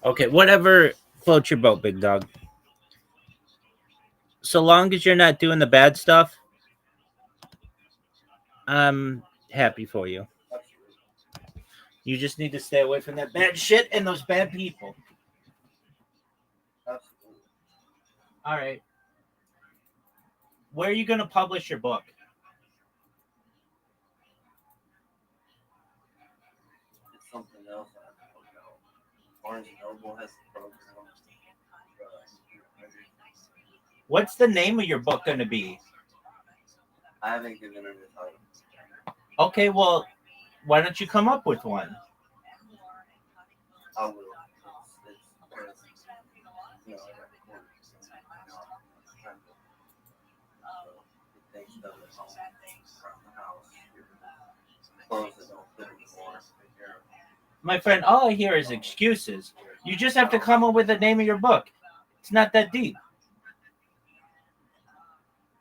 Okay, whatever floats your boat, big dog. So long as you're not doing the bad stuff, I'm happy for you. You just need to stay away from that bad shit and those bad people. Absolutely. All right. Where are you going to publish your book? It's something else I don't know. Barnes and Noble has the program. What's the name of your book going to be? I haven't given it a title. Okay, well, why don't you come up with one? I will. It's you know, I got quarters. Trying to get things done at home around the house. Clothes that don't fit anymore. Take care of. My friend, all I hear is excuses. You just have to come up with the name of your book. It's not that deep.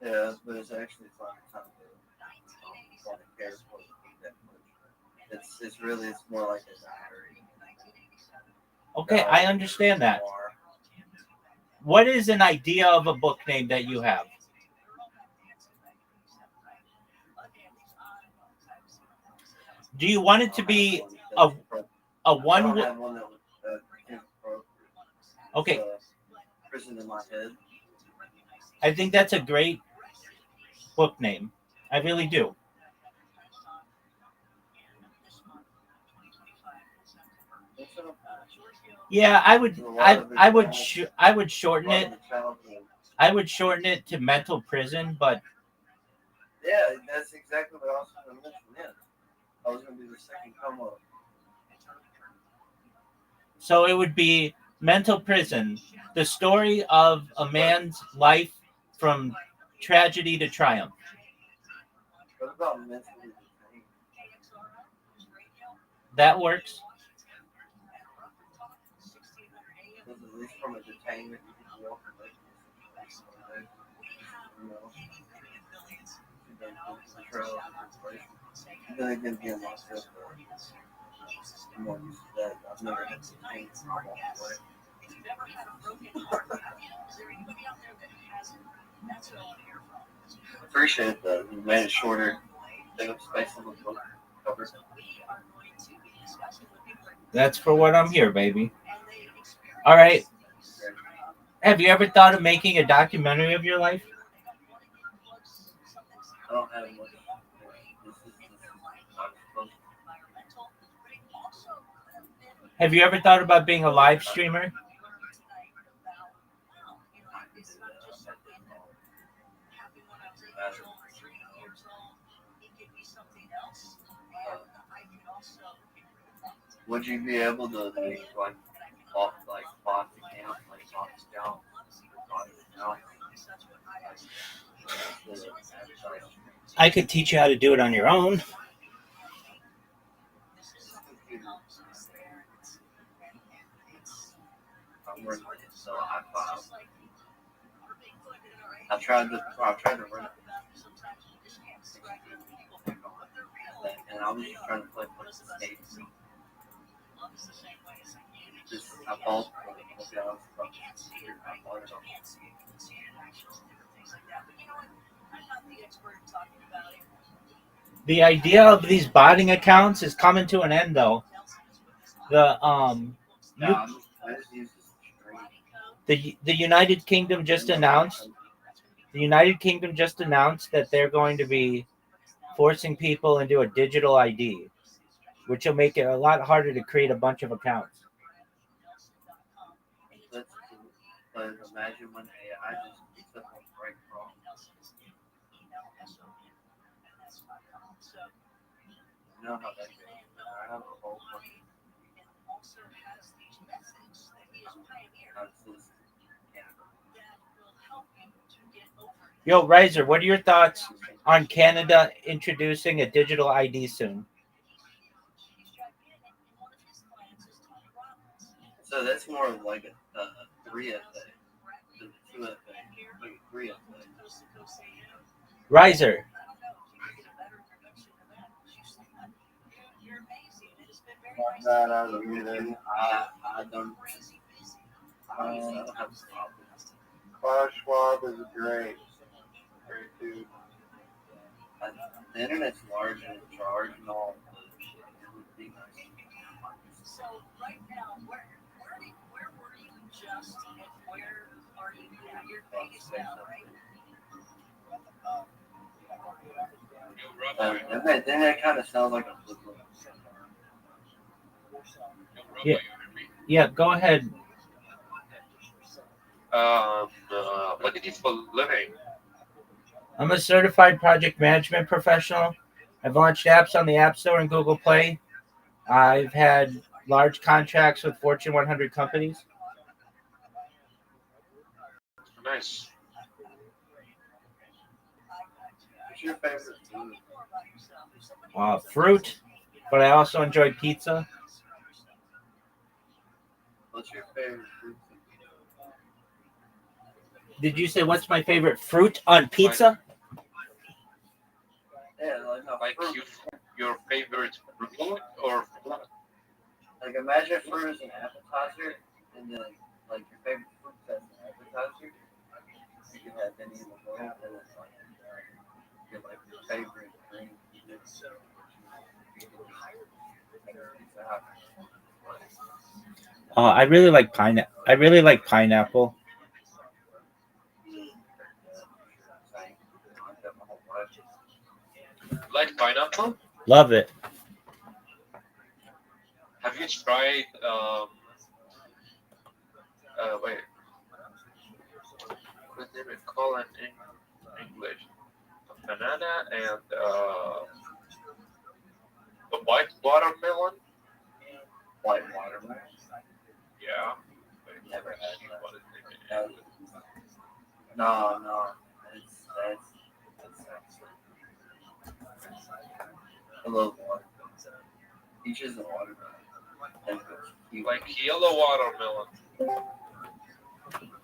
Yeah, but it's actually fun time to want to care for that much. It's really it's more like a diary. Okay, I understand that. What is an idea of a book name that you have? Do you want it to be a I one? don't have one that is appropriate. Okay, Prison in my head. I think that's a great book name. I really do. Yeah, I would shorten it. I would shorten it to mental prison, but Yeah, that's exactly what I was going to mention. Yeah, I was going to do the second come up. so it would be mental prison, the story of a man's life from tragedy to triumph. What about mentally detained? That works. Because at least from a detainment, you can walk away from the situation. You know, you don't go to the trail of the situation. Then again, myself, I'm more used to that. I've never had to detain and walk away. Appreciate that. You made it shorter. Take up space on the book cover. That's for what I'm here, baby. All right. Have you ever thought of making a documentary of your life? I don't have much. This is not supposed to. Have you ever thought about being a live streamer? Would you be able to make like off like box account, like box account, box account? I could teach you how to do it on your own. I'm working so I filed. I tried to run it, and I was just trying to play with the states. Just I bought okay, I was about to I bought it on. The idea of these botting accounts is coming to an end, though. The you, I just use this string. the United Kingdom just announced. The United Kingdom just announced that they're going to be forcing people into a digital ID, which will make it a lot harder to create a bunch of accounts. That's cool. But imagine when AI just picks up on right wrong. You know how that goes. I have a whole fucking nonsense Canada. Yo, Riser, what are your thoughts on Canada introducing a digital ID soon? So that's more of like a 3FA than a 2FA. Like a 3FA. Riser, I I don't. I don't have Klaus Schwab is great. Great dude. the internet's large and in charge and all. It would be nice. Then that kind of sounds like a flip. Yeah. Yeah, go ahead. What did you for living? I'm a certified project management professional. I've launched apps on the App Store and Google Play. I've had large contracts with Fortune 100 companies. Nice. What's your favorite food? Fruit, but I also enjoy pizza. What's your favorite fruit? Did you say what's my favorite fruit on pizza? Yeah, Like your favorite fruit or fruit? like imagine fruit as an appetizer, and then like your favorite fruit as an appetizer. You can have any in the world, and then like your favorite drink. I really like pineapple. I really like pineapple. Like pineapple? Love it. Have you tried wait, what do they call it in English? A banana and the white watermelon? White watermelon. Yeah. Never had that. What is it? No. That's I love watermelon. Peaches and watermelon. Like yellow watermelon.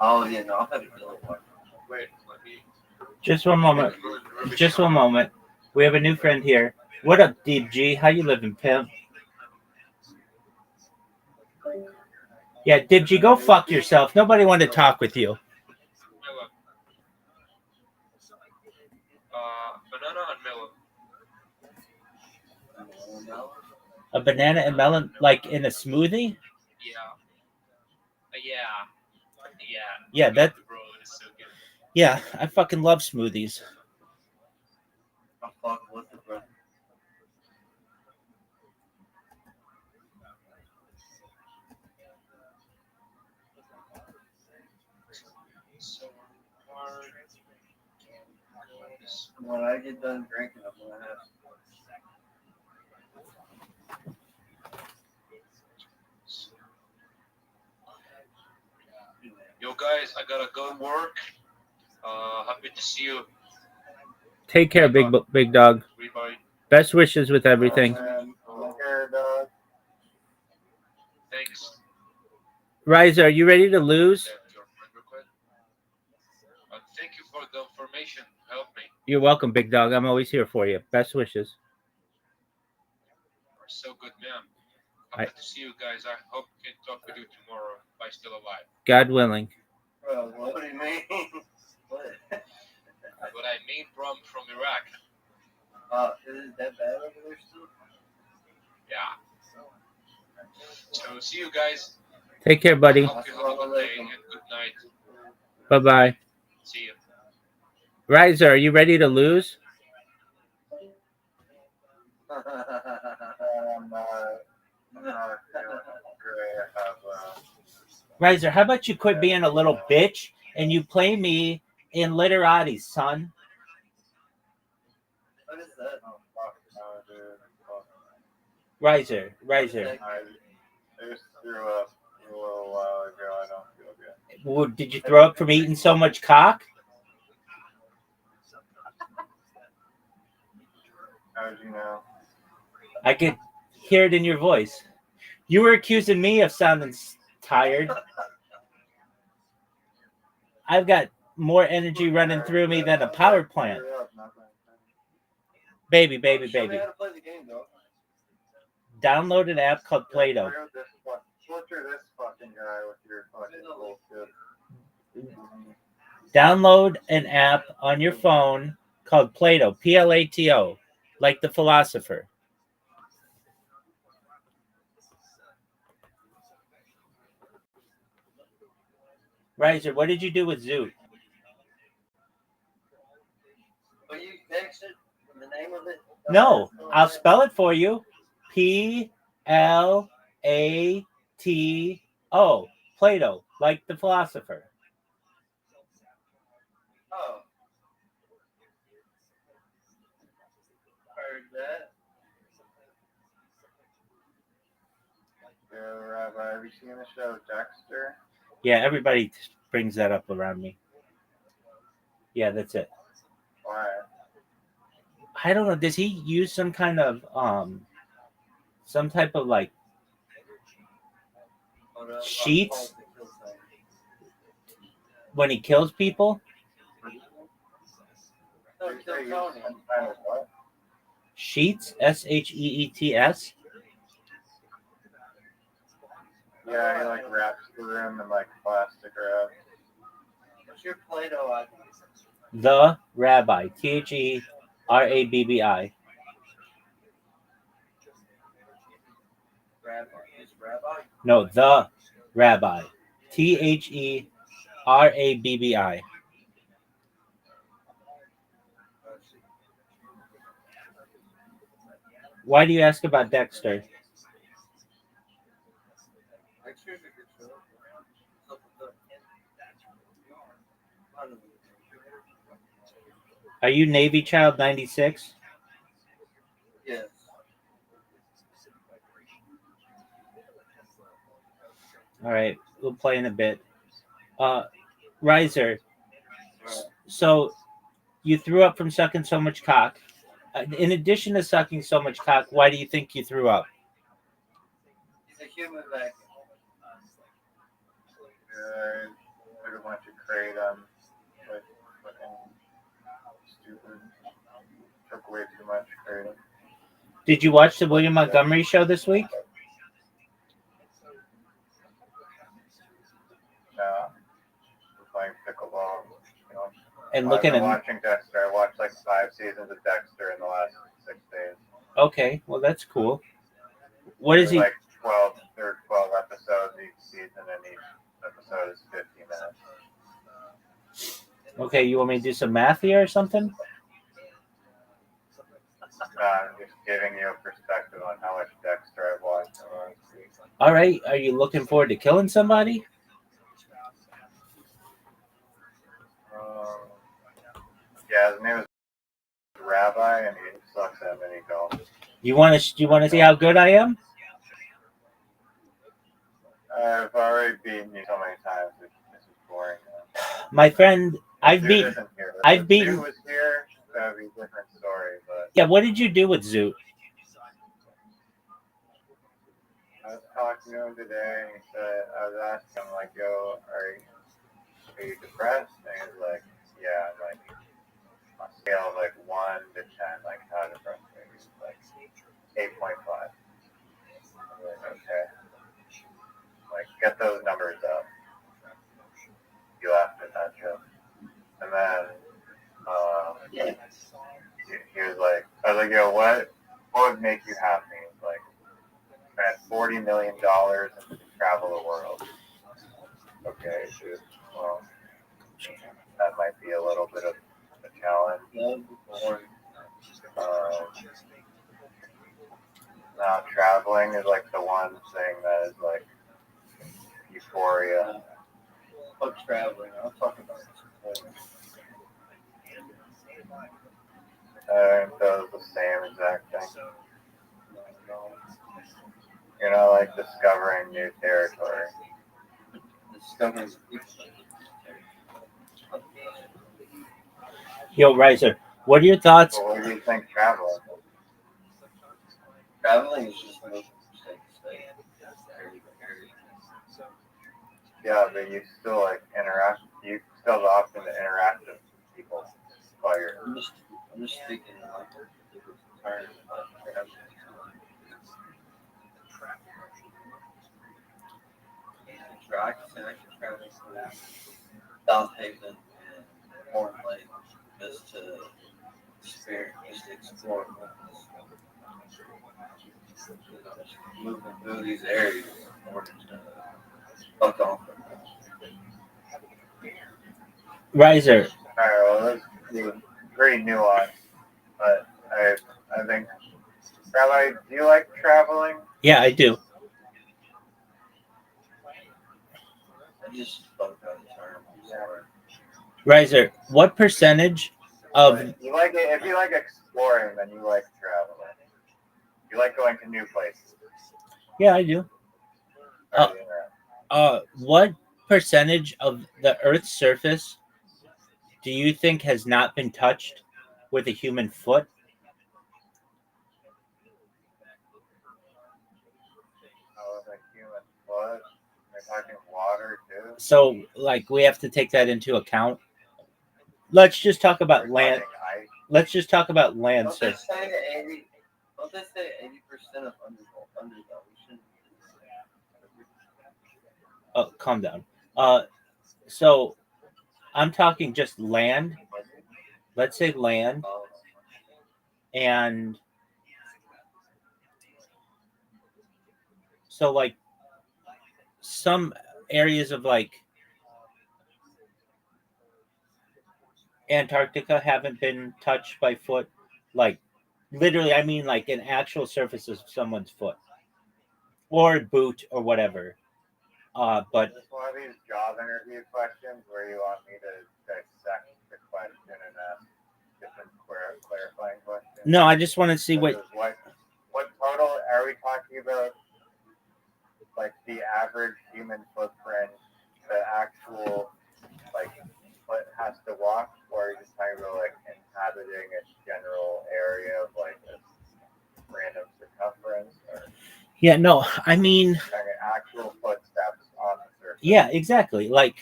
Oh yeah, no, I've had a yellow watermelon. Wait, let me. Just one moment. Just one moment. We have a new friend here. What up, Deep G? How you living, pimp? Yeah, Deep G, go fuck yourself. Nobody wanted to talk with you. Banana and melon. A banana and melon, like in a smoothie? Yeah, that. Bro, it is so good. Yeah, I fucking love smoothies. I fuck with it, bro. So hard. When I get done drinking, I'm gonna have. Yo, guys, I gotta go to work. Happy to see you. Take care, big dog. Bye. Best wishes with everything. Care, dog. Thanks. Riser, are you ready to lose? That's your friend request. Thank you for the information. Help me. You're welcome, big dog. I'm always here for you. Best wishes. You're so good, man. Happy to see you guys. I hope we can talk with you tomorrow if I'm still alive. God willing. Bro, what do you mean? What? What I mean from Iraq. Is it that bad over there still? Yeah. So see you guys. Take care, buddy. Hope you have a good day and good night. Bye-bye. See you. Riser, are you ready to lose? I'm not feeling great. Riser, how about you quit being a little bitch and you play me in literati, son? What is that? Oh, fuck no, dude. Fuck. Riser. I just threw up a little while ago. I don't feel good. Well, did you throw up from eating so much cock? How did you know? I could hear it in your voice. You were accusing me of sounding tired. I've got more energy running through me than a power plant. Baby. Show me how to play the game, though. Download an app called Play-Doh. Butcher this fucker. Russian guy with your fucking bullshit. Download an app on your phone called Plato, Plato, like the philosopher. Riser, what did you do with Zoot? But you texted the name of it? No, I'll spell it for you. Plato, Plato, like the philosopher. Oh. Heard that. Yeah, Rabbi, have you seen the show Dexter? Yeah, everybody brings that up around me. Yeah, that's it. Why? I don't know. Does he use some kind of some type of like sheets when he kills people? No, kill Tony. What? Sheets, Sheets. Yeah, he like wraps the room in like plastic wrap. What's your Play-Doh ID? The Rabbi, TheRabbi. Rabbi. Is Rabbi? No, the Rabbi, TheRabbi. Why do you ask about Dexter? Dexter's a good show. Are you Navy Child 96? Yes. All right, we'll play in a bit. Riser, so you threw up from sucking so much cock. In addition to sucking so much cock, why do you think you threw up? He's a human vacuum. Yeah, I took a bunch of kratom. Like, fucking stupid. Took way too much kratom. Did you watch the William Montgomery show this week? Yeah. Playing pickleball. You know. And I've looking been at watching Dexter. I watched like 5 seasons of Dexter in the last 6 days. Okay, well that's cool. What is he? Like 12 episodes each season, and each episode is 50 minutes. Okay, you want me to do some math here or something? I'm just giving you a perspective on how much Dexter I've watched in the last week. All right, are you looking forward to killing somebody? Yeah, his name is Rabbi, and he sucks at mini golf. You want to see how good I am? I've already beaten you so many times. This is boring. My friend, I've Zoot beaten. isn't here. I've If beaten- Zoot was here, that would be a different story. But Yeah, what did you do with Zoot? I was talking to him today, and he said, I was asking him, like, yo, are you depressed? And he was like, yeah, I'm like, on a scale of like 1 to 10, like, how depressed are you? He's like, 8.5. I'm like, okay. Like, get those numbers up. You laughed at that joke. And then, he was like, I was like, yo, what would make you happy? He's like, spend $40 million and travel the world. Okay, dude. Well, that might be a little bit of a challenge. Now, traveling is like the one thing that is like euphoria. Fuck traveling. I'll talk about this. I think that was the same exact thing. You know, like discovering new territory. Discovering Yo, Riser, what are your thoughts? So what do you think traveling? traveling is just moving from state to state. Yeah, but you still like interact. You still have the option to interact with people while you're. I'm just thinking like different terms. I can travel from South Haven and Horn Lake just to just to explore. Just moving through these areas in order to fuck off. Riser. All right, well, that's pretty nuanced, but I think, Rabbi, do you like traveling? Yeah, I do. I just fucked out the term. I'm sorry. Riser, what percentage of But you like it if you like exploring, then you like traveling. You like going to new places. yeah, I do. Right, What percentage of the Earth's surface do you think has not been touched with a human foot? with a human foot. They're talking water too. So, like, we have to take that into account. Let's just talk about We're land. talking ice. Let's just talk about land Don't they surface. say 80? Don't they say 80% of under the ocean? Oh, calm down. So I'm talking just land. Let's say land, and so like some areas of like Antarctica haven't been touched by foot. Like literally, I mean like an actual surface of someone's foot or boot or whatever. But Is this one of these job interview questions where you want me to dissect the question and ask different clarifying questions? no, I just want to see what. What total are we talking about? Like the average human footprint, the actual like foot has to walk, or are you just talking about like inhabiting a general area of like a random circumference, or Yeah, no, I mean, actual footsteps on the surface? yeah, exactly. Like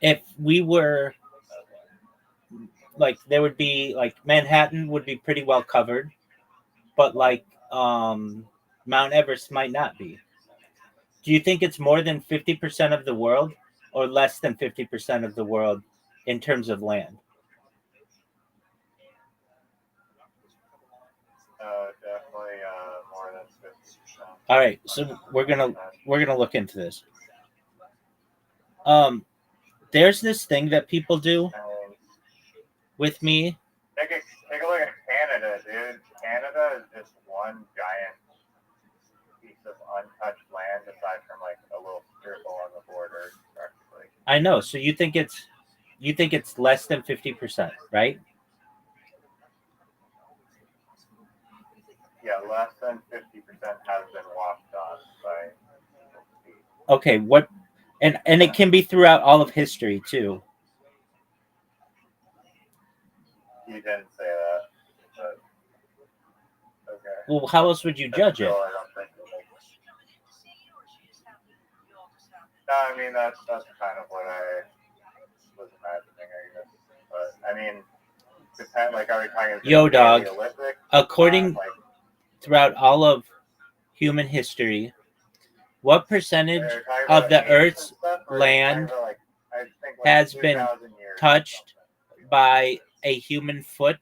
if we were like, there would be like Manhattan would be pretty well covered, but like Mount Everest might not be. Do you think it's more than 50% of the world or less than 50% of the world in terms of land? Definitely more than 50%. All right, so we're gonna look into this. There's this thing that people do with me. Take a look at Canada, dude. Canada is just one giant piece of untouched land aside from like a little circle on the border, practically. I know. So you think it's less than 50%, right? Yeah, less than 50% has been walked on by feet. Okay, what and it can be throughout all of history too. You didn't say that, but okay. Well, how else would you judge it? I don't think no, I mean that's kind of what I was imagining, I guess. But I mean, like are we talking Yo, dog. Paleolithic? According throughout all of human history, what percentage of the Earth's land has been touched by a human foot,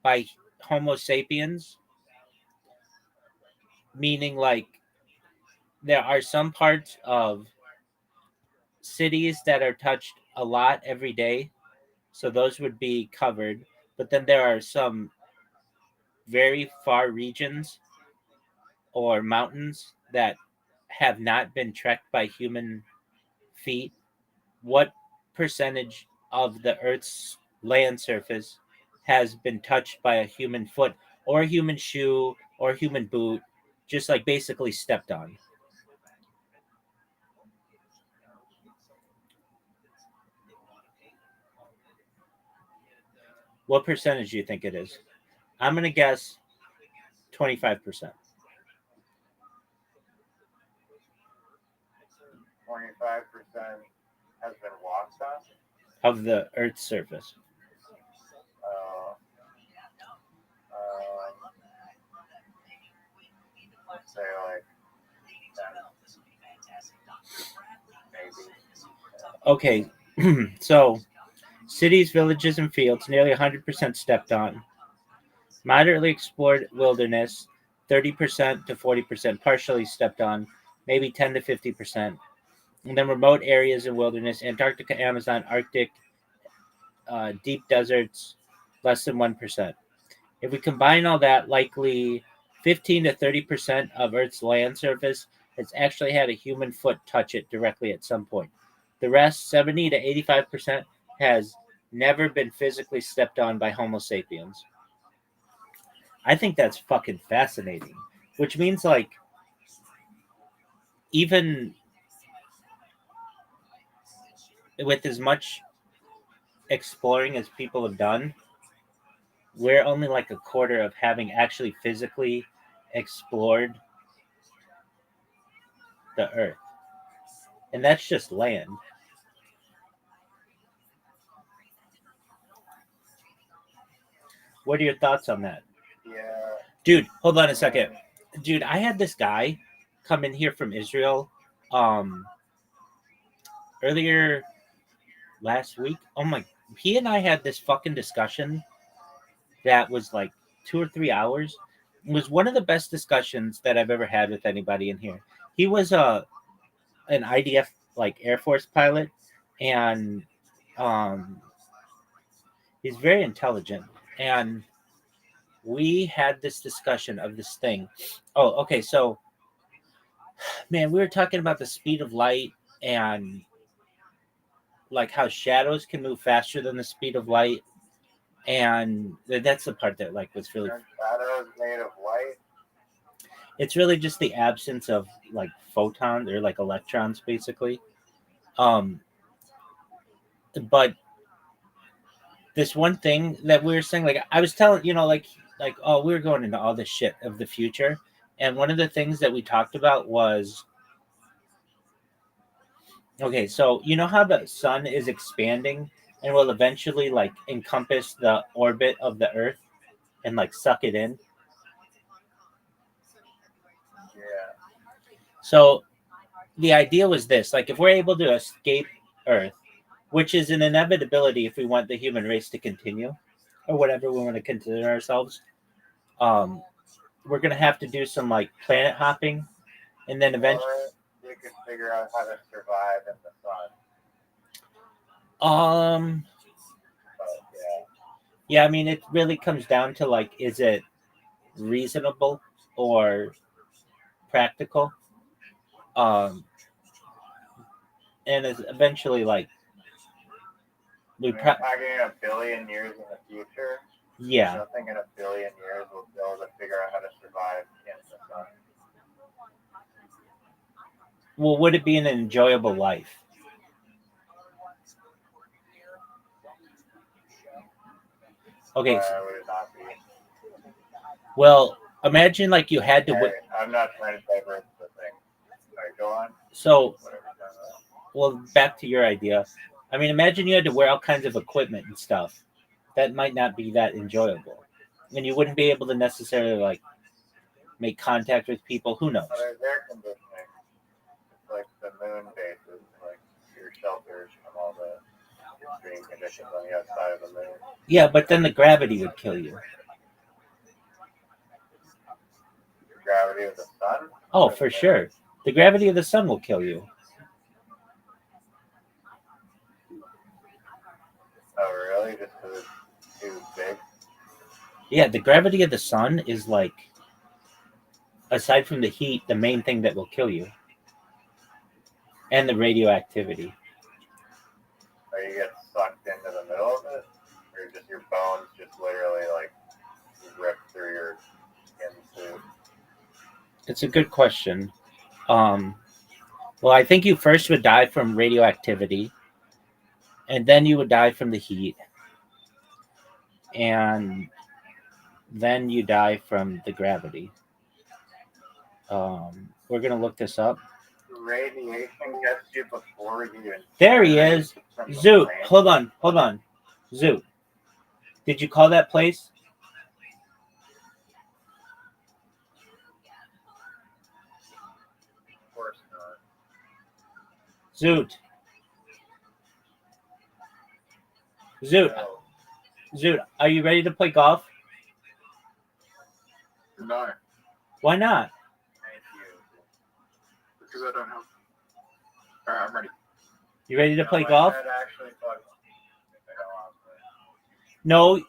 by Homo sapiens? Meaning, like, there are some parts of cities that are touched a lot every day, so those would be covered. But then there are some very far regions or mountains that have not been trekked by human feet. What percentage of the Earth's land surface has been touched by a human foot or a human shoe or a human boot, just like basically stepped on? What percentage do you think it is? I'm going to guess 25%. 25% has been walked on Of the Earth's surface. Let's say like Okay, so cities, villages, and fields, nearly 100% stepped on. Moderately explored wilderness, 30% to 40% partially stepped on, maybe 10 to 50%. And then remote areas in wilderness, Antarctica, Amazon, Arctic, deep deserts, less than 1%. If we combine all that, likely 15 to 30% of Earth's land surface has actually had a human foot touch it directly at some point. The rest, 70 to 85%, has never been physically stepped on by Homo sapiens. I think that's fucking fascinating. Which means, like, even with as much exploring as people have done, we're only like a quarter of having actually physically explored the Earth. And that's just land. What are your thoughts on that? Yeah. Dude, hold on a second. Dude, I had this guy come in here from Israel earlier last week. Oh my, he and I had this fucking discussion that was like 2 or 3 hours. It was one of the best discussions that I've ever had with anybody in here. He was an IDF like Air Force pilot, and um he's very intelligent. And we had this discussion of this thing. Oh, okay, so man, we were talking about the speed of light and like how shadows can move faster than the speed of light, and that's the part that like was really. Aren't shadows made of light? It's really just the absence of like photons or like electrons, basically. Um, but this one thing that we were saying, like I was telling, like oh, we were going into all this shit of the future, and one of the things that we talked about was okay, so you know how the sun is expanding and will eventually like encompass the orbit of the Earth and like suck it in. Yeah. So the idea was this: like if we're able to escape Earth, which is an inevitability if we want the human race to continue, or whatever we want to consider ourselves, um, we're gonna have to do some like planet hopping, and then eventually, Or you could figure out how to survive in the sun. But yeah, I mean, it really comes down to like, is it reasonable or practical? Um, and it's eventually like we I mean, talking a billion years in the future. yeah. I don't think in a billion years we'll be able to figure out how to survive in the sun. Well, would it be an enjoyable life? Okay. Why would it not be? Well, imagine like you had to. Hey, I'm not trying to divert the thing. All right, go on. So, Whatever. well, back to your idea. I mean, imagine you had to wear all kinds of equipment and stuff. That might not be that enjoyable, and you wouldn't be able to necessarily like make contact with people. Who knows? Well, there's air conditioning. It's like the moon bases, like your shelters from all the extreme conditions on the outside of the moon. Yeah, but then the gravity would kill you. The gravity of the sun? Oh, for sure. The gravity of the sun will kill you. Oh, really? Just because it's too big? Yeah, the gravity of the sun is like, aside from the heat, the main thing that will kill you. And the radioactivity. Or you get sucked into the middle of it? Or just your bones just literally like rip through your skin suit? It's a good question. Well, I think you first would die from radioactivity, and then you would die from the heat, and then you die from the gravity. We're gonna look this up. Radiation gets you before you even. There he is. Zoot, hold on. Zoot. Did you call that place? Of course not. Zoot. Zoot, Zoot, are you ready to play golf? No, Why not? because I don't have. All right, I'm ready. You ready to play golf? Actually, fuck. No,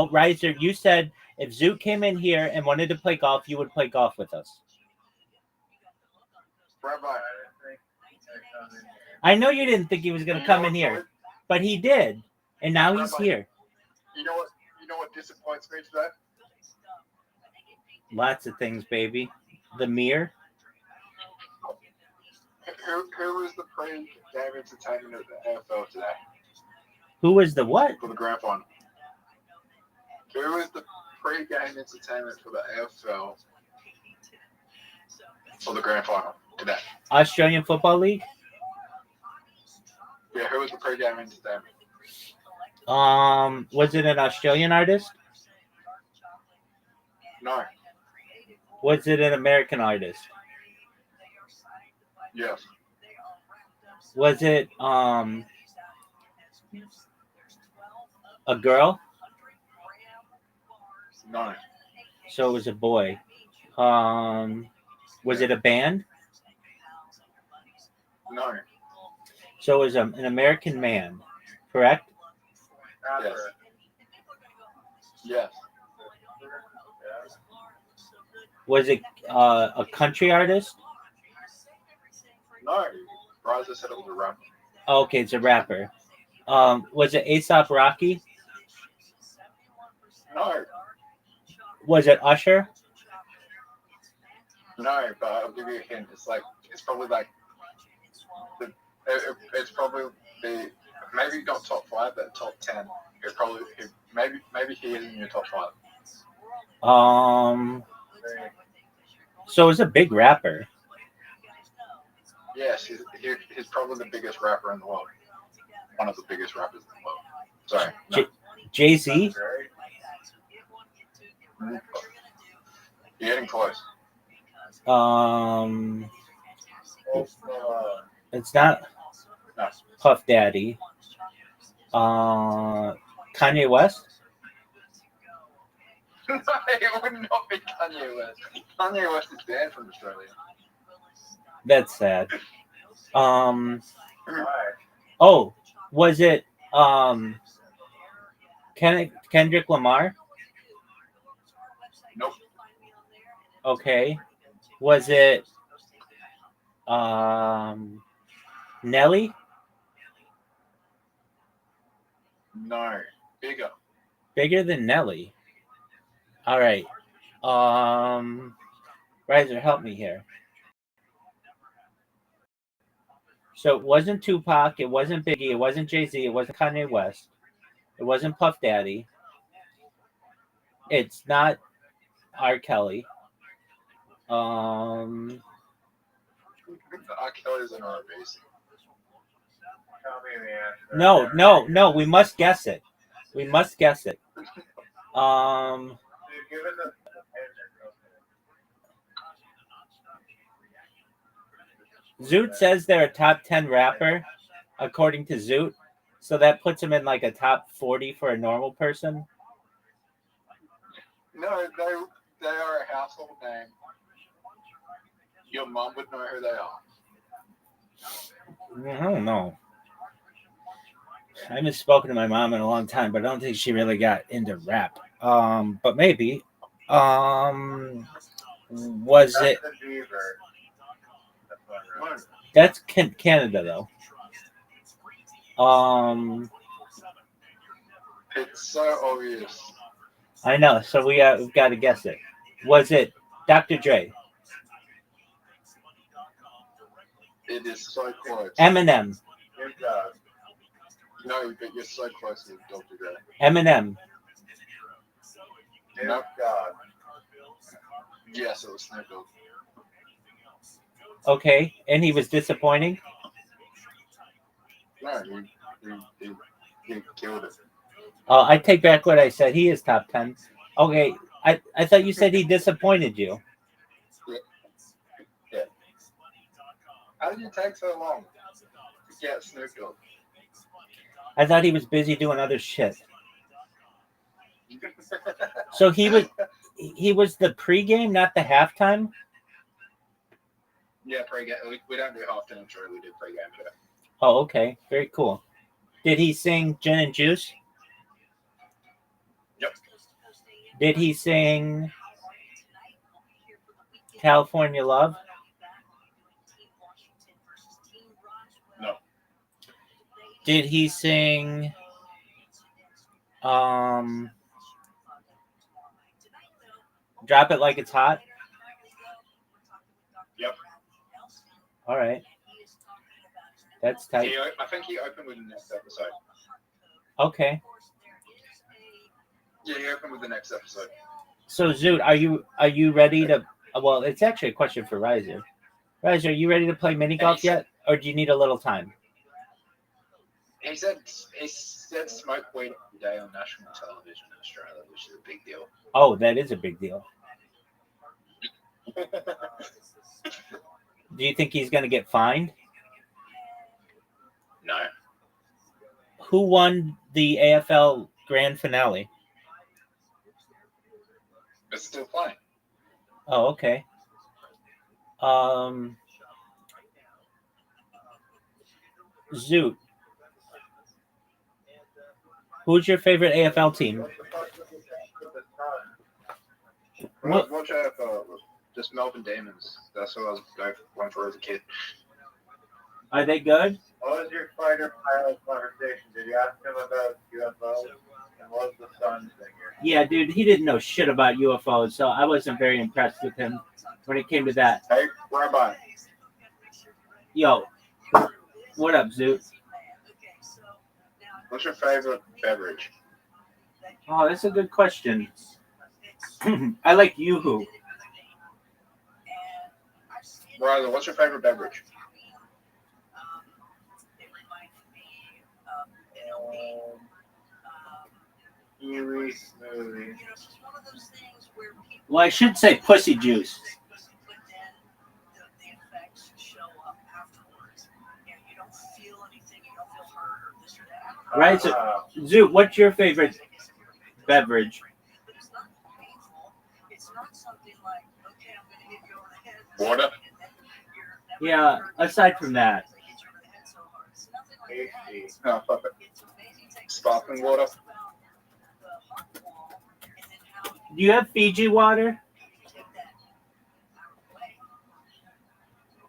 Riser. You said if Zoot came in here and wanted to play golf, you would play golf with us. Rabbi, I know you didn't think he was going to come in here, but he did, and now he's here. You know what? You know what disappoints me today? Lots of things, baby. The mirror. Who was the pre-game entertainment of the AFL today Who was the what? for the grand final? Who was the pre-game entertainment for the AFL for the grand final today? Australian Football League. Yeah, who was the pre-game entertainment? Was it an Australian artist? No. Was it an American artist? Yes. Was it a girl? No. So it was a boy. Was it a band? No. So it was an American man, correct? Yes. Yes. Was it a country artist? No. Riser said it was a rapper. Oh, okay, it's a rapper. Was it A$AP Rocky? No. Was it Usher? No, but I'll give you a hint. It's probably like it's probably the maybe not top 5, but top 10. It's probably maybe he is in your top 5. So it was a big rapper. Yes, he's probably the biggest rapper in the world. One of the biggest rappers in the world. Sorry. No. Jay-Z? You're getting close. It's not No. Puff Daddy. Kanye West? It would not be Kanye West. Kanye West is banned from Australia. That's sad. Oh, was it Kendrick Lamar? Nope. Okay. Was it Nelly? No. Bigger. Bigger than Nelly. All right. Riser, help me here. So it wasn't Tupac, it wasn't Biggie, it wasn't Jay-Z, it wasn't Kanye West, it wasn't Puff Daddy. It's not R. Kelly. R. Kelly's in our base. No. We must guess it. Zoot says they're a top 10 rapper, according to Zoot. So that puts him in like a top 40 for a normal person. No, they are a household name. Your mom would know who they are. I don't know. I haven't spoken to my mom in a long time, but I don't think she really got into rap. But maybe. Was it? That's Canada though. It's so obvious. I know. So we've got to guess it. Was it Dr. Dre? It is so close. Eminem. No, but you're so close to Dr. Dre. Eminem. Nope. Yes, it was Snoop Dogg. Okay, and he was disappointing. No, he killed it. I take back what I said. He is top 10. Okay, I thought you said he disappointed you. Yeah. How did you take so long to get Snoop Dogg? I thought he was busy doing other shit. So he was the pregame, not the halftime. Yeah, pregame. We don't do halftime show. We do pregame show. Oh, okay, very cool. Did he sing Gin and Juice? Yep. Did he sing California Love? No. Did he sing Drop It Like It's Hot? Yep. All right. That's tight. I think he opened with the next episode. Okay. Yeah, he opened with the next episode. So Zoot, are you ready to? Well, it's actually a question for Riser. Riser, are you ready to play mini golf yet, or do you need a little time? He said smoke weed every day on national television in Australia, which is a big deal. Oh, that is a big deal. Do you think he's going to get fined? No. Who won the AFL grand finale? It's still playing. Oh, okay. Zoot. Who's your favorite AFL team? What? Watch out for just Melbourne Demons. That's what I was going for as a kid. Are they good? What was your fighter pilot conversation? Did you ask him about UFOs? And what was the sun thing here? Yeah, dude, he didn't know shit about UFOs, so I wasn't very impressed with him when it came to that. Hey, Rabbi. Yo, what up, Zoot? What's your favorite beverage? Oh, that's a good question. I like Yoo-hoo. Ryder, what's your favorite beverage? Kiwi smoothie. Well, I should say pussy juice. Right, so, Zoot, what's your favorite beverage? Water? Yeah, aside from that. Tasty. No, fuck it. Sparkling water? Do you have Fiji water?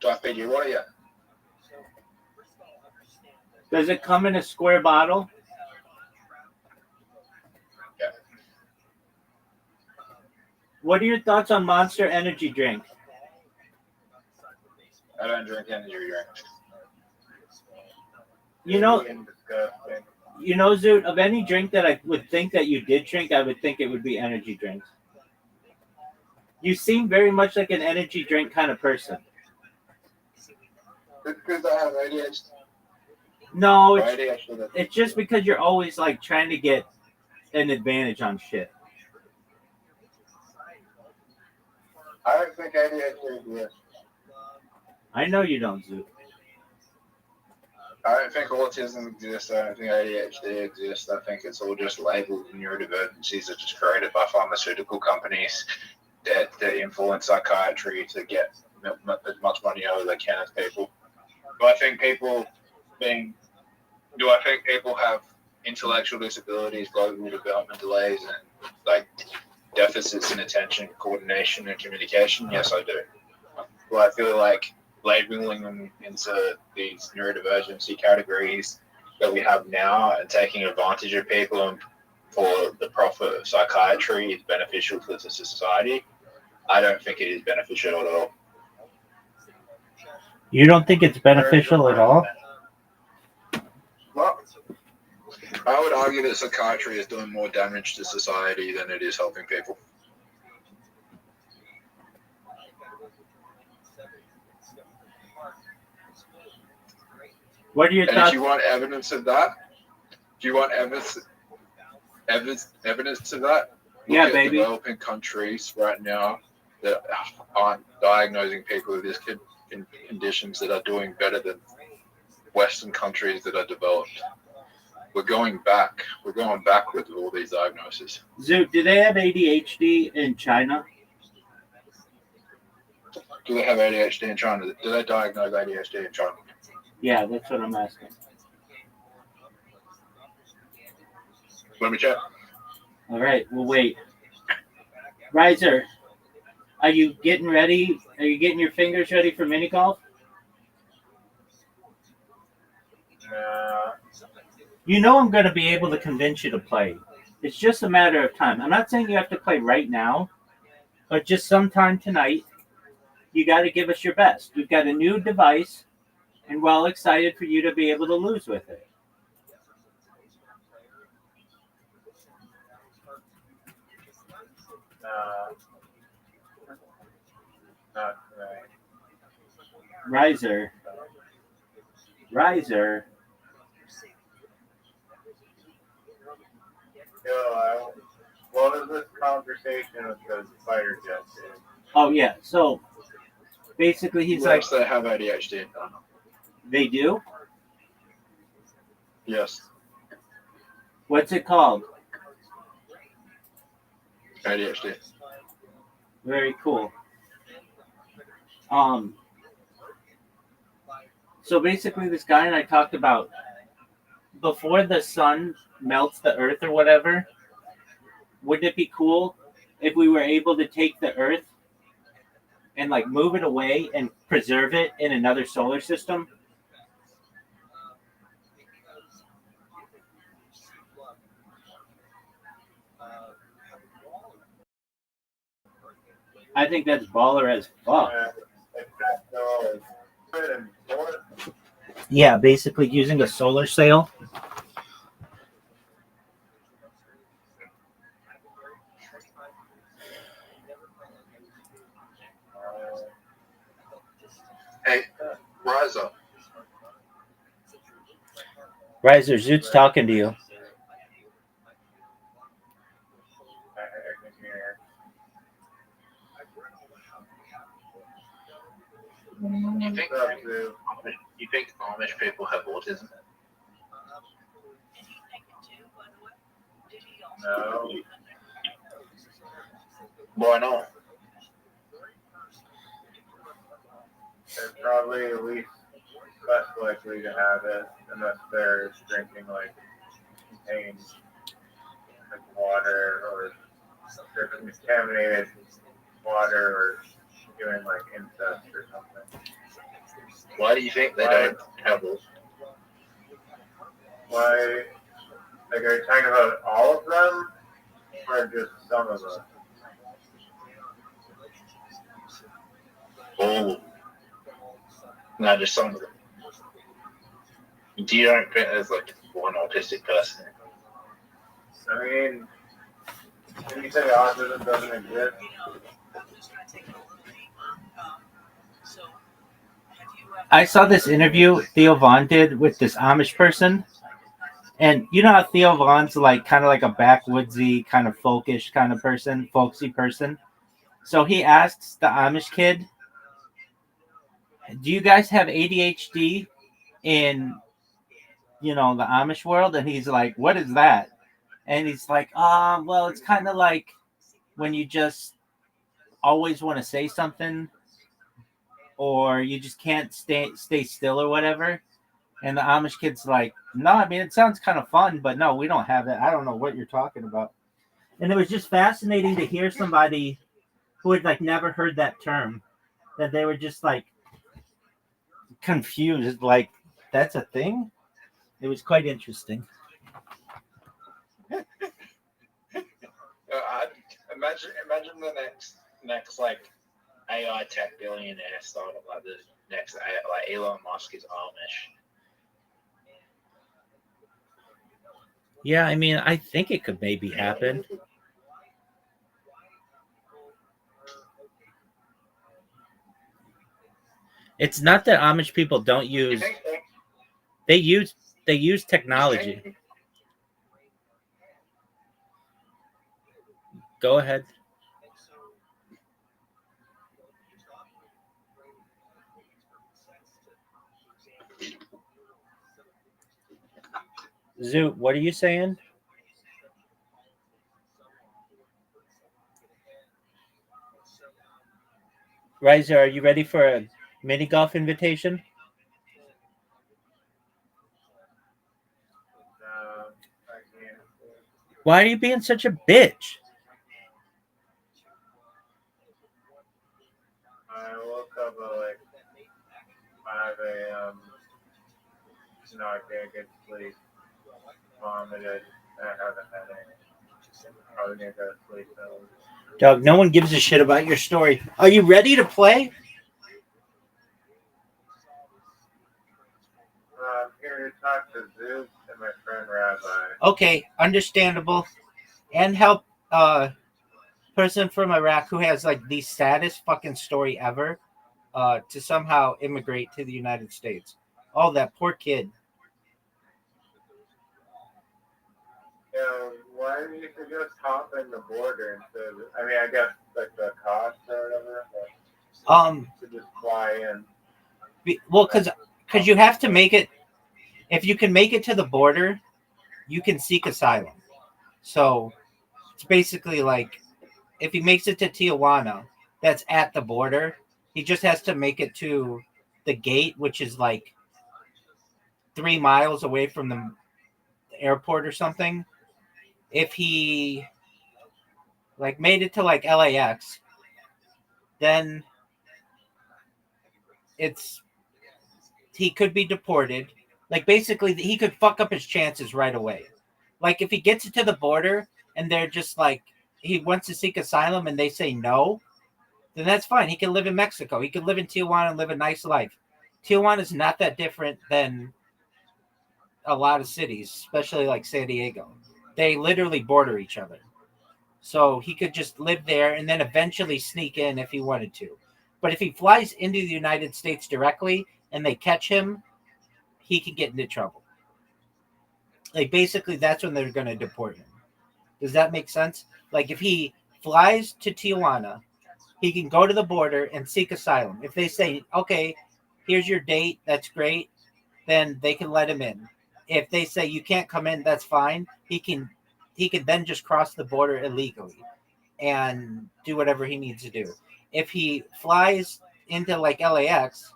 Do I feed you water? Yeah. Does it come in a square bottle? Yeah. What are your thoughts on Monster Energy drink? I don't drink energy drink. You know, And disgusting. Zoot, of any drink that I would think that you did drink, I would think it would be energy drinks. You seem very much like an energy drink kind of person. It's because I have ADHD. No, ADHD. it's just because you're always like trying to get an advantage on shit. I don't think ADHD exists. I know you don't, Zoot. I don't think autism exists. I don't think ADHD exists. I think it's all just labeled neurodivergencies that are just created by pharmaceutical companies that influence psychiatry to get as much money out as they can as people. Do I think people have intellectual disabilities, global development delays, and like deficits in attention, coordination, and communication? Yes, I do. Do I feel like labeling them into these neurodivergency categories that we have now and taking advantage of people and for the profit of psychiatry is beneficial to society? I don't think it is beneficial at all. You don't think it's beneficial at all? Well, I would argue that psychiatry is doing more damage to society than it is helping people. What are your And thoughts? if you want evidence of that, evidence of that, Yeah, look at baby. developing countries right now that aren't diagnosing people with these conditions that are doing better than Western countries that are developed. We're going back. We're going backwards with all these diagnoses. Zoot, do they have ADHD in China? Do they have ADHD in China? Do they diagnose ADHD in China? Yeah, that's what I'm asking. Let me check. All right, we'll wait. Riser, are you getting ready? Are you getting your fingers ready for mini golf? You know I'm going to be able to convince you to play. It's just a matter of time. I'm not saying you have to play right now, but just sometime tonight, you got to give us your best. You've got a new device, and we're all excited for you to be able to lose with it. Not tonight. Riser. Yo, what was this conversation with the fighter jet dude? Oh, yeah. So, basically, he's like, Yes, they have ADHD in China. they do? Yes, What's it called? ADHD. Very cool. So basically, this guy and I talked about before the sun melts the earth or whatever, wouldn't it be cool if we were able to take the earth and like move it away and preserve it in another solar system? I think that's baller as fuck. Yeah, basically using a solar sail. Hey, Riser. Riser, Zoot's talking to you. You think Amish people have autism? No. Why not? They're probably at least less likely to have it unless they're drinking like contained like water or contaminated water or doing like incest or something. Why do you think they don't have autism? Why? Like, are you talking about all of them or just some of them? All. No, just some of them. Do you don't think there's like one autistic person? I mean, can you say autism doesn't exist? I saw this interview Theo Vaughn did with this Amish person. And you know how Theo Vaughn's like kind of like a backwoodsy, kind of folkish kind of person, folksy person. So he asks the Amish kid, do you guys have ADHD in, you know, the Amish world? And he's like, what is that? And he's like, well, it's kind of like when you just always want to say something or you just can't stay still or whatever. And the Amish kid's like, no, I mean, it sounds kind of fun, but no, we don't have it. I don't know what you're talking about. And it was just fascinating to hear somebody who had like never heard that term, that they were just like confused, like that's a thing. It was quite interesting. Imagine the next like AI tech billionaire startup like the next like Elon Musk is Amish. Yeah, I mean, I think it could maybe happen. It's not that Amish people don't use. They use technology. Go ahead. Zoot, what are you saying? Riser, are you ready for a mini golf invitation? I can't. Why are you being such a bitch? I woke up at like 5 a.m. Not getting good sleep. Vomited. I have a headache. Probably gonna go to sleep though. Doug, no one gives a shit about your story. Are you ready to play? I'm here to talk to Zeus and my friend Rabbi. Okay, understandable. And help person from Iraq who has like the saddest fucking story ever to somehow immigrate to the United States. Oh, that poor kid. Yeah, why do you suggest hopping the border instead of, I mean, I guess like the cost or whatever, but to just fly in. Well, because you have to make it. If you can make it to the border, you can seek asylum. So it's basically like if he makes it to Tijuana, that's at the border. He just has to make it to the gate, which is like 3 miles away from the airport or something. If he like made it to like LAX, then it's he could be deported. Like basically, he could fuck up his chances right away. Like if he gets it to the border and they're just like he wants to seek asylum and they say no, then that's fine. He can live in Mexico. He can live in Tijuana and live a nice life. Tijuana is not that different than a lot of cities, especially like San Diego. They literally border each other. So he could just live there and then eventually sneak in if he wanted to. But if he flies into the United States directly and they catch him, he can get into trouble. Like basically that's when they're going to deport him. Does that make sense? Like if he flies to Tijuana, he can go to the border and seek asylum. If they say, okay, here's your date, that's great, then they can let him in. If they say you can't come in, that's fine. He can then just cross the border illegally and do whatever he needs to do. If he flies into like LAX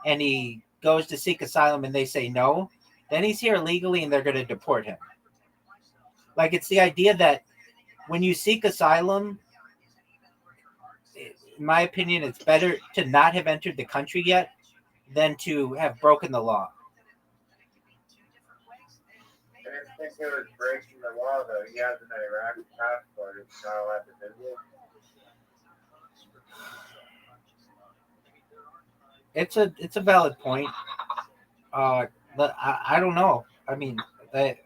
and he goes to seek asylum and they say no, then he's here illegally and they're going to deport him. Like it's the idea that when you seek asylum, in my opinion, it's better to not have entered the country yet than to have broken the law. I didn't think it was breaking the law though. He has an Iraqi passport. It's not allowed to visit. It's a valid point. But I don't know. I mean that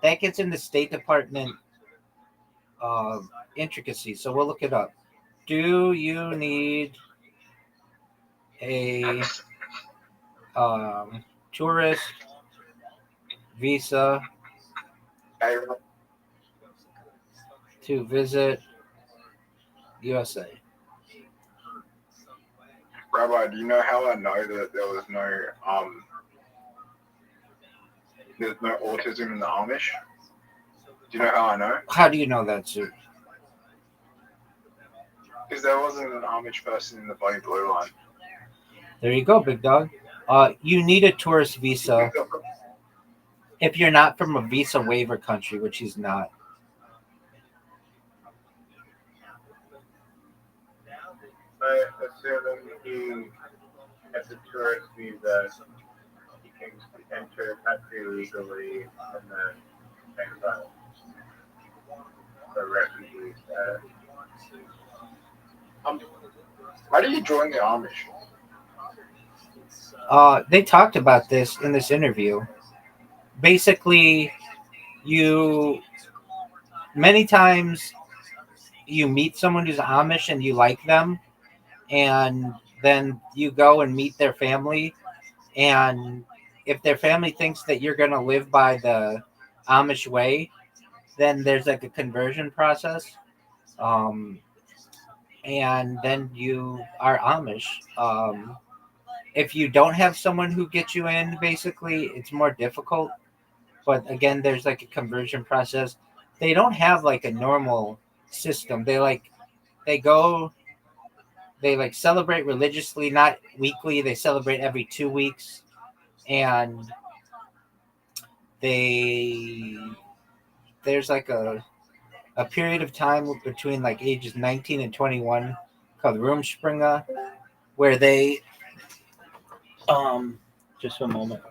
gets in the State Department intricacies, so we'll look it up. Do you need a tourist visa to visit USA? Rabbi, do you know how I know that there's no autism in the Amish? Do you know how I know? How do you know that, Sue? Because there wasn't an Amish person in the Bonnie Blue line. There you go, big dog. You need a tourist visa if you're not from a visa waiver country, which he's not. I assume he has a tourist visa. He can enter the country legally and then exile for refugee status. Why did you join the Amish? They talked about this in this interview. Basically, many times you meet someone who's Amish and you like them, and then you go and meet their family, and if their family thinks that you're going to live by the Amish way, then there's like a conversion process, and then you are Amish. If you don't have someone who gets you in, basically it's more difficult. but again, there's like a conversion process. They don't have like a normal system. They go, they like celebrate religiously, not weekly. They celebrate every 2 weeks, and they there's like a period of time between like ages 19 and 21 called Rumspringa, where they just a moment.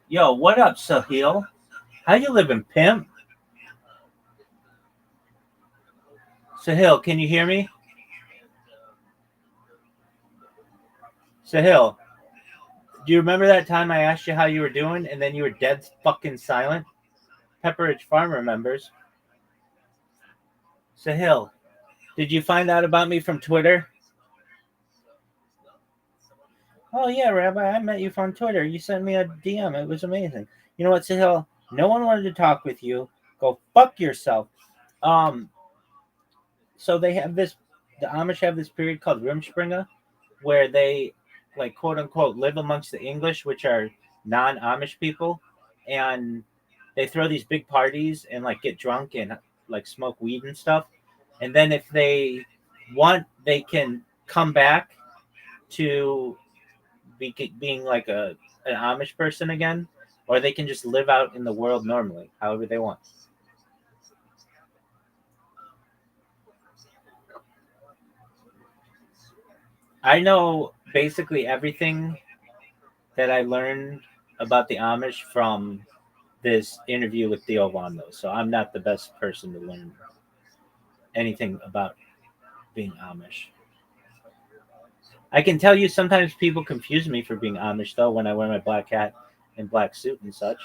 Yo, what up, Sahil? How you living, pimp? Sahil, can you hear me? Sahil, do you remember that time I asked you how you were doing and then you were dead fucking silent? Pepperidge Farm remembers. Sahil, did you find out about me from Twitter? Oh yeah, Rabbi, I met you from Twitter. You sent me a DM. It was amazing. You know what, Sahil? No one wanted to talk with you. Go fuck yourself. Um, so they have this. The Amish have this period called Rumspringa, where they, like, quote unquote, live amongst the English, which are non-Amish people, and they throw these big parties and like get drunk and like smoke weed and stuff. And then if they want, they can come back to being like an Amish person again, or they can just live out in the world normally, however they want. I know basically everything that I learned about the Amish from this interview with Theo Von, though, so I'm not the best person to learn anything about being Amish. I can tell you sometimes people confuse me for being Amish, though, when I wear my black hat and black suit and such.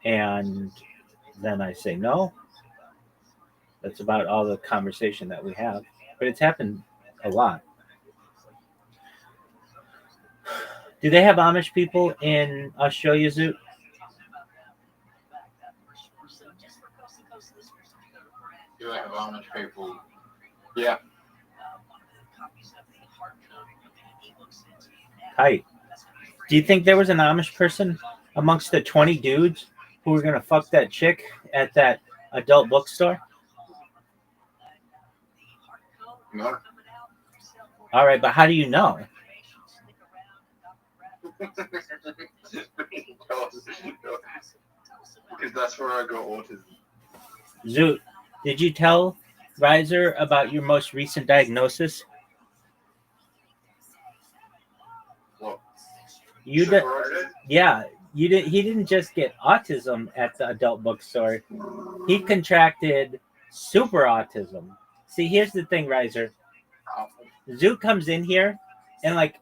And then I say, no, that's about all the conversation that we have. But it's happened a lot. Do they have Amish people in Australia Zoo? Do they have Amish people? Yeah. Tight. Do you think there was an Amish person amongst the 20 dudes who were going to fuck that chick at that adult bookstore? No. All right, but how do you know? Because that's where I got autism. Zoot, did you tell Riser about your most recent diagnosis? What? You did, yeah. You did. He didn't just get autism at the adult bookstore. He contracted super autism. See, here's the thing, Riser. Zoot comes in here, and like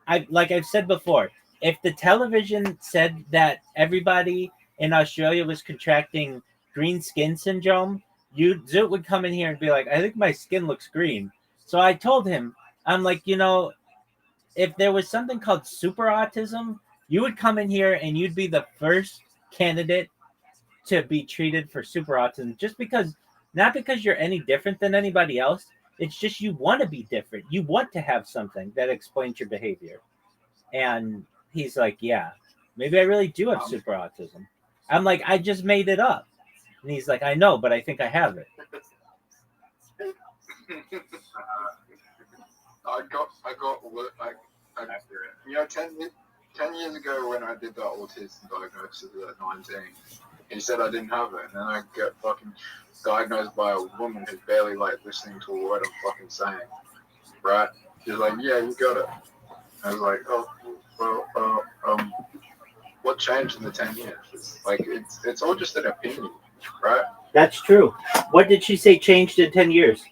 I've said before, if the television said that everybody in Australia was contracting green skin syndrome, Zoot would come in here and be like, I think my skin looks green. So I told him, I'm like, if there was something called super autism, you would come in here and you'd be the first candidate to be treated for super autism, just because, not because you're any different than anybody else. It's just you want to be different. You want to have something that explains your behavior. And he's like, yeah, maybe I really do have super autism. I'm like, I just made it up. And he's like, I know, but I think I have it. I got 10 years ago when I did that autism diagnosis at 19, he said I didn't have it, and then I get fucking diagnosed by a woman who's barely like listening to a word I'm fucking saying, right? She's like, yeah, you got it. I was like, oh, well, what changed in the 10 years? It's all just an opinion, right? That's true. What did she say changed in 10 years?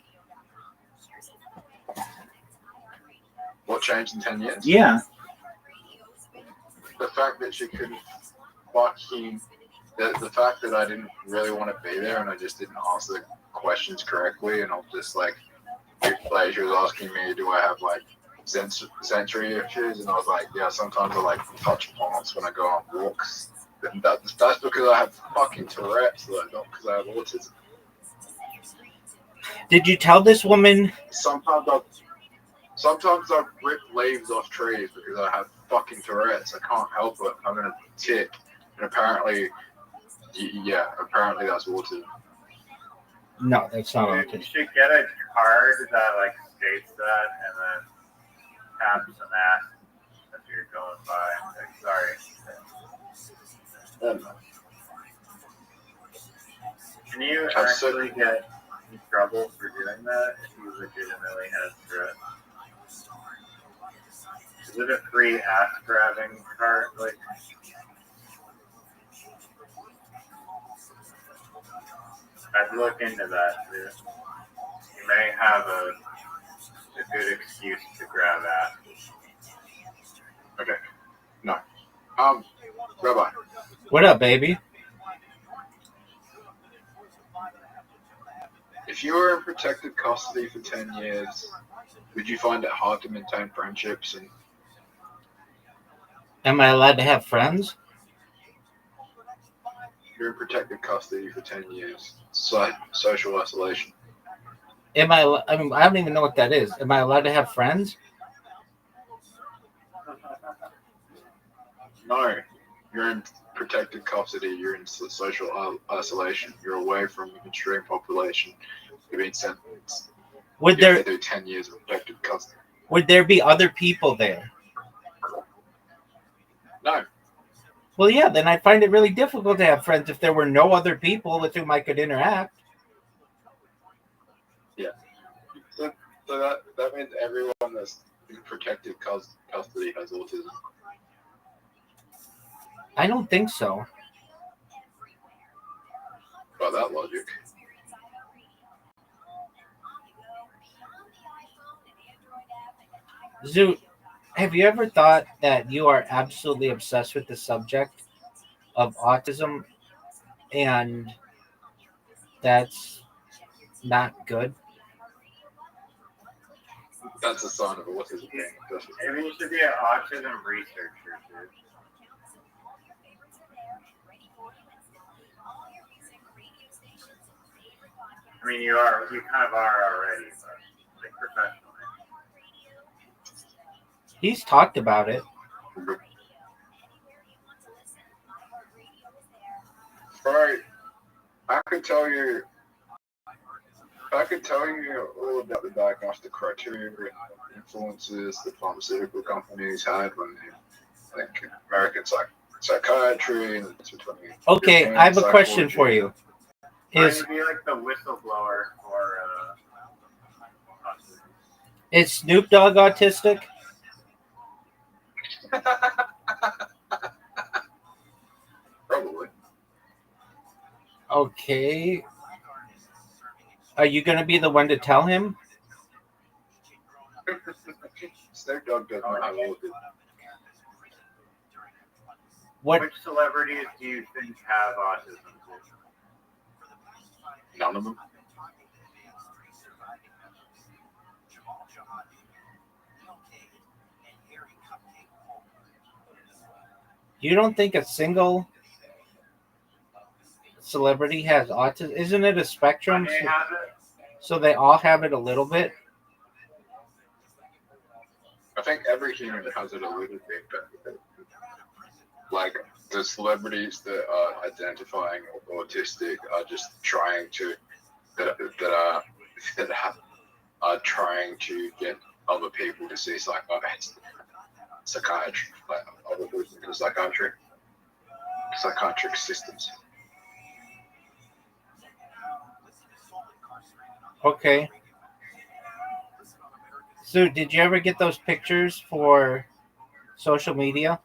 What changed in 10 years? Yeah. The fact that she couldn't fucking... The fact that I didn't really want to be there and I just didn't answer the questions correctly, and I'm just like she was asking me, do I have like sensory issues? And I was like, yeah, sometimes I like touch plants when I go on walks. And that's because I have fucking Tourette's, though, not because I have autism. Did you tell this woman? Sometimes I rip leaves off trees because I have fucking Tourette's. I can't help it. I'm gonna tick. And apparently, apparently that's autism. No, that's not You autism. should get a card that like states that, and then taps and asks if you're going by. Like, sorry. Can you actually get in trouble for doing that if you legitimately have threat? Is it a free ass grabbing card? Like, I'd look into that too. You may have a good excuse to grab ass. Okay. No. Rabbi, What up, baby? if you were in protected custody for 10 years, would you find it hard to maintain friendships? And Am I allowed to have friends? you're in protected custody for 10 years, social isolation. I mean, I don't even know what that is. Am I allowed to have friends? No, you're in protected custody. You're in social isolation. You're away from the mainstream population. You've been sentenced. Would You have there to do 10 years of protected custody. would there be other people there? No. Well, yeah, then I'd find it really difficult to have friends if there were no other people with whom I could interact. So that means everyone that's in protected custody has autism. I don't think so. By that logic. Zoot, have you ever thought that you are absolutely obsessed with the subject of autism and that's not good? That's a sign of autism. Maybe you should be an autism researcher, dude. I mean, you kind of are already, but like professionally. He's talked about it. Right. I could tell you all about the diagnostic criteria and influences the pharmaceutical companies had when they think American psychiatry and it's between. Okay, European I have a question psychology. for you. Trying Is to be like the whistleblower for autism. is Snoop Dogg autistic? Probably. Okay. Are you going to be the one to tell him? Snoop Dogg does not have autism. What? Which celebrities do you think have autism? None of them. You don't think a single celebrity has autism? Isn't it a spectrum? They have it. So they all have it a little bit? I think every human has it a little bit, but like the celebrities that are identifying autistic are just trying to are trying to get other people to see psychiatry, like other people to psychiatric systems. Okay. So did you ever get those pictures for social media?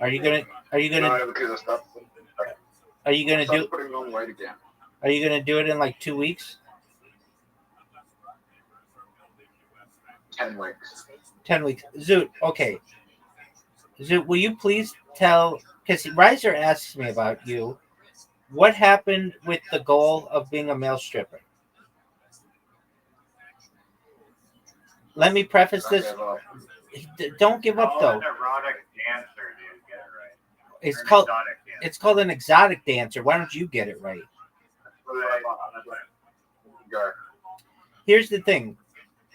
Are you gonna No, because I stopped putting on weight again. Are you gonna do it in like 2 weeks? 10 weeks. 10 weeks. Zoot, okay. Zoot, will you please tell, because Riser asks me about you, what happened with the goal of being a male stripper? Let me preface this. Don't give up, though. An erotic dancer, dude. Get it right. It's Or an called exotic dancer. it's called an exotic dancer. Why don't you get it right? Go. Here's the thing.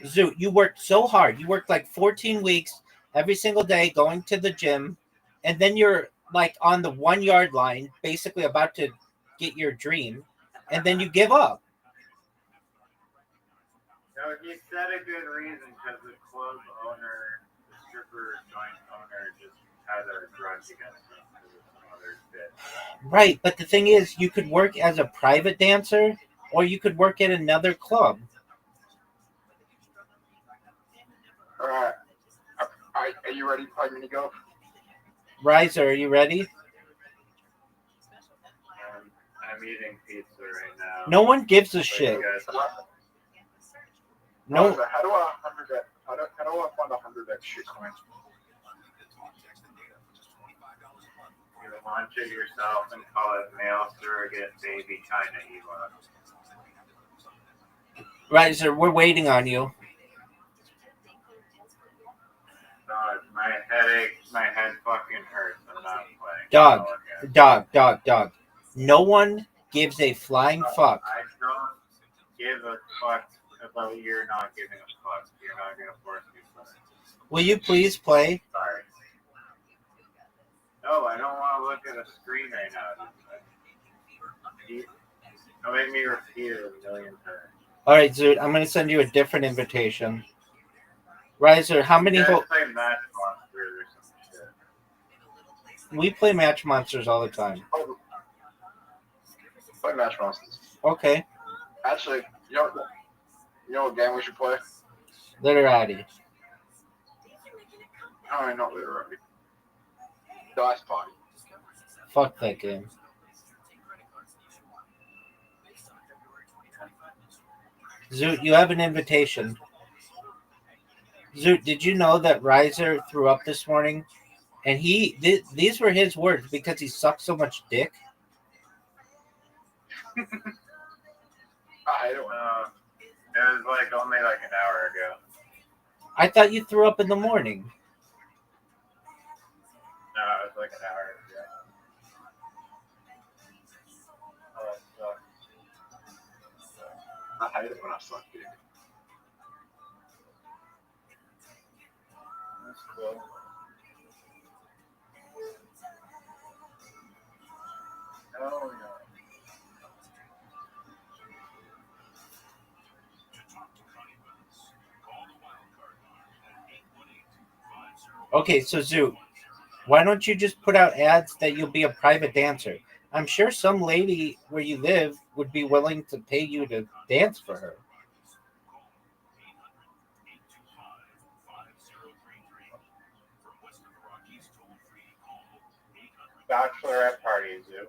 Zoot, you worked so hard. You worked like 14 weeks every single day going to the gym, and then you're like on the 1 yard line, basically about to get your dream, and then you give up. No, he said a good reason because the club owner, the stripper joint owner, just had a grudge against him because of some other bit. Right, but the thing is, you could work as a private dancer, or you could work at another club. All right. Are you ready to play mini golf? Riser, are you ready? I'm eating pizza right now. No one gives a But shit. you guys, No, How do I find 100x shit coins? you launch it yourself and call it male surrogate baby China Eva. Riser, we're waiting on you. God, my head fucking hurts. I'm not playing. Dog, Oh, okay. dog. No one gives a flying fuck. I don't give a fuck about you're not giving a fuck. You're not gonna force me to play. Will you please play? Sorry. No, I don't want to look at a screen right now. Don't make me repeat it a million times. All right, Zoot, I'm going to send you a different invitation. Riser, how many You guys holes? play Match Monsters or some shit. We play Match Monsters all the time. Play Match Monsters. Okay, Actually, you know what game we should play? literati. No, not literally. Dice Party. Fuck that game. Zoot, you have an invitation. Zoot, did you know that Riser threw up this morning? And these were his words because he sucked so much dick. I hate it. It was like only like an hour ago. I thought you threw up in the morning. No, it was like an hour ago. Oh, that sucks. I hate it when I suck dick. That's cool. Oh, no. Okay, so Zoot, why don't you just put out ads that you'll be a private dancer? I'm sure some lady where you live would be willing to pay you to dance for her. Bachelorette party, Zoo.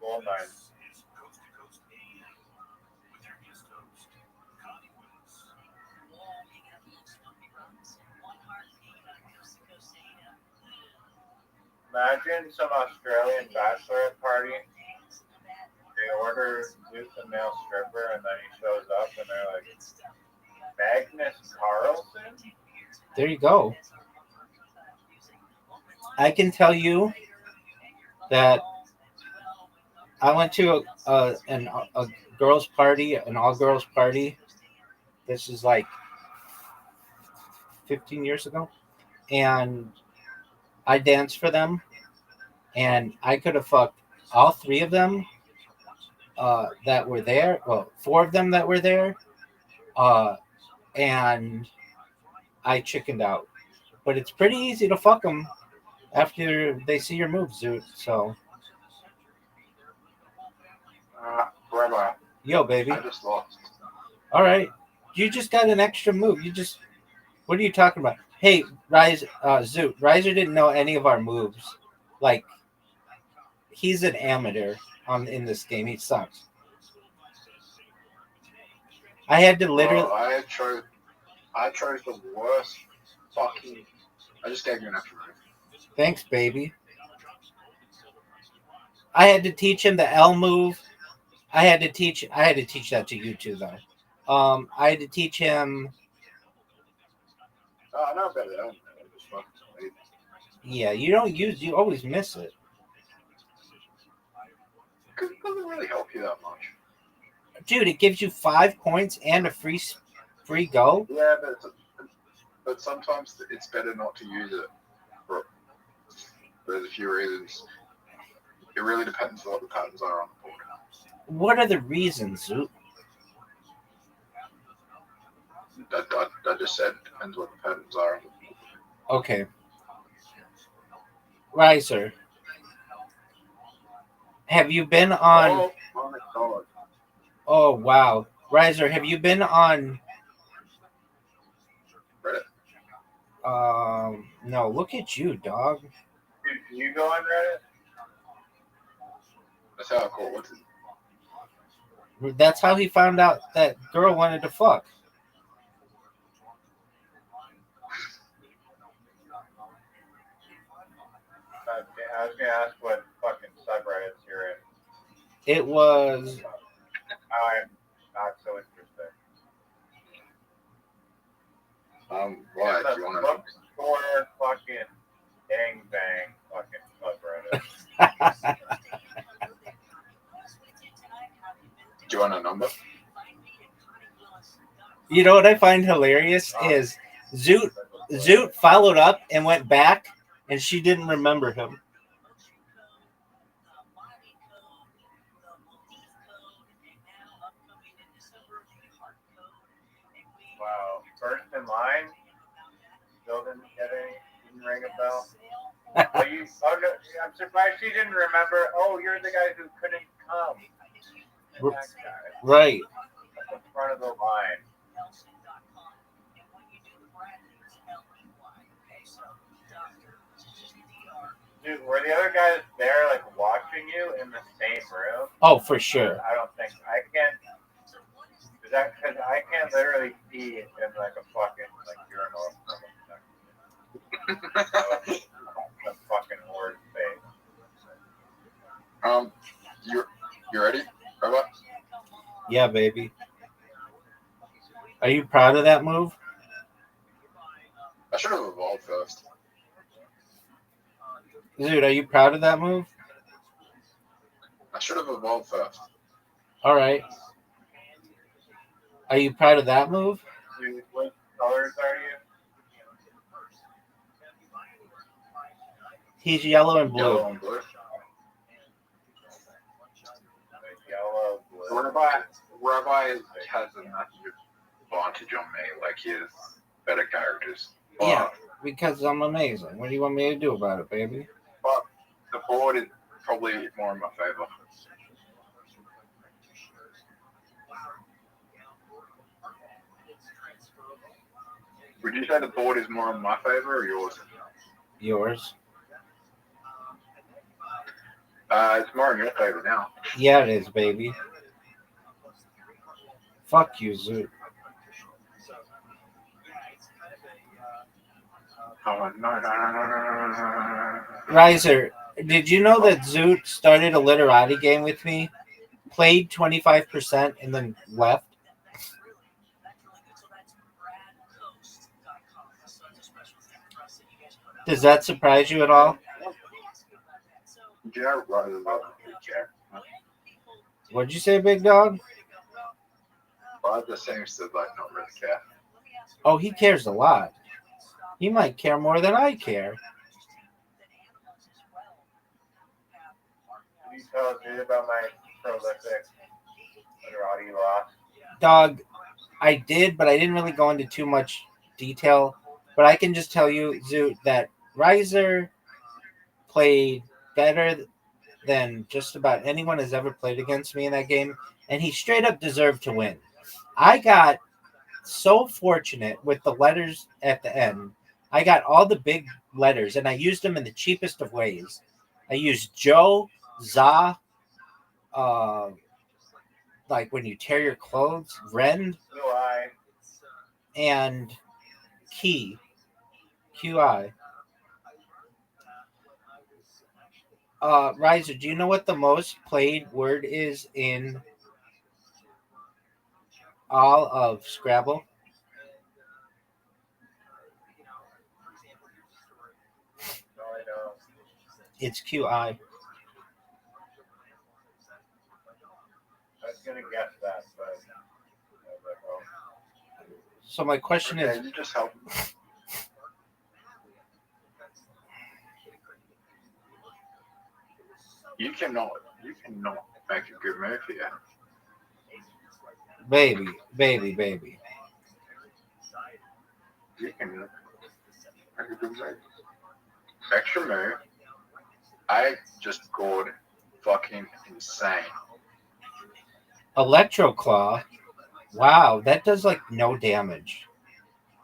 Gold nine. Imagine some Australian bachelorette party. They order Luke the male stripper, and then he shows up, and they're like, Magnus Carlsen? There you go. I can tell you that I went to a girls' party, an all-girls party. This is like 15 years ago. And I danced for them. And I could have fucked all three of them that were there. Well, four of them that were there. And I chickened out. But it's pretty easy to fuck them after they see your moves, dude. So, Rabbi, yo, baby. I just lost. All right. You just got an extra move. What are you talking about? Hey, Zoot. Riser didn't know any of our moves. Like, he's an amateur in this game. He sucks. I had to literally. I chose the worst fucking. I just gave you an extra move. Thanks, baby. I had to teach him the L move. I had to teach that to you too, though. I had to teach him. I know better than that. Just fucking late. Yeah, you always miss it. Because it doesn't really help you that much. Dude, it gives you 5 points and a free free go. Yeah, but sometimes it's better not to use it. There's a few reasons. It really depends on what the patterns are on the board. What are the reasons, Zoot? I just said it depends what the patterns are on the board. Okay. Riser, have you been on? Oh my god. Oh wow, Riser, have you been on? Reddit. No. Look at you, dog. Dude, can you go on Reddit? That's how I call it. That's how he found out that girl wanted to fuck. I was gonna ask what fucking subreddits you're in. It was I'm not so interested. Why? It's Do you a want to? bookstore fucking gang bang fucking subreddit. Do you want a number? You know what I find hilarious is Zoot followed up and went back, and she didn't remember him. Wow. First in line, still didn't ring a bell. But no, I'm surprised she didn't remember. Oh, you're the guy who couldn't come. That guy Right. at the front of the line. Dude, were the other guys there, like, watching you in the same room? Oh, for sure. I don't think I can't. Is that because I can't literally pee in like a fucking like urinal? The fucking word face. You ready, Robot? Yeah, baby. Are you proud of that move? I should have evolved first. Dude, are you proud of that move? I should have evolved first. All right. Are you proud of that move? Dude, what colors are you? He's yellow and blue. Yellow and blue. Yellow, blue. Rabbi has a massive advantage on me. Like he has better characters. But, Yeah, because I'm amazing. What do you want me to do about it, baby? But the board is probably more in my favor. Would you say the board is more in my favor or yours? Yours. It's more in your favor now. Yeah, it is, baby. Fuck you, Zoot. Oh, no. Riser, did you know that Zoot started a literati game with me, played 25%, and then left? Does that surprise you at all? Do you know rather than care? What'd you say, big dog? Rather seems to like not really care. Oh, he cares a lot. He might care more than I care. Can you tell us about my prolific literati loss? Dog, I did, but I didn't really go into too much detail. But I can just tell you, Zoot, that Riser played better than just about anyone has ever played against me in that game, and he straight up deserved to win. I got so fortunate with the letters at the end. I got all the big letters, and I used them in the cheapest of ways. I used Joe, Za, like when you tear your clothes, Rend, Blue eye. and Key, QI. Riser, do you know what the most played word is in all of Scrabble? No, I don't. It's QI. I was gonna guess that, but I was like, oh. So my question Okay, is, you just help. You cannot make a good move here. baby. You can make a good move. Extra move. I just scored fucking insane. Electro Claw. Wow, that does like no damage.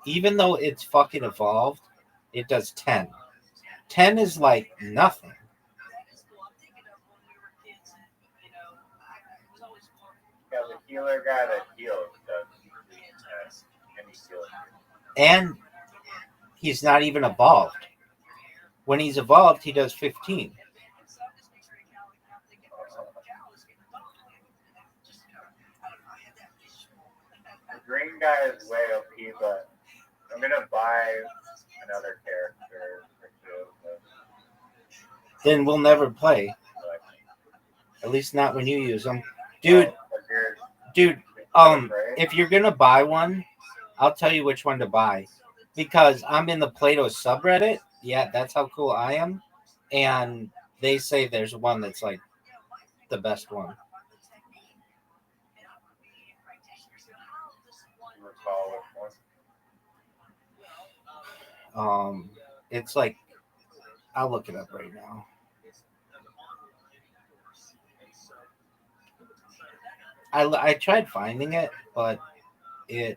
Even though it's fucking evolved, it does 10. 10 is like nothing. Yeah, the healer guy that heals does any healer. And he's not even evolved. When he's evolved, he does 15. The green guy is way OP, but I'm gonna buy another character or two. Then we'll never play. At least not when you use them. Dude, if you're gonna buy one, I'll tell you which one to buy. Because I'm in the Play-Doh subreddit. Yeah, that's how cool I am. And they say there's one that's like the best one. It's like, I'll look it up right now. I tried finding it, but they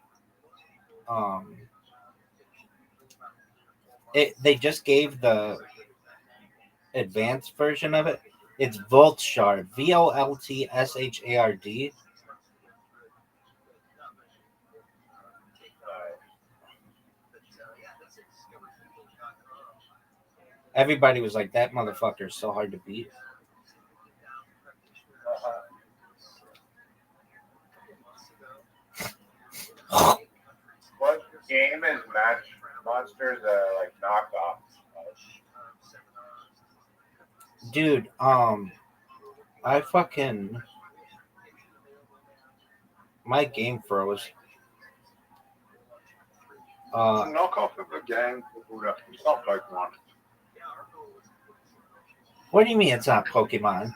just gave the advanced version of it. It's Voltshard, Voltshard. Everybody was like, that motherfucker is so hard to beat. What game is Match Monsters like knockoff? Dude, I fucking my game froze. It's a knockoff of a game called it's not Pokemon. What do you mean it's not Pokemon?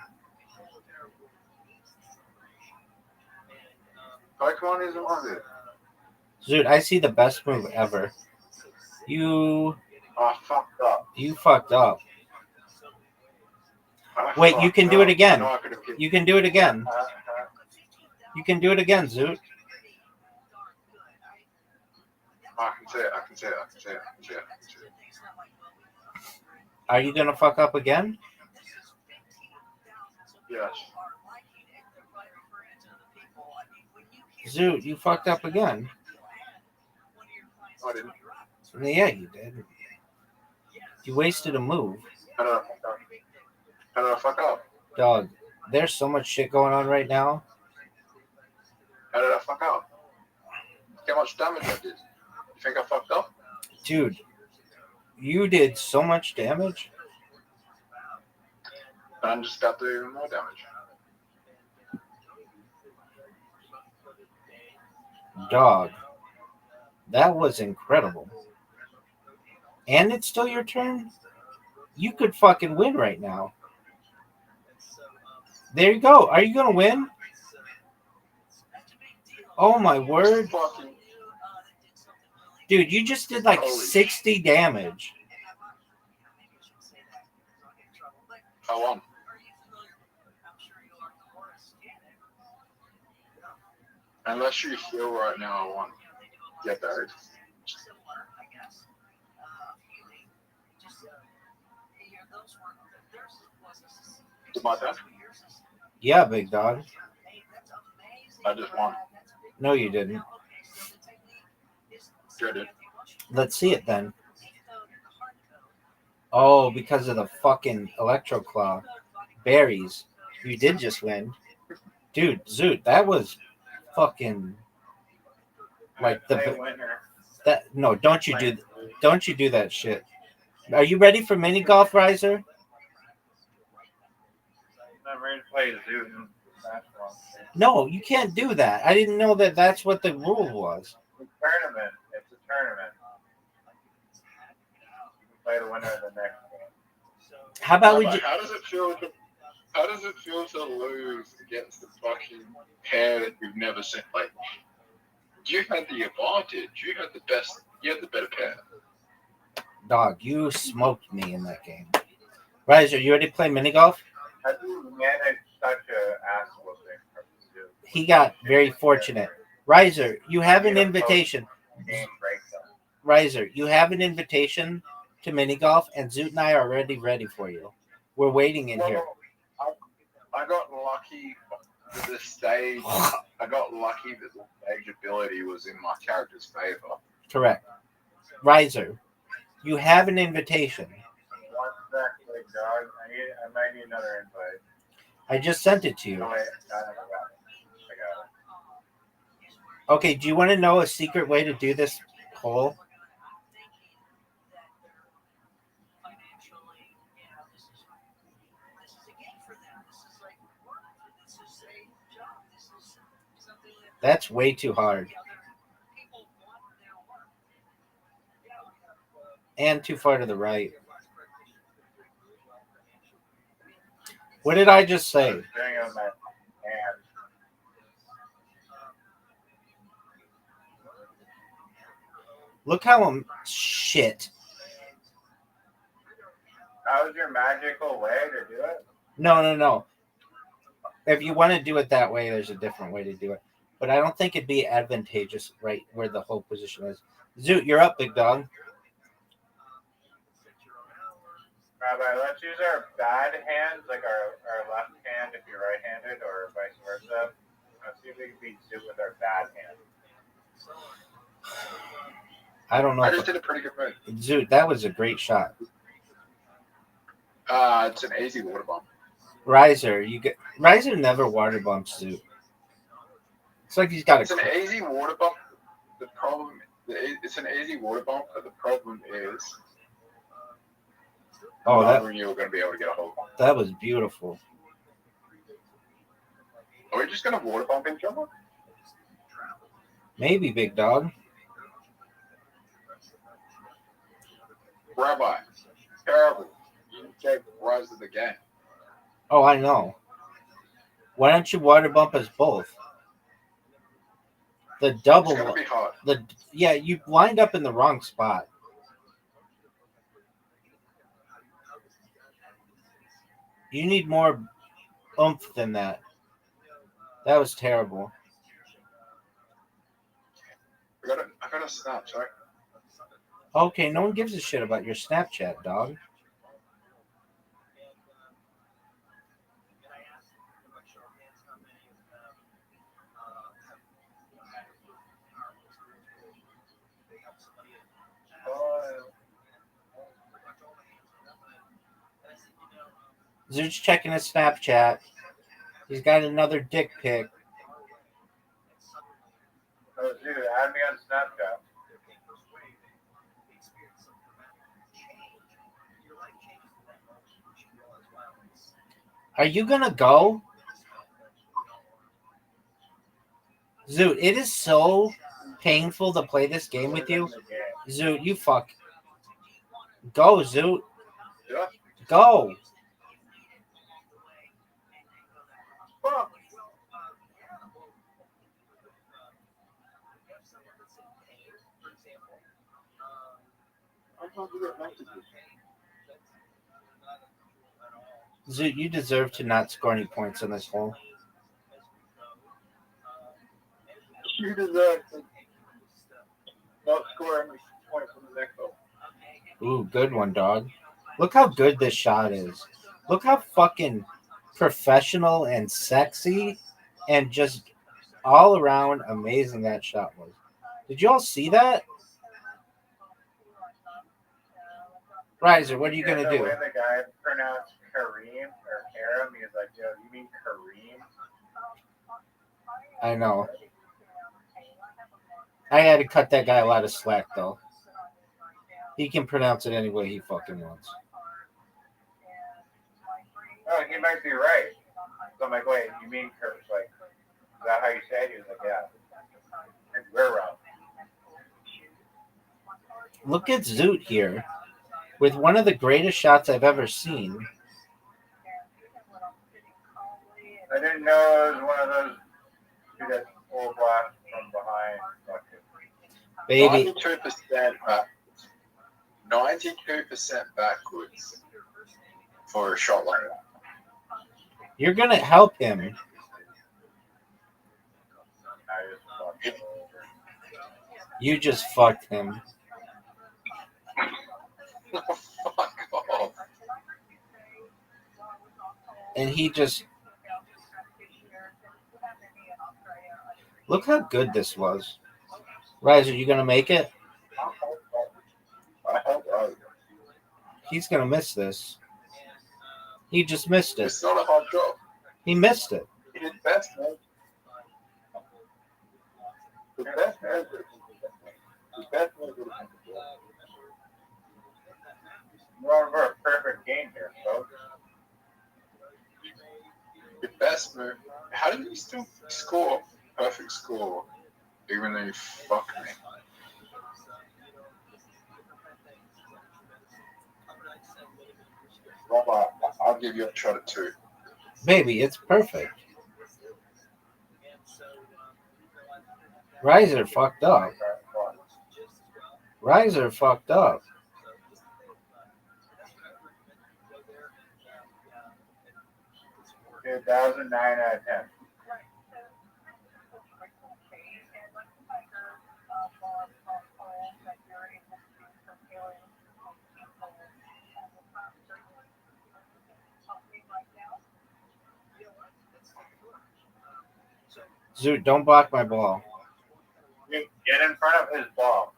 Pokemon isn't one of it. Dude, I see the best move ever. You fucked up. You fucked up. Wait, you can do it again. You can do it again. You can do it again, Zoot. I can see it. Are you gonna fuck up again? Yes. Zoot, you fucked up again. I didn't. Yeah, you did. You wasted a move. How did I fuck up? Dog, there's so much shit going on right now. How did I fuck up? Look how much damage I did. You think I fucked up? Dude, you did so much damage. And I'm just about to do even more damage. Dog, that was incredible. And it's still your turn? You could fucking win right now. There you go. Are you gonna win? Oh my word. Dude, you just did like 60 damage. I won. Unless you heal right now, I won. Get buried. Is my turn? Yeah, big dog. I just won. No, you didn't. Sure did. Let's see it then. Oh, because of the fucking Electro Claw. Berries. You did just win. Dude, Zoot, that was fucking like the that no, don't you do that shit. Are you ready for mini golf, Riser? I'm ready to play Zoot. No, you can't do that. I didn't know that that's what the rule was. tournament. It's a tournament. You can play the winner of the next game. How about we? Rabbi, how does it feel to lose against the fucking pair that you've never seen? Like, you had the advantage. You had the best. You had the better pair. Dog, you smoked me in that game. Riser, you ready to play mini golf? How do you manage such a ass whooping from Zoo? He got very fortunate. Riser, you have an invitation. Game breakdown. Riser, you have an invitation to mini golf, and Zoot and I are already ready for you. We're waiting in here. I got lucky with this stage. I got lucky that the stage ability was in my character's favor. Correct. Riser, you have an invitation. One sec, big dog. I might need another invite. I just sent it to you. No, wait, I got it. Okay, do you want to know a secret way to do this hole? That's way too hard. And too far to the right. What did I just say? I was doing it on my hand. Look how I'm shit. That was your magical way to do it? No. If you want to do it that way, there's a different way to do it. But I don't think it'd be advantageous right where the whole position is. Zoot, you're up, big dog. Rabbi, let's use our bad hands, like our left hand if you're right-handed, or vice versa. Let's see if we can beat Zoot with our bad hand. I don't know. I just did a pretty good move. Zoot, that was a great shot. It's an easy water bomb. Riser never water bumps Zoot. It's like he's got It's an easy water bomb. It's an easy water bomb, but the problem is that you're going to be able to get a hold of. That was beautiful. Are we just going to water bomb each other? Maybe, big dog. Rabbi, terrible. You gave rise to the game. Oh, I know. Why don't you water bump us both? The double. It's going to be hard. You lined up in the wrong spot. You need more oomph than that. That was terrible. I got a snap, sorry. Okay, no one gives a shit about your Snapchat, dog. Zoot's checking his Snapchat. He's got another dick pic. Oh, dude, add me on Snapchat. Are you gonna go? Zoot, it is so painful to play this game with you. Zoot, you fuck. Go, Zoot. Yeah. Go. Zoot, you deserve to not score any points on this hole. You deserve to not score any points on the next hole. Ooh, good one, dog. Look how good this shot is. Look how fucking professional and sexy and just all around amazing that shot was. Did you all see that? Riser, what are you going to do? The way the guy pronounced Kareem or Karim, he's like, yo, you mean Kareem? I know. I had to cut that guy a lot of slack, though. He can pronounce it any way he fucking wants. Oh, he might be right. So I'm like, wait, you mean Kareem? Like, is that how you say it? He was like, yeah. And we're wrong. Look at Zoot here with one of the greatest shots I've ever seen. I didn't know it was one of those who that full blast from behind. Baby, 92% back. 92% backwards for a shot like that. you're going to help him. I just fucked it over. You just fucked him. Fuck off. And he just... Look how good this was. Riser, you going to make it? I hope so. He's going to miss this. He just missed it. It's not a hard job. He missed it. He did best, man. The best man. The best man. We're on for a perfect game here, folks. The best move. How did you still score perfect score even though you fucked me? Rob, I'll give you a shot at 2. Baby, it's perfect. Riser fucked up. Riser fucked up. 2009 out of 10. Zoot, don't block my ball. You get in front of his ball.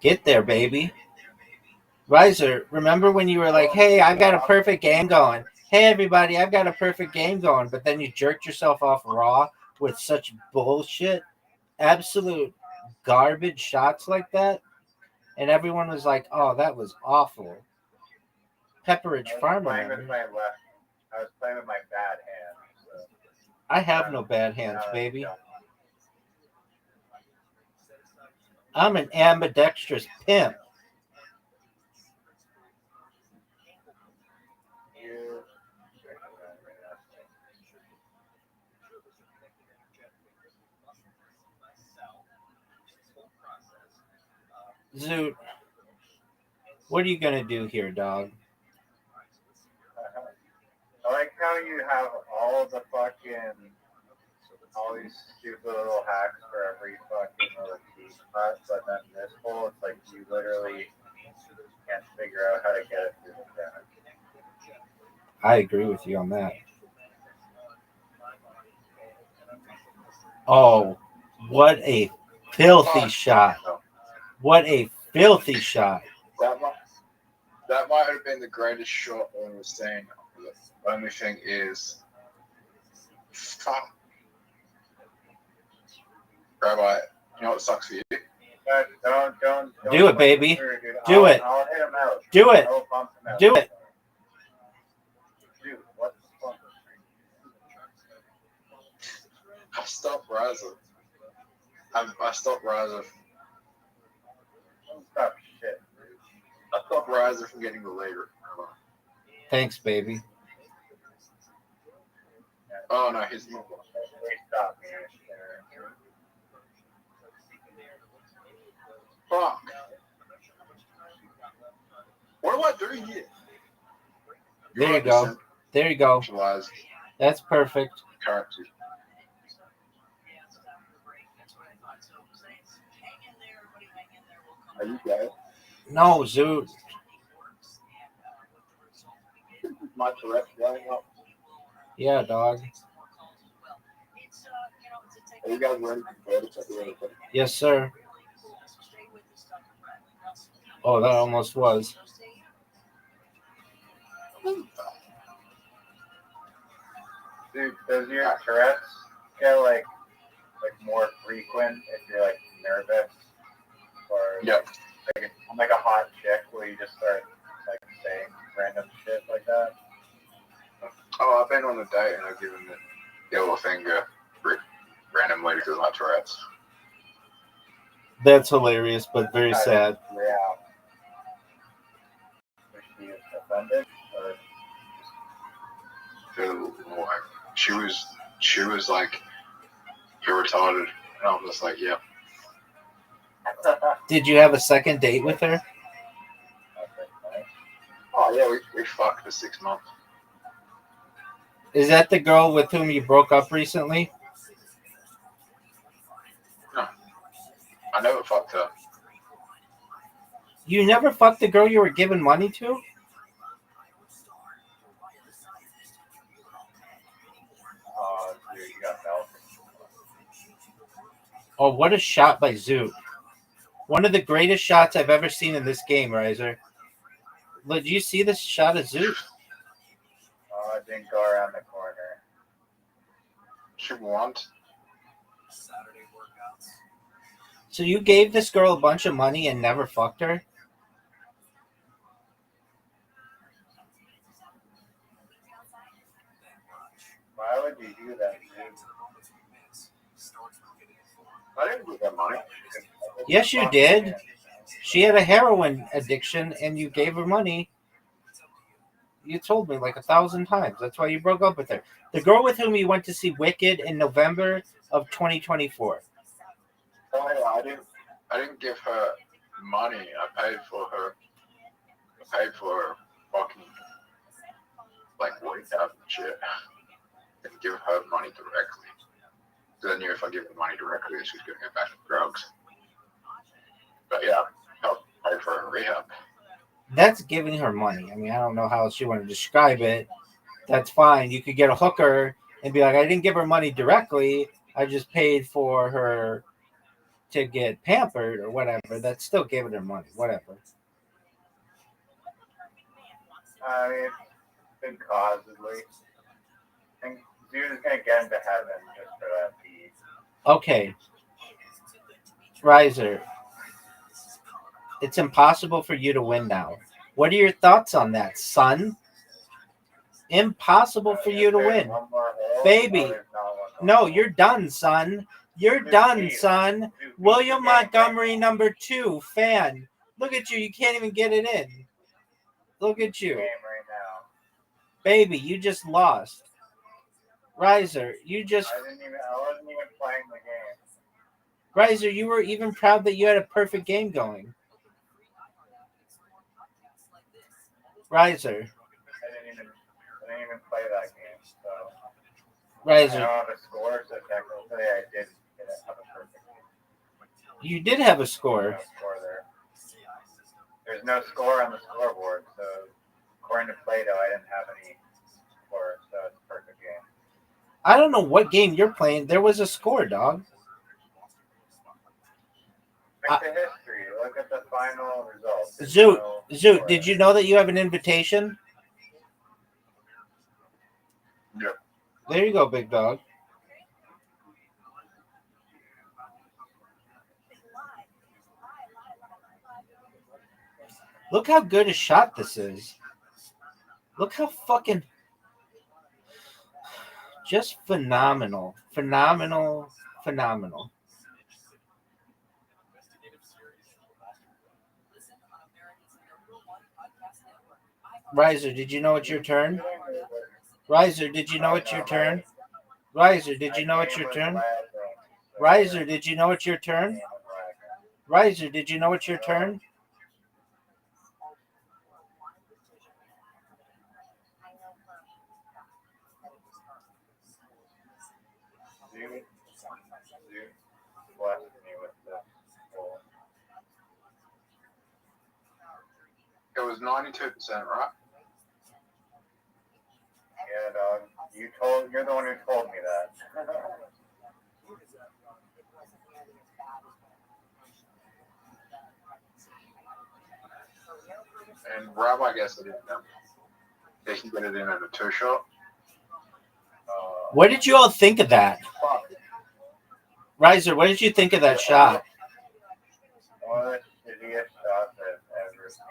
Get there, baby. Riser, remember when you were like, hey, I've got a perfect game going. Hey, everybody, I've got a perfect game going. But then you jerked yourself off raw with such bullshit, absolute garbage shots like that. And everyone was like, oh, that was awful. Pepperidge Farmer. I was playing with my bad hand. So. I have no bad hands, baby. I'm an ambidextrous pimp. Zoot, what are you going to do here, dog? I like how you have all these stupid little hacks for every fucking little key spot, but then this hole, it's like you literally can't figure out how to get it through the center. I agree with you on that. Oh, what a filthy shot. What a filthy shot. That might have been the greatest shot I've ever seen. The only thing is, fuck. Rabbi, you know what sucks for you? Don't do it, baby. Through, do it. I'll hit him out. Do it. I'll bump him out. Do it. Dude, what the fuck? I stopped Riser. I stopped Riser. Don't stop shit. I stopped Riser from getting the leader. Thanks, baby. Oh no, he's not. Stop me. Fuck. What do I do here? There you go. There you go. That's perfect. Character. Are you guys? No, Zoot. My Tourette's going up. Yeah, dog. Are you guys ready to go? Yes, sir. Oh, that almost was. Dude, does your Tourette's get like more frequent if you're like nervous or Yep. like a hot chick where you just start like saying random shit like that? on a date and I give him the yellow finger randomly because of my Tourette's. That's hilarious, but very sad. Yeah. Was she offended? Or So, like, she was like, "You're retarded," and I'm just like, "Yeah." Did you have a second date with her? Oh yeah, we fucked for 6 months. Is that the girl with whom you broke up recently? No, I never fucked her. You never fucked the girl you were giving money to? dude, you got milk. Oh, what a shot by Zoot. One of the greatest shots I've ever seen in this game, Riser. Look, do you see this shot of Zoot? Oh, it didn't go around the corner. She want. So you gave this girl a bunch of money and never fucked her? Why would you do that, dude? I didn't give her money. Yes, you did. She had a heroin addiction and you gave her money. You told me like 1,000 times. That's why you broke up with her. The girl with whom you went to see Wicked in November of 2024. Oh yeah, I didn't give her money. I paid for her fucking like workout and shit. Didn't give her money directly. So I knew if I give her money directly, she's gonna get back to drugs. But yeah, helped pay for her rehab. That's giving her money. I mean, I don't know how else you want to describe it. That's fine. You could get a hooker and be like, I didn't give her money directly. I just paid for her to get pampered or whatever. That's still giving her money. Whatever. I mean, good cause, at least. I think Zu's gonna get into heaven just for that piece. Okay. Riser. It's impossible for you to win now. What are your thoughts on that, son? Impossible for you to win. One more hole. Baby. Oh, there's not one more No, hole. you're done, son. You're done, son. William Montgomery, number 2, fan. Look at you. You can't even get it in. Look at you. Game right now. Baby, you just lost. Riser, you just... I wasn't even playing the game. Riser, you were even proud that you had a perfect game going. Riser. I didn't even play that game, so I Riser, don't have a score, so technically I did have a perfect game. you did have a No score. score there. There's no score on the scoreboard, so according to Plato, I didn't have any score, so it's a perfect game. I don't know what game you're playing. There was a score, dog. Look at the history. Look at the final results. There's Zoot, no Zoot, score. did you know that you have an invitation? Yeah. There you go, big dog. Look how good a shot this is. Look how fucking... Just phenomenal. Phenomenal. Phenomenal. Riser, did you know it's your turn? Riser, did you know it's your turn? Riser, did you know it's your turn? Riser, did you know it's your turn? Riser, did you know it's your turn? Blessed me with this goal. It was 92%, right? Yeah, dog. You're the one who told me that. And Rob, I guess I didn't know. They can get it in at a 2-shot. What did you all think of that? Fuck. Riser, what did you think of that shot? One of the shittiest shots I've ever seen.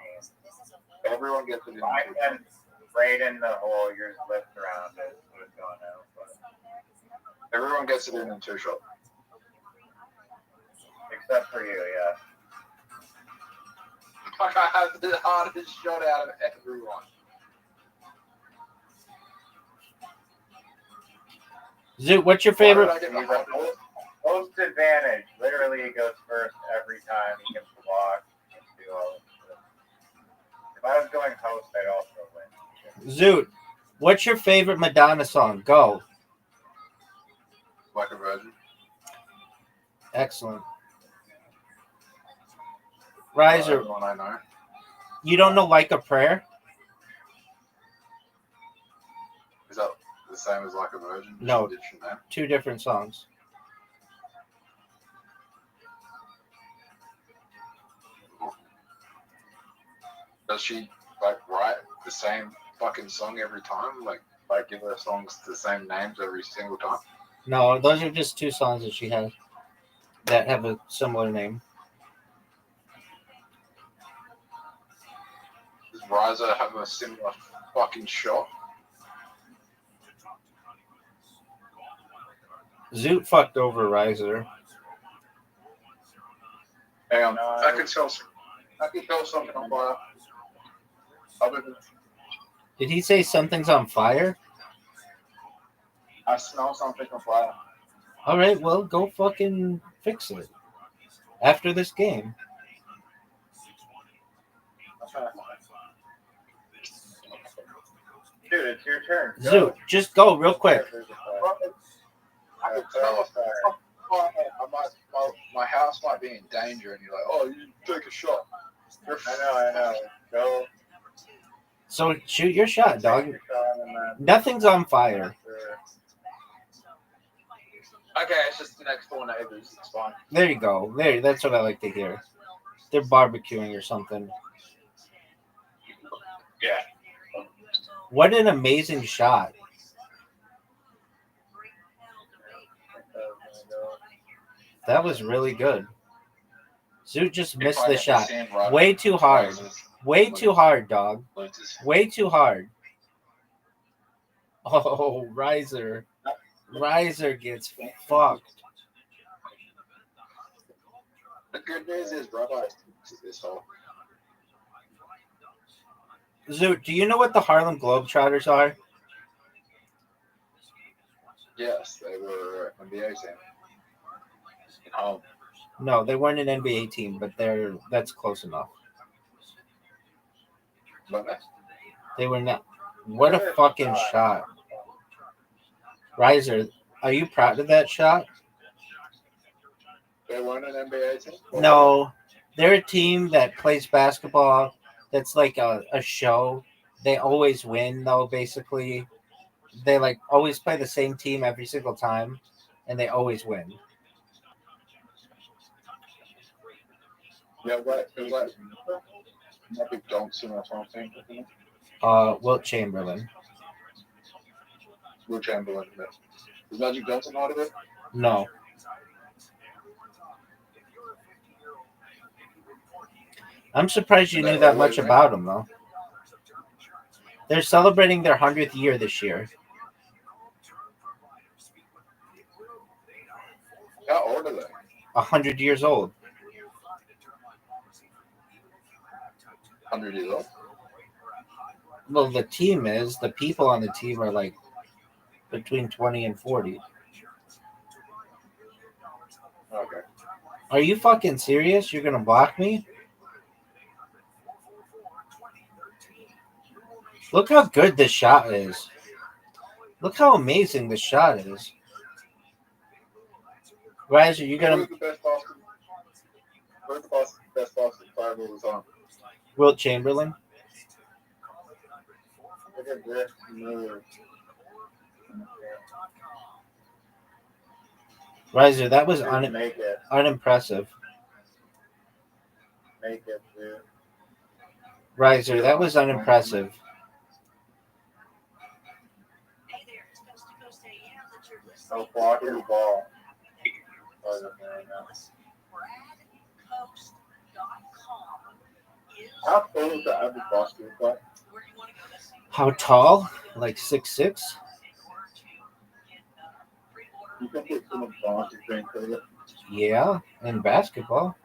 Everyone gets it in. And Braden the hole, yours lips around it, so it's going out. But Everyone gets it in 2 shots. except for you, yeah. I have the hardest shot out of everyone. Zoot, what's your Why did favorite? I get the hardest? Most advantage. Literally, it goes first every time. He can block. He can do all of it. If I was going host, I'd also win. Zoot, what's your favorite Madonna song? Go. Like a virgin. Excellent. Riser, Everyone I know. you don't know Like a Prayer? Is that the same as Like a Virgin? No. Did she know? 2 different songs. Does she like write the same fucking song every time? Like give her songs the same names every single time? No, those are just 2 songs that she has that have a similar name. Does Riser have a similar fucking shot? Zoot fucked over Riser. Hang on, No, I can tell something on fire. Other than Did he say something's on fire? I smell something on fire. All right, well, go fucking fix it after this game. Dude, it's your turn. Zoot, just go real quick. I can smell a fire. My house might be in danger, and you're like, oh, you take a shot. I know. Go. So shoot your shot, dog. Take your shot and then- Nothing's on fire. Okay, it's just the next door neighbors. It's fine. There you go. There, that's what I like to hear. They're barbecuing or something. Yeah. What an amazing shot. That was really good. Zoot just missed the shot. Way too hard. Way too hard, dog. Way too hard. Oh, Riser. Riser gets fucked. The good news is, brother, this whole. Zoot, do you know what the Harlem Globetrotters are? Yes, they were an NBA team. Oh, No, they weren't an NBA team, but that's close enough. but They were not. What a fucking shot. Riser, are you proud of that shot? they weren't an NBA team? No, they're a team that plays basketball. That's like a show. They always win, though, basically. They like always play the same team every single time, and they always win. Yeah, what? It was like Magic Johnson or something. Wilt Chamberlain. Will Chamberlain. Is Magic Johnson part of it? No. I'm surprised you knew that much about them, though. They're celebrating their 100th year this year. How old are they? 100 years old. 100 years old? Well, the team is. The people on the team are like between 20 and 40. Okay. Are you fucking serious? You're gonna block me? Look how good this shot is. Look how amazing this shot is. Riser, you gonna Who's the best Boston player of all time? Wilt Chamberlain? Look at this move. Riser, that was Dude, make it. unimpressive. Make it, dude. Riser, that was unimpressive. So block your ball. How cool is the average basketball player? How tall? Like 6'6"? You think it's an advantage in cricket? Yeah, in basketball.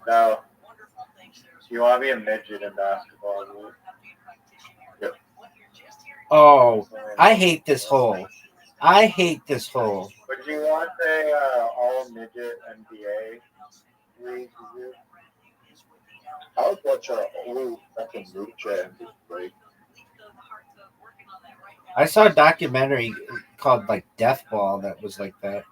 No. You want to be a midget in basketball, dude. Yep. Oh, I hate this hole. I hate this hole. Would you want a all midget NBA league? I would watch a all fucking wheelchair and just break. I saw a documentary called like Death Ball that was like that.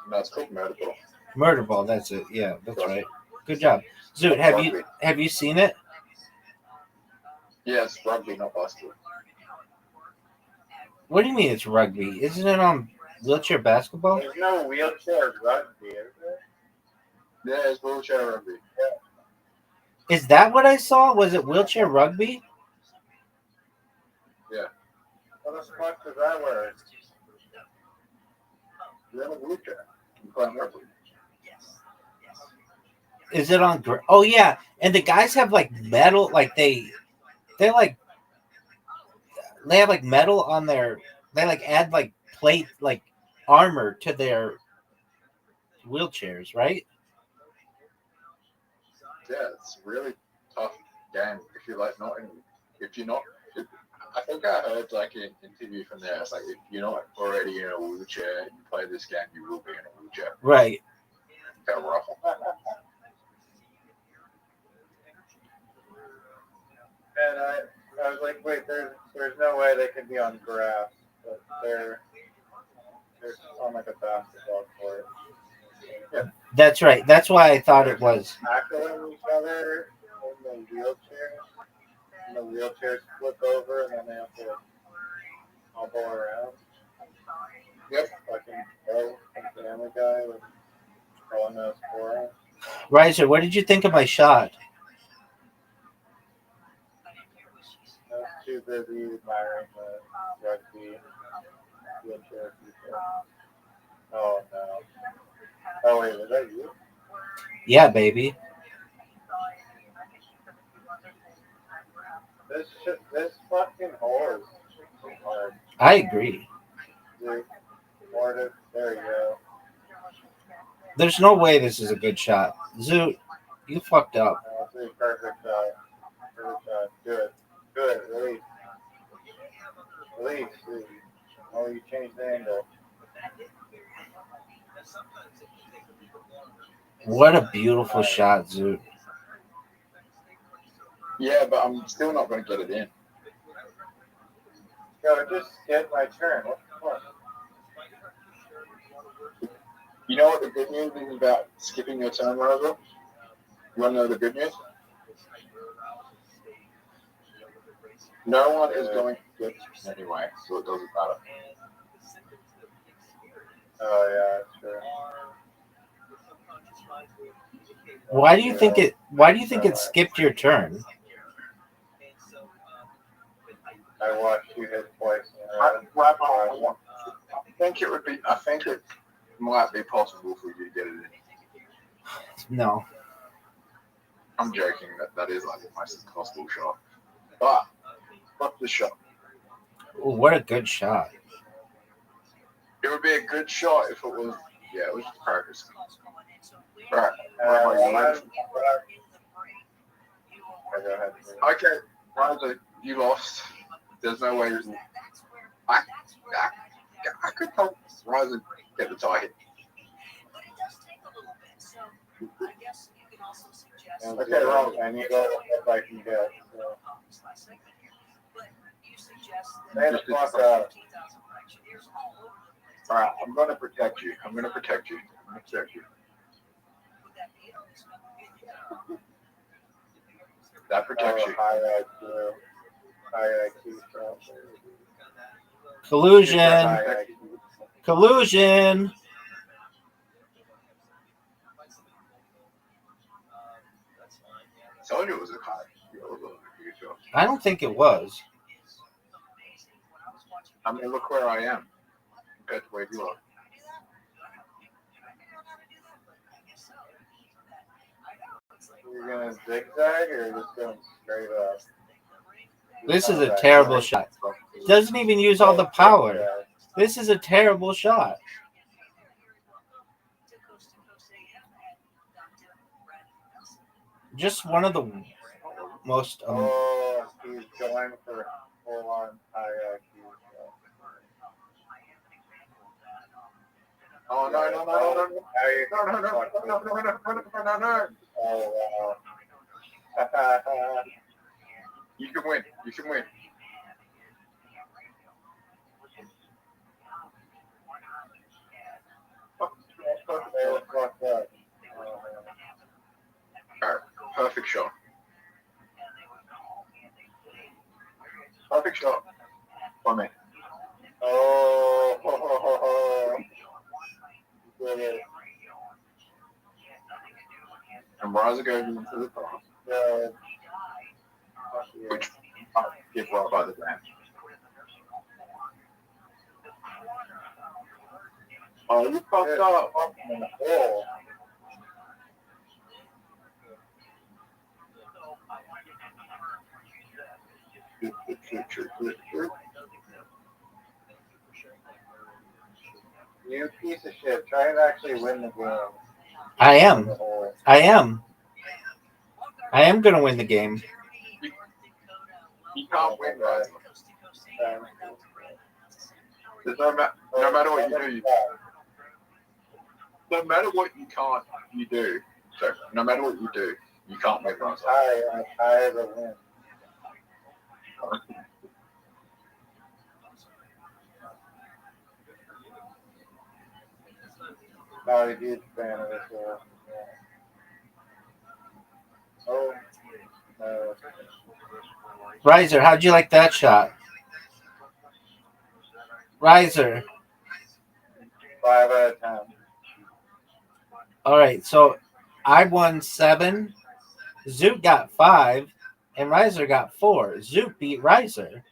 No, it's called Murder Ball. Murder Ball, that's it. Yeah, that's right. Good job. Zoot, have you seen it? Yeah, it's rugby, not basketball. What do you mean it's rugby? Isn't it on wheelchair basketball? There's no wheelchair rugby, is there? Yeah, it's wheelchair rugby. Yeah. Is that what I saw? Was it wheelchair rugby? Yeah. What the fuck does that work? You're in a wheelchair. You play rugby. Is it on? Oh yeah, and the guys have like metal, like they have like metal on their. They like add like plate, like armor to their wheelchairs, right? Yeah, it's really tough game if you're like not in. If you're not. I think I heard like an interview from there. It's like if you're not already in a wheelchair and you play this game, you will be in a wheelchair. Right. Kind of rough. And I was like, wait, there's no way they could be on grass, but they're on like a basketball court. Yeah. That's right. That's why I thought it was. Tackling each other in the wheelchair. And the wheelchairs flip over, and then they have to hobble around. Yep. Fucking Family Guy with calling us for it. Riser, what did you think of my shot? I was too busy admiring the rugby wheelchair people. Oh no. Oh wait, was that you? Yeah, baby. This fucking hole is hard. I agree. Dude, there you go. There's no way this is a good shot. Zoot, you fucked up. That's a perfect shot. Perfect shot. Do it. Do it. Release. Release. Oh, you changed the angle. What a beautiful shot, Zoot. Yeah, but I'm still not going to get it in. Yo, just get my turn. What the fuck? You know what the good news is about skipping your turn, Rosa? You want to know the good news? No one is going to get anyway, so it doesn't matter. Oh yeah, sure. Why do you think it skipped your turn? I watched you hit twice. I think it might be possible for you to get it in. No. I'm joking. That is like the most impossible shot. But fuck the shot. Ooh, what a good shot. It would be a good shot if it was. Yeah, it was just practice. Right. Okay, Rosa, you lost. There's no way. I could help Rosa get the tie hit. Okay, wrong. I need to go if I can get. Stay the fuck up. Alright, I'm going to protect you. I'm going to protect you. That protects you. High IQ. Collusion. Collusion. I told you it was a high. I don't think it was. I mean, look where I am compared to where you are. You're gonna zigzag or just going straight up? This is a terrible shot. Doesn't even use all the power. This is a terrible shot. Just one of the most. Oh, he's going for full on high IQ. Oh no! Oh wow. You can win. You can win. Fucked up. Alright, perfect shot. Perfect shot. By me. Oh. And Raza goes into the pass. Good. Which I give right by the damn. Oh, you fucked up. Oh. You piece of shit. Try and actually win the game. I am going to win the game. You can't win, Raza. No matter what you do, no matter what you can't, you do. So no matter what you do, you can't win, Raza. I tie the win. Not a huge fan of this. Oh, no. Riser, how'd you like that shot? Riser. 5 out of 10. All right, so I won 7. Zoot got 5, and Riser got 4. Zoot beat Riser.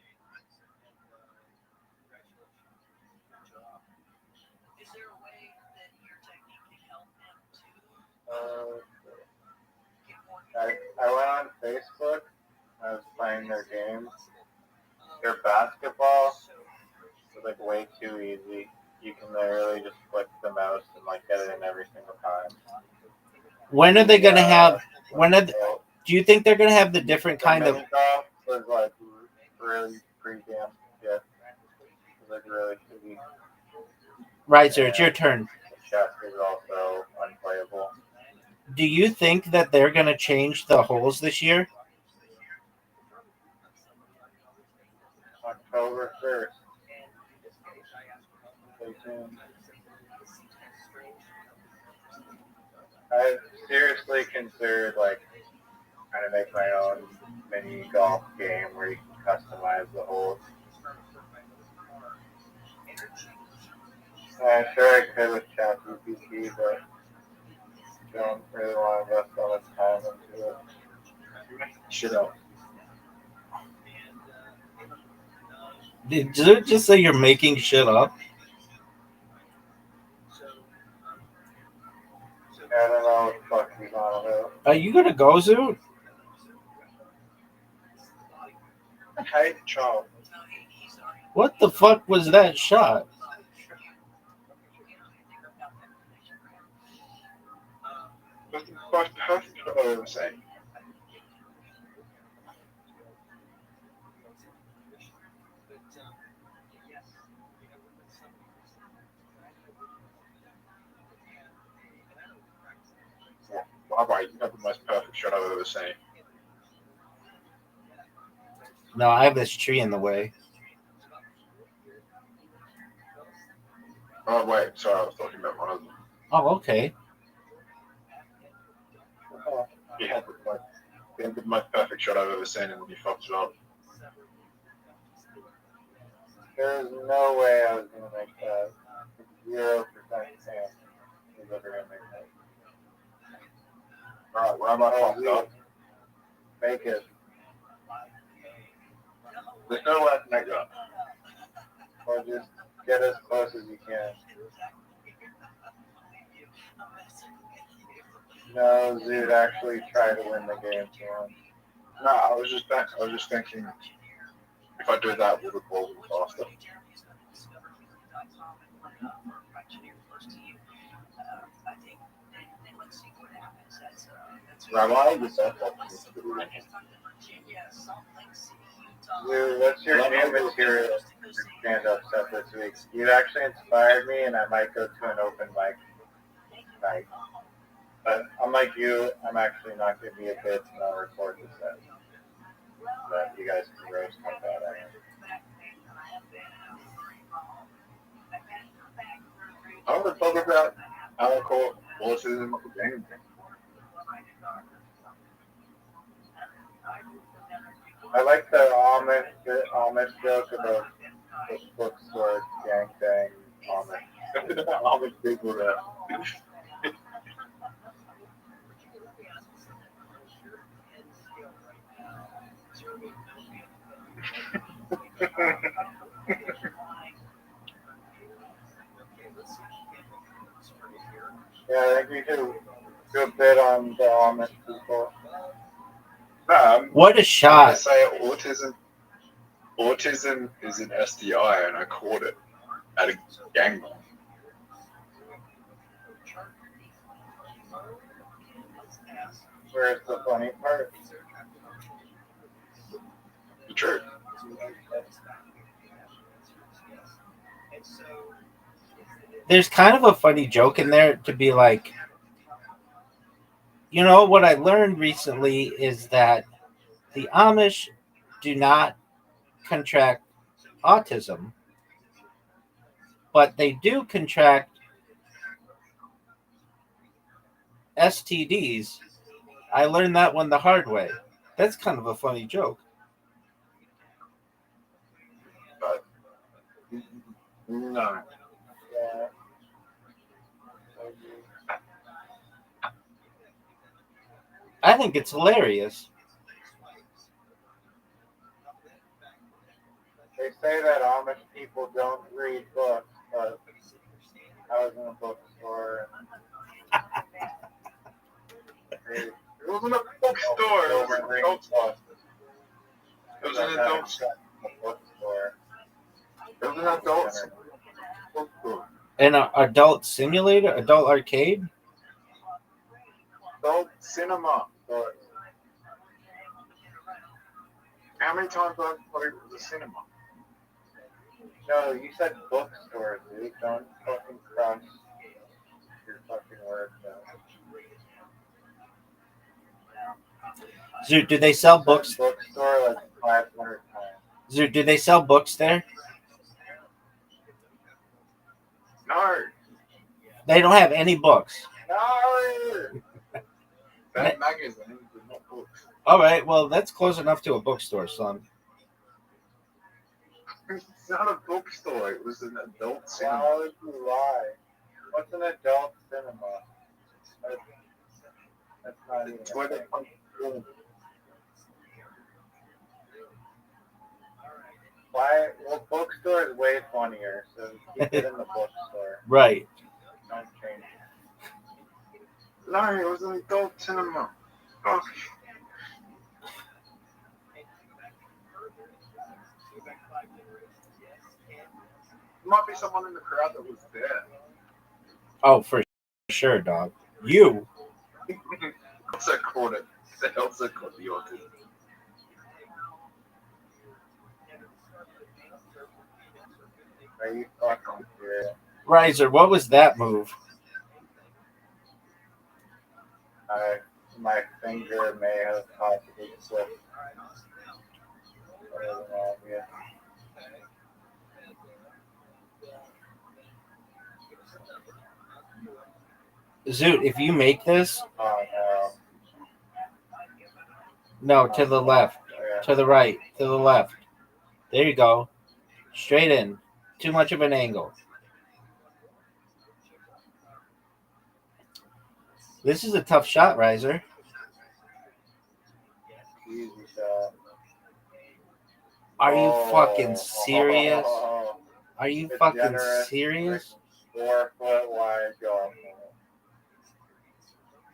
I went on Facebook. I was playing their games. Their basketball is like way too easy. You can literally just click the mouse and like get it in every single time. When are they going to have? Do you think they're going to have the different kind of? Golf was like really pretty damn good. Like really shitty. Riser, it's your turn. The chess is also unplayable. Do you think that they're going to change the holes this year? October 1st. Stay tuned. I seriously considered like trying to make my own mini golf game where you can customize the holes. I'm sure I could with ChatGPT, but don't really want to invest so much time into it. Shit up. Did Zoot just say you're making shit up? I don't know what the fuck he's on about. Are you going to go, Zoot? Hey, Charles. What the fuck was that shot? That's the most perfect shot I've ever seen. Wow, right, you have the most perfect shot I've ever seen. No, I have this tree in the way. Oh wait, sorry, I was talking about one of them. Oh, okay. He had the most perfect shot I've ever seen, and then he fucked it up. There's no way I was going to make that. 0% chance I was ever going to make that. Alright, where am I fucked up? Make it. There's no way I can make that. Or just get as close as you can. No, Zoot actually tried to win the game for him. No, I was just thinking, if I do that, will the ball be faster? Rabbi, the best option to do. Zoot, what's your new material for stand-up set this week? You actually inspired me, and I might go to an open mic night. But unlike you, I'm actually not going to be a bitch and I'll record the set. But you guys can roast how bad I am. I want to talk about alcohol, autism, and I like the Amish joke about the bookstore gangbang Amish. Amish people that. Yeah, I think we should do a bit on the Amish people. What a I shot. say autism is an STI, and I caught it at a gangbang. Where's the funny part? The truth. There's kind of a funny joke in there to be like, you know, what I learned recently is that the Amish do not contract autism, but they do contract STDs. I learned that one the hard way. That's kind of a funny joke. But no. Yeah. I think it's hilarious. They say that Amish people don't read books, but I was in a bookstore and It wasn't a bookstore. It was an adult store. It was an adult store. bookstore. It was an adult bookstore. An adult simulator, adult arcade. Adult cinema. How many times have I thought it was a cinema? No, you said bookstore, dude. Don't fucking crunch your fucking words out. Zoot, do they sell books? Bookstore like 500 times. Zoot, do they sell books there? No. They don't have any books. No! That magazine is not books. All right, well, that's close enough to a bookstore, son. It's not a bookstore. It was an adult cinema. Why would you lie? What's an adult cinema? That's not even It's where a they thing. punch film. Why? Well, bookstore is way funnier, so keep it in the bookstore. Right. Don't change it. No, it was an adult cinema. Oh. There might be someone in the crowd that was there. Oh, for sure, dog. You. Also caught it. They also caught the autism. Are you fucking serious? Riser, what was that move? My finger may have possibly slipped. Better than obvious. Zoot, if you make this, Oh no, to the left, no. to the right, to the left. There you go. Straight in. Too much of an angle. This is a tough shot, Riser. Easy shot. Are you fucking Oh. serious? Are you It's fucking generous. serious? 4 foot wide golf ball.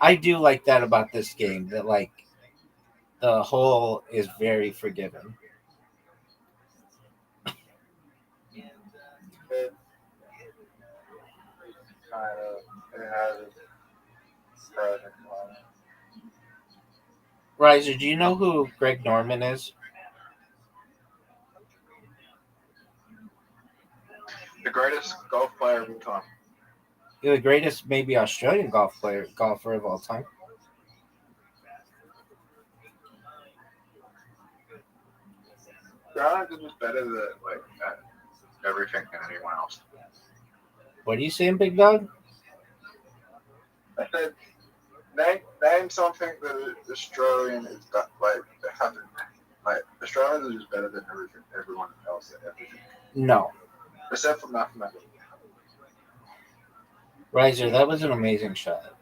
I do like that about this game, that like the whole is very forgiving. It kind of, it has its pros and cons. Riser, do you know who Greg Norman is? The greatest golf player of all time. You're the greatest, maybe Australian golfer of all time. Garland is just better than like at everything than anyone else. What are you saying, Big Dog? I said, name something that Australian is got like that hasn't. Like Australians are just better than everyone else at everything, No. except for mathematics. Riser, that was an amazing shot.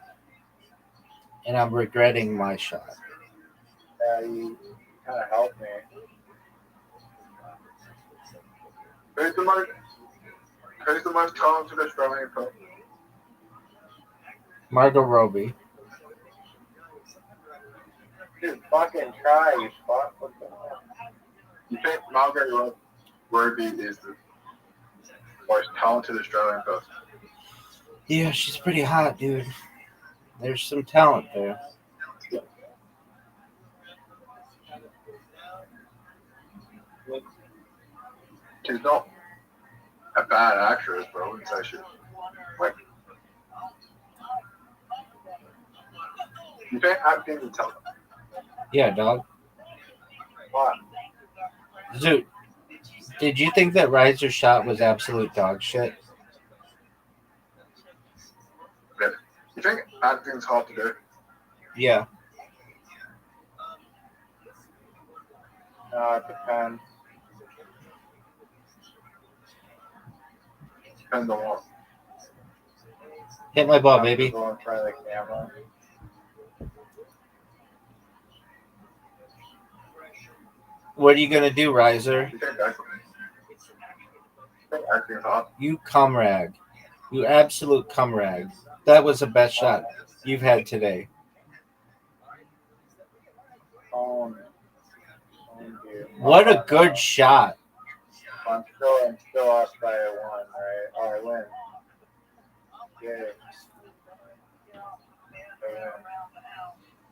And I'm regretting my shot. Yeah, you kind of helped me. Who's the most talented Australian person? Margot Robbie. Dude, fucking try, you fuck. What the hell? You think Margaret Robbie is the most talented Australian person? Yeah, she's pretty hot, dude. There's some talent there. She's not a bad actress, but I wouldn't say she's like. You think acting is talent? Yeah, dog. What? Zoot, did you think that Riser's shot was absolute dog shit? You think acting's hard to do? Yeah. It depends. Depends on what. Hit my ball, baby. Go in front of the camera. What are you gonna do, Riser? You think acting's hard? You cum rag. You absolute cum rag. That was the best shot you've had today. Dude. What a good shot. I'm still up by 1, right? Oh, I win. Yeah.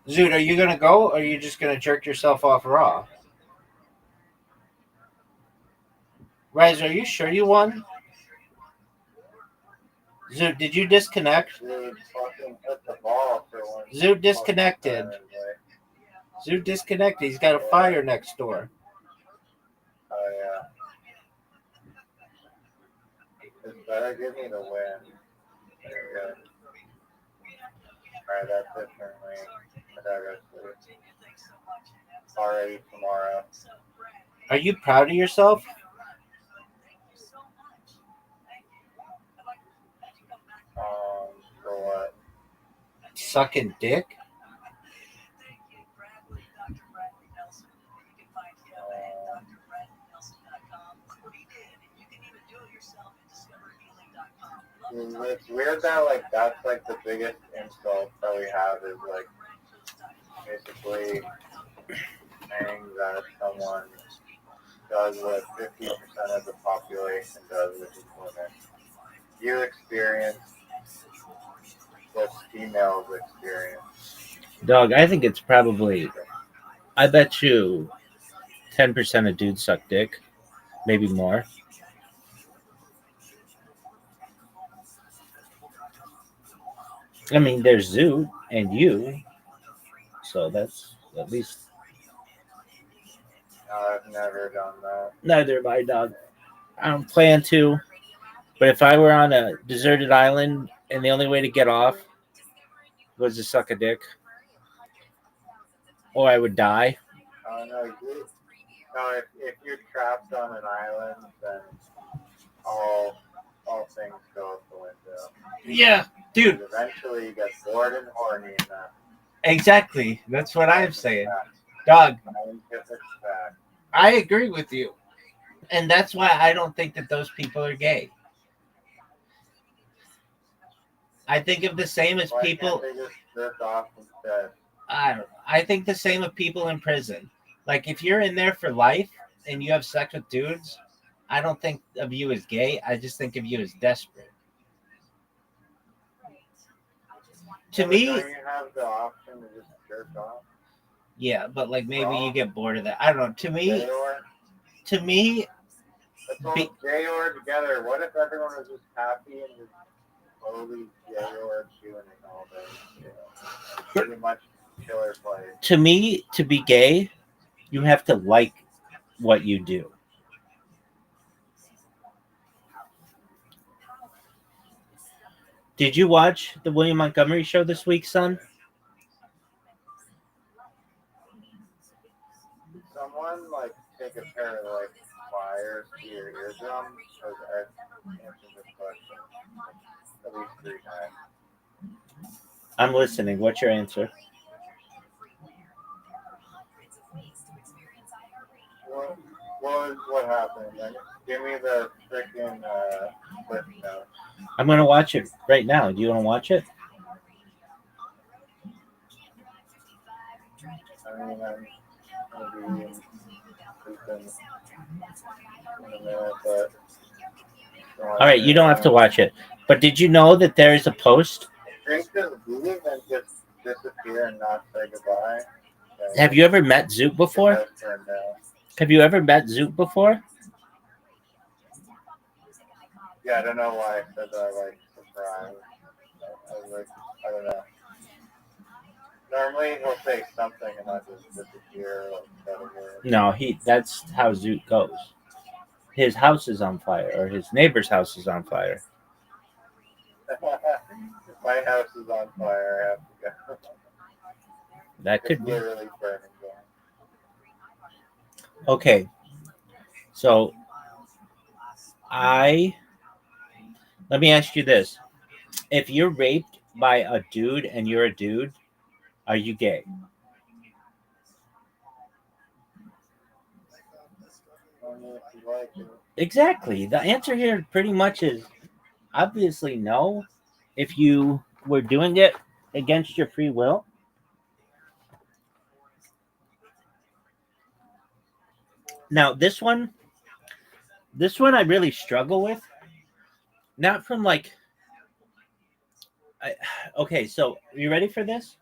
Zoot, are you gonna go or are you just gonna jerk yourself off raw? Riser, are you sure you won? Zoot, did you disconnect? Dude, fucking hit the ball for 1. Zoot disconnected. Zoot disconnected. He's got a fire next door. Oh, yeah. It better give me the win. There you go. Alright, that's it for me. I gotta go sleep. Already tomorrow. Are you proud of yourself? For what? Sucking dick? It's weird that like that's like the biggest insult that we have is like basically saying that someone does what 50% of the population does, which is women. You experience what females experience. Dog, I think it's probably, I bet you 10% of dudes suck dick. Maybe more. I mean, there's Zoot and you. So that's at least. I've never done that. Neither have I, dog. I don't plan to. But if I were on a deserted island and the only way to get off was to suck a dick, or I would die. No, if you're trapped on an island, then all things go out the window. Yeah, dude. Eventually, you get bored and horny, and that. Exactly. That's what I'm saying. Dog, I agree with you. And that's why I don't think that those people are gay. I think of the same as Why people. can't they just jerk off instead. I think the same of people in prison. Like if you're in there for life and you have sex with dudes, I don't think of you as gay. I just think of you as desperate. To But me, don't you have the option to just jerk off? yeah, but like maybe you get bored of that. I don't know. To me, Let's all be, gay or together. What if everyone was just happy and just slowly gay or doing it all day? You know, pretty much killer place. to me, to be gay, you have to like what you do. Did you watch the William Montgomery show this week, son? Did someone like take a pair of like pliers to your eardrum? Because I've answered this question at least 3 times. I'm listening. What's your answer? What happened? Like, give me the freaking clip note. I'm going to watch it right now. Do you want to watch it? I mean, I'm going to be in a minute, but... All right, you don't have to watch it. But did you know that there is a post? Drink just leave and just disappear and not say goodbye. Okay. Have you ever met Zoop before? Have you ever met Zoop before? Yeah, I don't know why I said that, like, surprise. I was like, I don't know. Normally he'll say something and I'll just disappear. Like, No, that's how Zoot goes. His house is on fire, or his neighbor's house is on fire. My house is on fire. I have to go. That could It's be. literally burning down. Okay. So, let me ask you this. If you're raped by a dude and you're a dude, are you gay? Only if you like it. Exactly. The answer here pretty much is obviously no. If you were doing it against your free will. Now, this one I really struggle with. Not from like okay, so you ready for this?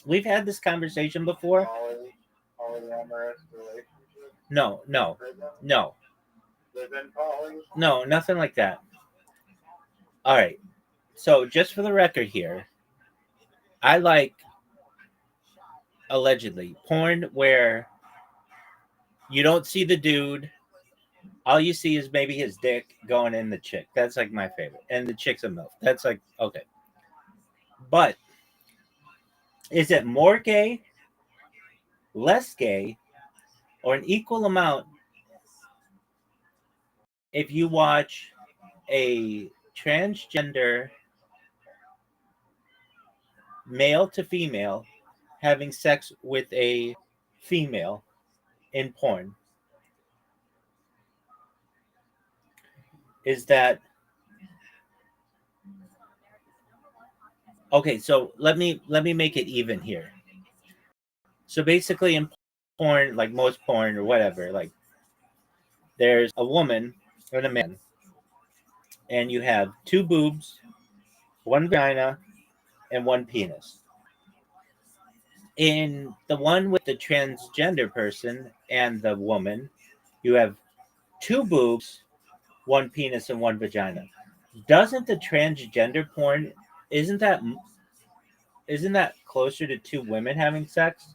We've had this conversation before. Polyamorous relationship? No. Live-in poly? No, nothing like that. All right. So just for the record here, I like allegedly porn where you don't see the dude. All you see is maybe his dick going in the chick. That's like my favorite. And the chick's a MILF. That's like, okay. But is it more gay, less gay, or an equal amount if you watch a transgender male to female having sex with a female in porn? Is that okay? So let me make it even here. So basically, in porn, like most porn or whatever, like there's a woman and a man, and you have 2 boobs, 1 vagina, and 1 penis. In the one with the transgender person and the woman, you have 2 boobs, 1 penis, and 1 vagina. Doesn't the transgender porn isn't that closer to 2 women having sex?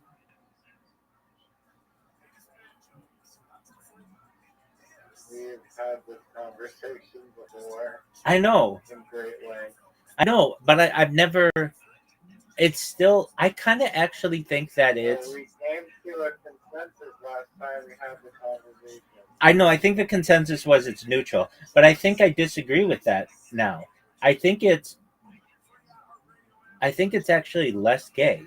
We've had this conversation before. I know. In great length. I know, but I've never. It's still. I kind of actually think that it's. We came to a consensus last time we had the conversation. I know. I think the consensus was it's neutral, but I think I disagree with that now. I think it's actually less gay.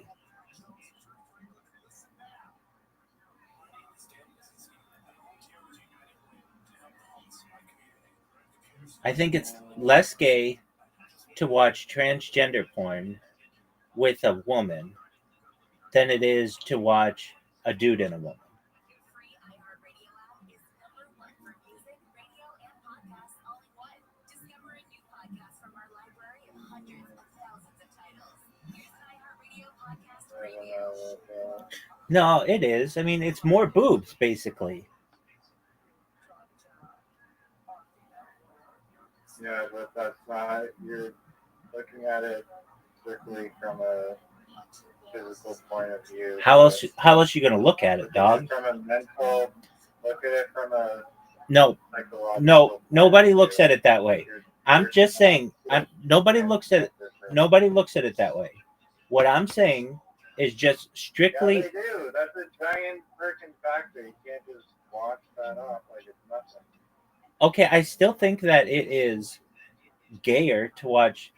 I think it's less gay to watch transgender porn with a woman than it is to watch a dude and a woman. No, it is. I mean, it's more boobs, basically. Yeah, but that's not. You're looking at it strictly from a physical point of view. How else? How else you gonna look at it, Look at dog? it from a mental. Look at it from a No, psychological. no, nobody point of looks view. at it that way. I'm just saying. Nobody looks at it. Nobody looks at it that way. What I'm saying is just Yeah, strictly. they do. That's a giant freaking factor. You can't just watch that off like it's nothing. Okay, I still think that it is gayer to watch.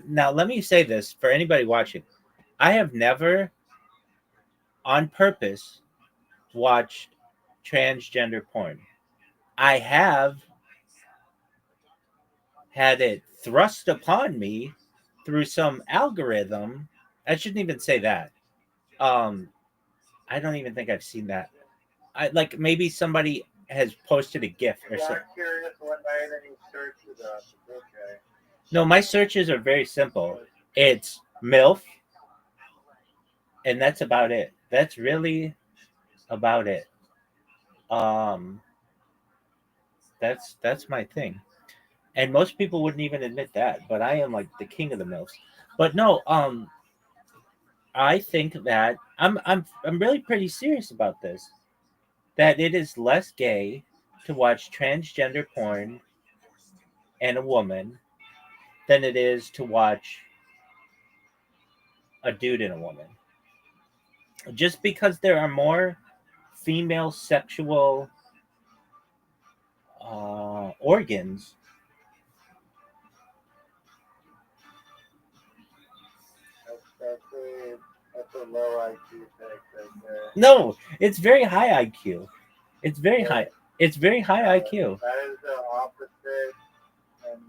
Now let me say this for anybody watching. I have never, on purpose, watched transgender porn. I have had it thrust upon me through some algorithm. I shouldn't even say that. Um, I don't even think I've seen that. I like maybe somebody has posted a GIF or You something. got curious one night and you searched it up. It's okay. No, my searches are very simple. It's MILF, and that's about it. That's really about it. Um, that's my thing. And most people wouldn't even admit that, but I am like the king of the MILFs. But no, I think that I'm really pretty serious about this. That it is less gay to watch transgender porn and a woman than it is to watch a dude and a woman. Just because there are more female sexual organs. That's a low IQ take right there. No, it's very high IQ. It's very high. It's very high IQ. That is the opposite and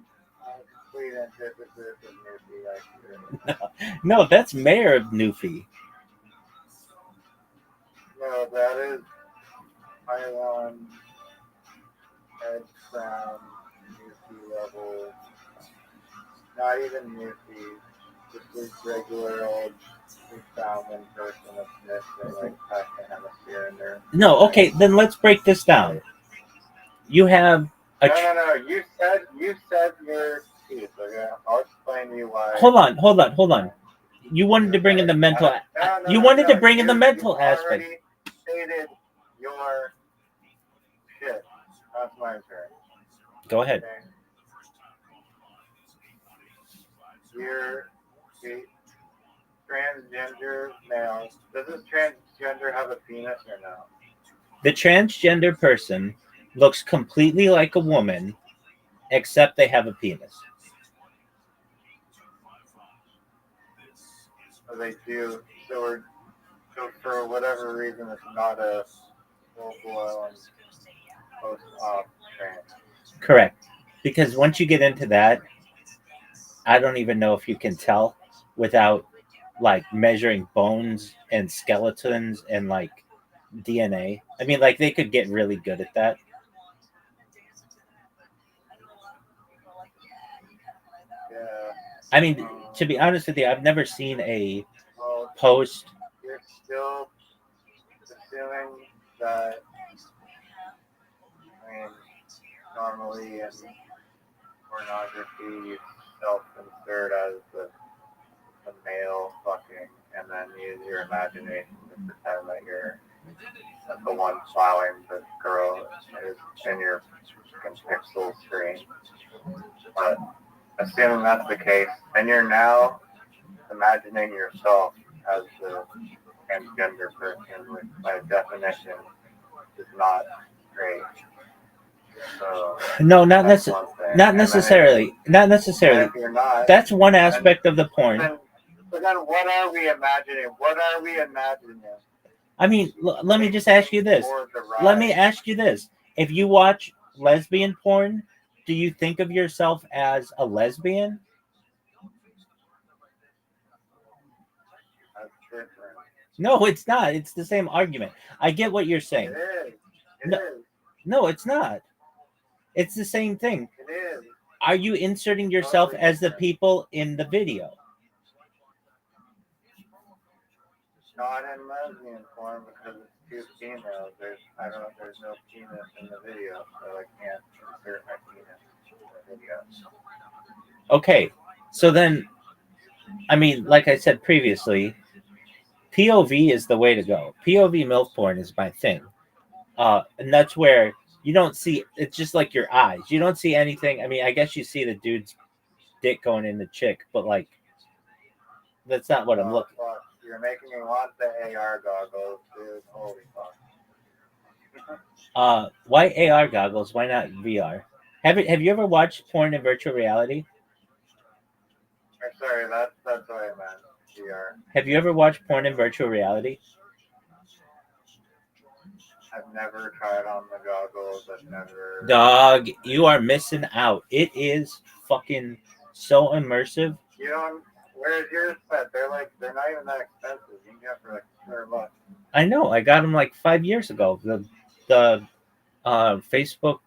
complete antithesis of Newfie IQ. No, that's Mayor of Newfie. No, that is Pylon, Ed Crown, Newfie level. Not even Newfie. Just a regular old Newfoundland person that's missing like half the hemisphere in there. No, okay, then let's break this down. You have a. No. You said your piece. Okay, I'll explain to you why. Hold on. You wanted to bring in the mental. You wanted to bring in the mental aspect. You stated your shit. That's my turn. Go ahead. Okay. You're a transgender male. Does this transgender have a penis or no? The transgender person looks completely like a woman, except they have a penis. So they do. So for whatever reason, it's not a full-blown post-op trans. Correct. Because once you get into that, I don't even know if you can tell without like measuring bones and skeletons and like DNA. I mean, like they could get really good at that. Yeah. I mean, to be honest with you, I've never seen a Well, post. you're still assuming that, I mean, normally in pornography, you self-insert as the male fucking, and then use your imagination to pretend that you're the one plowing the girl is in your pixel screen. But assuming that's the case, then you're now imagining yourself as the transgender person, which by definition is not great. So No, not that's one thing. not And necessarily. Not then necessarily. if you're not, That's one aspect of the porn. But then what are we imagining? What are we imagining? I mean, let me just ask you this. Let me ask you this. If you watch lesbian porn, do you think of yourself as a lesbian? No, it's not. It's the same argument. I get what you're It saying. is. It No, is. no, it's not. It's the same thing. It is. Are you inserting yourself Totally as the different. people in the video? Not in lesbian form because it's two females. There's no penis in the video, so I can't insert my penis in the video. Okay, so then, I mean, like I said previously, POV is the way to go. POV MILF porn is my thing. And that's where you don't see, it's just like your eyes. You don't see anything. I mean, I guess you see the dude's dick going in the chick, but like, that's not what I'm Oh, looking. fuck. You're making me want the AR goggles, dude. Holy fuck. Why AR goggles? Why not VR? Have you ever watched porn in virtual reality? Sorry, that's what I meant. VR. Have you ever watched porn in virtual reality? I've never tried on the goggles. I've never. Dog, you are missing out. It is fucking so immersive. You don't. Where's yours set? They're not even that expensive. You can get for like $100. I know. I got them like 5 years ago. The Facebook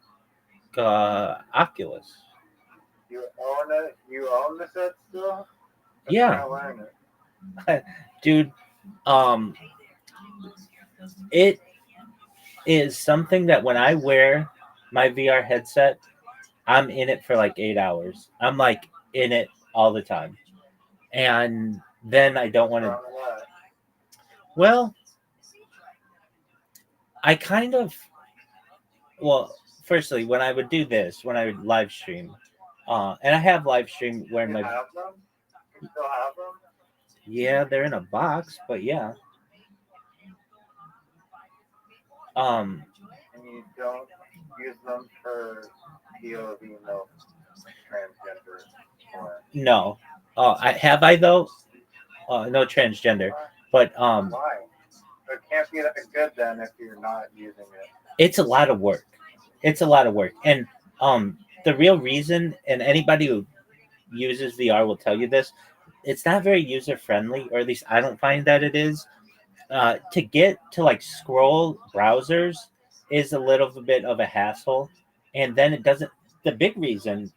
Oculus. You own it? You own the set still? I'm Yeah. trying to learn it. Dude, it is something that when I wear my VR headset, I'm in it for like 8 hours. I'm like in it all the time. And then I don't want to. Wrong with that? Well, I kind of. Well, firstly, when I would do this, when I would live stream, and I have live streamed wearing You my. have them? You still have them? Yeah, they're in a box, but yeah. And you don't use them for POV no transgender porn. No. I though. No transgender, but Why? It can't be that good then if you're not using it. it's a lot of work. It's a lot of work, and the real reason, and anybody who uses VR will tell you this, it's not very user friendly, or at least I don't find that it is. To get to like scroll browsers is a little bit of a hassle, and then it doesn't. The big reason,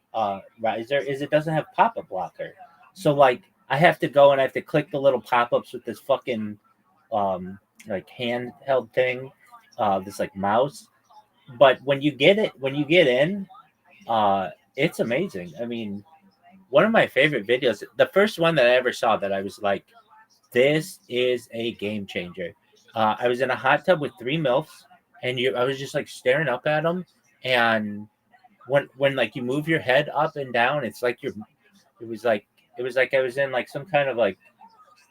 Riser, is it doesn't have pop up blocker. So like I have to go and I have to click the little pop ups with this fucking like handheld thing, this like mouse. But when you get in, it's amazing. I mean, one of my favorite videos, the first one that I ever saw that I was like, this is a game changer. I was in a hot tub with three MILFs, and I was just like staring up at them. And when like you move your head up and down, it's like it was like I was in like some kind of like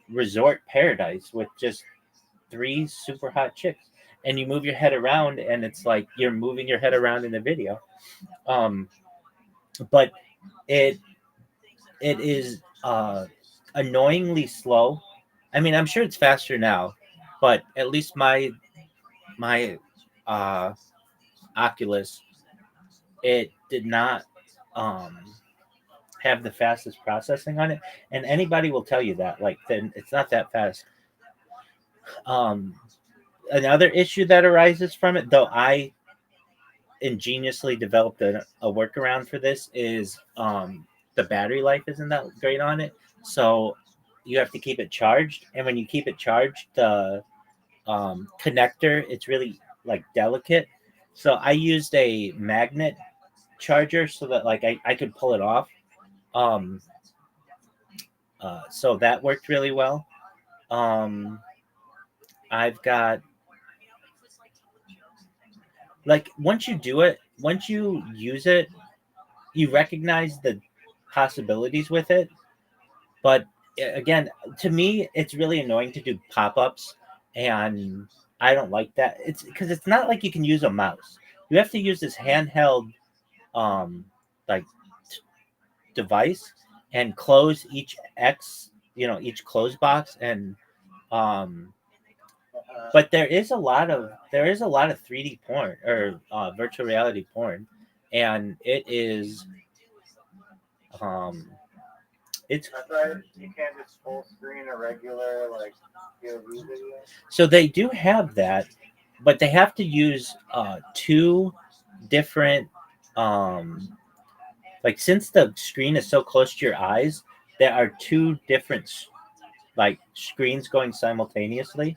resort paradise with just three super hot chicks. And you move your head around, and it's like you're moving your head around in the video. But it is annoyingly slow. I mean, I'm sure it's faster now, but at least my uh, Oculus, it did not have the fastest processing on it, and anybody will tell you that. Like, then it's not that fast. Um, Another issue that arises from it, though, I ingeniously developed a workaround for this, is the battery life isn't that great on it, so you have to keep it charged, and when you keep it charged, the connector, it's really like delicate, so I used a magnet charger so that like I could pull it off, um so that worked really well. I've got, like, once you use it, you recognize the possibilities with it. But again, to me, it's really annoying to do pop-ups, and I don't like that. It's because it's not like you can use a mouse. You have to use this handheld, um, like device, and close each each close box, and um, but there is a lot of 3D porn, or virtual reality porn, and it is um It's I thought you can't just full screen a regular like POV video. so they do have that, but they have to use two different like since the screen is so close to your eyes, there are two different like screens going simultaneously,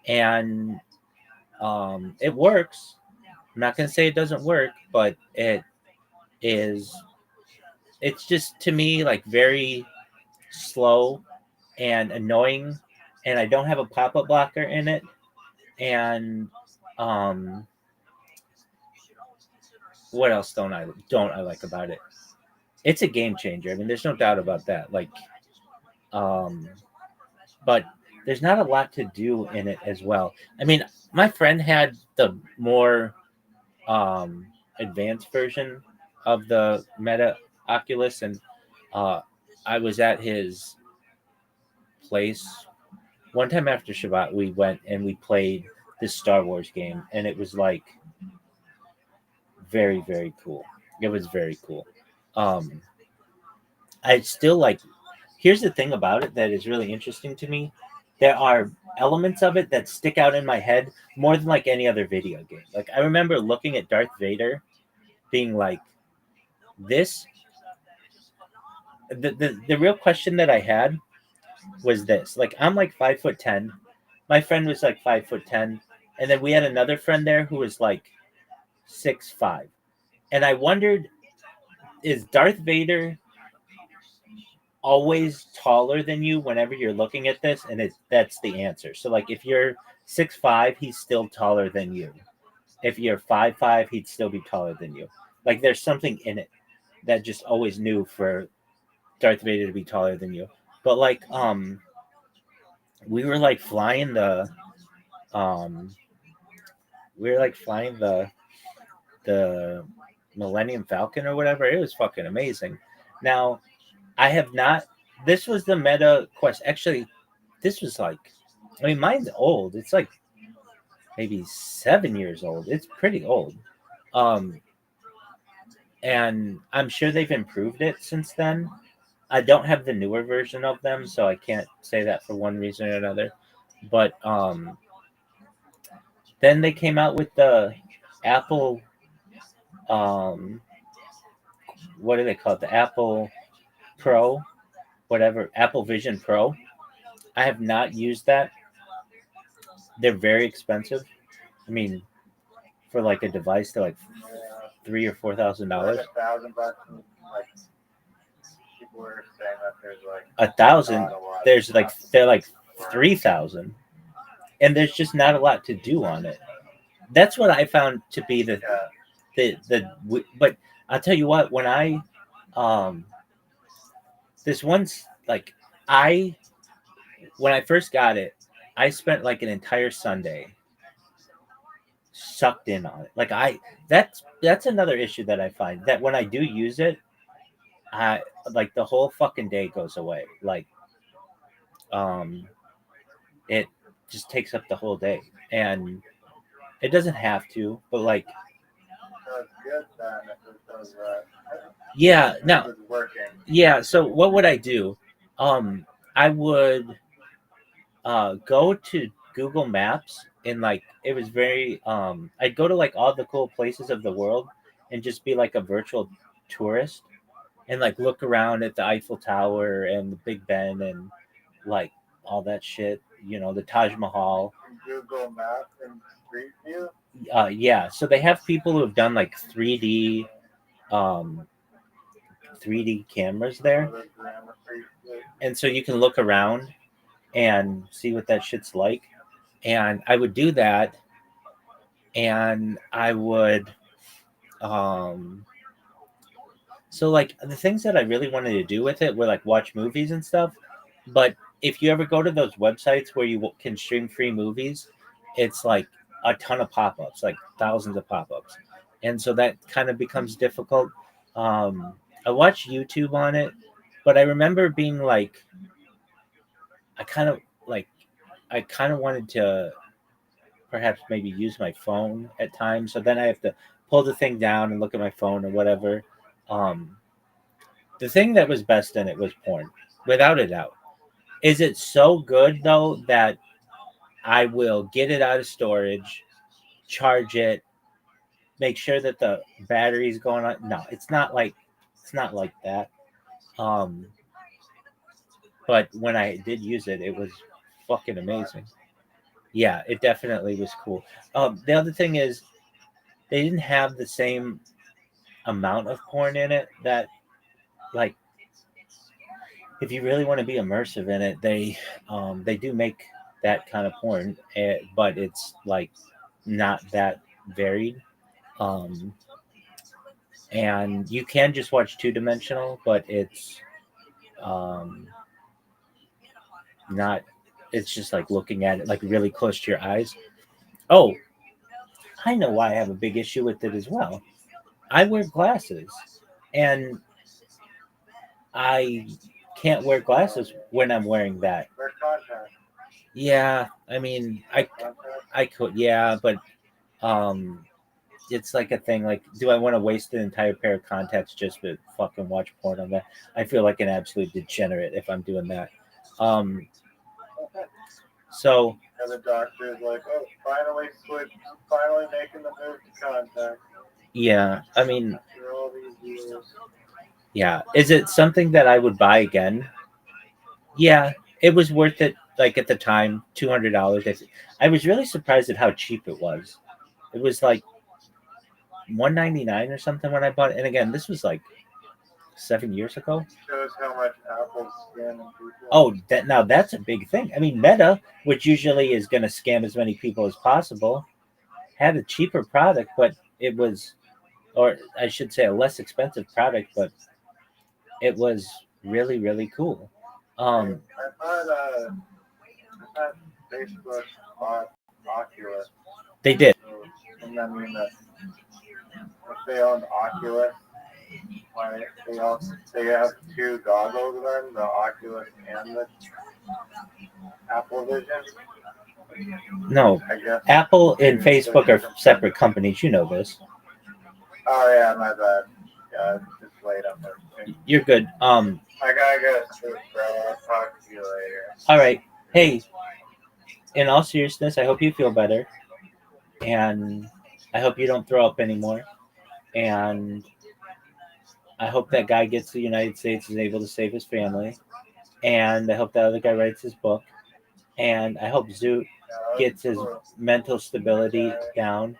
and it works. I'm not gonna say it doesn't work, but is it's just to me like very slow and annoying, and I don't have a pop-up blocker in it, and um what else don't I like about it? It's a game changer. I mean, there's no doubt about that. Like, um, but there's not a lot to do in it as well. I mean, my friend had the more um, advanced version of the Meta Oculus, and I was at his place one time after Shabbat. We went and we played this Star Wars game, and it was like very, very cool. It was very cool. Um, I still like. Here's the thing about it that is really interesting to me. There are elements of it that stick out in my head more than like any other video game. Like I remember looking at Darth Vader, being like, "This." The real question that I had was this: like I'm like 5'10", my friend was like 5'10", and then we had another friend there who was like 6'5", and I wondered, is Darth Vader always taller than you whenever you're looking at this? And that's the answer. So like if you're 6'5", he's still taller than you. If you're 5'5", he'd still be taller than you. Like there's something in it that just always knew for Darth Vader to be taller than you. But like we were like flying the um we were like flying the Millennium Falcon or whatever. It was fucking amazing. Now I have not. This was the Meta Quest. Actually, this was like, I mean, mine's old. It's like maybe 7 years old. It's pretty old. Um, and I'm sure they've improved it since then. I don't have the newer version of them, so I can't say that for one reason or another. But then they came out with the Apple, um, what do they call it? The Apple Pro, whatever, Apple Vision Pro. I have not used that. They're very expensive. I mean, for like a device, they're like $3,000 or $4,000. Like $1,000, and, like people were saying that there's like 1,000. not a lot There's of like stuff they're like for it. 3,000, and there's just not a lot to do on it. That's what I found to be But I'll tell you what, when I um this once like I when I first got it, I spent like an entire Sunday sucked in on it. Like that's another issue that I find, that when I do use it, I like the whole fucking day goes away. Like um it just takes up the whole day, and it doesn't have to, but like So it's good then if it does that. yeah. If Now it's working. yeah, so what would I do? I would go to Google Maps, and like it was very I'd go to like all the cool places of the world and just be like a virtual tourist, and like look around at the Eiffel Tower and the Big Ben and like all that shit, the Taj Mahal. Google Maps and Street View. Yeah, so they have people who have done like 3D um 3D cameras there, Other grammar Street View. and so you can look around and see what that shit's like. And I would do that, and I would so like the things that I really wanted to do with it were like watch movies and stuff. But if you ever go to those websites where you can stream free movies, it's like a ton of pop-ups, like thousands of pop-ups, and so that kind of becomes difficult. I watched YouTube on it, but I remember being like, I kind of like, I kind of wanted to perhaps maybe use my phone at times. So then I have to pull the thing down and look at my phone or whatever. Um, The thing that was best in it was porn, without a doubt. Is it so good though that I will get it out of storage, charge it, make sure that the battery's going on? No, it's not like that. Um, but when I did use it, it was fucking amazing. Yeah, it definitely was cool. The other thing is they didn't have the same amount of porn in it that like if you really want to be immersive in it, they do make that kind of porn, but it's like not that varied. Um, and you can just watch two dimensional, but it's um, not. It's just like looking at it like really close to your eyes. Oh, I know why I have a big issue with it as well. I wear glasses, and I can't wear glasses when I'm wearing that. Wear contacts. Yeah, I mean, I could, yeah, but um, it's like a thing. Like, do I want to waste an entire pair of contacts just to fucking watch porn on that? I feel like an absolute degenerate if I'm doing that. Um, so And the doctor is like, oh, finally making the move to contact. yeah, I mean, After all these years. yeah, is it something that I would buy again? Yeah, it was worth it. Like at the time, $200. I was really surprised at how cheap it was. It was like 199 or something when I bought it. And again, this was like 7 years ago. Shows how much Apple's scamming people. Oh, that's a big thing. I mean, Meta, which usually is going to scam as many people as possible, had a cheaper product, but it was, or I should say, a less expensive product, but it was really, really cool. Um, I thought Facebook bought Oculus. they did. So, and I mean that if they owned Oculus, why they have two goggles then, the Oculus and the Apple Vision. No, I guess. Apple and Facebook are separate companies. You know this. Oh yeah, my bad. Yeah, it's just late on everything. You're good. I gotta go sleep, bro. I'll talk to you later. All right. Hey, in all seriousness, I hope you feel better, and I hope you don't throw up anymore. And I hope that guy gets to the United States and is able to save his family. And I hope that other guy writes his book. And I hope Zoot gets his mental stability down.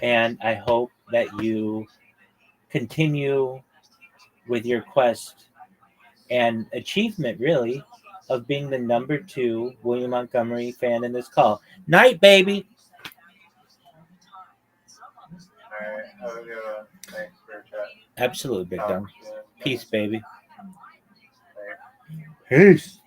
And I hope that you continue with your quest and achievement, really, of being the #2 William Montgomery fan in this call. Night, baby. Alright, have a good one. Thanks for chatting. Absolutely, big dog. Peace, baby. Thanks. Peace.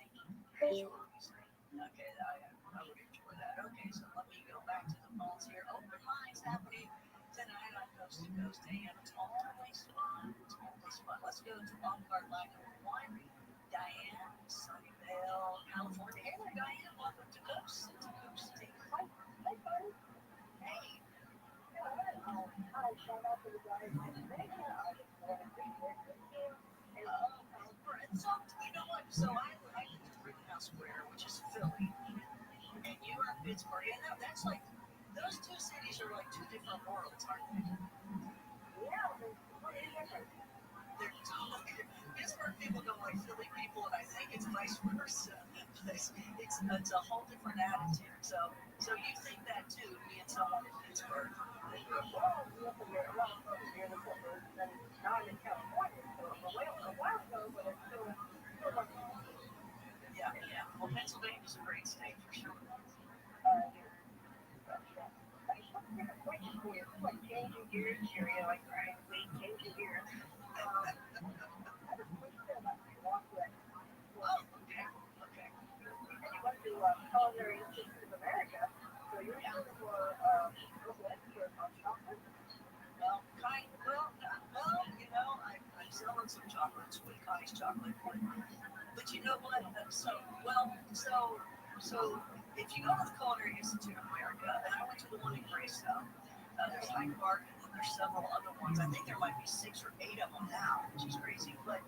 there's several other ones. I think there might be 6 or 8 of them now, which is crazy. But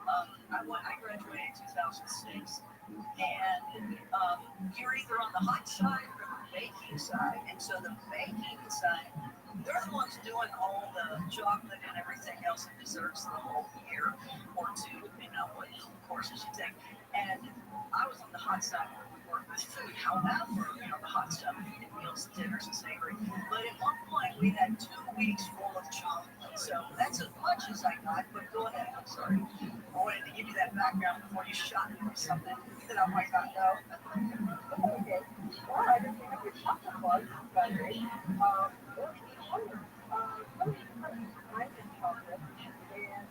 I graduated in 2006, and you're either on the hot side or the baking side. And so the baking side, they're the ones doing all the chocolate and everything else and desserts the whole year or two, depending on what courses you take. And I was on the hot side where we worked with food. However, the hot stuff, meals, dinners, and savory. But at one point, we had 2 weeks full of chocolate. So that's as much as I got. But go ahead, I'm sorry. I wanted to give you that background before you shot me with something that I might not know. Okay. Well, I just have your chocolate bars, by the way. I did chocolate, and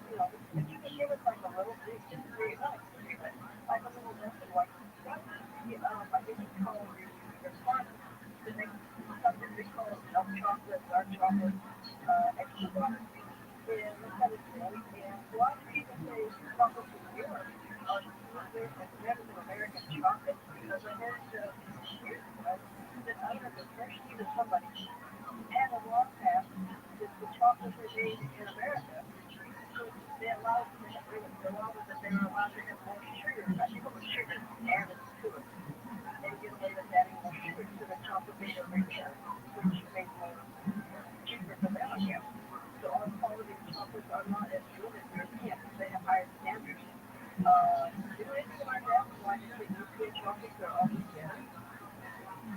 if you could give us like a little bit, just very nice, like a little bit of like, I think you call it your fun to make something we call milk chocolate, dark chocolate, extra dark. And look at it today. And a lot of people say chocolate is pure. There's never been American chocolate because I heard years ago that I have a fresh meat of somebody and a long path is the chocolate they made in America. So they allowed that they were allowed to have more sugar. I think it was sugar added to it. They get away with adding more sugar to the chocolate made over here, which makes it cheaper for them again. So our quality of chocolates are not as good as European. They have higher standards. Anything like that? Why do you think European chocolates are always better?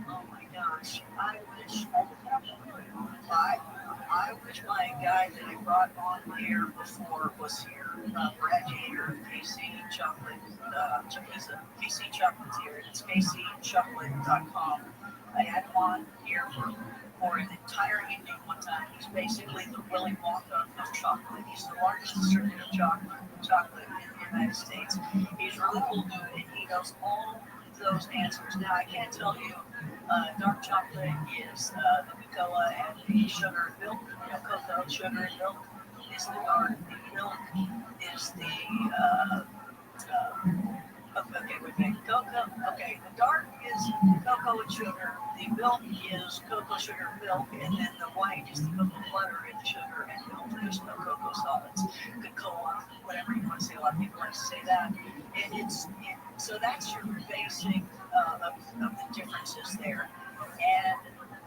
Oh my gosh! I wish I wish my guy that I brought on here before was here. Brad Yater, KC Chocolate. He's a KC Chocolatier. It's kcchocolate.com. I had him on here for an entire evening one time. He's basically the Willy Wonka of chocolate. He's the largest distributor of chocolate in the United States. He's a really cool dude, and he knows all those answers. Now, I can't tell you dark chocolate is the cocoa and the sugar and milk. Cocoa, sugar, and milk is the dark. The milk is the okay, wait a minute. Cocoa. Okay, the dark is cocoa and sugar. The milk is cocoa, sugar, and milk, and then the white is the cocoa butter and the sugar and milk. There's no cocoa solids, cocoa, whatever you want to say. A lot of people like to say that, and so that's your basic of the differences there. And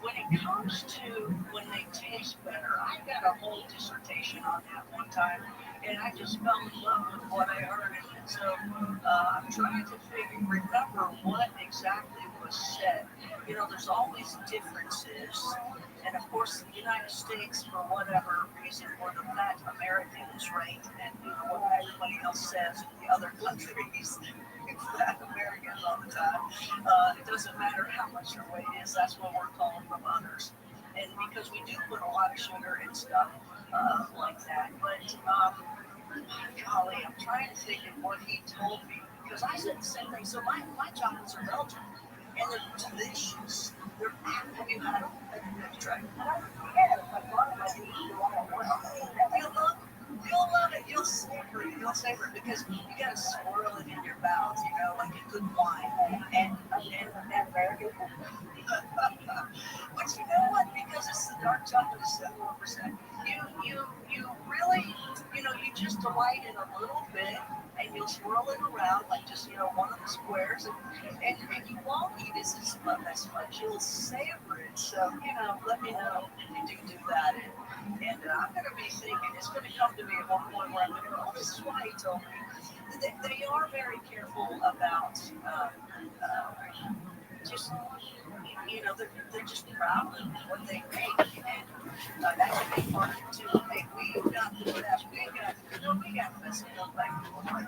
when it comes to when they taste better, I got a whole dissertation on that one time, and I just fell in love with what I heard. And so I'm trying to remember what exactly was said. There's always differences. And of course, the United States, for whatever reason, or the fat Americans, right? And what everybody else says in the other countries, fat Americans all the time. It doesn't matter how much your weight is, that's what we're calling from others. And because we do put a lot of sugar and stuff like that. But golly, I'm trying to think of what he told me. Because I said the same thing. So my chocolates are Belgian. And they're delicious. Have you had them? Have you tried them? Yeah, you'll love it. You'll savor it. You'll savor it because you gotta swirl it in your mouth, like a good wine. And American. But you know what? Because it's the dark chocolate is 71%. You really, you just delight in a little bit, and you'll swirl it around like just one of the squares, and you won't eat it as much. You'll savor it. So let me know if you do that. And I'm going to be thinking, it's going to come to me at one point where I'm going to go, oh, this is why he told me. They are very careful about just, they're just proud of what they make. And that's a big part of it, too. Hey, we've got the best. We got the best milk like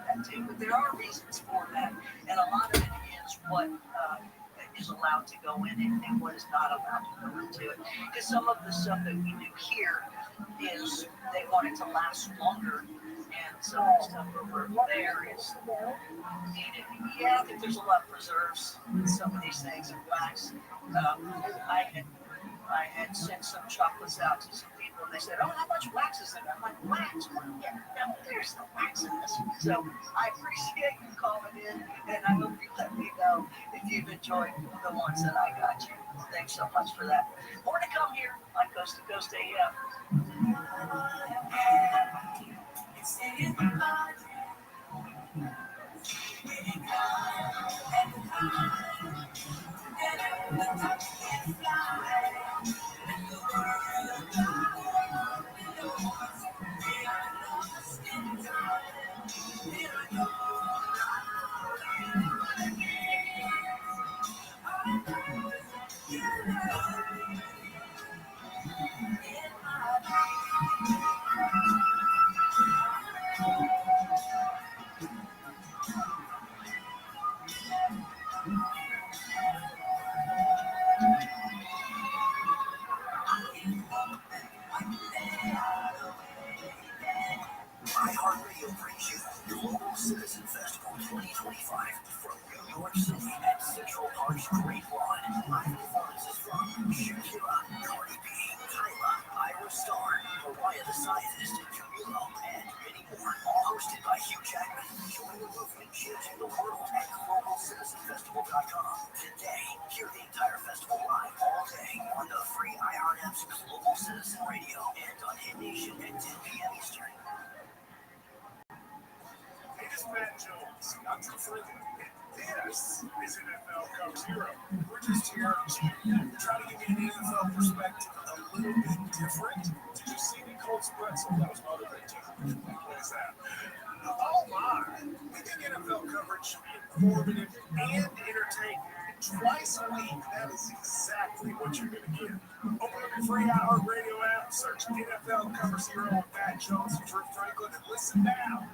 that, too. But there are reasons for that. And a lot of it is what is allowed to go in it and what is not allowed to go into it. Because some of the stuff that we do here is they want it to last longer, and some of the stuff over there is needed. Yeah, I think there's a lot of preserves in some of these things and wax. I had sent some chocolates out to some people, and they said, "Oh, how much wax is in it?" I'm like, "Wax? Yeah, no, there's no wax in this." So I appreciate you calling in, and I hope you let me know if you've enjoyed the ones that I got you. Thanks so much for that. More to come here on Coast to Coast AM. Citizen Festival 2025 from New York City at Central Park's Great Lawn. Live performances from Shakira, Cardi B, Tyla, Ira Star, Mariah the Scientist, Camilo, and many more. All hosted by Hugh Jackman. Join the movement changing the world at globalcitizenfestival.com. Today, hear the entire festival live all day on the free IRM's Global Citizen Radio and on Hit Nation at 10 p.m. Eastern. Hey, this is Matt Jones. I'm Drew Franklin. This is NFL Cover Zero. We're just here to try to give you an NFL perspective a little bit different. Did you see the Colts pretzel? That was my other thing, too. What is that? Oh, my. We think NFL coverage should be informative and entertaining. Twice a week, that is exactly what you're going to get. Open up your free iHeartRadio app, search NFL Cover Zero with Matt Jones and Drew Franklin, and listen now.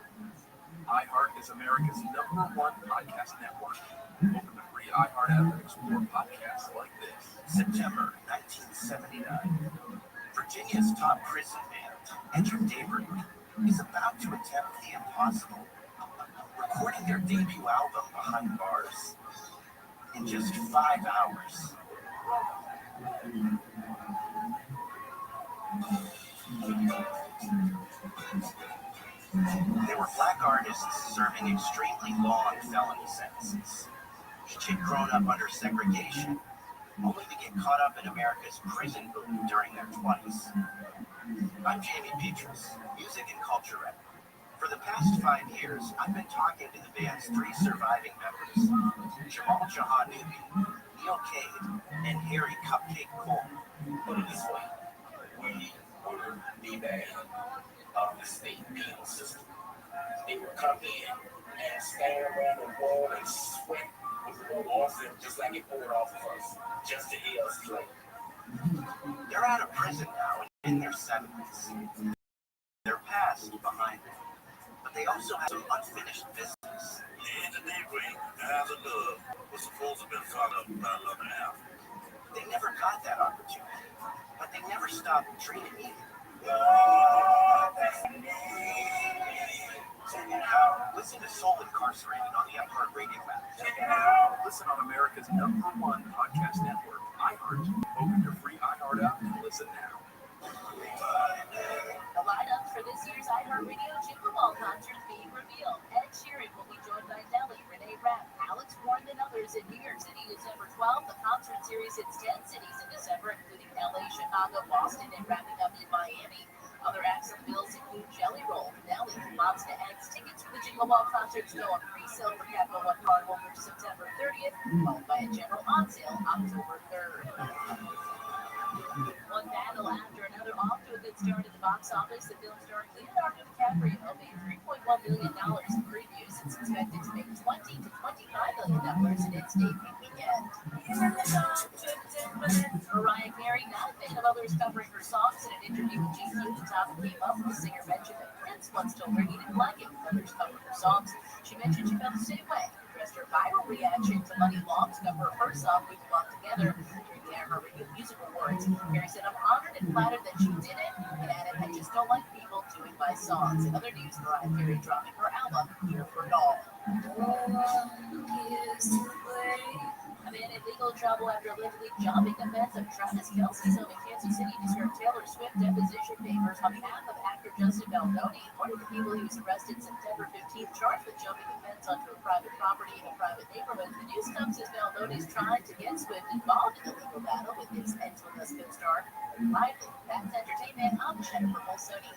iHeart is America's #1 podcast network. Open the free iHeart app and explore podcasts like this. September 1979. Virginia's top prison band, Enter Daybreak, is about to attempt the impossible, recording their debut album Behind Bars in just 5 hours. They were black artists serving extremely long felony sentences. Each had grown up under segregation, only to get caught up in America's prison boom during their 20s. I'm Jamie Petrus, music and culture editor. For the past 5 years, I've been talking to the band's 3 surviving members, Jamal Jahanubi, Neil Cade, and Harry Cupcake Cole. Put it this way, we were the band of the state penal system. They would come in and stand around the wall and sweat with the off them just like it poured off of us, just to hear us play. They're out of prison now in their 70s. Their past behind them. But they also have some unfinished business. And the daybreak, as a love, was supposed to have been followed up by Love and a Half. They never got that opportunity, but they never stopped dreaming either. Check it out. Listen to Soul Incarcerated on the iHeartRadio app. Check it out. Listen on America's #1 podcast network, iHeart. Open your free iHeart app and listen now. The lineup for this year's iHeartRadio Jingle Ball concert is being revealed. Ed Sheeran will be joined by Nelly, Renee Rapp, Alex Warren, and others in New York City December 12th. The concert series hits 10 cities in December, including LA, Chicago, Boston, and wrapping up in Miami. Other acts on the bills include Jelly Roll, Nelly, Monsta X. Tickets for the Jingle Ball concerts go on pre-sale for Capital One cardholders September 30th, followed by a general on sale October 3rd. One battle after another, off to a good start at the box office. The film starring Leonardo DiCaprio made $3.1 million in previews. It's expected to make $20 to $25 million in its debut weekend. Mariah Carey, not a fan of others covering her songs. In an interview with GQ, the topic came up with the singer mentioned that Prince once told her he didn't like it when others covered her songs. She mentioned she felt the same way. Addressed her viral reaction to Money Long's cover of her song "We Belong Together" during the iHeartRadio Music Awards. Carey said, "I'm honored and flattered that she did it," and added, "I just don't like people doing my songs." In other news, Mariah Carey dropping her album "Here for It All." A man in legal trouble after allegedly jobbing the fence of Travis Kelce's home in Kansas City disturbed Taylor Swift deposition papers on behalf of actor Justin Baldoni. According to people, he was arrested September 15th, charged with jumping the fence onto a private property in a private neighborhood. The news comes as Baldoni's trying to get Swift involved in the legal battle with his infamous co-star. Lively, that's entertainment. I'm Jennifer Bolsoni.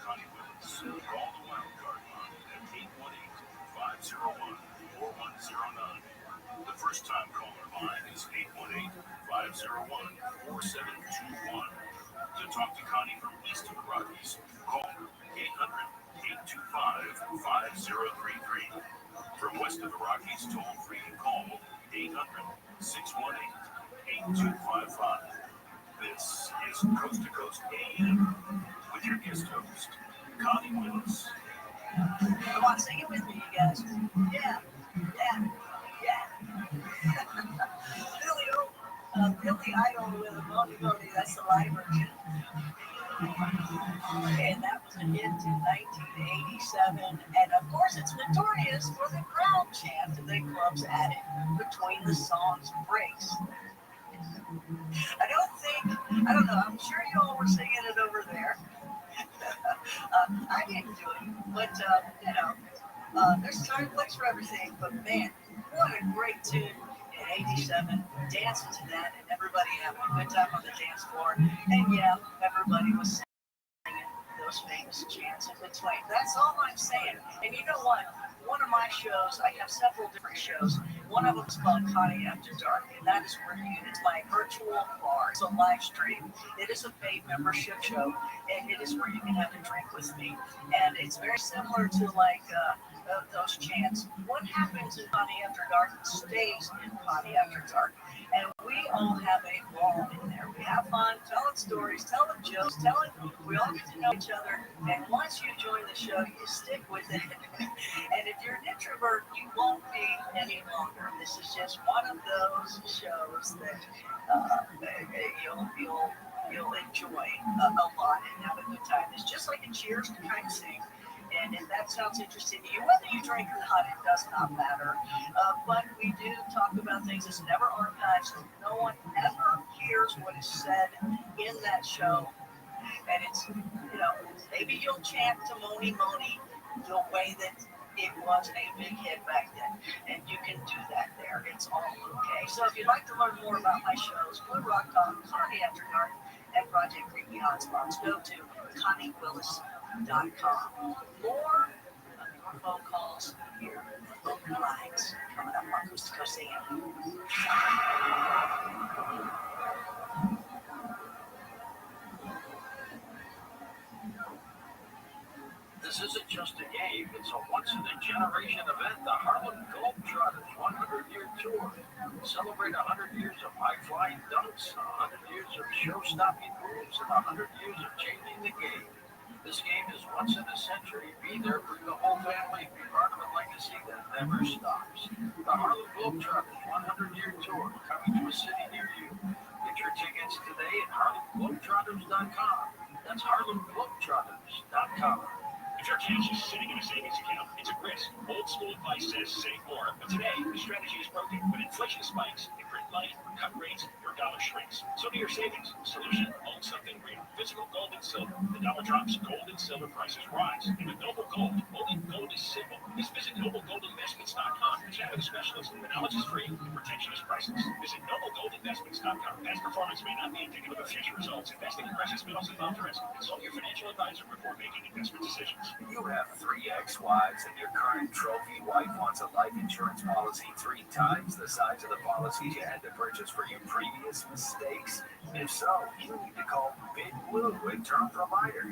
Connie Willis. Call the wild card line at 818-501-4109. The first time caller line is 818-501-4721. To talk to Connie from east of the Rockies, call 800-825-5033. From west of the Rockies, toll free, call 800-618-8255. This is Coast to Coast AM with your guest host, Connie Willis. Come on, sing it with me, you guys. Yeah, yeah, yeah. Billy Idol with a Moni Moni, that's the live version. And that was a hit in 1987. And of course, it's notorious for the crowd chant that clubs added between the songs breaks. I don't know, I'm sure you all were singing it over there. I didn't do it, but there's a time and place for everything. But man, what a great tune in '87. Dancing to that and everybody having a good time on the dance floor. And yeah, everybody was singing those famous chants in between. That's all I'm saying. And you know what? One of my shows, I have several different shows. One of them is called Connie After Dark, and that is where it's my virtual bar. It's a live stream. It is a paid membership show, and it is where you can have a drink with me. And it's very similar to those chants. What happens in Connie After Dark stays in Connie After Dark. And we all have a ball in there. We have fun, telling stories, telling jokes, we all get to know each other. And once you join the show, you stick with it. And if you're an introvert, you won't be any longer. This is just one of those shows that you'll enjoy a lot and have a good time. It's just like a Cheers to kind of sing. And if that sounds interesting to you, whether you drink or not, it does not matter. But we do talk about things that's never archived, so no one ever hears what is said in that show. And it's, maybe you'll chant to Moni Moni the way that it was a big hit back then. And you can do that there. It's all okay. So if you'd like to learn more about my shows, Blue Rock Talk, Connie After Dark, and Project Creepy Hotspots, go to ConnieWillis.com. More of your phone calls here. Open lines coming up on Coast to Coast AM. This isn't just a game, it's a once-in-a-generation event, the Harlem Globetrotters 100-year tour. Celebrate 100 years of high-flying dunks, 100 years of show-stopping moves, and 100 years of changing the game. This game is once in a century. Be there for the whole family. Be part of a legacy that never stops. The Harlem Globetrotters 100-year tour coming to a city near you. Get your tickets today at HarlemGlobetrotters.com. That's HarlemGlobetrotters.com. If your cash is sitting in a savings account, it's a risk. Old school advice says save more. But today, the strategy is broken. When inflation spikes, imprint life, cut rates, your dollar shrinks. So do your savings. Solution, own something real. Physical gold and silver. The dollar drops, gold and silver prices rise. And with Noble Gold, owning gold is simple. Just visit NobleGoldInvestments.com. Chat with a specialist. The knowledge is free. Retention is priceless. Visit NobleGoldInvestments.com. Past performance may not be indicative of future results. Investing in precious metals involves risk. Consult your financial advisor before making investment decisions. You have 3 ex-wives and your current trophy wife wants a life insurance policy 3 times the size of the policies you had to purchase for your previous mistakes? If so, you need to call Big Blue, a term provider,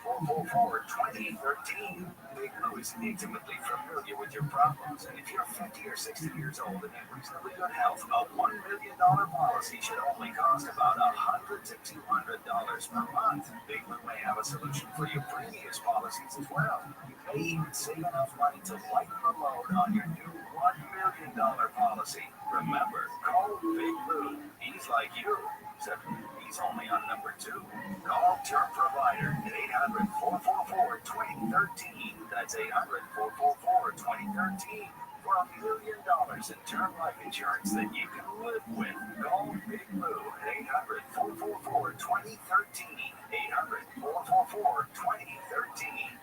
800-444-2013. Big Blue is intimately familiar with your problems, and if you're 50 or 60 years old and in reasonably good health, a $1 million policy should only cost about $100 to $200 per month. Big Blue may have a solution for your previous policies as well. You may even save enough money to lighten the load on your new $1 million policy. Remember, call Big Blue. He's like you, except he's only on number 2. Call Term Provider at 800-444-2013. That's 800-444-2013 for $1 million in term life insurance that you can live with. Call Big Blue at 800-444-2013. 800-444-2013.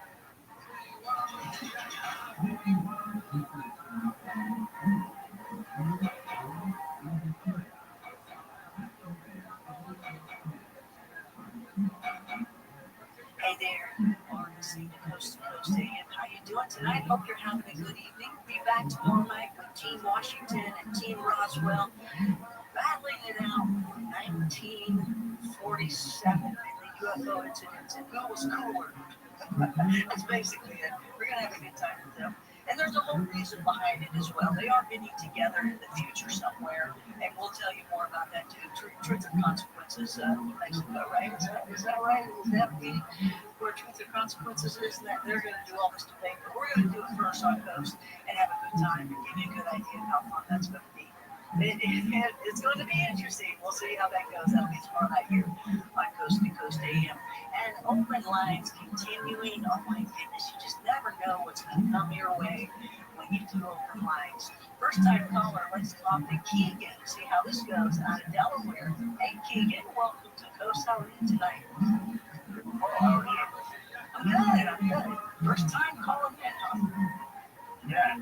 Hey there, tonight. Hope you're having a good evening. Be back tomorrow night with Team Washington and Team Roswell battling it out for 1947 in the UFO incident. And who was cooler? That's basically it. We're going to have a good time with them. And there's a whole reason behind it as well. They are getting together in the future somewhere, and we'll tell you more about that too. Truth or Consequences in Mexico, right? Is that right? Is that where Truth or Consequences is? And that they're going to do all this debate, but we're going to do it first on Coast and have a good time and give you a good idea of how fun that's going to be. It's going to be interesting. We'll see how that goes. That'll be tomorrow night here on Coast to Coast AM. And open lines continuing. Oh my goodness, you just never know what's going to come your way when you do open lines. First time caller, let's talk to Keegan. See how this goes out of Delaware. Hey Keegan, welcome to Coast. How are you tonight? I'm good. First time calling in, huh? Yeah.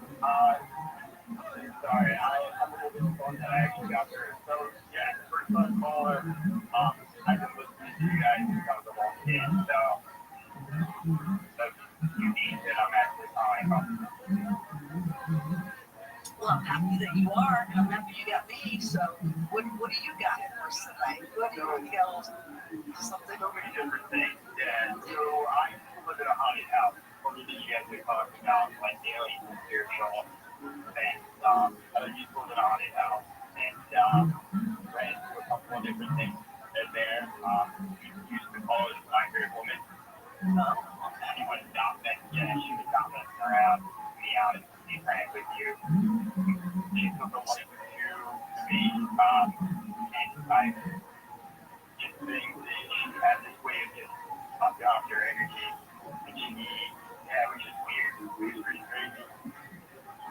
Sorry, I'm a little bit bummed that I actually got there. So, yeah, first time caller. I've been listening to you guys since I was a little kid, so that's unique that I'm actually calling home. Well, I'm happy that you are. I'm happy you got me. So, what do you got for us tonight? What do you got? Something? So many different things. Yeah, so I used to live in a haunted house. What you guys were talking about, like daily spiritual things. I used to live in a haunted house and ran into a couple of different things in there. We used to call it a migrant woman. She would stop messing, she would stop messing around, me out and be frank with you. She took a life to me, and I just think that she had this way of just sucking off your energy. And she, it was just weird. It was pretty crazy.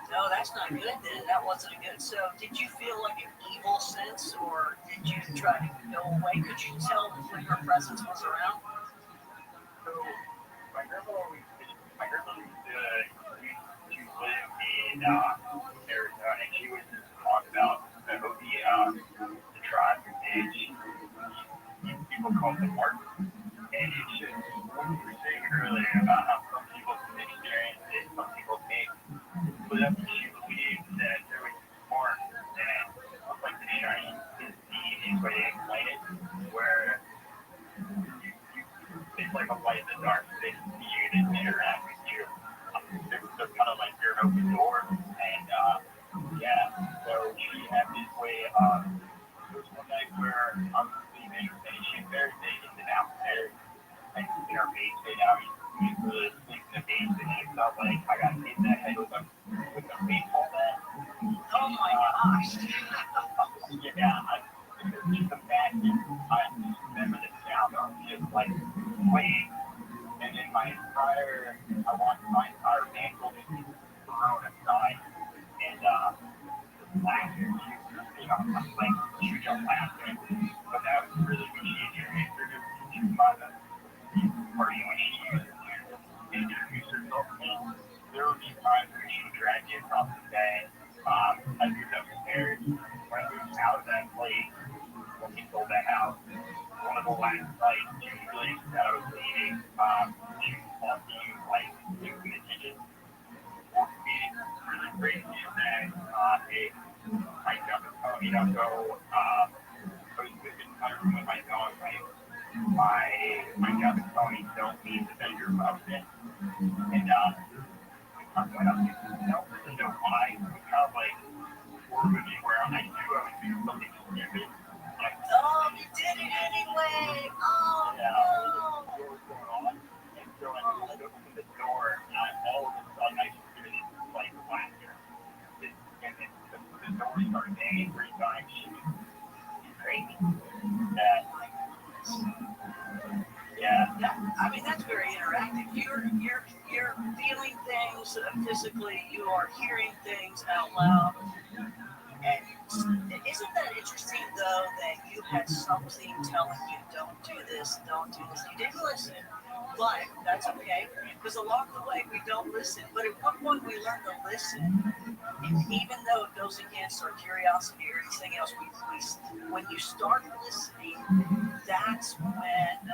No, that's not good then. That wasn't good. So did you feel like an evil sense, or did you try to go away? Could you tell when her presence was around? So my grandmother used to live in Arizona, and she would talk about the tribe and people call them Martin. And it's just what you were saying earlier about how some people can experience it, some people can't. But up she believed that there was more than like the shiny is way to explain it, where it's like a light in the dark. They see you, they interact with you. They're kind of like you're an open door. And yeah, so she had this way of, there was one night where I was sleeping and she very big into downstairs. Like in our basement, we really sleep in the basement, and it felt like I got hit in the head with a baseball bat. Oh my gosh. Yeah, just imagine, I just remember the sound of just like swaying, and then my entire ankle just thrown aside, and laughter, I'm like huge on laughter, but that was really when she introduced my party when she used to introduce herself to me. There would be times where she would drag me across the bed. I moved upstairs. When I moved out of that place, when we sold that house, one of the last nights, she was really upset I was leaving. She was walking like in the kitchen. What made it really crazy is that I got the phone, so I was in my room with my dog, right? My job is Tony, don't leave the bedroom up there. And I went up and don't really know why. It was kind of like horror movie where I knew I was doing something stupid. Oh, you did it anyway! Oh, yeah, no! What was going on? And so I just opened the door, and all of a sudden I just hear this like laughter. And then the door started banging 3 times. She was crazy. Yeah. I mean, that's very interactive. You're feeling things physically. You are hearing things out loud. And isn't that interesting, though, that you had something telling you, don't do this, don't do this. You didn't listen, but that's okay, because along the way, we don't listen. But at one point, we learn to listen. And even though it goes against our curiosity or anything else, when you start listening, that's when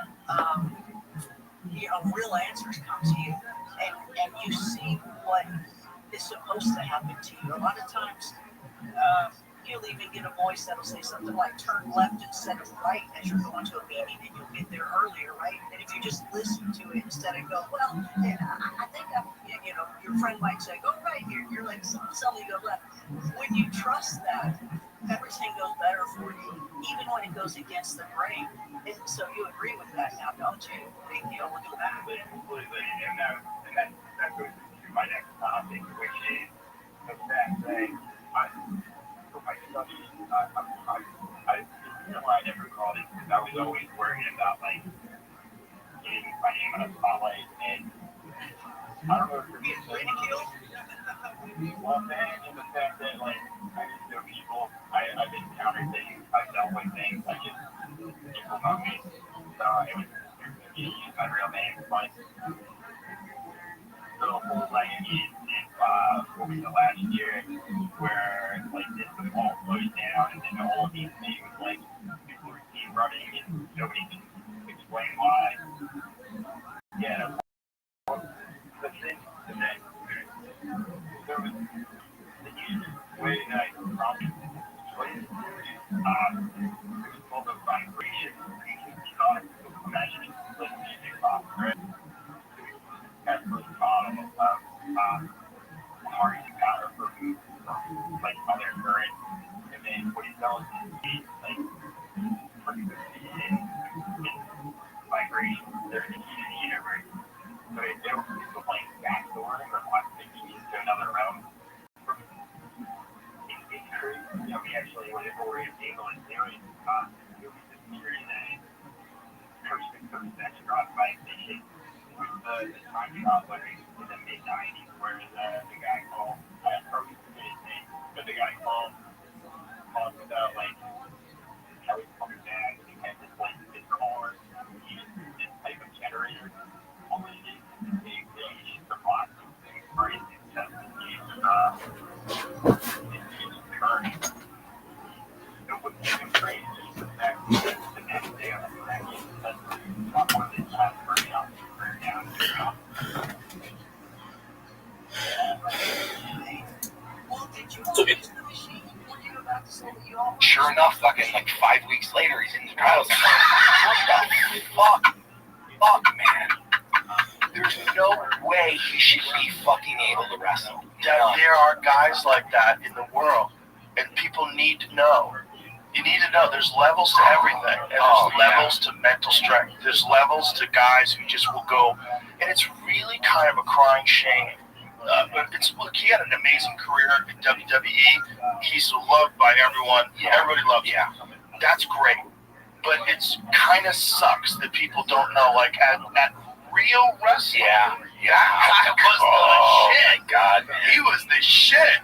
real answers come to you, and you see what is supposed to happen to you. A lot of times, you'll even get a voice that'll say something like turn left instead of right as you're going to a meeting, and you'll get there earlier, right? And if you just listen to it instead of go, well, yeah, I think your friend might say, go right here. You're like, somebody go left. When you trust that, everything goes better for you, even when it goes against the grain. And so you agree with that now, don't you? Big deal. Look at that. Completely. And that goes to my next topic, which is the fact that for my studies, I never called it because I was always worried about like getting my name on a spotlight, and I don't know if you're being ridiculed. Well, that and the fact that like I just know people, I've encountered things, I've dealt with things, I just people know me. So it was use my real name, but the whole like what was the last year where like this was all closed down and then all these things like people were team running and nobody can explain why. Yeah, the thing that there was the easiest way that I could probably explain it is it was called a vibration. You know, imagine it's like music box, right? At first bottom of hard to counter from like other current, and then what he tells is like frequency and vibration. They're the key to the universe. So if there was a like backdoor or what taking you to another realm, it's crazy. You know, we actually were able to do it. It was this theory that person that struck by fishing was the time traveler in the mid-90s where the guy called, I probably forget his name, but the guy called talked about like how he's coming back and he had this like this car, he used this type of generator, only they used the box for his intestines, current. So what's even crazy is the fact that the next day on the second, that's one of the last burning out down. Well, did you use the machine? What you about to say that you all Sure enough, fucking like 5 weeks later, he's in the trials. I'm like, what the fuck, man? There's no way he should be fucking able to wrestle. There are guys like that in the world, and people need to know. You need to know there's levels to everything. And there's levels to mental strength. There's levels to guys who just will go, and it's really kind of a crying shame. But look, he had an amazing career in WWE. He's loved by everyone. Everybody loves him. That's great. But it's kind of sucks that people don't know, like, at real wrestling. That was the shit. God, man. He was the shit.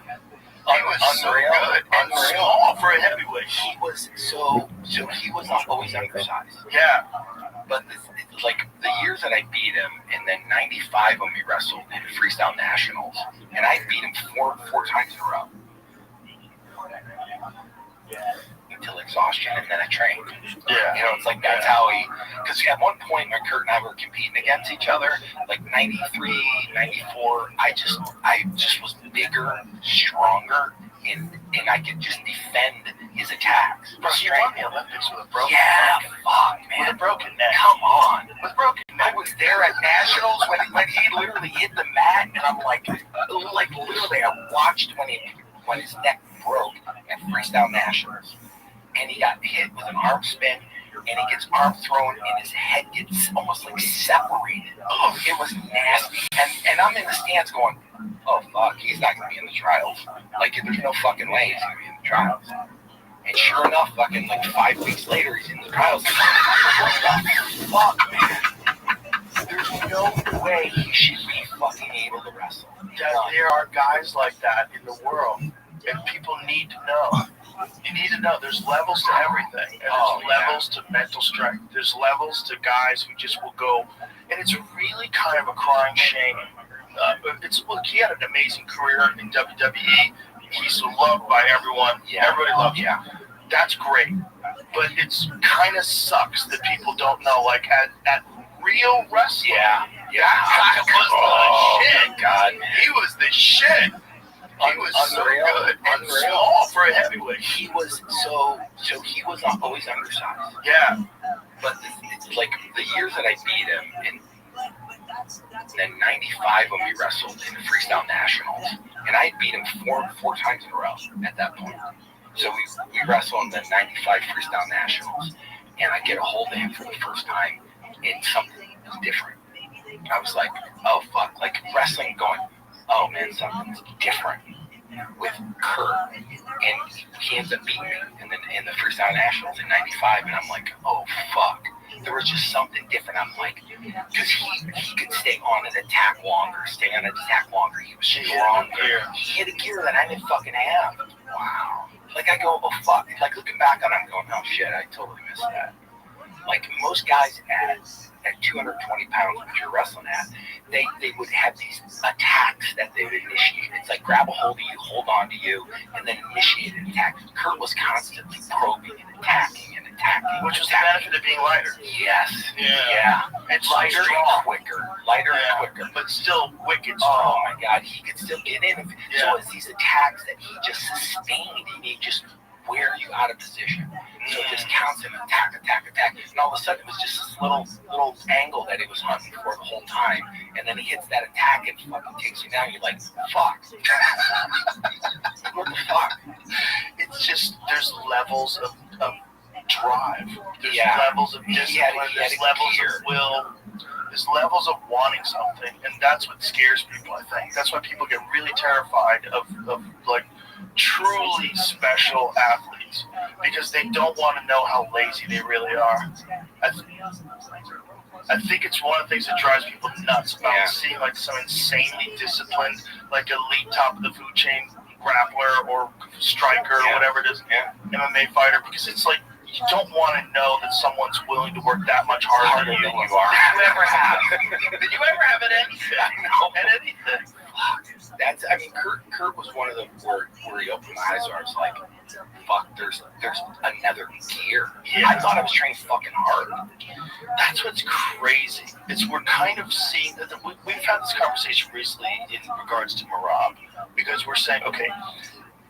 He was so good and small for a heavyweight. He was so he was not always undersized. Yeah. But like the years that I beat him, and then '95 when we wrestled in Freestyle Nationals, and I beat him four times in a row. Until exhaustion, and then I trained. Yeah. You know, it's like that's how he, because at one point when Kurt and I were competing against each other, like 93, 94, I just was bigger, stronger, and I could just defend his attacks. But you won the Olympics with a broken neck. Fuck, man. With a broken neck. Come on. With a broken neck. I was there at Nationals when he literally hit the mat, and I'm like literally, I watched when his neck broke at Freestyle Nationals. And he got hit with an arm spin, and he gets arm thrown, and his head gets almost like separated. Oh, it was nasty. And I'm in the stands going, oh, fuck, he's not going to be in the trials. Like, there's no fucking way he's going to be in the trials. And sure enough, fucking like 5 weeks later, he's in the trials. What the fuck, man? There's no way he should be fucking able to wrestle. There are guys like that in the world, and people need to know. You need to know there's levels to everything. And there's levels to mental strength. There's levels to guys who just will go, and it's really kind of a crying shame. But look, he had an amazing career in WWE. He's loved by everyone. Everybody loves him. That's great. But it's kind of sucks that people don't know, like at real wrestling. That was the shit. God, He was the shit. He was Unreal. so good and Unreal. small for a heavyweight. He was he was always undersized. Yeah. But like the years that I beat him, and then '95 when we wrestled in the Freestyle Nationals, and I beat him four times in a row at that point. So we wrestled in the '95 Freestyle Nationals, and I get a hold of him for the first time, and something was different. I was like, oh fuck, like wrestling going, oh man, something's different with Kurt, and he ends up beating me in the Freestyle Nationals in '95, and I'm like, oh fuck, there was just something different. I'm like, because he could stay on and attack longer, he was stronger, he had a gear that I didn't fucking have. Wow. Like I go, oh fuck, like looking back on it, I'm going, oh shit, I totally missed that. Like most guys at 220 pounds, which you're wrestling at, they would have these attacks that they would initiate. It's like grab a hold of you, hold on to you, and then initiate an attack. Kurt was constantly probing and attacking. Which was the benefit of being lighter. Yes. Yeah. It's Lighter and quicker. But still wicked Oh strong. my God, he could still get in. Yeah. So it's these attacks that he just sustained, and he just wear you out of position. So just constant attack. And all of a sudden it was just this little angle that he was hunting for the whole time. And then he hits that attack and fucking takes you down. You're like, fuck. What the fuck? It's just, there's levels of drive. There's Yeah. levels of discipline. There's levels of will. There's levels of wanting something. And that's what scares people, I think. That's why people get really terrified of like truly special athletes, because they don't want to know how lazy they really are. I think it's one of the things that drives people nuts about seeing like some insanely disciplined, like elite top of the food chain grappler or striker or whatever it is, MMA fighter, because it's like you don't want to know that someone's willing to work that much harder than you are. Did you ever have? Did you ever have at anything? At anything? I mean, Kurt was one of them where he opened my eyes. Where I was like, fuck, there's another gear. Yeah. I thought I was training fucking hard. That's what's crazy. We're kind of seeing that we've had this conversation recently in regards to Marab, because we're saying, okay,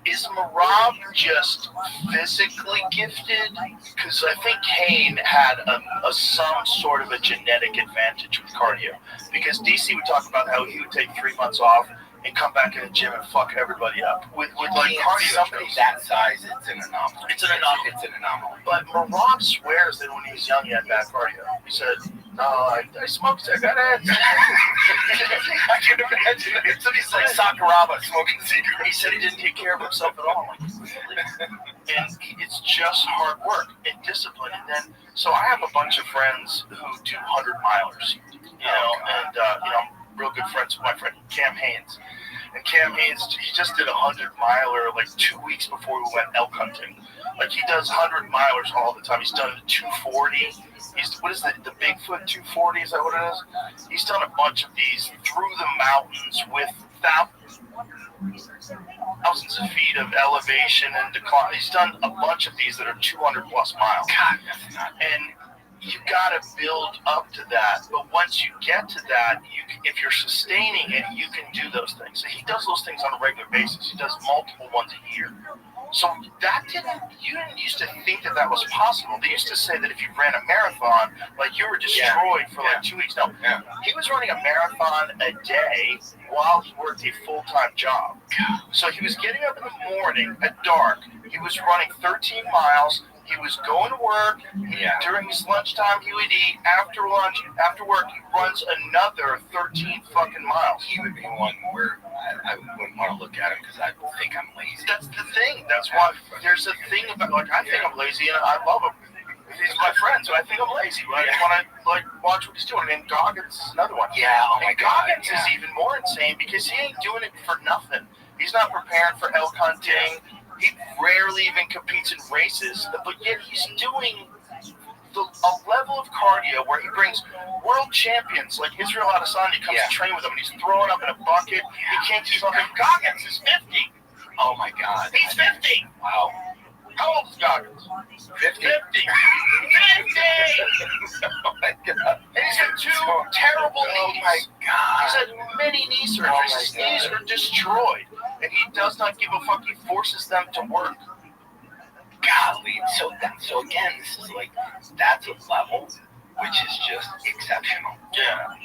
is Marab just physically gifted? Because I think Kane had some sort of a genetic advantage with cardio. Because DC would talk about how he would take 3 months off and come back in the gym and fuck everybody up with like cardio. Somebody that size, it's an anomaly. It's an anomaly. But Marab swears that when he was young, he had bad cardio. He said, "No, I smoked cigarettes." I can imagine it. So he's like Sakuraba smoking cigarettes. He said he didn't take care of himself at all. And it's just hard work and discipline. And then, so I have a bunch of friends who do 100-milers, and I'm real good friends with my friend Cam Haynes. And Cam Haynes, he just did a 100-miler like 2 weeks before we went elk hunting. Like he does 100-milers all the time. He's done 240. What is the Bigfoot 240? Is that what it is? He's done a bunch of these through the mountains with thousands of feet of elevation and decline. He's done a bunch of these that are 200 plus miles. God, that's not. And you got to build up to that. But once you get to that, if you're sustaining it, you can do those things. So he does those things on a regular basis. He does multiple ones a year. So you didn't used to think that was possible. They used to say that if you ran a marathon, like you were destroyed for like 2 weeks. No, he was running a marathon a day while he worked a full-time job. So he was getting up in the morning at dark. He was running 13 miles. He was going to work. During his lunchtime, he would eat. After lunch, after work, he runs another 13 fucking miles. He would be one where I wouldn't want to look at him because I think I'm lazy. That's the thing. That's why there's a thing about, like, I think I'm lazy and I love him. He's my friend, so I think I'm lazy. Right? I want to like watch what he's doing. And Goggins is another one. Yeah, oh my God. Goggins is even more insane because he ain't doing it for nothing. He's not preparing for elk hunting. He rarely even competes in races, but yet he's doing a level of cardio where he brings world champions like Israel Adesanya comes to train with him, and he's throwing up in a bucket. He can't keep up. And Goggins is 50. Oh my God. He's 50. Wow. How old is Goggins? 50. 50. Oh my God. And he's had 2 terrible knees. Oh my God. He's had many knee surgeries. His knees are destroyed. And he does not give a fuck. He forces them to work. Golly, so again, this is like, that's a level which is just exceptional. Yeah.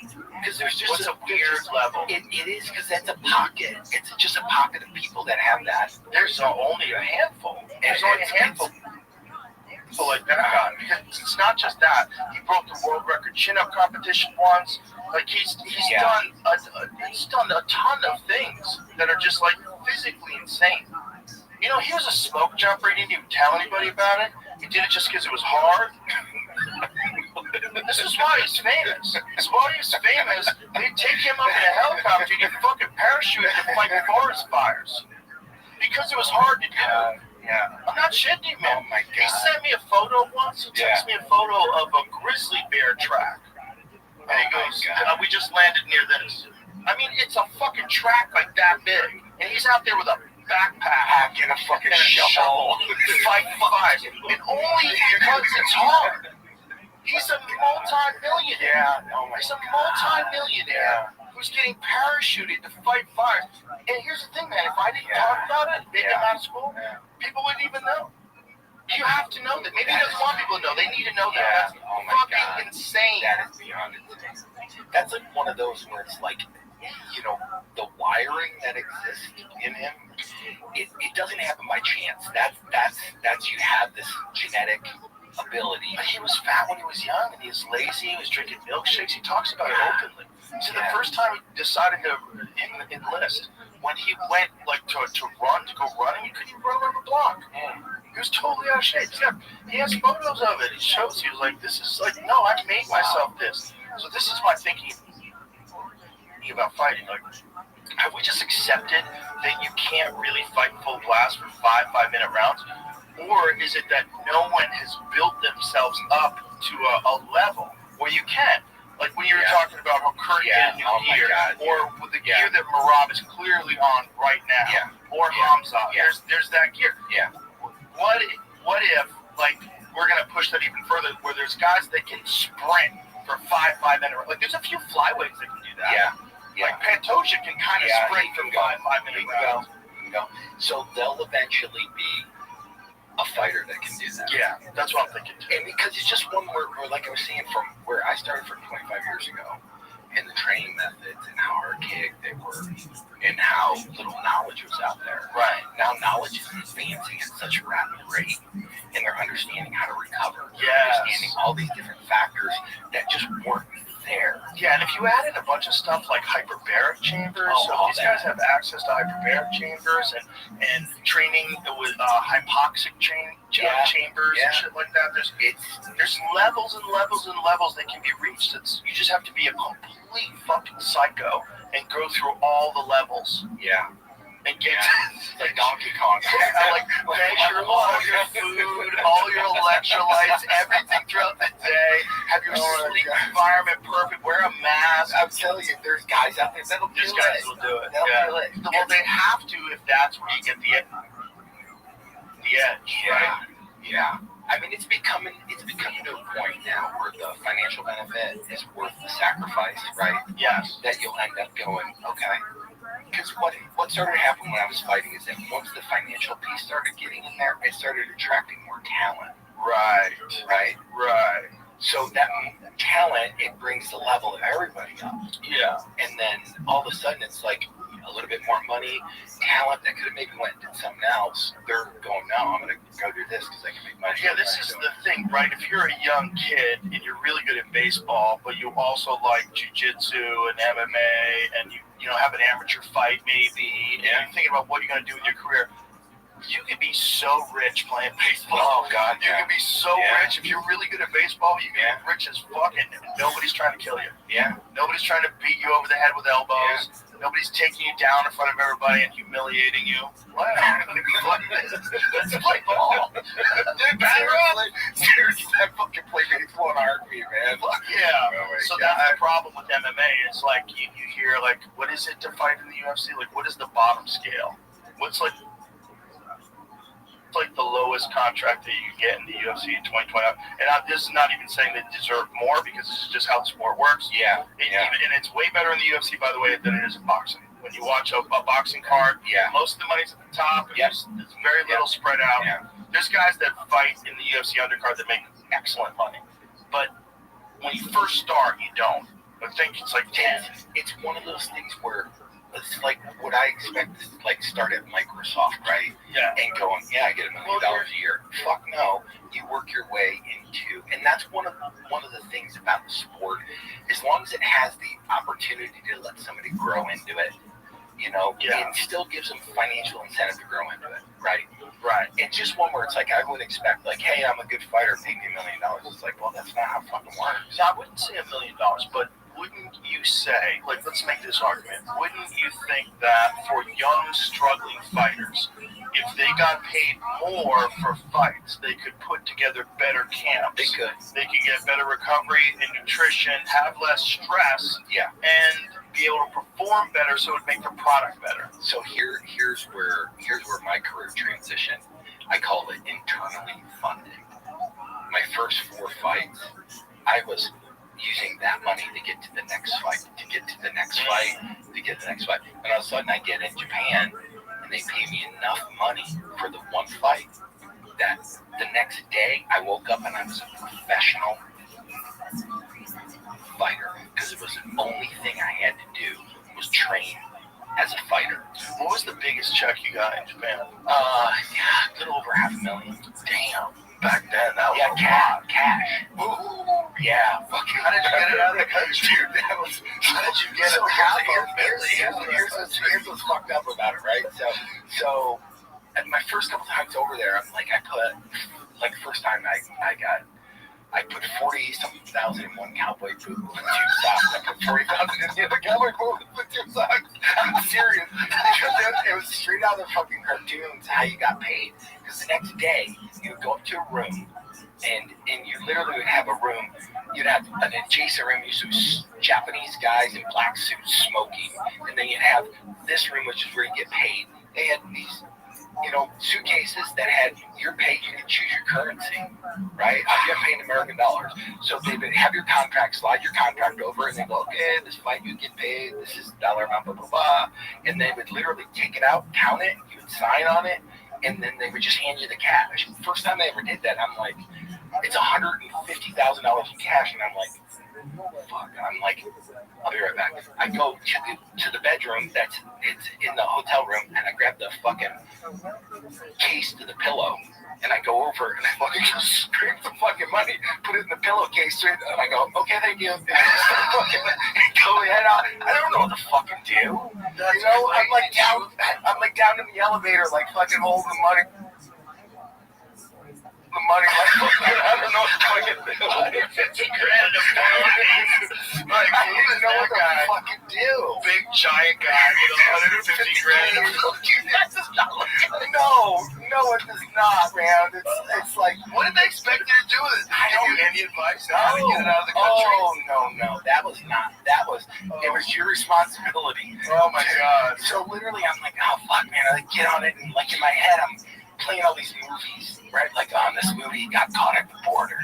Because there's just What's a weird level? It is, because that's a pocket. It's just a pocket of people that have that. There's only a handful. There's only a handful. People like that. Because it's not just that. He broke the world record chin-up competition once. Like he's done a ton of things that are just like physically insane. You know, he was a smoke jumper. He didn't even tell anybody about it. He did it just because it was hard. This is why he's famous. This is why he's famous. They take him up in a helicopter and get fucking parachuted to fight forest fires. Because it was hard to do. Yeah. I'm not shitting you, man. Oh my God. He sent me a photo once. He texted me a photo of a grizzly bear track. And he goes, we just landed near this. I mean, it's a fucking track like that big. And he's out there with a backpack and a fucking shovel. Fighting fires. And only because it's hard. He's a multi-millionaire. He's a multi-millionaire who's getting parachuted to fight fires. And here's the thing, man. If I didn't talk about it, they came out of school, people wouldn't even know. You have to know that. Maybe he doesn't want people to know. They need to know that. That's fucking insane. That is beyond it. That's like one of those where it's like, you know, the wiring that exists in him, it doesn't happen by chance. That's you have this genetic ability. But he was fat when he was young, and he was lazy. He was drinking milkshakes. He talks about it openly. See, the first time he decided to enlist, when he went like to go running, he couldn't even run around the block. He was totally out of shape. He has photos of it. He shows. He was like, "This is like, no, I made myself this." So this is my thinking about fighting. Like, have we just accepted that you can't really fight full blast for 5-minute rounds? Or is it that no one has built themselves up to a level where you can? Like when you were talking about how Kurt did new gear, or with the gear that Marab is clearly on right now, or Hamza. There's that gear. Yeah. What if like we're gonna push that even further, where there's guys that can sprint for 5-minute rounds? Like there's a few flyweights that can do that. Yeah. Like Pantoja can kind of sprint for 5-minute rounds. So they'll eventually be a fighter that can do that. Yeah, that's what I'm thinking too. And because it's just one where, like I was saying, from where I started from 25 years ago, and the training methods and how archaic they were, and how little knowledge was out there. Right. Now knowledge is advancing at such a rapid rate, and they're understanding how to recover. They're understanding all these different factors that just weren't there. Yeah, and if you add in a bunch of stuff like hyperbaric chambers, so these guys have access to hyperbaric chambers and training with hypoxic chambers and shit like that. There's levels and levels and levels that can be reached. You just have to be a complete fucking psycho and go through all the levels. Yeah. And get like Donkey Kong. Like measure all your food, all your electrolytes, everything throughout the day. Have your sleep environment perfect. Wear a mask. I'm telling you, there's guys out there that'll do it. There's guys will do it. They'll do it. Well, they have to if that's where you get the edge. Right? Yeah. I mean, it's becoming to a point now where the financial benefit is worth the sacrifice, right? Yes. That you'll end up going, okay. Because what started happening when I was fighting is that once the financial piece started getting in there, it started attracting more talent. Right. So that talent, it brings the level of everybody up. Yeah. And then all of a sudden, it's like a little bit more money, talent that could have maybe went and did something else. They're going, no, I'm going to go do this because I can make money. Yeah, this is the thing, right? If you're a young kid and you're really good at baseball, but you also like jiu-jitsu and MMA, and you know have an amateur fight maybe, and you're thinking about what you're going to do with your career, you could be so rich playing baseball. Oh, God, you could be so rich. If you're really good at baseball, you can be rich as fuck, and nobody's trying to kill you. Yeah. Nobody's trying to beat you over the head with elbows. Nobody's taking you down in front of everybody and humiliating you. Wow. Let's play ball. Dude, seriously, I fucking play baseball in a heartbeat, man. Fuck yeah. So that's the problem with MMA. It's like you hear, like, what is it to fight in the UFC? Like, what is the bottom scale? What's like like the lowest contract that you get in the UFC in 2020. And this is not even saying they deserve more because this is just how the sport works. Yeah. And it's way better in the UFC, by the way, than it is in boxing. When you watch a boxing card, most of the money's at the top. And there's very little spread out. Yeah. There's guys that fight in the UFC undercard that make excellent money. But when you first start, you don't. I think it's like 10. It's one of those things where it's like what I expect to like start at Microsoft, right? Yeah. And going, I get $1 million a year. Fuck no. You work your way into, and that's one of the things about the sport. As long as it has the opportunity to let somebody grow into it, it still gives them financial incentive to grow into it, right? Right. It's just one where it's like I would expect, like, hey, I'm a good fighter, pay me $1 million. It's like, well, that's not how it fucking works. So I wouldn't say $1 million, but wouldn't you say, like, let's make this argument, wouldn't you think that for young, struggling fighters, if they got paid more for fights, they could put together better camps? They could. They could get better recovery and nutrition, have less stress, and be able to perform better so it would make the product better. So here's where my career transitioned. I call it internally funded. My first 4 fights, I was using that money to get to the next fight, to get to the next fight, to get to the next fight. And all of a sudden I get in Japan and they pay me enough money for the one fight that the next day I woke up and I was a professional fighter because it was the only thing I had to do was train as a fighter. What was the biggest check you got in Japan? A little over $500,000. Damn. Back then, that was cash. Ooh. Yeah, fucking. How did you get it out of the country? Dude, how did you get it? Here's what's fucked up about it, right? So at my first couple times over there, I'm like, first time I put 40-something thousand in one cowboy boot with 2 socks. I put 40,000 in the other cowboy boot with 2 socks. I'm serious. Because it was straight out of the fucking cartoons how you got paid. Because the next day, you would go up to a room, and you literally would have a room. You'd have an adjacent room, usually Japanese guys in black suits smoking. And then you'd have this room, which is where you get paid. They had these suitcases that had your pay, you could choose your currency, right? I'm getting paid in American dollars. So they would have your contract, slide your contract over, and they go, okay, this fight you get paid, this is dollar amount, blah, blah, blah. And they would literally take it out, count it, you would sign on it, and then they would just hand you the cash. First time they ever did that, I'm like, it's $150,000 in cash, and I'm like, fuck. I'm like, I'll be right back. I go to the bedroom it's in the hotel room, and I grab the fucking case to the pillow, and I go over and I fucking just scrape the fucking money, put it in the pillowcase, and I go, okay, thank you. And I start fucking going head out. I don't know what to fucking do. I'm like down in the elevator, like fucking holding the money. I don't know what to fucking do. $50,000 a pound. Like, I don't even know what to fucking do. Big giant guy with $150,000. That does not look good. No, it does not, man. It's like, what did they expect you to do with it? I don't give you any advice on how to get it out of the country? Oh, no. That was not. It was your responsibility. Oh, my God. So literally, I'm like, oh, fuck, man. I get on it, and like in my head, I'm playing all these movies, right? Like, this movie got caught at the border.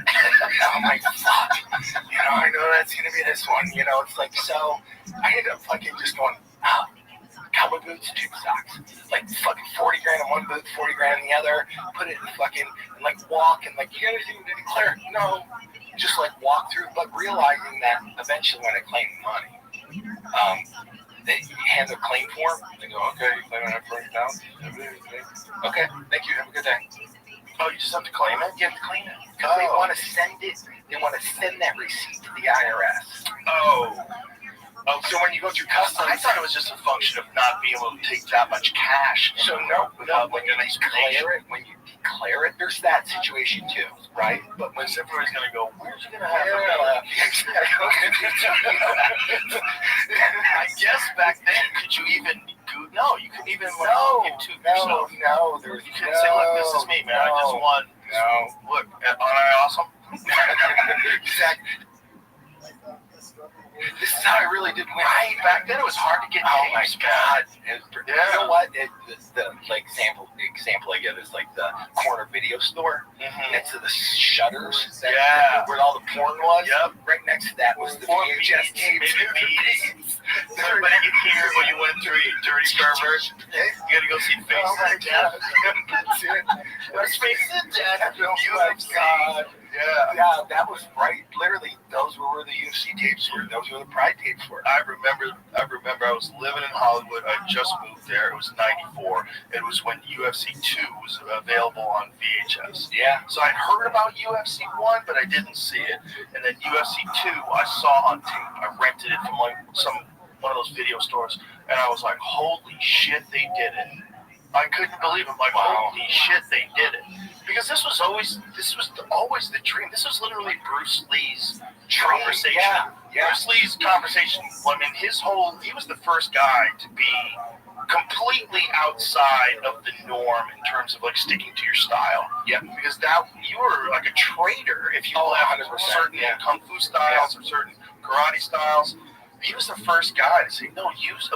I'm like, fuck. I know that's going to be this one. It's like, so I ended up fucking just going, cowboy boots, 2 socks. Like, fucking $40,000 in one boot, $40,000 in the other. Put it in fucking, and like, walk, and like, you got anything to declare? No. Just like, walk through, but realizing that eventually when I claimed money, they hand the claim form. They go, okay, you claim it for $40,000. Okay, thank you. Have a good day. Oh, you just have to claim it? You have to claim it because they want to send it. They want to send that receipt to the IRS. Oh, so when you go through customs, I thought it was just a function of not being able to take that much cash. So no. When you declare it, there's that situation too, right? But when everybody's gonna go, where's you gonna have it? I guess back then, could you even do? No, you couldn't even YouTube yourself. No, you couldn't say, look, this is me, man. I just won. Look, aren't I awesome? Exactly. This is how I really did win. Right, back then it was hard to get Oh my tapes, God! man. You know what? The like example I give is like the corner video store next to the shutters. Where all the porn was. Yep. Right next to that was the VHS tapes. Everybody could hear when you went through your dirty pervert. You gotta go see Face Oh my of Death. Let's face it, Dad. Oh my UFC. God. Yeah. That was right. Literally, those were where the UFC tapes were. Those were the Pride tapes were. I remember I was living in Hollywood. I just moved there. It was 94. It was when UFC 2 was available on VHS. Yeah. So I'd heard about UFC 1, but I didn't see it. And then UFC 2 I saw on tape. I rented it from like one of those video stores. And I was like, holy shit, they did it. I couldn't believe it. Like, holy shit, they did it. Because this was always the dream. This was literally Bruce Lee's conversation. Yeah. Bruce Lee's conversation. I mean, he was the first guy to be completely outside of the norm in terms of like sticking to your style. Yeah. Because you were like a traitor if you left 100%, certain kung fu styles or certain karate styles. He was the first guy to say, no, use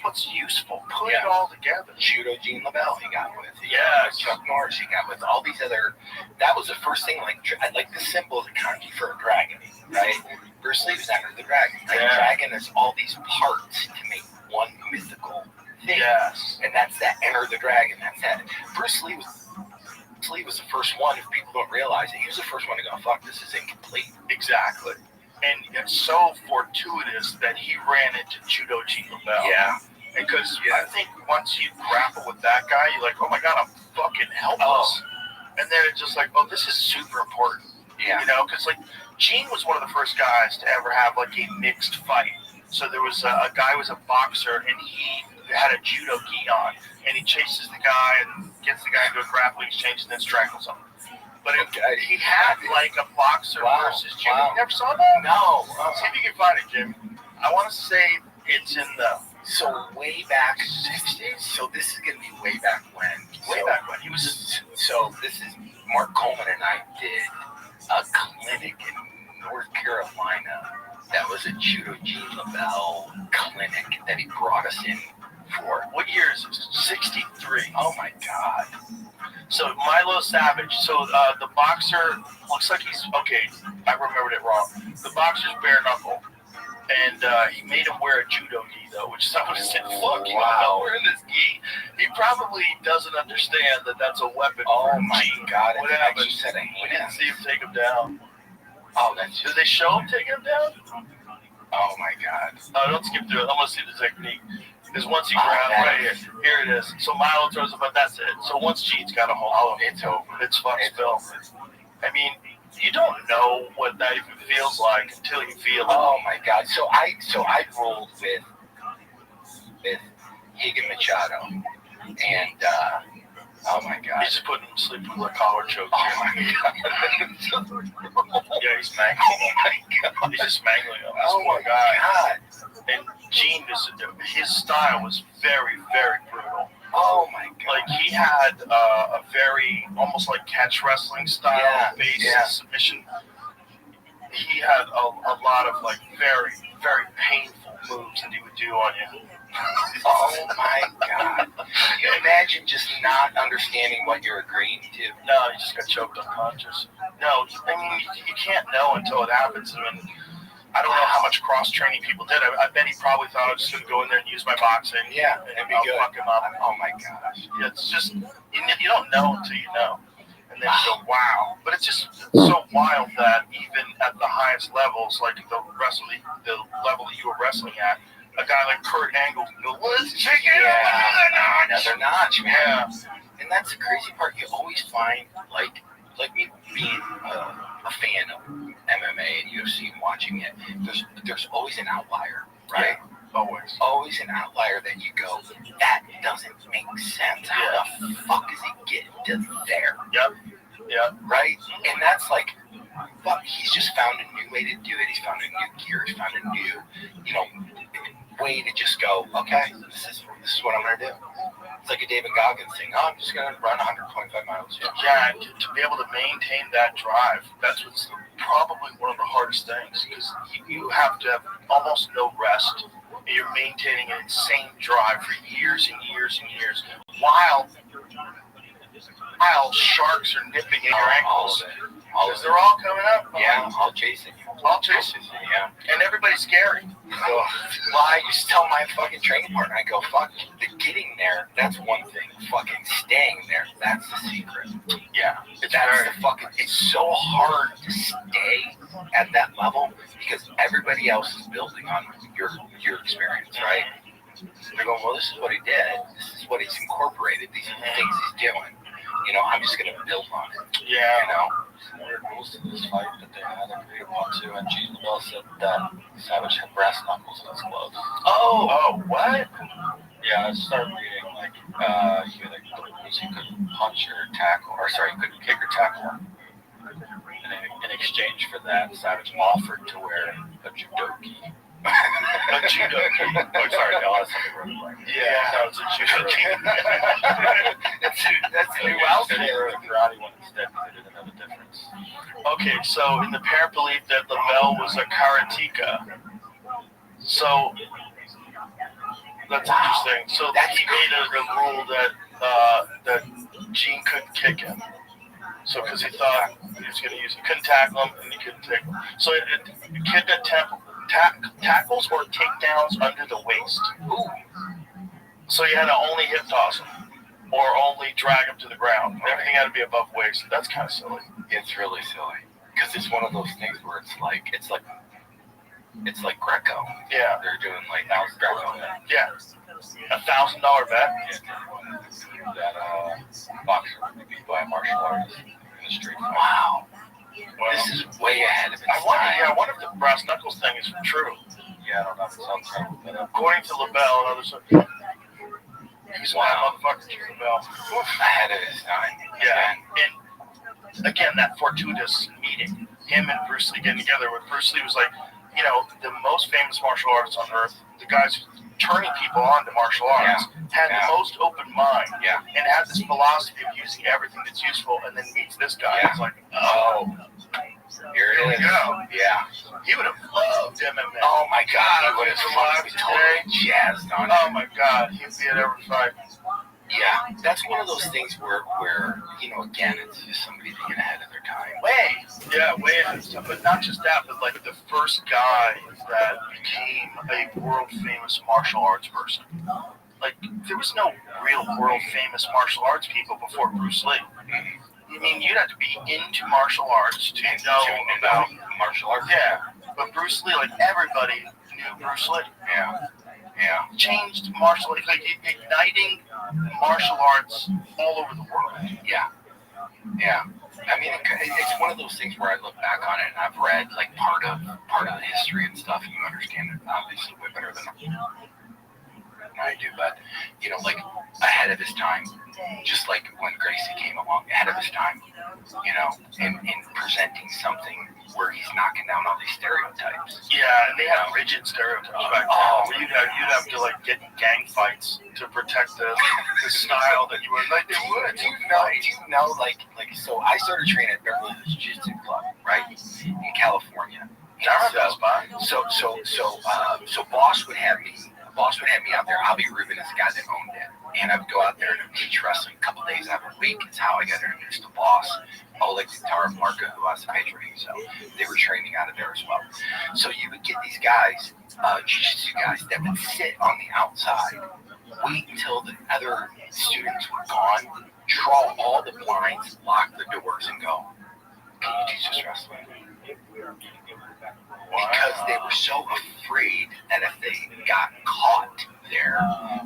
what's useful. Put it all together. Judo Gene LaBelle he got with. Yes. Chuck Norris he got with. All these other. That was the first thing. Like the symbol of the kanji for a dragon, right? Bruce Lee was Enter the Dragon. Like dragon is all these parts to make one mythical thing. Yes. And that's that Enter the Dragon. That's that. Bruce Lee was the first one. If people don't realize it, he was the first one to go, fuck, this is incomplete. Exactly. And it's so fortuitous that he ran into Judo Gene LaBelle. Yeah. Because I think once you grapple with that guy, you're like, oh my God, I'm fucking helpless. And then it's just like, oh, this is super important. Yeah. You know, because like Gene was one of the first guys to ever have like a mixed fight. So there was a guy who was a boxer and he had a judo gi on and he chases the guy and gets the guy into a grappling exchange and then strangles him. But he had like a boxer versus Jimmy. You never saw that? No. See if you can find it, Jimmy. I want to say it's in the... So way back 60s. So this is going to be way back when. Back when he was... So this is Mark Coleman and I did a clinic in North Carolina that was a Judo Gene LaBelle clinic that he brought us in for. What year is it? 63. Oh my God. So Milo Savage. So the boxer looks like he's okay. I remembered it wrong. The boxer's bare knuckle, and he made him wear a judo gi though, which someone said, "Fuck you, I'm not wearing this gi." He probably doesn't understand that that's a weapon. Oh my God! What happened? We didn't see him take him down. Oh, that's. Did they show him taking him down? Oh my God! Don't skip through it. I'm gonna see the technique. Because once he grabs right here it is. So Milo throws it, but that's it. So once Gene's got a hold of it, it's over. It's fucking film. I mean, you don't know what that even feels like until you feel it. Oh my God! So I rolled with Higa Machado, and oh my God! He's just putting him to sleep with a collar choke. Oh my God! Yeah, he's mangling. Oh my God! He's just mangling him. Oh my God! And Gene, his style was very, very brutal. Oh my God! Like he had a very almost like catch wrestling style based submission. He had a lot of like very, very painful moves that he would do on you. Oh my God! Can you imagine just not understanding what you're agreeing to? No, you just got choked unconscious. No, I mean you can't know until it happens. I mean, I don't know how much cross training people did. I bet he probably thought I was just gonna go in there and use my boxing. Yeah, and be good. Fuck him up. Oh my gosh! Yeah, it's just you don't know until you know, and then you go wow. But it's just so wild that even at the highest levels, like the level that you were wrestling at, a guy like Kurt Angle can go, let's check it out another notch, man. Yeah, and that's the crazy part. You always find like me being a fan of MMA and UFC and watching it, there's always an outlier, right? Yeah, always an outlier that you go, that doesn't make sense. How the fuck is he getting to there? Yep. Right? And that's like, fuck, he's just found a new way to do it. He's found a new gear. He's found a new, way to just go, okay, this is what I'm gonna do. It's like a David Goggins thing. Oh, I'm just going to run 125 miles. Yeah, to be able to maintain that drive, that's what's the probably one of the hardest things because you have to have almost no rest. And you're maintaining an insane drive for years and years and years while sharks are nipping at your ankles. Because they're all coming up. Yeah, all chasing you. All chasing you. Yeah. And everybody's scary. Well, I used to tell my fucking training partner, I go, fuck, the getting there, that's one thing. Fucking staying there, that's the secret. Yeah. It's so hard to stay at that level because everybody else is building on your experience, right? They're going, well, this is what he did. This is what he's incorporated. These are the things he's doing. You know, I'm just going to build on it. Yeah. You know? Weird rules to this fight that they had agreed upon too, and Gene LaBelle said that Savage had brass knuckles in his gloves. Oh, what? Yeah, I started reading, like, the rules he couldn't punch or tackle, or sorry, he couldn't kick or tackle. And in exchange for that, Savage offered to wear a judogi. A judogi. Oh, sorry, no, that's something wrong. Yeah, that was a judogi. that's a new outfit. The karate one instead, because they didn't have a difference. Okay, so in the parent believed that LaBelle was a karateka. So that's interesting. So he made a rule that Gene couldn't kick him. So because he thought he was going to use, he couldn't tackle him and he couldn't take him. So it couldn't tackles or takedowns under the waist. Ooh. So you had to only hip toss him or only drag him to the ground. Everything had to be above waist. That's kind of silly. It's really silly because it's one of those things where it's like Greco. Yeah. They're doing like Greco. Yeah. $1,000 bet. Yeah. That boxer would be beat by a martial artist in the street. Wow. Well, this is way ahead of its time. I wonder if the brass knuckles thing is true. Yeah, I don't know if it sounds right. But according to LaBelle and others, he's one motherfucker to LaBelle. Ahead of his time. Yeah. And again, that fortuitous meeting, him and Bruce Lee getting together, where Bruce Lee was like, you know, the most famous martial artist on earth, the guys turning people on to martial arts, had the most open mind, and had this philosophy of using everything that's useful, and then meets this guy. It's like, oh, here it is. Yeah. He would have loved MMA. Oh my God, he would have totally jazzed on it. Oh my God, he'd be at every fight. Yeah, that's one of those things where you know, again, it's just somebody being ahead of their time. Way ahead of stuff. But not just that, but like the first guy that became a world famous martial arts person. Like there was no real world famous martial arts people before Bruce Lee. I mean, you'd have to be into martial arts to know about martial arts. Yeah, but Bruce Lee, like everybody knew Bruce Lee. Yeah. Changed martial arts, like igniting martial arts all over the world. Yeah. I mean, it's one of those things where I look back on it and I've read like part of the history and stuff, and you understand it obviously way better than I do. But you know, like ahead of his time, just like when Gracie came along, ahead of his time. You know, in presenting something where he's knocking down all these stereotypes. Yeah, and they have rigid stereotypes back then. Where you'd have to like get in gang fights to protect the style that you were like. They would. Do you know, like so I started training at Beverly Hills Jiu-Jitsu Club, right, in California. So Boss would have me out there. Bobby Rubin is the guy that owned it. And I would go out there and teach wrestling a couple days out of the week. It's how I got introduced to Boss. Oleg Tara Marco, who I was patroning. So they were training out of there as well. So you would get these guys, jiu-jitsu guys, that would sit on the outside, wait until the other students were gone, draw all the blinds, lock the doors, and go, can you teach us wrestling? Because they were so afraid that if they got caught there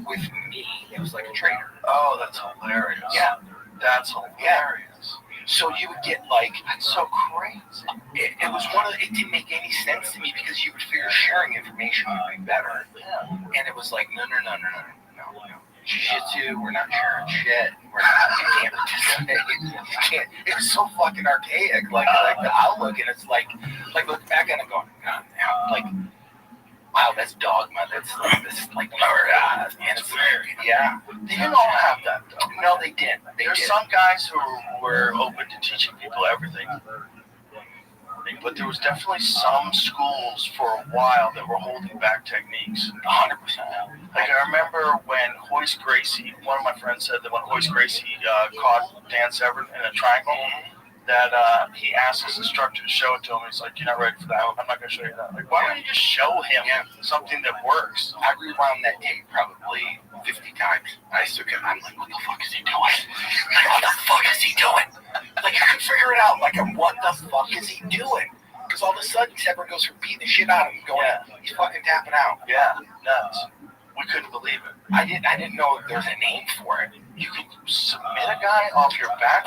with me, it was like a traitor. Oh, that's hilarious. Yeah. That's hilarious. So you would get like, that's so crazy. It was it didn't make any sense to me because you would figure sharing information would be better. And it was like, no. Jiu-jitsu, we're not sharing shit. We're not, you can't participate. You can't. It was so fucking archaic, like the outlook, and it's like look back at it going, God, like, wow, that's dogma. That's like, and it's yeah. They didn't all have that though. No, they didn't. There's some guys who were open to teaching people everything. but there was definitely some schools for a while that were holding back techniques. 100%. Like I remember when Hoist Gracie, one of my friends said that when Hoist Gracie caught Dan Severn in a triangle, that he asked his instructor to show it to him. He's like, "You're not ready for that. I'm not going to show you that." Like, why don't you just show him something that works? I rewound that tape probably 50 times. I still get, I'm like, what the fuck is he doing? Like, what the fuck is he doing? Like, I couldn't figure it out. Like, what the fuck is he doing? Because all of a sudden, Severn goes from beating the shit out of him, going, he's fucking tapping out. Yeah, nuts. We couldn't believe it. I didn't know there was a name for it. You could submit a guy off your back.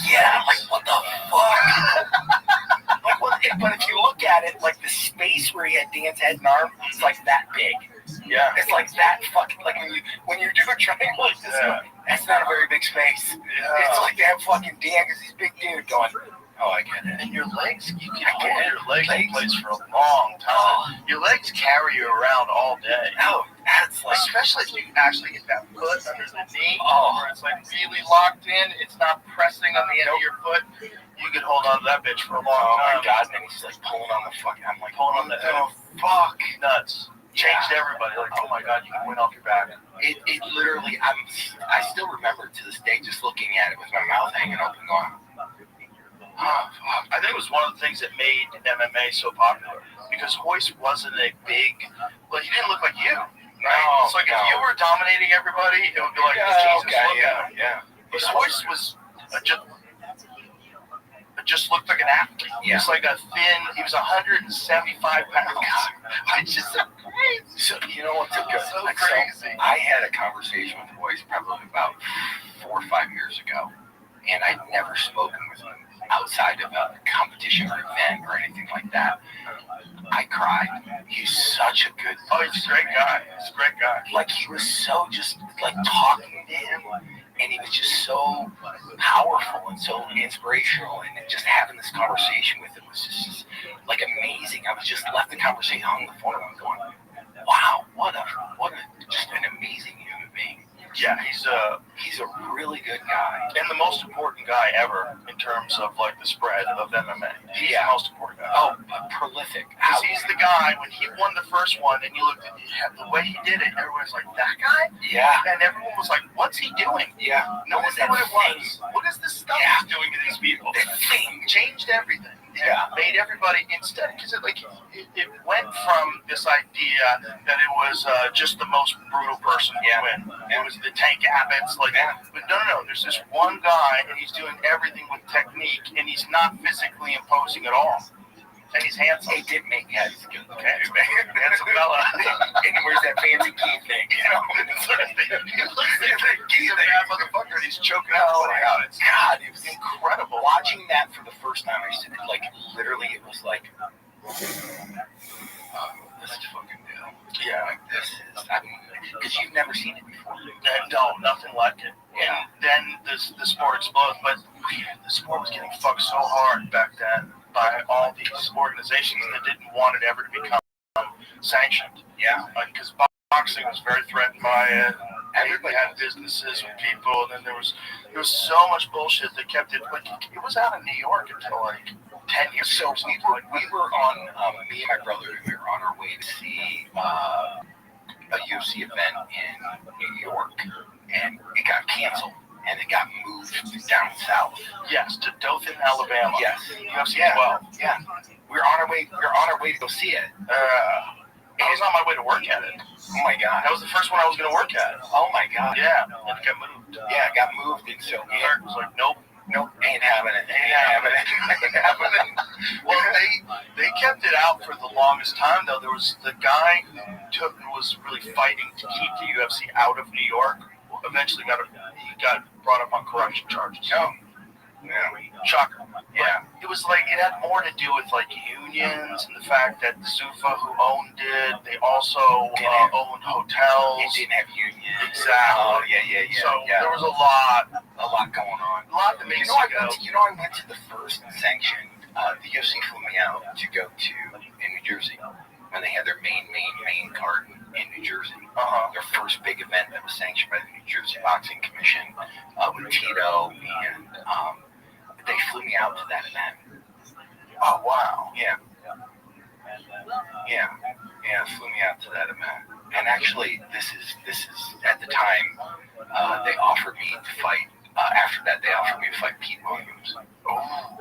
Yeah, like what the fuck? Like what? But if you look at it, like the space where he had Dan's head and arm, it's like that big. Yeah, it's like that fucking like when you do a triangle like this, that's not a very big space. Yeah. It's like that fucking Dan because he's big dude going. Oh, I get it. And your legs, you can hold your legs in place for a long time. Your legs carry you around all day. Oh, that's like... Especially if you actually get that foot under the knee, where it's like really locked in, it's not pressing on the end of your foot. You can hold on to that bitch for a long time. Oh my God, and he's like pulling on the fucking... I'm like, pulling on the head. Fuck. Nuts. Changed everybody. Like, oh my God, you can win off your back. It literally, I still remember to this day just looking at it with my mouth hanging open going... I think it was one of the things that made MMA so popular because Hoist wasn't a big, but he didn't look like you. Right? It's like if you were dominating everybody, it would be like, Jesus, look at him. Yeah. Because Hoist was just looked like an athlete. He was like a thin, he was 175 pounds. It's just so crazy. So, you know what's so crazy? So I had a conversation with Hoist probably about 4 or 5 years ago, and I'd never spoken with him outside of a competition or event or anything like that. I cried. He's such a good... Oh, he's a great guy. He's a great guy. Like, he was so just, like, talking to him, and he was just so powerful and so inspirational, and just having this conversation with him was just like, amazing. I was just left the conversation on the phone, and I'm going, wow, what a just an amazing human being. Yeah, he's a really good guy. And the most important guy ever in terms of like the spread of MMA. He's the most important guy. Oh, prolific. Because he's the guy, when he won the first one and you looked at the way he did it, everyone's like, that guy? Yeah. And everyone was like, what's he doing? Yeah. No one knew what it was. What is this stuff he's doing to these people? That thing changed everything. Yeah. Made everybody instead, because it went from this idea that it was just the most brutal person to win. It was the Tank Abbott's, like, but no. There's this one guy, and he's doing everything with technique, and he's not physically imposing at all. And he's handsome. He did make he's good. Okay, handsome fella. And he wears that fancy key thing. You know, he looks like he's a bad motherfucker, and he's choking everybody out. It's God, it was incredible. Watching that for the first time, I said, like, literally, it was like, this is fucking good. Yeah, like this is, I mean, because you've never seen it before. No, nothing like it. Yeah. And then the sport explodes, but the sport was getting fucked so hard back then by all these organizations that didn't want it ever to become sanctioned. Yeah. Because boxing was very threatened by it. Everybody had businesses with people, and then there was so much bullshit that kept it. Like, it was out of New York until like 10 years ago. So we were on, me and my brother, we were on our way to see a UFC event in New York, and it got canceled, and it got moved down south. Yes, to Dothan, Alabama. Yes. UFC 12. Yeah. We're on our way to go see it. I was on my way to work at it. Oh my God. That was the first one I was going to work at. Oh my God. Yeah, and it got moved. Yeah, it got moved, and so It was like, nope, ain't having it. Well, they kept it out for the longest time, though. There was the guy who was really fighting to keep the UFC out of New York. Eventually he got brought up on corruption charges. Oh. Yeah. Shocker. Yeah. It was like, it had more to do with like unions and the fact that Zuffa, who owned it, they also owned hotels. It didn't have unions. Exactly. Oh, yeah. So there was a lot going on. A lot that makes I went to the first sanction. The UFC flew me out to go to in New Jersey when they had their main card in New Jersey. Their first big event that was sanctioned by the New Jersey Boxing Commission with Tito, and they flew me out to that event. Oh wow, yeah. Yeah, flew me out to that event. And actually, this is at the time they offered me to fight. After that, they offered me to fight Pete Williams. Oh.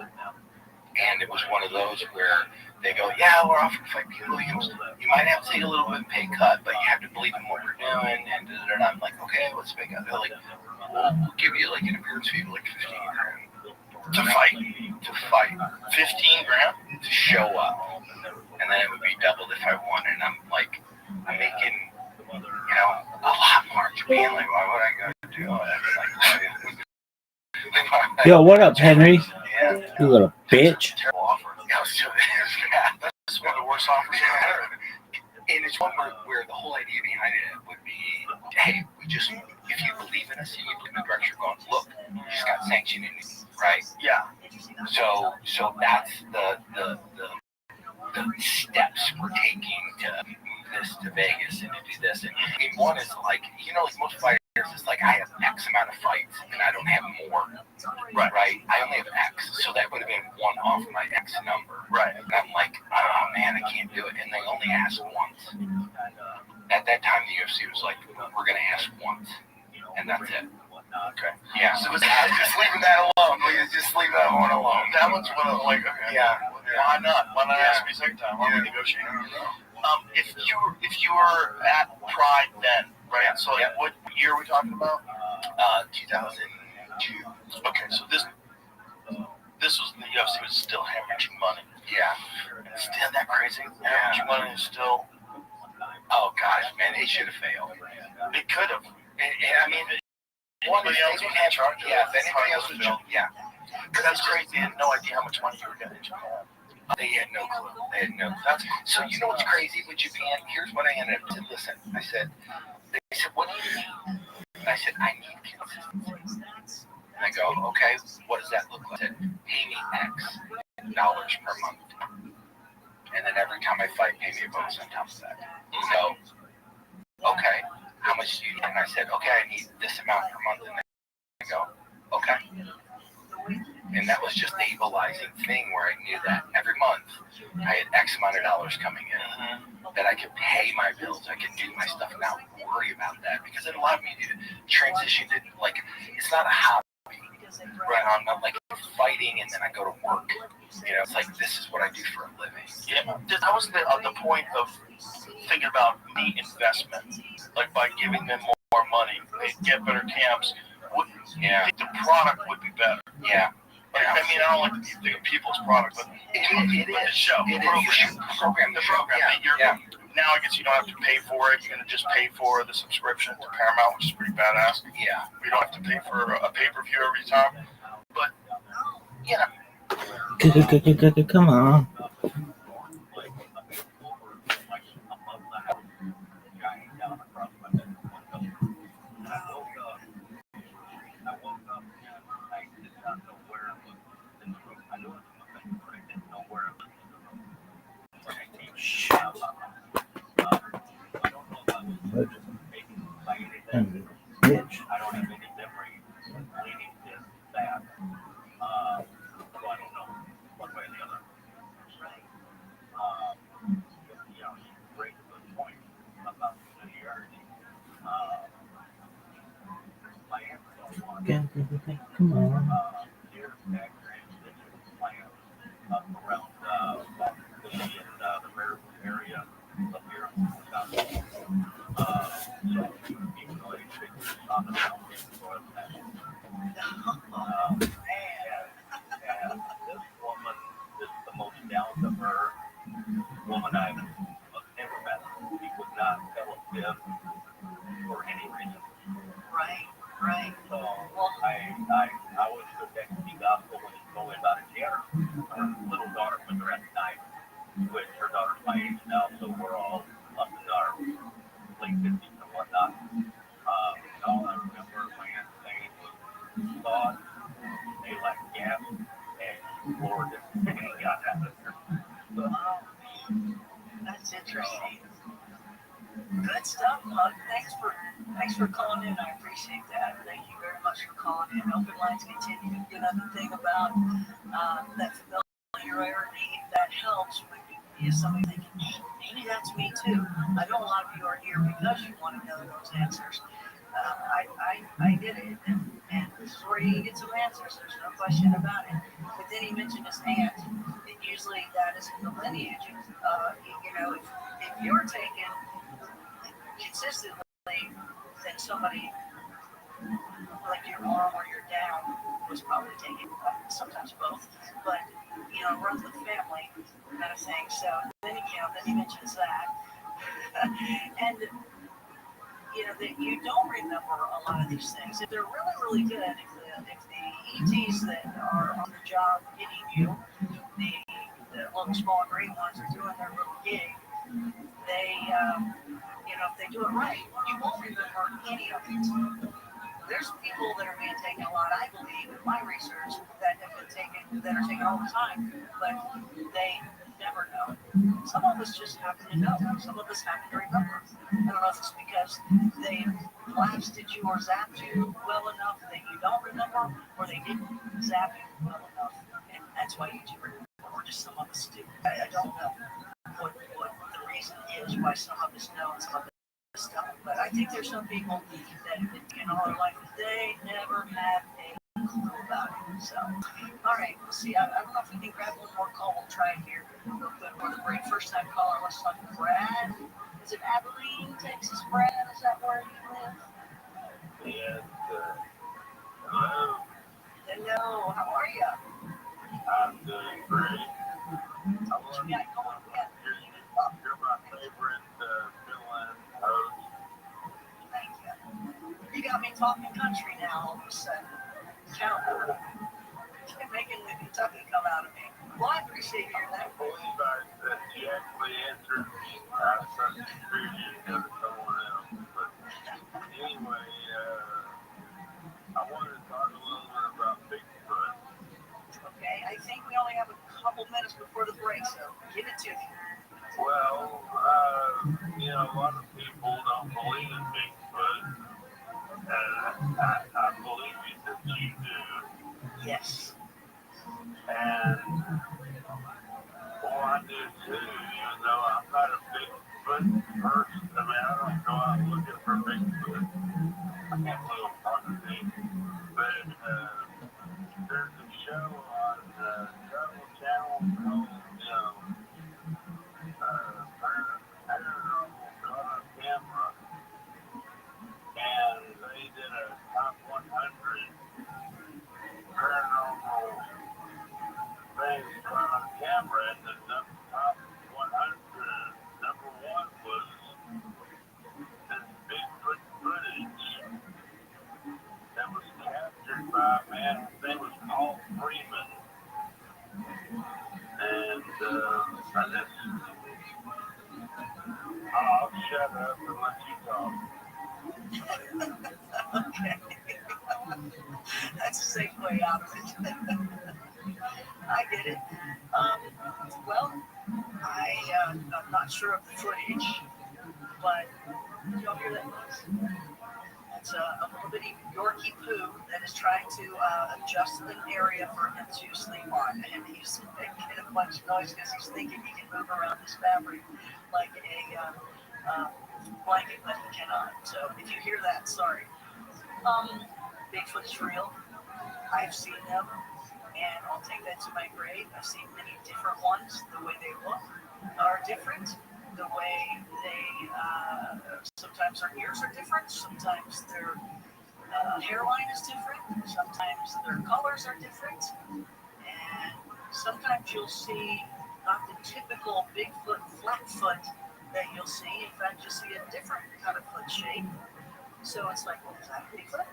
And it was one of those where they go, yeah, we're offering to fight Pete Williams. You might have to take a little bit of pay cut, but you have to believe in what we're doing. And I'm like, okay, what's the pay cut? They're like, we'll give you like an appearance fee of like $15,000 to fight. 15 grand to show up, and then it would be doubled if I won. And I'm like, I'm making, a lot more. Being like, why would I go do it? Like, Yo, what up, Henry? Yeah. You little bitch. Terrible offer. That's one of the worst offers I've heard. And it's one where the whole idea behind it would be, hey, if you believe in us and you believe in the direction you're going, look, you just got sanctioned in it, right? Yeah. So that's the steps we're taking to move this to Vegas and to do this. And one is like, like most fighters, it's like I have X amount of fights and I don't have more. Right? I only have X. So that would have been one off my X number. Right. And I'm like, oh man, I can't do it. And they only asked once. At that time, the UFC was like, we're going to ask once. And that's it. Okay. Yeah. So just leaving that alone. Please just leave that one alone. That one's one of okay. Yeah. Why not? Why not ask me a second time? Why don't we negotiate? If you were at Pride then, right? So what year are we talking about? 2002. Okay, so this was the UFC was still hemorrhaging money. Yeah. Isn't that crazy? Hemorrhaging money is still. Oh gosh, man, it should have failed. It could have. I mean. Anybody else would have charged? Yeah, if anybody else would charge. Yeah. Because that's crazy. They had no idea how much money you were getting in Japan. They had no clue. So you know what's crazy with Japan? Here's what I ended up to listen. They said, what do you need? And I said, I need consistency. And I go, okay, what does that look like? I said, pay me X dollars per month. And then every time I fight, pay me a bonus on top of that. So, okay, how much do you need? And I said, okay, I need this amount per month. And they go, okay. And that was just a equalizing thing where I knew that every month I had X amount of dollars coming in, that I could pay my bills, I could do my stuff and not worry about that, because it allowed me to transition to, like, it's not a hobby. Right, I'm not like fighting and then I go to work. It's like, this is what I do for a living. Yeah, that was the point of thinking about the investment. Like, by giving them more money, they get better camps. The product would be better. Yeah. I mean, I don't like to think of people's product, but it is. The show. It is. You should program the program. Yeah. Now I guess you don't have to pay for it. You're going to just pay for the subscription to Paramount, which is pretty badass. Yeah. You don't have to pay for a pay-per-view every time. But, Come on. Bitch. I don't have any memory leading to that. So I don't know one way or the other. Great good point about familiarity. My aunt don't want Come on. years back transition plan up around the city and the Raritan area up here in Wisconsin. So even though it's on the mountain for that. And this woman is the most down-to-earth woman I've ever met. She would not tell a fib for any reason. Right. So I always took that to be gospel when she's going about it. She had her little daughter with her at the time, which her daughter's my age now, so we're all up in our late 50s and whatnot. All I remember my aunt saying was sauce, they like gas, and Lord, he got out of there. That's interesting. Good stuff, Mug. Thanks for calling in. I appreciate that. Thank you very much for calling in. Open lines continue. Another thing about that familiarity is somebody thinking, hey, maybe that's me too. I know a lot of you are here because you want to know those answers. I did it, and this is where you get some answers. There's no question about it. But then he mentioned his aunt, and usually that is in the lineage. If you're taken consistently, then somebody like your mom or your dad was probably taken, sometimes both, but runs with the family kind of thing. So then he mentions that, and that you don't remember a lot of these things. If they're really, really good, if the ETs that are on the job getting you, the little small green ones are doing their little gig, they, if they do it right, you won't remember any of it. There's people that are being taken a lot, I believe, in my research, that have been taken, that are taken all the time, but they never know. Some of us just happen to know. Some of us happen to remember. I don't know if it's because they blasted you or zapped you well enough that you don't remember, or they didn't zap you well enough, and that's why you do remember, or just some of us do. I don't know what the reason is why some of us know and some of us stuff, but I think there's some people that have been in all their life, they never have a clue about it. So, all right, we'll see. I don't know if we can grab one more call. We'll try it here real quick for the break. First time caller, let's talk to Brad. Is it Abilene, Texas? Brad, is that where you live? Yes, hello. Hello, how are you? I'm doing great. What you got going? You're my favorite fill-in host. Thank you. You got me talking country now all of a sudden. Count. Making the Kentucky come out of me. Well, I appreciate hearing that. I believe that you actually answered me. I substituted you to someone else. But anyway, I wanted to talk a little bit about Bigfoot. Okay, I think we only have a couple minutes before the break, so give it to me. Well, a lot of people don't believe in Bigfoot. And I believe that you do. Yes. And, well, I do too, even though I'm not a Bigfoot person. I mean, I don't go out looking for Bigfoot. I can't live on things. But there's a show on Travel Channel called, Paranormal Caught on Camera. And they did a top 100 paranormal things caught on camera, and the top 100, number one was this Bigfoot footage that was captured by a man, his name was Paul Freeman. And I'll shut up and let you talk. Okay. That's a safe way out of it. I get it. Well, I'm not sure of the footage, but did y'all hear that noise? It's a little bitty Yorkie poo that is trying to adjust an area for him to sleep on, and he's making a bunch of noise because he's thinking he can move around his fabric like a blanket, but he cannot. So if you hear that, sorry. Bigfoot is real. I've seen them, and I'll take that to my grave. I've seen many different ones. The way they look are different. The way they, sometimes their ears are different. Sometimes their hairline is different. Sometimes their colors are different. And sometimes you'll see not the typical Bigfoot flat foot that you'll see. In fact, you'll see a different kind of foot shape. So it's like, well, is that a Bigfoot?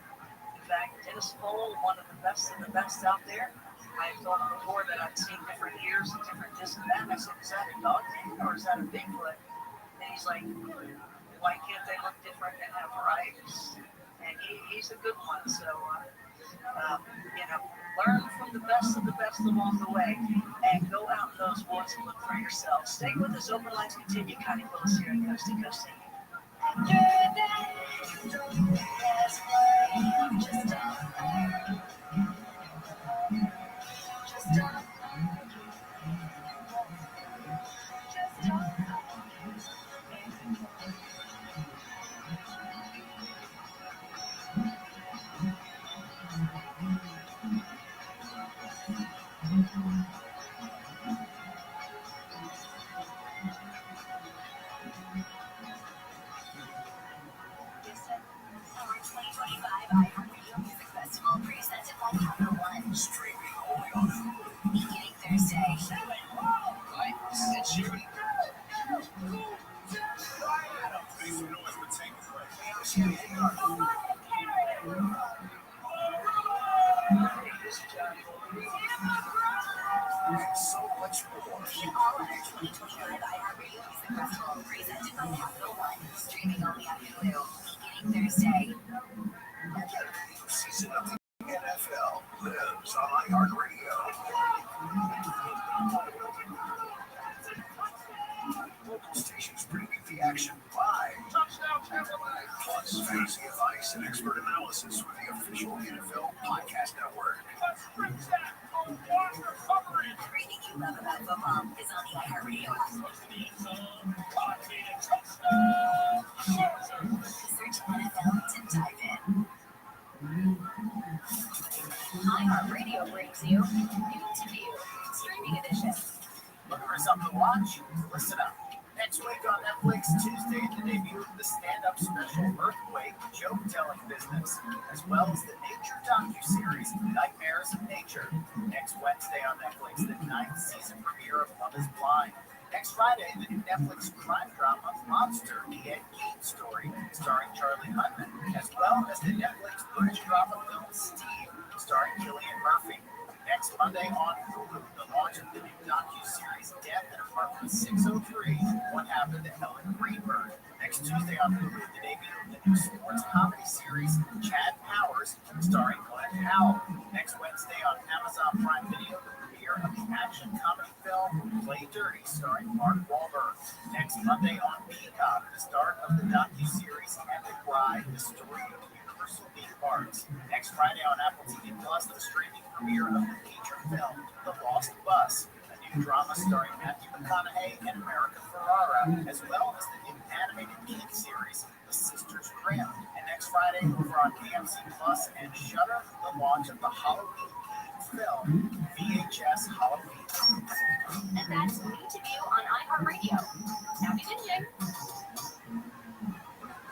In fact, Dennis Cole, one of the best out there, I've told him before that I've seen different ears and different this and that. And I said, is that a dog man or is that a Bigfoot? And he's like, why can't they look different and have varieties? And he's a good one. So, learn from the best of the best along the way and go out in those woods and look for yourself. Stay with us. Open lines continue. Connie Willis here on Coast to Coast. iHeartRadio Music Festival presented by Capital One. Streaming only on Hulu. Beginning Thursday. Hi, this is Ed Sheeran. Please know it's the tank. So much more. All under 2025 iHeartRadio Music Festival presented by Capital One. Streaming only on Hulu. Beginning Thursday. Season of the NFL lives on iHeartRadio. Local stations bring you the action live. Plus, fantasy advice and expert analysis with the official NFL podcast network. Everything you love about football is on the iHeartRadio app. Search NFL to dive in. iHeartRadio brings you New to View, streaming edition. Looking for something to watch? Listen up. Next week on Netflix, Tuesday, the debut of the stand-up special Earthquake, Joke-Telling Business, as well as the nature docu-series Nightmares of Nature. Next Wednesday on Netflix, the 9th season premiere of Love is Blind. Next Friday, the new Netflix crime drama Monster, the Ed Gein story, starring Charlie Hunnam, as well as the Netflix British drama film Steve, starring Cillian Murphy. Next Monday on Hulu, the launch of the new docu-series Death in Apartment 603, What Happened to Helen Greenberg. Next Tuesday on Hulu, the debut of the new sports comedy series Chad Powers, starring Glenn Howell. Next Wednesday on Amazon Prime Video, the premiere of the action comedy film Play Dirty, starring Mark Wahlberg. Next Monday on Peacock, the start of the docu-series Epic Ride, the story of Universal Theme Parks. Next Friday on Apple TV Plus, the streaming premiere of the feature film The Lost Bus, a new drama starring Matthew McConaughey and America Ferrara, as well as the new animated kids series The Sisters Grimm. And next Friday, over on AMC Plus and Shudder, the launch of the Halloween film VHS Halloween. And that's New to View on iHeartRadio. Happy binging.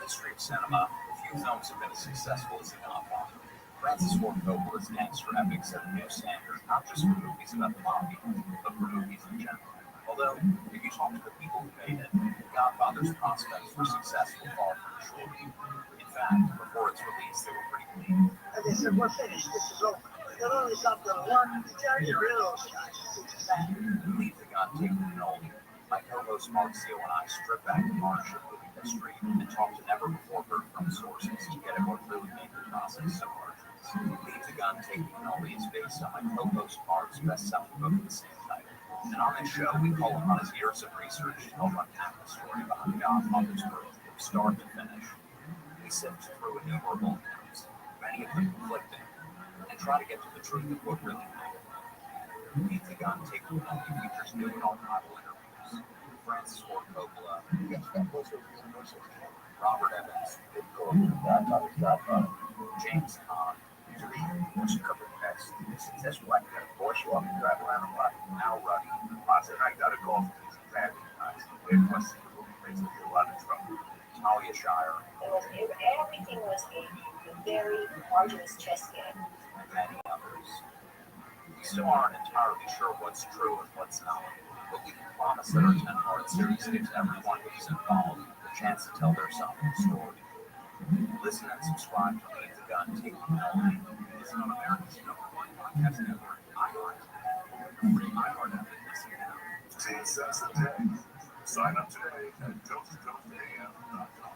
History of cinema, few films have been as successful as The Godfather. Francis Ford Coppola's gangster epic set a new standard, not just for movies about the mafia, but for movies in general. Although, if you talk to the people who made it, The Godfather's prospects for success were far from short. In fact, before its release, they were pretty bleak. And they said, we're finished. This is over. Not only is not going to work, Jerry, you're rid of those guys. It's bad. Leave the gun, take the cannoli. My co-host Mark Seal and I strip back the varnish of movie history and talk to never before heard from sources to get at what really made the process so arduous. Leave the Gun, Take the Cannoli is based on my co-host Mark's best-selling book of the same title. And on this show, we call upon his years of research to help unpack the story behind The Godfather's birth from start to finish. We sift through innumerable accounts, many of them conflicting, and try to get to the truth of what really happened. Leave the Gun, Take the Cannoli features new and archival interviews. Francis Ford Coppola, Robert Evans, James Caan, what's covered next? That's why I got a Porsche walk and drive around a lot. Now Ruddy, I said I got a golf and some bad guys. It was basically a lot of trouble. Talia Shire. Everything was a very arduous chess game. And many others. We still aren't entirely sure what's true and what's not, but we can promise that our 10-part series gives everyone who's involved the chance to tell their side of the story. Listen and subscribe to Leave the Gun, Take the Cannoli. Listen on America's #1 podcast network, iHeart. 10 cents a day. Sign up today at coasttocoastam.com.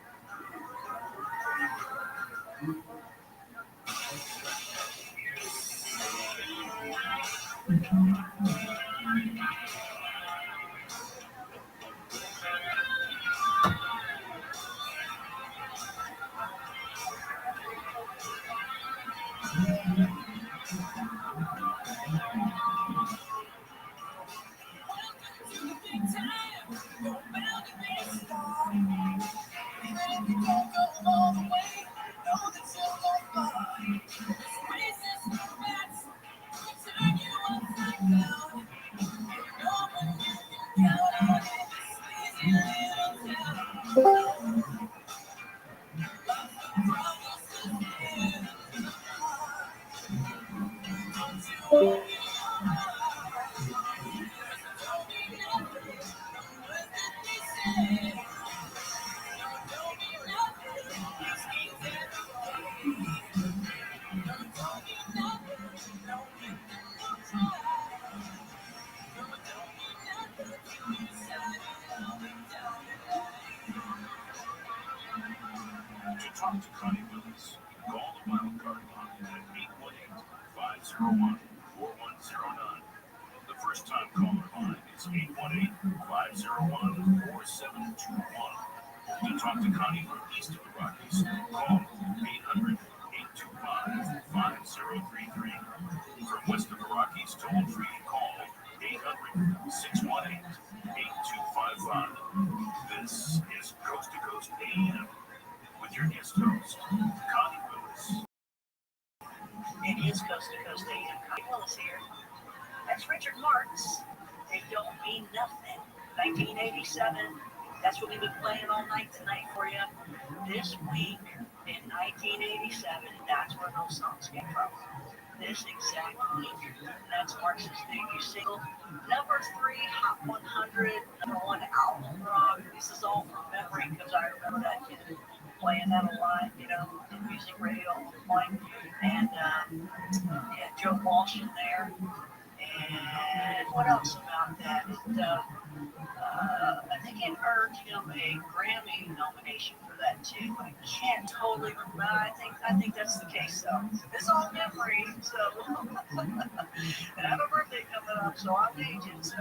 To talk to Connie Willis, call the Wild Card line at 818-501-4109. The first time caller line is 818-501-4721. To talk to Connie from east of the Rockies, call 800-825-5033. From west of the Rockies, toll free, call 800-618-8255. This is Coast to Coast AM with your guest host, Connie Willis. It is Coast to Coast AM. Connie Willis here. That's Richard Marx. They don't mean nothing. 1987. That's what we've been playing all night tonight for you. This week in 1987, that's where those songs came from. This exact week. That's Marx's debut single. Number 3, Hot 100. Number 1 album rock. This is all from memory because I remember that kid playing that a lot, you know, in music radio all the time. And yeah, Joe Walsh in there. And what else about that? I think it earned him a Grammy nomination for that too. I can't totally remember. I think that's the case though. It's all memory. So and I have a birthday coming up, so I'm aging. So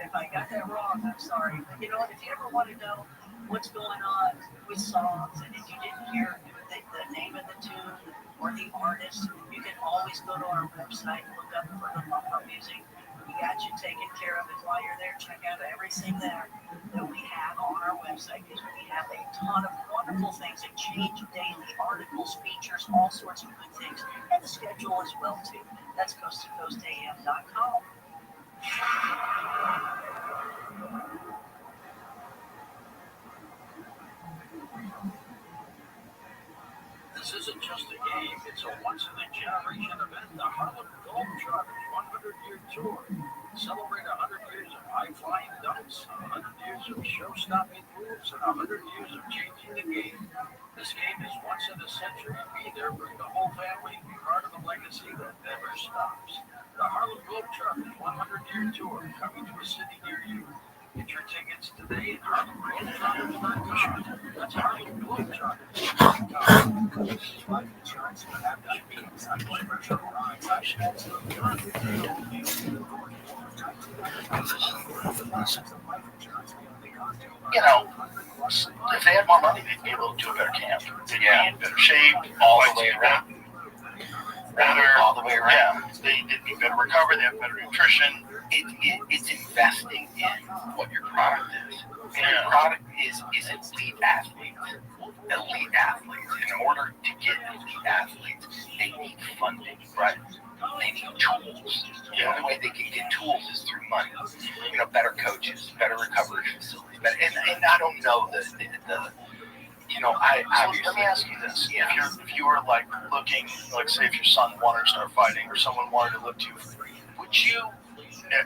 if I got that wrong, I'm sorry. But you know what? If you ever want to know what's going on with songs, and if you didn't hear the name of the tune or the artist, you can always go to our website and look up for the bumper music. We got you taken care of, and while you're there, check out everything there that we have on our website, because we have a ton of wonderful things that change daily, articles, features, all sorts of good things, and the schedule as well too. That's coasttocoastam.com. This isn't just a game, it's a once-in-a-generation event, the Harlem Globetrotters 100-year tour. Celebrate 100 years of high-flying dunks, 100 years of show-stopping moves, and 100 years of changing the game. This game is once in a century. Be there, bring the whole family, be part of a legacy that never stops. The Harlem Globetrotters 100-year tour, coming to a city near you. Get your tickets today at HarlemGlobetrotters.com. That's Harlem Globetrotters.com. Life insurance can have diabetes, high blood pressure, or high pressure. You know, if they had more money, they'd be able to do a better camp. They'd be in better shape, all the way around. Better, all the way around. Yeah, they'd be better recovered. They have better nutrition. It's investing in what your product is. And your product is elite athletes. Elite athletes. In order to get elite athletes, they need funding, right? They need tools. The only way they can get tools is through money. You know, better coaches, better recovery facilities. And I don't know the you know, Let me ask you this: if you were like looking, like say if your son wanted to start fighting or someone wanted to look to you, would you,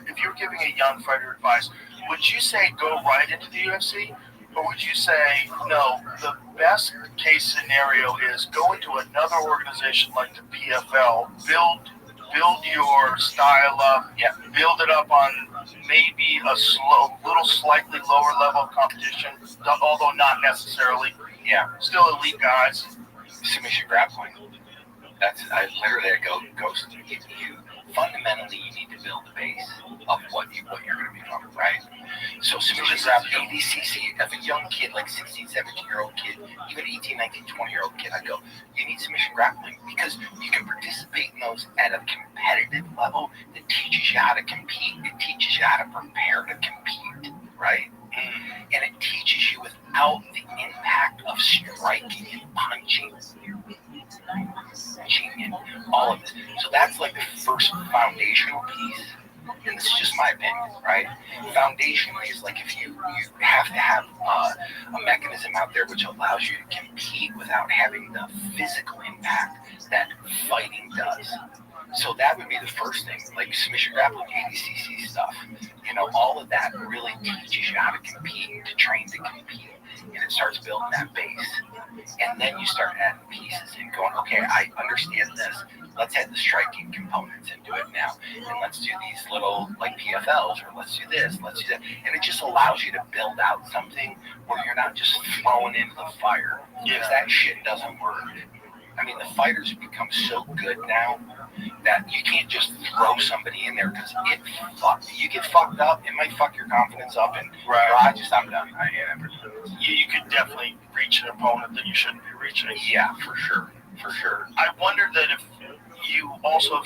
if you were giving a young fighter advice, would you say go right into the UFC, or would you say no? The best case scenario is go into another organization like the PFL, build your style up, build it up on maybe a little slightly lower level of competition, although not necessarily. Yeah, still elite guys. Submission grappling. I literally goes to you. Fundamentally, you need to build the base of what you're going to become, right? So submission grappling, ADCC, as a young kid, like 16, 17-year-old kid, even 18, 19, 20-year-old kid, I go, you need submission grappling because you can participate in those at a competitive level that teaches you how to compete. It teaches you how to prepare to compete, right? And it teaches you without the impact of striking and punching and all of this. So that's like the first foundational piece. And this is just my opinion, right? Foundationally is like if you have to have a mechanism out there which allows you to compete without having the physical impact that fighting does. So that would be the first thing, like submission grappling, ADCC stuff. You know, all of that really teaches you how to compete, to train to compete, and it starts building that base. And then you start adding pieces and going, okay, I understand this. Let's add the striking components into it now, and let's do these little like PFLs, or let's do this, let's do that, and it just allows you to build out something where you're not just thrown into the fire, because that shit doesn't work. I mean, the fighters have become so good now that you can't just throw somebody in there because you get fucked up. It might fuck your confidence up, and I'm done. You could definitely reach an opponent that you shouldn't be reaching. Yeah, for sure. I wonder that if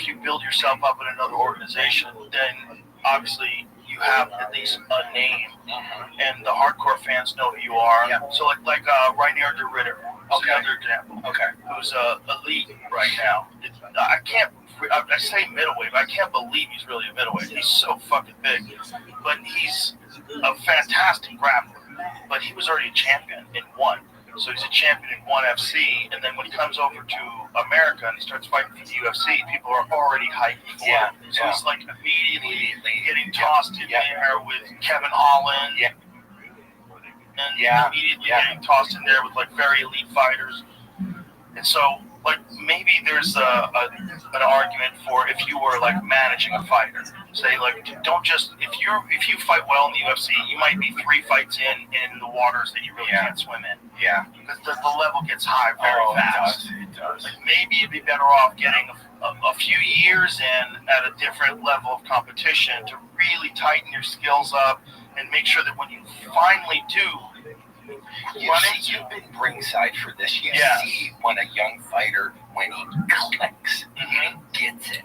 you build yourself up in another organization, then obviously you have at least a name, and the hardcore fans know who you are. Yeah. So like Rainier de Ritter, another example. Okay. Who's elite right now. I say middleweight, but I can't believe he's really a middleweight. He's so fucking big, but he's a fantastic grappler. But he was already a champion in one. So he's a champion in ONE FC, and then when he comes over to America and he starts fighting for the UFC, people are already hyped for him. So he's like immediately getting tossed in there with Kevin Holland, and immediately getting tossed in there with like very elite fighters. And so, like, maybe there's an argument for if you were like managing a fighter, say like, don't just if you fight well in the UFC, you might be 3 fights in the waters that you really can't swim in. Yeah, because the level gets high very fast. It does. Like maybe you'd be better off getting a few years in at a different level of competition to really tighten your skills up and make sure that when you finally do. You've been ringside for this. You see when a young fighter, when he clicks, and he gets it.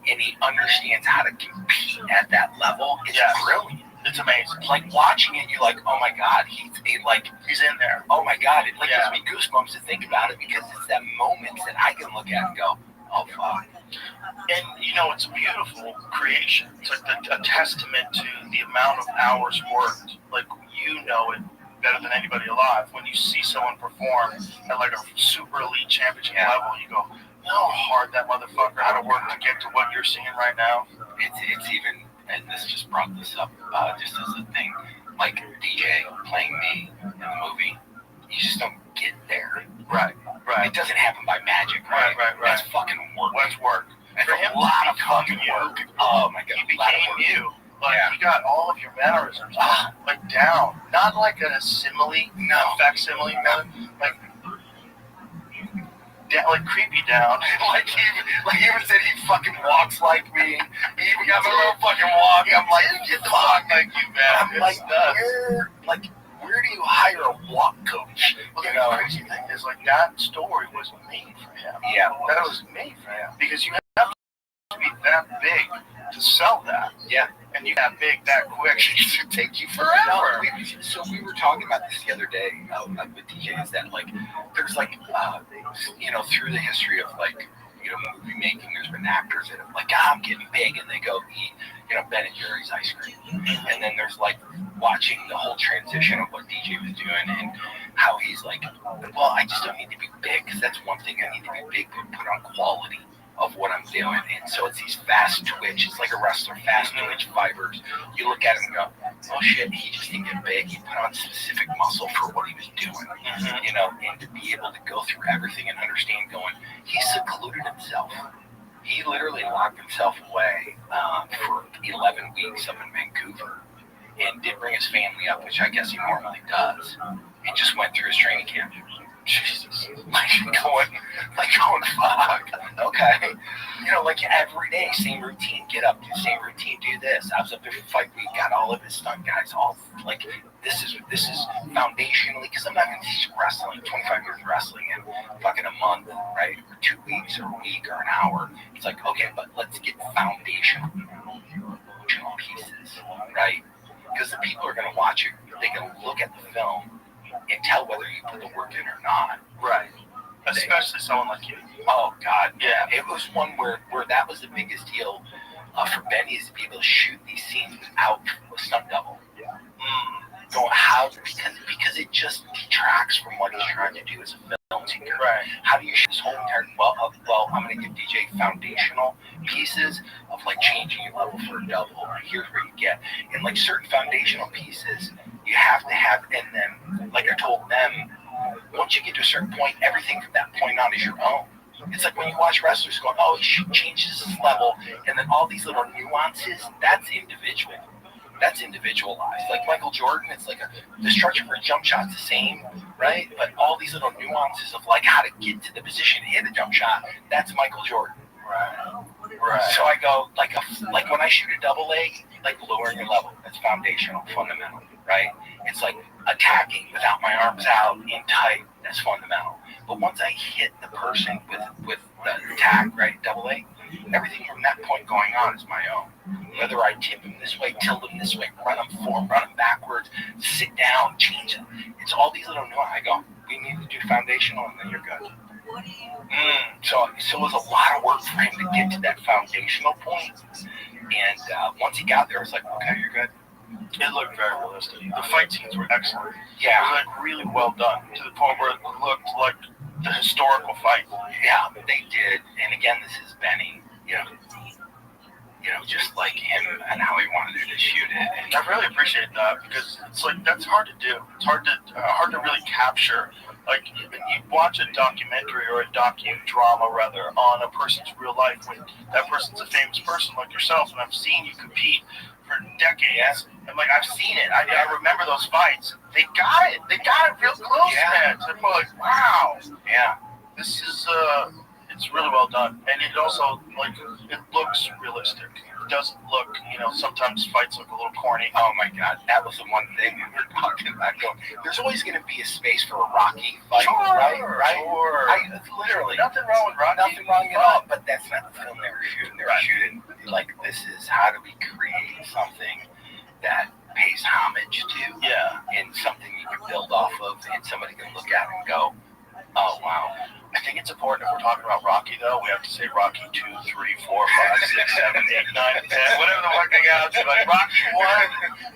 And he understands how to compete at that level. It's brilliant. It's amazing. Like watching it, you're like, oh my god, he's in there. Oh my god, it gives me goosebumps to think about it, because it's that moment that I can look at and go, oh fuck. And it's a beautiful creation. It's like a testament to the amount of hours worked. Like it better than anybody alive. When you see someone perform at like a super elite championship level, you go, how hard that motherfucker had to work to get to what you're seeing right now. It's even, and this just brought this up just as a thing, like DJ playing me in the movie, you just don't get there. Right. It doesn't happen by magic, right? That's fucking work. That's work. That's a lot of fucking work. Oh my god. He became you. Like, he got all of your mannerisms like down. Not like a simile, facsimile, like creepy down. like he even said he fucking walks like me. He even got my little fucking walk. I'm like, get the fuck like you, man. I'm like, where do you hire a walk coach? Well, the crazy thing is, like, that story was made for him. Yeah, that was made for him, because you have to be that big to sell that. Yeah. And you got big that quick, it should take you forever. No, we were talking about this the other day with DJ, is that like there's like through the history of like movie making, there's been actors that have like, I'm getting big, and they go eat Ben and Jerry's ice cream, and then there's like watching the whole transition of what DJ was doing and how he's like, well, I just don't need to be big, because that's one thing, I need to be big but put on quality of what I'm doing. And so it's these fast twitch, it's like a wrestler, fast twitch fibers. You look at him and go, oh shit, he just didn't get big, he put on specific muscle for what he was doing. And to be able to go through everything and understand going, he secluded himself. He literally locked himself away for 11 weeks up in Vancouver, and did bring his family up, which I guess he normally does, and just went through his training camp. Jesus, like going, fuck, okay, like every day, same routine, get up, do the same routine, do this. I was up there for fight week, got all of his stunt guys, all like, this is foundationally, because I'm not going to teach wrestling, 25 years of wrestling in fucking a month, right, or 2 weeks, or a week, or an hour. It's like, okay, but let's get foundational pieces, right, because the people are going to watch it, they can look at the film and tell whether you put the work in or not. Right. Especially someone like you. Oh, God. Yeah. It was one where that was the biggest deal for Benny, is to be able to shoot these scenes without a stunt double. Going how? Because it just detracts from what he's trying to do as a results he did. Right. How do you shoot this whole entire well, I'm going to give DJ foundational pieces of like changing your level for a double, or here's where you get. And like certain foundational pieces, you have to have in them, like I told them, once you get to a certain point, everything from that point on is your own. It's like when you watch wrestlers going, oh, he changes his level, and then all these little nuances, that's individual. That's individualized. Like Michael Jordan, it's like the structure for a jump shot's the same, right? But all these little nuances of like how to get to the position to hit a jump shot, that's Michael Jordan. Right. Right. So I go like when I shoot a double leg, like lowering your level, that's foundational, fundamental, right? It's like attacking without my arms out in tight, that's fundamental. But once I hit the person with the attack, right, double leg, everything from that point going on is my own. Whether I tip him this way, tilt him this way, run him forward, run him backwards, sit down, change him. It's all these little nuances. I go, we need to do foundational, and then you're good. So it was a lot of work for him to get to that foundational point. And once he got there, I was like, okay, you're good. It looked very realistic. The fight scenes were excellent. Yeah. It was like really well done, to the point where it looked like the historical fight. Yeah, they did. And again, this is Benny, just like him and how he wanted to shoot it. And I really appreciate that, because it's like, that's hard to do. It's hard to really capture. Like, you watch a documentary or a docudrama, rather, on a person's real life when that person's a famous person like yourself, and I've seen you compete for decades. And like, I've seen it. I remember those fights. They got it. They got it real close, man. So I'm like, wow. Yeah. This is it's really well done, and it also it looks realistic. It doesn't look, sometimes fights look a little corny. Oh my God, that was the one thing we were talking about. There's always going to be a space for a Rocky fight, right? Sure. Literally. Nothing wrong with Rocky. Nothing wrong at all. But that's not the film they were shooting. They were shooting like, this is how do we create something that pays homage to, and something you can build off of, and somebody can look at and go, oh wow. I think it's important, if we're talking about Rocky, though, we have to say Rocky 2, 3, 4, 5, 6, 7, 8, 9, 10, whatever the fuck they got. Like, Rocky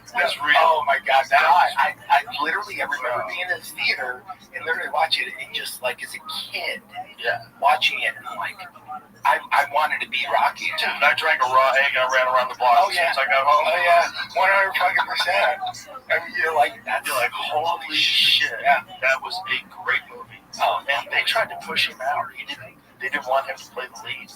1 was real. Oh my God, I literally, I remember being in this theater and literally watching it, and just like as a kid, watching it, and like, I wanted to be Rocky. Dude, I drank a raw egg and I ran around the block as soon as I got home. Oh yeah, 100%. I mean, you're like, holy shit. Yeah, that was a great movie. Oh man, they tried to push him out. They didn't want him to play the lead.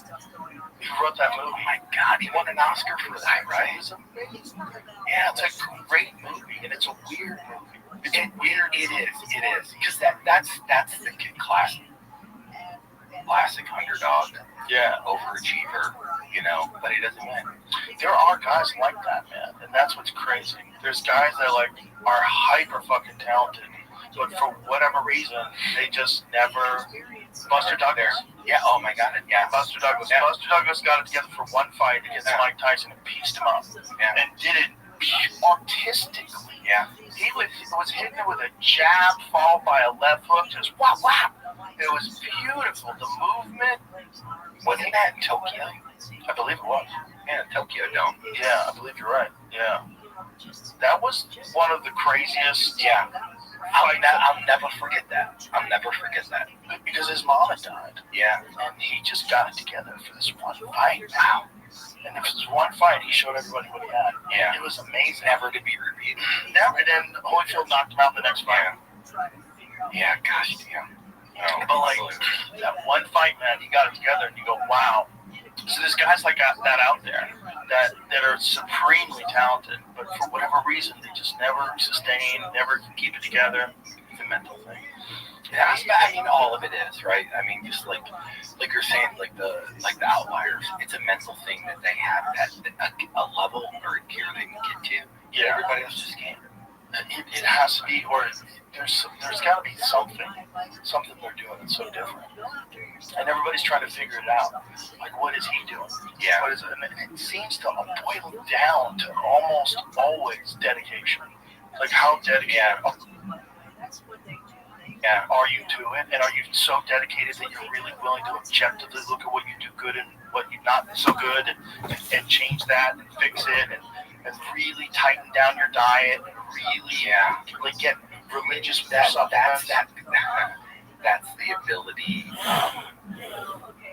He wrote that movie. Oh my God, he won an Oscar for that, right? It was amazing. Yeah, it's a great movie, and it's a weird movie. It's weird. It is. Because that's the classic underdog. Yeah, overachiever, but he doesn't win. There are guys like that, man, and that's what's crazy. There's guys that are hyper fucking talented, but for whatever reason, they just never. Buster Douglas. Yeah. Oh my God. Yeah. Buster Douglas. Yeah. Buster Douglas got it together for one fight against Mike Tyson and pieced him up, and did it artistically. Yeah. He was hitting it with a jab followed by a left hook, just whap whap. It was beautiful. The movement. Wasn't that in Tokyo? I believe it was. Yeah, Tokyo Dome. Yeah, I believe you're right. Yeah. That was one of the craziest. Yeah. I'll never forget that. Because his mom had died. Yeah. And he just got it together for this one fight. Wow. And if it was one fight, he showed everybody what he had. Yeah. It was amazing. Never to be repeated. Never. And then Holyfield knocked him out in the next fight. Yeah, gosh damn. But that one fight, man, he got it together, and you go, wow. So there's guys like that out there that are supremely talented, but for whatever reason, they just never sustain, never keep it together. It's a mental thing. Yeah, I mean, all of it is, right? I mean, just like you're saying, like the outliers, it's a mental thing that they have at a level or a gear they can get to. Yeah. Everybody else just can't. It has to be, or there's got to be something they're doing that's so different, and everybody's trying to figure it out. Like, what is he doing? Yeah. What is it? And it seems to boil down to almost always dedication. Like, how dedicated are you to it, and are you so dedicated that you're really willing to objectively look at what you do good and what you not so good, and change that and fix it, and really tighten down your diet, and really get religious with supplements. that's the ability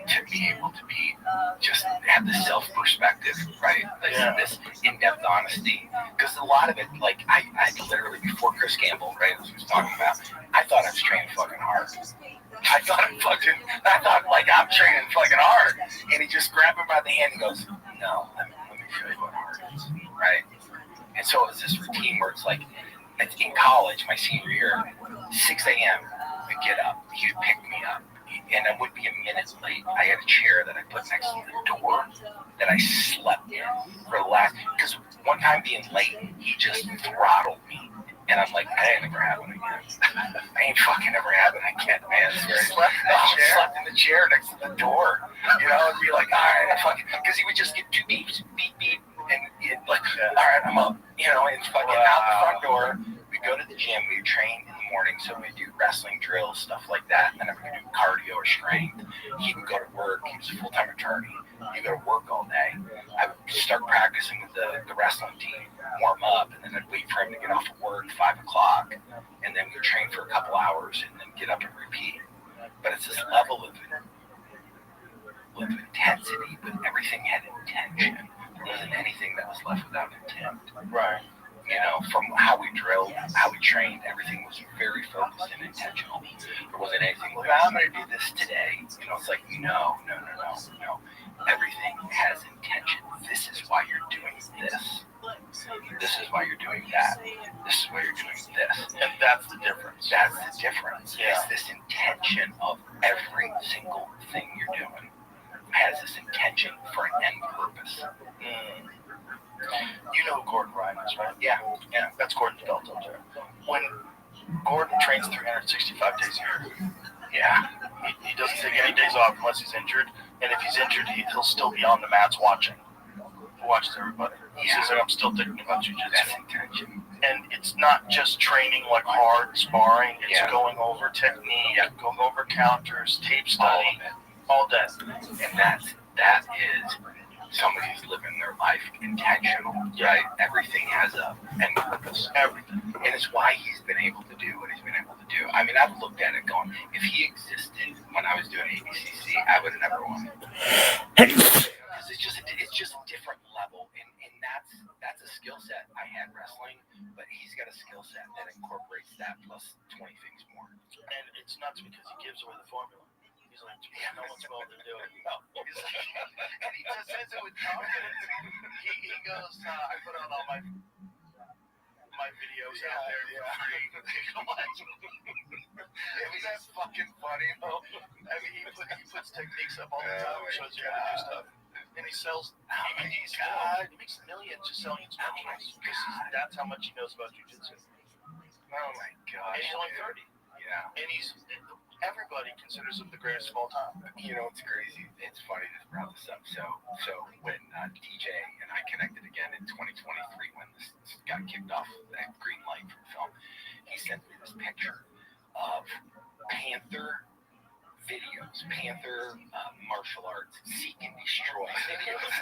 to be able to be just have the self perspective, right? Like this in-depth honesty. Because a lot of it, like I literally before Chris Gamble, right, as he was talking about, I thought I was training fucking hard. I thought like I'm training fucking hard. And he just grabbed me by the hand and goes, no, let me show you what hard is, right? And so it was this routine where it's like, in college, my senior year, 6 a.m., I'd get up, he'd pick me up, and I would be a minute late. I had a chair that I put next to the door that I slept in for the last, because one time being late, he just throttled me. And I'm like, that ain't never happening again. I ain't fucking ever happening again, man. Slept in the chair next to the door. You know, and be like, all right, because he would just get 2 beeps, beep, beep, and he'd like, all right, I'm up. You know, and fucking out the front door. We'd go to the gym, we'd train in the morning, so we'd do wrestling drills, stuff like that. And then we could do cardio or strength. He would go to work, he was a full-time attorney. He'd go to work all day. I would start practicing with the wrestling team, warm up, and then I'd wait for him to get off of work, 5 o'clock, and then we'd train for a couple hours and then get up and repeat. But it's this level of intensity, but everything had intention. There wasn't anything that was left without intent. Right. You know, from how we drilled, how we trained, everything was very focused and intentional. There wasn't anything like, I'm going to do this today. You know, it's like, no. Everything has intention. This is why you're doing this. This is why you're doing that. This is why you're doing this. And that's the difference. That's the difference. Yeah. It's this intention of every single thing you're doing has this intention for an end purpose. You know who Gordon Ryan is, right? Yeah. That's Gordon Delta. When Gordon trains 365 days a year, he doesn't take any days off unless he's injured. And if he's injured, he'll still be on the mats watching. He watches everybody. He says, I'm still thinking about jiu-jitsu. That's intention. And it's not just training like hard sparring. It's going over technique, going over counters, tape study, all that. And that is somebody who's living their life intentional, right? Everything has a end purpose. Everything. And it's why he's been able to do what he's been able to do. I mean, I've looked at it going, if he existed when I was doing ABCC, I would have never won. Because it's just a different level. And that's a skill set. I had wrestling, but he's got a skill set that incorporates that plus 20 things more. And it's nuts because he gives away the formula. He's like, no one's going to do it. No. He's like, and he just says it with confidence. He goes, I put out all my videos out there for free. Isn't that fucking funny, though? I mean, he puts techniques up all the time. He shows you how to do stuff. And he sells, he makes millions just selling instructions. Because that's how much he knows about jiu-jitsu. Oh my gosh. And he's only 30. Yeah. And everybody considers him the greatest of all time. You know, it's crazy. It's funny to bring this up. So when DJ and I connected again in 2023, when this got kicked off, that green light for the film, he sent me this picture of Panther videos, Panther martial arts, seek and destroy videos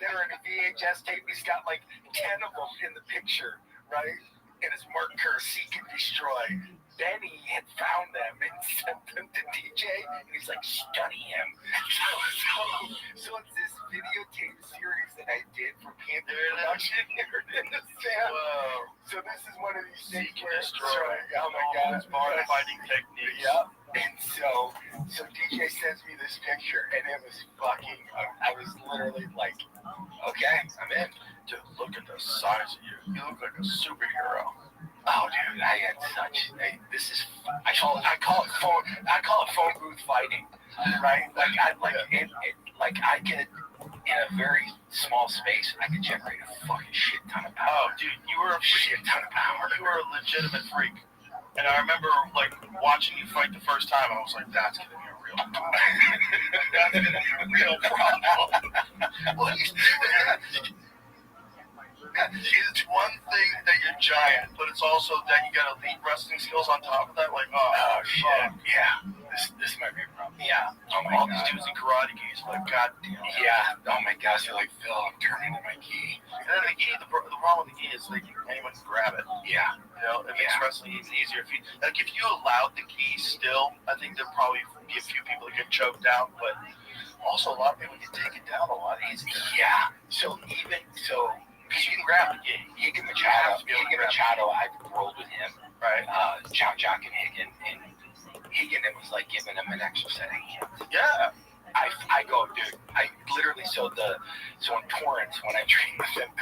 that are in a VHS tape. He's got like 10 of them in the picture, right? And his marker, seek and destroy. Benny had found them and sent them to DJ, and he's like, study him. So it's this videotape series that I did for Panther Production. So this is one of these things where oh my God, it's part of fighting techniques. Yep. And so DJ sends me this picture, and it was fucking, I was literally like, okay, I'm in. Dude, look at the size of you. You look like a superhero. Oh, dude, I had such. I call it phone booth fighting, right? I could in a very small space, I could generate a fucking shit ton of power. Oh, dude, you were a shit ton of power. You were a legitimate freak. And I remember watching you fight the first time. I was like, that's gonna be a real problem. That's gonna be a real problem. Well, he's doing. It's one thing that you're giant, but it's also that you got elite wrestling skills on top of that. Like, oh shit, yeah, this might be a problem. Yeah, all these dudes in karate gis are like, God damn. Yeah. Oh my gosh, you're like, Phil, I'm turning to my gi. And then the gi, the problem with the gi is like anyone can grab it. Yeah. You know, it makes wrestling even easier. If you allowed the gi still, I think there'd probably be a few people that get choked out, but also a lot of people get taken down a lot easier. Yeah. So because you can grab the gi. Higgin Machado, I've rolled with him. Right. Jock and Higgin, and Higgin, it was like giving him an extra set of hands. Yeah. I go, dude. I literally so in Torrance when I trained with him,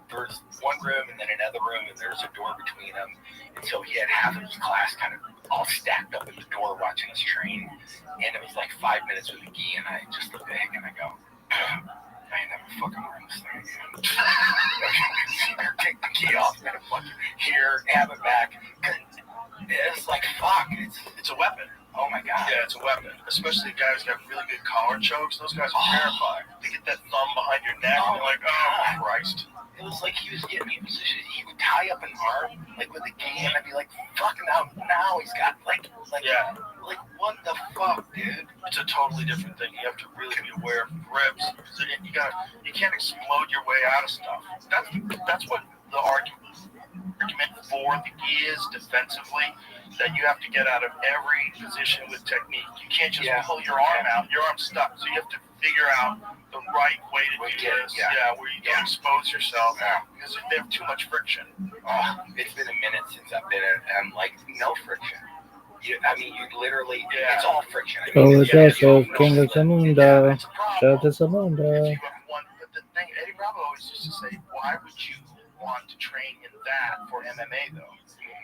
there's one room and then another room and there's a door between them, and so he had half of his class kind of all stacked up at the door watching us train, and it was like 5 minutes with the gi, and I just looked at Higgin and I go, I ain't never fucking wearing this thing again. Take the key off, man. Fucking here, have it back. It's like fuck. It's a weapon. Oh my god. Yeah, it's a weapon. Especially guys got really good collar chokes. Those guys are terrified. They get that thumb behind your neck, and you're like, oh Christ. It was like he was getting me in position. He would tie up an arm, like with a gi, and I'd be like, fucking out now. He's got like what the fuck, dude? It's a totally different thing. You have to really be aware of grips. You can't explode your way out of stuff. That's what the argument for the gi is defensively, that you have to get out of every position with technique. You can't just pull your arm out. Your arm's stuck. So you have to figure out the right way to do this. Where you don't expose yourself because they have too much friction. It's been a minute since I've been at, and like no friction. You literally, it's all friction. King of Zamunda. Shout to Zamunda. But the thing, Eddie Bravo always used to say, why would you want to train in that for MMA though?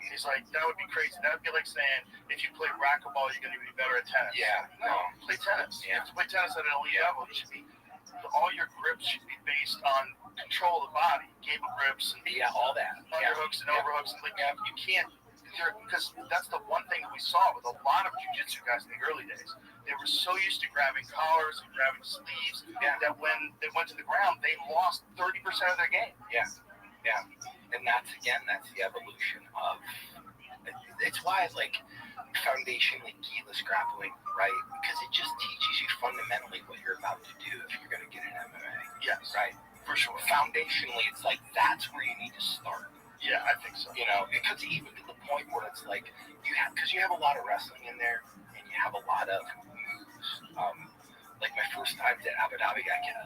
He's like, that would be crazy. That would be like saying, if you play racquetball, you're going to be better at tennis. Yeah. No, play tennis. You have to play tennis at an elite level. You should be, all your grips should be based on control of the body, gable grips, and all that. Underhooks and overhooks. And like, you can't, because that's the one thing that we saw with a lot of jiu-jitsu guys in the early days. They were so used to grabbing collars and grabbing sleeves that when they went to the ground, they lost 30% of their game. Yeah. And that's the evolution of, it's why I like foundationally keyless grappling, right? Because it just teaches you fundamentally what you're about to do if you're going to get an MMA. Yes. Right? For sure. Foundationally, it's like, that's where you need to start. Yeah, I think so. You know, because even to the point where it's like, because you have a lot of wrestling in there, and you have a lot of moves. Like my first time at Abu Dhabi,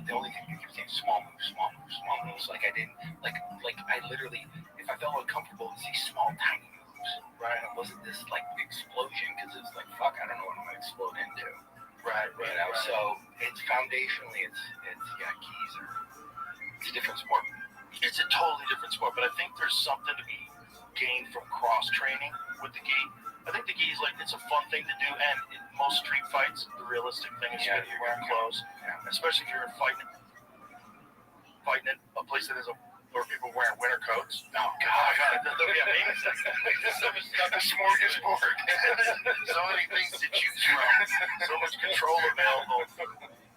the only thing you can say small moves. Like I didn't, like I literally, if I felt uncomfortable, it's these small, tiny moves, right? It wasn't this like explosion, because it's like, fuck, I don't know what I'm gonna explode into, right? You know, so it's foundationally, it's keys it's a different sport. It's a totally different sport, but I think there's something to be gained from cross training with the gi. I think the gi is like, it's a fun thing to do, and in most street fights, the realistic thing is you're wearing clothes, especially if you're fighting in a place that is where people wearing winter coats. Oh God, that'll be amazing. The smorgasbord. So many things to choose from, so much control available.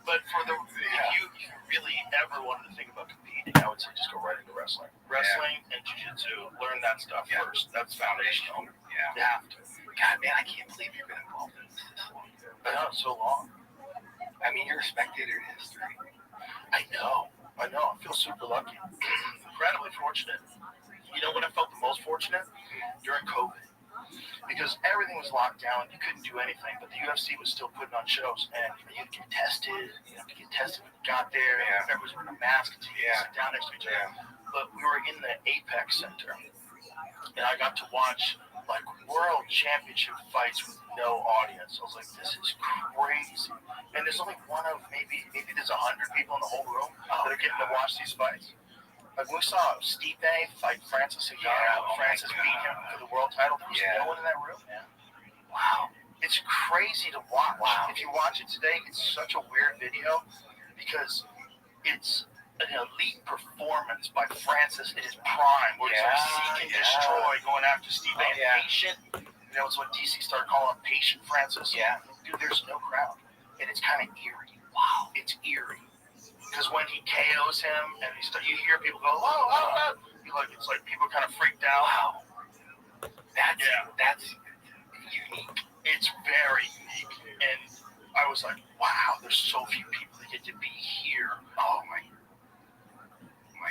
But if you really ever wanted to think about competing, I would say just go right into wrestling. Wrestling and jiu-jitsu, learn that stuff first. That's foundational. Yeah. You have to. God, man, I can't believe you've been involved in this long. I know, so long. I mean, you're a spectator in history. I know. I feel super lucky. Incredibly fortunate. You know when I felt the most fortunate? During COVID. Because everything was locked down, you couldn't do anything, but the UFC was still putting on shows, and you'd get tested, you have to get tested when you got there, and everyone was wearing a mask until you sit down next to each other. But we were in the Apex Center, and I got to watch like world championship fights with no audience. I was like, this is crazy. And there's only one of maybe there's 100 people in the whole room that are getting to watch these fights. Like we saw Stipe fight Francis Ngannou. Francis beat him for the world title. There was no one in that room. Wow. It's crazy to watch. Wow. If you watch it today, it's such a weird video because it's an elite performance by Francis in his prime, where he's like seek and destroy, going after Stipe and patient. You know, it's what DC started calling him Patient Francis. Yeah. Dude, there's no crowd. And it's kind of eerie. Wow. It's eerie. Because when he KOs him, and you hear people go, oh, it's like people kind of freaked out. Wow. That's unique. It's very unique. And I was like, wow, there's so few people that get to be here. Oh my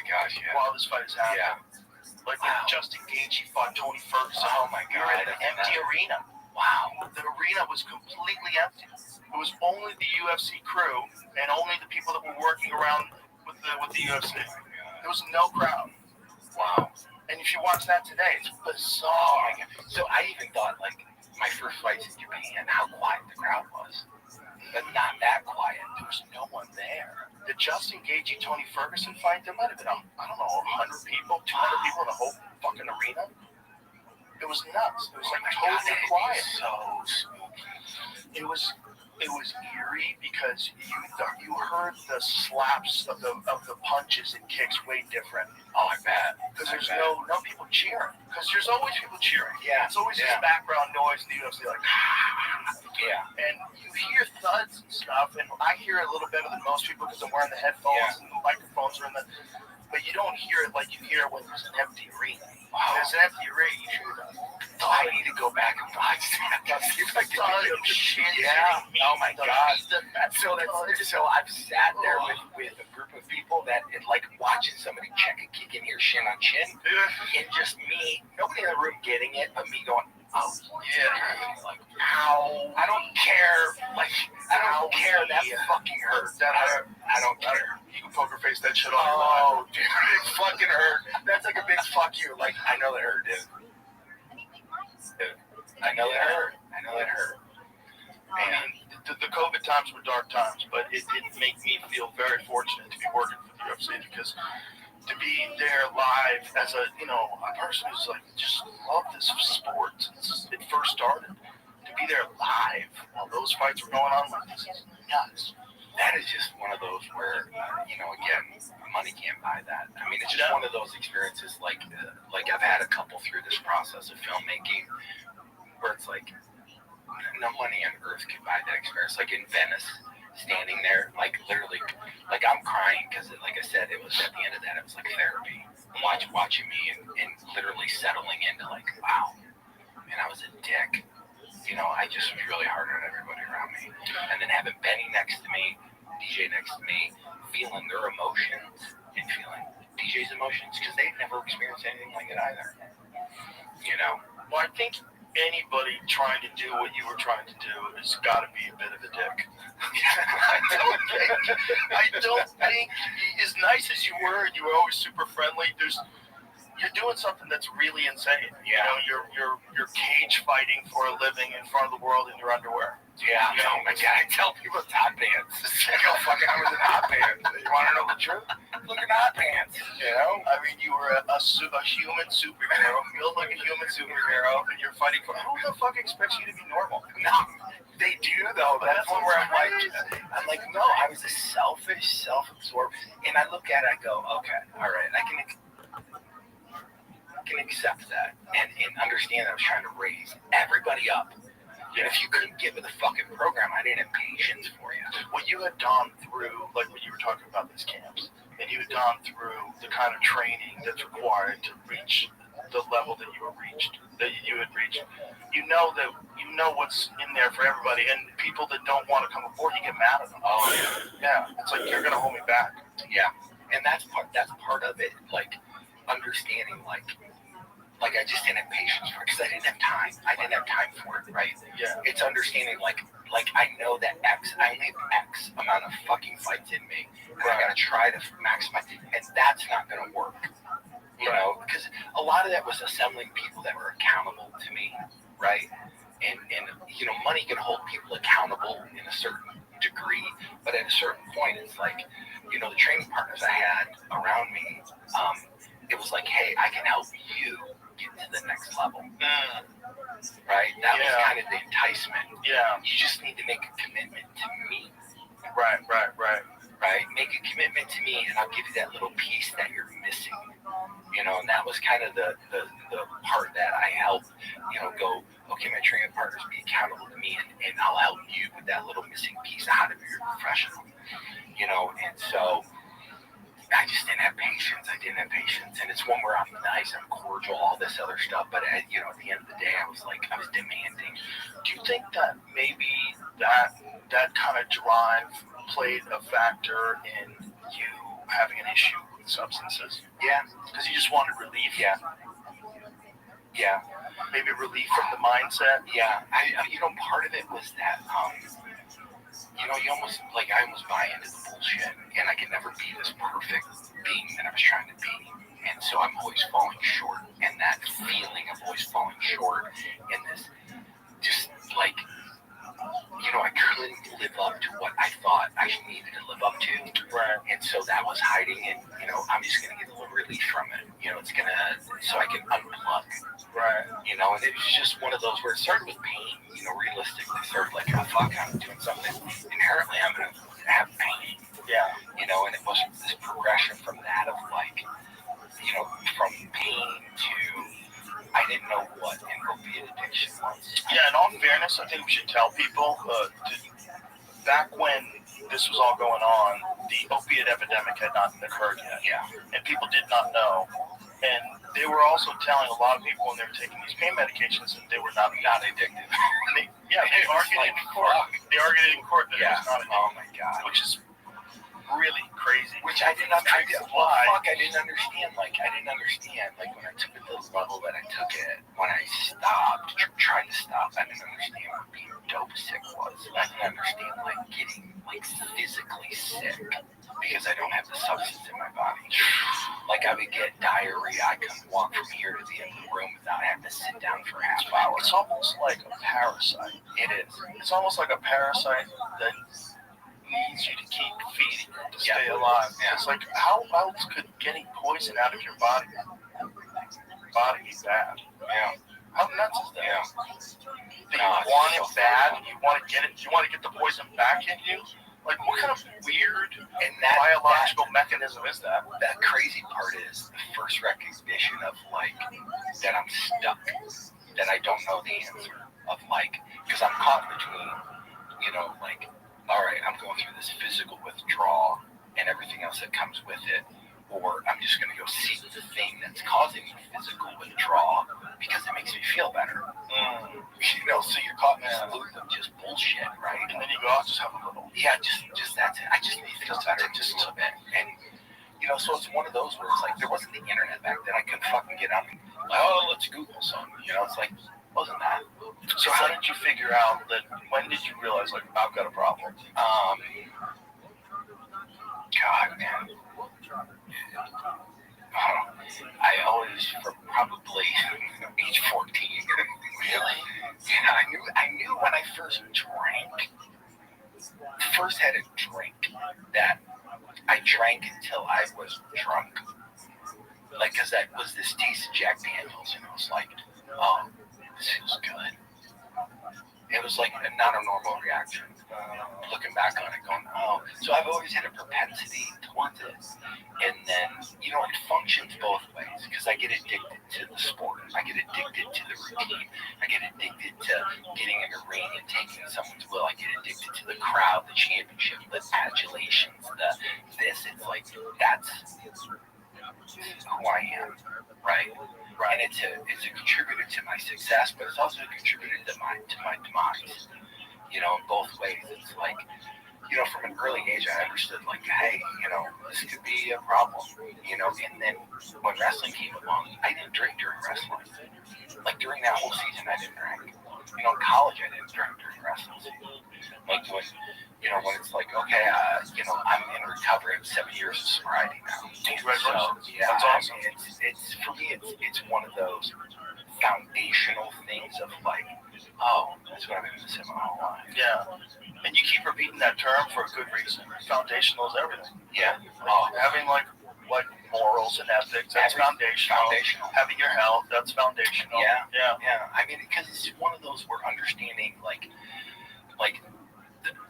gosh, yeah. While this fight is happening. Yeah. Like when Justin Gaethje fought Tony Ferguson. Oh my We were God. in an empty arena. Wow. The arena was completely empty. It was only the UFC crew and only the people that were working around with the UFC. There was no crowd. Wow. And if you watch that today, it's bizarre. Oh my God. So I even thought, like, my first fights in Japan, how quiet the crowd was. But not that quiet. There was no one there. The Justin Gaethje Tony Ferguson fight, there might have been, I don't know, 100 people, 200 people in the whole fucking arena. It was nuts. It was like totally quiet. So smooth. It was eerie because you heard the slaps of the punches and kicks way different. Oh, I bet. Because there's no people cheering. Because there's always people cheering. Yeah. It's always this background noise in the UFC, like, yeah. And you hear thuds and stuff, and I hear it a little better than most people because I'm wearing the headphones and the microphones are in the. But you don't hear it like you hear it when there's an empty arena. Wow. There's an empty arena, you hear that. Oh, I need to go back and watch that. See if I can get shit. Yeah. Oh my God. So I've sat there with a group of people that it, like watching somebody check a kick in here shin on chin, and just me, nobody in the room getting it, but me going, oh yeah, like ow. I don't care. Like I don't care. That fucking hurt. That hurt. I don't care. You can poker face that shit on. Oh, dude, it fucking hurt. That's like a big fuck you. Like I know that hurt, dude. I know that hurt. I know that hurt. Man, the COVID times were dark times, but it did make me feel very fortunate to be working for the UFC because to be there live as a person who's like just love this sport since it first started. To be there live while those fights were going on, like this is nuts. That is just one of those where again, money can't buy that. I mean, it's just one of those experiences. Like I've had a couple through this process of filmmaking, where it's like no money on earth could buy that experience. Like in Venice, standing there, like literally, like I'm crying because, like I said, it was at the end of that, it was like therapy. Watching me and literally settling into like, wow, man, I was a dick. I just was really hard on everybody around me. And then having Benny next to me, DJ next to me, feeling their emotions and feeling DJ's emotions because they've never experienced anything like it either. Well, I think anybody trying to do what you were trying to do has got to be a bit of a dick. I don't think, as nice as you were, and you were always super friendly, you're doing something that's really insane. You're cage fighting for a living in front of the world in your underwear. Yeah, oh my God, I tell people it's hot pants. I was in hot pants. You want to know the truth? Look at hot pants. I mean, you were a human superhero, built like a human superhero, and you're fighting for. Who the fuck expects you to be normal? No, they do though. That's one where I'm like, no, I was a selfish, self-absorbed, and I look at it, I go, okay, all right, I can accept that and understand that I was trying to raise everybody up. And if you couldn't give me the fucking program, I didn't have patience for you. Well, you had gone through, like when you were talking about these camps, and you had gone through the kind of training that's required to reach the level that you had reached. You know what's in there for everybody, and people that don't want to come aboard, you get mad at them. Oh yeah. It's like you're gonna hold me back. Yeah, and that's part of it. Like understanding, like I just didn't have patience for it because I didn't have time. I didn't have time for it, right? Yeah. It's understanding, like I know that I only have X amount of fucking fights in me, and I gotta try to maximize, and that's not gonna work. Because a lot of that was assembling people that were accountable to me, right? And money can hold people accountable in a certain degree, but at a certain point, it's like, the training partners I had around me, it was like, hey, I can help you get to the next level. Right? That was kind of the enticement. Yeah. You just need to make a commitment to me. Right. Make a commitment to me, and I'll give you that little piece that you're missing. And that was kind of the part that I helped, go, okay, my training partners be accountable to me, and I'll help you with that little missing piece of how to be a professional. And so I just didn't have patience. And it's one where I'm nice, I'm cordial, all this other stuff. But at the end of the day, I was demanding. Do you think that maybe that kind of drive played a factor in you having an issue with substances? Yeah. Because you just wanted relief? Yeah. Yeah. Maybe relief from the mindset? Yeah. Part of it was that, I almost buy into the bullshit, and I can never be this perfect being that I was trying to be. And so I'm always falling short, and that feeling of always falling short, and this just like, I couldn't live up to what I thought I needed to live up to. Right. And so that was hiding in, I'm just going to get a little relief from it. So I can unplug. Right. And it was just one of those where it started with pain, realistically. It started like, oh, fuck, I'm doing something. Inherently, I'm going to have pain. Yeah. And it was this progression from that of like, from pain to, I didn't know what an opiate addiction was. Yeah, in all fairness, I think we should tell people back when this was all going on, the opiate epidemic had not occurred yet. Yeah. And people did not know. And they were also telling a lot of people when they were taking these pain medications that they were not addictive. They argued in court. They argued in court that it was not addictive. Oh my God. Which is really crazy. Which I didn't understand. I didn't understand. Like when I took it to the level that I took it, when I stopped, tried to stop, I didn't understand what being dope sick was. I didn't understand like getting like physically sick because I don't have the substance in my body. Like I would get diarrhea. I couldn't walk from here to the end of the room without having to sit down for a half hour. It's almost like a parasite. It is. It's almost like a parasite that needs you to keep feeding to stay alive. Yeah. It's like, how else could getting poison out of your body be bad? Yeah. How nuts is that? Yeah. That you want it bad, you want to get the poison back in you? Like, what kind of weird and biological mechanism is that? That crazy part is the first recognition of like that I'm stuck, that I don't know the answer of like, because I'm caught between, like, all right, I'm going through this physical withdrawal and everything else that comes with it, or I'm just going to go seek the thing that's causing me physical withdrawal because it makes me feel better. So you're caught in this loop of just bullshit, right? And then you go, I'll just have a little. Yeah, just that's it. I just need to feel better just a little bit. And, so it's one of those where it's like, there wasn't the internet back then. I couldn't fucking get on and, let's Google something. It's like, wasn't that? So how did you figure out that, when did you realize, like, I've got a problem? God, man. I always, for probably age 14. Really? Yeah, I knew when I first had a drink, that I drank until I was drunk. Like, because that was this taste of Jack Daniels, and it was like, oh, this feels good. It was like not a normal reaction. Looking back on it, going, oh. So I've always had a propensity to want this. And then, it functions both ways. Because I get addicted to the sport. I get addicted to the routine. I get addicted to getting in a ring and taking someone's will. I get addicted to the crowd, the championship, the adulations, this. It's like, that's who I am, right? And it's a contributor to my success, but it's also a contributor to my demise. In both ways. It's like, from an early age, I understood, like, hey, this could be a problem, and then when wrestling came along, I didn't drink during wrestling. Like, during that whole season, I didn't drink. In college, I didn't drink during wrestling season. Like, when it's like, okay, I'm in recovery of 7 years of sobriety now. Congratulations. So, yeah, that's awesome. It's for me, it's one of those foundational things of like, oh, that's what I've been missing my whole life. Yeah. And you keep repeating that term for a good reason. Foundational is everything. Yeah. Having like morals and ethics, that's foundational. Having your health, that's foundational. Yeah. Yeah. I mean, because it's one of those where understanding like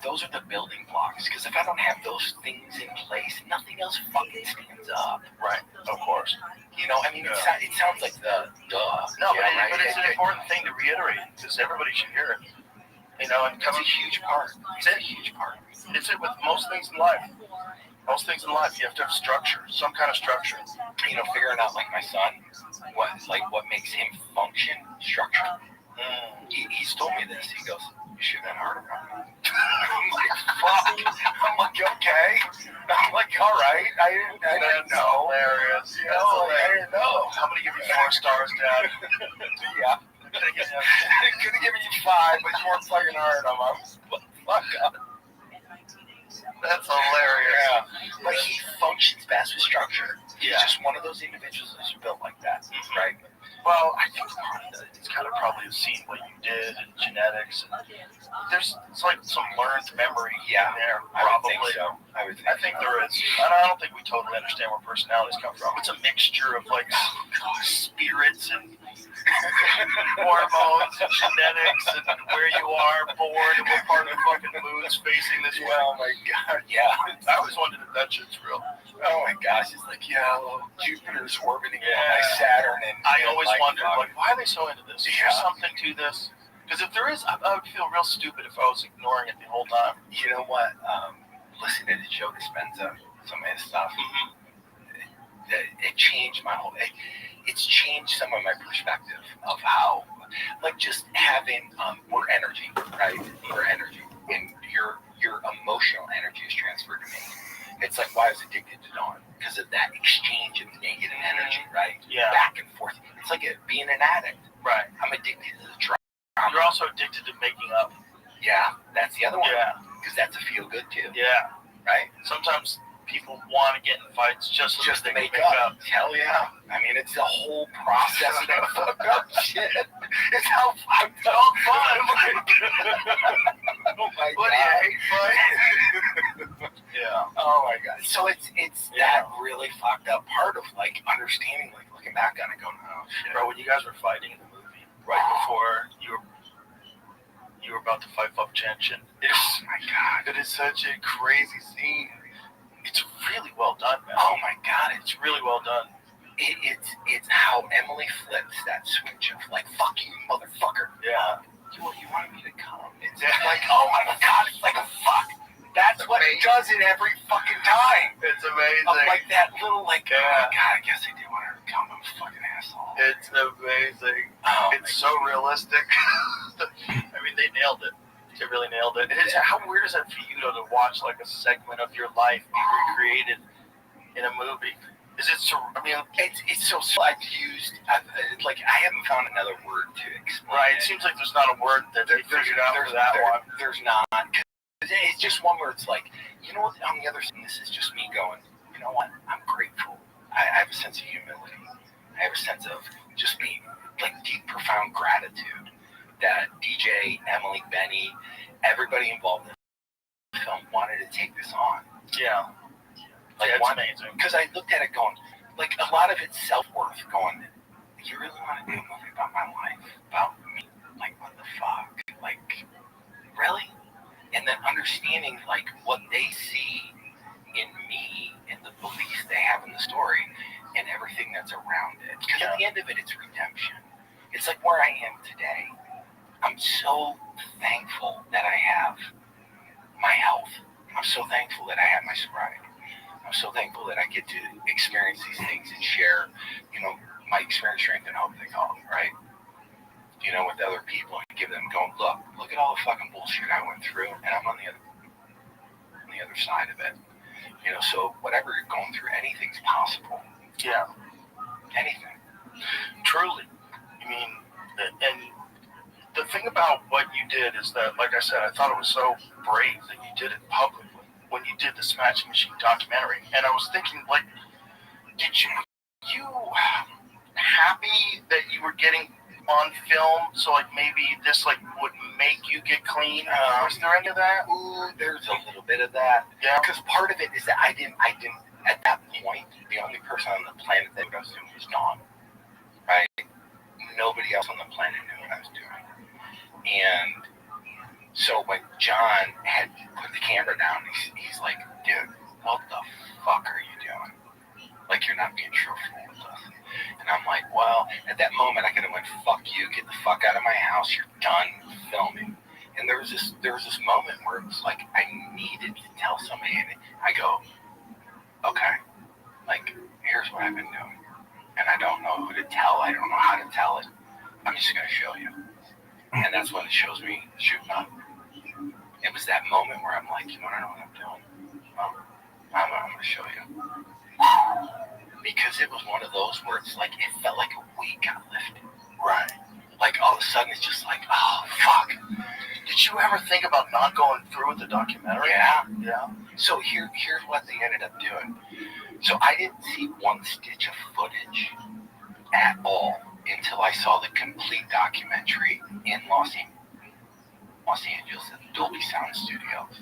those are the building blocks. Because if I don't have those things in place, nothing else fucking stands up. Right. Of course. I mean, it sounds like the duh. No, but it's an important thing to reiterate because everybody should hear it. And it's a huge part. It's it with most things in life. Most things in life, you have to have structure, some kind of structure. You know, figuring out like my son, what makes him function, structure. He's told me this. He goes, "You should have been harder on me." I'm like, fuck. I'm like, okay. I'm like, all right. I didn't know. Hilarious. You know, I didn't know. I'm gonna give you 4 stars, Dad. Yeah. I could have given you 5, but you weren't fucking hard on me. Fuck up. That's hilarious. Yeah. But he functions best with structure. He's Yeah. just one of those individuals that's built like that, right? Well, I think part of it's kind of probably seen what you did and genetics. It's like some learned memory in there, probably. I would think so. There is. And I don't think we totally understand where personalities come from. It's a mixture of like spirits and hormones and genetics and where you are born and what part of the fucking moon's facing this way. Oh my god, yeah. I always wondered if that shit's real. Oh my gosh, it's like, Jupiter's orbiting my Saturn. And I always wondered, like, why are they so into this? Is there Yeah. something to this? Because if there is, I would feel real stupid if I was ignoring it the whole time. You know what? Listening to Joe Dispenza, some of his stuff, it changed my whole. It's changed some of my perspective of how, like, just having we're energy, right? We're energy, and your emotional energy is transferred to me. It's like why I was addicted to Dawn, because of that exchange of negative energy, right? Yeah. Back and forth. It's like being an addict. Right. I'm addicted to the drug. You're also addicted to making up. Yeah, that's the other one. Yeah. Because that's a feel good too. Yeah. Right? Sometimes people want to get in fights just so Just they to can make up. Hell yeah. I mean, it's the whole process of that fucked up shit. It's how fucked up. All fun. Oh my What do you hate fun? Yeah. Oh my god. So it's that really fucked up part of like understanding, like looking back on it, going, oh shit. Bro, when you guys were fighting in the movie, right before you were about to fight Fuck Genshin, Oh my god. it is such a crazy scene. It's really well done, man. Oh my god. It's really well done. It's how Emily flips that switch of like, fuck you, motherfucker. Yeah. You wanted me to come. It's like, oh my god, it's like a fuck. That's what it does it every fucking time. It's amazing. Of like that little like, Yeah. oh my god, I guess I did want her to come. I'm a fucking asshole. It's amazing. Oh, It's so realistic. I mean, they nailed it. They really nailed it. How weird is that for you to watch like a segment of your life be recreated in a movie? Is it so? I mean, it's so I've used like I haven't found another word to explain. right. It seems like there's not a word that they figured out for that one. There's not. It's just one where it's like, you know what? On the other side, this is just me going, you know what? I'm grateful. I have a sense of humility. I have a sense of just being like deep, profound gratitude that DJ, Emily, Benny, everybody involved in the film wanted to take this on. Yeah. Like, it's amazing. Because I looked at it going, like, a lot of it's self-worth going, you really want to do a movie about my life? About me? Like, what the fuck? Like, really? And then understanding, like, what they see in me and the beliefs they have in the story and everything that's around it. Because at the end of it, it's redemption. It's like where I am today. I'm so thankful that I have my health. I'm so thankful that I have my sobriety. I'm so thankful that I get to experience these things and share, you know, my experience, strength, and hope, they call it, right? You know, with other people and give them going, look at all the fucking bullshit I went through, and I'm on the other side of it. You know, so whatever you're going through, anything's possible. Yeah. Anything. Truly. I mean, and the thing about what you did is that, like I said, I thought it was so brave that you did it publicly when you did the Smashing Machine documentary. And I was thinking, like, did you happy that you were getting on film? So, like, maybe this, like, would make you get clean? Was there any of that? Ooh, there's a little bit of that. Yeah. Because part of it is that I didn't, at that point, the only person on the planet that I was doing was Dawn. Right? Nobody else on the planet knew what I was doing. And so when John had put the camera down, he's like, dude, what the fuck are you doing? Like, you're not being truthful with us. And I'm like, well, at that moment, I could have went, fuck you, get the fuck out of my house, you're done filming. And there was this moment where it was like, I needed to tell somebody, and I go, just gonna show you. And that's when it shows me shooting up. It was that moment where I'm like, you wanna know what I'm doing? I'm gonna show you. Because it was one of those where it's like, it felt like a weight got lifted. Right. Like all of a sudden it's just like, oh, fuck. Did you ever think about not going through with the documentary? Yeah. Yeah. So here's what they ended up doing. So I didn't see one stitch of footage at all until I saw the complete documentary in Los Angeles at the Dolby Sound Studios.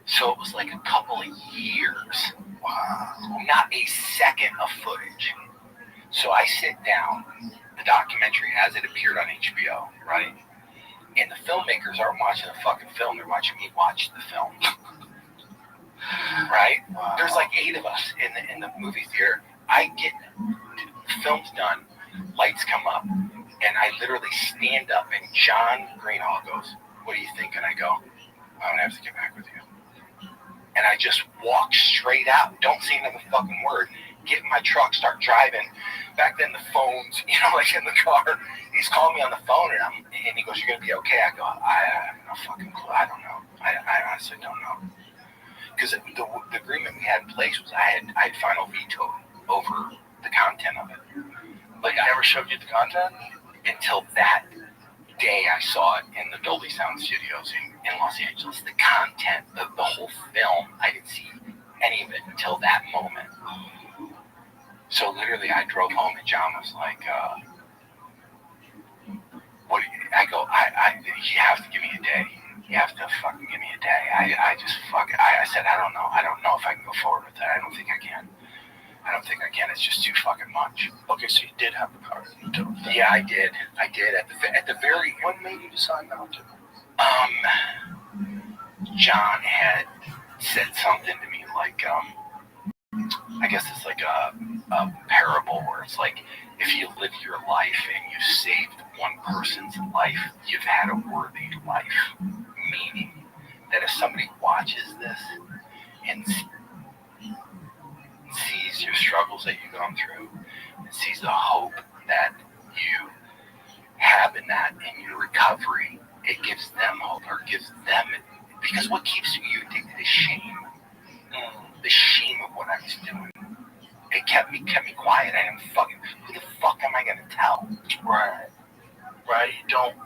So it was like a couple of years. Wow. Not a second of footage. So I sit down, the documentary as it appeared on HBO, right? And the filmmakers aren't watching the fucking film, they're watching me watch the film. Right? Wow. There's like 8 of us in the movie theater. I get the film's done, lights come up, and I literally stand up and John Greenhall goes, "What do you think?" And I go, "I'm gonna have to get back with you." And I just walk straight out, don't say another fucking word, get in my truck, start driving. Back then the phones, like in the car, he's calling me on the phone and he goes, "You're gonna be okay?" I go, "I have no fucking clue. I don't know. I honestly don't know." Because the agreement we had in place was I had final veto over the content of it. Like I never showed you the content? Until that day I saw it in the Dolby Sound Studios in Los Angeles. The content, the whole film, I didn't see any of it until that moment. So literally I drove home and John was like, "What do you," I go, "You have to give me a day. You have to fucking give me a day." I said, I don't know if I can go forward with that. I don't think I can. It's just too fucking much. Okay, so you did have the power to do it. Yeah, I did. At the very. What made you decide not to? John had said something to me like, I guess it's like a parable where it's like, if you live your life and you saved one person's life, you've had a worthy life. Meaning that if somebody watches this and sees your struggles that you've gone through, and sees the hope that you have in that, in your recovery, it gives them hope, or gives them, because what keeps you addicted is shame. The shame of what I was doing. It kept me quiet. I didn't fucking, who the fuck am I gonna tell? Right. You don't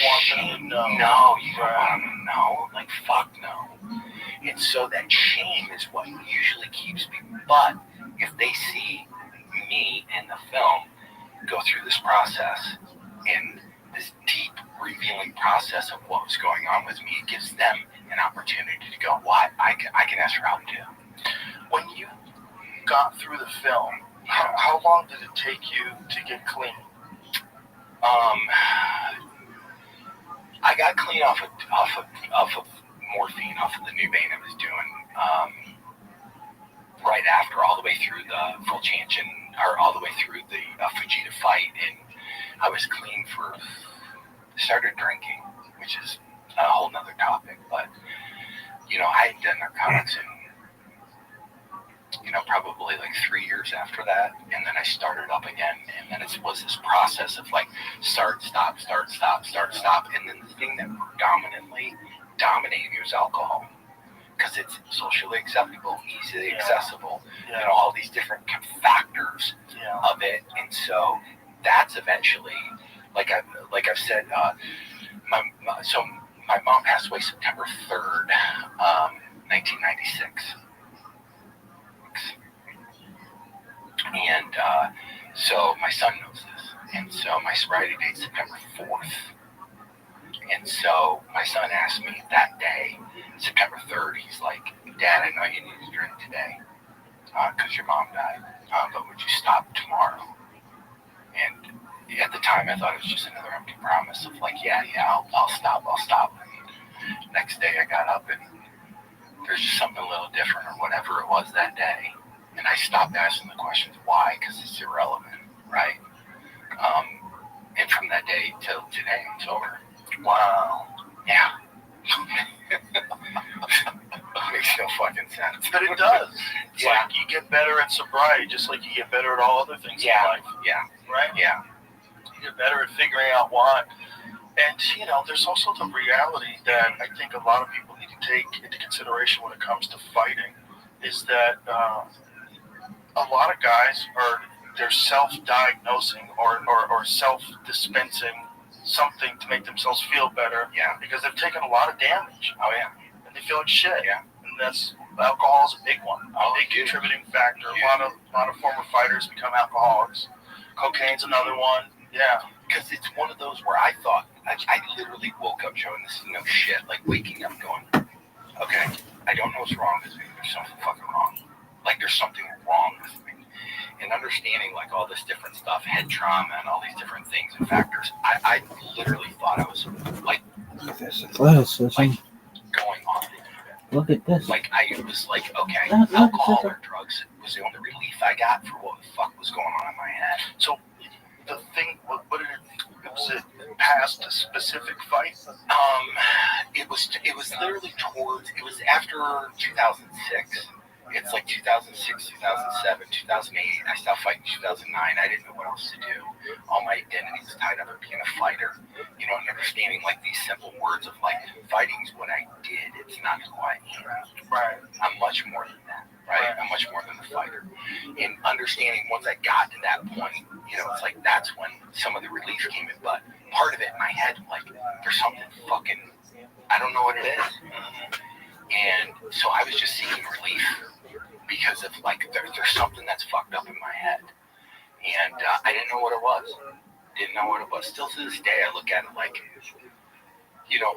want them to know. No, you don't want them to know. Like, fuck no. And so that shame is what usually keeps me. But if they see me in the film go through this process and this deep revealing process of what was going on with me, it gives them an opportunity to go, "What? I can ask for help too." When you got through the film, how long did it take you to get clean? I got clean off of morphine, off of the new vein I was doing, right after, all the way through the full change, or all the way through the Fujita fight, and I was clean started drinking, which is a whole nother topic, but, I had done narcotics in, probably like 3 years after that, and then I started up again, and then it was this process of like, start, stop, and then the thing that predominantly dominated me was alcohol, because it's socially acceptable, easily accessible, all these different factors of it, and so that's eventually, like I've said, my mom passed away September 3rd, 1996. And so my son knows this. And so my sobriety date's September 4th. And so my son asked me that day, September 3rd, he's like, "Dad, I know you need to drink today because your mom died, but would you stop tomorrow?" And at the time, I thought it was just another empty promise of like, yeah, I'll stop. And next day I got up and there's just something a little different, or whatever it was that day. And I stopped asking the questions why, because it's irrelevant, right? And from that day till today, I'm sober. Wow. Yeah. Makes no fucking sense. But it does. It's like you get better at sobriety, just like you get better at all other things in life. Yeah. Right? Yeah. get better at figuring out why. And, you know, there's also the reality that I think a lot of people need to take into consideration when it comes to fighting is that a lot of guys they're self-diagnosing or self-dispensing something to make themselves feel better because they've taken a lot of damage. Oh, yeah. And they feel like shit. Yeah. And that's, alcohol is a big one. A big contributing factor. Yeah. A lot of former fighters become alcoholics. Cocaine's another one. Yeah. Because it's one of those where I thought, I literally woke up, Joe, and this is no shit, like waking up going, okay, I don't know what's wrong with me. There's something fucking wrong. Like there's something wrong with me. And understanding like all this different stuff, head trauma and all these different things and factors, I literally thought I was like, Athleticism. Going on. Look at this. Like I was like, okay, alcohol or drugs was the only relief I got for what the fuck was going on in my head. So the thing, what did was it past a specific fight? It was literally it was after 2006. It's like 2006, 2007, 2008. I stopped fighting in 2009. I didn't know what else to do. All my identity was tied up in being a fighter. You know, and understanding like these simple words of like, fighting is what I did. It's not who I am. Right. I'm much more than that. Right. I'm much more than a fighter. And understanding once I got to that point, you know, it's like that's when some of the relief came in. But part of it in my head, like, there's something fucking, I don't know what it is. And so I was just seeking relief. Because of like there's something that's fucked up in my head, and I didn't know what it was. Still to this day, I look at it like, you know,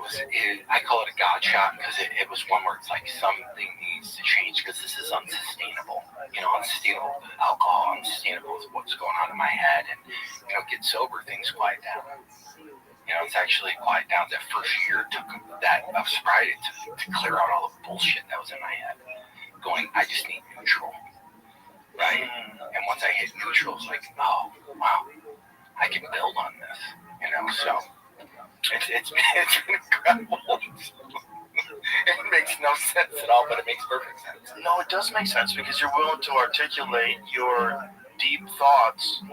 I call it a God shot because it was one where it's like something needs to change because this is unsustainable. You know, unsustainable with alcohol, unsustainable with what's going on in my head, and you know, get sober, things quiet down. You know, it's actually quiet down. That first year took that of sobriety to clear out all the bullshit that was in my head. Going, I just need neutral, right? And once I hit neutral, it's like, oh, wow, I can build on this, you know. So it's been incredible. It makes no sense at all, but it makes perfect sense. No, it does make sense because you're willing to articulate your deep thoughts,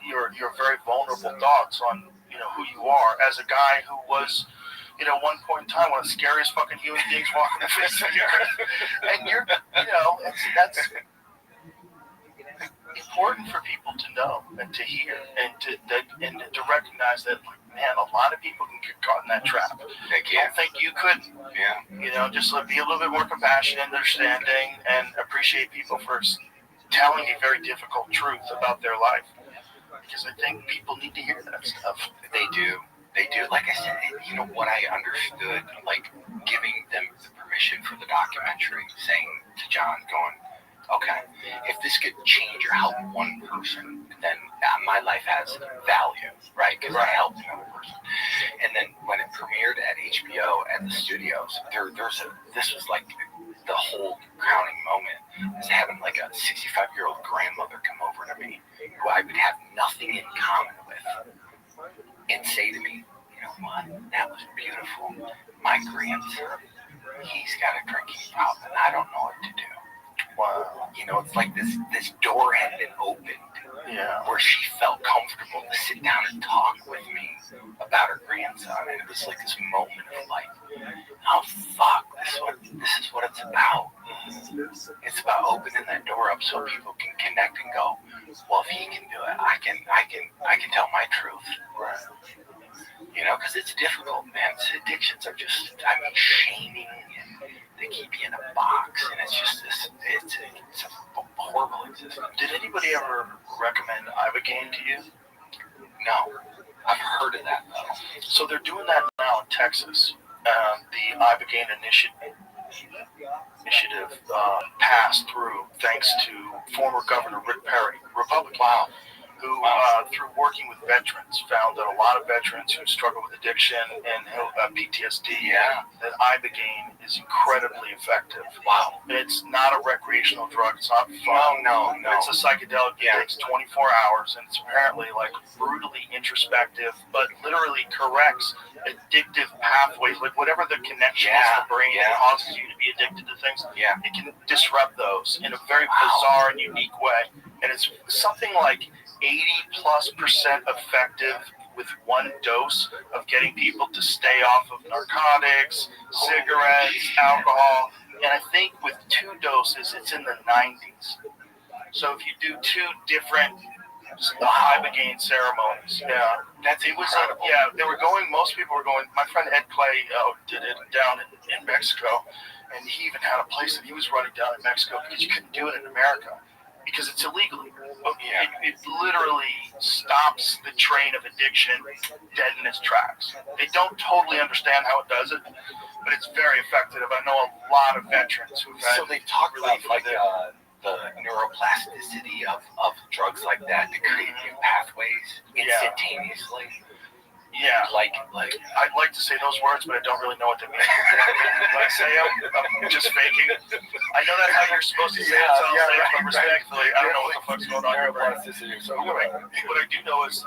your very vulnerable thoughts on, you know, who you are as a guy who was, you know, one point in time, one of the scariest fucking human beings walking the face of the earth. And you're, you know, that's important for people to know and to hear and to recognize that, man, a lot of people can get caught in that trap. They can't think you couldn't. Yeah. You know, just be a little bit more compassionate, understanding, and appreciate people for telling a very difficult truth about their life. Because I think people need to hear that stuff. They do. Like I said, you know what I understood, like giving them the permission for the documentary, saying to John, going, okay, if this could change or help one person, then my life has value, right? Because I helped another person. And then when it premiered at HBO at the studios, this was like the whole crowning moment, is having like a 65-year-old grandmother come over to me, who I would have nothing in common with, and say to me, you know what, that was beautiful. My grandson, he's got a drinking problem, and I don't know what to do. Wow. You know, it's like this door had been opened, where she felt comfortable to sit down and talk with me about her grandson, and it was like this moment of like, oh fuck, this is what it's about. It's about opening that door up so people can connect and go, well, if he can do it, I can tell my truth. You know, because it's difficult, man. Addictions are just, I mean, shaming, and they keep you in a box, and it's just this, it's a horrible existence. Did anybody ever recommend Ibogaine to you? No, I've heard of that though. So they're doing that now in Texas. The Ibogaine initiative passed through thanks to former Governor Rick Perry, Republican. Wow. Who, through working with veterans, found that a lot of veterans who struggle with addiction and PTSD, that Ibogaine is incredibly effective. Wow. It's not a recreational drug. It's not fun. No. It's a psychedelic. It takes 24 hours, and it's apparently like brutally introspective, but literally corrects addictive pathways, like whatever the connection is in the brain that causes you to be addicted to things. Yeah. It can disrupt those in a very bizarre and unique way. And it's something like 80+% effective with one dose of getting people to stay off of narcotics, cigarettes, alcohol. And I think with 2 doses, it's in the 90s. So if you do 2 different Ibogaine ceremonies, it was they were going. Most people were going. My friend Ed Clay did it down in Mexico, and he even had a place that he was running down in Mexico because you couldn't do it in America because it's illegal. It literally stops the train of addiction dead in its tracks. They don't totally understand how it does it, but it's very effective. I know a lot of veterans who've had. So they talk about the neuroplasticity of drugs like that to create new pathways instantaneously. Yeah, like I'd like to say those words, but I don't really know what they mean. When I say them, I'm just faking. I know that's how you're supposed to say it, so I'll say it, but respectfully, I don't know what the fuck's going on here. So what I do know is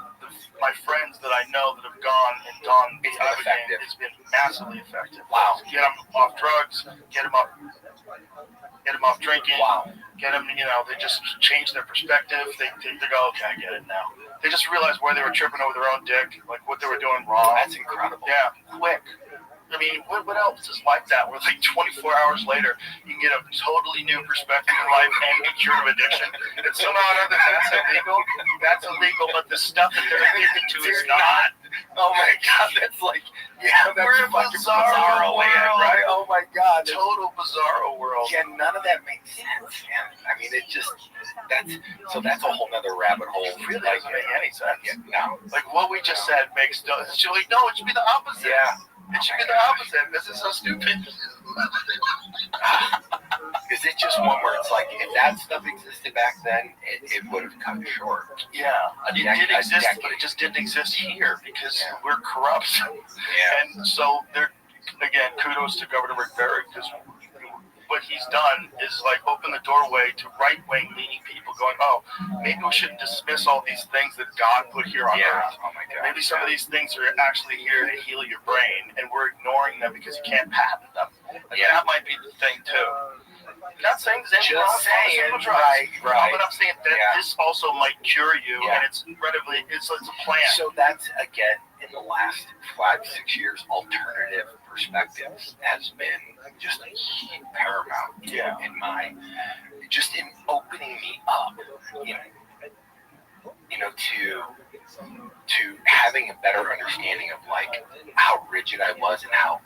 my friends that I know that have gone and done the Ibogaine, it's been massively effective. Wow. Get them off drugs, get them off drinking. Wow. Get them, they just change their perspective. They go, okay, I get it now. They just realized where they were tripping over their own dick, like what they were doing wrong. That's incredible. Yeah, quick. I mean, what else is like that? Where like 24 hours later, you can get a totally new perspective in life and get cured of addiction. And somehow or other, that's illegal. That's illegal, but the stuff that they're addicted to is not. Oh my God, that's like, that's we're in a bizarro world, right? Oh my God, total bizarro world. Yeah, none of that makes sense, man. I mean, it just that's a whole nother rabbit hole. It really doesn't make any sense. Yeah, no, like what we just said makes no. It should be the opposite. Yeah. It should be the opposite. This is so stupid. Is it just one where it's like, if that stuff existed back then, it would have come short? Yeah, it did exist, but it just didn't exist here because we're corrupt. Yeah. And so, again, kudos to Governor Rick Perry because what he's done is like open the doorway to right-wing leaning people going, oh, maybe we shouldn't dismiss all these things that God put here on earth. Oh my God. Maybe some of these things are actually here to heal your brain, and we're ignoring them because you can't patent them. Like, that might be the thing too. I'm not saying there's anything wrong with pharmaceutical drugs, right. But I'm saying that this also might cure you, and it's incredibly, it's a plan. So that's, again, in the last 5-6 years, alternative perspectives has been just paramount in my, just in opening me up, to having a better understanding of like how rigid I was and how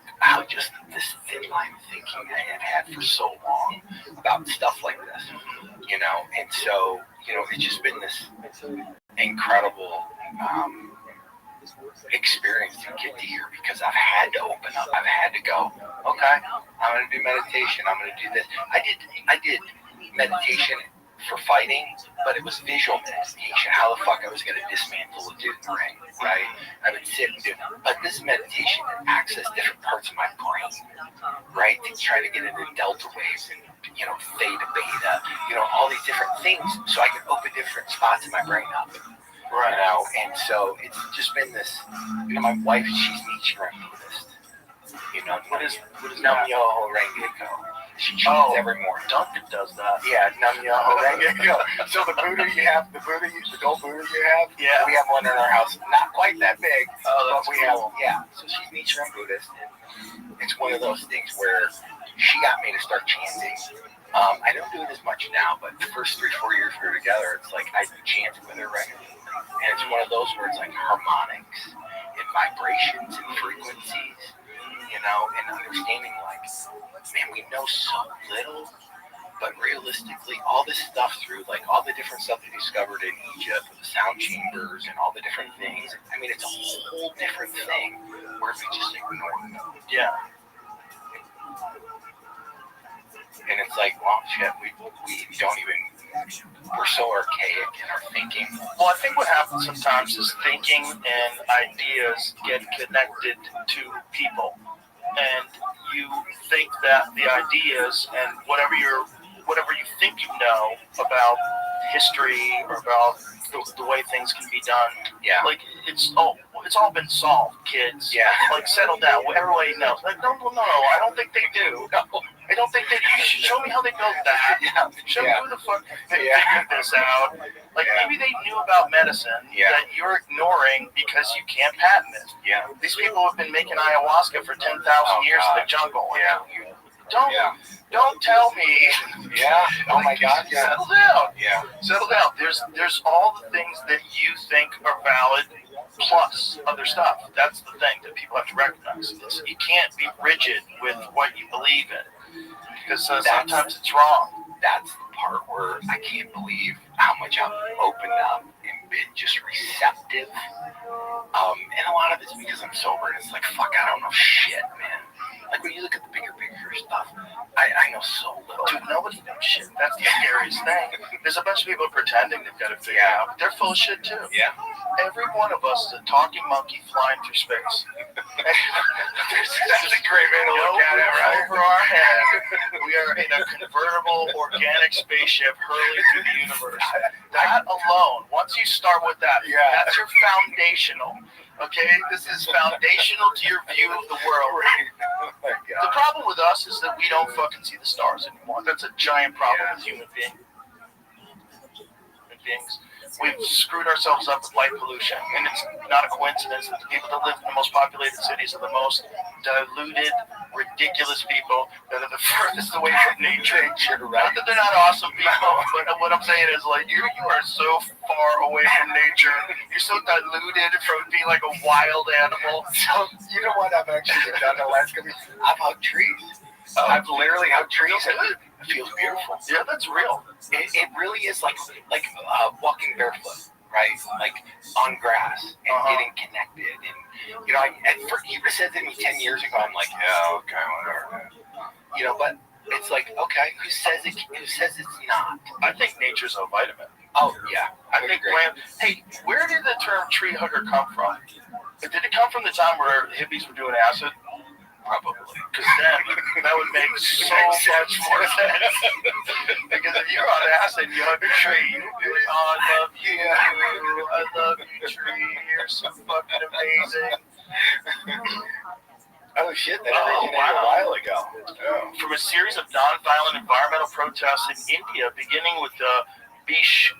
just this thin line thinking I had for so long about stuff like this, and so, it's just been this incredible, experience to get to here because I've had to open up. I've had to go, okay, I'm going to do meditation. I'm going to do this. I did meditation for fighting, but it was visual meditation. How the fuck I was going to dismantle a dude in the ring, right? I would sit and do, but this meditation that access different parts of my brain, right? To try to get into delta waves and, theta, beta, all these different things so I could open different spots in my brain up. Right. And so it's just been this, my wife, she's Nichiren Buddhist. What is Nam-myoho Renge-kyo? She chants every morning. Duncan does that. Yeah, Nam-myoho Renge-kyo. So the Buddha you have, the gold Buddha you have, we have one in our house. Not quite that big, but we have, So she's Nichiren Buddhist. It's one of those things where she got me to start chanting. I don't do it as much now, but the first 3-4 years we were together, it's like I chanted with her regularly. And it's one of those where it's like harmonics and vibrations and frequencies, and understanding like, man, we know so little, but realistically, all this stuff through like all the different stuff they discovered in Egypt, with the sound chambers and all the different things, I mean, it's a whole different thing where we just ignore it. Yeah. And it's like, well, shit, we don't even, we're so archaic in our thinking. Well, I think what happens sometimes is thinking and ideas get connected to people. And you think that the ideas and whatever you think you know about history or about the way things can be done, like it's all been solved, kids. Yeah. Like settle down. Everybody knows. Like no, I don't think they do. No. I don't think they do. Show me how they built that. Yeah. Show me who the fuck figured this out. Like maybe they knew about medicine that you're ignoring because you can't patent it. Yeah. These people have been making ayahuasca for 10,000 years in the jungle. Yeah. Don't tell me. Yeah. Oh my God. Yeah. Settle down. Yeah. Settle down. There's all the things that you think are valid, plus other stuff. That's the thing that people have to recognize. You can't be rigid with what you believe in, because sometimes it's wrong. That's the part where I can't believe how much I've opened up and been just receptive. And a lot of it's because I'm sober, and it's like, fuck, I don't know shit, man. Like, when you look at the bigger picture stuff, I know so little. Dude, nobody knows shit. That's the scariest thing. There's a bunch of people pretending they've got it figured out, but they're full of shit too. Yeah. Every one of us is a talking monkey flying through space. That's a great way to look at it, right? Over our head, we are in a convertible organic spaceship hurling through the universe. That alone, once you start with that, that's your foundational. Okay, this is foundational to your view of the world. The problem with us is that we don't fucking see the stars anymore. That's a giant problem with human beings. We've screwed ourselves up with light pollution, and it's not a coincidence that the people that live in the most populated cities are the most diluted, ridiculous people that are the furthest away from nature. Not that they're not awesome people, but what I'm saying is, like, you are so far away from nature. You're so diluted from being like a wild animal. So, you know what I've actually done the last couple of years? I've hugged trees. I've literally hugged trees. It feels beautiful. Yeah, that's real. It really is like walking barefoot, right? Like on grass and getting connected. And you know, you said to me 10 years ago, I'm like, yeah, okay, whatever. You know, but it's like, okay, who says it's not? I think nature's a vitamin. Oh yeah, I think. Hey, where did the term tree hugger come from? Did it come from the time where hippies were doing acid? Probably, because then that would make so much more sense. Because if you're on acid, you hug a tree. I love you, tree. You're so fucking amazing. Oh shit, that originated a while ago. From a series of non-violent environmental protests in India, beginning with the Bishnoi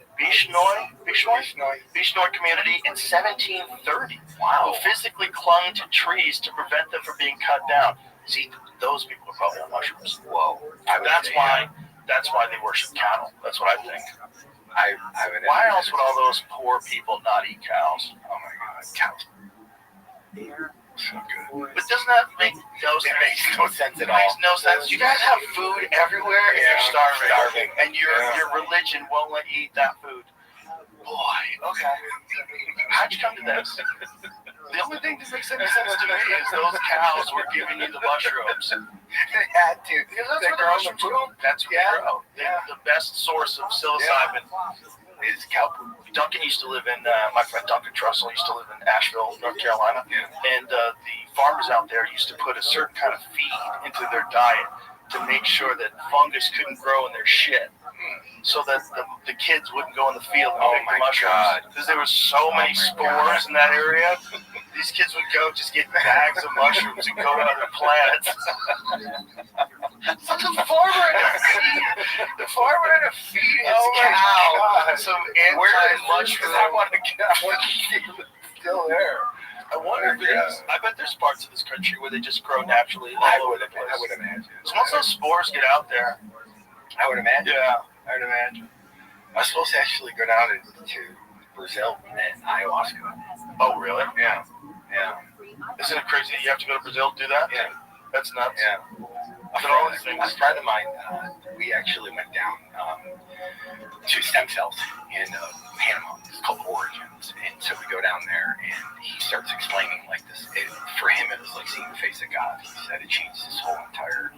community in 1730. Wow. Who physically clung to trees to prevent them from being cut down. See, those people are probably on mushrooms. Whoa. That's why they worship cattle. That's what I think. Why else would all those poor people not eat cows? Oh my God, cows. So good. But doesn't that make no sense? It makes no sense at all. It makes no sense. You guys have food everywhere and you're starving. And your religion won't let you eat that food. Boy, okay. How'd you come to this? The only thing that makes any sense to me is those cows were giving you the mushrooms. They had to. Because that's where the mushrooms grow. That's where they grow. The best source of psilocybin is cow poop. Duncan used to live in, my friend Duncan Trussell used to live in Asheville, North Carolina. And the farmers out there used to put a certain kind of feed into their diet to make sure that fungus couldn't grow in their shit. So that the kids wouldn't go in the field and pick the mushrooms. Because there were so many spores in that area. These kids would go just get bags of mushrooms and go to other planets. So the farmer had to feed his cow some anti-mushroom. I want to get still there. I wonder if it is. I bet there's parts of this country where they just grow naturally all over the place. I would imagine. So once those spores get out there, I would imagine. Yeah, I would imagine. I was supposed to actually go down to Brazil and ayahuasca. Oh, really? Yeah. Isn't it crazy that you have to go to Brazil to do that? Yeah. That's nuts. Yeah. A friend of mine, we actually went down to stem cells in Panama. It's called Origins. And so we go down there and he starts explaining like this. For him, it was like seeing the face of God. He said it changed his whole entire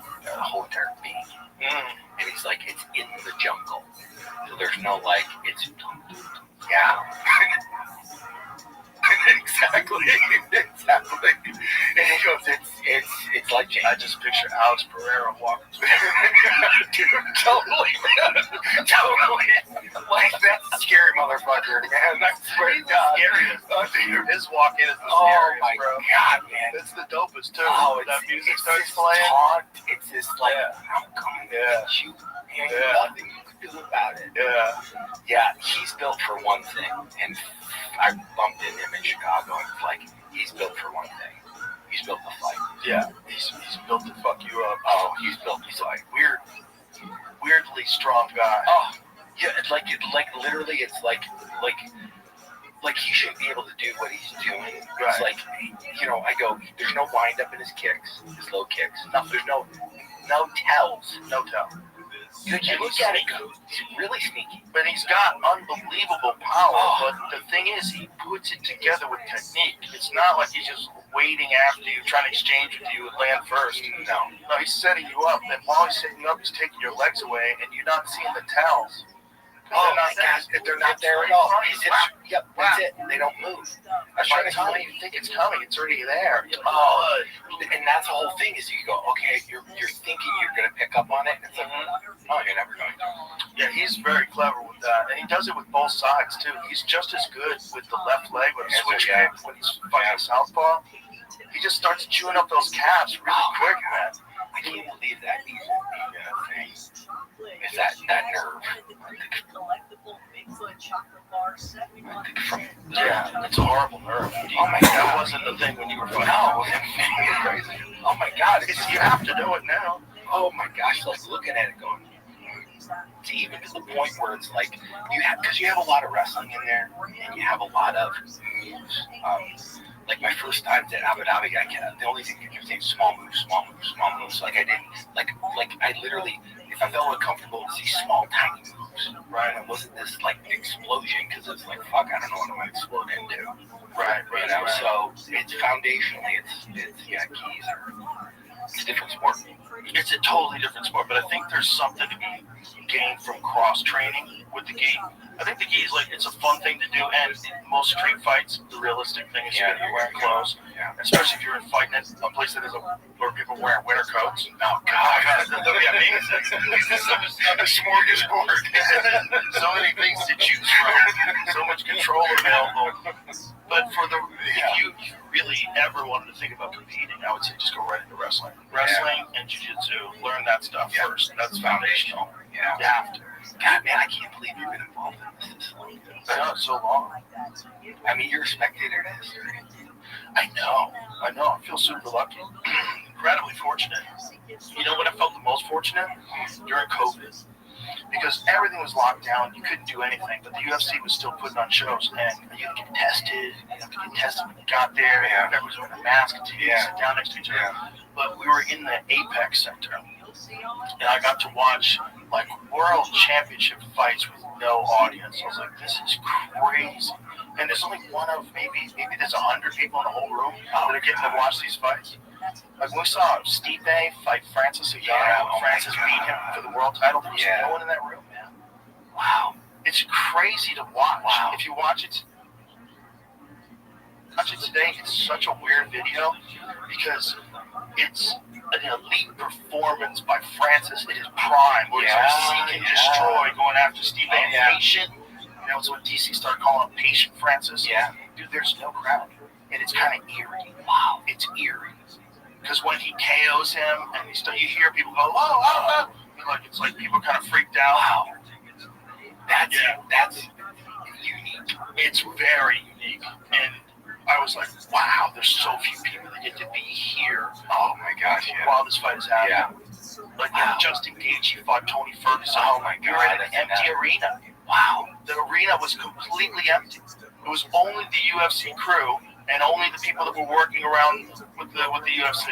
being. And he's like, it's in the jungle. So there's no like, it's, yeah. Exactly. And he goes, it's like change. I just picture Alex Pereira walking through. Dude, totally, man. Totally. Like, that's a scary motherfucker, man. I swear to God. Dude, his walk in is the scariest, my bro. God, man. It's the dopest, too. Oh, that music it's starts playing. It's this, like, I'm coming to get you. And nothing you can do about it. Yeah. Yeah, he's built for one thing, and I bumped into him in Chicago, and it's like, he's built for one thing. He's built to fight. Yeah, he's built to fuck you up. Oh, he's built to fight. Weirdly strong guy. Oh, yeah, it's like literally, it's like he shouldn't be able to do what he's doing. It's like, you know, I go, there's no wind up in his kicks, his low kicks. There's no tells. No tell. You look at it, he's really sneaky. But he's got unbelievable power. But the thing is, he puts it together with technique. It's not like he's just waiting after you, trying to exchange with you and land first. No, he's setting you up. And while he's setting you up, he's taking your legs away, and you're not seeing the tells. Oh my gosh, they're not there at all. Yep, that's it. They don't move. By the time you think it's coming, it's already there. Oh, and that's the whole thing is you go, okay, you're thinking you're going to pick up on it, and it's like, oh, you're never going to. Yeah, he's very clever with that, and he does it with both sides too. He's just as good with the left leg with a switch kick when he's fighting southpaw. He just starts chewing up those calves really quick, man. I can't believe that thing. It's that nerve. Yeah, it's a horrible nerve. Oh my God, that wasn't the thing when you were fighting. No, crazy. Oh my God, you have to do it now. Oh my gosh, like looking at it going, it's even to the point where it's like because you have a lot of wrestling in there, and you have a lot of moves. Like my first times at Abu Dhabi, the only thing you think small moves. Like I didn't like I literally, if I felt uncomfortable with these small tiny moves, right? It wasn't this like explosion because it's like fuck, I don't know what I'm gonna explode into, right? You know, so it's foundationally, it's keys are. It's a different sport. It's a totally different sport, but I think there's something to be gained from cross training with the gi. I think the gi is like, it's a fun thing to do, and in most street fights, the realistic thing is you're gonna be wearing clothes, especially if you're fighting in a place that is where people wear winter coats. Oh God, that'd be amazing. A smorgasbord. So many things to choose from, so much control available. But if you really ever wanted to think about competing, I would say just go right into wrestling. Wrestling and jiu-jitsu, learn that stuff first. That's foundational. Yeah. You have to. God, man, I can't believe you've been involved in this. I know, it's so long. I mean, you're a spectator to history. I know. I feel super lucky. Incredibly fortunate. You know when I felt the most fortunate? During COVID. Because everything was locked down, you couldn't do anything, but the UFC was still putting on shows, and you had to get tested, when you got there, everyone was wearing a mask until you sit down next to each other. But we were in the Apex Center, and I got to watch like world championship fights with no audience. I was like, this is crazy. And there's only one of maybe there's 100 people in the whole room that are getting to watch these fights. Like when we saw Stipe fight Francis again, Francis beat him for the world title, there was no one in that room, man. Wow. It's crazy to watch. Wow. If you watch it today, it's such a weird video because it's an elite performance by Francis in his prime, where he's like seek and destroy, going after Stipe and patient. You know, it's what DC started calling him Patient Francis. Yeah. Dude, there's no crowd. And it's kind of eerie. Wow. It's eerie. Because when he KOs him, and you hear people go, oh. It's like people kind of freaked out. Wow. That's unique. It's very unique. And I was like, wow, there's so few people that get to be here. Oh my gosh, while this fight is happening. Like Justin Gaethje fought Tony Ferguson. Oh my God. We were in an empty arena. Wow. The arena was completely empty. It was only the UFC crew and only the people that were working around with the UFC.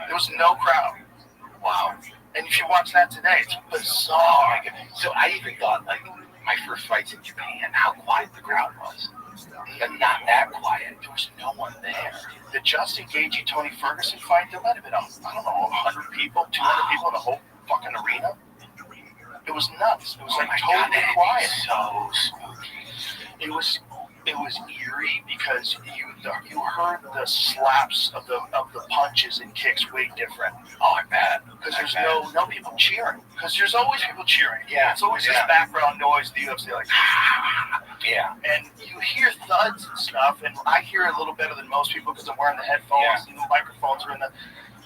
There was no crowd. Wow. And if you watch that today, it's bizarre. Oh my God. So I even thought, like, my first fights in Japan, how quiet the crowd was. But not that quiet. There was no one there. The Justin Gaethje Tony Ferguson fight, there might have been, 100 people, 200 people in the whole fucking arena. It was nuts. It was like totally quiet. So smooth. It was eerie because you heard the slaps of the punches and kicks way different. Oh, I bet. Because there's no people cheering. Because there's always people cheering. Yeah. It's always this background noise. The UFC like, yeah. And you hear thuds and stuff, and I hear it a little better than most people because I'm wearing the headphones and the microphones are in the.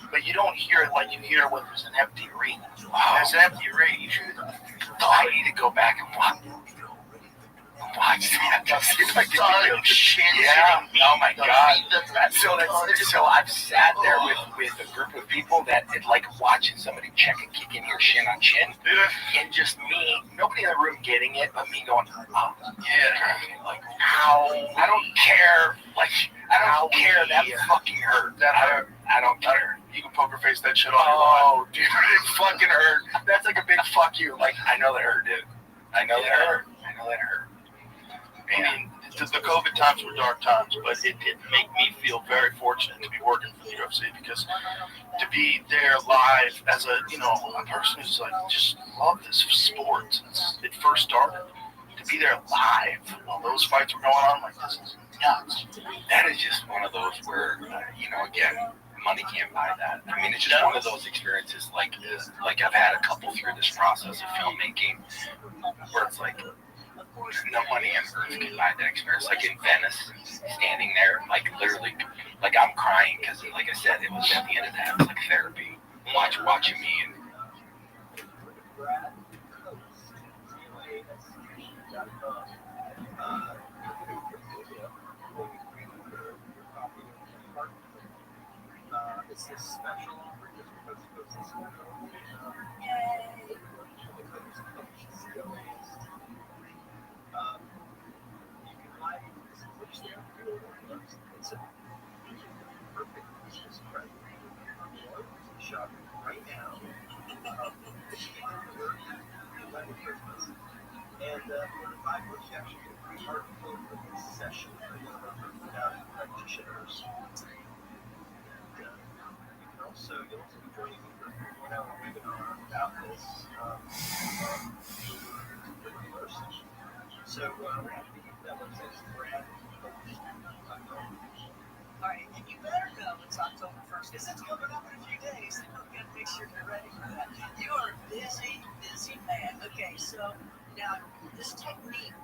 But you don't hear it like you hear when there's an empty arena. Wow. There's an empty arena. You hear the I need to go back and watch that. It's like shit. Yeah. Oh my god. So I've sat there with a group of people that like watching somebody check and kick in here shin on chin, and just me, nobody in the room getting it, but me going, oh yeah, like ow. I don't care. Like I don't care. That fucking hurt. I don't care. You can poker face that shit off. Oh, dude, it fucking hurt. That's like a big fuck you. Like I know that hurt, dude. I know that hurt. I mean, the COVID times were dark times, but it did make me feel very fortunate to be working for the UFC because to be there live as a person who's like just loved this sport since it first started, to be there live while those fights were going on, like this is nuts. That is just one of those where again, money can't buy that. I mean, it's just one of those experiences like I've had a couple through this process of filmmaking where it's like no money on earth can buy that experience. Like in Venice, standing there, like literally, like I'm crying because, like I said, it was at the end of that, it was like therapy. Watching me and. It's this special offer just because it goes this way. Yay! You can buy this, which they are doing. It's a perfect Christmas present. I'm shopping right now. Christmas. And for the 5 bucks, you actually get a free article for this session without practitioners. So you'll also be joining me for a 1-hour webinar about this. So that website's Brad. All right, and you better know it's October 1st because it's coming up in a few days. So you got to make sure you're ready for that. You are a busy man. Okay, so now this technique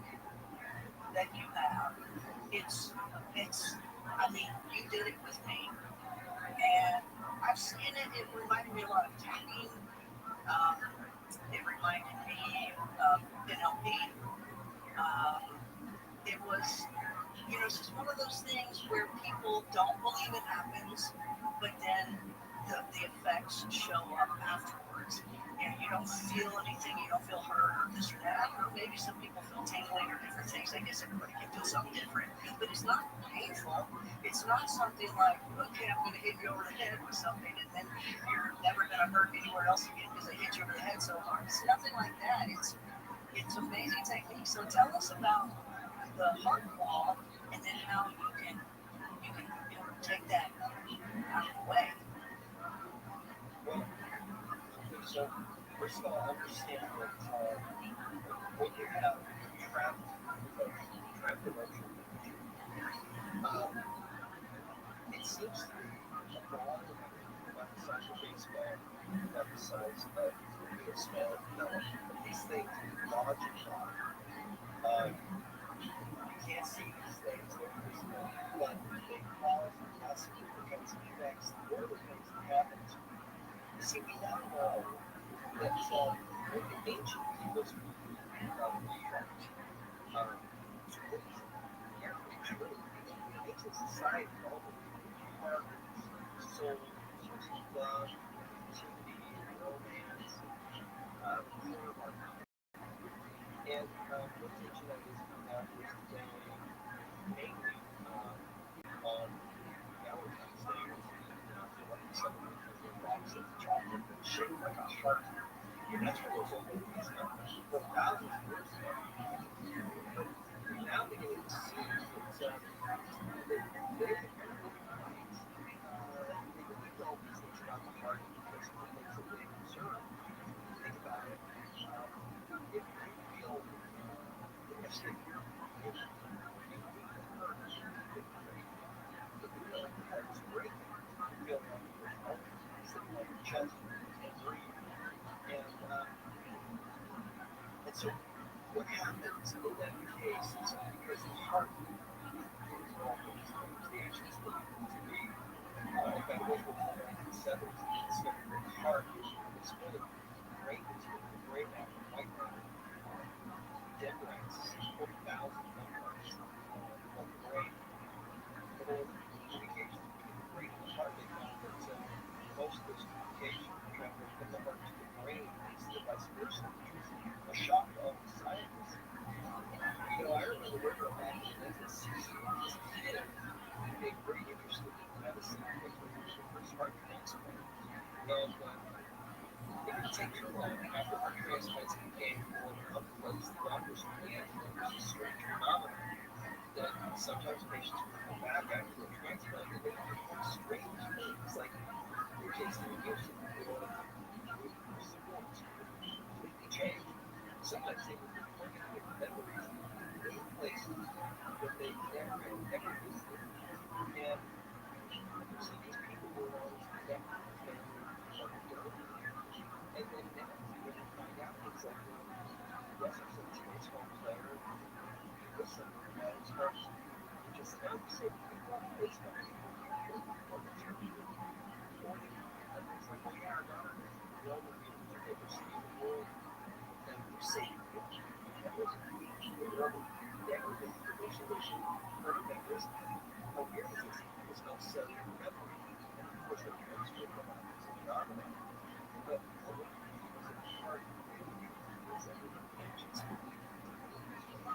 that you have, it's. I mean, you did it with me, and I've seen it. It reminded me a lot of tapping. It reminded me of NLP. It was, it's just one of those things where people don't believe it happens, but then the effects show up afterwards. And you don't feel anything, you don't feel hurt or this or that. I don't know, maybe some people feel tingling or different things. I guess everybody can feel something different. But it's not painful. It's not something like, okay, I'm going to hit you over the head with something and then you're never going to hurt anywhere else again because I hit you over the head so hard. It's nothing like that. It's amazing technique. So tell us about the heart wall and then how you can take that out of the way. So, first of all, understand that when you have trapped emotion, it seems to be a broad about the size of baseball, about the size of a small development. These things logically, you can't see these things, they're invisible, but they cause us significant effects. One of the things that happens, see, we now know that in the ancient English ancient society, all the heart, soul, love, creativity, romance, and what's ancient ideas coming out is today, mainly on Valentine's Day, like some of the box of chocolate that's shaped like a heart. And that's where those old movies come from thousands of years ago. But we're now beginning to see that they believe all these things about the heart because of the things that they observe. Think about it. If you feel if you're great. You feel like your heart sitting on your chest and breathe. And so what happens in that case is because the heart is all these things, the ancients believed it to be. In fact, those were the 1970s that discovered that the heart is full of great material, great matter, white matter,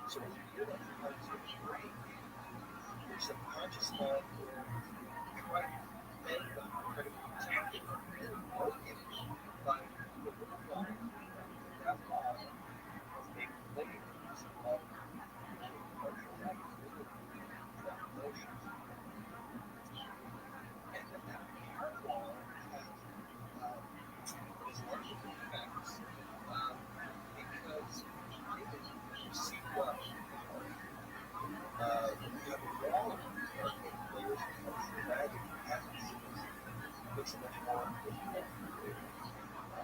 So when you hear that from parts of the brain, your subconscious mind will try to make them incredibly protective and really motivated by the little guy that law of making layers of emotional activity and emotions. And then that heart wall has larger effects because you see what you have a wall of layers of emotional value happens. Makes it much more difficult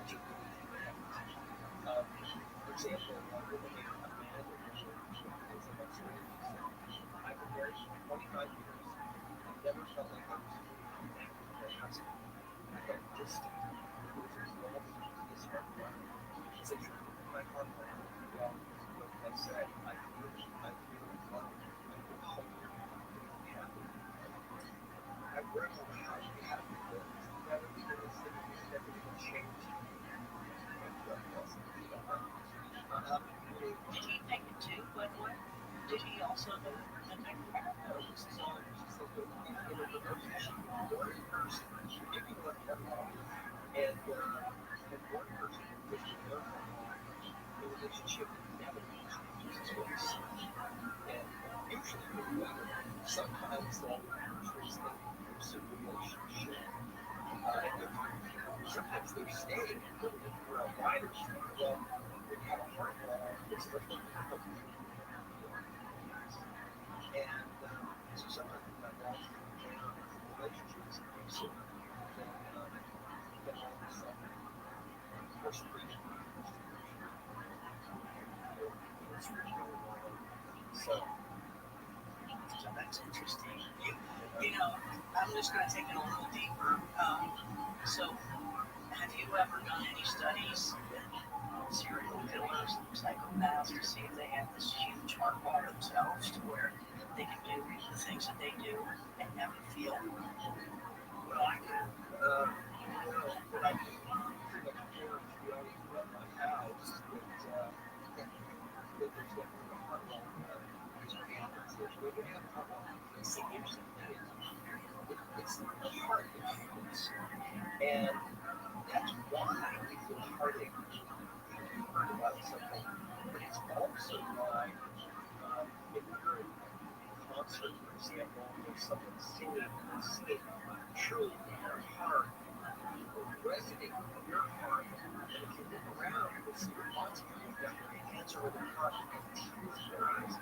to for example, when a man or woman is a menstruating I've been married for 25 years and never felt like I was connected to my husband. I felt distant. It was involved in this heart wall. It's a truth in my heart wall. Well, what can I say? I feel loved. I feel whole. I feel happy. I worry about how happy it is. That is never going to change. Did he take it too, by the way? Did he also do it? No, this is all just like in a relationship with one person, maybe one alcohol, and one person who is with alcohol, the relationship never changes. It's what we see. And usually with women, sometimes that nurtures an abusive relationship. Sometimes they stay for a wider term. Well, when you have a heart wall, it's much more difficult to do. And so sometimes we find out that relationships are abusive, then all of a sudden, first reading, it's really going on. So that's interesting. You know, I'm just going to take it a little deeper. So, have you ever done any studies with serial killers and psychopaths to see if they have this huge heart wall themselves to where they can do the things that they do and never feel? Well, I can, but I can pretty much guarantee I was at my house that there's definitely a heart wall. Because what happens is when you have a heart wall, it's the interesting thing is it's the heart that feels. And that's why we feel heartache when you heard about something. But it's also why if you're in a concert, for example, or someone's singing and singing truly from their heart, will resonate with your heart. And if you look around, you'll see lots of people got their hands over their heart and tears in their eyes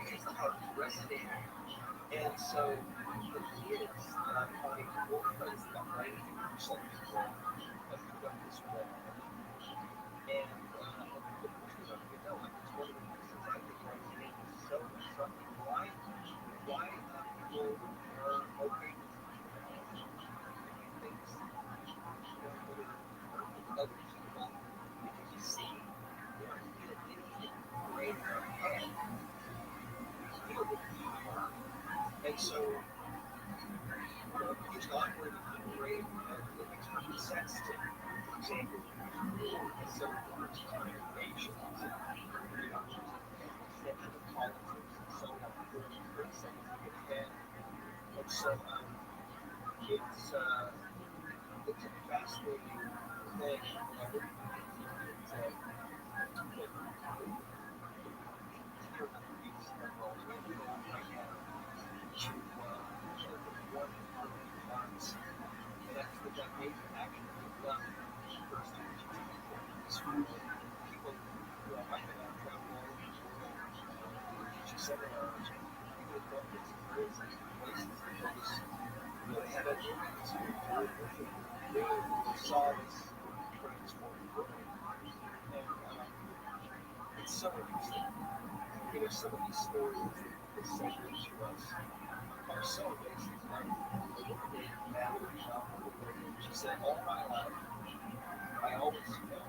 because the heart is resonating. And so the kids find orphans behind you, some people have put up this wall. And the first thing I'm going to know, like it's one of the reasons I think why the game is so instructive. Why people are okay with things that are hurtful to other people because you see, they don't feel anything great in their head. You feel the heart. And so, it's not going to be great that makes perfect sense to, for example, some words, congregations, extension of politics, and so on, bring something to your head. And so, it's a fascinating thing. And that's what that major action has done. First, people who are like that travel all over the world, teaching seminars, people in governments and prisons, places that focus, they had a they saw this transformed world. And it's so interesting. Some of these stories is sacred to us are so amazing. Like, the woman named Valerie Rothschild, she said, all my life, I always felt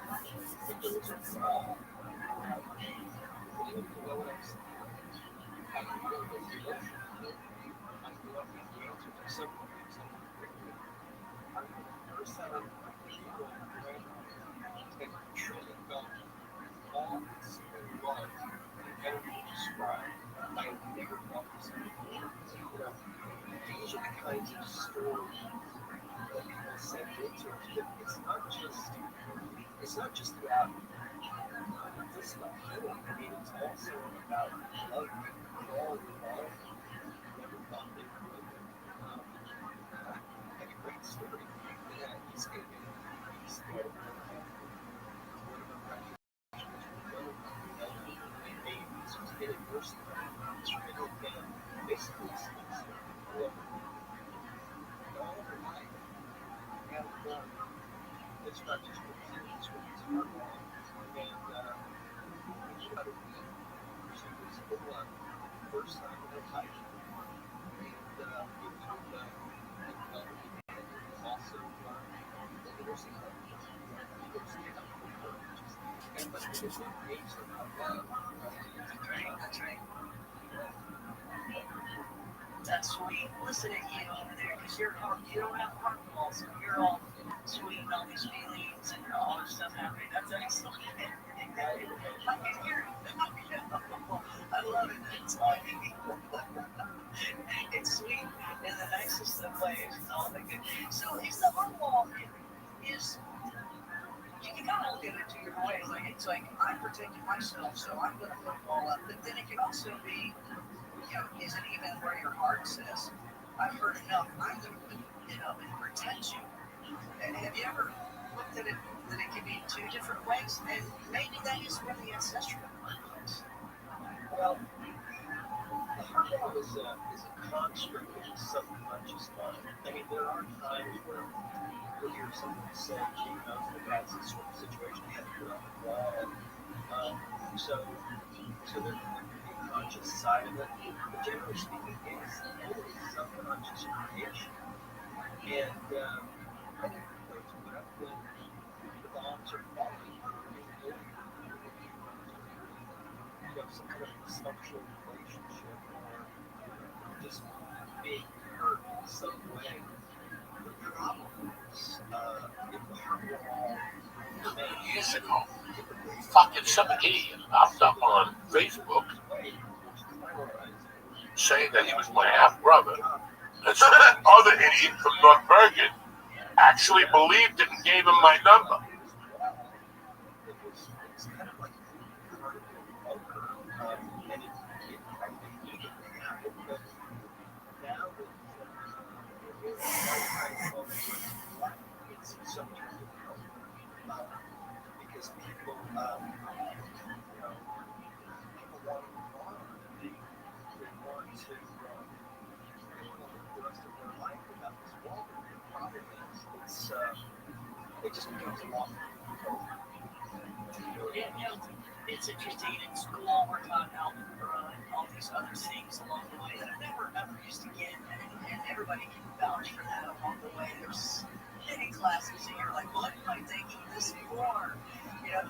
that there was a wall around me. And even if you know what I'm saying, I grew up as an emotional. I grew up with the answer to several things I was thinking. I remember the first time I went to school in grandmother, and truly felt all this feeling love and energy described. I had never felt this before. You know, these are the kinds of stories that people send into us. But it's not just about this stuff. I mean, it's also about love, quality love. Never thought they would. Like a great story. Yeah, he's going to be scared. One of our practitioners will go elderly babies who's getting worse than that. And basically speaks for all of her life. And this practitioner was with his heart wrong. And about a week, she was full on first time in her life. And it turned out also the nursing home. He goes down for her. And but it is not based on love. That's right. That's sweet. Listen at you over there, because you don't have heart walls, so you're all sweet and all these feelings and all this stuff happening. That's excellent. I can hear it. I love it. It's like it's sweet in the nicest of ways. Oh my goodness. So is the heart wall is you can kind of look at it two different ways. Like it's like I'm protecting myself, so I'm going to put a wall up. But then it can also be, is it even where your heart says, I've heard enough, I'm going to put it up and protect you? And have you ever looked at it that it can be two different ways? And maybe that is where the ancestral part is. Well, the heart wall is a construct of the subconscious mind. I mean, there are times where you'll hear someone say, gee, that that's a sort of situation you have to put on the wall. So there can be a conscious side of it. But generally speaking, it's always subconscious creation. And I think those put up when the bombs are falling. Some kind of dysfunctional relationship or just being hurt in some way. The problem is if the heart wall Years ago, fucking some idiot popped up on Facebook saying that he was my half brother, and some other idiot from North Bergen actually believed it and gave him my number. It's kind of like part of the bunker, and it probably needed to happen, but now that it's so much more difficult because people want to move on. They want to live the rest of their life without this wall. The problem is it just becomes a lot more difficult. It's interesting. In school, we're taught algebra and all these other things along the way that I never used to get, and everybody can vouch for that along the way. There's many classes, and you're like, what am I taking this for?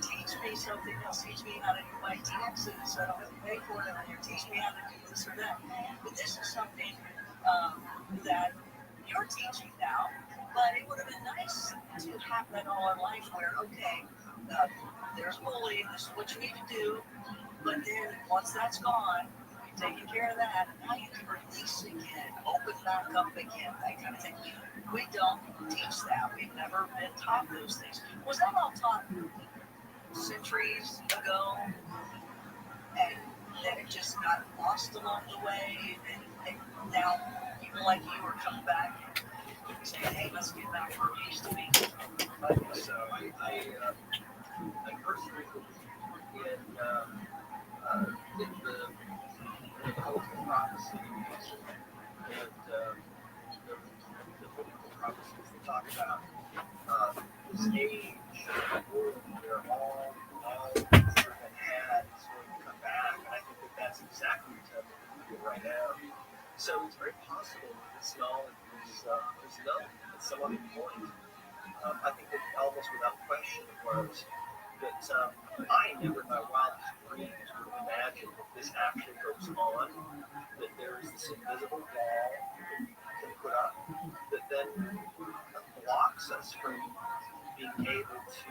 Teach me something else. Teach me how to do my taxes so I don't have to pay for it. Or teach me how to do this or that. But this is something that you're teaching now, but it would have been nice to have that all in life where, okay, there's bullying, this is what you need to do, but then once that's gone, you've taken care of that, now you can release again, open back up again, that kind of thing. We don't teach that. We've never been taught those things. Was that all taught centuries ago? And then it just got lost along the way, and now people like you are coming back and saying, hey, let's get back where we used to be. I think so. I personally believe in the biblical prophecies and the biblical prophecies that talk about this age of the world where all things that have been had is going to come back, and I think that's exactly possible, this knowledge is known at some other point. I think that almost without question it was. But I never in my wildest dreams would have imagined that this actually goes on, that there is this invisible wall that we can put up that then blocks us from being able to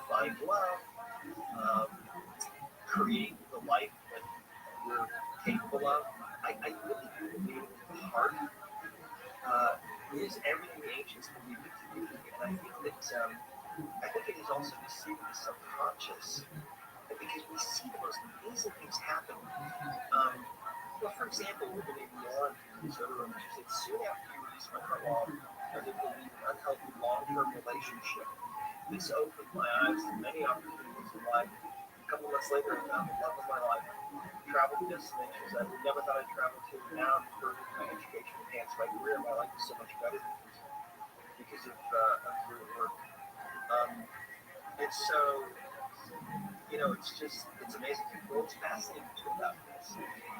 find love, create the life that we're capable of. I really do believe that the heart is everything the ancients believed it to be, and I think it is also the seat of the subconscious, because we see the most amazing things happen. Well, for example, with an Lauren from Soto, she said, soon after you release my catalog, I lived a unhealthy long-term relationship. This opened my eyes to many opportunities in life. A couple months later, I found the love of my life. Traveled destinations I never thought I'd travel to. Now I'm furthering my education, enhanced my career. My life is so much better because of your work. It's so, it's amazing. What's fascinating too about this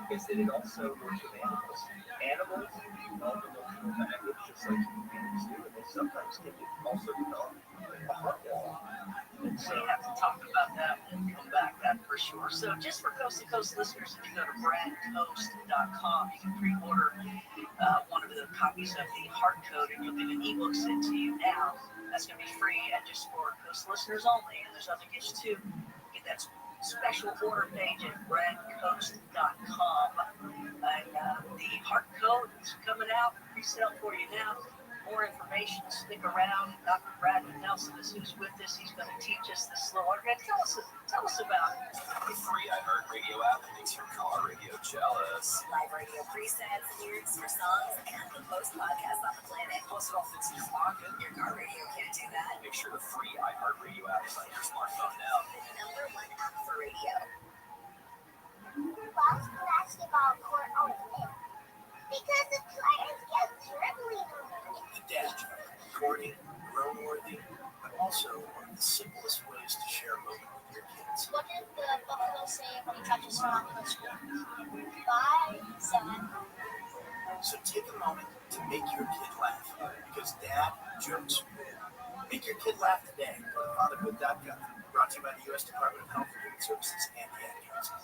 is that it also works with animals. Animals develop emotional baggage just like human beings do, and they sometimes can also develop a heart wall. And so we have to talk about that and come back, that for sure. So just for Coast to Coast listeners, if you go to bradcoast.com, you can pre-order one of the copies of the Heart Code, and you'll get an ebook sent to you now. That's going to be free and just for Coast listeners only. And there's other gifts too. Get that special order page at bradcoast.com. And the Heart Code is coming out, pre-sale for you now. More information, stick around. Dr. Bradley Nelson is who's with us. He's going to teach us the slow order. Tell us about it. The free iHeartRadio app makes your car radio jealous. Live radio presets, lyrics for songs, and the most podcasts on the planet. Plus, it all fits in your pocket. Your car radio can't do that. Make sure the free iHeartRadio app is on your smartphone now. The #1 app for radio. Why is basketball court open? Because the players get dribbling on it. The dad joke, corny, grown-worthy, but also one of the simplest ways to share a moment with your kids. What did the buffalo say when he touched his straw in school? Bye, son. So take a moment to make your kid laugh, because dad jokes. Make your kid laugh today. Go to fatherhood.gov. Brought to you by the U.S. Department of Health and Human Services and the Ad Council.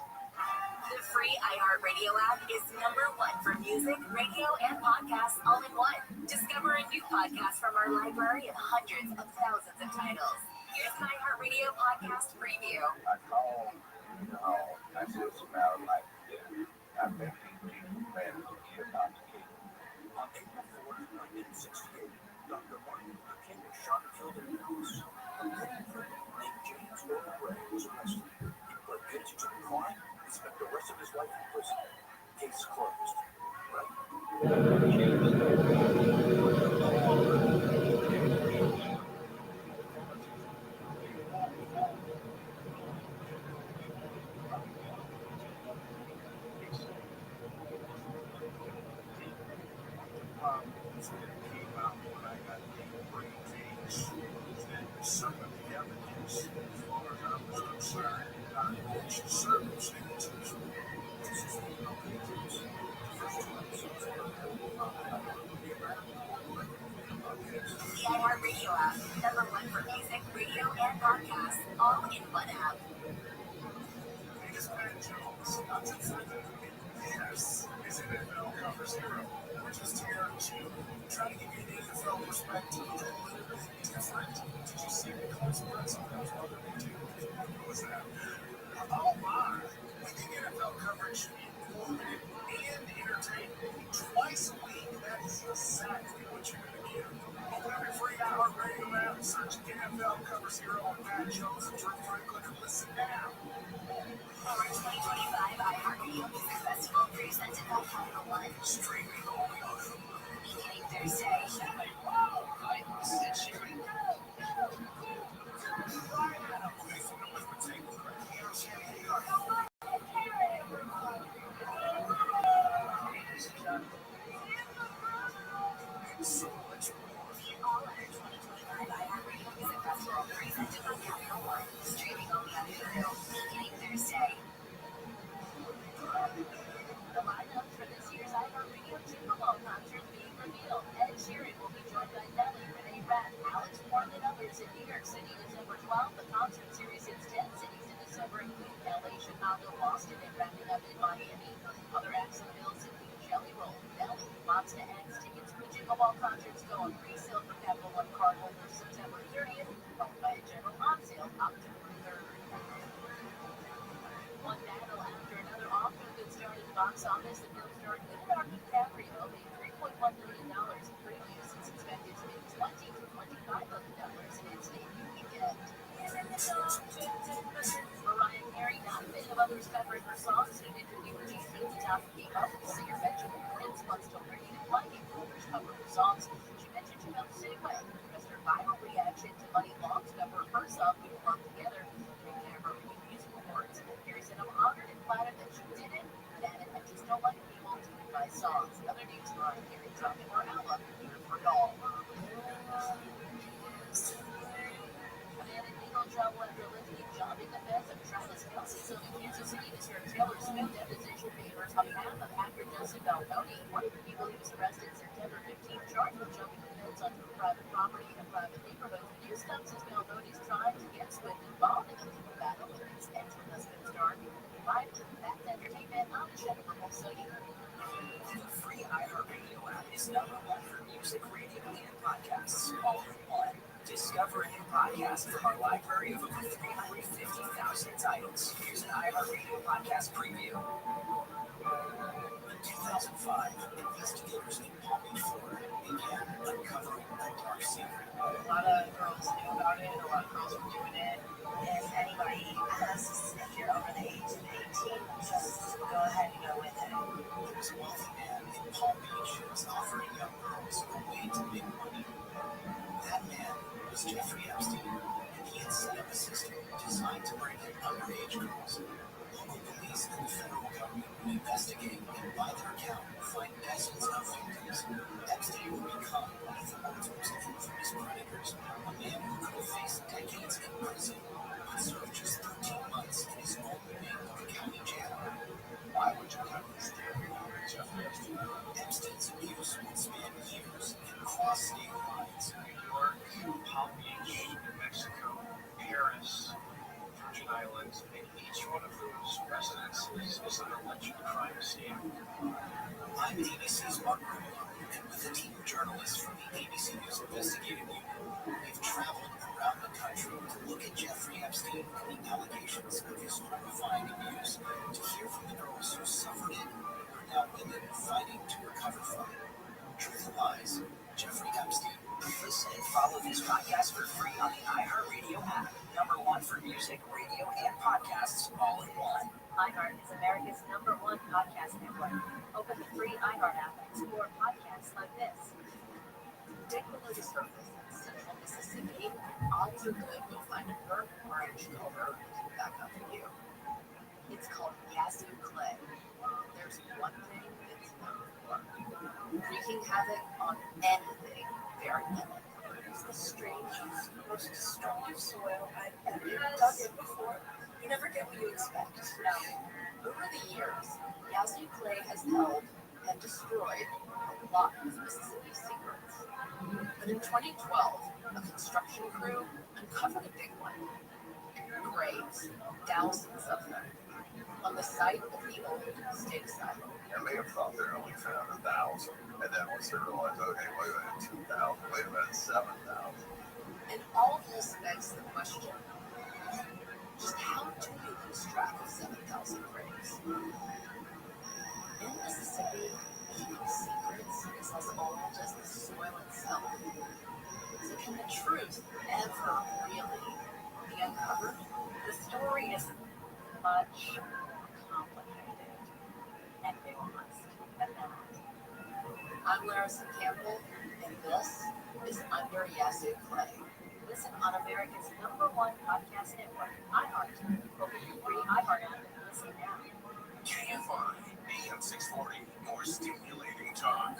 The free iHeartRadio app is #1 for music, radio, and podcasts all in one. Discover a new podcast from our library of hundreds of thousands of titles. Here's an iHeartRadio podcast preview. I called, I said, smell like this. I think people plan to get about the kid. On April 4th, 1968, Dr. Martin Luther King was shot and killed in the house. A petty named James Gordon Gray was arrested. He pled guilty to the crime and spent the rest of his life in prison. Case closed. Some of the evidence, as far as I was concerned, circumstances. This is the iHeartRadio app, #1 for music, radio, and podcasts, all in one app. This is Matt Jones. This is NFL Cover Zero. We're just here to try to give you an NFL perspective a little bit different. Did you see the consequence of those other videos? What was that? Oh my! We think NFL coverage should be informative and entertaining. Twice a week, that is exactly what you're going to get. Open up your free iHeartRadio app, search NFL Cover Zero on Matt Jones and Drew Franklin, and listen now. Our 2025 iHeartRadio Music Festival presented by Capital One. Streaming only on Hulu. Beginning Thursday. Wow, I said streaming. So much more. All our 2025 iHeartRadio Music Festival presented by Capital One. Streaming only on Hulu. Beginning Thursday. The lineup for this year's iHeartRadio Super Bowl. concert series hits 10 cities in December, including LA, Chicago, Boston, and wrapping up in Miami. Other acts on the bills include Jelly Roll, Nelly, Monsta X. Tickets for the Jingle Ball concerts go on pre-sale for Capital One cardholders September 30th, followed by a general on sale October 3rd. One battle after another off to a good start at the box office. The film starring Leonardo DiCaprio made $3.1 million in previews. It's expected to make $20 to $25 million in its debut weekend. Mariah Carey, not a fan of others covering her songs, in an interview with GQ, the top keep up with singer Benjamin Prince once told her he didn't like it when others cover her songs. She mentioned she felt the same way because her viral reaction to Money Long's cover of her song "We Belong Together" during the American Music Awards. Carey said, "I'm honored and flattered that she did it, but added, I just don't like people doing my songs." In other news, Mariah Carey dropping her album, Here for Y'all. A man in legal trouble after allegedly jobbing the feds of Travis Kelce's home in Kansas City to serve Taylor Swift deposition papers on behalf of actor Joseph Baldoni. One of the people he was arrested September 15th charged with jumping the fence onto private property in a private neighborhood. The news comes as Baldoni's trying to get Swift involved in a legal battle with his ex-husband star. Finally, that's entertainment. I'm Jennifer Bolsoni. The free iHeartRadio app is number one for music, radio, and podcasts, all in one. Discover a new podcast from our library of over 350,000 titles. Here's an iHeartRadio podcast preview. In 2005, investigators in Palm Beach, Florida began uncovering a dark secret. A lot of girls knew about it, a lot of girls were doing it. If anybody asks if you're over the age of 18, just go ahead and go with it. There was a wealthy man in Palm Beach who was offering young girls a way to make money. That man was Jeffrey Epstein, and he had set up a system designed to bring in underage girls. Local police and the federal government would investigate and, by their account, find dozens of victims. Epstein would become one of the world's most infamous predators, a man who could have faced decades in prison, but served just 13 months in his own Maine County jail. Why would you have this theory about Jeffrey Epstein? Epstein's abuse would span years and cross state lines. New York, Palm Beach, New Mexico, Paris, Virgin Islands, and each one of those residences is an alleged crime scene. I'm ABC's Mark Rubio, and with a team of journalists from the ABC News Investigative Unit, we've traveled around the country to look at Jeffrey Epstein and the allegations of his horrifying abuse, to hear from the girls who suffered it and are now women fighting to recover from it. Truth or Lies, Jeffrey Epstein. Listen and follow this podcast for free on the iHeartRadio app. Number one for music, radio, and podcasts, all in one. iHeart is America's #1 podcast network. Open the free iHeart app and explore podcasts like this. Dig below the surface in central Mississippi. Odds are good you'll find a burnt orange color back up to you. It's called yazoo clay. There's one thing it's known for: wreaking havoc on anything very limit. It's the strangest, most destructive soil I've ever dug in before. You never get what you expect. Now, over the years, yazoo clay has held and destroyed a lot of Mississippi's secrets. But in 2012, a construction crew uncovered a big one. Graves, thousands of them, on the site of the old state asylum. And they have thought they only found 1,000. And then once they realized, okay, wait a minute, 2,000, wait a minute, 7,000. And all this begs the question, just how do you lose track of 7,000 graves? In Mississippi, people's secrets is as old as the soil itself. So can the truth ever really be uncovered? The story is much more complicated and nuanced than that. I'm Larissa Campbell, and this is Under Yazoo Clay. Listen on America's #1 podcast network, iHeart. Open the free iHeart app and listen now. KFI, AM 640, more stimulating talk.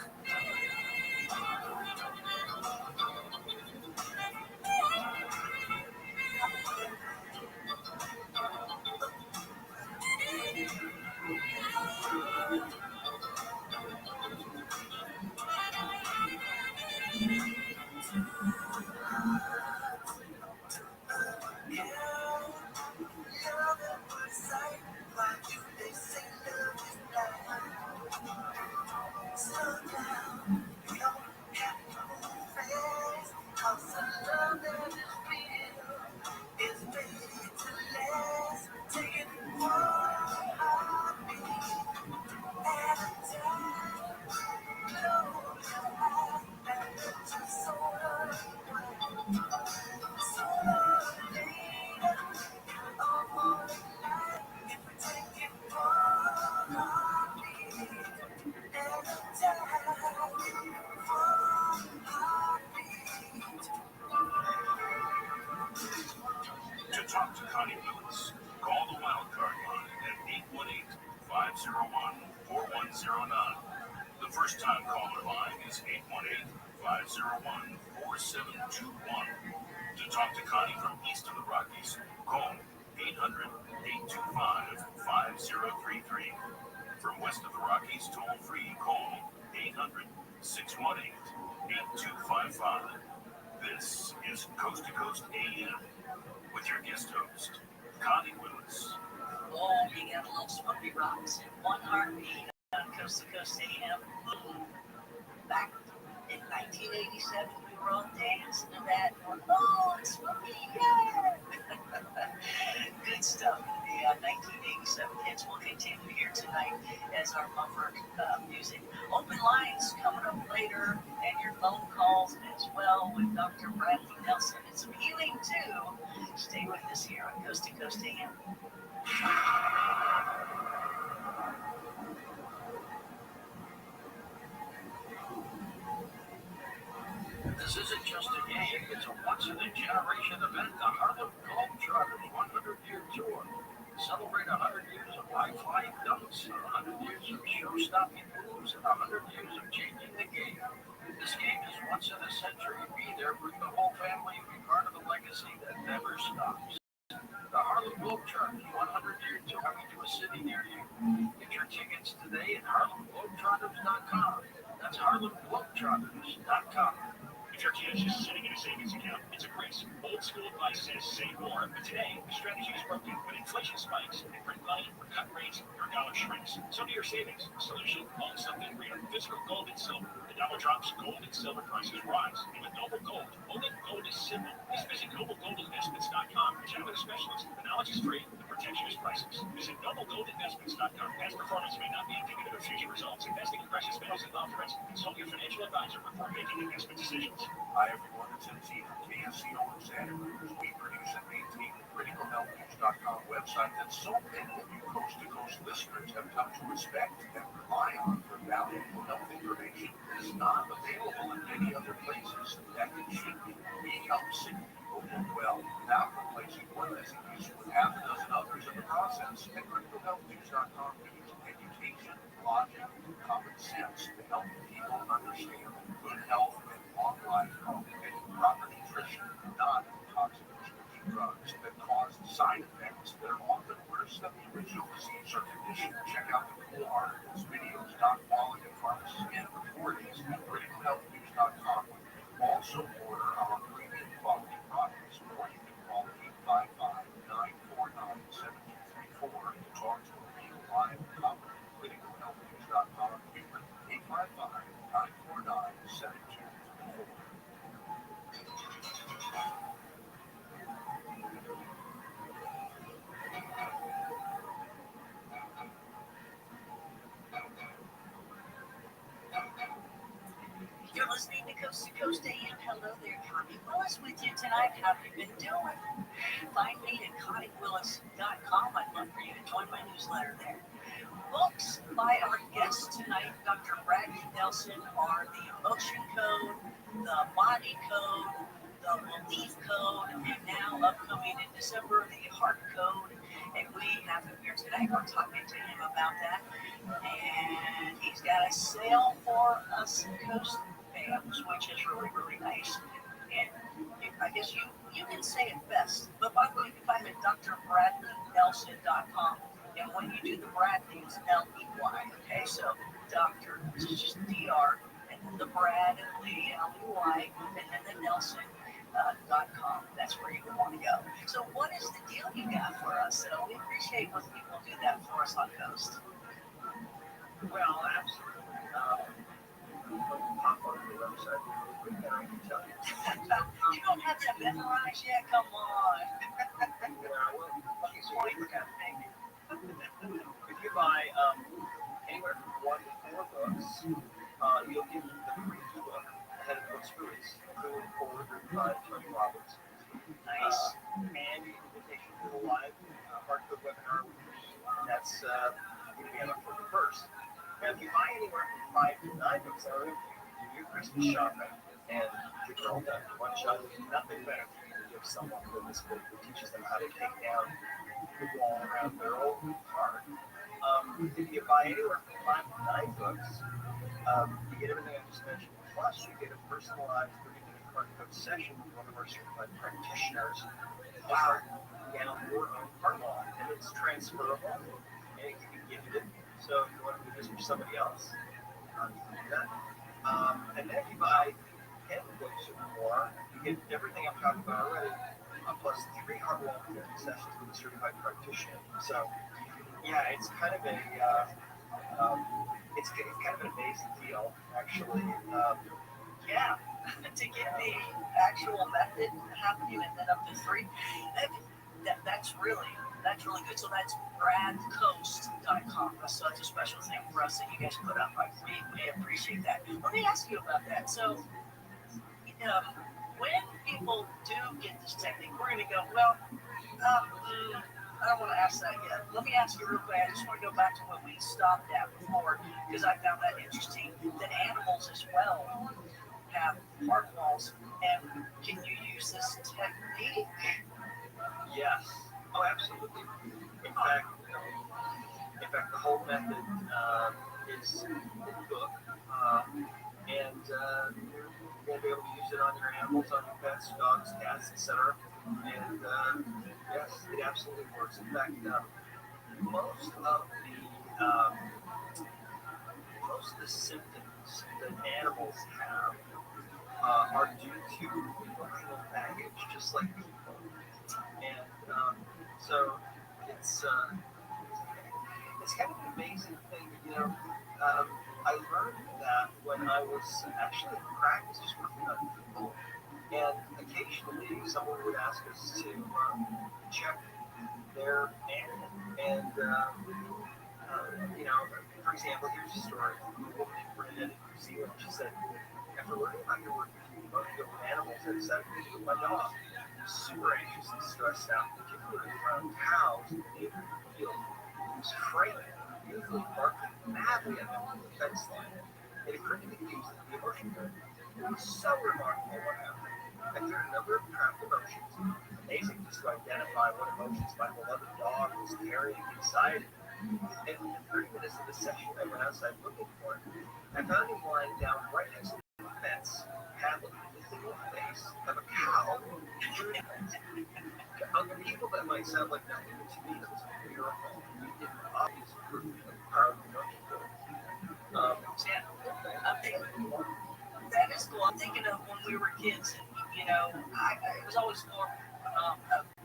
talk to Connie Willis, call the Wildcard line at 818-501-4109. The first time caller line is 818-501-4721. To talk to Connie from east of the Rockies, call 800-825-5033. From west of the Rockies, toll free, call 800-618-8255. This is Coast to Coast AM with your guest host, Connie Willis. Oh, you gotta love Smoky Rocks and One Heartbeat on Coast to Coast AM. Back in 1987, we were all dancing to that. Oh, it's Smoky, yeah! Good stuff. The 1987 hits will continue here tonight as our bumper music. Open lines coming up later, and your phone calls as well with Dr. Bradley Nelson. It's some healing too. Stay with us here on Coast to Coast AM. This isn't just a game, it's a once-in-a-generation event, the Harlem Globetrotters 100-year tour. Celebrate 100 years of high-flying dunks, 100 years of show-stopping moves, and 100 years of changing the game. This game is once in a century. Be there, bring the whole family, and be part of a legacy that never stops. The Harlem Globetrotters 100-year tour coming to a city near you. Get your tickets today at harlemglobetrotters.com. That's harlemglobetrotters.com. If your kid is just sitting in a savings account, it's a grace. Old school advice says save more, but today, the strategy is broken. When inflation spikes and print money or cut rates, your dollar shrinks. So do your savings. Solution, own something real. Physical gold and silver. The dollar drops, gold and silver prices rise. And with Noble Gold, owning gold is simple. Just visit noblegoldinvestments.com and chat with a specialist. The knowledge is free, the protection is priceless. Visit noblegoldinvestments.com. Past performance may not be indicative of future results. Investing in precious metals involves risk. Consult your financial advisor before making investment decisions. Hi everyone, it's MC from KSCO in Santa Cruz. We produce and maintain the criticalhealthnews.com website that so many of you coast-to-coast listeners have come to respect and rely on for valuable health information. It is not available in many other places that it should be. We help sick people get well without replacing one disease with half a dozen others in the process. At criticalhealthnews.com, we use education, logic, and common sense to help people understand good health and long life from getting proper nutrition, not toxic prescription drugs that cause side effects that are often worse than the original disease or condition. Check out the cool articles, videos, doc quality pharmacists, and recordings at criticalhealthnews.com. Also order our premium quality products, or you can call 855-949-7234 to talk to a real live company. criticalhealthnews.com, 855-949-7234. You're listening to Coast AM. Hello there, Connie Willis with you tonight. How have you been doing? Find me at ConnieWillis.com. I'd love for you to join my newsletter there. Books by our guests tonight, Dr. Bradley Nelson, are The Emotion Code, The Body Code, The Belief Code, and now upcoming in December, The Heart Code. And we have him here tonight. We're talking to him about that. And he's got a sale for us Coast fans, which is really, really nice. And I guess you can say it best. But by the way, you can find it at drbradleynelson.com. And when you do the Bradley, it's L-E-Y. Okay, so Dr. This is just D-R, and then the Brad, Lee, L-E-Y, and then the Nelson.com. That's where you want to go. So what is the deal you got for us? So we appreciate when people do that for us on Coast. Well, absolutely. Pop on the website really quick, and I can tell you. You don't have that memorized yet? Come on. Yeah, well, okay, so what you got to think? If you buy anywhere from 1 to 4 books, you'll get the free book ahead of the book's release, including Forward by Tony Robbins. Nice. And you get an invitation to the live hardcore webinar with me. That's going to be on October 1st. And if you buy anywhere from 5 to 9 books, you do your Christmas shopping and get it all done. One shot, there's nothing better than to give someone who teaches them how to take down the wall around their old park. If you buy anywhere from 5 to 9 books, you get everything I just mentioned. Plus, you get a personalized 30-minute card coach session with one of our certified practitioners. Wow, down your own park wall, and it's transferable, and it can be gifted. So if you want to do this for somebody else, you can do that. And then if you buy 10 books or more, you get everything I'm talking about already, plus 3 hard wall therapy sessions with a certified practitioner. So, yeah, it's kind of a it's kind of an amazing deal, actually. Yeah, to get the actual method happening and then up to 3, that's really good. So that's bradcoast.com. So that's a special thing for us that you guys put up. I really appreciate that. Let me ask you about that. So when people do get this technique, we're going to go, well, I don't want to ask that yet. Let me ask you real quick. I just want to go back to what we stopped at before, because I found that interesting, that animals as well have heart walls. And can you use this technique? Yes. Oh, absolutely. In fact, the whole method is in the book, and you'll be able to use it on your animals, on your pets, dogs, cats, etc. And yes, it absolutely works. In fact, most of the symptoms that animals have are due to emotional baggage, just like people. And so it's kind of an amazing thing. I learned that when I was actually in practice, just working on people, and occasionally someone would ask us to check their animal. And for example, here's a story. A woman named Brenda in New Zealand. She said, after learning about your work with animals, I decided to do my dog. Super anxious and stressed out, particularly around cows in the neighborhood field. He was frightened, usually barking madly at them from the fence line. It occurred to me to use the emotion code. It was so remarkable what happened. I cleared a number of trapped emotions. Amazing just to identify what emotions my beloved dog was carrying inside it. And within 30 minutes of the session, I went outside looking for him. I found him lying down right next to the fence, paddling the single face of a cow. Other people, that might sound like nothing, but to me, that was a miracle. It obvious proof of the power of emotion code. That is cool. I'm thinking of when we were kids, and it was always more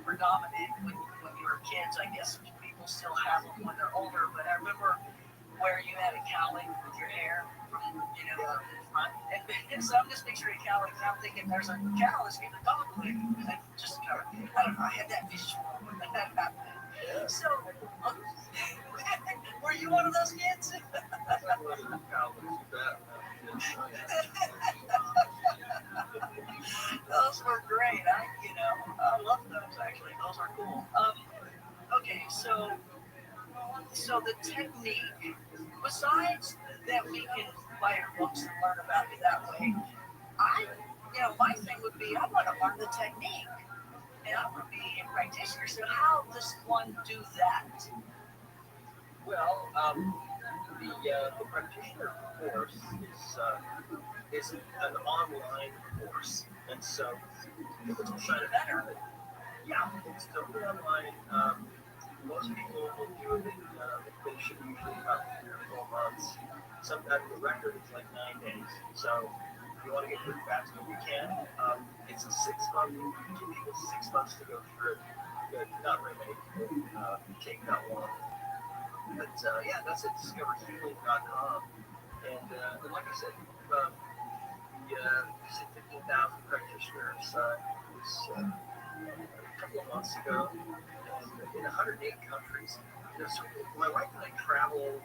predominant when you were kids. I guess people still have them when they're older, but I remember where you had a cowling with your hair from front, and so I'm just picturing a cowling, and I'm thinking there's a cow that's getting a dog leg. I just kind of, I don't know, I had that visual when that happened. So, were you one of those kids? Those were great. I love those actually. Those are cool. Okay, so the technique, besides that we can buy your books and learn about it that way, my thing would be, I want to learn the technique, and I want to be a practitioner. So how does one do that? Well, the practitioner course is an online course, and so people sign up for it. Yeah, it's totally online. Most people will do it they should usually about 3 or 4 months. Sometimes the record is like 9 days. So if you want to get pretty fast, but you can. It's a 6-month. You give people 6 months to go through it. Not very many people take that long. But yeah, that's at discoverhealing.com. And like I said, we said 15,000 practitioners was a couple of months ago, and in 108 countries. So my wife and I travel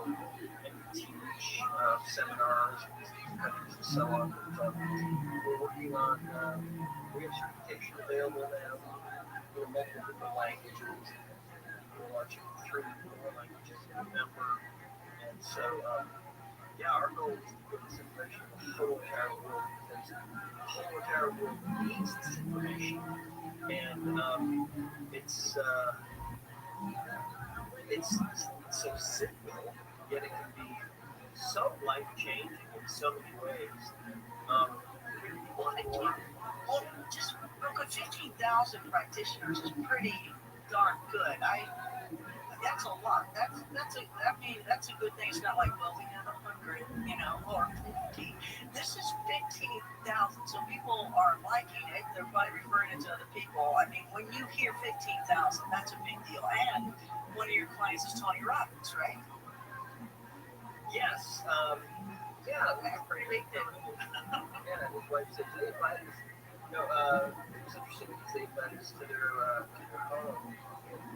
and teach seminars in these countries and so on. But, we're working on, we have certification available now in multiple different languages. We're launching 3 more languages in November. And so yeah, our goal is to put this information in the whole entire world because the whole entire world needs this information. And it's so simple, yet it can be so life-changing in so many ways. Well, just real good, 15,000 practitioners is pretty darn good. That's a lot. That's a good thing. It's not like, well, we had 100, or 50. This is 15,000. So people are liking it. They're probably referring it to other people. I mean, when you hear 15,000, that's a big deal. And one of your clients is Tony Robbins, right? Yes. Yeah, that's a pretty big thing. Yeah, his wife said they invited us. It was interesting because they invited us to their home.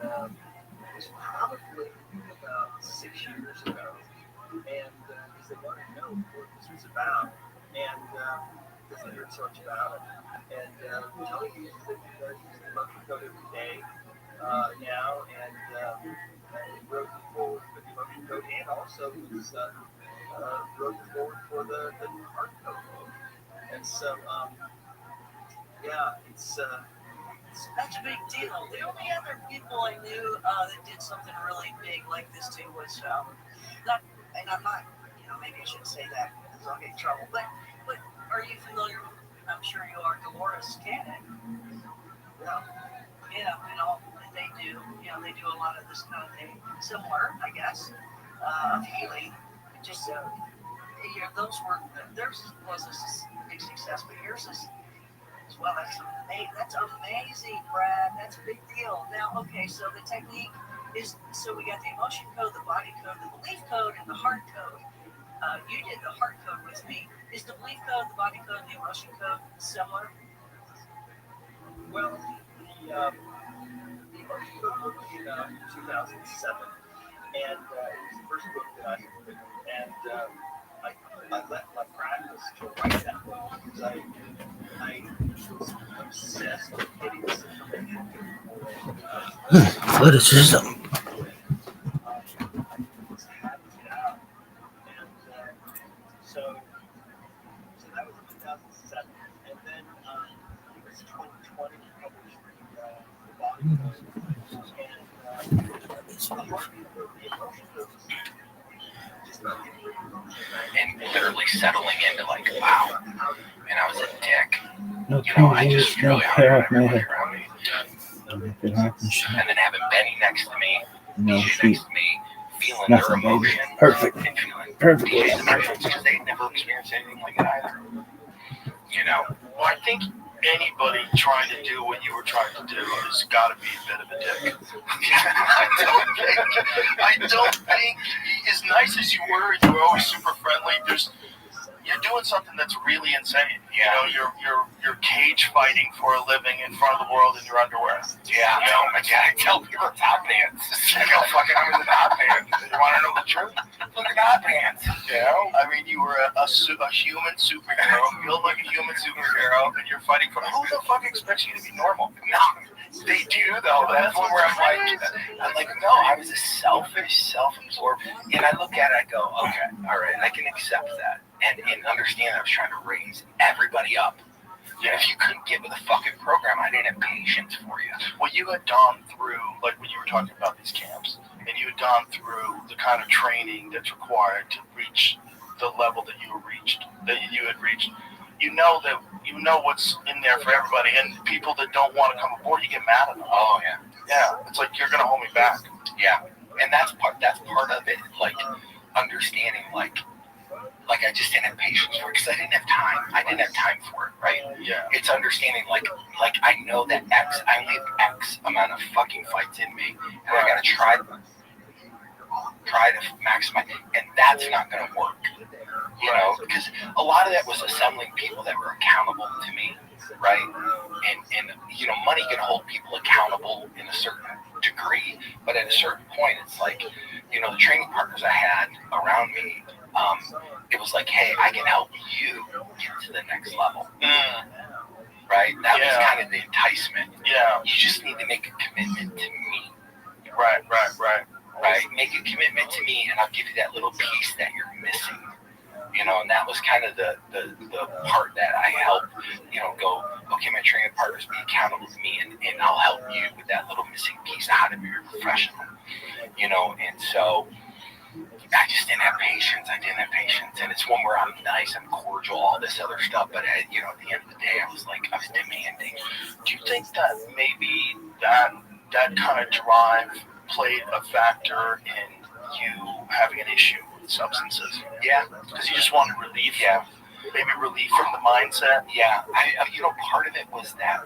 And it was probably about 6 years ago. And because they wanted to know what this was about. And because they heard so much about it. And Tony uses the motion code every day now. And he wrote the forward for the motion code and also was wrote the forward for the hard code. And so, yeah, that's a big deal. The only other people I knew that did something really big like this too was and I'm not, maybe I shouldn't say that because I'll get in trouble. But are you familiar? I'm sure you are. Dolores Cannon. Yeah, they do. They do a lot of this kind of thing, similar, I guess, of healing. Just those were theirs was a big success, but yours is. Well, that's amazing, Brad. That's a big deal. Now, okay, so the technique is, so we got the emotion code, the body code, the belief code, and the heart code. You did the heart code with me. Is the belief code, the body code, and the emotion code similar? Well, the emotion code book came out in 2007, and it was the first book that I had written. And I left my practice to write that book because I was obsessed with getting this information. What is this? So that was in 2007, and then it was 2020 published the body code, and the heart code, the emotion code was just about getting rid of emotion. And literally settling into like, wow, and I was a dick. No, I just really hard on everybody around me. And then having Benny next to me, DJ next to me, feeling their emotion. Perfect. And feeling Perfect. DJ's emotions because they'd never experienced anything like it either. Well, I think anybody trying to do what you were trying to do has got to be a bit of a dick. I don't think, as nice as you were always super friendly, you're doing something that's really insane. You're cage fighting for a living in front of the world in your underwear. Yeah, I tell people it's hot pants. I go, fucking, I'm in the hot pants. You want to know the truth? Look at hot pants. I mean, you were a human superhero. You look like a human superhero, and you're fighting for. Who the fuck expects you to be normal? No, they do though. That's one where I'm like, no, I was a selfish, self-absorbed, and I look at it, I go, okay, all right, I can accept that. And understand I was trying to raise everybody up. And if you couldn't get with a fucking program, I didn't have patience for you. Well, you had gone through, like when you were talking about these camps, and you had gone through the kind of training that's required to reach the level that you had reached. You know what's in there for everybody, and people that don't want to come aboard, you get mad at them. Oh yeah. Yeah, it's like you're gonna hold me back. Yeah, and that's part of it. Like understanding, like I just didn't have patience for it because I didn't have time. I didn't have time for it, right? Yeah. It's understanding, like I know that I only have X amount of fucking fights in me, and I gotta try to maximize, and that's not gonna work. Because a lot of that was assembling people that were accountable to me, right? And money can hold people accountable in a certain degree, but at a certain point, it's like, the training partners I had around me, it was like, hey, I can help you get to the next level. Right? That was kind of the enticement. Yeah. You just need to make a commitment to me. Right. Make a commitment to me, and I'll give you that little piece that you're missing. You know, and that was kind of the part that I helped, you know, go, okay, my training partners, be accountable to me, and I'll help you with that little missing piece of how to be a professional, you know. And so I just didn't have patience. And it's one where I'm nice, I'm cordial, all this other stuff, but you know, at the end of the day, I was demanding. Do you think that maybe that kind of drive played a factor in you having an issue with substances? Yeah. Because you just wanted relief? Yeah. Maybe relief from the mindset? Yeah. You know, part of it was that,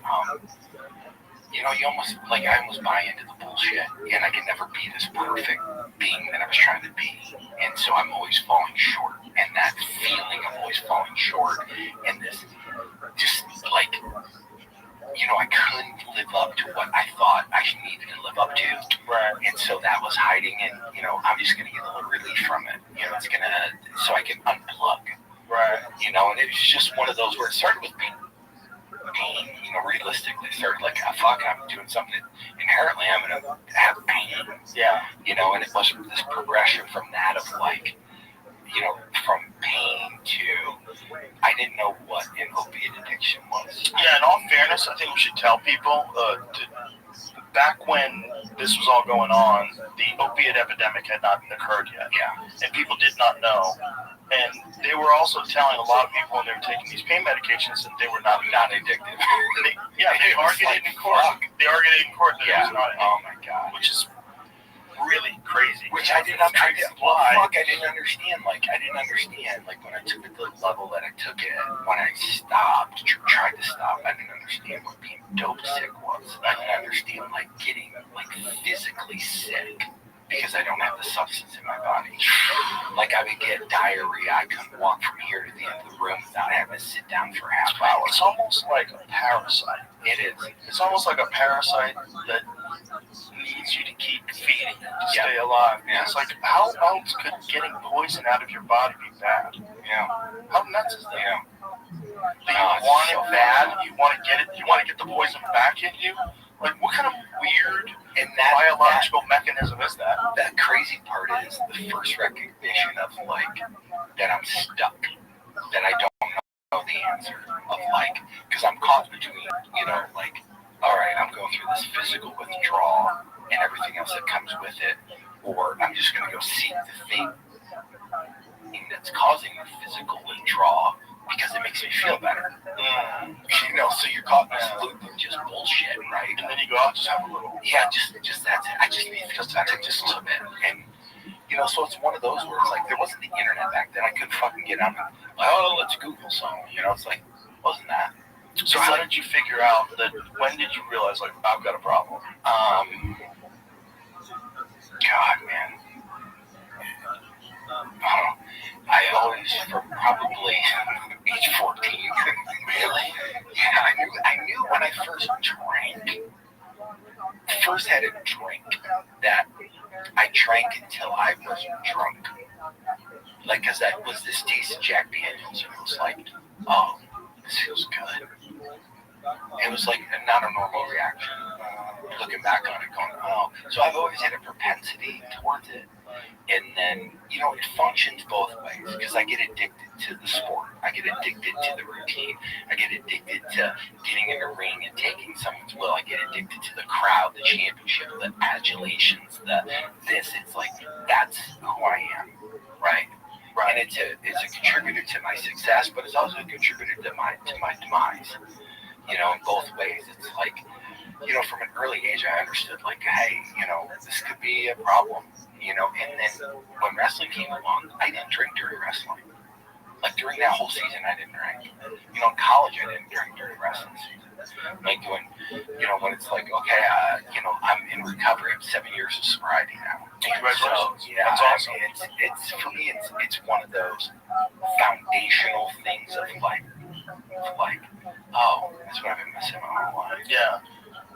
you know, I almost buy into the bullshit, and I can never be this perfect being that I was trying to be. And so I'm always falling short. And that feeling of always falling short, and this just like, you know, I couldn't live up to what I thought I needed to live up to. Right. And so that was hiding, and, you know, I'm just going to get a little relief from it. You know, so I can unplug. Right. You know, and it was just one of those where it started with pain, you know, realistically. It started like, fuck, I'm doing something that inherently I'm going to have pain. Yeah. You know, and it was this progression from that of like, you know, from pain to, I didn't know what an opiate addiction was. Yeah, in all fairness, I think we should tell people, back when this was all going on, the opiate epidemic had not occurred yet. Yeah. And people did not know. And they were also telling a lot of people when they were taking these pain medications that they were not addictive. They argued it in court. They argued it in court that it was not addictive. Oh my God. Which is really crazy. Which I didn't understand. I didn't understand. Like, when I took it to the level that I took it, when I stopped, tried to stop, I didn't understand what being dope sick was. I didn't understand, like, getting, like, physically sick because I don't have the substance in my body. Like, I would get diarrhea. I couldn't walk from here to the end of the room without having to sit down for a half hour. It's almost like a parasite. It is. It's almost like a parasite that needs you to keep feeding it to stay alive. Yeah. It's like, how else could getting poison out of your body be bad? Yeah. How nuts is that? Yeah. Do you want it bad? You want to get it? You want to get the poison back in you? Like, what kind of weird and biological mechanism is that? That crazy part is the first recognition of, like, that I'm stuck, that I don't know the answer of, like, because I'm caught between, you know, like, all right, I'm going through this physical withdrawal and everything else that comes with it, or I'm just going to go seek the thing that's causing the physical withdrawal because it makes me feel better. You know, so you're caught in this loop of just bullshit, right? And then you go out and just have a little. Yeah, just that's it. I just need to feel better just a little bit. And, you know, so it's one of those where it's like, there wasn't the internet back then. I couldn't fucking get on and, oh, let's Google something. You know, it's like, wasn't that? So how did you figure out that, when did you realize, like, I've got a problem? God, man. I always, from probably age 14. Really? Yeah, I knew when I first had a drink, that I drank until I was drunk. Like, because that was this taste of Jack Daniels, and it was like, oh, this feels good. It was like not a normal reaction. Looking back on it, going, oh. So I've always had a propensity towards it. And then, you know, it functions both ways, because I get addicted to the sport. I get addicted to the routine. I get addicted to getting in a ring and taking someone's will. I get addicted to the crowd, the championship, the adulations, this. It's like, that's who I am, right? And it's a contributor to my success, but it's also a contributor to my demise. You know, in both ways. It's like, you know, from an early age, I understood, like, hey, you know, this could be a problem, you know. And then when wrestling came along, I didn't drink during wrestling. Like, during that whole season, I didn't drink. You know, in college, I didn't drink during wrestling season. Like, when, you know, when it's like, okay, you know, I'm in recovery. I'm 7 years of sobriety now. Congratulations. So, yeah, that's awesome. It's for me, it's one of those foundational things of like, oh, that's what I've been missing my whole life. Yeah.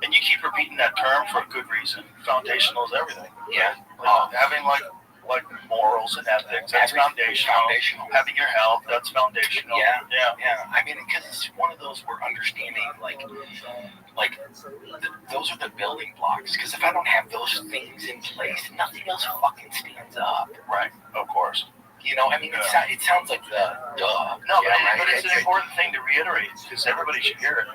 And you keep repeating that term for a good reason. Foundational is everything. Yeah. Like, having like morals and ethics, that's foundational. Having your health, that's foundational. Yeah. I mean, because it's one of those where understanding, like those are the building blocks. Because if I don't have those things in place, nothing else fucking stands up. Right. Of course. You know, I mean, it sounds like the duh. No, right? but it's an important thing to reiterate because everybody should hear it.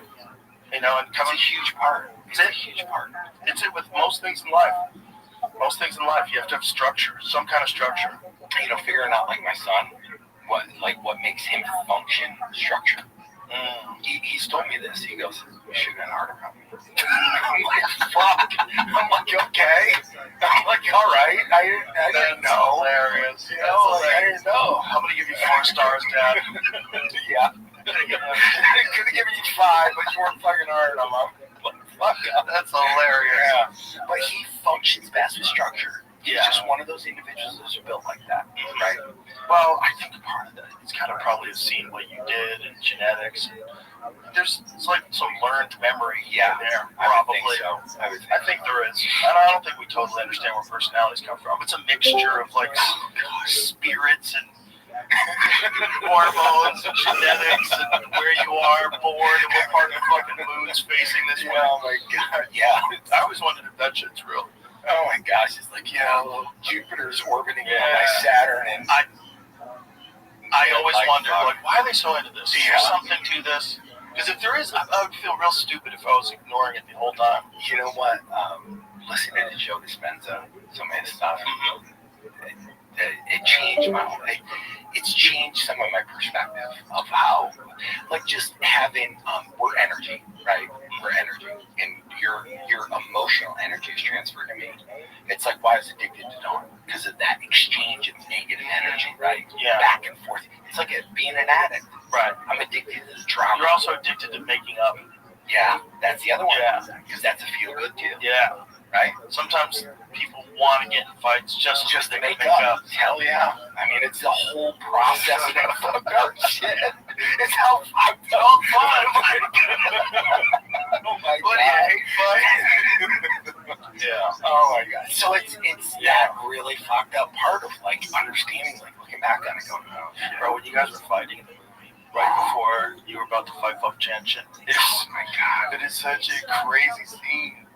You know, and it's a huge part. It's a huge part. It's it with most things in life. Most things in life, you have to have structure, some kind of structure. You know, figuring out like my son, what makes him function, structure. He's told me this. He goes, "We should get an article." I'm like, "Fuck." I'm like, "Okay." I'm like, "All right." I didn't know. Hilarious. You know, like, I didn't know. I'm gonna give you 4 stars, Dad. Yeah. Could have given you 5, but you weren't fucking hard on him. Fuck up. That's hilarious. Yeah. But he functions best with structure. He's just one of those individuals that's built like that, right? Well, I think part of that is kind of probably seeing what you did and genetics. It's like some learned memory there, probably. I think there is. And I don't think we totally understand where personalities come from. It's a mixture of like spirits and hormones and genetics and where you are born and what part of the fucking moon's facing this way. Oh my God, yeah. I always wondered if that shit's real. Oh my gosh, it's like, Jupiter's orbiting on my Saturn, and I always wondered, like, why are they so into this? Is there something to this? Because if there is, I would feel real stupid if I was ignoring it the whole time. You know what? Listening to Joe Dispenza, some of his stuff, it changed my whole life. It's changed some of my perspective of how, like, just having, we're energy, right? We're energy, and your emotional energy is transferred to me. It's like why I was addicted to Dawn, because of that exchange of negative energy, right? Yeah. Back and forth. It's like being an addict. Right. I'm addicted to the drama. You're also addicted to making up. Yeah, that's the other one. Yeah. Because that's a feel good too. Yeah. Right? Sometimes people want to get in fights just to make up. Hell yeah. I mean, it's the whole process of that fucked up shit. It's how fucked up. Oh, fun. Oh my What God. do you hate fun? Yeah. Oh my God. So it's that really fucked up part of like understanding, like looking back on it, going, bro, when you guys were fighting in the movie, right before you were about to fight Buck Chen-Chen, oh my God, it is such a crazy scene.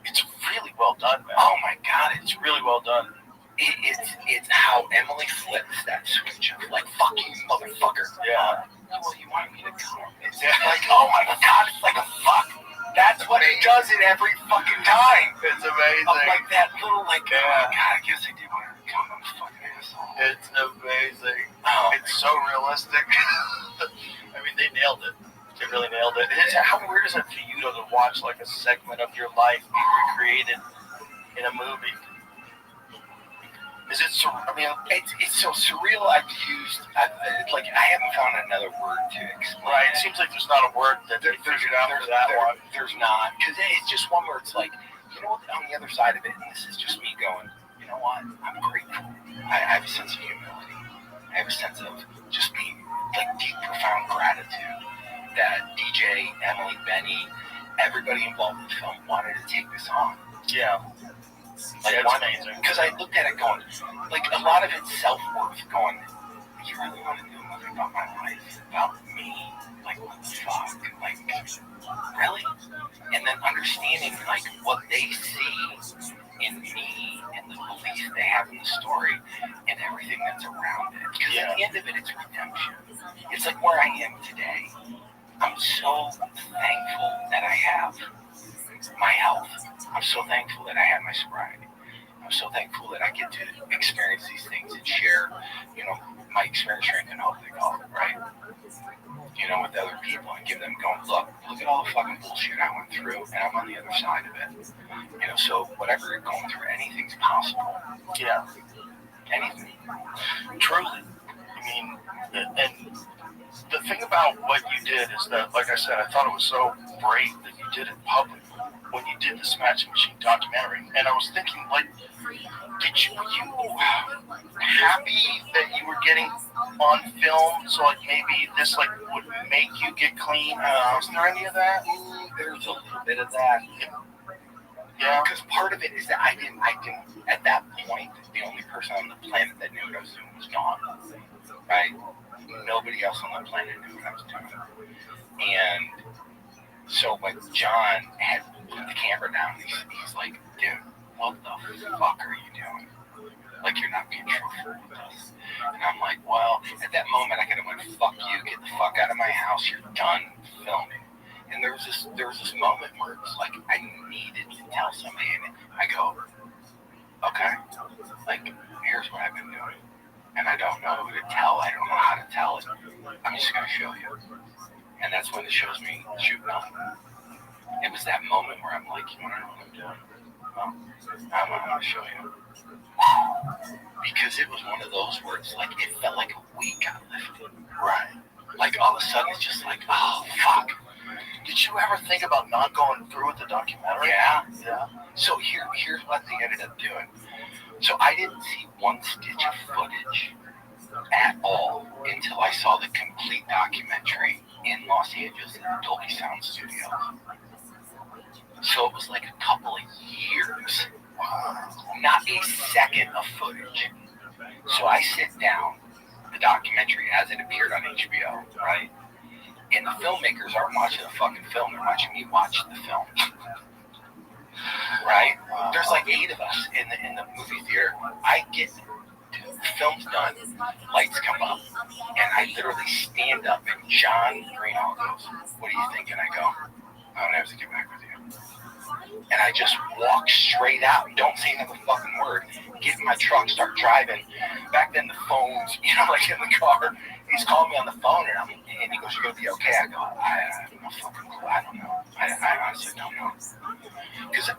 It's really well done, man. Oh my God, it's really well done. It's how Emily flips that switch of like, fuck you, motherfucker. Yeah. Well, you want me to come? It's like, oh my God, it's like a fuck. That's what it does it every fucking time. It's amazing. Of like that little like, oh my God, I guess I did want to become a fucking asshole. It's amazing. Oh. It's so realistic. I mean, they nailed it. They really nailed it. How weird is it for you to watch like a segment of your life be recreated in a movie? Is it? I mean, it's so surreal. I've used like I haven't found another word to explain. Right. It seems like there's not a word that they figured out for that one. There's not, because it's just one where it's like, you know what? On the other side of it, and this is just me going, you know what? I'm grateful. I have a sense of humility. I have a sense of just being like deep, profound gratitude that DJ, Emily, Benny, everybody involved in the film wanted to take this on. Yeah. Like, amazing. Because I looked at it going, like, a lot of it's self-worth going, you really want to do a movie about my life, about me? Like, what the fuck? Like, really? And then understanding, like, what they see in me and the belief they have in the story and everything that's around it. Because at the end of it, it's redemption. It's like where I am today. I'm so thankful that I have my health. I'm so thankful that I have my sobriety. I'm so thankful that I get to experience these things and share, you know, my experience drinking alcohol, right? You know, with other people and give them going, look at all the fucking bullshit I went through and I'm on the other side of it. You know, so whatever you're going through, anything's possible. Yeah. Anything. Truly. I mean, and the thing about what you did is that, like I said, I thought it was so brave that you did it publicly when you did the Smashing Machine documentary. And I was thinking, like, were you happy that you were getting on film, so like maybe this like would make you get clean? Was there any of that? There's a little bit of that. Yeah. Because part of it is that I didn't, at that point, the only person on the planet that knew what I was doing was Dawn. Right? Nobody else on the planet knew what I was doing. And so, like, John had put the camera down. He's like, dude, what the fuck are you doing? Like, you're not being truthful with us. And I'm done filming. And there was this moment where it was like I needed to tell somebody, and I go, okay, like here's what I've been doing, and I don't know who to tell. I don't know how to tell it. I'm just gonna show you. And that's when it shows me shooting up. It was that moment where I'm like, you want to know what I'm doing? Oh, I'm gonna show you. Because it was one of those where it's like it felt like a weight got lifted. Right. Like all of a sudden it's just like, oh fuck. Did you ever think about not going through with the documentary? Yeah. Yeah. So here's what they ended up doing. So I didn't see one stitch of footage at all until I saw the complete documentary in Los Angeles in the Dolby Sound Studio. So it was like a couple of years. Not a second of footage. So I sit down, the documentary as it appeared on HBO, right? And the filmmakers aren't watching the fucking film, they're watching me watch the film. Right? There's like 8 of us in the movie theater. I get the film's done, lights come up, and I literally stand up and John Greenhall goes, what are you thinking? I go, I don't have to get back with you. And I just walk straight out, don't say another fucking word, get in my truck, start driving. Back then the phones, you know, like in the car, he's calling me on the phone and he goes, you're gonna be okay? I go, I have no fucking clue, I don't know. I honestly don't know. Because the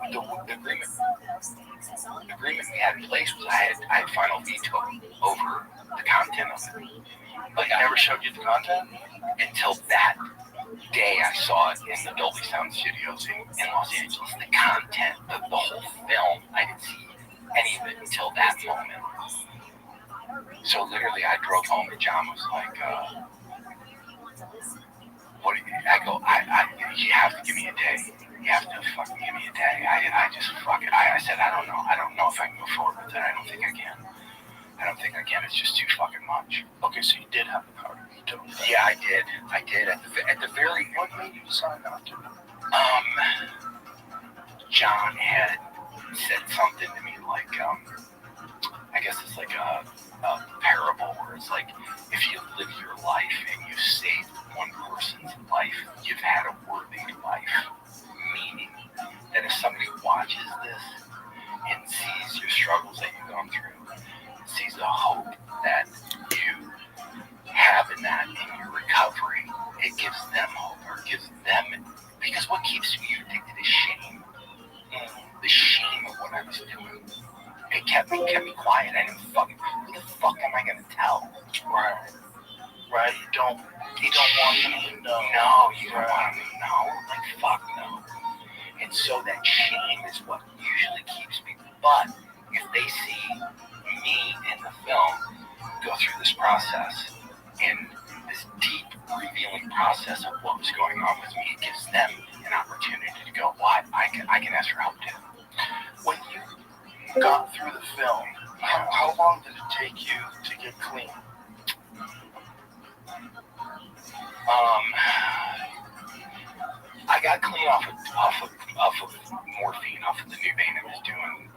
agreement we had in place was I had final veto over the content of it. But I never showed you the content? Until that day I saw it in the Dolby Sound Studios in Los Angeles. The content, the whole film, I didn't see any of it until that moment. So literally I drove home and John was like, what do you, I go, you have to give me a day. You have to fucking give me a day. I just fuck it. I said, I don't know if I can go forward with it. I don't think I can. It's just too fucking much. Okay, so you did have the power to veto. Yeah, I did. At the very What made you decide not to? John had said something to me like, I guess it's like a parable where it's like, if you live your life and you've saved one person's life, you've had a worthy life. Meaning that if somebody watches this and sees your struggles that you've gone through, sees the hope that you have in that in your recovery, it gives them hope, or gives them, because what keeps you addicted is shame. The shame of what I was doing. It kept me quiet. I didn't fucking, who the fuck am I gonna tell? Right. You don't want them to know. No, you don't want them to know. Like fuck no. And so that shame is what usually keeps me. But if they see me in the film go through this process and this deep revealing process of what was going on with me, it gives them an opportunity to go, well, I can ask for help too. When you got through the film, how long did it take you to get clean? I got clean off of morphine, off of the new vein I was doing,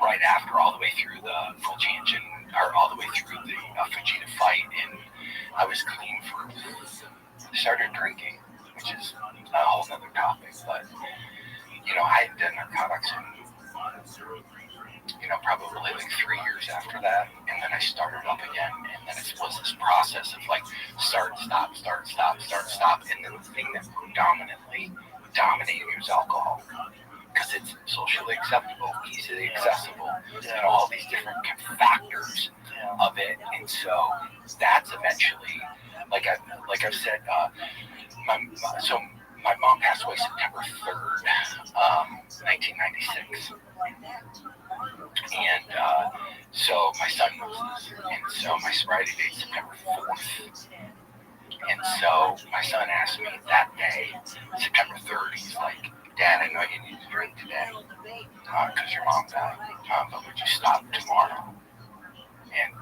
right after, all the way through the full change or all the way through the Fujita fight, and I was clean for, started drinking, which is a whole nother topic, but, you know, I had done narcotics in, you know, probably like 3 years after that, and then I started up again, and then it was this process of like start, stop, and then the thing that predominantly dominated me was alcohol, because it's socially acceptable, easily accessible, and all these different factors of it, and so that's eventually, like I've said, my mom passed away September 3rd, 1996. And so my son knows this. And so my sobriety date is September 4th. And so my son asked me that day, September 3rd, he's like, Dad, I know you need to drink today because your mom died, but would you stop tomorrow? And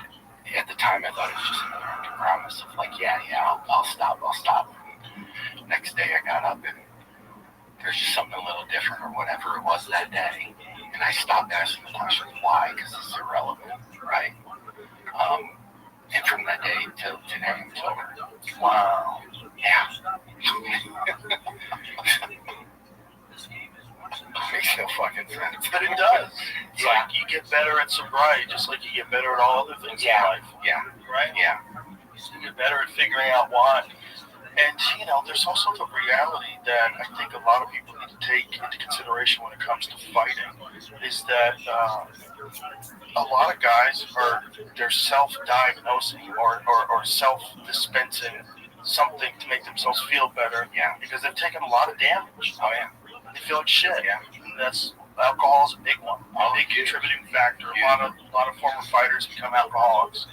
at the time I thought it was just another empty promise of like, yeah, I'll stop. Next day I got up and there's just something a little different or whatever it was that day. And I stopped asking the question why, because it's irrelevant, right? And from that day till today, I'm sober. Wow. Yeah. Makes no fucking sense. But it does. It's like you get better at sobriety just like you get better at all other things in life. Yeah. Right? Yeah. You get better at figuring out why. And, you know, there's also the reality that I think a lot of people need to take into consideration when it comes to fighting is that a lot of guys they're self-diagnosing or self-dispensing something to make themselves feel better. Yeah. Because they've taken a lot of damage. Oh, yeah. They feel like shit. Yeah. And that's alcohol is a big one. A big contributing factor. A lot of former fighters become alcoholics.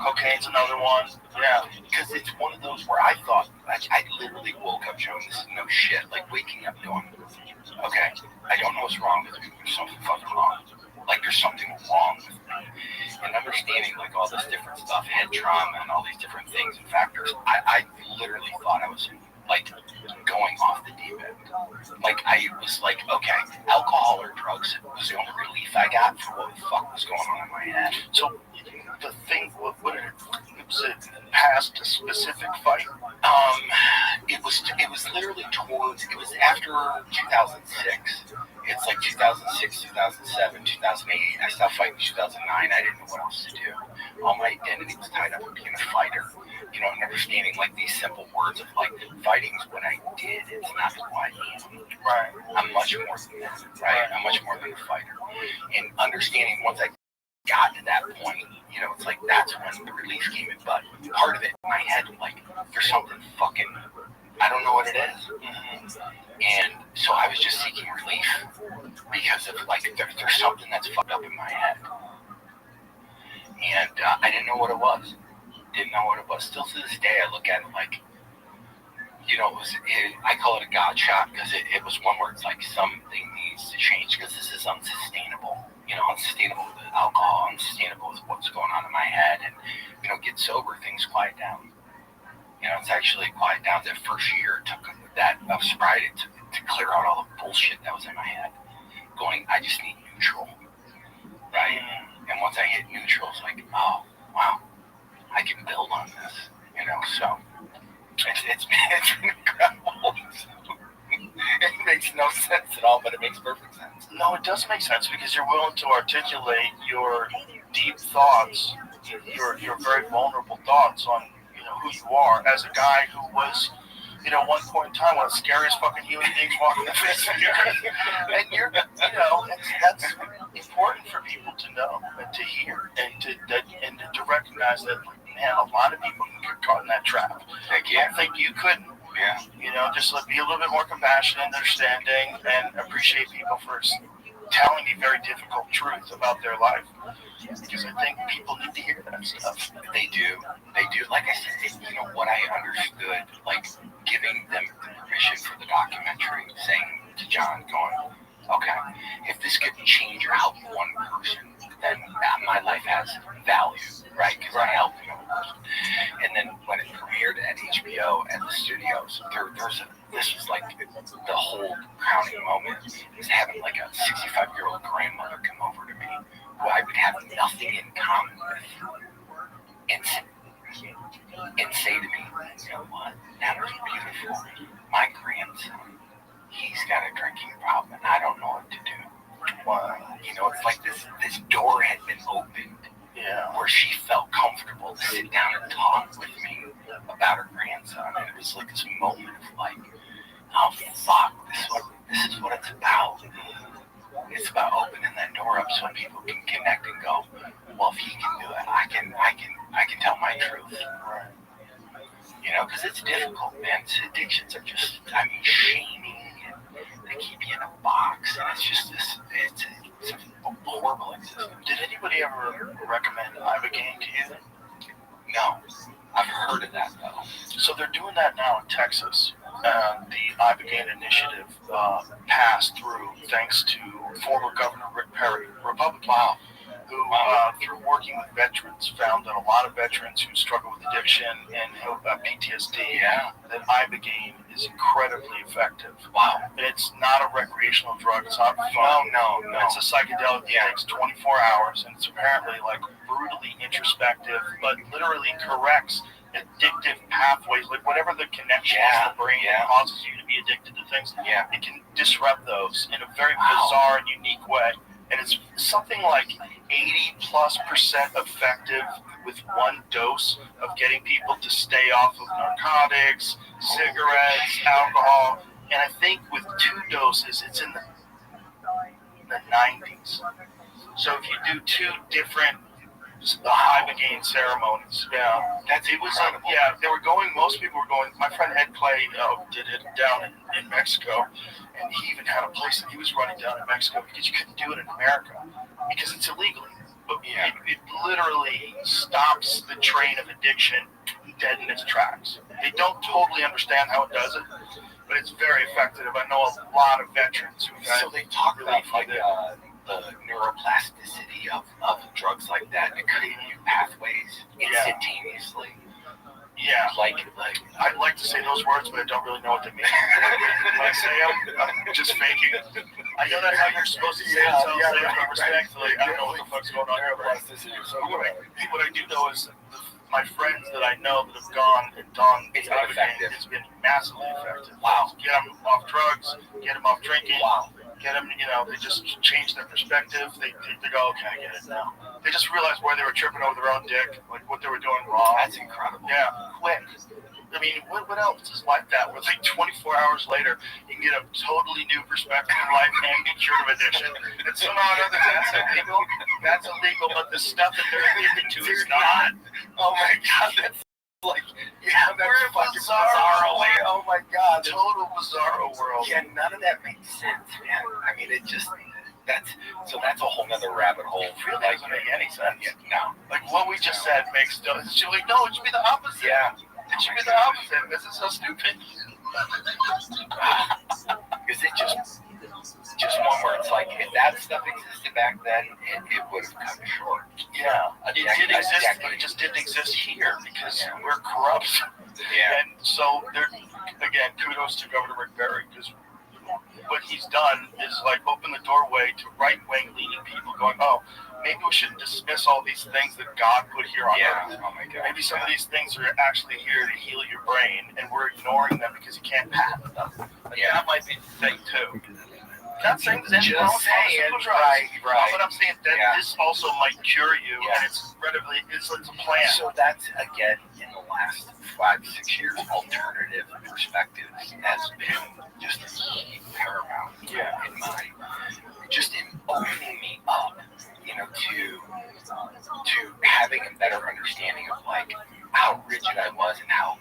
Cocaine's another one. Yeah. Because it's one of those where I thought, I literally woke up showing this is no shit. Like waking up going, okay, I don't know what's wrong with me. There's something fucking wrong. Like there's something wrong with me. And understanding like all this different stuff, head trauma and all these different things and factors, I literally thought I was like going off the deep end. Like I was like, okay, alcohol or drugs was the only relief I got for what the fuck was going on in my head. So the thing, was it past a specific fight? It was literally towards, it was after 2006. It's like 2006, 2007, 2008. I stopped fighting in 2009. I didn't know what else to do. All my identity was tied up in being a fighter. You know, and understanding like these simple words of like fighting is what I did. It's not who I am. Right. I'm much more than that. Right. I'm much more than a fighter. And understanding once I got to that point, you know, it's like that's when the relief came in. But part of it in my head, like, there's something fucking, I don't know what it is. And so I was just seeking relief because of like, there's something that's fucked up in my head. And I didn't know what it was. Still to this day, I look at it like, you know, I call it a God shot because it was one where it's like something needs to change because this is unsustainable. You know, unsustainable with alcohol, unsustainable with what's going on in my head. And, you know, get sober, things quiet down. You know, it's actually quiet down. That first year it took that of sobriety to clear out all the bullshit that was in my head. Going, I just need neutral. Right? And once I hit neutral, it's like, oh, wow, I can build on this. You know, so it's been incredible. It makes no sense at all, but it makes perfect sense. No, it does make sense because you're willing to articulate your deep thoughts, your very vulnerable thoughts on, you know, who you are as a guy who was, you know, one point in time one of the scariest fucking human beings walking the face of the earth. And you're, you know, that's important for people to know and to hear and to recognize that, man, a lot of people can get caught in that trap. Heck yeah. I think you couldn't. Yeah. You know, just be a little bit more compassionate and understanding and appreciate people for telling me very difficult truth about their life. Because I think people need to hear that stuff. They do. Like I said, you know, what I understood, like giving them permission for the documentary, saying to John, going, okay, if this could change or help one person, then my life has value, right? Because I helped another person. And then when it premiered at HBO at the studios, this was like the whole crowning moment. Was having like a 65-year-old grandmother come over to me, who I would have nothing in common with, and say to me, you know what? That was beautiful. My grandson, he's got a drinking problem, and I don't know what to do. You know, it's like this door had been opened, where she felt comfortable to sit down and talk with me about her grandson. And it was like this moment of like, oh fuck, this is what it's about. It's about opening that door up so people can connect and go, well, if he can do it, I can tell my truth. You know, because it's difficult, man. Addictions are just, I mean, shaming, and they keep you in a box, and it's just this, it's a horrible existence. Did anybody ever recommend Ibogaine to you? No. I've heard of that, though. So they're doing that now in Texas. The Ibogaine initiative passed through thanks to former Governor Rick Perry, Republican, who, through working with veterans, found that a lot of veterans who struggle with addiction and PTSD, that Ibogaine is incredibly effective. Wow. And it's not a recreational drug. It's not fun. No. It's a psychedelic that takes 24 hours, and it's apparently like brutally introspective, but literally corrects addictive pathways, like whatever the connection is in the brain that causes you to be addicted to things, it can disrupt those in a very bizarre and unique way. And it's something like 80+% effective with one dose of getting people to stay off of narcotics, cigarettes, alcohol. And I think with 2 doses, it's in the 90s. So if you do 2 different Ibogaine ceremonies, it was they were going. Most people were going. My friend Ed Clay did it down in Mexico, and he even had a place that he was running down in Mexico because you couldn't do it in America because it's illegal. But it literally stops the train of addiction dead in its tracks. They don't totally understand how it does it, but it's very effective. I know a lot of veterans who. So they talk about like the neuroplasticity of drugs like that to create new pathways instantaneously. Yeah, like I'd like to say those words, but I don't really know what they mean. When I say them, I'm just faking. I know that's how you're supposed to say it, so I'll say it, but respectfully, I don't know what the fuck's going on here. What I do know is my friends that I know that have gone and done the Ibogaine, it's been massively effective. Wow. Get them off drugs, get them off drinking. Wow. Get them, they just change their perspective. They go, okay, I get it now. They just realized where they were tripping over their own dick, like what they were doing wrong. That's incredible. Yeah, quick. I mean, what else is like that? Where like 24 hours later, you can get a totally new perspective in life and get cured of addiction. And somehow or other, that's illegal. That's illegal, but the stuff that they're addicted to is not. Oh my God, that's like, that's fucking bizarro. Oh my God, total bizarro world. Yeah, none of that makes sense, man. I mean, it just. That's a whole nother rabbit hole. It really doesn't make any sense. No. Like what we just said makes no. It should be the opposite. Yeah. It should be the opposite. This is so stupid. Is it just one where it's like, if that stuff existed back then, it would have come short. Yeah. It did exist, but it just didn't exist here because we're corrupt. Yeah. And so again, kudos to Governor Rick Perry because what he's done is like open the doorway to right-wing leaning people going, oh, maybe we shouldn't dismiss all these things that God put here on earth. Oh my God. Maybe some of these things are actually here to heal your brain, and we're ignoring them because you can't patent them. Like, that might be the thing too. Not saying there's anything wrong with pharmaceutical drugs, but I'm saying that this also might cure you, and it's incredibly, it's a plan. So that's, again, in the last 5-6 years, alternative perspectives has been just paramount in my, just in opening me up, to having a better understanding of like how rigid I was and how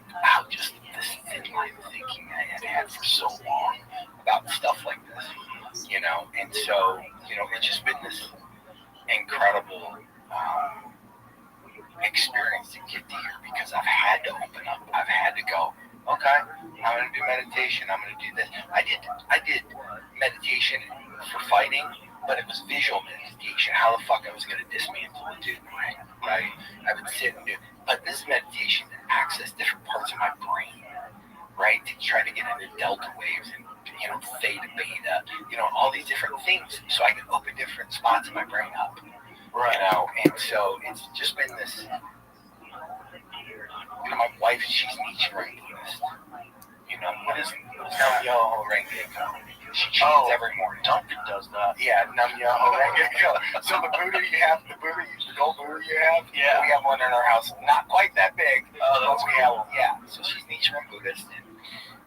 just this thin line of thinking I had for so long about stuff like this. And so, it's just been this incredible experience to get to here because I've had to open up. I've had to go, okay, I'm going to do meditation. I'm going to do this. I did meditation for fighting, but it was visual meditation. How the fuck I was going to dismantle a dude, right? I would sit and do, but this is meditation to access different parts of my brain, right? To try to get into delta waves and theta, beta, all these different things, so I can open different spots in my brain up, right? And so it's just been this. My wife, she's Nietzsche Buddhist. What is Nam Myoho Renge Kyo? She chants every morning. Duncan does that. Yeah, Nam Myoho Renge Kyo. So the gold Buddha you have, we have one in our house. Not quite that big, but we have, So she's Nietzsche Buddhist, and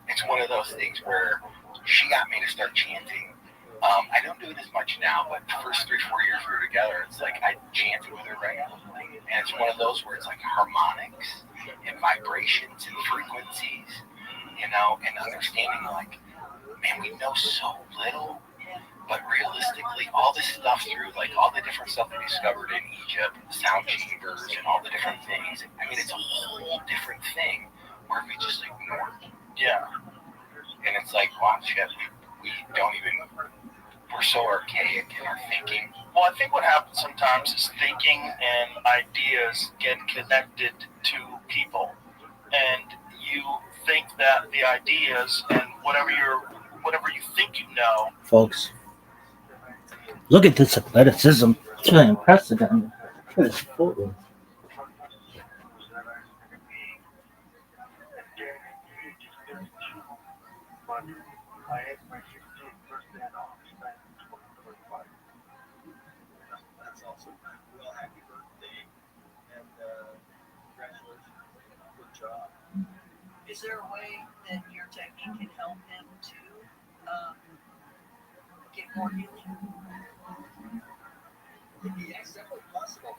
it's one of those things where she got me to start chanting. I don't do it as much now, but the first 3-4 years we were together, it's like I chanted with her regularly. And it's one of those where it's like harmonics and vibrations and frequencies, and understanding like, man, we know so little, but realistically, all this stuff through like all the different stuff we discovered in Egypt, sound chambers and all the different things, I mean, it's a whole different thing where we just ignore it. Yeah. And it's like, wow, shit, we don't even, we're so archaic in our thinking. Well, I think what happens sometimes is thinking and ideas get connected to people, and you think that the ideas and whatever you think you know. Folks, look at this athleticism. It's really unprecedented. Look at this footwork. I had my 16th birthday off back in 2025. That's awesome. Well, happy birthday, and congratulations. Good job. Is there a way that your technique can help him to get more healing? Yeah, it's definitely possible.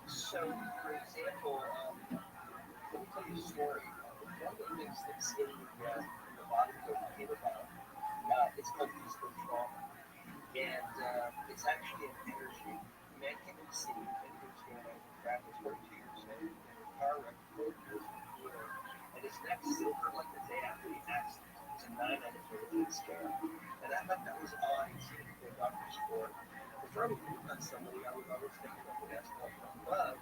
So, for example, let me tell you a story. One of the things that's in the body code came about, it's called physical trauma. And it's actually an energy. A man came to see me, and he was going over traffic, 42 years old, in a car wreck, 4 years before, and his neck silvered like the day after the accident. It was a 9 out of 13 scale. And I thought that was odd. He seemed to go doctor's for it. Before I would move on somebody, I would always think I would ask help from above.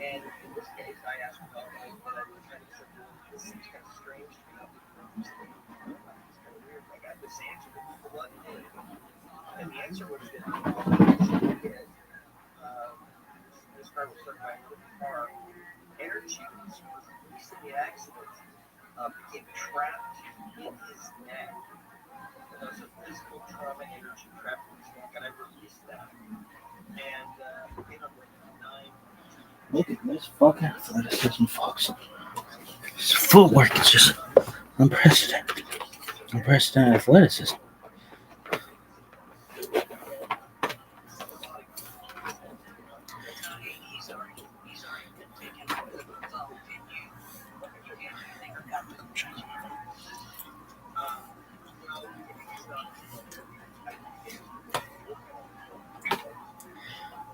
And in this case, I asked for help, and I was trying to say, well, this seems kind of strange to me. It's kind of weird. I got this answer that people let me in. And the answer was that this car was struck by another car. Energy was released in the accident, became trapped in his neck. And there was a physical trauma energy trapped in his neck, and I released that. And it up with 9. Look at this fucking athleticism, folks. This footwork is just unprecedented. Unprecedented athleticism.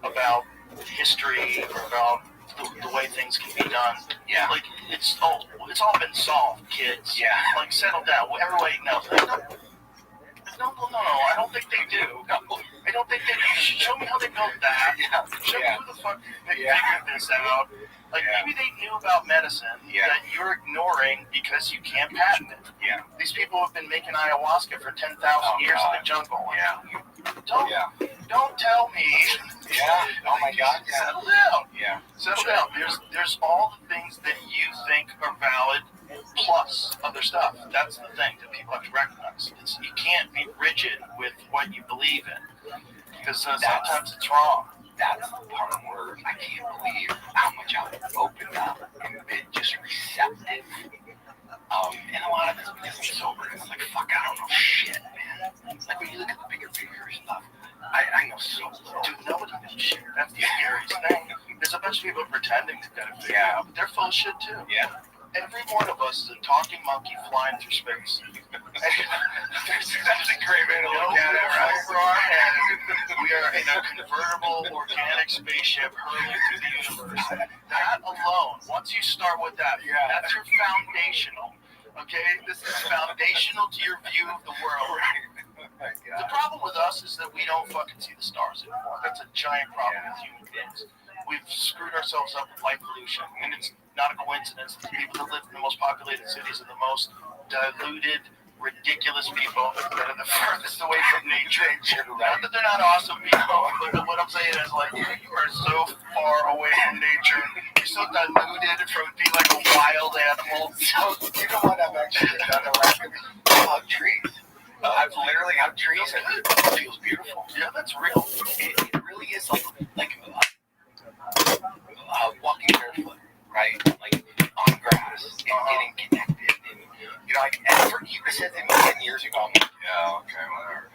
About history, about the way things can be done. Yeah. Like, it's all been solved, kids. Yeah. Like, settle down. Everybody knows. No, I don't think they do. No, I don't think they do. Show me how they built that. Yeah. Show me who the fuck they figured this out. Like, maybe they knew about medicine that you're ignoring because you can't patent it. Yeah. These people have been making ayahuasca for 10,000 years in the jungle. Yeah. Don't tell me. Yeah. Oh my God. Yeah. Settle down. Yeah. Settle down. There's all the things that you think are valid, plus other stuff. That's the thing that people have to recognize. You can't be rigid with what you believe in, because sometimes it's wrong. That's the part where I can't believe how much I've opened up and been just receptive. And a lot of it's because I'm sober. It's like, fuck, I don't know shit, man. It's like when you look at the bigger picture stuff, I know so little. Dude, nobody knows shit. That's the scariest thing. There's a bunch of people pretending to get it figured out, but they're full of shit too. Yeah. Every one of us is a talking monkey flying through space. That's a great way to look at it, right? Over our head, we are in a convertible organic spaceship hurling through the universe. That alone, once you start with that, that's your foundational. Okay? This is foundational to your view of the world. The problem with us is that we don't fucking see the stars anymore. That's a giant problem with human beings. We've screwed ourselves up with light pollution, and it's not a coincidence that the people that live in the most populated cities are the most diluted, ridiculous people that are the furthest away from nature. Not that they're not awesome people, but what I'm saying is, like, you are so far away from nature. You're so diluted from being like a wild animal. So, you know what I've actually done? I hug trees. I've literally hugged trees, and it feels beautiful. Yeah, that's real. It really is like walking barefoot, right? Like on grass and getting connected. And, you know, like, and for you said that 10 years ago, I'm like, yeah, okay, whatever.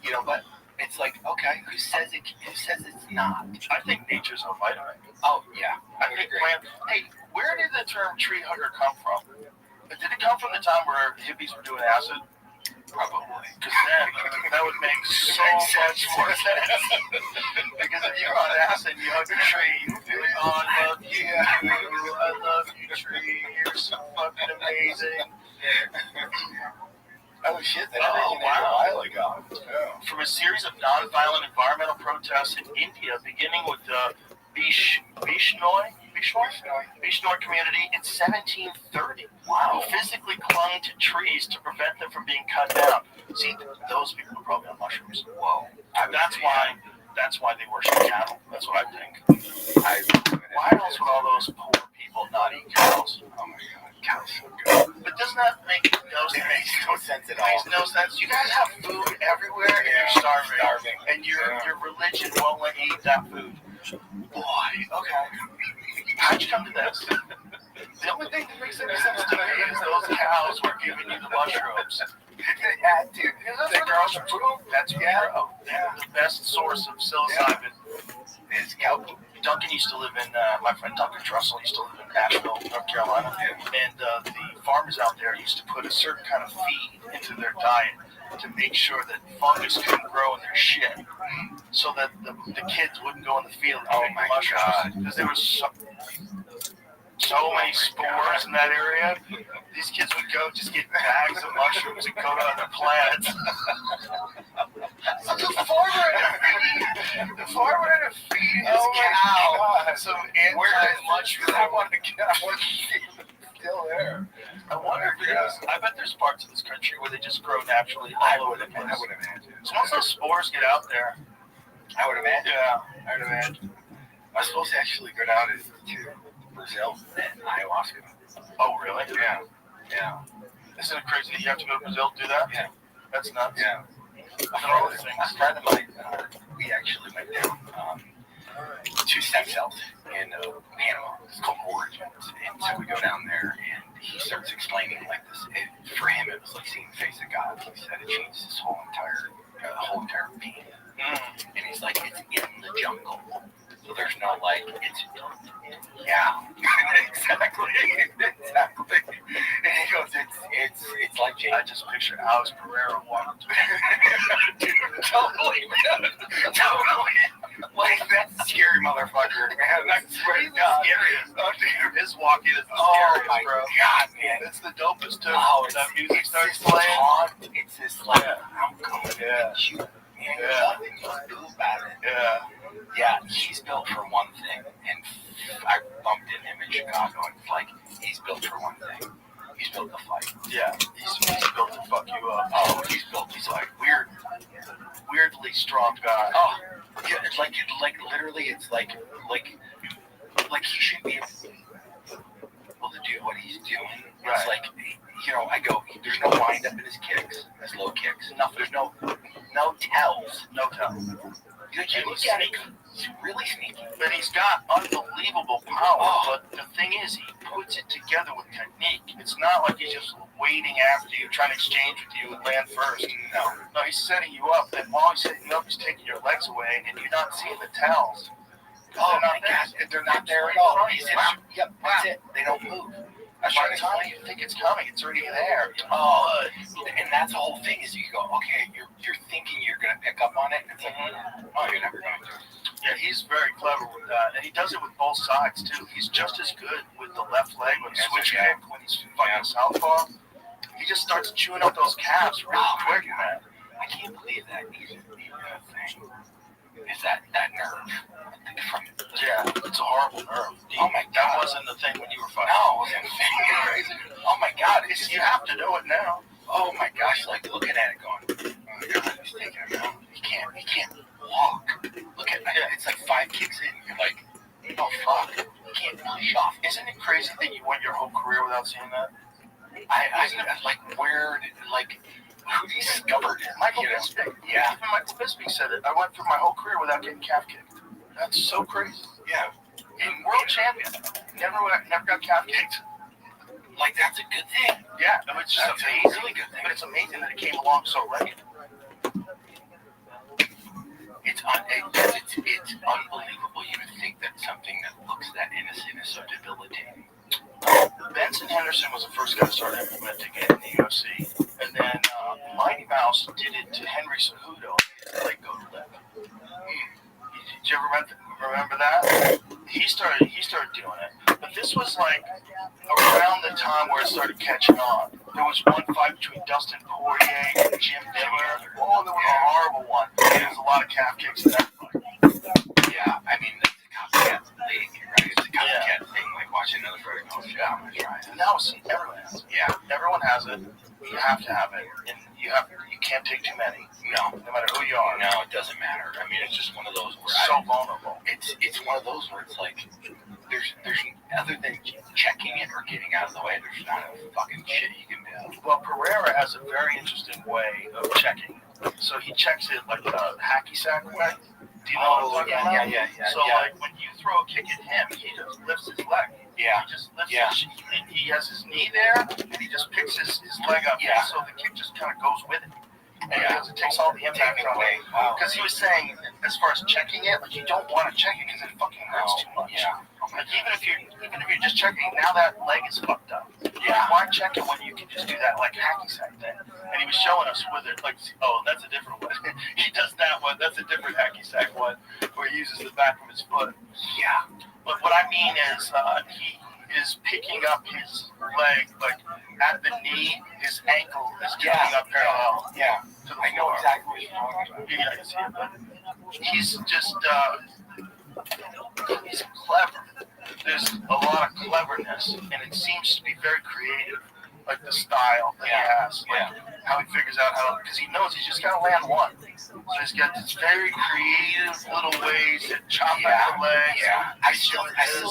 You know, but it's like, okay, who says it's not? I think nature's a vitamin. Oh, yeah. I think hey, where did the term tree hugger come from? Did it come from the time where hippies were doing acid? Probably. Because then that would make so much more sense. Because if you're on acid, you hug a tree, you feel, oh, I love you, I love you, tree, you're so fucking amazing. Oh shit! That originated a while ago. Yeah. From a series of non-violent environmental protests in India, beginning with the Bishnoi community in 1730. Wow. Who physically clung to trees to prevent them from being cut down. See, those people are probably on mushrooms. Whoa. That's why they worship cattle. That's what I think. Why else would all those poor people not eat cows? Oh my god, cows so good. But doesn't that make no sense? It makes no sense at all. It makes no sense. You guys have food everywhere and you're starving. And your religion won't let you eat that food. Boy, okay. How'd you come to this? The only thing that makes any sense to me is those cows were giving you the mushrooms. They had to. They grow the food. That's what they grow. They're the best source of psilocybin. Is cow poop. Duncan used to live in, my friend Duncan Trussell used to live in Nashville, North Carolina. And the farmers out there used to put a certain kind of feed into their diet to make sure that fungus couldn't grow in their shit. So that the kids wouldn't go in the field and pick mushrooms. Because there was so many spores in that area. These kids would go just get bags of mushrooms and go to other plants. The farmer had to feed his cow some anti-mushrooms. I want to get still there. I wonder if there's, I bet there's parts of this country where they just grow naturally all over the place. I would imagine. So once those spores get out there, I would imagine. Yeah, I would imagine. I'm supposed to actually go down to Brazil and ayahuasca. Oh, really? Yeah. Yeah. Isn't it crazy that you have to go to Brazil to do that? Yeah. That's nuts. Yeah. A friend of mine, we actually went down to stem cells in Panama. It's called Origins. And so we go down there and he starts explaining like this. For him, it was like seeing the face of God. He said it changed his whole entire being. And he's like, it's in the jungle. So there's no like, it's, yeah, exactly. And he goes, it's like, I just pictured Alex Pereira walking dude, totally, man. Totally. Like, that's a scary motherfucker, man. I swear to God. Oh, dude, his walking is the scariest, my bro. God, man. It's the dopest, too. Oh, that music starts playing. It's this, like, I'm coming to get you. And nothing you can do about it. Yeah. Yeah, he's built for one thing. And I bumped into him in Chicago, and it's like, he's built for one thing. He's built to fight. Yeah, he's built to fuck you up. Oh, he's like weirdly strong guy. Oh, yeah, it's like literally, it's like he should be able to do what he's doing. Right. It's like, you know, I go, there's no wind up in his kicks, his low kicks. Nothing. There's no tells. No tells. You look at it, he's really sneaky. But he's got unbelievable power. But the thing is, he puts it together with technique. It's not like he's just waiting after you, trying to exchange with you and land first. No, he's setting you up. And while he's setting you up, he's taking your legs away, and you're not seeing the tells. Oh my God, they're not there at all. Yep, that's it. They don't move. By the time you think it's coming, it's already there. Oh, and that's the whole thing is you go, okay, you're thinking you're going to pick up on it. And it's like, oh, you're never going to. Yeah, he's very clever with that. And he does it with both sides, too. He's just as good with the left leg when he's switching it, when he's fucking southpaw. He just starts chewing up those calves really quick, man. I can't believe that thing is that nerve. Yeah, it's a horrible nerve. Oh my God. That wasn't the thing when you were fighting. No, it wasn't crazy. Oh my God. You have to know it now. Oh my gosh, like looking at it going, oh my God, he's taking him out. He can't walk. Look at that. It's like 5 kicks in. You're like, oh fuck. He can't push off. Isn't it crazy that you went your whole career without seeing that? I like, where did, like, who discovered it? Michael Bisping. Yeah. Even Michael Bisping said it. I went through my whole career without getting calf kicked. That's so crazy. Yeah. And world champion. Never got calf kicked. Like, that's a good thing. Yeah, it's just amazing. Really good thing. But it's amazing that it came along so late. It's unbelievable you would think that something that looks that innocent is so debilitating. Benson Henderson was the first guy to start implementing it in the UFC. And then Mighty Mouse did it to Henry Cejudo. Like, go to left. Did you ever remember that? He started doing it. But this was like around the time where it started catching on. There was one fight between Dustin Poirier and Jim Miller. Oh, there was a horrible one. There was a lot of calf kicks in that fight. Yeah, I mean, it's a copycat league, right? It's a copycat thing, like watching another fighter go, yeah, I'm gonna try it. And now everyone has it. Yeah, everyone has it. You have to have it, and you can't take too many. No matter who you are. No, it doesn't matter. I mean, it's just one of those where so vulnerable. It's one of those where it's like there's other than checking it or getting out of the way, there's not a fucking shit you can do. Well, Pereira has a very interesting way of checking. So he checks it like the hacky sack way. Do you know what I'm talking about? Yeah. So like when you throw a kick at him, he just lifts his leg. Yeah. He just lifts he has his knee there, and he just picks his leg up. Yeah. So the kick just kind of goes with it. And because it takes all the impact away. Because he was saying, as far as checking it, like you don't want to check it because it fucking hurts too much. Yeah. Like even if you're just checking, now that leg is fucked up. Yeah. Why check it when you can just do that like hacky sack thing? And he was showing us with it, like, oh, that's a different one. He does that one. That's a different hacky sack one where he uses the back of his foot. Yeah. But what I mean is, he is picking up his leg, like at the knee, his ankle is coming up parallel. Yeah. To the I know floor. exactly what you're talking about. Yeah, I can see it, but he's just, he's clever. There's a lot of cleverness, and it seems to be very creative, like the style that he has, like how he figures out how, because he knows he's just got to land one. So he's got these very creative little ways to chop out the legs. Yeah, I still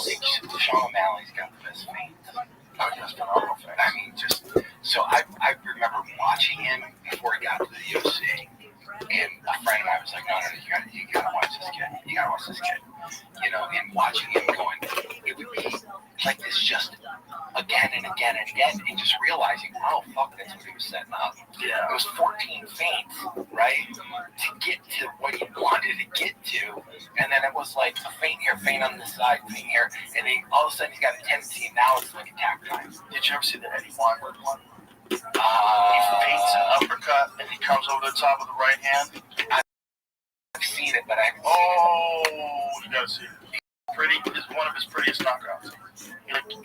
think Sean O'Malley's got the best feint. Oh, he has phenomenal feint. I mean, just so I remember watching him before he got to the UFC, and a friend of mine was like, no, you gotta watch this kid. You gotta watch this kid. You know, and watching him going, it would be like this just again and again and again, and just realizing, oh fuck, that's what he was setting up. Yeah. It was 14 feints, right, to get to what he wanted to get to, and then it was like a feint here, feint on this side, feint here, and then all of a sudden he's got a tendency, and now it's like attack time. Did you ever see the Eddie Weinberg one? He feints an uppercut, and he comes over the top of the right hand. I've seen it, but I haven't you gotta see it. It's one of his prettiest knockouts.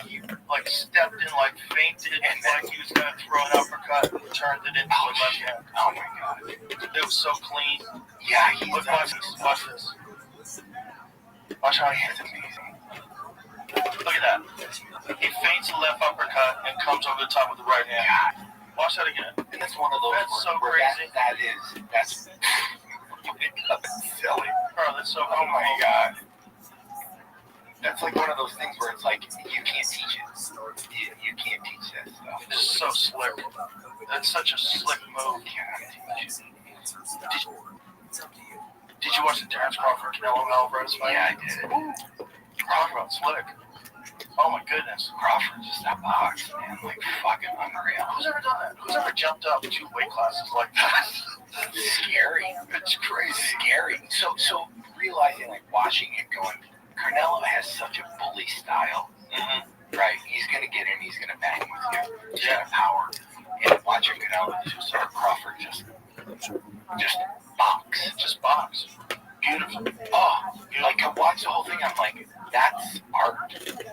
He stepped in, like feinted, and like he was gonna throw an uppercut, and turned it into a left hand. Oh my god, it was so clean. Yeah, watch this. Watch how he hits it. Look at that. He feints the left uppercut and comes over the top of the right hand. Watch that again. And that's one of those. That's so where crazy. That's silly. Bro, that's so cool. Oh my god. That's like one of those things where it's like you can't teach it. You can't teach that stuff. It's so slick. That's such a slick move. Did you watch the Terrence Crawford Canelo Alvarez fight? Yeah, I did. Talk about slick. Oh my goodness. Crawford just that box, man, like fucking unreal. Who's ever done that? Who's ever jumped up 2 weight classes like that? Scary. It's crazy. Scary. So realizing, like, watching it going, Canelo has such a bully style, right? He's gonna get in, he's gonna bang with you. He's got power. And watching Canelo just Crawford just box. Beautiful. Oh, like I watched the whole thing, I'm like, that's art.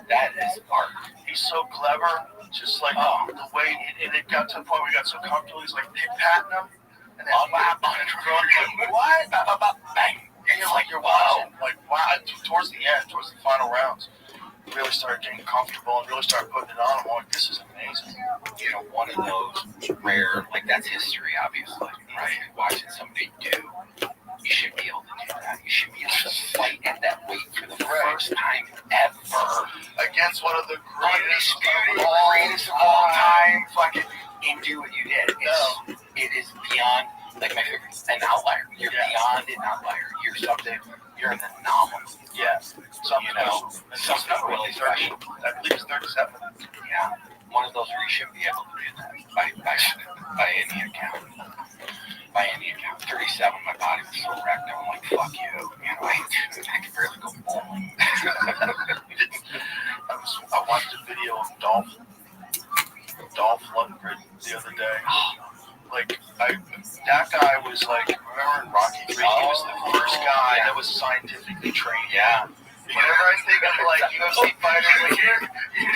That is art. He's so clever. Just like the way it got to the point where he got so comfortable. He's like patting him, and then what? Bang. And you're like, you're watching, like, wow. Towards the end, towards the final rounds, really started getting comfortable and really started putting it on. I'm like, this is amazing. You know, one of those rare, like, that's history, obviously, right? Watching somebody do, you should be able to do that. You should be able to fight at that weight for the first time ever against one of the greatest of all time. Fucking and do what you did. It is beyond, like, my favorite, an outlier. You're beyond an outlier. You're something. You're an anomaly. Yeah. Something really special. I believe it's 37. Yeah. One of those where you shouldn't be able to do that by any account. By any account. 37, my body was so wrecked. I'm like, fuck you. You know, I can barely go bowling. I watched a video of Dolph Lundgren the other day. Like, that guy was like, remember in Rocky III, he was the first guy that was scientifically trained. Yeah. Whenever I think of like UFC fighters, like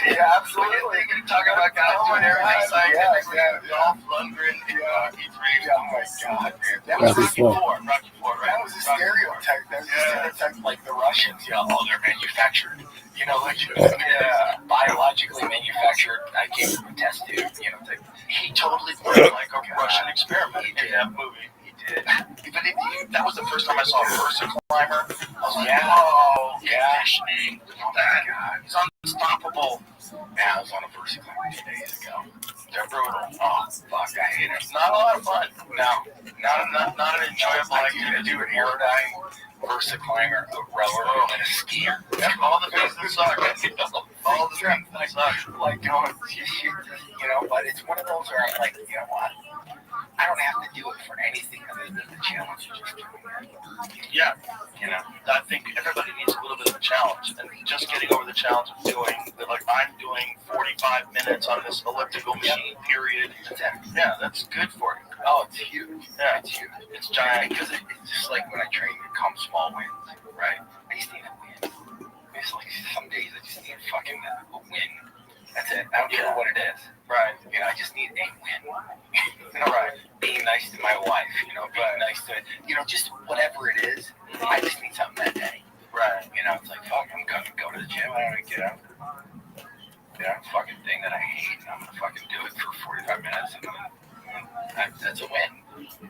Yeah, absolutely. you're talking about guys doing everything scientifically. Dolph Lundgren, E3. Oh my god, man. That Rocky was IV. Rocky IV, right? That was a stereotype. That was a stereotype like the Russians, they're manufactured. Like biologically manufactured. I can't attest to, He totally played like a Russian experiment in that movie. He did. But that was the first time I saw a Versa climber. I was like, conditioning. He's unstoppable. Yeah, I was on a Versa climber 2 days ago. They're brutal. Oh, fuck, I hate it. It's not a lot of fun. No, Not an enjoyable I do an aerodyne, Versa climber, a rower, and a skier. All the things that suck. All the things that suck. Like going, but it's one of those where I'm like, you know what? I don't have to do it for anything other than the challenge. Yeah. I think everybody needs a little bit of a challenge, and just getting over the challenge of doing, like I'm doing 45 minutes on this elliptical machine, period. Yeah, that's good for you. Oh, it's huge. Yeah, it's huge. It's giant. Because it's just like when I train, it comes small wins, right? I just need a win. It's like some days I just need fucking a win. That's it. I don't care what it is. Right. I just need a win. Right. Being nice to my wife, being nice to, just whatever it is. I just need something that day. Right. It's like, fuck, I'm gonna go to the gym. I'm gonna get up. Fucking thing that I hate, and I'm gonna fucking do it for 45 minutes, and that's a win.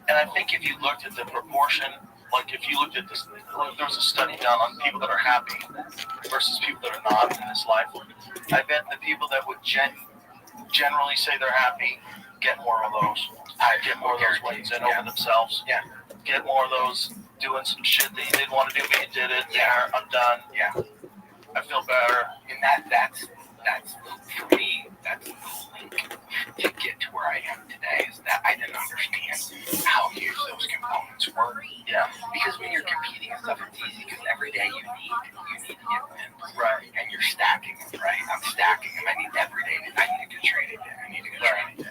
And I think if you looked at the proportion, like if you looked at this, there was a study done on people that are happy versus people that are not in this life. I bet the people that would generally say they're happy get more of those. Get more of those wins in over themselves. Yeah. Get more of those doing some shit that you didn't want to do, but you did it. Yeah. I'm done. Yeah. I feel better. And that's for me, that's the link to get to where I am today, is that I didn't understand how huge those components were. Yeah. Because when you're competing and stuff, it's easy because every day you need to get wins. Right. And you're stacking them, right? I'm stacking them. I need every day. I need a good training day. I need a good training day.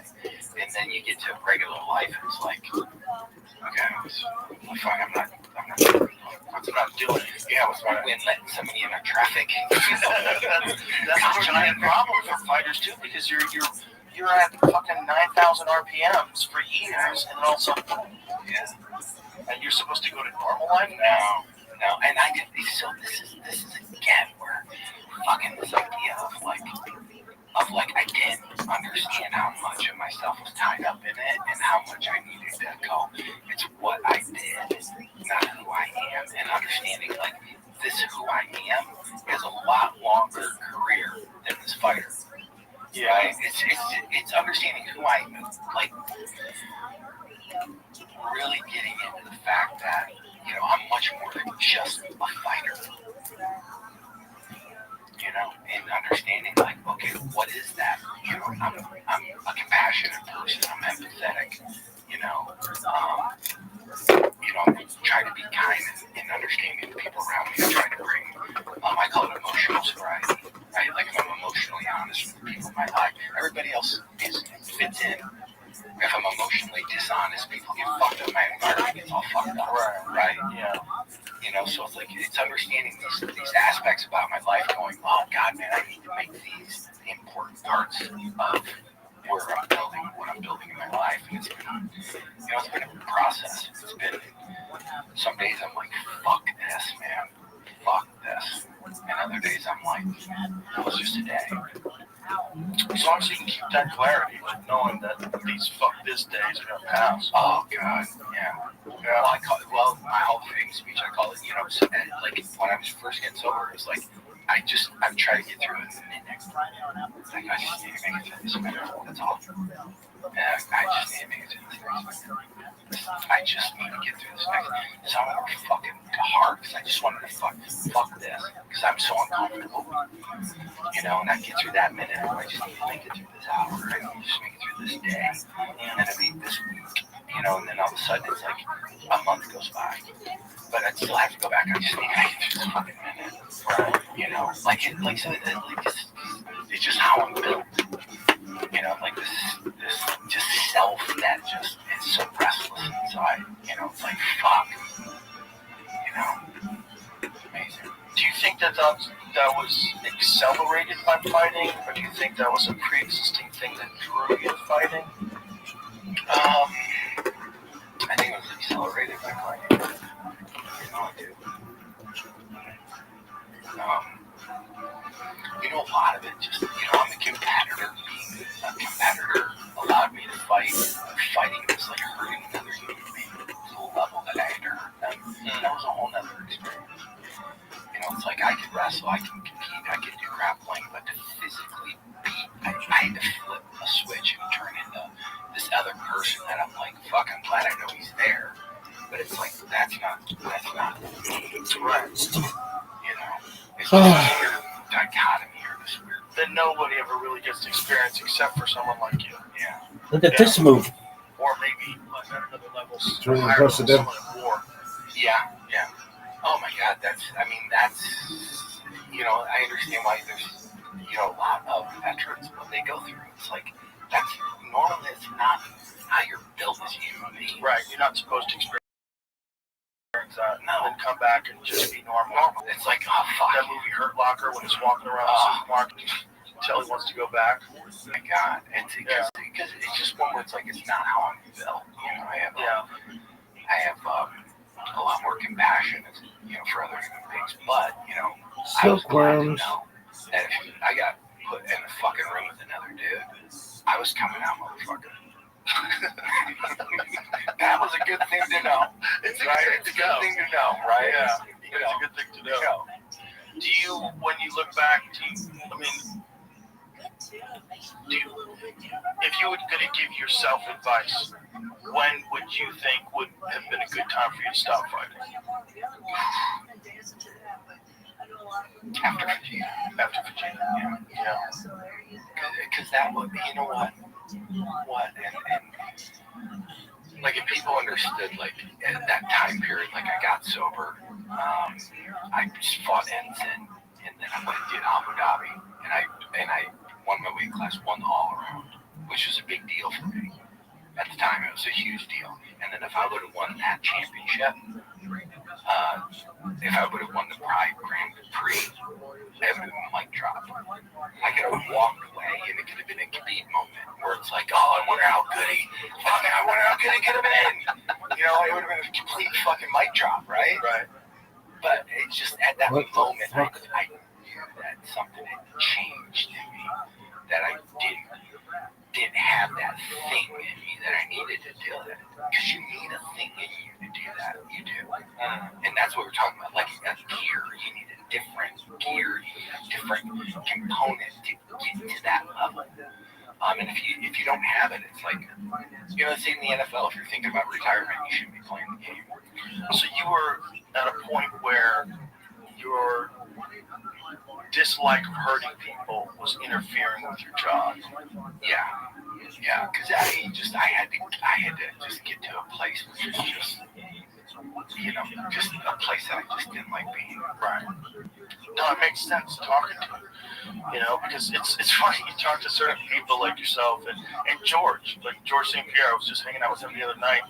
And then you get to regular life and it's like, okay, fine, I'm not doing it. Yeah, what's my win letting somebody in a traffic? That's a giant problem for fighters too, because you're at fucking 9,000 RPMs for years, and also, and you're supposed to go to normal life now. No, and this is again where fucking this idea of like I didn't understand how much of myself was tied up in it and how much I needed to go. It's what I did, not who I am, and understanding like this is who I am is a lot longer career than this fighter. Yeah, right? It's understanding who I am, like really getting into the fact that I'm much more than just a fighter. And understanding like, okay, what is that? I'm a compassionate person. I'm empathetic. Try to be kind and understanding the people around me. I try to bring, I call it emotional sobriety. Right? Like if I'm emotionally honest with the people in my life, everybody else fits in. If I'm emotionally dishonest, people get fucked up. My environment gets all fucked up. Right? Yeah. So it's like it's understanding these aspects about my life. Going, oh God, man, I need to make these important parts of where I'm building, what I'm building in my life. And it's been, it's been a process. It's been some days I'm like, fuck this, man, fuck this, and other days I'm like, it was just a day. As long as you can keep that clarity, like knowing that these fuck this days are gonna pass. Oh God, yeah. Well, my whole thing speech, I call it, so that, like when I was first getting sober, it was like I try to get through it. Like I just need to make it through this minute. That's all. Yeah, I just need to make it through this next. I just need to get through this next. It's not fucking hard because I just wanted to fuck this because I'm so uncomfortable. And I get through that minute. I just need to make it through this hour. I need to just make it through this day, and then it'll be this week. And then all of a sudden it's like a month goes by, but I still have to go back. I just need to make it through this fucking minute. It's just how I'm built. Like this just self that just is so restless inside. It's like fuck. Amazing. Do you think that was accelerated by fighting, or do you think that was a pre-existing thing that drew you to fighting? I think it was accelerated by fighting. I do. A lot of it just, I'm a competitor. Being a competitor allowed me to fight. Fighting was like hurting another human being to a level that I had to hurt them. And that was a whole other experience. It's like I could wrestle, I can compete, I can do grappling, but to physically beat, I had to flip a switch and turn into this other person that I'm like, fuck, I'm glad I know he's there. But it's like, that's not right. It's this weird dichotomy or this weird that nobody ever really gets to experience except for someone like you. Yeah. Look at this move. Or maybe like at another level. It's really impressive. Someone at war. Yeah. Oh my God, that's, I understand why there's, a lot of veterans, what they go through. It's like, that's normal, it's not how you're built as a human being. Right, you're not supposed to experience that and then come back and just be normal. It's like, oh fuck. That movie Hurt Locker when he's walking around the supermarket until he wants to go back. Oh my God, it's because it's just one where it's like, it's not how I'm built. I have a lot more compassion, for other human beings. But, I was glad to know that if I got put in a fucking room with another dude, I was coming out, motherfucker. That was a good thing to know. It's a good thing to know, right? Yeah, it's a good thing to know. Do you, when you look back, if you were going to give yourself advice, when would you think would have been a good time for you to stop fighting? After Virginia. Yeah. Because that would be, and like if people understood, like at that time period, like I got sober, I just fought Ensign, and then I went and did Abu Dhabi, and I won my weight class, won the all around, which was a big deal for me. At the time, it was a huge deal. And then if I would have won that championship, if I would have won the Pride Grand Prix, it would have been a mic drop. I could have walked away, and it could have been a Khabib moment where it's like, oh, I wonder how good he could have been. It would have been a complete fucking mic drop, right? Right. But it's just at that moment, I knew that something had changed in me, that I didn't have that thing in me that I needed to do it. Because you need a thing in you to do that. You do. And that's what we're talking about. Like a gear, you need a different gear, you need a different component to get to that level. And if you don't have it, it's like, say in the NFL, if you're thinking about retirement, you shouldn't be playing the game. So you were at a point where your dislike of hurting people was interfering with your job. Yeah, because I had to just get to a place which was just, just a place that I just didn't like being. Right. No, it makes sense talking to you, because it's funny, you talk to certain people like yourself and George St. Pierre, I was just hanging out with him the other night.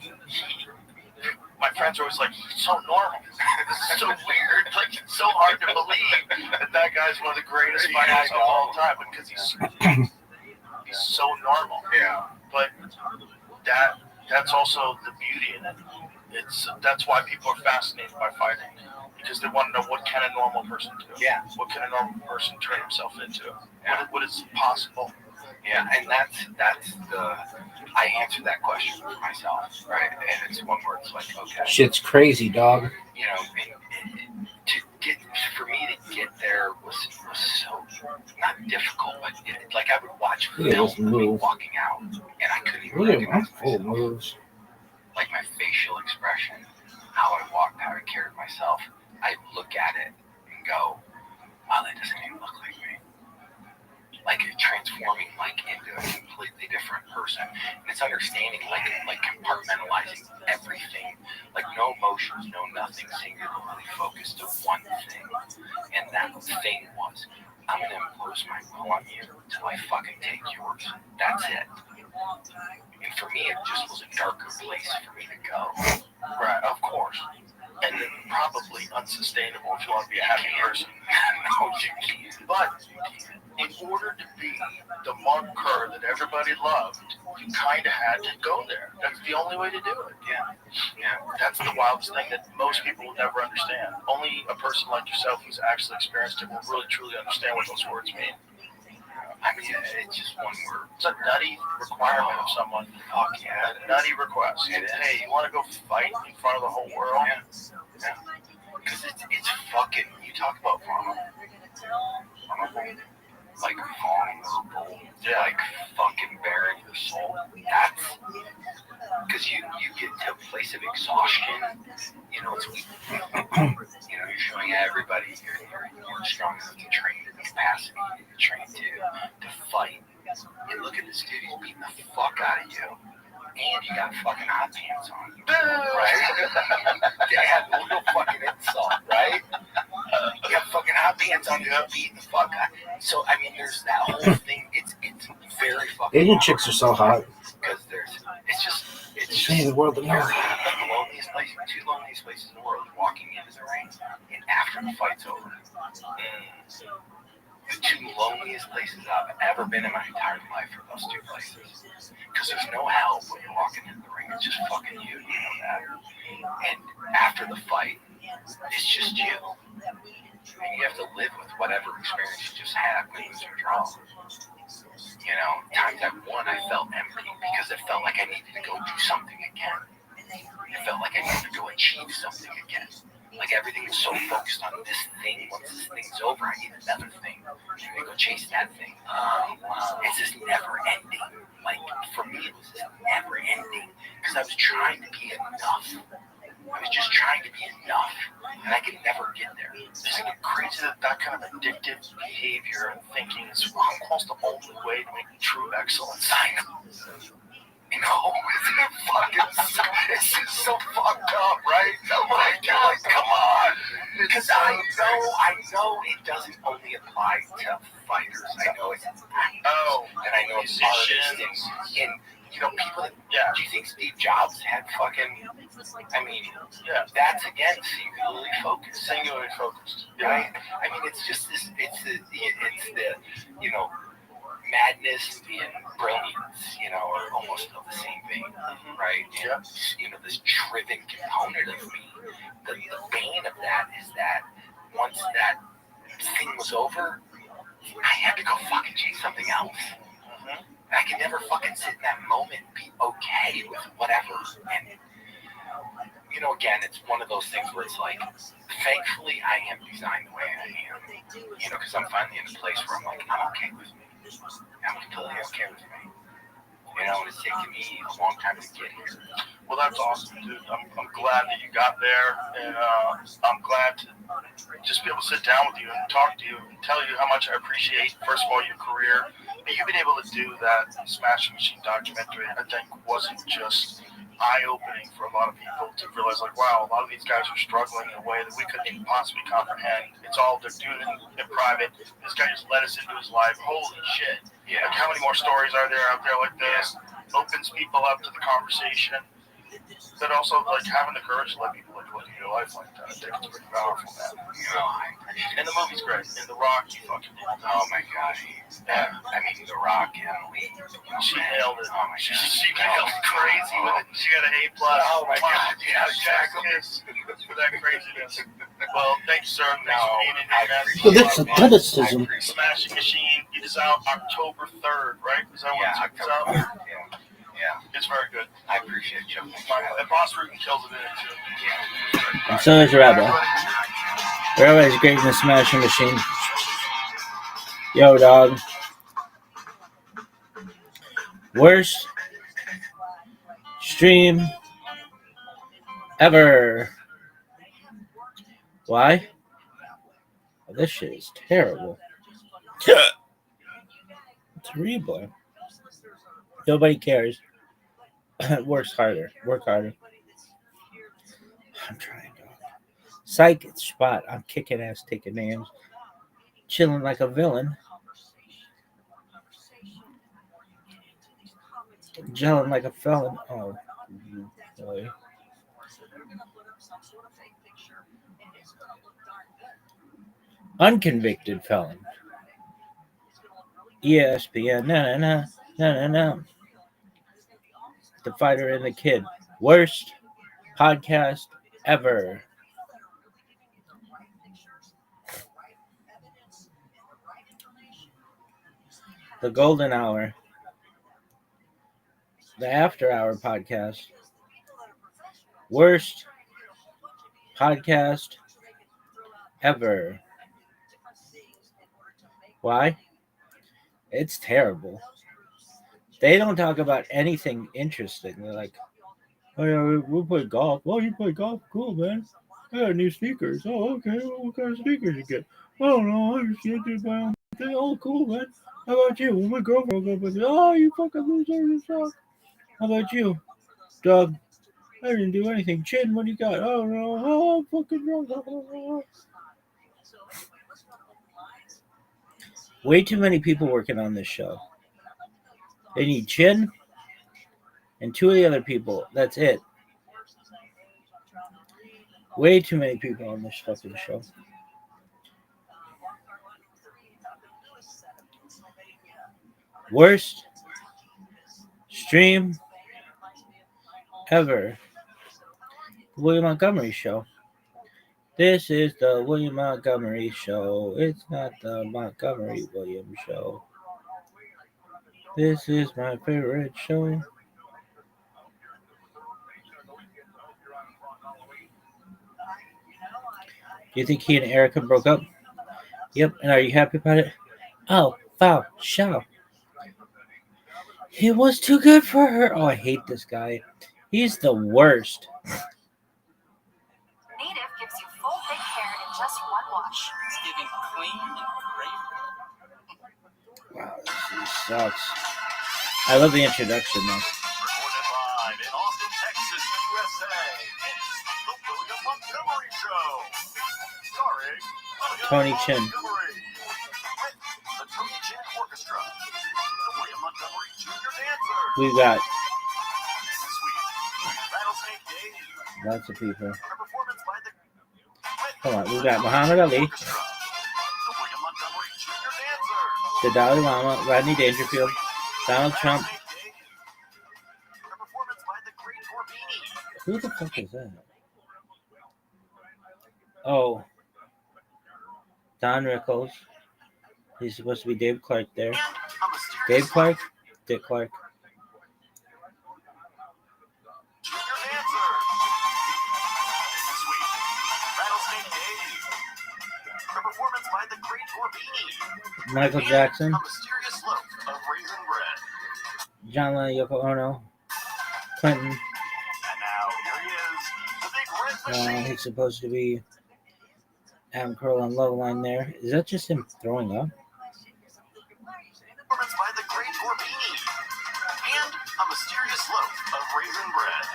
My friends are always like, he's so normal. It's so weird. Like, it's so hard to believe that guy's one of the greatest fighters of all time, because he's so normal. Yeah. But that's also the beauty in it. That's why people are fascinated by fighting, because they want to know, what can a normal person do? Yeah. What can a normal person turn himself into? Yeah. What is possible? Yeah, and that's I answered that question for myself, right? And it's one where it's like, okay. Shit's crazy, dog. For me to get there was so not difficult, but like I would watch film of me walking out, and I couldn't even recognize myself. Moves. Like my facial expression, how I walked, how I carried myself, I look at it and go, wow, that doesn't even look like me. Like transforming into a completely different person. And it's understanding, like compartmentalizing everything. Like no emotions, no nothing, singularly focused to one thing. And that thing was, I'm going to impose my will on you until I fucking take yours. That's it. And for me, it just was a darker place for me to go. Right, of course. And probably unsustainable if you want to be a happy person. No, you can't. But in order to be the Mark Kerr that everybody loved, you kind of had to go there. That's the only way to do it. Yeah. That's the wildest thing that most people will never understand. Only a person like yourself who's actually experienced it will really truly understand what those words mean. I mean, it's just one word. It's a nutty requirement of someone. Fuck yeah. A nutty request. Hey, you want to go fight in front of the whole world? Yeah. Because it's fucking, you talk about vulnerable, like vulnerable, like fucking bearing your soul. That's because you get to a place of exhaustion. You know, it's you're showing everybody you're strong enough to train the capacity to train to fight. And look at this dude, he's beating the fuck out of you. And you got fucking hot pants on, right? Damn, no fucking insult, right? You got fucking hot pants on, you're beating the fuck out. So, I mean, there's that whole thing. It's very fucking. Asian chicks are so hot. Because it's just the world to know. The loneliest place, two loneliest places in the world. Walking into the ring, and after the fight's over. The two loneliest places I've ever been in my entire life are those two places. Because there's no help when you're walking into the ring. It's just fucking you know that. And after the fight, it's just you. And you have to live with whatever experience you just had, wins or draws. You know, times I've won, I felt empty because it felt like I needed to go do something again. It felt like I needed to go achieve something again. Like everything was so focused on this thing. Once this thing's over, I need another thing. I'm gonna go chase that thing. It's just never ending. Like for me, it was just never ending because I was trying to be enough. I was just trying to be enough, and I could never get there. Isn't it crazy that kind of addictive behavior and thinking is almost the only way to make true excellence? I know. You know, isn't it fucking? This is so fucked up, right? Like, come on. Because I know it doesn't only apply to fighters. I know it's and I know it's artists and you know people that, do you think Steve Jobs had fucking that's again singularly focused. Right? I mean it's just this it's the you know madness and brilliance, you know, are almost the same thing, right? And, you know, this driven component of me, the bane of that is that once that thing was over, I had to go fucking chase something else. I could never fucking sit in that moment and be okay with whatever. And, you know, again, it's one of those things where it's like, thankfully, I am designed the way I am, you know, because I'm finally in a place where I'm like, I'm okay with me. I'm completely okay with me. You know, it's taken me a long time to get here. Well, that's awesome, dude. I'm glad that you got there, and I'm glad to just be able to sit down with you and talk to you and tell you how much I appreciate, first of all, your career. But you've been able to do that Smashing Machine documentary, I think, wasn't just eye-opening for a lot of people to realize, like, wow, a lot of these guys are struggling in a way that we couldn't even possibly comprehend. It's all they're doing in private. This guy just let us into his life. Holy shit. Yeah. Like, how many more stories are there out there like this? Opens people up to the conversation. But also, like, having the courage to let people, like, look at your life like that. I think it's pretty powerful, man. You know, I appreciate it. And the movie's great. And The Rock, you fucking did. Oh, my God. I mean, The Rock, Emily. She nailed it. Oh, my God. She nailed it crazy with it. She got an A+. Oh, my God. Yeah, exactly. For that craziness. Well, thank you, sir. Thanks for being in here, man. Well, that's athleticism. Smashing Machine. It is out October 3rd, right? Is that when it's out? Yeah. It's very good. I appreciate you. And Boss Ruben kills it in it, too. Yeah. And so is Rabbi. Rabbi's great in the Smashing Machine. Yo, dog. Worst stream ever. Why? Oh, this shit is terrible. It's replay. Nobody cares. Work harder. I'm trying, dog. Psych, it's spot. I'm kicking ass, taking names. Chilling like a villain. Gelling like a felon. Oh, boy. Unconvicted felon. ESPN. No. The Fighter and the Kid. Worst podcast ever. The Golden Hour. The After Hour podcast. Worst podcast ever. Why? It's terrible. They don't talk about anything interesting. They're like, oh yeah, we play golf. Oh, you play golf? Cool, man. I got new sneakers. Oh, okay. Well, what kind of sneakers you get? Oh no, I just get to buy them. Oh, cool, man. How about you? Well, my girlfriend will go with you. Oh, you fucking loser, you suck. How about you, Doug? I didn't do anything. Chin, what do you got? Oh no, oh, I'm fucking drunk. Way too many people working on this show. They need Chin and two of the other people. That's it. Way too many people on this fucking show. Worst stream ever. William Montgomery Show. This is the William Montgomery Show. It's not the Montgomery Williams Show. This is my favorite show. Do you think he and Erica broke up? Yep. And are you happy about it? Oh, foul, show. He was too good for her. Oh, I hate this guy. He's the worst. Native gives you full thick hair in just one wash. It's giving clean and Wow, this sucks. I love the introduction though. Recorded live in Austin, Texas, USA. It's the William Montgomery Show. Starring Tony Chin. Montgomery. With the Tony Chin Orchestra. The William Montgomery Jr. Dancers. We got This week, Rattlesnake Dave. lots of people. A performance by the Come on, we got Muhammad Ali, Orchestra. The William Montgomery Jr. Dancers. the Dalai Lama, Rodney Dangerfield, Donald Trump. A performance by the Great Torbini. Who the fuck is that? Oh, Don Rickles. He's supposed to be Dave Clark there. Dave Clark? Dick Clark. Junior Dancers. This week, Rattlesnake Dave. A performance by the Great Torbini. Michael Jackson. A mysterious loaf of raisin bread. John Lennon, Yoko Ono. Clinton. And now, here he is, the big red machine. He's supposed to be Adam Curl on Love Line there. Is that just him throwing up? Performance by the Great Torbini. And a mysterious loaf of raisin bread.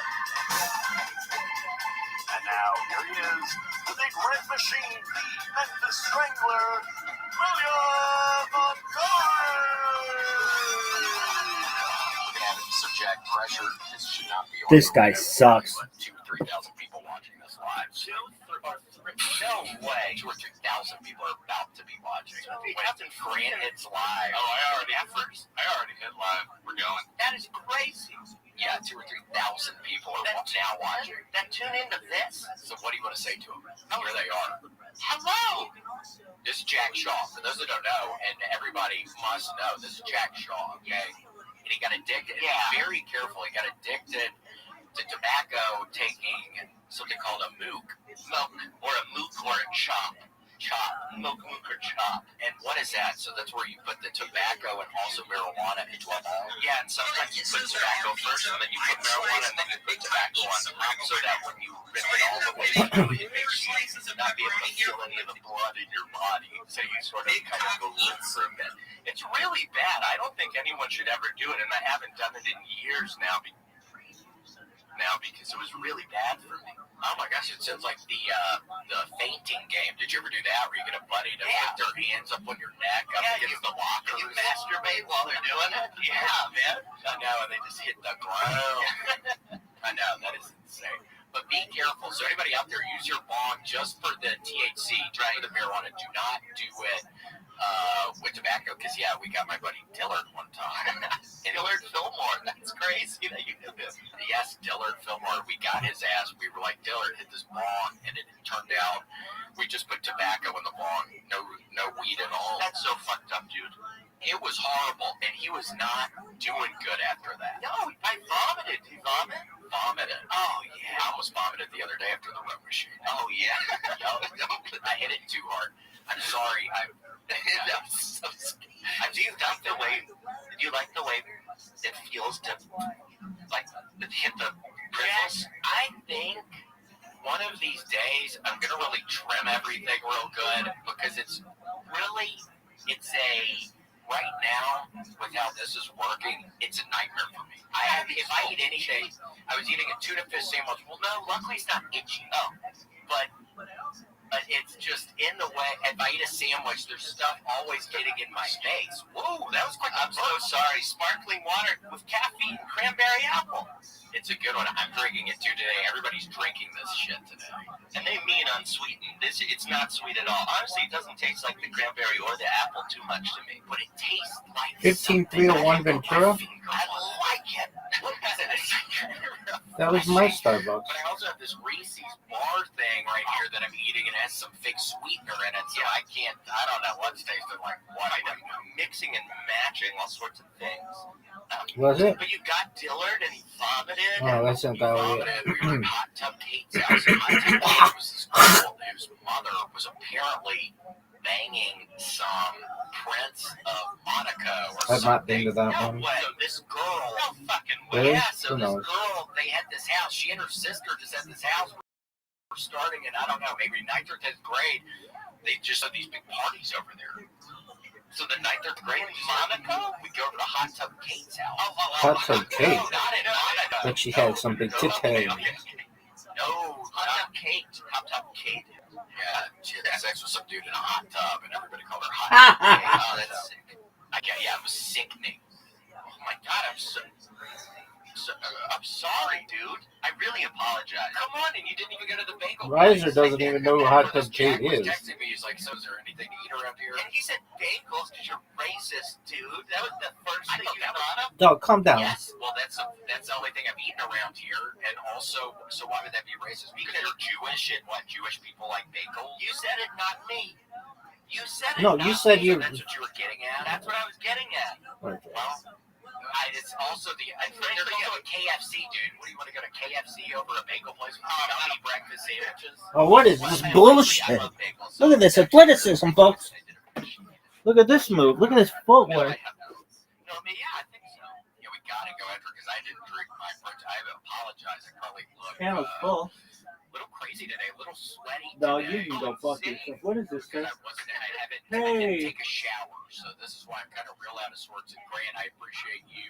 And now, here he is, the big red machine, the Memphis Strangler, William Montgomery. Subject pressure. This should not be. This guy sucks. 2,000 to 3,000 people watching this live. No way. 2,000 or 3,000 people are about to be watching. Grant hits live. Oh, I already hit live. We're going. That is crazy. Yeah, 2,000 or 3,000 people are now watching. That tune into this. So what do you want to say to them? Here they are. Hello. This is Jack Shaw. For those that don't know, and everybody must know, this is Jack Shaw. Okay. And he got addicted. Yeah. Very careful. He got addicted to tobacco, taking something called a mook, or a mook or a chop, mook or chop. And what is that? So that's where you put the tobacco and also marijuana into a bowl. Yeah, and sometimes you put tobacco first, and then you put marijuana, and then you put tobacco on top, so that when you rip it all the way through, it makes you not be able to feel any of the blood in your body. So you sort of kind of go through it. It's really bad. I don't think anyone should ever do it, and I haven't done it in years now because it was really bad for me. Oh my gosh, it sounds like the fainting game. Did you ever do that where you get a buddy to put their hands up on your neck up against the locker? You masturbate while they're doing it? Yeah, man. I know, and they just hit the ground. I know, that is insane. But be careful. So anybody out there, use your bong just for the THC, try the marijuana. Do not do it with tobacco, because we got my buddy Dillard one time. Dillard Fillmore, that's crazy that you knew him. Yes, Dillard Fillmore. We got his ass. We were like, Dillard, hit this bong, and it turned out we just put tobacco in the bong, no weed at all. That's so fucked up, dude. It was horrible, and he was not doing good after that. No, I vomited. Did you vomit? Vomited. Oh, yeah. I almost vomited the other day after the road machine. Oh, yeah. I hit it too hard. I'm sorry. That was so scary. Do you like the way it feels to, like, hit the bristles? I think one of these days I'm going to really trim everything real good, because right now, with how this is working, it's a nightmare for me. If I eat anything, I was eating a tuna fish sandwich. Well, no, luckily it's not itchy. Oh, but it's just in the way. If I eat a sandwich, there's stuff always getting in my face. Whoa, that was quick. I'm so sorry. Sparkling water with caffeine, cranberry apple. It's a good one. I'm drinking it too today. Everybody's drinking this shit today. And they mean unsweetened. It's not sweet at all. Honestly, it doesn't taste like the cranberry or the apple too much to me. But it tastes like 15301 Ventura. I like it. That was my Starbucks. But I also have this Reese's bar thing right here that I'm eating, and it has some fake sweetener in it. So I don't know what's tasting like what. I'm mixing and matching all sorts of things. Was it? But you got Dillard and he vomited. Oh, that's not that way. We were in Hot Tub Kate's house, and Hot Tub Kate was this girl whose mother was apparently banging some Prince of Monaco or I've not been to that one. So this girl, Really? so this girl, they had this house. She and her sister just had this house. We're starting in, I don't know, maybe 9th or 10th grade. They just had these big parties over there. So the 9th or 10th grade in Monaco, we go to the Hot Tub Kate's house. Hot Tub Kate? Not in Monaco. But she had some big titties. No, Hot Tub Kate. Yeah, she had sex with some dude in a hot tub, and everybody called her Hot Tub Kate. Oh, that's sick. It was sickening. Oh my God, I'm sorry, dude. I really apologize. Come on, and you didn't even go to the bagel place. Riser doesn't even know who Hot Tub Kate is. Jack was texting me. He's like, so is there anything to eat around here? And he said bagels because you're racist, dude. That was the first thing you brought up. Dog, calm down. Yes, well, that's the only thing I've eaten around here. And also, so why would that be racist? Because you're Jewish, and what, Jewish people like bagels? You said it, not me. You said it. No, you said you. That's what you were getting at. That's what I was getting at. Okay. Well, it's also there's also a KFC, dude. What do you want to go to KFC over a bagel place with yummy breakfast sandwiches? Oh, what is this bullshit? Look at this athleticism, folks. Look at this move. Look at this footwork. No, I mean, I think so. Yeah, we gotta go after because I didn't drink my first. I apologize. I probably looked Panel's full. a little crazy today, a little sweaty. No, today. you can go fuck yourself. What is this thing? I didn't take a shower, so this is why I'm kind of real out of sorts. And Grant, I appreciate you.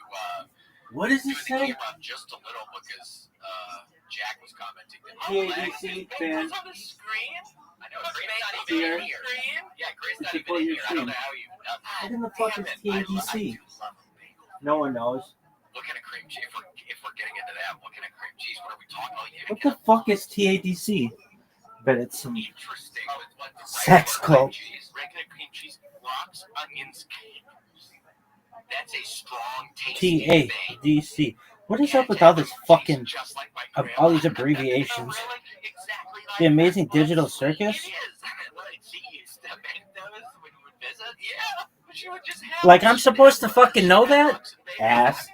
What is this doing thing? the camera up just a little because Jack was commenting. TADC fan. On the screen. I know Grant's not even in here. Yeah, Grant's not even in here. I don't know how you. What in the fuck is TADC? No one knows. Looking at cream cheese. If we're getting into that, looking at cream cheese. What are we talking about? Yeah, What the fuck is TADC? But it's some interesting. sex cult. Regular cream cheese, rocks, onions, capers. That's a strong tasting thing. TADC. What is up with all this fucking all these abbreviations? The Amazing Digital Circus? Like I'm supposed to fucking know that? Ass.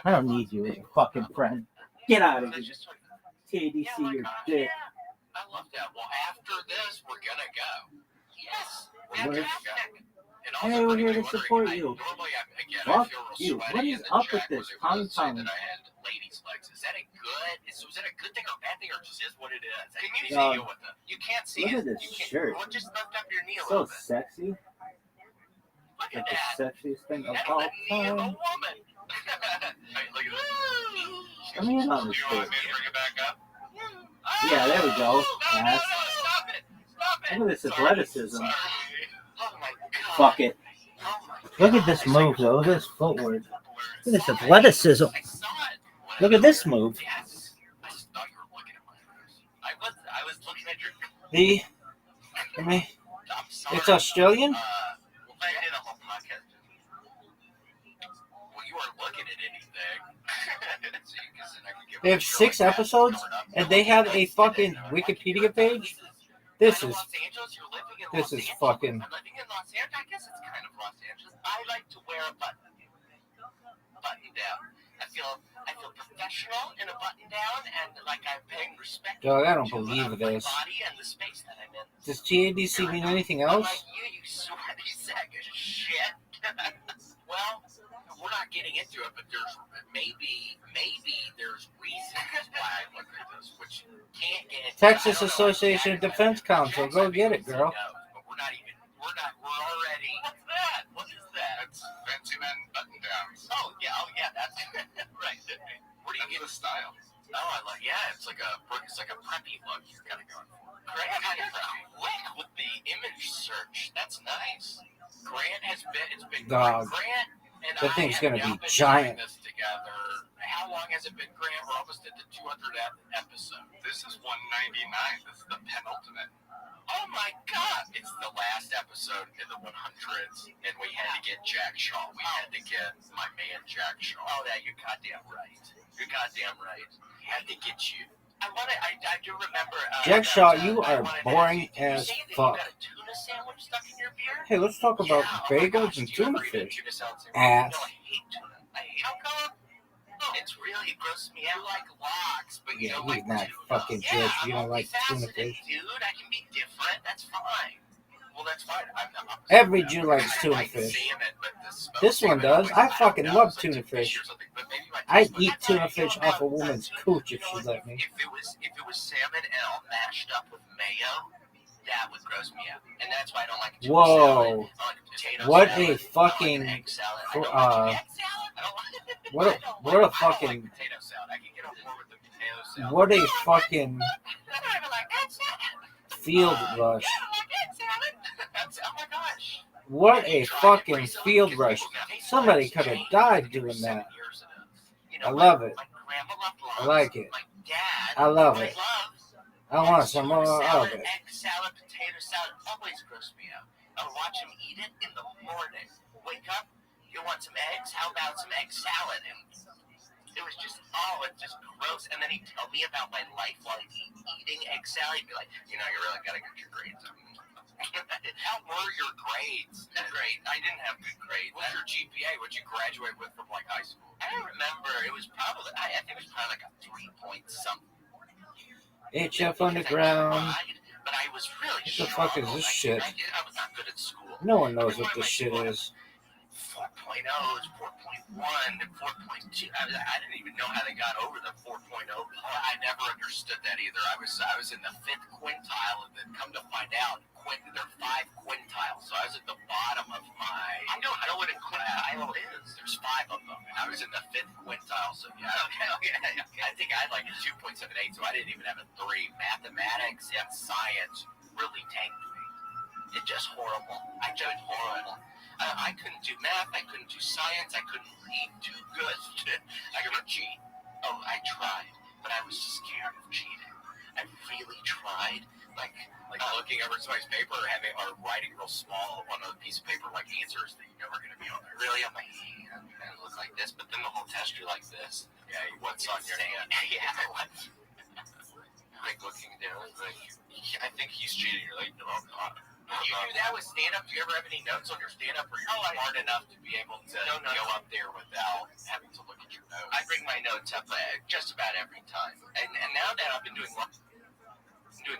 I don't need you as a fucking friend. Get out of here. TADC, your dick. I love that. Well, after this, we're gonna go. Yes. Hey, we're here to support you. Fuck you. What is up with this? Tommy Tommy. Ladies' legs. Is that a good thing or a bad thing, or just is what it is? Can you see it with them? You can't see Look it. at this shirt. Well, just lift up your knee a So little bit. sexy. Look Like at the that. sexiest thing of That's all the knee of a time. woman. Hey, look at this. Come here on this You shit. want me to bring it back up? Yeah, there we go. No, Ass. stop it. Stop it. Look at this athleticism. Sorry. Oh my God. Fuck it. Look at this move, though. Look at this footwork. Look at this athleticism. Look at this move. Yes. I just thought you were looking at It's Australian? Well, they did a whole podcast. Well, you weren't looking at anything. They have 6 episodes, and they have a fucking Wikipedia page? This is fucking... I'm living in Los Angeles. I guess it's kind of Los Angeles. I like to wear a button down. I feel professional in a button down, and like I'm paying respect Dog, I don't to believe my this. body and the space that I'm in. Does TADC mean anything else? Like you sweaty sack of shit. Well, we're not getting into it, but there's maybe there's reasons why I look at this, which can't get into. Texas Association of Defense Council. Go get it, girl. But we're already. What's that? What is that? It's fancy men button downs. Oh yeah, that's right. Where do you get the style? Oh, I like. Yeah, it's like a preppy look you're kind of going for. Grant kind of quick with the image search. That's nice. Grant has been. It's been Dog. Grant and That I thing's have gonna now be been giant. doing this together. How long has it been, Grant? We're almost at the 200th episode. This is 199. This is the penultimate. Oh my God! It's the last episode in the 100s, and we had to get Jack Shaw. We had to get my man Jack Shaw. Oh, yeah, you're goddamn right. You're goddamn right. Had to get you. I do remember. Jack Shaw, you are boring as fuck. You got a tuna sandwich stuck in your beer? Hey, let's talk about bagels and tuna fish. Ass. No, I hate tuna. How come? It's really grossed me out. You like lox, but you Yeah, don't he's like not tuna. fucking Jewish. You don't like tuna multifaceted, fish. Dude, I can be different. That's fine. Well, that's fine. I'm Every Jew likes tuna fish. This one does. I fucking love tuna fish. I'd eat tuna fish off a woman's cooch if she let me. If it was salmon and all mashed up with mayo, that would gross me out. And that's why I don't like tuna salad. Whoa. I like potato What salad. a fucking... I don't like egg salad. I don't like What a fucking... potato salad. I can get on board with the potato salad. What a fucking I don't like egg salad. field rush. Oh my gosh. What a fucking field rush. Somebody could have died doing that. I love it. I like it. I love it. I want some more of it. Egg salad, potato salad always gross me out. I would watch him eat it in the morning. Wake up, you want some eggs? How about some egg salad? And it was just, it's just gross. And then he'd tell me about my life while he's eating egg salad. He'd be like, you really gotta get your grades up. How were your grades? Great. I didn't have good grades. What's your GPA? What'd you graduate with from high school? I don't remember. It was probably, I think it was probably like a 3-point something. HF Underground. But I was really What the fuck is this shit? I was not good at school. No one knows what this shit is. 4.0s, 4.1, and 4.2. I didn't even know how they got over the 4.0. I never understood that either. I was in the 5th quintile, and then come to find out, there are 5 quintiles. So I was at the bottom of my. I don't know what a quintile is. There's 5 of them, and I was in the 5th quintile. So yeah, okay. I think I had like a 2.78, so I didn't even have a 3. Mathematics and science really tanked me. It's just horrible. I just horrible. I couldn't do math. I couldn't do science. I couldn't read too good. I could cheat. Oh, I tried, but I was scared of cheating. I really tried. Like looking over somebody's paper or writing real small on a piece of paper like answers that you know are going to be on there. Really on my hand and it look like this, but then the whole test you're like this. Yeah, what's on your hand? Yeah, what? Like looking down, like I think he's cheating. You're like, no, I'm not. You do that with stand-up? Do you ever have any notes on your stand-up, or you're smart enough to be able to go up there without having to look at your notes? I bring my notes up just about every time. And now that I've been doing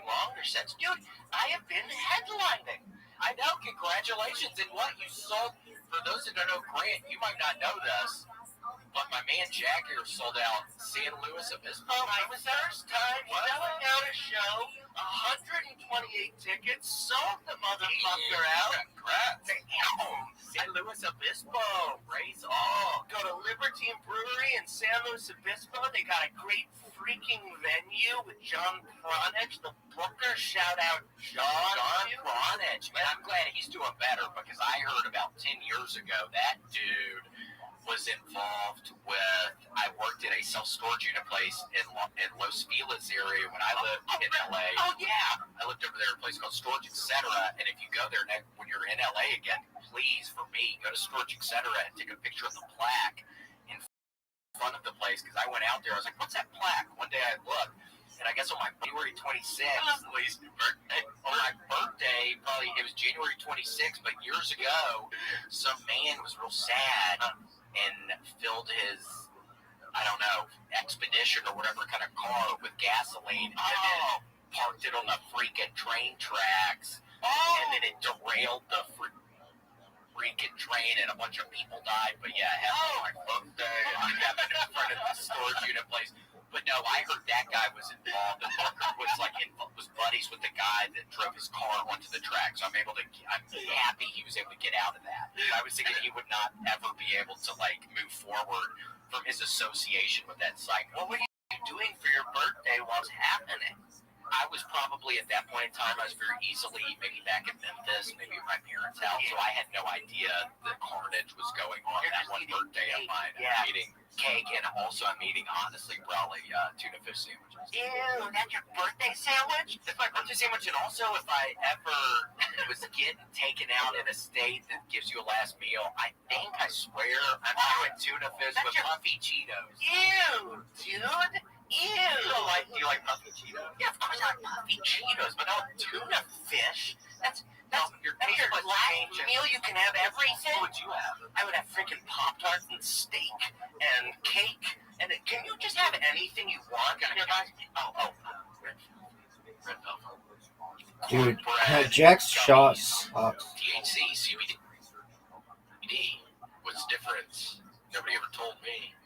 longer sets, dude, I have been headlining. I know, congratulations. And what you sold, for those that don't know Grant, you might not know this, but my man Jack here sold out San Luis Obispo. My first time selling out a show, 128 tickets, sold the motherfucker out. Congrats. San Luis Obispo, raise all. Go to Liberty and Brewery in San Luis Obispo. They got a great freaking venue with John Pronich, the booker. Shout out John Pronich. Man, I'm glad he's doing better because I heard about 10 years ago that dude was involved with. I worked at a self-storage unit place in Los Feliz area when I lived in LA. Oh yeah, I lived over there at a place called Storage Etc. And if you go there when you're in LA again, please, for me, go to Storage Etc. and take a picture of the plaque in front of the place, because I went out there. I was like, "What's that plaque?" One day I looked, and I guess on my January 26th, Lee's birthday. On my birthday, probably it was January 26th, but years ago, some man was real sad and filled his, I don't know, Expedition or whatever kind of car with gasoline, and then parked it on the freaking train tracks, and then it derailed the freaking train, and a bunch of people died. But yeah, it happened on my birthday. It happened in front of the storage unit place. But no, I heard that guy was involved, and Parker was buddies with the guy that drove his car onto the track. So I'm happy he was able to get out of that. I was thinking he would not ever be able to move forward from his association with that site. What were you doing for your birthday while it's happening? I was probably at that point in time, I was very easily maybe back in Memphis, maybe at my parents' house, so I had no idea the carnage was going on that one birthday of mine. Yeah. I'm eating cake, and also I'm eating, honestly, probably tuna fish sandwiches. Ew, that's your birthday sandwich? It's my birthday sandwich, and also if I ever was getting taken out in a state that gives you a last meal, I swear, I'm doing tuna fish with puffy Cheetos. Ew, dude. Ew. Do you like puffy Cheetos? Yeah, of course I like puffy Cheetos, but not tuna fish. That's your last meal. You can have everything. What would you have? I would have freaking Pop-Tarts and steak and cake. And can you just have anything you want? Red velvet. Dude, Jack's shot sucks. THC, CBD. What's the difference? Nobody ever told me.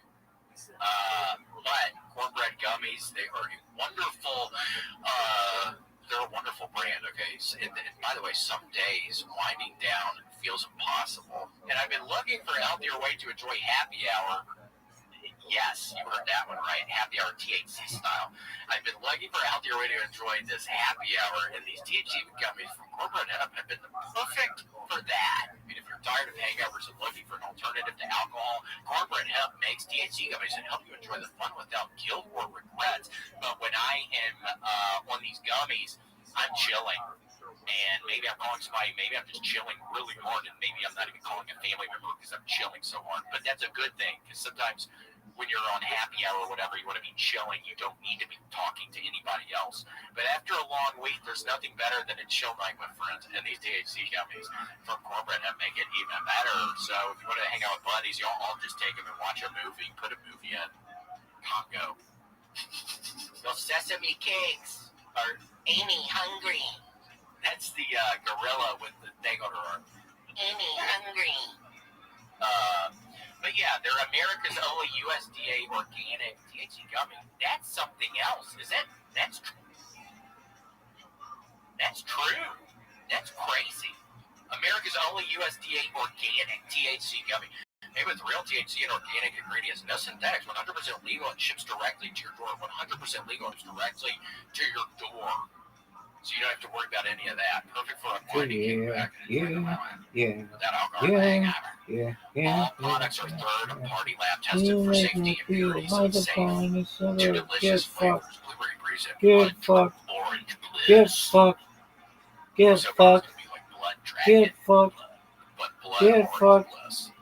But cornbread gummies, they are a wonderful, they're a wonderful brand, okay? So, and by the way, some days winding down feels impossible. And I've been looking for a healthier way to enjoy happy hour. Yes, you heard that one right. Happy hour THC style. I've been looking for a healthier way to enjoy this happy hour, and these THC gummies from Corporate Hemp have been perfect for that. I mean, if you're tired of hangovers and looking for an alternative to alcohol, Corporate Hemp makes THC gummies that help you enjoy the fun without guilt or regrets. But when I am on these gummies, I'm chilling. And maybe I'm calling somebody, maybe I'm just chilling really hard, and maybe I'm not even calling a family member because I'm chilling so hard. But that's a good thing, because sometimes when you're on happy hour or whatever, you want to be chilling. You don't need to be talking to anybody else. But after a long week, there's nothing better than a chill night with friends. And these THC gummies from Corporate Hemp make it even better. So if you want to hang out with buddies, y'all all just take them and watch a movie. Put a movie in. Congo. Those sesame cakes are Amy hungry. That's the gorilla with the thing on her arm. Amy hungry. But yeah, they're America's only USDA organic THC gummy. That's something else. That's true? That's crazy. America's only USDA organic THC gummy. Made with real THC and organic ingredients. No synthetics. 100% legal and ships directly to your door. 100% legal and ships directly to your door. So you don't have to worry about any of that. Perfect for unwinding kickback without alcohol hangover. All products are third-party lab tested for safety and purity, so it's safe. Two delicious flavors: blueberry breeze and blood, orange bliss. Get fucked. Blueberry breeze.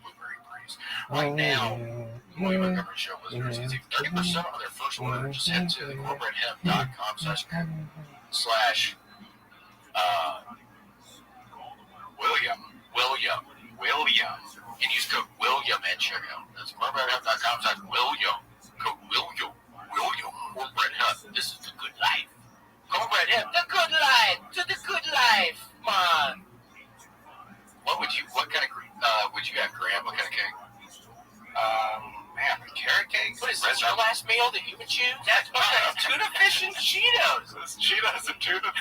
Right now, William and Government Show listeners can save 30% on their first order. Just head to corporatehemp.com/William. And use code William at checkout. That's corporatehemp.com/William. Code William. Corporate Hemp. This is the good life. Corporate Hemp. The good life. To the good life. Come on. What kind of would you have, Graham? What kind of cake? Man, carrot cake. What is this, your last meal that you would choose? That's tuna fish and Cheetos. Cheetos and tuna.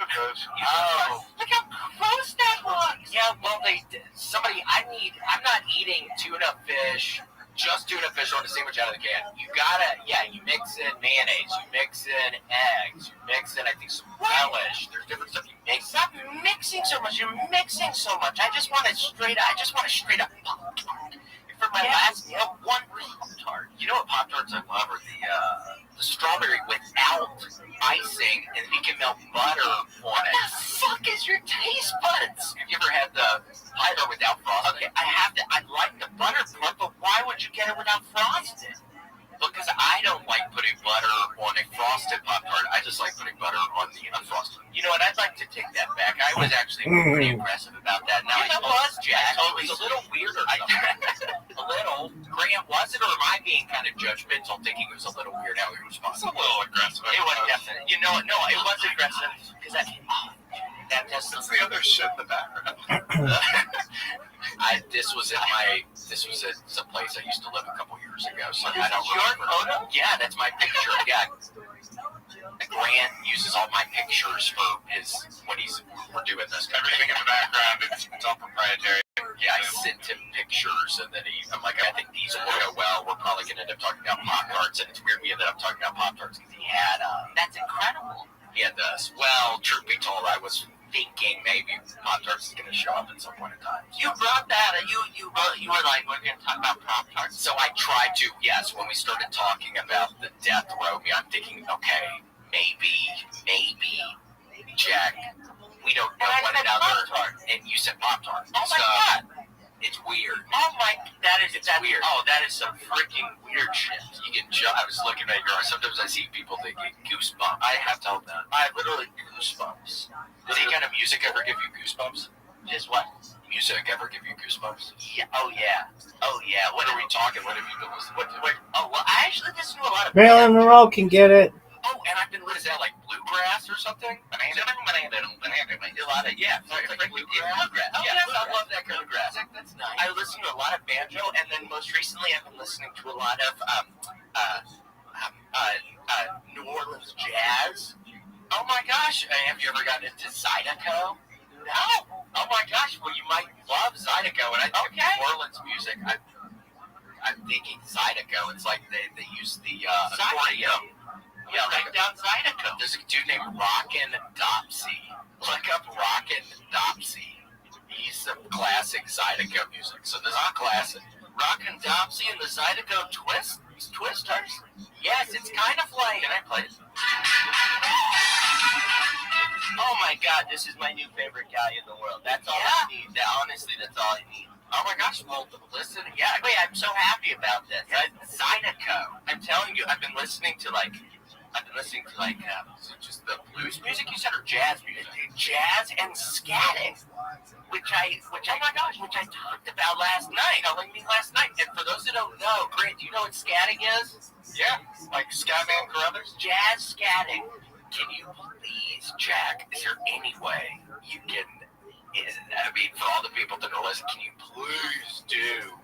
Oh, look how gross that looks. Yeah, well, I'm not eating tuna fish, just tuna fish on a sandwich out of the can. You mix in mayonnaise, you mix in eggs, you mix in, I think, some relish. There's different stuff you mix. Stop mixing so much. You're mixing so much. I just want a straight up Pop-Tart. my last meal, one Pop-Tart. You know what Pop-Tarts I love are the strawberry without icing, and you can melt butter on it. What the fuck is your taste buds? Have you ever had the butter without frosting? Okay, I like the butter part, but why would you get it without frosting? Because I don't like putting butter on a frosted Pop-Tart. I just like putting butter on the unfrosted. You know what? I'd like to take that back. I was actually pretty aggressive about that. Now I was, Jack. It was a little weird or something. A little. Grant, was it, or am I being kind of judgmental thinking it was a little weird how we responded? It's a little aggressive. It was definitely. You know what? No, it was aggressive. Because that's the other shit in the background. This was at some place I used to live a couple years ago. So I don't remember. Yeah, that's my picture. Yeah. Grant uses all my pictures for we're doing this. Everything in the background, it's all proprietary. Yeah, I sent him pictures, and then I'm like, I think these will go well. We're probably going to end up talking about Pop-Tarts, and it's weird we ended up talking about Pop-Tarts because he had, that's incredible. He had this. Well, truth be told, I was thinking maybe Pop-Tarts is going to show up at some point in time. You brought that, you were like, we're going to talk about Pop-Tarts. So I tried to, yes, when we started talking about the death row, I'm thinking, okay, maybe, Jack, we don't know one another. And you said Pop-Tart. Oh my God. It's weird. Oh my, it's weird. Oh, that is some freaking weird shit. You get I was looking at your eyes. Sometimes I see people that get goosebumps. I have to hold that. I literally goosebumps. Does any kind of music ever give you goosebumps? Just what? Music ever give you goosebumps? Yeah. Oh yeah. What are we talking? What have you been listening to? Well, I actually listen to a lot of Marilyn Monroe can get it. Oh, and I've been, what is that, like bluegrass or something? A lot of, yeah, like bluegrass. Oh, yes, I love that kind of grass. That's nice. I listen to a lot of banjo, and then most recently I've been listening to a lot of New Orleans jazz. Oh my gosh, have you ever gotten into Zydeco? No. Oh my gosh, well you might love Zydeco, and I think New Orleans music, I'm thinking Zydeco. It's like they use the accordion. Yeah, write down Zydeco. There's a dude named Rockin' Dopsy. Look up Rockin' Dopsy. He's some classic Zydeco music. So this is classic. Rockin' Dopsy and the Zydeco Twisters? Yes, it's kind of like... Can I play it? Oh my God, this is my new favorite guy in the world. That's all I need. Honestly, that's all I need. Oh my gosh, well, listen, yeah, wait, I'm so happy about this. Zydeco. I'm telling you, I've been listening to just the blues music you said, or jazz music? Jazz and scatting, which I talked about last night. And for those that don't know, Grant, do you know what scatting is? Yeah, like Scatman Carruthers? Jazz scatting. Can you please, Jack, is there any way you can, for all the people that are listening, can you please do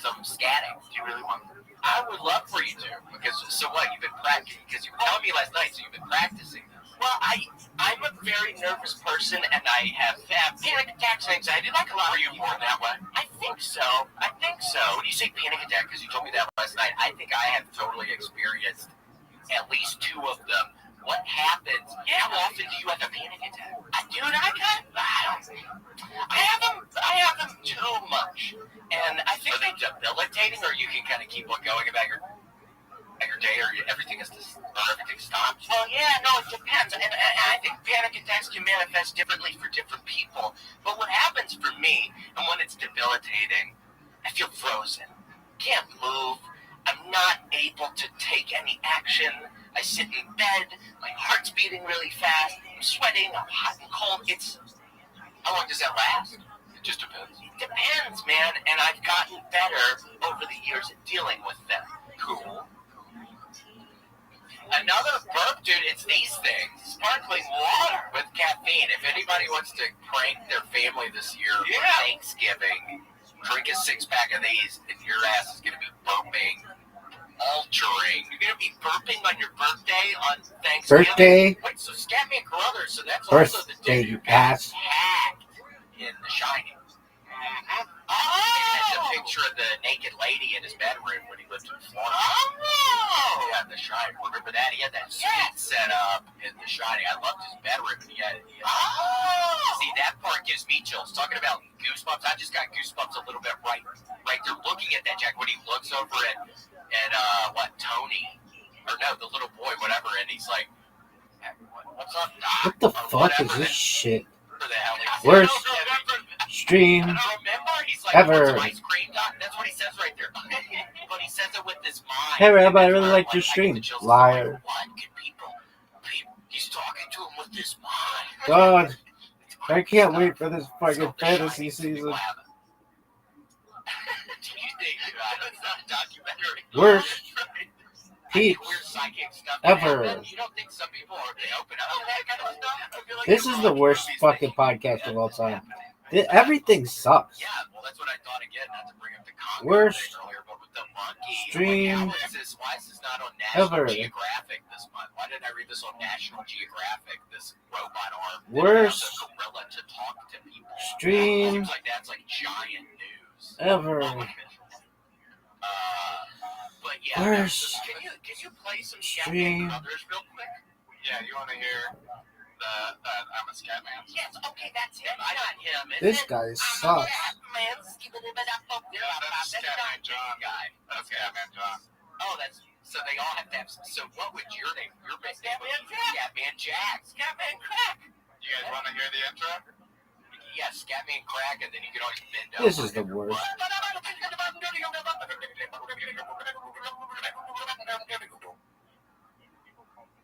some scatting? Do you really want to? I would love for you to, because, so what, you've been practicing, because you were telling me last night, so you've been practicing. Well, I'm a very nervous person, and I have panic attacks and anxiety, like a lot of you. Were you born that way? I think so. When you say panic attack, because you told me that last night, I think I have totally experienced at least two of them. What happens? How often do you have a panic attack? I have them too much, and I think they're debilitating, or you can kind of keep on going about your day, or everything stops. Well, yeah, no, it depends, and I think panic attacks can manifest differently for different people. But what happens for me, and when it's debilitating, I feel frozen, can't move. I'm not able to take any action. I sit in bed, my heart's beating really fast, I'm sweating, I'm hot and cold. How long does that last? It just depends. It depends, man, and I've gotten better over the years at dealing with them. Cool. Another burp, dude, it's these things. Sparkling water with caffeine. If anybody wants to prank their family this year for Thanksgiving, drink a 6-pack of these, and your ass is going to be burping. Altering. You're going to be burping on your birthday on Thanksgiving? Wait, so Scatman Carruthers, so that's also the dude who got hacked in The Shining. Mm-hmm. Oh! It has a picture of the naked lady in his bedroom when he lived in Florida. Oh! Yeah, The Shining. Remember that? He had that suite set up in The Shining. I loved his bedroom. See, that part gives me chills. Talking about goosebumps, I just got goosebumps a little bit right there looking get that, Jack, when he looks over at Tony, or no, the little boy, whatever, and he's like, what's up, Doc? What the fuck is this shit? Worst stream ever. That's what he says right there. But he says it with this mind. Hey, Rabbi, I really liked your stream. Liar. He's talking to him with this mind. God, I can't wait for this fucking fantasy season. Worst peeps ever. This is the worst fucking podcast of all time. Everything sucks. Yeah, well, that's what I thought again, not to bring up the Congo Worst earlier, but with the monkey. stream Why is this not on National ever. Geographic this month? Why didn't I read this on National Geographic? This robot arm. Worst gorilla to talk to people. stream Seems like that's like giant news. ever. But yeah, Worst can you play some stream. Brothers real quick? Yeah, you want to hear the I'm a Scatman? Yes, okay, that's him. I got him. This guy sucks. That's Scatman John. That's Scatman John. Oh, that's so they all have to have. So what would your name? Your big name? Scatman Jack. Scatman Crack. You guys want to hear the intro? Yeah, Scatman Crack, and then you can always bend over. This is the worst.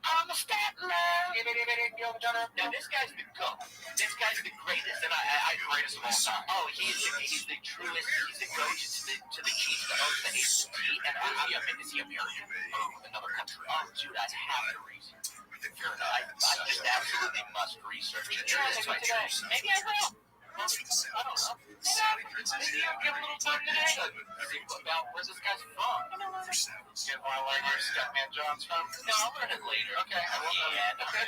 I'm a Scatman. Now this guy's the GOAT. This guy's the greatest, and I greatest of all time. Oh, he's the truest. He's the GOAT to the Chiefs, the host, the HT, and is he American? Oh, another country. Oh, dude, I have to research. I just absolutely must research it. Maybe I will. I don't know. Maybe I'll give a little time today. About where this guy's from. You want to learn where Scatman John's from? No, I'll learn it later. Okay. I will. Yeah. I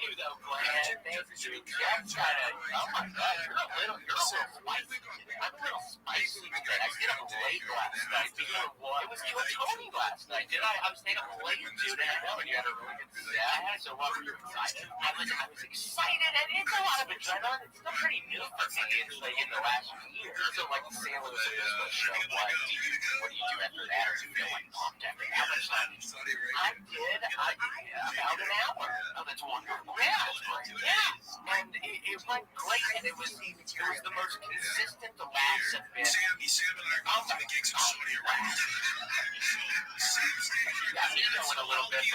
knew though, Glenn. Thank you. Jack's got a. Oh my God, you're a little spicy. I'm a little spicy. I stayed up late last night. It was you and Tony last night, did I? I was staying up late, dude. And I know you had a really good set. So what were you excited? I was excited, and it's a lot of adrenaline. It's still pretty new for me. It's like in the last year. So like the San Luis Obispo show, what do you do after that? Or do you feel like pumped after that much time? I did. About an hour. Oh, that's wonderful. Yeah. And it went great, and it was the most consistent. The laughs have been. Oh my God. Yeah, me going a little bit.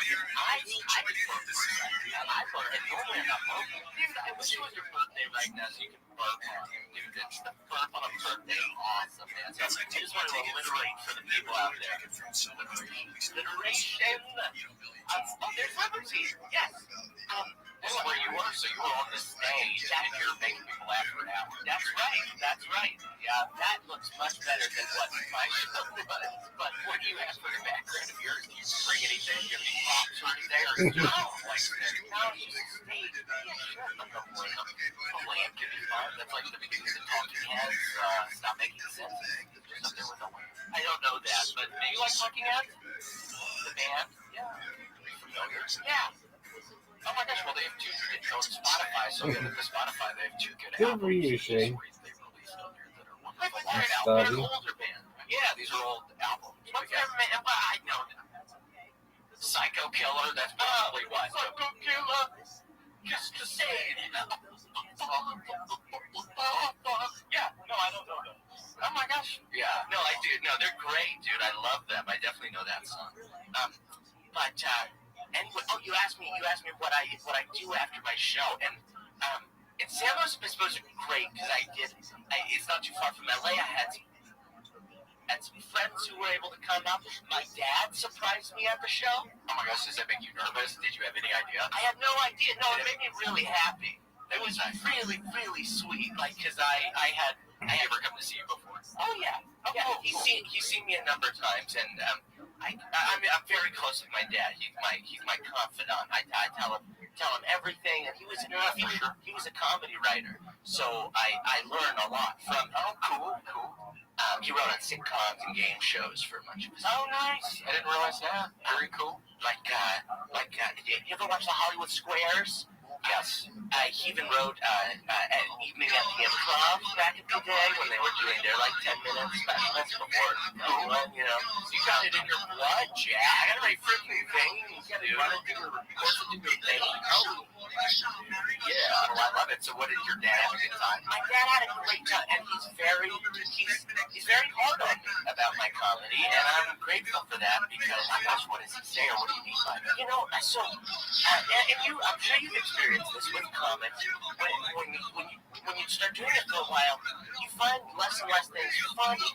I learned, and normally I'm not mobile. Dude, I wish it was your birthday right now so you could burp on him. Dude, it's the burp on a birthday. Awesome, man. So I just want to alliterate for the people out there. Alliteration. There's liberty. Yes. This is where you were, so you were on the stage, and you're making people laugh for an hour. That's right. Yeah, that looks much better than what my show was. But what do you have for your background of yours? Do you bring anything? Do you have any props or anything? Or no, it's just a stage. Yeah, sure. The lamp can be fun. That's like the beginning of the Talking Heads. Stop making sense. Just up there with the lamp. I don't know that, but do you like Talking Heads? The band? Yeah. Familiar? Yeah. Oh my gosh, well they have two good on Spotify, so yeah, with Spotify they have two good Good albums. for you, Shane. They're an older band. Yeah, these are old albums. What's their band? Well, I know that. Psycho Killer, that's probably what. Psycho Killer, just to say it. Yeah, no, I don't know them. Oh my gosh. Yeah, no, I do. No, they're great, dude. I love them. I definitely know that song. Anyway, you asked me what I do after my show, and San Luis Obispo is great because it's not too far from LA. I had some friends who were able to come up. My dad surprised me at the show. Oh my gosh, does that make you nervous? Did you have any idea? I had no idea. No, it made me really happy. It was really, really sweet. Like, cause I never come to see you before. Oh yeah. Okay. Yeah, he's seen me a number of times, and I'm very close with my dad. He's my confidant. I tell him everything, and he was a comedy writer, so I learn a lot from him. Oh, cool. He wrote on sitcoms and game shows for much of his life. Oh, nice. I didn't realize that. Very cool. Like, you ever watch the Hollywood Squares? Yes. He even wrote an evening at the Improv back in the day when they were doing their 10-minute specials before everyone, So you got it in your blood, Jack. I got my freaking veins, dude. You got it in your veins. Oh. Yeah, well, I love it. So what did your dad have a good time? My dad had a great time, and he's very hard on me about my comedy, and I'm grateful for that because, gosh, what does he say, or what do you mean by that? I'm sure you've experienced this with comics. When you start doing it for a while, you find less and less things funny.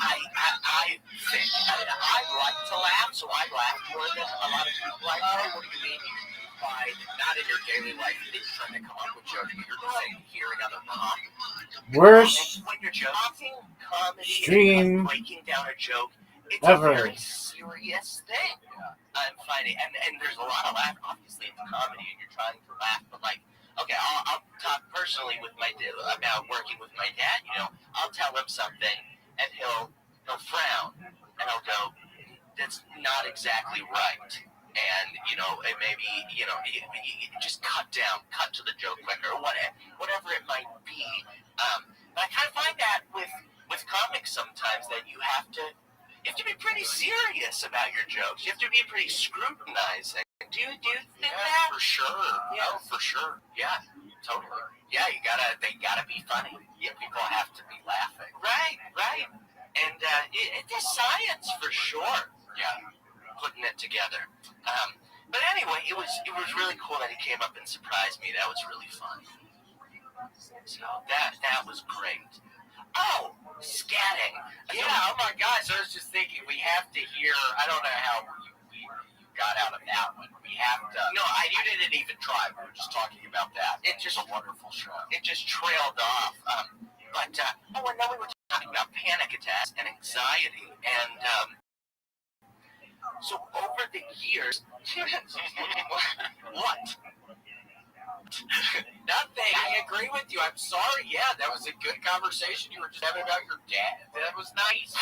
I think I like to laugh, so I laugh more than a lot of people. Like, oh, what do you mean? By not in your daily life, you're trying to come up with jokes, but you're just saying hearing other comedy. Worst when you're joking, comedy, stream breaking down a joke, it's ever. a very serious thing. I'm finding, and there's a lot of laugh. Obviously, it's comedy, and you're trying to laugh, but okay, I'll talk personally with my dad. I'm now working with my dad. I'll tell him something, and he'll frown, and I'll go, "That's not exactly right." And, it maybe, you just cut to the joke quicker, or whatever it might be. But I kind of find that with comics sometimes that you have to be pretty serious about your jokes. You have to be pretty scrutinizing. Do you think that? For sure. Yeah, for sure. Yeah, totally. Yeah, they gotta be funny. Yeah, people have to be laughing. Right. And it's science for sure. Yeah. Putting it together. But anyway, it was really cool that he came up and surprised me. That was really fun. So that was great. Oh, scatting. Yeah, oh my gosh, I was just thinking we have to hear, I don't know how you got out of that one. We have to. No, you didn't even try. We were just talking about that. It's just a wonderful show. It just trailed off. And then we were talking about panic attacks and anxiety. And, so over the years, what? Nothing. I agree with you. I'm sorry. Yeah, that was a good conversation you were just having about your dad. That was nice.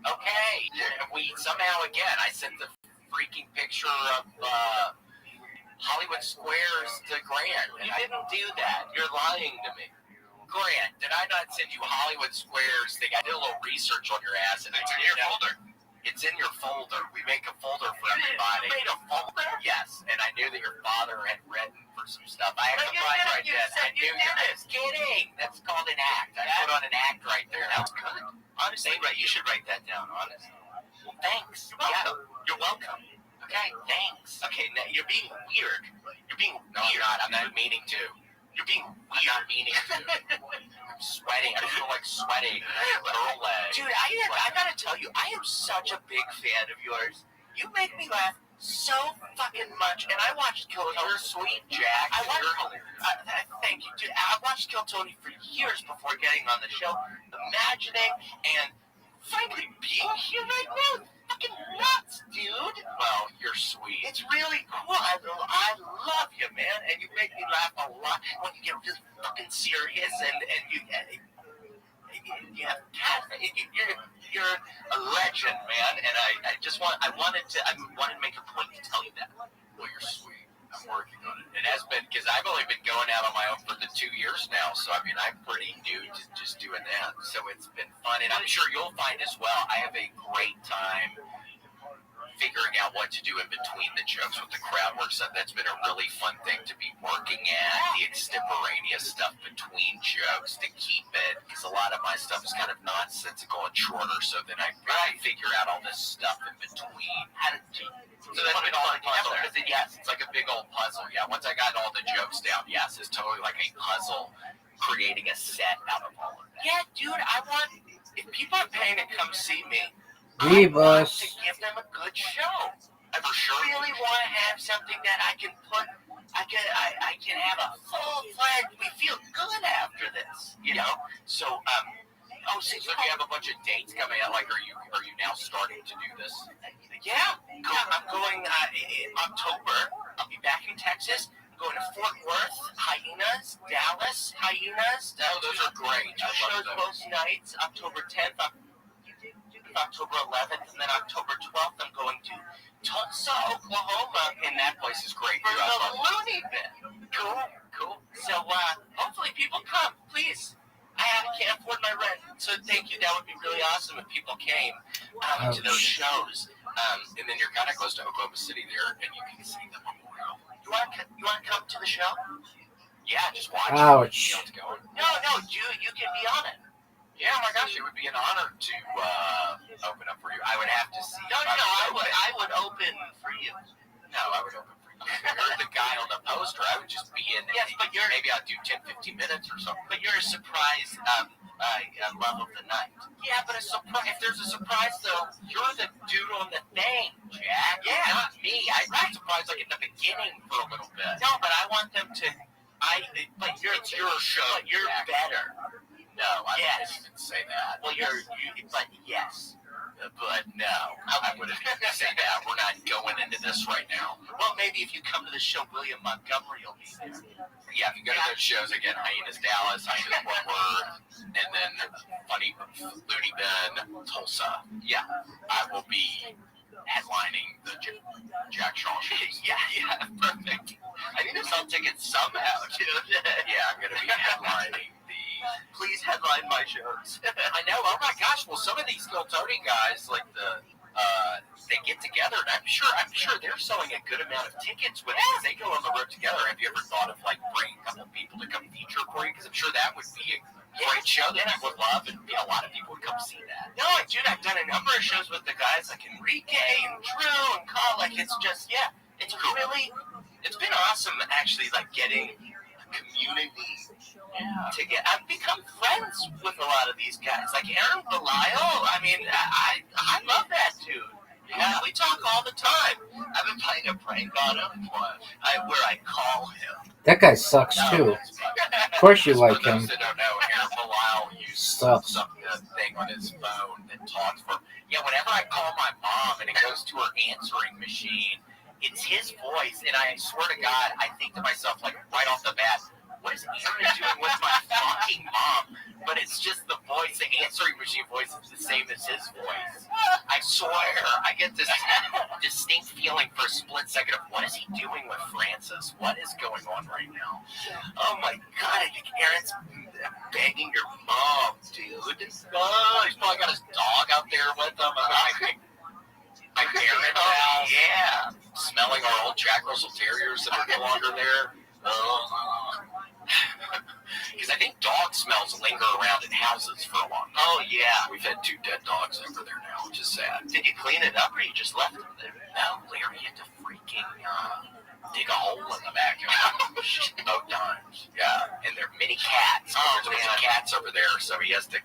Okay. We somehow, again, I sent the freaking picture of Hollywood Squares to Grant. You didn't do that. You're lying to me. Grant, did I not send you Hollywood Squares thing? I did a little research on your ass, and it's in your folder. It's in your folder. We make a folder for everybody. You made a folder? Yes, and I knew that your father had written for some stuff. I have to find right there. I knew you were just kidding. That's called an act. I put on an act right there. That was good. Honestly, you should write that down, honestly. Well, thanks. You're welcome. Okay, thanks. Okay, now you're being weird. You're being weird. I'm not meaning to. You're being weird. I'm not meaning to. I'm sweating. I feel like sweating. Dude, I gotta tell you, I am such a big fan of yours. You make me laugh so fucking much. And I watched Kill Tony. You're sweet, Jack. Thank you, dude. I watched Kill Tony for years before getting on the show, imagining and frankly being here right now. Fucking nuts, dude. Well, you're sweet. It's really cool. I love you, man. And you make me laugh a lot when you get really fucking serious and you you're a legend, man. And I wanted to make a point to tell you that. Well, you're sweet. I'm working on it. It has been, because I've only been going out on my own for the 2 years now, so I'm pretty new to just doing that. So it's been fun, and I'm sure you'll find as well. I have a great time figuring out what to do in between the jokes with the crowd work stuff. That's been a really fun thing to be working at, the extemporaneous stuff between jokes to keep it, because a lot of my stuff is kind of nonsensical and shorter, so then I figure out all this stuff in between. So that's been all together. Yes, it's like a big old puzzle. Yeah, once I got all the jokes down, yes, it's totally like a puzzle, creating a set out of all of that. Yeah, dude, if people are paying to come see me, I want to give them a good show. I for sure really want to have something that I can put. I can have a full-fledged. We feel good after this, So, so you have a bunch of dates coming out. Like, are you now starting to do this? Yeah, I'm going in October. I'll be back in Texas. I'm going to Fort Worth, Hyenas, Dallas, Hyenas. Oh, those are great. 2 shows both nights. October 10th. October 11th, and then October 12th, I'm going to Tulsa, Oklahoma, and that place is great. For the And then you're kind of close to Oklahoma City there, and you can see the memorial. You want to come to the show? Yeah, just watch. Ouch. See how it's going. No, you can be on it. Yeah, oh my gosh, it would be an honor to open up for you. I would have to see. No, I would open for you. No, I would open for you. You're the guy on the poster. I would just be in. Yes, but maybe I'll do 10, 15 minutes or something. But you're a surprise love of the night. Yeah, but a surprise. If there's a surprise, though, you're the dude on the thing, Jack. Yeah, not me. I'd be surprised like at the beginning for a little bit. No, but I want them to. But it's your show. But you're Jack. Better. No, I wouldn't even say that. Well, but yes. But no, I wouldn't say that. We're not going into this right now. Well, maybe if you come to the show, William Montgomery will be there. Yeah, if you go to those shows again, Hyenas Dallas, Hyenas One Word, and then Funny Looney Bin, Tulsa. Yeah, I will be headlining the Jack Shaw shows. Yeah, perfect. I need to sell tickets somehow, dude. Yeah, I'm going to be headlining Please headline my shows. I know. Oh my gosh. Well, some of these Still Tony guys, like they get together, and I'm sure they're selling a good amount of tickets with it. They go on the road together. Have you ever thought of like bringing a couple people to come feature for you? Because I'm sure that would be a great show that I would love, and a lot of people would come see that. No, dude, I've done a number of shows with the guys like Enrique and Drew and Carl. Like it's just it's cool. It's been awesome actually, like getting community to get. I've become friends with a lot of these guys, like Aaron Belial. I mean, I love that dude. Yeah, we talk all the time. I've been playing a prank on him where I call him. That guy sucks too. Of course you like him. For those that don't know, Aaron Belial uses something on his phone that talks for. Yeah, whenever I call my mom and it goes to her answering machine, it's his voice, and I swear to God, I think to myself, like, right off the bat, what is Aaron doing with my fucking mom? But it's just the voice, the answering machine voice is the same as his voice. I swear, I get this distinct feeling for a split second of what is he doing with Francis? What is going on right now? Oh my God, I think Aaron's begging your mom, dude. Oh, he's probably got his dog out there with him. My parents' house. Yeah. Smelling our old Jack Russell Terriers that are no longer there. Because I think dog smells linger around in houses for a long time. Oh, yeah. We've had 2 dead dogs over there now, which is sad. Did you clean it up or you just left them there? No, Larry had to freaking dig a hole in the backyard. Both times. Yeah. And they're mini cats. There's a bunch of cats over there, so he has to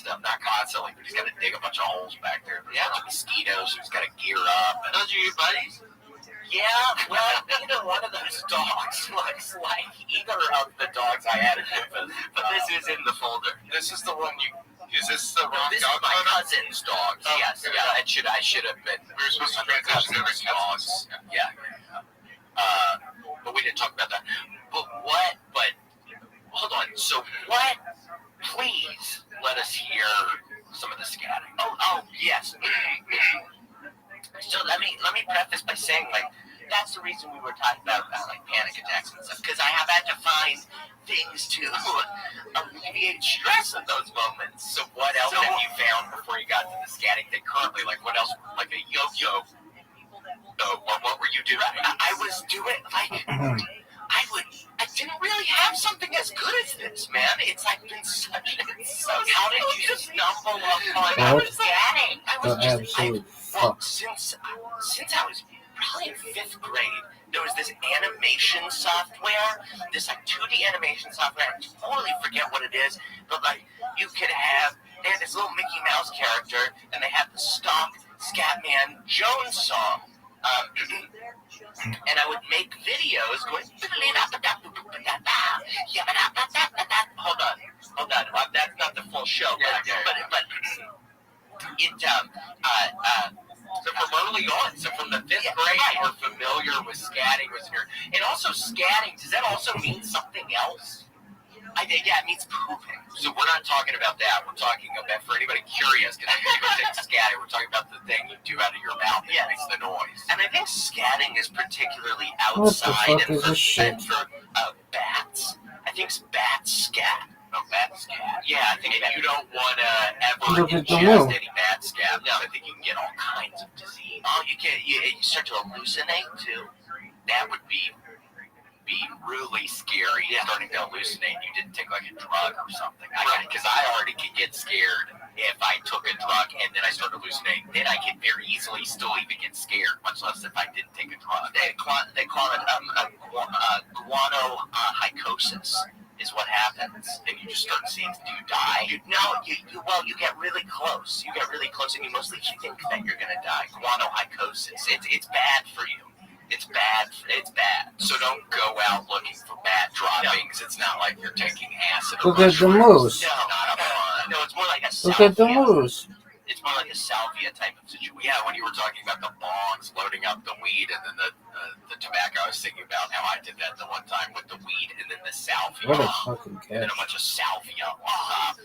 not constantly, but he's got to dig a bunch of holes back there. There's a bunch of mosquitoes, so he's got to gear up. And those are your buddies? Yeah, well, neither one of those dogs looks like either of the dogs I had in Memphis. But this is in the folder. This is the one is this the wrong this dog? This is my cousin's dogs. Oh, yes, yeah. I should have been. We're supposed to transition to the dogs. Yeah. But we didn't talk about that. But hold on. So what? Please let us hear some of the scatting. Oh, yes. So let me preface by saying, like, that's the reason we were talking about like panic attacks and stuff, because I have had to find things to alleviate stress in those moments. So what else have you found before you got to the scatting thing currently? Like what else? Like a yo-yo? What were you doing? I was doing like I didn't really have something as good as this, man. It's like been such. How did you stumble upon scatting? Since I was probably in 5th grade, there was this animation software, this like 2D animation software. I totally forget what it is, but like they had this little Mickey Mouse character, and they had the stock Scatman Jones song. And I would make videos going. Hold on. That's not the full show, but so from early on, so from the 5th grade, you were familiar with scatting. And also scatting, does that also mean something else? Yeah, it means pooping. So we're not talking about that. We're talking about, for anybody curious, because people think scatting, we're talking about the thing you do out of your mouth that makes the noise. And I think scatting is particularly outside and for bats. I think bats scat. No, bats scat. Yeah, I think you don't want to ever ingest any bat scat. No, I think you can get all kinds of diseases. Oh, you start to hallucinate too. That would be really scary. Yeah. Starting to hallucinate. You didn't take like a drug or something. Because I already could get scared if I took a drug and then I started hallucinating. Then I could very easily still even get scared, much less if I didn't take a drug. They call it guanohycosis. Is what happens, and you just start seeing. Do you die? You get really close. You get really close, and you mostly think that you're gonna die. Guanohycosis. It's bad for you. It's bad. So don't go out looking for bad droppings. No. It's not like you're taking acid. Look at the moose. No, not fun. No, it's more like a Look at the salvia. moose. It's more like a salvia type of situation. Yeah, when you were talking about the bongs loading up the weed and then the tobacco, I was thinking about how I did that the one time with the weed and then the salvia. What a fucking And then catch. a bunch of salvia.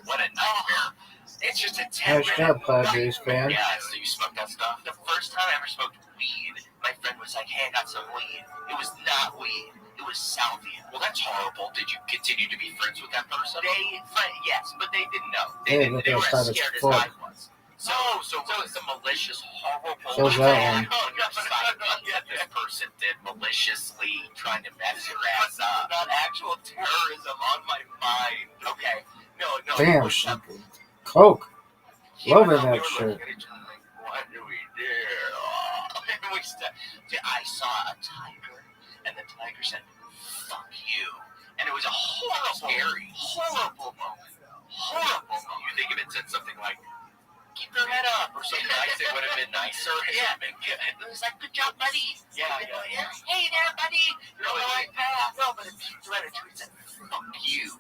What a nightmare. It's just a Nice job, Padres fan. Yeah, so you smoked that stuff? The first time I ever smoked weed, my friend was like, hey, I got some weed. It was not weed. It was salvia. Well, that's horrible. Did you continue to be friends with that person? Yes, but they didn't know. They were as scared as I was. So it's a malicious, horrible. So's that one. This person did maliciously trying to mess your ass up. Not actual terrorism on my mind. Okay. No. Damn, something. Coke. Loving that shit. What do we do? I saw a tiger, and the tiger said, "Fuck you," and it was a horrible moment. You think if it said something like, "Keep your head up" or something nice, it would have been nicer. Yeah. It was like, "Good job, buddy." Yeah. Hey there, buddy. You're on the right path. No, but if you read it, it said, "Fuck you."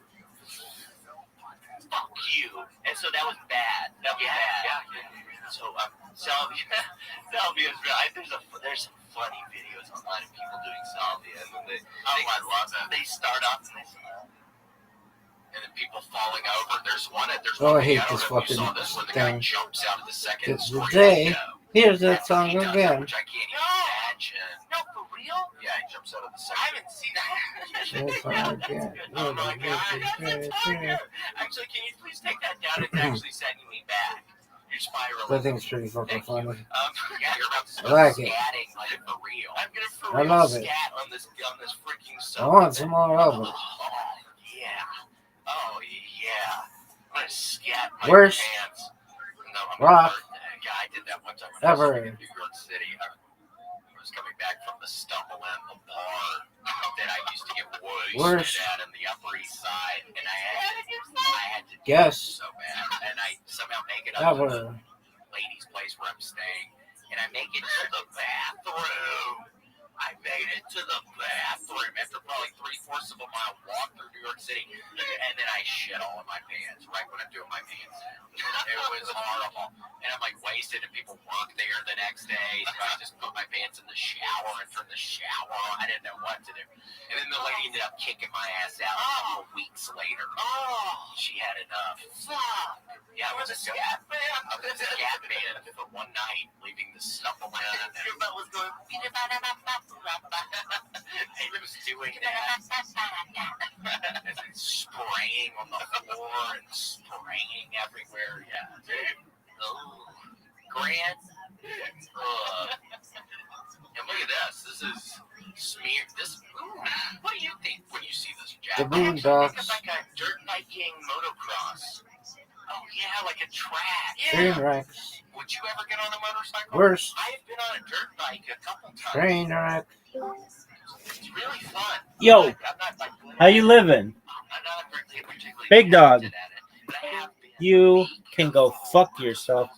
Fuck you. And so that was bad. Yeah. So salvia is real. There's some funny videos online of people doing salvia, and then I love that. They start off and they smell, and then people falling over. There's one. I hate this fucking thing. Jumps out of the second It's story. today. Here's that song again. Which I can't even imagine. No, for real? Yeah, he jumps out of the second. I haven't seen that. Oh my god. Actually, can you please take that down? It's actually sending me back. You're spiraling. I think it's pretty fucking funny. Yeah, you're about to I like it. scatting like for real. I'm gonna for I real love it. scat on this freaking I song. want some more of it. Oh yeah. I'm gonna scat my Worst pants. No, rock yeah, I did that one time when I was ever. in New York City. I was coming back from the Stumble at the bar that I used to get Worst wasted at on the Upper East Side, and I had to do Guess it so bad, and I somehow make it up to the ever. lady's place where I'm staying, and I make it to the bathroom. I made it to the bathroom after probably 3/4 of a mile walk through New York City, and then I shit all in my pants right when I'm doing my pants down. It was horrible, and I'm like wasted, and people work there the next day, so I just put my pants in the shower and turn the shower on. I didn't know what to do, and then the lady ended up kicking my ass out a couple weeks later. She had enough. Yeah, I was a scat man. I was a scat man for one night, leaving the Stumble and your butt was going. He was doing that, spraying on the floor and spraying everywhere. Yeah, dude. Oh, Grant. And look at this. This is smeared. What do you think when you see this, Jack? The Boondocks. It's like a dirt biking motocross. Oh yeah, like a track. Train Yeah. wrecks. Would you ever get on a motorcycle? Worst. I've been on a dirt bike a couple times. Train wreck. It's really fun. Yo, I'm not like how you living? I'm not particularly Big dog. talented at it, but I have been. You can go fuck yourself.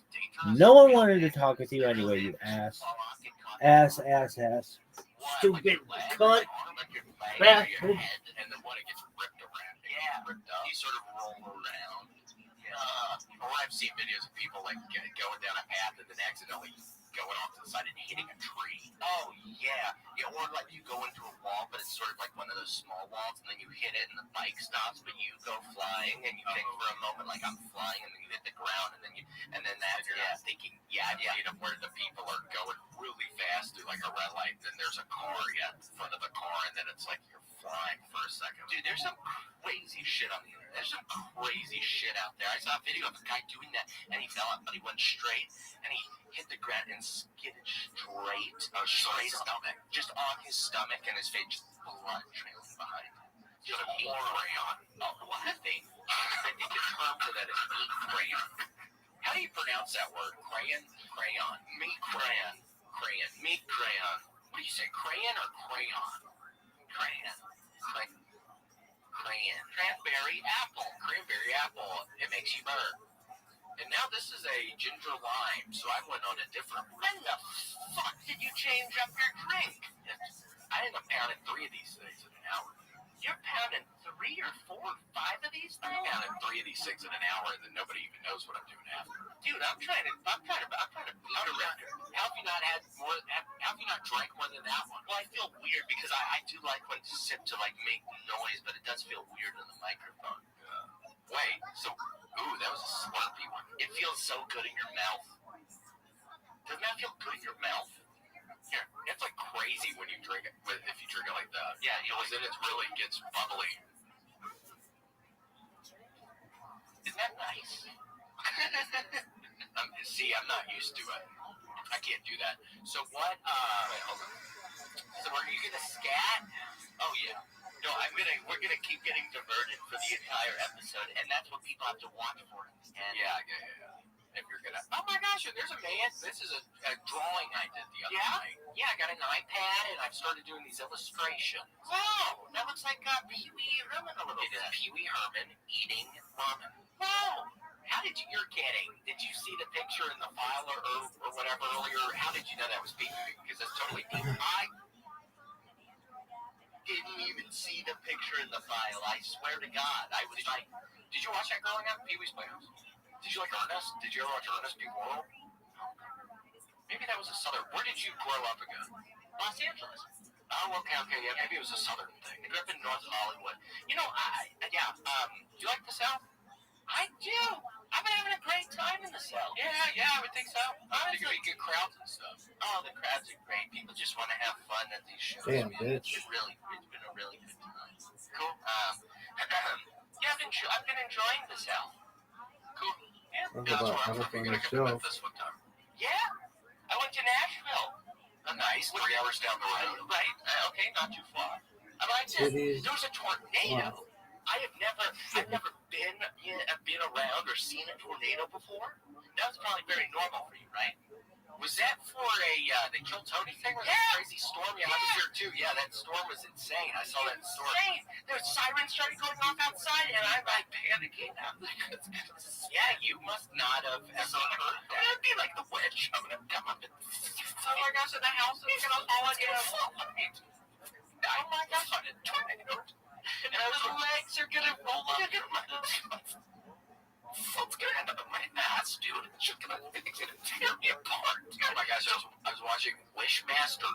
No one wanted to talk with you anyway, you ass. Ass. Stupid cunt. Bastard. And then when it gets ripped around, you sort of roll around. Or I've seen videos of people like going down a path and then accidentally going off to the side and hitting a tree. Oh yeah. Or like you go into a wall, but it's sort of like one of those small walls, and then you hit it and the bike stops, but you go flying and you think for a moment like I'm flying, and then you hit the ground, and then that you're not thinking, I've seen them where the people are going really fast through like a red light, then there's a car in front of the car, and then it's like you're flying for a second. Dude, there's some crazy shit on the internet. There's some crazy shit out there. I saw a video of a guy doing that, and he fell out, but he went straight, and he hit the ground and hit it straight stomach, just on his stomach, and his face just blood trailing behind. Just a meat crayon. Oh, what a thing. I think the term for that is meat crayon. How do you pronounce that word? Crayon? Crayon. Meat crayon. Crayon. Meat crayon. What do you say, crayon or crayon? Crayon. Crayon. Cranberry apple. Cranberry apple. It makes you burn. And now this is a ginger lime, so I went on a different. When the fuck did you change up your drink? I end up pounding 3 of these things in an hour. You're pounding 3 or 4 or 5 of these things? I'm pounding 3 of these things in an hour, and then nobody even knows what I'm doing after. Dude, I'm trying to beat a record. How have you not had more? How have you not drank more than that one? Well, I feel weird because I do like when to sip to like make noise, but it does feel weird in the microphone. Wait, so that was a slurpy one. It feels so good in your mouth. Doesn't that feel good in your mouth? Yeah, it's like crazy when you drink it. If you drink it like that, yeah, because then it really gets bubbly. Isn't that nice? See, I'm not used to it. I can't do that. So what? Wait, hold on. So are you gonna scat? Oh yeah. No, we're gonna keep getting diverted for the entire episode, and that's what people have to watch for. And yeah. If you're gonna, oh my gosh, there's a man. This is a drawing I did the other night. Yeah, I got an iPad and I've started doing these illustrations. Wow, that looks like Pee Wee Herman a little bit. It is Pee Wee Herman eating ramen. Wow. How did you? You're kidding. Did you see the picture in the file or whatever earlier? How did you know that was Pee Wee? Because that's totally Pee Wee. I didn't even see the picture in the file. I swear to God, I was like, did you watch that growing up, Pee Wee's Playhouse? Did you like Ernest? Did you ever watch Ernest Big World? Maybe that was a Southern. Where did you grow up again? Los Angeles. Oh, okay, yeah, maybe it was a Southern thing. I grew up in North Hollywood. You know, do you like the South? I do. I've been having a great time in the South. Yeah, I would think so. I think it'd be good crowds and stuff. Oh, the crowds are great. People just want to have fun at these shows. Damn, Man. bitch. It's been a really good time. Cool. Yeah, I've been enjoying the South. Cool. Yeah, that's where I'm from. You're gonna come to Memphis one time. Yeah, I went to Nashville. Nice. 3 hours down the road. Right. Okay, not too far. I liked it. There was a tornado. I've never been around or seen a tornado before. That was probably very normal for you, right? Was that for the Kill Tony thing? Was that crazy storm? Yeah, I was here too. Yeah, that storm was insane. I saw that storm. Insane. The sirens started going off outside, and I'm like panicking. I'm like, yeah, you must not have ever heard that. It'd be like the witch. I'm gonna come up and oh my gosh, and the house is gonna fall again. Oh my gosh, I'm in a tornado. And those legs are gonna roll up. What's gonna end up in my ass, dude? It's just gonna tear me apart. Oh my gosh, I was watching Wishmaster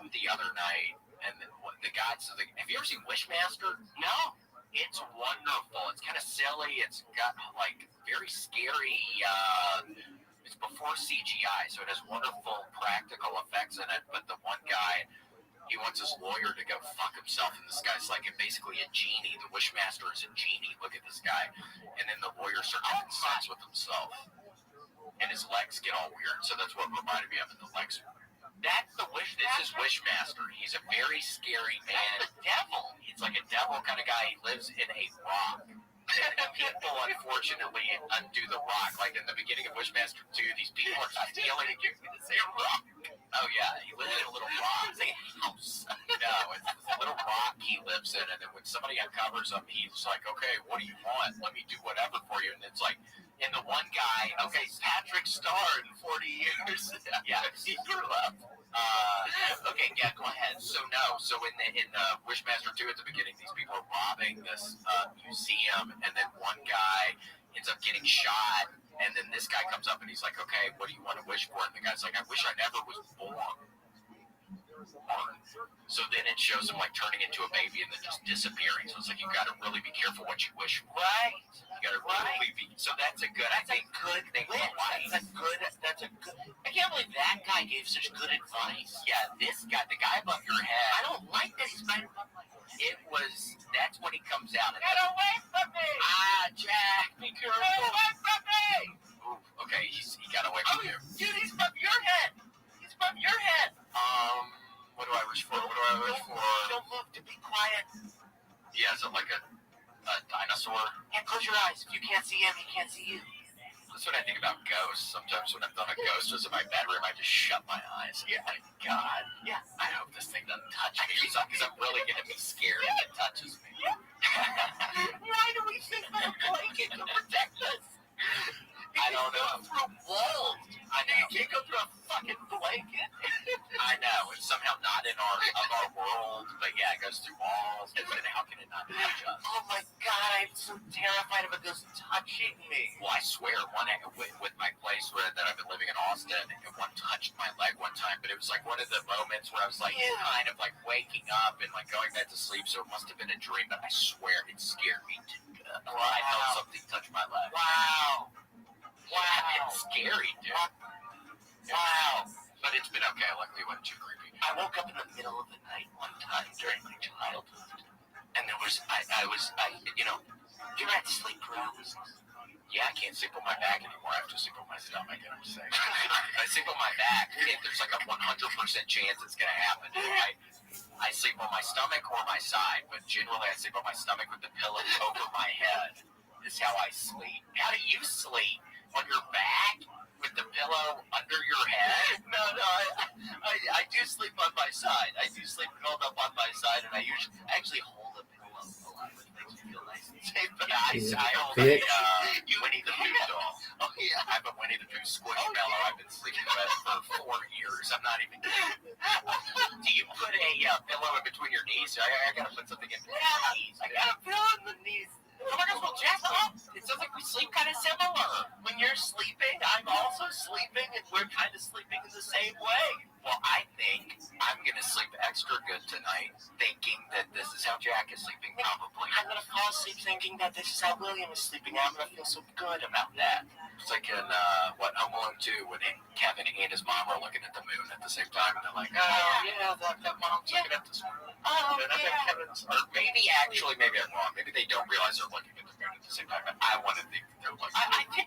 2 the other night, and the guy said, have you ever seen Wishmaster? No. It's wonderful. It's kind of silly. It's got like very scary. It's before CGI, so it has wonderful practical effects in it. But the one guy, he wants his lawyer to go fuck himself, and this guy's like basically a genie. The Wishmaster is a genie. Look at this guy. And then the lawyer starts having sex with himself. And his legs get all weird, so that's what reminded me of it, the legs. That's the Wishmaster? This is Wishmaster. He's a very scary man. That's the devil. He's like a devil kind of guy. He lives in a rock. People, unfortunately, undo the rock. Like in the beginning of Wishmaster 2, these people are stealing and giving me to say a rock. Oh, yeah, he lives in a little rock. It's a house. No, it's a little rock he lives in, and then when somebody uncovers him, he's like, okay, what do you want? Let me do whatever for you. And it's like, and the one guy, okay, Patrick Starr in 40 years. Yeah, he grew up. Okay, yeah, go ahead. So in Wishmaster 2 at the beginning, these people are robbing this museum, and then one guy ends up getting shot, and then this guy comes up and he's like, okay, what do you want to wish for? And the guy's like, I wish I never was born. So then it shows him like turning into a baby and then just disappearing. So it's like you got to really be careful what you wish for. Right. You got to really be. So that's a good. That's a good thing. That's a good. I can't believe that guy gave such good advice. Yeah, this guy, the guy above your head. I don't like that he's right above my head. It was. That's when he comes out. Get away from me! Jack, be careful. Get away from me! Ooh, okay, he got away from you. Dude, he's above your head. He's above your head. What do I wish for? Don't move to be quiet. Yeah, is it like a dinosaur? Yeah, close your eyes. If you can't see him, he can't see you. That's what I think about ghosts. Sometimes when I thought a ghost was in my bedroom, I just shut my eyes. Yeah, my God. Yeah. I hope this thing doesn't touch me because I'm really going to be scared if it touches me. Yeah. Why do we think that a blanket can protect us? I don't know. Through walls. I know. You can't go through a fucking blanket. I know. It's somehow not in our world, but yeah, it goes through walls. And then how can it not touch us? Oh my God, I'm so terrified of a ghost touching me. Well, I swear, with my place that I've been living in Austin, and one touched my leg one time, but it was like one of the moments where I was like kind of like waking up and like going back to sleep, so it must have been a dream, but I swear it scared me to death. Wow. I felt something touch my leg. Wow. Wow. It's scary, dude. Wow. But it's been okay. Luckily, it wasn't too creepy. I woke up in the middle of the night one time during my childhood, and there was, you know, you had sleep paralysis. Yeah, I can't sleep on my back anymore. I have to sleep on my stomach, and I'm sick. I sleep on my back, there's like a 100% chance it's going to happen. I sleep on my stomach or my side, but generally I sleep on my stomach with the pillow over my head. Is how I sleep. How do you sleep? On your back? With the pillow under your head? No, I do sleep on my side. I do sleep curled up on my side, and I actually hold a pillow a lot, which makes me feel nice and safe. But I hold a Winnie the Pooh doll. Oh, yeah. I have a Winnie the Pooh squishmallow. I've been sleeping with for 4 years. I'm not even kidding. Do you put a pillow in between your knees? I gotta put something in between my knees. I got a pillow in the knees. Oh my gosh, well, Jack, it sounds like we sleep kind of similar. When you're sleeping, I'm also sleeping, and we're kind of sleeping in the same way. Well, I think I'm going to sleep extra good tonight, thinking that this is how Jack is sleeping, probably. I'm going to fall asleep thinking that this is how William is sleeping, and I'm going to feel so good about that. It's like in, Home Alone 2, when Kevin and his mom are looking at the moon at the same time, and they're like, that mom's looking at this moon. Oh, and I think Kevin's, or maybe I'm wrong. Maybe they don't realize they're looking at the moon at the same time, but I want to think that they're looking at the moon.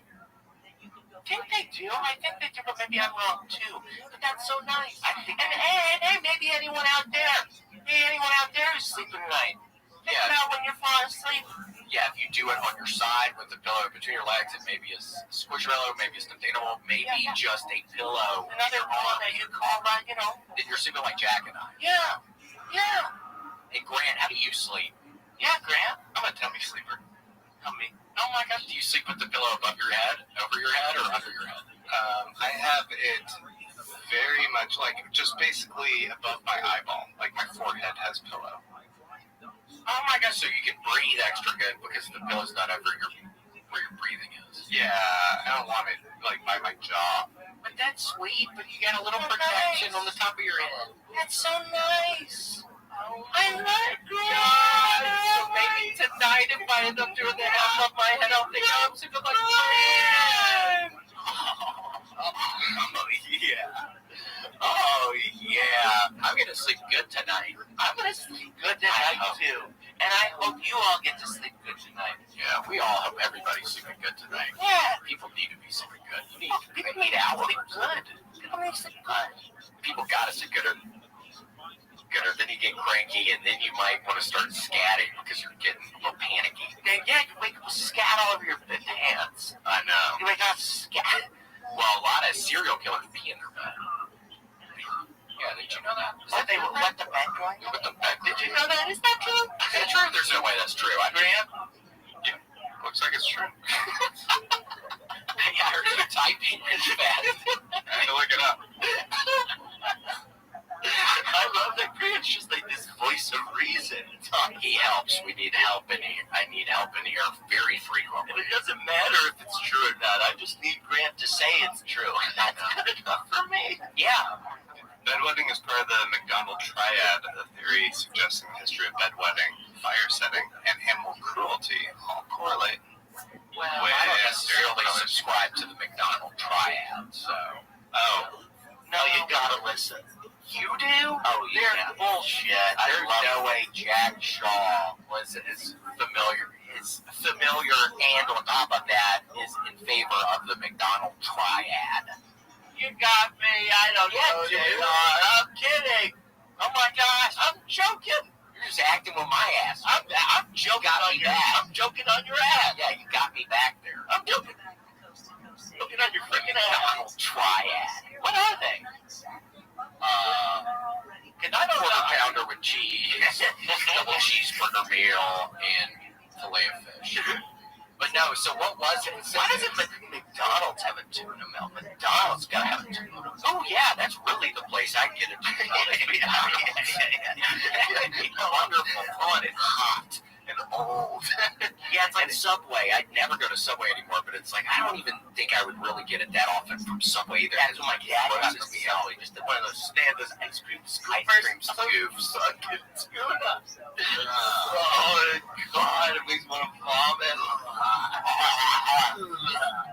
I think they do. I think they do, but maybe I'm wrong too. But that's so nice. And hey, maybe anyone out there who's sleeping tonight. Think about when you're falling asleep. Yeah, if you do it on your side with the pillow between your legs, it may be a squishmallow, maybe a stuffed animal, maybe just a pillow. Another pillow that you call, that you're sleeping like Jack and I. Yeah. Hey, Grant, how do you sleep? Yeah, Grant. I'm a tummy sleeper. Tummy. Oh my gosh, do you sleep with the pillow above your head, over your head, or under your head? I have it very much like just basically above my eyeball. Like my forehead has pillow. Oh my gosh, so you can breathe extra good because the pillow's not over where your breathing is. Yeah, I don't want it like by my jaw. But that's sweet, but you got a little protection on the top of your head. That's so nice. I like God. So maybe tonight, if I end up doing that above my head, I'll think I'm super like Grant. Oh yeah. I'm gonna sleep good tonight. I'm gonna sleep good tonight too. And I hope you all get to sleep good tonight. Yeah, we all hope everybody's sleeping good tonight. Yeah. People need to be sleeping good. People need hours. Good. People need to sleep good. People gotta sleep good. Then you get cranky, and then you might want to start scatting because you're getting a little panicky. Yeah, you wake up with scat all over your pants. I know. You wake up scat. Well, a lot of serial killers pee in their bed. Yeah, did you know that? They would wet the bed going? Did you know that? Is that true? Is that true? There's no way that's true. Graham? Yeah, looks like it's true. Yeah, I heard you typing really fast. I had to look it up. I love that Grant's just like this voice of reason. He helps. We need help in here. I need help in here very frequently. And it doesn't matter if it's true or not. I just need Grant to say it's true. That's good enough for me. Yeah. Bedwetting is part of the McDonald triad, a theory suggesting the history of bedwetting, fire setting, and animal cruelty all correlate. Well, I don't necessarily subscribe to the McDonald triad, so. Oh. No, you gotta listen. You do? Oh, yeah. They're bullshit. There's no way Jack Shaw was as familiar, and on top of that, is in favor of the McDonald triad. You got me. I don't know. Dude. I'm kidding. Oh my gosh. I'm joking. You're just acting with my ass. I'm joking on your ass. I'm joking on your ass. Yeah, you got me back there. I'm joking. Joking on your freaking ass. Triad. What are they? Because I don't know. Quarter pounder with cheese, double cheeseburger meal, and fillet of fish. But no, so what was it? Why doesn't McDonald's have a tuna melt? McDonald's gotta have a tuna melt. Oh yeah, that's really the place I get a tuna melt. Wonderful, fun, and hot, and old. Yeah, it's like Subway. I'd never go to Subway anymore, but it's like I don't even think I would really get it that often from Subway either. That's my dad used to be Subway, just one of those standard ice cream scoops. Tuna. Oh God, it makes me want to vomit.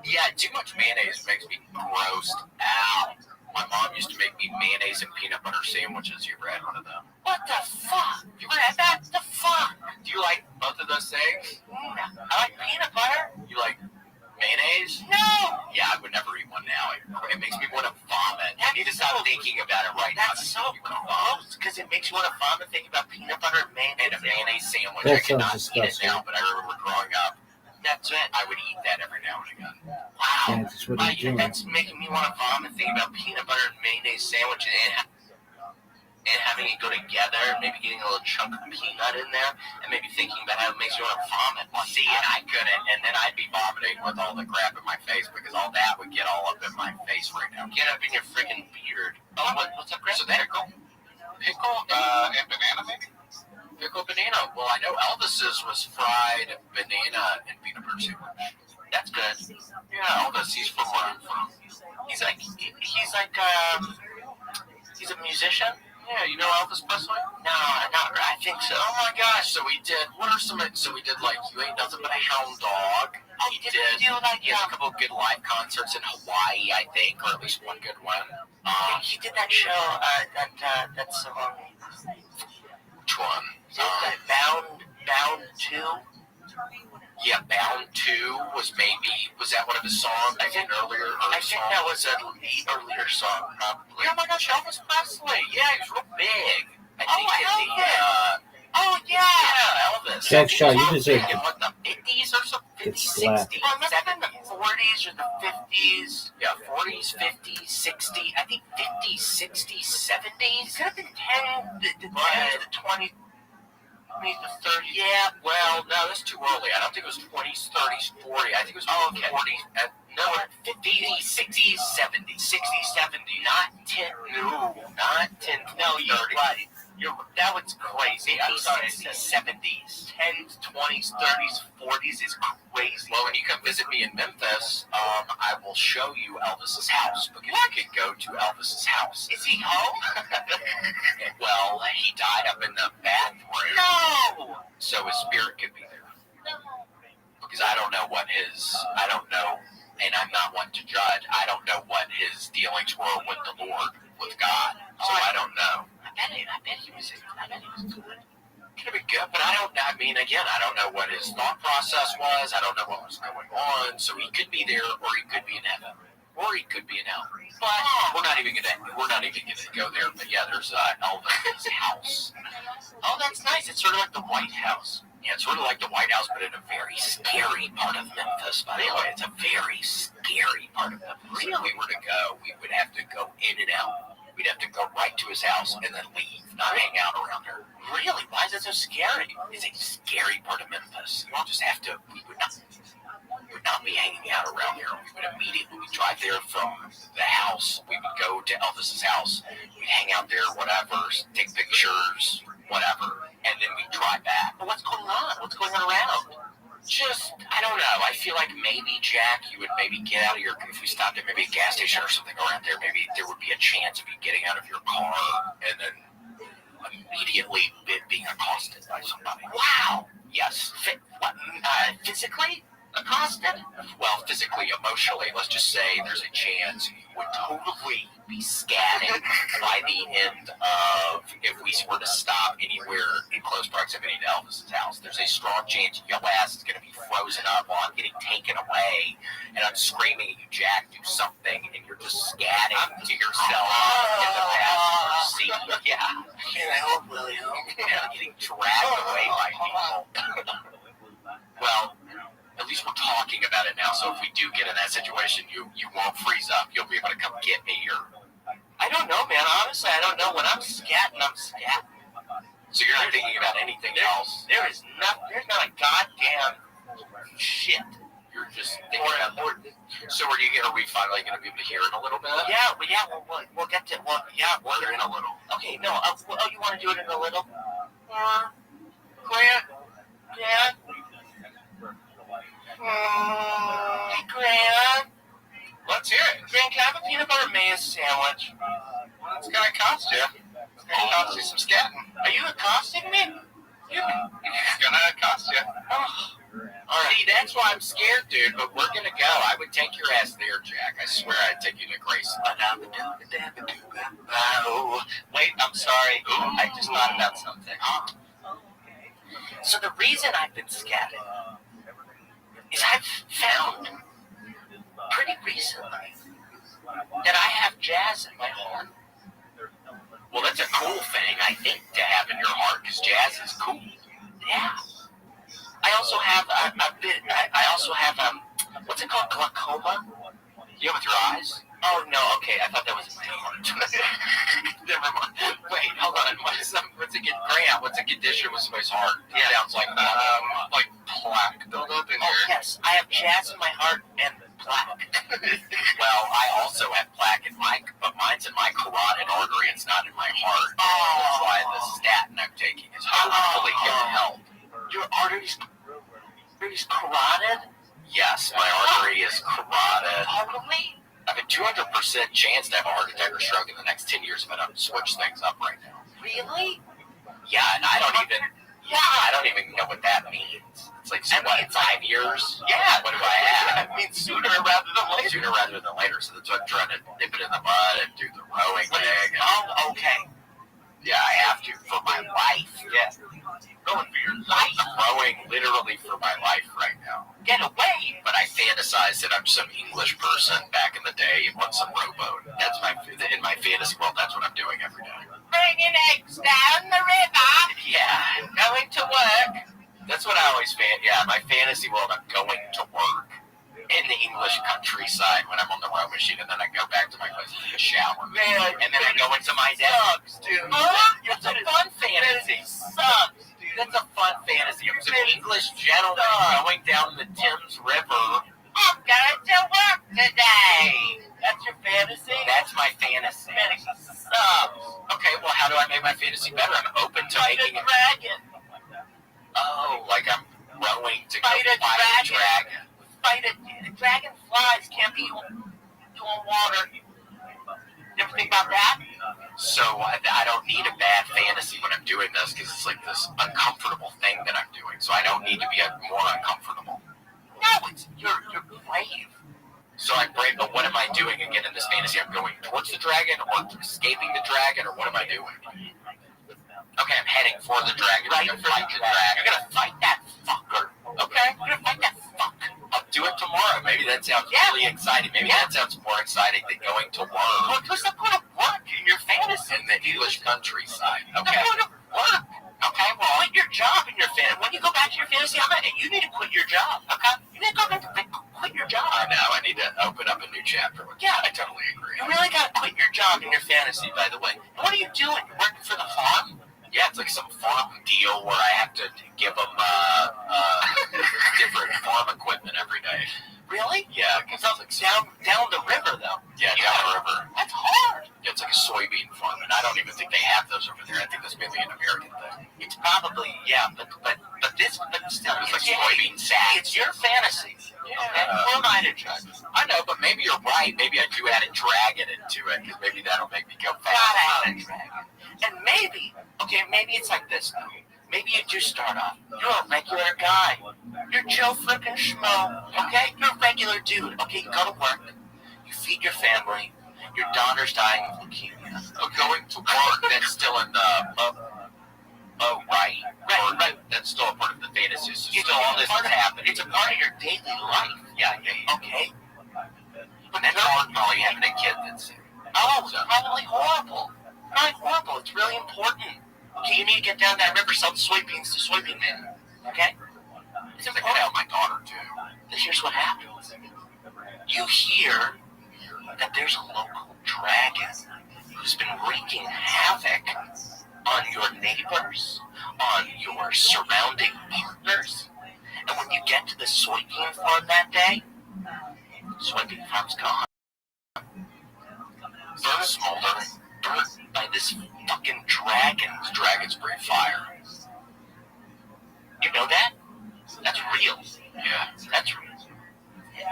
Yeah, too much mayonnaise makes me grossed out. My mom used to make me mayonnaise and peanut butter sandwiches. You ever had one of them? What the fuck? You ever had that? The fuck? Do you like both of those things? I like peanut butter. You like mayonnaise? No. Yeah, I would never eat one now. It makes me want to vomit. I need to stop thinking about it right now. That's so gross because it makes you want to vomit thinking about peanut butter and mayonnaise. And a mayonnaise sandwich. That I cannot sounds eat it disgusting. now, but I remember growing up. That's it. I would eat that every now and again. Wow. Yeah, that's what he's doing. That's making me want to vomit thinking about peanut butter and mayonnaise sandwich and having it go together, maybe getting a little chunk of peanut in there, and maybe thinking about how it makes you want to vomit. Well, see, and I couldn't, and then I'd be vomiting with all the crap in my face because all that would get all up in my face right now. Get up in your freaking beard. Oh, what's up, Chris? So pickle and banana, maybe? Pickle banana. Well, I know Elvis's was fried banana and peanut butter sandwich. That's good. Yeah, Elvis, he's from where I'm from. He's a musician. Yeah, you know Elvis Presley? No, not really. I think so. Oh my gosh! So we did. What are some? So we did like You Ain't Nothing But a Hound Dog. Oh, he did. He had a couple of good live concerts in Hawaii, I think, or at least one good one. He did that show. That song. Which one? Bound 2? Yeah, Bound 2 was that one of his songs? I think that was an earlier song, probably. Oh my gosh, Elvis Presley. Yeah, he was real big. I think Elvis. Jack Shaw, you deserve in what, the 50s or something? 50s, 60s, 70s, the 40s or the 50s. Yeah, 40s, 50s, 60s. I think 50s, 60s, 70s. Could have been 10 to 20. The 30s. Yeah, well, no, that's too early. I don't think it was 20s, 30s, 40s. I think it was 40s. No, 50s, 60s, 70s. 60s, 70s. Not 10. No, not 10. No, you're right. That was crazy. I'm sorry, it's the 70s. 10s, 20s, 30s, 40s is crazy. Well, when you come visit me in Memphis, I will show you Elvis's house because you can go to Elvis's house. Is he home? Well, he died up in the bathroom. No! So his spirit could be there. No. Because I don't know, and I'm not one to judge. I don't know what his dealings were with the Lord, with God. So I don't know. I bet he was good. Could have been good, but I don't know what his thought process was. I don't know what was going on. So he could be there, or he could be in heaven, or he could be in hell. But we're not even gonna go there. But yeah, there's Elvis's house. Oh, that's nice. It's sort of like the White House. Yeah, it's sort of like the White House, but in a very scary part of Memphis, by the way. It's a very scary part of Memphis. If we were to go, we would have to go in and out. We'd have to go right to his house and then leave, not hang out around there. Really? Why is it so scary? It's a scary part of Memphis. We would not be hanging out around here. We would immediately drive there from the house. We would go to Elvis's house. We'd hang out there, whatever, take pictures, whatever, and then we'd drive back. But what's going on? What's going on around? I don't know. I feel like maybe, Jack, you would maybe get out of your, if we stopped at maybe a gas station or something around there, maybe there would be a chance of you getting out of your car and then immediately being accosted by somebody. Wow. Yes. Physically accosted? Well, physically, emotionally, let's just say there's a chance you would totally be scatting by the end of, if we were to stop anywhere in close proximity to Elvis's house, there's a strong chance your ass is going to be frozen up while I'm getting taken away, and I'm screaming at you, Jack, do something, and you're just scatting to yourself in the passenger seat. Yeah. Can't help, William. Yeah, getting dragged away by people. Well, at least we're talking about it now, so if we do get in that situation, you won't freeze up. You'll be able to come get me, or... I don't know, man. Honestly, I don't know. When I'm scatting, I'm scatting. So you're not thinking about anything else? There's not a goddamn shit. You're just thinking about... So are we finally going to be able to hear it a little bit? Yeah, we'll get to... Well, yeah, we'll hear it in a little. Okay, no, you want to do it in a little? Grant? Yeah? Hey, Grant. Let's hear it. Grant, can I have a peanut butter mayo sandwich? Well, it's going to cost you. It's going to cost you some scatting. Are you accosting me? It's going to cost you. Oh. All right. See, that's why I'm scared, dude, but we're going to go. I would take your ass there, Jack. I swear I'd take you to Grace. Oh, wait, I'm sorry. I just thought about something. So the reason I've been scatting is I've found pretty recently that I have jazz in my heart. Well, that's a cool thing, I think, to have in your heart, because jazz is cool. Yeah. I also have what's it called, glaucoma? You have with your eyes? Oh, no, okay, I thought that was in my heart. Never mind. Wait, hold on. What's a condition with somebody's heart? Yeah, sounds like plaque buildup in here. Yes, I have jazz in my heart and plaque. Well, I also have plaque in but mine's in my carotid artery. It's not in my heart. That's why the statin I'm taking is hopefully going to help. Your artery's carotid? Yes, my artery is carotid. Totally? I have a 200% chance to have a heart attack or stroke in the next 10 years if I don't switch things up right now. Really? Yeah, and I don't even know what that means. It's like, 5 years? Yeah, what do I have? It means sooner rather than later. Sooner rather than later, so that's why I'm trying to nip it in the bud and do the rowing thing. Oh, okay. Yeah, I have to, for my life. Yeah. Rowing for your life. I'm rowing literally for my life right now. Get away! But I fantasize that I'm some English person back in the day and want some rowboat. That's in my fantasy world, that's what I'm doing every day. Bringing eggs down the river. Yeah, going to work. That's what I always yeah, my fantasy world, I'm going to work in the English countryside when I'm on the row machine, and then I go back to my place and take a shower. Man, and then I go into my desk. Sucks, dude. It's a fun fantasy. Sucks, dude. That's a fun fantasy. I'm an English gentleman going down the Thames River. I'm going to work today. That's your fantasy? That's my fantasy. Fantasy sucks. Okay, well, how do I make my fantasy better? I'm open to making it. Fight a dragon. Oh, like I'm rowing to fight a dragon. Dragonflies can't be doing water. You ever think about that? So I don't need a bad fantasy when I'm doing this because it's like this uncomfortable thing that I'm doing. So I don't need to be more uncomfortable. No, you're brave. So I'm brave, but what am I doing again in this fantasy? I'm going towards the dragon or escaping the dragon, or what am I doing? Okay, I'm heading for the dragon. Right, you're going to fight the dragon. You're going to fight that fucker. Okay? You're going to fight that fuck. I'll do it tomorrow. Maybe that sounds really exciting. Maybe that sounds more exciting than going to work. Well, because I'm going to work in your fantasy. In the English countryside. Okay. I'm going to work. Okay, well, quit your job in your fantasy. When you go back to your fantasy, you need to quit your job. Okay? You need to go back to quit your job. I know. I need to open up a new chapter. Yeah, I totally agree. You really got to quit your job in your fantasy, by the way. And what are you doing? You're working for the farm? Yeah, it's like some farm deal where I have to give them different farm equipment every day. Really? Yeah, because it's like down the river, though. Yeah, down the river. That's hard. Yeah, it's like a soybean farm, and I don't even think they have those over there. I think that's mainly an American thing. It's probably, yeah, but still, it's like soybean sack. It's your fantasy. Yeah. Okay? Who am I to judge? I know, but maybe you're right. Maybe I do add a dragon into it, because maybe that'll make me go fast. Gotta add a dragon. And maybe it's like this, though. Maybe you do start off. You're a regular guy. You're Joe frickin' Schmo. Okay? You're a regular dude. Okay, you go to work. You feed your family. Your daughter's dying of leukemia. Going to work, that's still in the... Right. That's still a part of the fantasy. So still all this is happening. It's a part of your daily life. Yeah. Okay. But that's hard probably having a kid that's sick. Oh, it's probably horrible. Probably horrible. It's really important. Okay, you need to get down that river, sell the soybeans to soybean man. Okay? It's important. I my daughter too. Here's what happens. You hear that there's a local dragon who's been wreaking havoc on your neighbors, on your surrounding partners. And when you get to the soybean farm that day, soybean farm's gone. Burnt, smoldering, burnt by this fucking dragon. Dragons breathe fire. You know that? That's real. Yeah, that's real.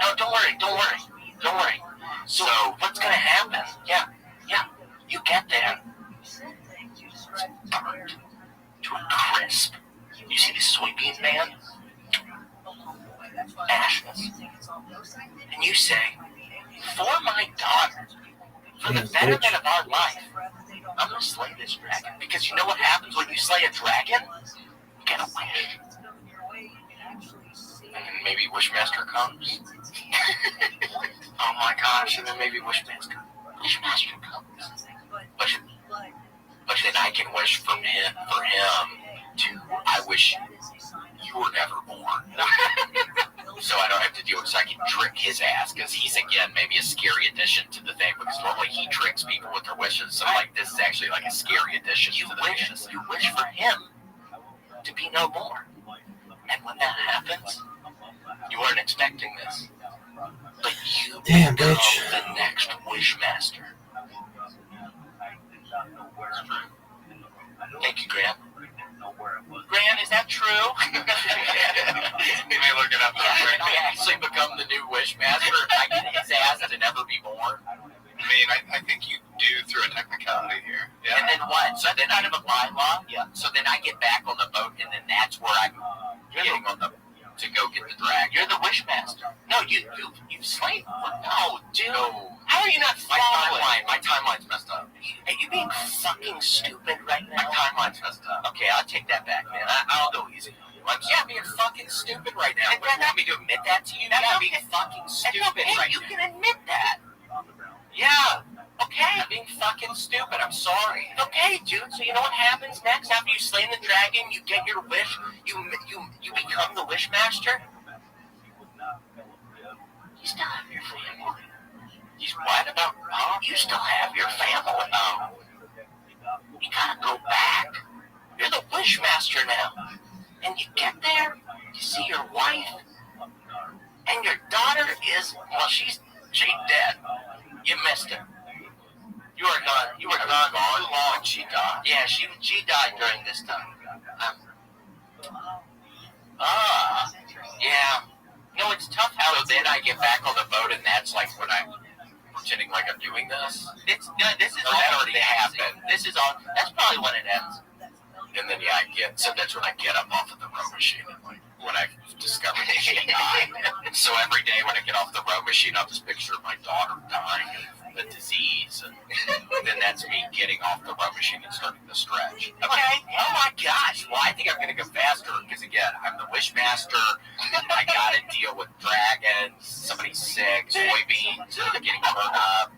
No, don't worry. So what's gonna happen? Yeah. You get there. It's burnt to a crisp. You see this soybean man? Ashes. And you say, for my daughter, for the betterment of our life, I'm gonna slay this dragon. Because you know what happens when you slay a dragon? You get a wish. And then maybe Wishmaster comes. Oh my gosh, and then maybe Wishmaster comes. But then I can wish for him to, I wish you were never born. So I don't have to deal with, so I can trick his ass, because he's, again, maybe a scary addition to the thing, because normally he tricks people with their wishes, so, like, this is actually, like, a scary addition to the thing. You wish for him to be no more. And when that happens, you weren't expecting this, but you become the next Wishmaster. Thank you, Grant. Grant, is that true? You may look it up. Yeah, I actually become the new Wishmaster. I get his ass to never be born. I mean, I think you do through a technicality here. Yeah. And then what? So then out of a bylaw? Yeah. So then I get back on the boat, and then that's where I'm getting on the to go get the dragon. You're the Wishmaster. No, you've slain. No, dude. No. How are you not following? My timeline's messed up. Are you being fucking stupid right now? My timeline's messed up. Okay, I'll take that back, man. I'll go easy. I'm being fucking stupid right now. And you want me to admit that to you? Yeah, being fucking stupid right now. You can admit that. Yeah. Okay. I'm being fucking stupid. I'm sorry. Okay, dude. So you know what happens next? After you slay the dragon, you get your wish. You become the Wishmaster. You still have your family. He's what about? You still have your family. You gotta go back. You're the Wishmaster now. And you get there, you see your wife, and your daughter is, well, she's dead. You missed her. You were gone. You were gone too long. She died. Yeah, she died during this time. Yeah. No, it's tough how then I get back on the boat, and that's like when I'm pretending like I'm doing this. This is already happened. This is all. That's probably when it ends. And then so that's when I get up off of the row machine. Like when I discovered that she died. So every day when I get off the row machine, I'll just picture my daughter dying of the disease, and then that's me getting off the row machine and starting to stretch. Okay. Oh my gosh. Well, I think I'm gonna go faster because again, I'm the Wishmaster. I gotta deal with dragons. Somebody's sick. Soybeans are getting burned up.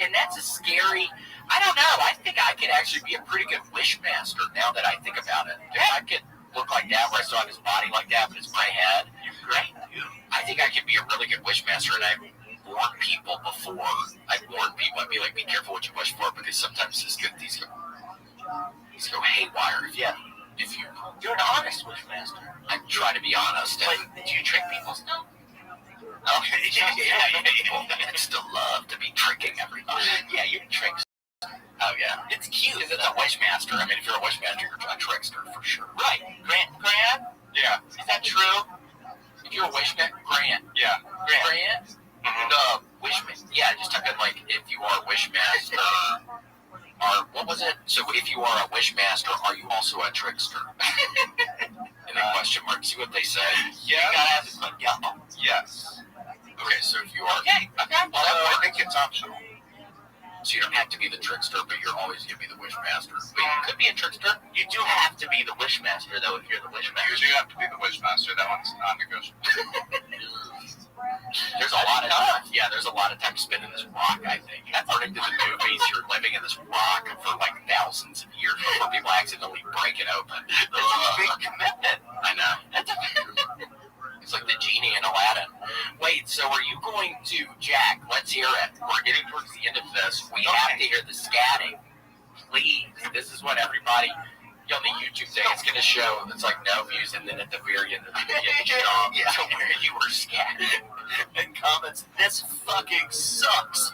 And that's a scary. I don't know. I think I could actually be a pretty good Wishmaster now that I think about it. If I could look like that, where I saw his body like that, but it's my head. Great. I think I could be a really good Wishmaster, and I've warned people before. I'd be like, be careful what you wish for, because sometimes these go haywire. If you're an honest Wishmaster. I try to be honest. But do you trick people still? Okay, yeah. I'd still love to be tricking everybody. Yeah, you tricks. Oh, yeah. It's cute. It's a Wishmaster. I mean, if you're a Wishmaster, you're a trickster for sure. Right. Grant? Yeah. Is that true? If you're a Wishmaster? Grant? Yeah. Grant? Mm-hmm. The Wishmaster. Yeah, just took it like, if you are a Wishmaster, what was it? So if you are a Wishmaster, are you also a trickster? And then question mark. See what they say? Yeah. You gotta ask it. Yeah. Yes. Okay, so if you are... Okay. Well, I think it's optional. So you don't have to be the trickster, but you're always going to be the wishmaster. But you could be a trickster. You do have to be the wishmaster, though, if you're the wishmaster. You do have to be the wishmaster. That one's non-negotiable. There's a lot of time spent in this rock, I think. According to the movies, you're living in this rock for like thousands of years before people accidentally break it open. That's a big commitment. I know. It's like the genie in Aladdin. Wait, so are you going to, Jack, let's hear it. We're getting towards the end of this. We have to hear the scatting. Please. This is what everybody on the YouTube thing, it's going to show. It's like no views, and then at the very end of the video, so where you were scatting. And comments, this fucking sucks.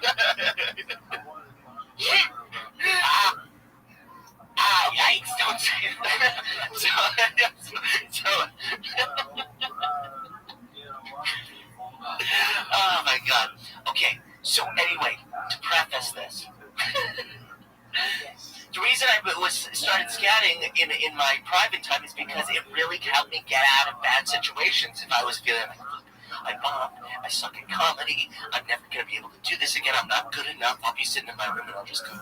Yikes, don't say that. Oh my god. Okay, so anyway, to preface this, the reason I started scatting in my private time is because it really helped me get out of bad situations. If I was feeling like, I bombed, I suck at comedy, I'm never going to be able to do this again, I'm not good enough, I'll be sitting in my room and I'll just go.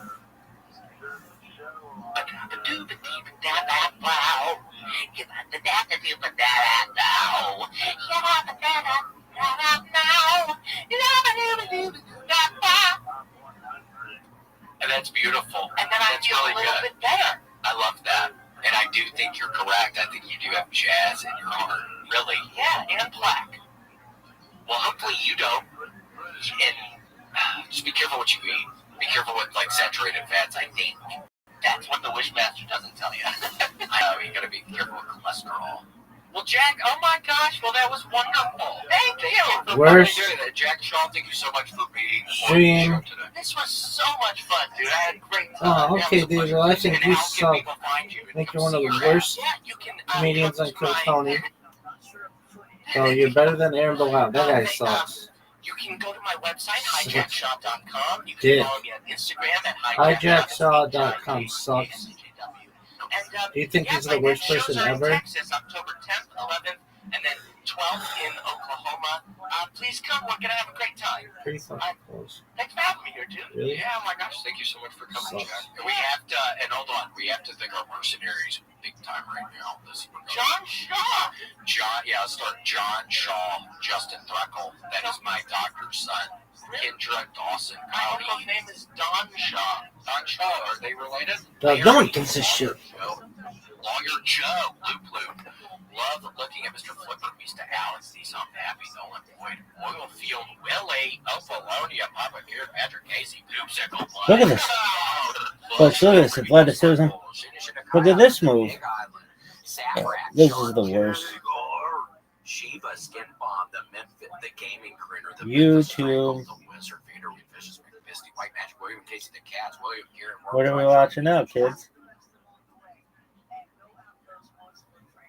And that's beautiful. And then I feel really a little bit better. I love that. And I do think you're correct. I think you do have jazz in your heart. Really? Yeah, and black. Well, hopefully you don't. And just be careful what you eat. Be careful with, like, saturated fats, I think. That's what the Wishmaster doesn't tell you. I know, you gotta be careful with cholesterol. Well, Jack, oh my gosh, well, that was wonderful. Thank you. Worst Jack Shaw, thank you so much for being stream. on the show today. This was so much fun, dude. I had a great time. Oh, okay, dude. Well, I think you suck. I think you're one of the worst comedians on Kill Tony. So you're better than Aaron Bilal. That guy sucks. You can go to my website, hijackshaw.com. You can follow me on Instagram at hijackshaw.com sucks. Do you think he's the worst person ever? Texas, October 10th, 11th, and then 12th in Oklahoma. Please come. We're going to have a great time. Pretty fucking close. Thanks for having me here, dude. Really? Yeah, oh my gosh. Thank you so much for coming, Jack. And we have to, and hold on, we have to thank our mercenaries big time right now. John Shaw. I'll start. John Shaw, Justin Threckle. That is my doctor's son. Kendra Dawson. My uncle's name is Don Shaw. Don Shaw, are they related? No one gives a shit. Lawyer Joe, Loop Loop. Love looking at Mr. Flipper, Mr. Alex, these unhappy Nolan Boyd, Oilfield, Willie, Ophelonia, Papa Gear, Patrick Casey, Poopsicle. Look at this. Folks, look at this athleticism. Look at this move. This is the worst. Sheba, Skin Bomb, the Memphis, the Gaming Critter, the YouTube. the Wizard, Vader, Vicious, Misty, White Magic, William Casey, the Cats, William Gear. What are we watching now, kids?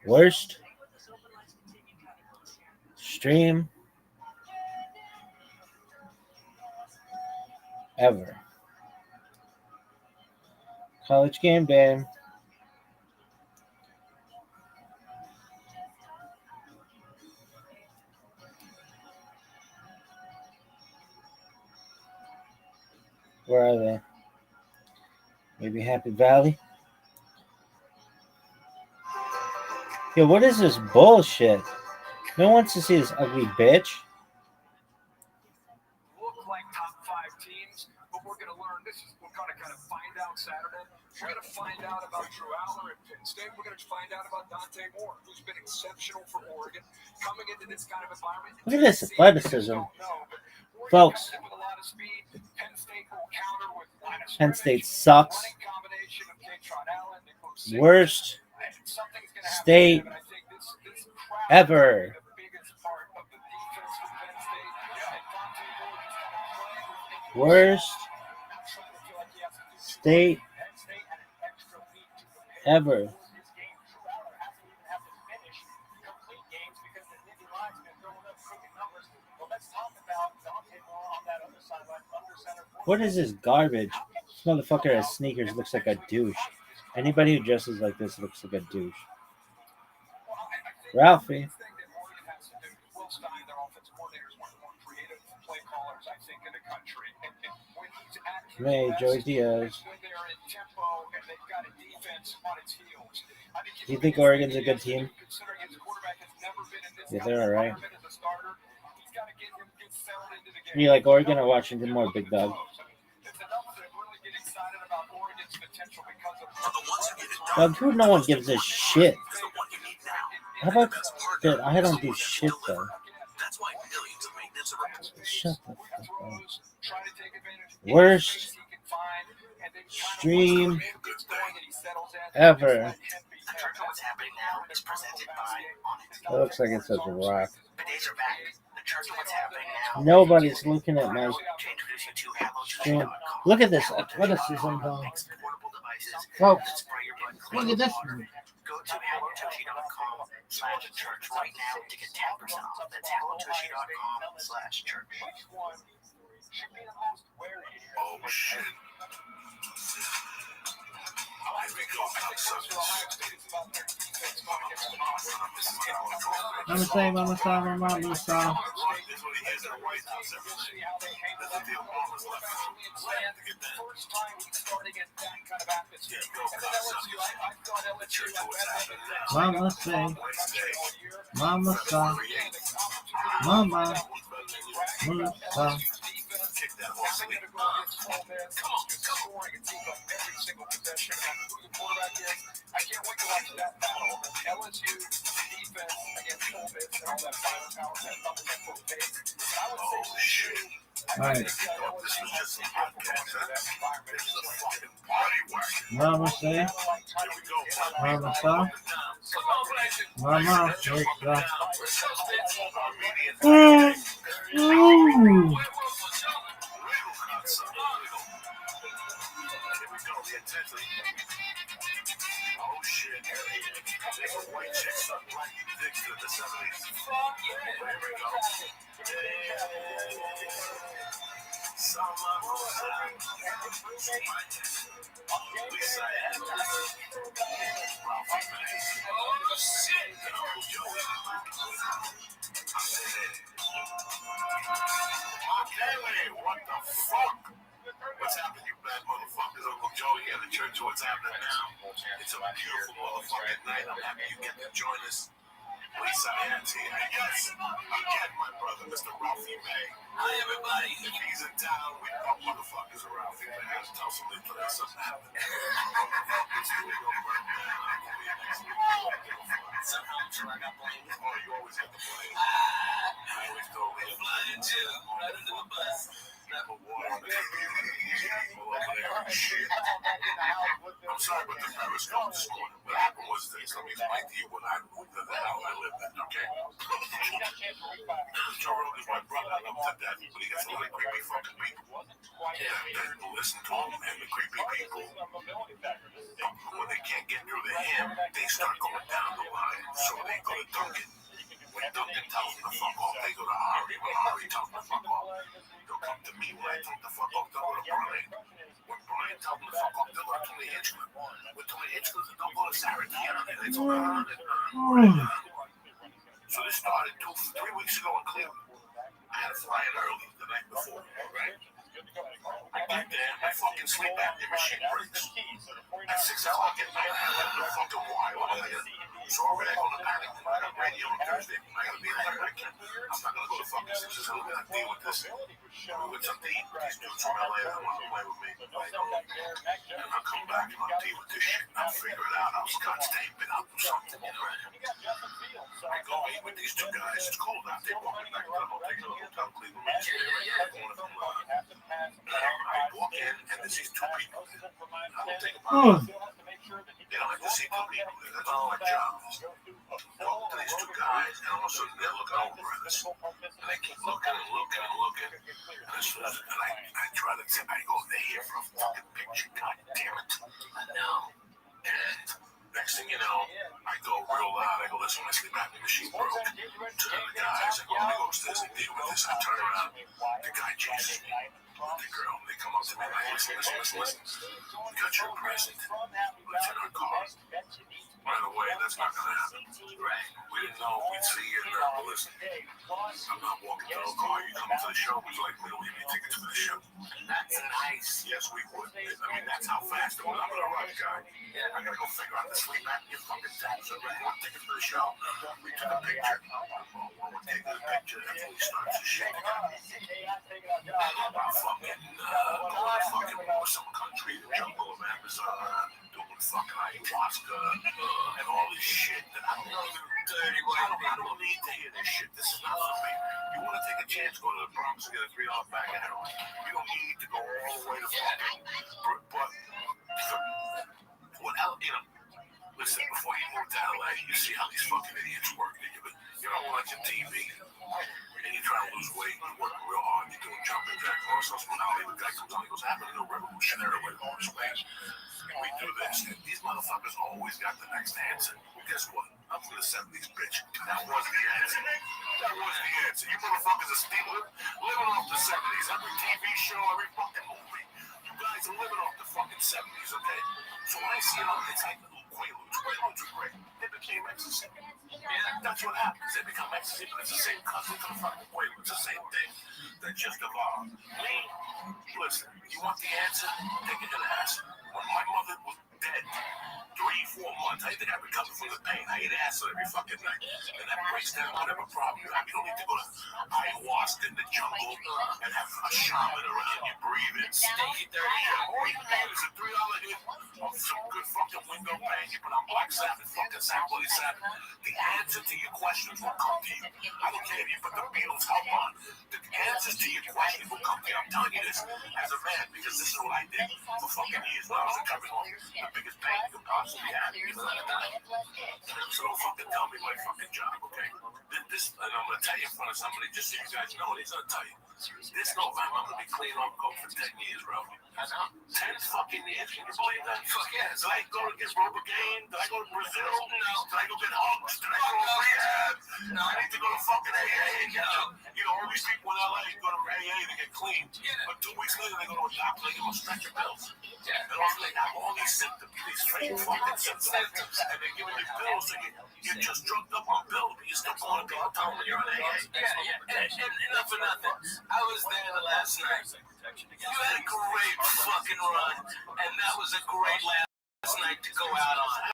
Worst stream ever. College Game Day. Where are they? Maybe Happy Valley? Yo, what is this bullshit? No one wants to see this ugly bitch. Look like top 5 teams, but we're going to learn. We're going to kind of find out Saturday. We're going to find out about Drew Aller at Penn State. We're going to find out about Dante Moore, who's been exceptional for Oregon. Coming into this kind of environment. Look at this athleticism. Folks, Penn State sucks. Worst state ever. Worst state ever. What is this garbage? This motherfucker has sneakers, looks like a douche. Anybody who dresses like this looks like a douche. Ralphie. May, Joey Diaz. Do you think Oregon's a good team? Yeah, they're alright. You like Oregon or Washington more, Big Dog? Dog, who no one gives a shit. How about that? I don't do shit though. Shut the fuck up. Worst stream ever. That looks like it says a rock. Nobody's looking at my stream. Look at this athleticism, though. Folks, look at this one. Go to hellotushy.com/church right now to get 10% off. That's hellotushy.com/church. Oh shit. Mama say, mama say, mama say. Mama say, mama say, mama, Musa. Alright. Mama say, mama say, mama, Musa. Ooh. Oh shit. White chicks suck black dicks in the 70s. There we go. What the fuck? What's happening, you bad motherfuckers? Uncle Joey here at the church. What's happening now? It's a beautiful motherfucking night. I'm happy you get to join us. Lisa Ann's here. And yes, again, my brother, Mr. Ralphie May. Hi, everybody. If he's in town, we know motherfuckers are Ralphie May. Has to tell somebody for that something happened. Somehow I'm sure I got blamed. Oh, you always get the blame. I always go with flying too, right under the bus. Apple water on the shit. I'm sorry about the periscope this morning. What happened was this. Let me explain to you what I moved to the hell I lived in, okay? Joe Rogan's my brother. I love him to death, but he gets a lot of creepy fucking people. Yeah, people listen to him, and the creepy people, when they can't get through to him, they start going down the line. So they go to Duncan. When Duncan tells them to fuck off, they go to Ari. When Ari tells them to fuck off, they'll come to me. When I tell them to fuck off, they'll go to Brian. When Brian tells them to fuck off, they'll go to Tony Hitchcock. When Tony Hitchcock, they'll go to Sarah Deanna. And they talk on and on. So this started 3 weeks ago in Cleveland. I had to fly in early the night before, right? I get there, my fucking sleep apnea machine breaks. At 6 o'clock at night, I had a fucking wire on my head. So already I go to panic. I got radio on Thursday. I gotta be there. I'm not gonna go to fucking 6 o'clock. I'm gonna deal with this. We went something to eat. These dudes from LA that want to play with me. And I'll come back and I'll deal with this shit. And I'll figure it out. I'll scotch tape it. I'll do something, you know. I go eat with these two guys. It's cold out. They walk me back to the hotel Cleveland. I walk in and there's these two people. I don't think about it. They don't have to see two people. That's all my job is. Walk to these two guys and all of a sudden they're looking over at us. And they keep looking and looking and looking. And I try to tip. I go, they're here for a fucking picture. God damn it. I know. And next thing you know, I go real loud. I go, listen, my sleep apnea machine broke. Turn the guys. I go, let me go upstairs and deal with this. I turn around. The guy chases me. The girl, they come up to me like, listen. We got your present. Let's in our car. By the way, that's not going to happen. Right. We didn't know if we'd see you in there, but listen, I'm not walking to the car. You coming to the show? Would you like me to leave you tickets for the show? That's nice. Yes, we would. I mean, that's how fast it was. I'm going to rush, guy. I got to go figure out the sleep apnea fucking thing. So we want tickets for the show. We took a picture. We'll take the picture after we start to shit again. Fucking some country, the jungle of Amazon, doing fucking ayahuasca, and all this shit that I don't know. Dirty white people. I don't need to hear this shit. This is not for me. You want to take a chance, go to the Bronx and get a $3 bag of heroin. You don't need to go all the way to fucking. But what else? You know, listen, before you move to LA, you see how these fucking idiots work. You're on watching TV. And you're trying to lose weight, you're working real hard, you're doing jumping jacks, all sorts of Hollywood guy comes on, he goes, I'm gonna do revolutionary way to lose weight. We do this, and these motherfuckers always got the next answer. Well, guess what? I'm from the 70s, bitch. That was the answer. That was the answer. You motherfuckers are still living off the 70s. Every TV show, every fucking movie. You guys are living off the fucking 70s, okay? So when I see it, it's like the little Quaaludes. Quaaludes are great. They became ecstasy. Yeah, that's what happens. They become ecstasy, but it's the same cousin to the fucking Quaaludes. It's the same thing. They just evolved. Me, listen, you want the answer? Take it to the ass. When my mother was dead, 3-4 months, I think I recovered from the pain. I ate acid every fucking night. And that breaks down whatever problem you have. You don't need to go to ayahuasca in the jungle and have a shaman around you breathing. Stinky dirty shit. All you need is a $3 hit of some good fucking window pane. You put on Black Sabbath, fucking Bloody Sabbath. The answer to your questions will come to you. I don't care if you put the Beatles help on. The answers to your questions will come to you. I'm telling you this as a man because this is what I did for fucking years when I was recovering on the biggest pain you could possibly have. So don't fucking tell me my fucking job, okay? This, and I'm gonna tell you in front of somebody just so you guys know what he's gonna tell you. This November, I'm gonna be clean on coke for 10 years, bro. 10 fucking years. Can you believe that? Fuck yeah. Did I go to get Robogaine? Did I go to Brazil? No. Did I go get hugs? Did I go to rehab? No. I need to go to fucking AA and get all these people in LA go to AA to get clean. But 2 weeks later, they go to a doctor and they go stretch your pills. And also they have all these symptoms, these fake fucking symptoms. And they give you pills and you're just drugged up on pills, but you're still going to be on time when you're on AA. Yeah. And enough for nothing. I was there the last night. You had a great fucking run, and that was a great last night to go out on.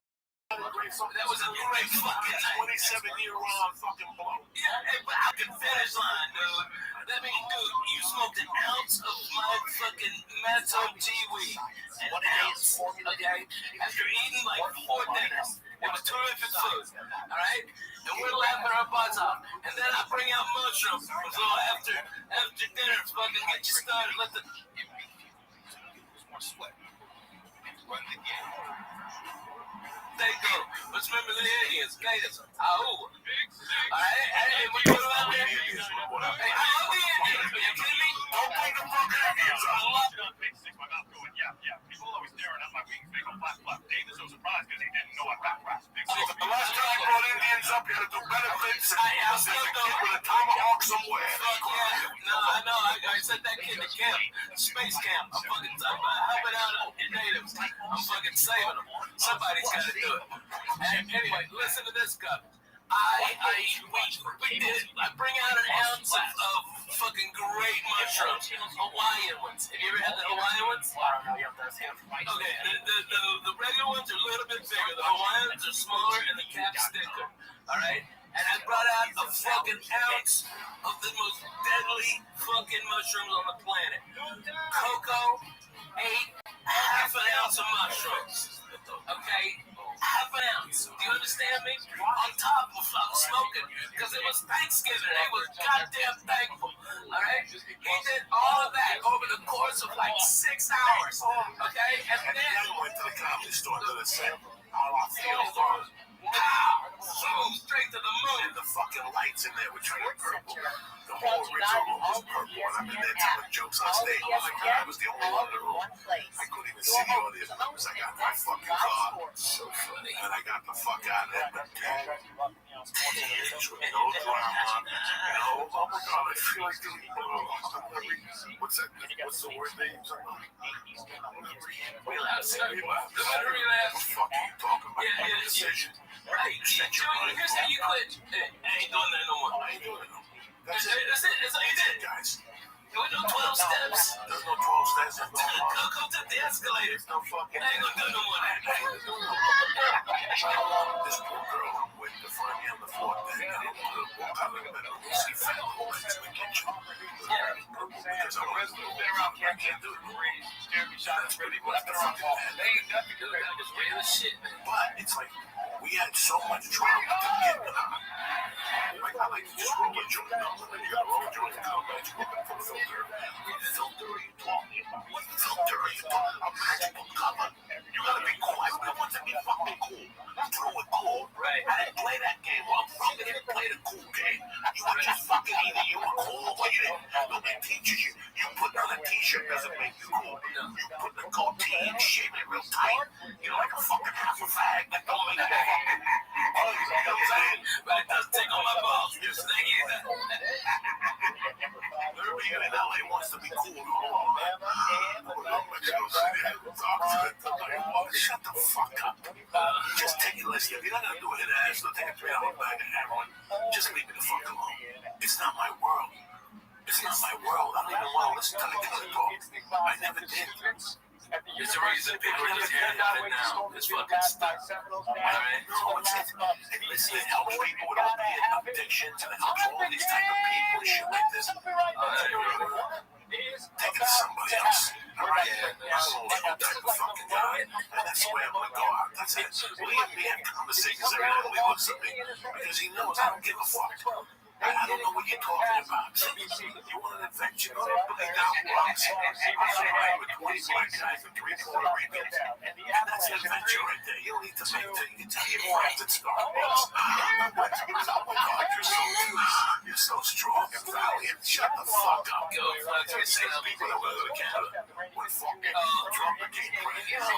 That was a great fucking night. 27-year run fucking blow. Yeah, but I can finish line, dude. That means, dude, you smoked an ounce of my fucking Matzo G-weed. An ounce, okay? After eating like 4 dinners. It was terrific food, all right? And we're laughing our butts off. And then I bring out mushrooms. So after dinner, fucking get you started. Let the... more sweat. Run the game. They go. Let's remember the Indians, natives. All right? Hey, what you doing out there? Hey, I love the Indians. Are you kidding me? Don't bring the fucking Indians. I love them. Yeah. People always staring at my wings. Big old flap. David was so surprised because he didn't know I got raps. The last time you brought Indians up, you had to do benefits. I still do. With a tomahawk somewhere. Fuck yeah. No, I know. I sent that kid to camp. Space camp. I'm fucking helping out natives. I'm fucking saving them. Somebody's got to do it. And anyway, listen to this, Cup. We did. I bring out an ounce of fucking great mushrooms, Hawaiian ones. Have you ever had the Hawaiian ones? I don't know. You have to have okay, the regular ones are a little bit bigger. The Hawaiians are smaller and the cap's thicker. All right. And I brought out a fucking ounce of the most deadly fucking mushrooms on the planet. Coco ate half an ounce of mushrooms. Okay? Half an ounce. Do you understand me? On top of smoking. Because it was Thanksgiving. They was goddamn thankful. Alright? He did all of that over the course of like 6 hours. Okay? And then I went to the comedy store to the set. How I feel for pow! Zoom straight to the moon. And the fucking lights in there were turning purple. The whole original room was purple. And I'm in there telling jokes on stage. Oh my God, I was the only one in the room. I couldn't even see the audience members. I got my fucking car. So funny. And I got the fuck out of there. With no drama. No, oh my God, I feel like doing what's that? What's the word they use? Relapse. What the fuck are you talking about? decision. Right. Set your mind. Here's how you quit. Hey, I ain't doing that no more. I ain't doing it. That's it. That's it. That's all you did. Guys. There was no 12 steps. There's no 12 steps. Go to the escalator. There's no fucking. I ain't gonna do no more. This poor girl went to find me on the floor begging and walk out of the middle and see fat holes in the kitchen. Because I'm I can't do it. That's pretty much the fucking But it's like we had so much drama to get like I like to just roll a joint. You gotta roll a joint and come back. You look for the filter. What filter are you talking about? What filter are you talking about? A magical cover. You gotta be quiet. We want to be fucking cool. Throw it cool. Right. I didn't play that game. Well, I'm fucking didn't play the cool game. You were just fucking either you were cool or you didn't. Nobody teaches you. You put on a t-shirt doesn't make you cool. You put the goatee and shave it real tight. You're like a fucking half a fag. That don't make you fucking. You know what I'm saying? But it does take on my balls. Just thank you. Everybody in LA wants to be cool. Shut the fuck up. Just take it, listen. If you're not gonna do it, ass, don't take a $3 bag of heroin. Just leave me the fuck alone. It's not my world. It's not my world. I don't even want to listen to the guy talk. I never did. There's a reason people are just hearing about it now. It's fucking stuff. Alright? Listen, it helps people with opiate addictions and it helps all these type of people and shit like this. Take it to somebody else. Alright? I'm an old school type of fucking guy. And that's the way I'm gonna go out. That's it. Liam me have conversations every time he looks at me. Because he knows I don't give a fuck. I don't know what you're talking about. You want an adventure? Go to Billy Down Bronx. I'm surrounded with 20 black guys and 3 Puerto Ricans. And that's an adventure right there. You don't need to make it. You can tell your friends at Starbucks. Oh my God, you're so strong and valiant. Shut the fuck up. Go fuck yourself. People that live in Canada would fucking Trump became president.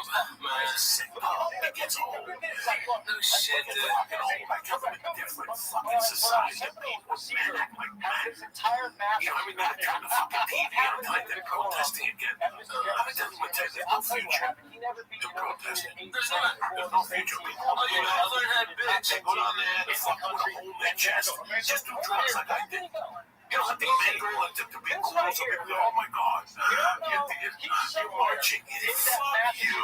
It gets old. No shit, dude. Like a different fucking society of people. Man act like men. You know, every night on the fucking TV, I'm like they're protesting again. I'm telling you, there's no future. They're protesting. There's not. There's no future. Oh, you know, I learned how to bitch. They go down there and they fucking with a hole in their chest. Just do drugs like I did. You don't have to be mental and to be cool. So people go, oh my God, you're marching. Fuck you.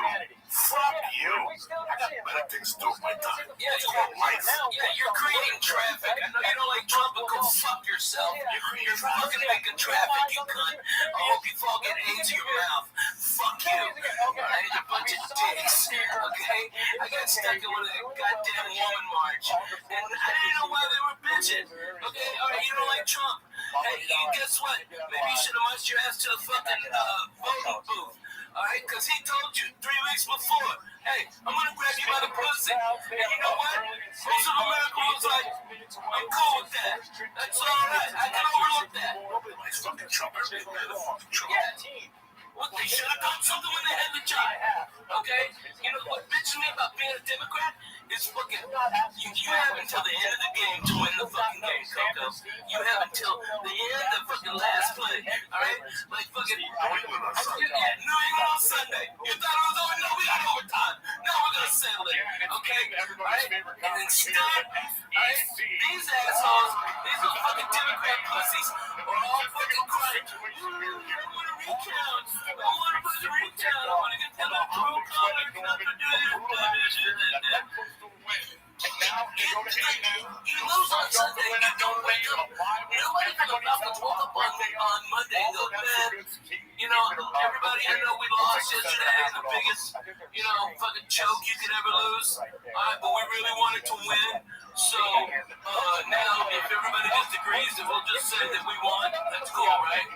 Fuck you. I got better things to do with my time. Yeah, you're creating traffic. I know you don't like Trump, but go fuck yourself. You're fucking making traffic, you cunt. I hope you fall get AIDS in your mouth. Fuck you. I had a bunch of dicks, okay? I got stuck in one of the goddamn woman march, and I didn't know why they were bitching. Okay, alright, you don't like Trump. Hey, guess what? Maybe you should have marched your ass to the fucking voting booth. Alright, because he told you 3 weeks before, hey, I'm going to grab you by the pussy. And you know what? Most of America was like, I'm cool with that. That's alright. I can overlook that. Nobody likes fucking Trump. Everybody's mad at fucking Trump. Yeah. What, they should have done something when they had the job. Okay? You know what bitches me about being a Democrat? Is fucking, you have until the end of the game to win the fucking game, Coco. You have until the end of fucking last play, alright? Like fucking New England on Sunday. You thought it was over? No, we got overtime. Now we're gonna settle it, okay? Alright? And instead, alright, these assholes, these little fucking Democrat pussies are all fucking crying. I want to recount. I want to put the recount. I want to get that little pro collar. You lose on Sunday, you don't wake up. Nobody from the Falcons woke up on Monday and go, man, you know, everybody, I know we lost yesterday, the biggest, you know, fucking choke you could ever lose. Alright, but we really wanted to win. So, now, if everybody disagrees, then we'll just say that we won. That's cool, right?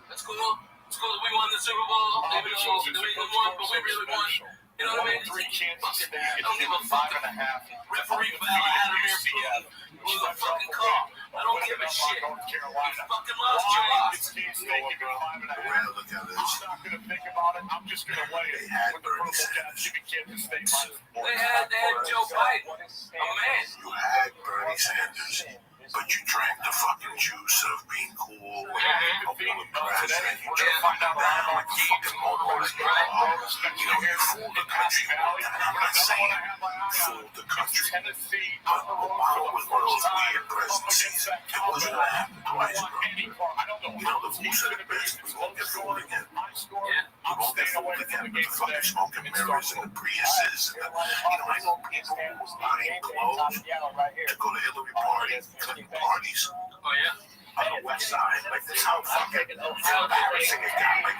That's cool. It's cool that we won the Super Bowl. Maybe we won, but we really won. You know what I mean? I don't give a fuck. Referee Val Adamir blew the fucking call. I don't give a shit. You fucking lost your ass. Well, look at this. I'm not going to think about it. I'm just going to wait. They had Bernie Sanders. They had Joe Biden. A man. You had Bernie Sanders. But you drank the fucking juice of being cool and being president. You just find out that I'm like a fucking motorist. You know, you fooled the country. And I'm not saying fooled the country. But Obama was one of those weird presidencies. It wasn't going to happen twice, bro. You know, the fool said it best. We won't get fooled again. We won't get fooled again with the fucking smoking mirrors and the Priuses. And I know people who was buying clothes to go to Hillary parties, Clinton parties. Oh, yeah? On the west side. Like, that's how fucking embarrassing it got. Like,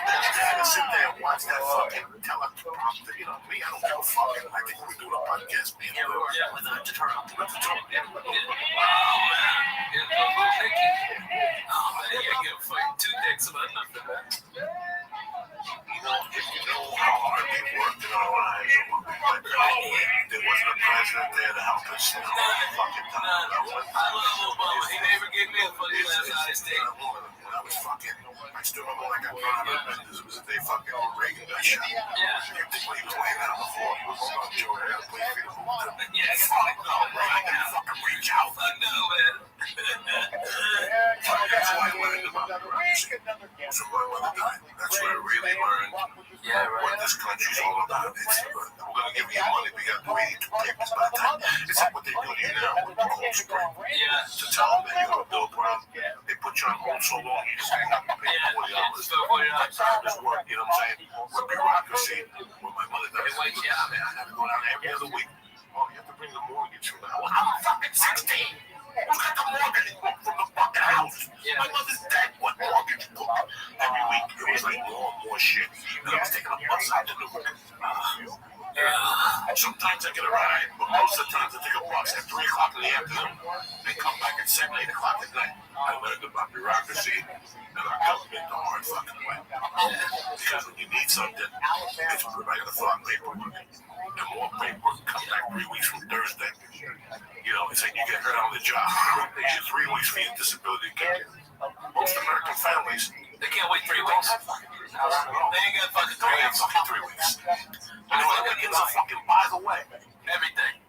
they had to sit there and watch that fucking teleprompter. You know, me, I don't give a fuck. I think we're doing a podcast, man. Yeah, with the Trump. With the Trump. Oh, man. It's a little tricky. Oh, man, you ain't gonna fight two dicks about nothing, man. You know, if you know how hard we worked in our lives, there wasn't a president there to help us. You know, fucking time. I love Obama. He never gave me a fucking last night steak. I was fucking, I still remember when I got brought up, and this was the day fucking Reagan got shot. Yeah. You think when he was laying out on the floor, he was going to Joe Harris, please feed him. Yeah, fuck no, bro. I gotta fucking reach out. Fuck no, man. That's why I learned about democracy. So that's where I really learned what this country's all about. It's, we're going to give you money. We got 82 papers by the time. It's like what they do to you now with the Cold Spring. Yeah. To tell them that you have a bill problem, they put you on hold so long, you just have to pay $40. This work, you know what I'm saying? With bureaucracy, when my mother does it, I had to go down every other week. Oh, you have to bring the mortgage from the house. I'm fucking 16. Who got the mortgage book from the fucking house? My mother's dead. What mortgage book? Every week, it was like more shit. And I was taking a bus out to Newark. Sometimes I get a ride, but most of the times I take a bus at 3 o'clock in the afternoon and come back at 7, 8 o'clock at night. I learned about bureaucracy and our government the hard fucking way. Because when you need something, it's right on the front paperwork. And more paperwork comes back 3 weeks from Thursday. You know, it's like you get hurt on the job. They get 3 weeks for your disability kick. Most American families, they can't wait 3 weeks. They ain't got fucking 3 weeks. Fucking 3 weeks. And it's a fucking, by the way, everything.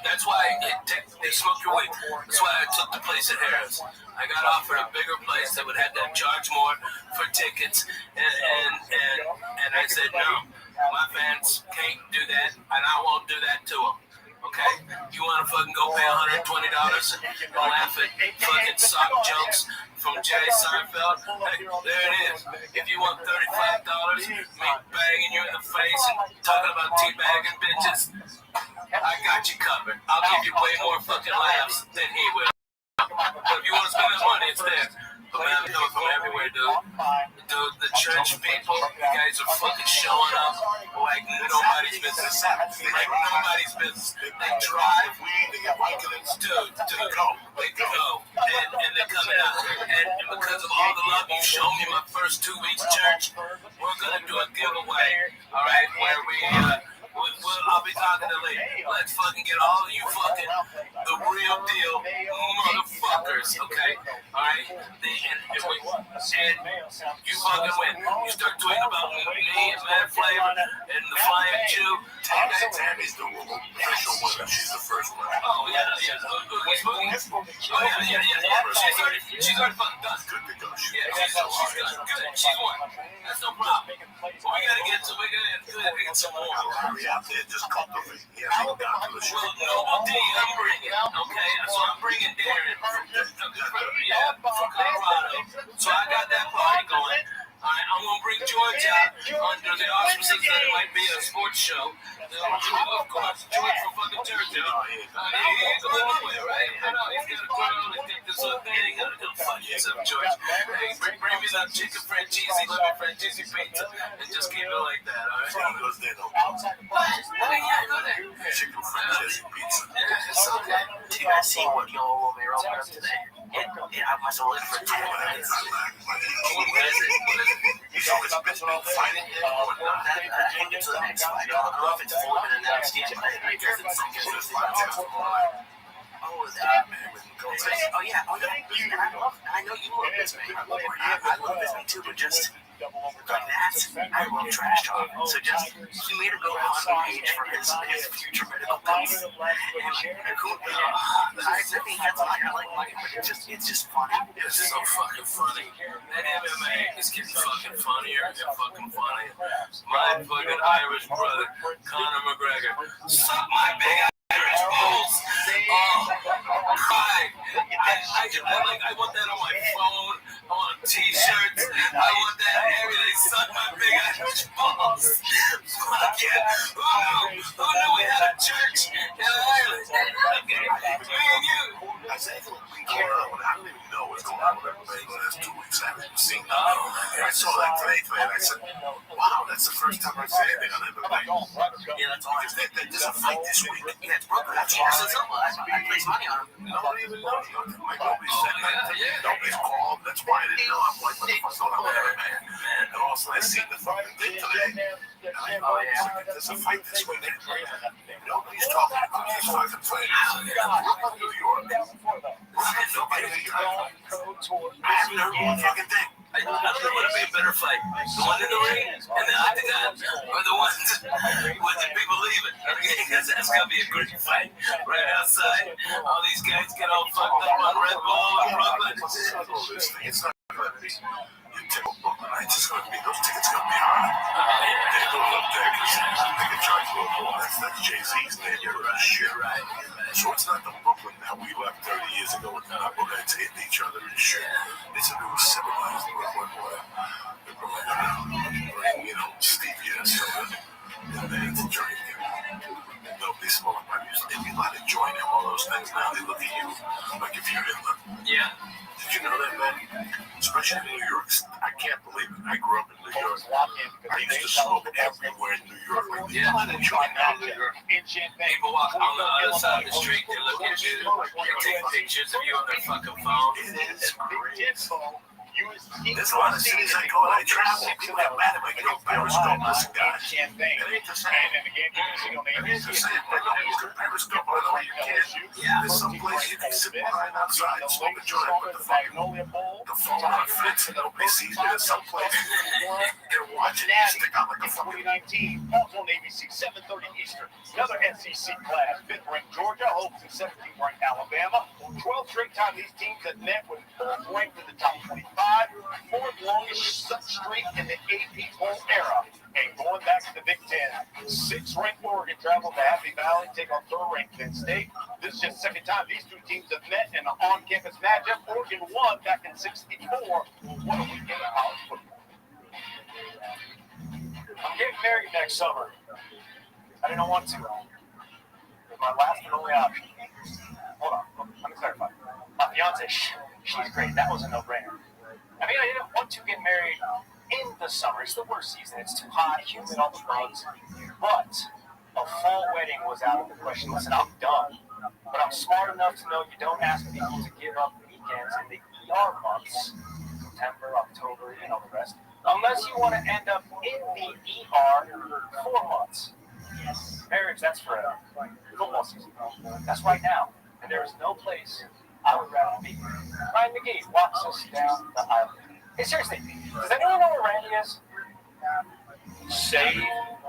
That's why they smoke your weed. That's why I took the place at Harris. I got offered a bigger place that would have to charge more for tickets, and I said no. My fans can't do that, and I won't do that to them. Okay? You want to fucking go pay $120 and laugh at fucking sock jokes from Jerry Seinfeld? Hey, there it is. If you want $35, me banging you in the face and talking about teabagging bitches, I got you covered. I'll give you way more fucking laughs than he will. But if you want to spend that money, it's there. But man, I'm coming from everywhere, dude. The church people, you guys are fucking showing up like nobody's business. Like nobody's business. They drive, they get Vikings, dude, they go. And they're coming out. And because of all the love you've shown me my first 2 weeks church, we're gonna do a giveaway, all right, where I'll be talking to Lee. Let's fucking get all of you fucking the real deal motherfuckers, okay? Alright? And you fucking win. You start tweeting about me and Mad Flavor and the Flying Jew. Tammy's the official winner. She's the first one. Oh, yeah. She's already fucking done. Good to go. Yeah, she's done. Good. She's won. That's no problem. We gotta get some more. Out there, just cultivate. Yeah, down to the show. Noble D, I'm bringing. Okay, so I'm bringing Darren from Colorado. So I got that party going. I'm gonna bring George out under the auspices that it might be a sports show. Of course, George from fucking Jersey. He ain't going nowhere, right? I know he's got a girl. He's got this other thing. He gotta go fuck yourself, George. Hey, bring me that chicken francese, lemon francese pizza, and just keep it like that, all right? Chicken francese pizza. It's okay. Did you guys see what y'all Romero put up today? I must have lived for 10 minutes. He's always been fighting. I think it's the next fight. I don't know if it's fully been announced yet, but I guess it's some kind of Oh yeah. I know you love this man. I love this man too, but just like that, I love trash talk. So just he made a GoFundMe page for his future medical I think that's why I like it, but it's just funny. It's so fucking funny. The MMA is getting fucking funnier and fucking funnier. My fucking Irish brother, Conor McGregor, suck my big Irish balls. Oh, crying. I want that on my phone. I want t-shirts. I want that everything. Suck my big Irish balls. Fuck yeah. Who knew we had a church in Ireland? Me and you. I said, we care. I don't even know what's going on with everybody in the last 2 weeks. I haven't seen that. I saw that today, and I said, wow, that's the first time I've seen anything on MMA. Yeah, that's all. Because there's a fight this week. Yeah, it's Brooklyn. That's awesome. I place money on him. Nobody even knows. Like, nobody said that. Nobody's called. That's why I didn't know. I'm like, what the fuck's going on with MMA? And also, I seen the fucking thing today. Oh, yeah. There's a fight this week. Nobody's talking about these fucking fights. Brooklyn, New York. Nobody in New York. I haven't heard one fucking thing. I don't know what would be a better fight. The one in the ring and the octagon, or the ones with the people leaving. Because that's gonna be a great fight. Right outside, all these guys get all fucked up on Red Bull and Brooklyn. It's not gonna be your typical Brooklyn night. It's just gonna be those tickets gonna be high. They go up there because they can charge a little more. That's Jay-Z's name. You're right. Shit, right. So it's not the Brooklyn that we left 30 years ago with knuckleheads hitting each other and shit. It's a new civilized Brooklyn where they're bring, stevia and stuff and they need to drink it. Nobody smoking my music. They be allowed to join in all those things now. They look at you like if you're Hitler. Yeah. Did you know that, man? Especially in New York. I can't believe it. I grew up in New York. I used to smoke everywhere in New York. Like, yeah, they join out in New York. People walk on the other side of the street. They look at you. They take pictures of you on their fucking phone. It is crazy. There's a lot of cities I go and I travel. People get mad at me. Periscope, listen, guys. It ain't the same. It ain't the same. They don't use the Periscope. I know you can. There's some place you can sit behind outside and smoke a joint with the phone on a fence and nobody sees it. There's some place they're watching you stick out like a fucking... 2019, also on ABC, 7:30 Eastern. Another SEC clash. 5th ranked Georgia hopes to 17th ranked Alabama. 12th straight time these teams have met with 4th ranked in the top 25. 4th longest streak in the AP poll era. And going back to the Big Ten, 6th ranked Oregon traveled to Happy Valley, take on 3rd ranked Penn State. This is just the second time these two teams have met in an on-campus matchup. Oregon won back in '64. What a weekend of college football. I'm getting married next summer. I didn't want to. It's my last and only option. Hold on, let me clarify. My fiance, she's great. That was a no-brainer. I mean, I didn't want to get married in the summer. It's the worst season. It's too hot, humid, all the bugs. But a fall wedding was out of the question. Listen, I'm done. But I'm smart enough to know you don't ask people to give up weekends in the ER months. September, October, the rest. Unless you want to end up in the ER 4 months. Marriage, that's forever. Football season, that's right now. And there is no place I would rather be. Ryan McGee walks us down the aisle. Hey, seriously, does anyone know where Randy is? Save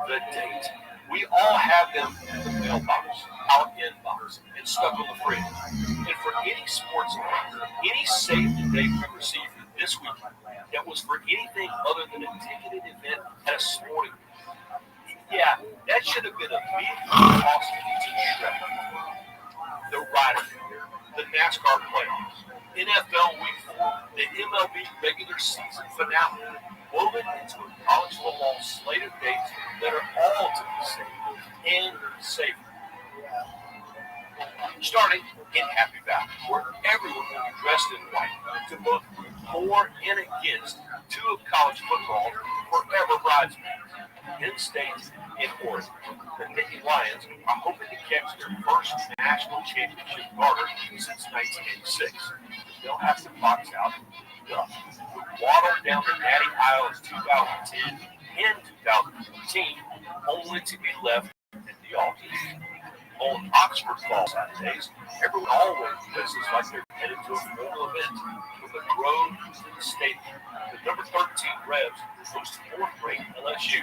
the date. We all have them in the mailbox, our inbox, and stuck on the fridge. And for any sports event, any save the date we received this weekend that was for anything other than a ticketed event at a sporting event, yeah, that should have been a big cost to shred. The Ryder, the NASCAR playoffs, NFL Week 4, the MLB regular season finale, woven into a college football slate of dates that are all to be saved and safe. Starting in Happy Valley, where everyone will be dressed in white to both for and against 2 of college football forever bridesmaids. In-state in Oregon, the Nittany Lions are hoping to catch their first national championship garter since 1986. They'll have to box out Duff, who waddled down the Natty Isles 2010 and 2014, only to be left at the altar. On Oxford Fall Saturdays, everyone always dresses like they're headed to a formal event from the road to the stadium. The number 13 Revs host 4th-ranked LSU.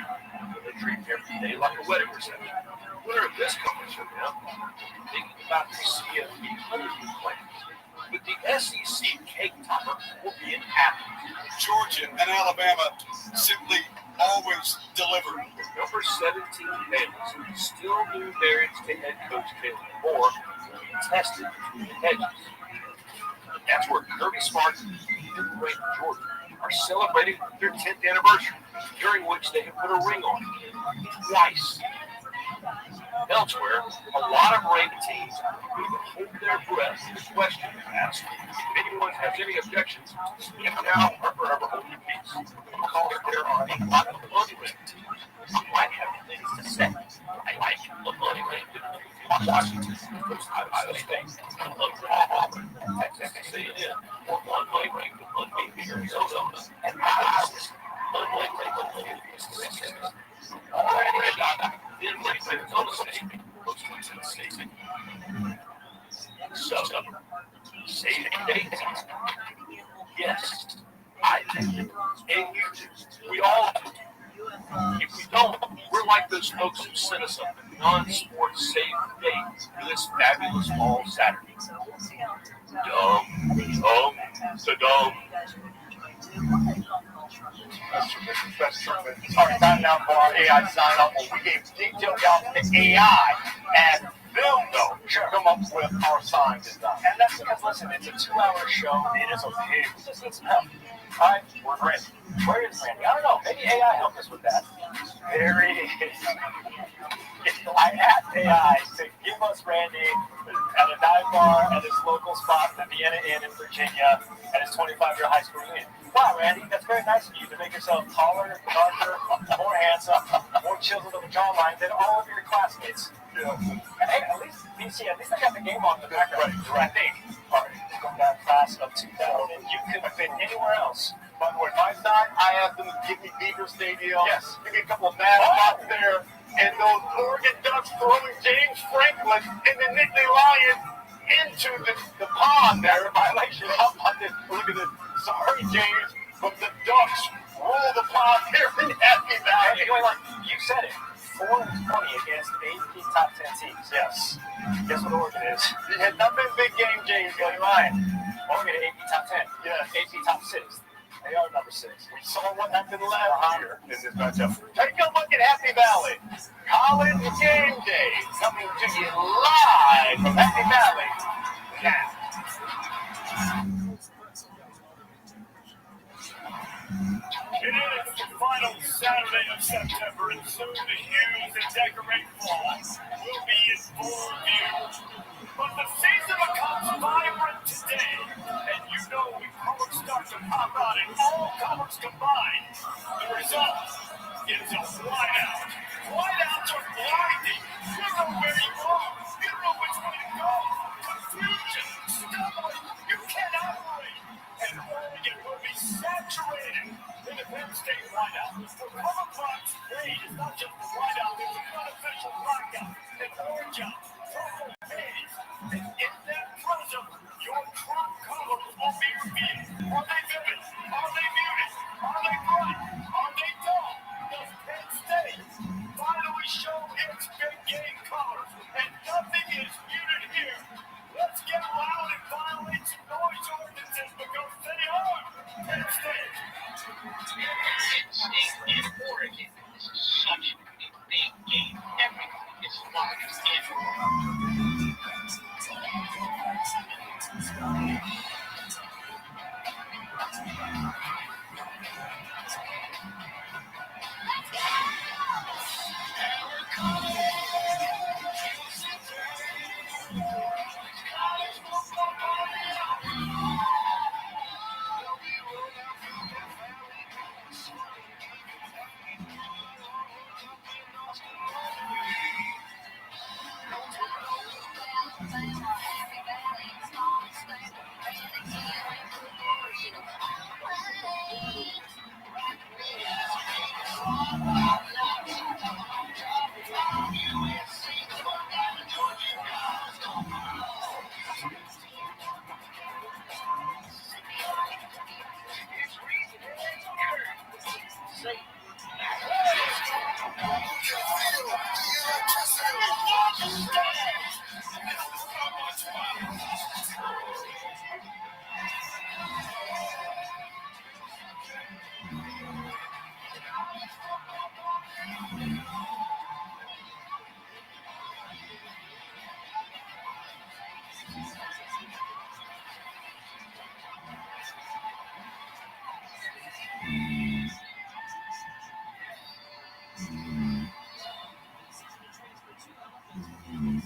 They treat every day like a wedding reception. The winner of this conference will Thinking about the CFP punishment plans, but the SEC cake topper will be in Athens. Georgia and Alabama simply always deliver. Number 17 Baylor still new marriage to head coach Taylor Moore will be tested between the hedges. That's where Kirby Smart and Wayne Jordan are celebrating their 10th anniversary, during which they have put a ring on it twice. Elsewhere, a lot of Raven teams will hold their breath to the question asked if anyone has any objections to speak now or forever hold your peace. Because there are a lot of unrated teams who might have things to say. I like unrated Washington, Iowa State, Auburn, Texas A&M, or unrated Arizona, and Iowa unrated Mississippi. So, save dates. Yes, I do. And you do. We all do. If we don't, we're like those folks who sent us a non-sports save date for this fabulous fall Saturday. Dumb. All right, time now for our AI sign up. We gave detailed out to AI, and they'll know to come up with our sign design. And that's because, listen, it's a 2-hour show. It is a pig. We just need some help. All right, we're ready. Where is Randy? I don't know. Maybe AI helped us with that. There he is. I asked AI to give us Randy at a dive bar at his local spot, the Vienna Inn in Virginia, at his 25-year high school reunion. Wow, Randy, that's very nice of you to make yourself taller, darker, more handsome, more chiseled of a jawline than all of your classmates. Yeah. And hey, at least BC, at least I got the game on the background. Right. I think. All right, from that class of 2000, you could fit anywhere else. But with my sign, I asked them to give me Beaver Stadium. Yes. Give me a couple of mascots there. And those Oregon Ducks throwing James Franklin and the Nittany Lions into the pond there. Violation. How about this? Look at this. Sorry, James, but the Ducks roll the pond here in Happy Valley. You said it. 4-20 against 8 top 10 teams. Yes. Guess what Oregon is? It had not been a big game, James. You're lying. Oregon 8 top 10. Yes. 8 top 6. They are number 6. We saw what happened last year in this matchup. Take a look at Happy Valley. College Game Day coming to you live from Happy Valley now. It is the final Saturday of September, and soon the hues that decorate fall will be in full view. But the season becomes vibrant today, and you know when colors start to pop out and all colors combine, the result is a whiteout. Whiteouts are blinding. You know where you are. You know which way to go. Confusion, stumbling. You can't operate. And Oregon will be saturated in the Penn State whiteout. For cover crops, hey, it's not just the whiteout, it's an unofficial blackout. And orange out, purple haze. And in that prism, your crop colors will be revealed. Are they vivid? Are they muted? Are they bright? Are they dull? Does Penn State finally show its big game colors? And nothing is muted here. Let's get loud and violate some noise ordinances because they are Penn State. Penn State and Oregon is such a big game. Everything is locked in. College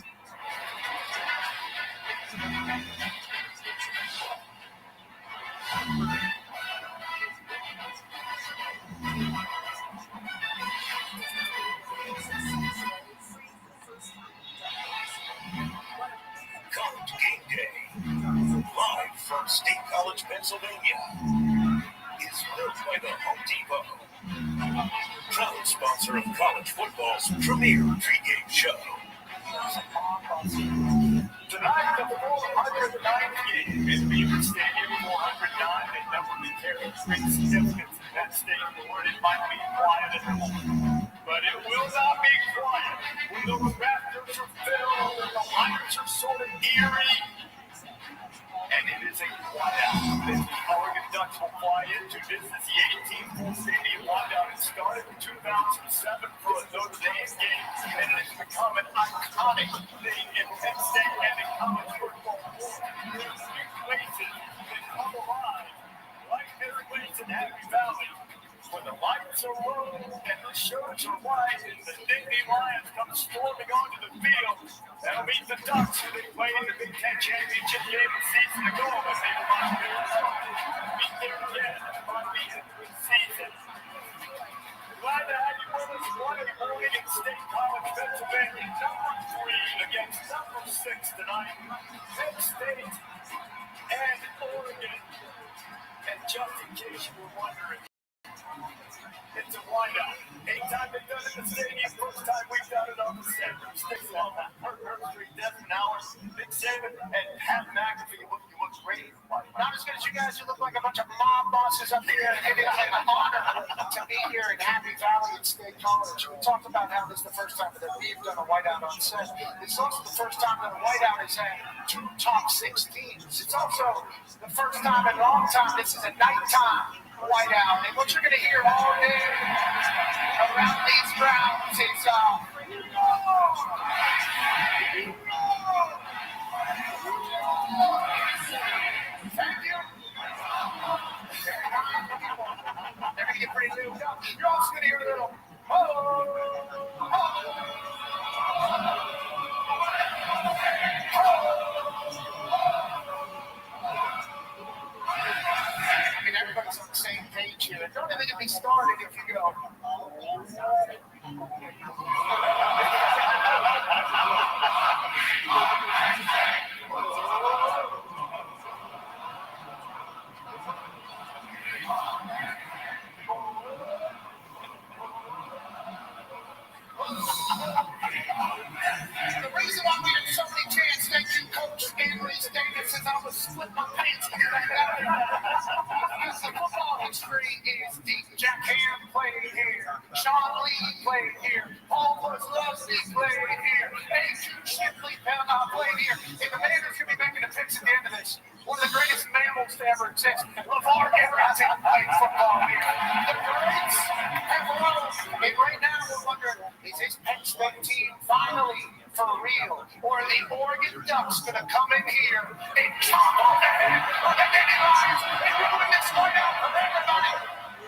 Game Day, live from State College, Pennsylvania, is built by the Home Depot. Proud sponsor of college football's premier pregame show. Tonight, the 409th game in Beaver Stadium, 409, a number that carries great significance in Penn State. Lord, it might be quiet at home, but it will not be quiet when those rafters are filled and the lights are sort of eerie. And it is a whiteout that the Oregon Ducks will fly into. This is the 18th full stadium whiteout. It started in 2007 for a Notre Dame game, and it has become an iconic thing in Penn State and in college football. There's new places that come alive, like everyplace in Happy Valley. When the lights are low and the shirts are white and the Nittany Lions come storming onto the field, they'll meet the Ducks who they played in the Big Ten Championship game a season ago, but they will not meet there again by the end of the season. Glad to have you with us. One in Oregon State College, Pennsylvania, number 3 against number 6 tonight. Penn State and Oregon. And just in case you were wondering, it's a wideout. Anytime they've done it in the stadium, first time we've done it on the set. Sticks on that. Kurt Herbstreit, Devin Allers, Nick Saban, and Pat McAfee. You look great. Not as good as you guys. You look like a bunch of mob bosses up here. It is an honor to be here in Happy Valley at State College. We talked about how this is the first time that we've done a whiteout on set. It's also the first time that a whiteout is at 2 top 6 teams. It's also the first time in a long time this is a nighttime whiteout. And what you're going to hear all day around these grounds is thank you. They're going to get pretty lubed up. You're also going to hear a little I mean, everybody's on the same page here. Don't even get me started if you go. The reason why we had so many chants, thank you, Coach Henry Davis, is I was split my pants. Because the football history is deep. Jack Ham played here. Sean Lee played here. Paul Kozlowski played here. A.Q. Shipley played here. And the man who's going to be making the picks at the end of this, one of the greatest mammals to ever exist, LeVar Arrington played football here. The greats have rose. And right now we're wondering, is this Penn State team finally for real? Or are the Oregon Ducks going to come in here and chop off the head of the Nittany Lions and ruin this whiteout for everybody?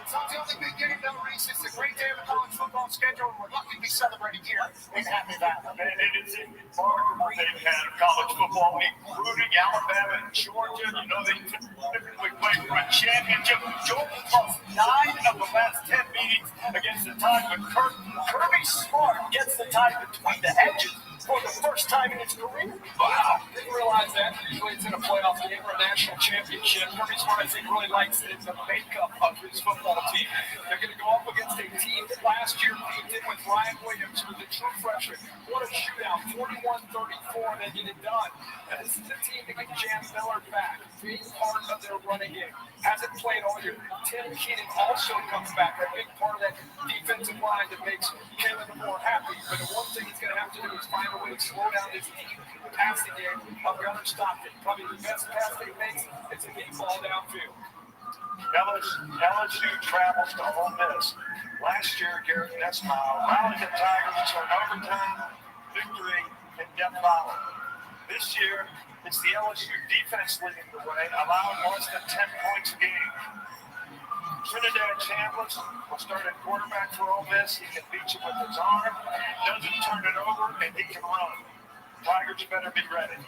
It's not the only big game, though, Reese. It's a great day of the college football schedule. We're lucky to be celebrating here in Happy Valley. And it is remarkable they've had a college football league, including Alabama and Georgia. You know, they typically play for a championship. Georgia lost 9 of the last 10 meetings against the tie, but Kirby Smart gets the tie between the hedges for the first time in his career. Wow. Didn't realize that. Usually it's in a playoff game or a national championship. Kirby Smart, I think, really likes the makeup of his football team. They're going to go up against a team that last year beat in with Ryan Williams, who was a true freshman. What a shootout, 41-34, they get it done. And this is a team that can jam Miller back, being part of their running game. Hasn't played all year. Tim Keenan also comes back, a big part of that defensive line that makes Kalen more happy. But the one thing he's going to have to do is find a way to slow down this deep passing game of Gunnar Stockton. Probably the best pass they makes is a deep ball downfield. LSU travels to Ole Miss. Last year, Garrett Nessmile rallied the Tigers to an overtime victory in Death Valley. This year, it's the LSU defense leading the way, allowing less than 10 points a game. Trinidad Chambliss will start at quarterback for Ole Miss. He can beat you with his arm, doesn't turn it over, and he can run. Tigers better be ready.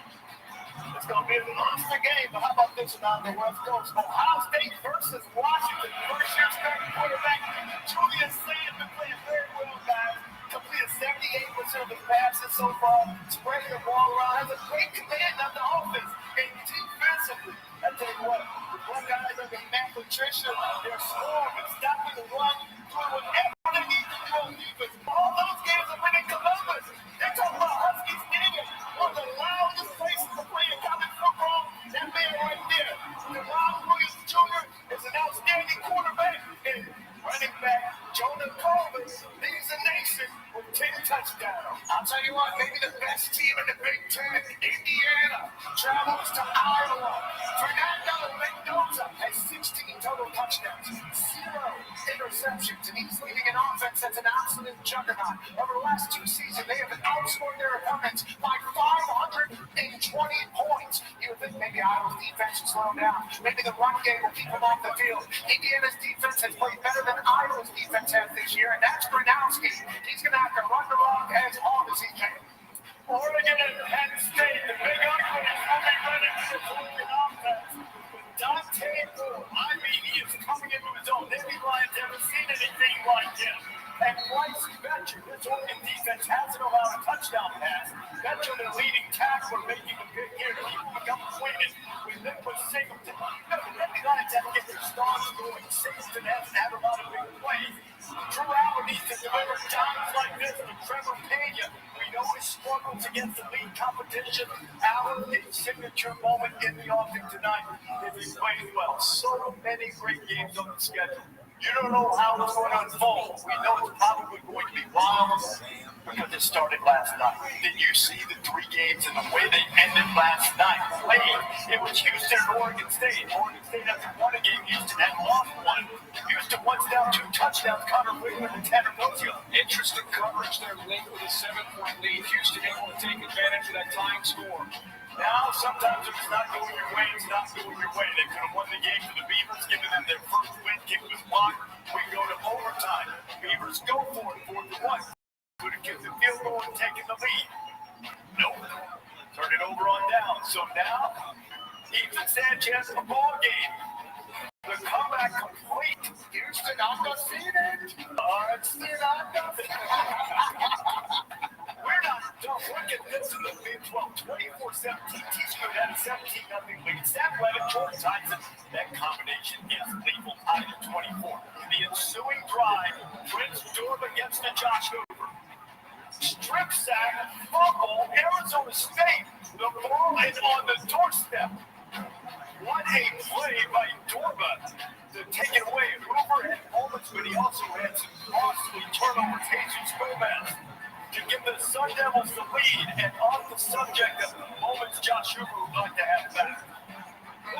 It's going to be a monster game, but how about this one on the West Coast? Ohio State versus Washington. First-year starting quarterback Julius Sand been playing very well, guys. Completed 78% of the passes so far. Spreading the ball around. Has a great command on the offense. And defensively, I tell you what, the Buckeyes under Matt Patricia, they're scoring and stopping the run, doing whatever they need to do on defense. All those games have been in Columbus. They're talking about Husky Stadium, one of the loudest places to play in college football. That man right there, DeLon Williams Jr., is an outstanding quarterback. And running back Jonah Coleman leads the nation with 10 touchdowns. I'll tell you what, maybe the best team in the Big Ten, Indiana, travels to Iowa. Fernando Mendoza has 16 total touchdowns, 0 interceptions, and he's leading an offense that's an absolute juggernaut. Over the last 2 seasons, they have outscored their opponents by 520 points. You would think maybe Iowa's defense will slow down. Maybe the run game will keep them off the field. Indiana's defense has played better than Iowa's defense has this year, and that's Gronowski. He's going to have to run the rock as hard as he can. Oregon and Penn State, the big ugly is coming running to the Oregon offense. Dante Moore, I mean, he is coming into his own. Navy Lions haven't seen anything like him. And Bryce Betcher, this Oregon defense hasn't allowed a touchdown pass. Betcher, the leading tackler, making a big hit. He will become acquainted with Nicholas Singleton. The Navy Lions have to get their stars going. Singleton hasn't had a lot of big plays. Drew Allen needs to deliver times like this to Trevor Pena. We know he struggles against the league competition. Allen, a signature moment in the offense tonight if he plays well. So many great games on the schedule. You don't know how it's going to unfold. We know it's probably going to be wild because it started last night. Did you see the 3 games and the way they ended last night? It was Houston and Oregon State. Oregon State hasn't won a game. Houston had lost one. Houston once down 2 touchdowns. Connor Wiggins and Tanner Mosio. Interesting coverage there late with a 7-point lead. Houston able to take advantage of that tying score. Now, sometimes if it's not going your way, it's not going your way. They could have won the game for the Beavers, giving them their first win. Kick was blocked. We go to overtime. Beavers go for it, 4-1. Could have kicked the field goal and taken the lead. Nope. Turn it over on down. So now, Ethan Sanchez in the ball game. The comeback complete. Houston, I'm not seeing it. We're not done. Look at this in the Big 12. 24-17. T-Scoot had a 17-0 lead. Sam Levitt, Jordan Tyson. That combination is lethal. Tied at 24. The ensuing drive, Prince Dorb against the Josh Hoover. Strip sack, fumble, Arizona State. The ball is on the doorstep. What a play by Dorba to take it away. Hoover had moments, but he also had some costly turnovers. Jesus Gomez to give the Sun Devils the lead, and off the subject of moments Josh Hoover would like to have back.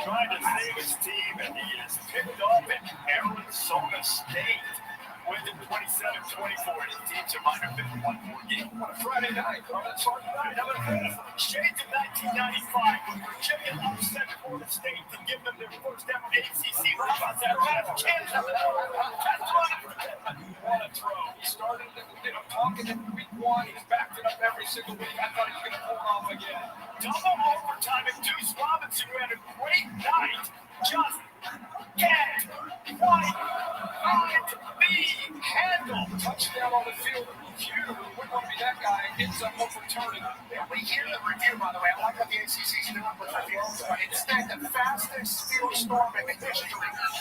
Trying to save his team, and he is picked up at Arizona State. Wins it 27-24. His teams are minor 51-4 game. What a Friday night. That's hard night. How about that? Shades of 1995 when Virginia upset Florida State to give them their first ever ACC run. How about that? That's Kansas. What a throw. He started, talking in week 1. He's backed it up every single week. I thought he was going to pull it off again. Double overtime and Deuce Robinson, who had a great night, just can't quite find the handle. Touchdown on the field of review. Wouldn't want to be that guy. Ends up overturning. We hear the review, by the way. I like what the ACC's doing with reviews. It's the fastest field storm in history.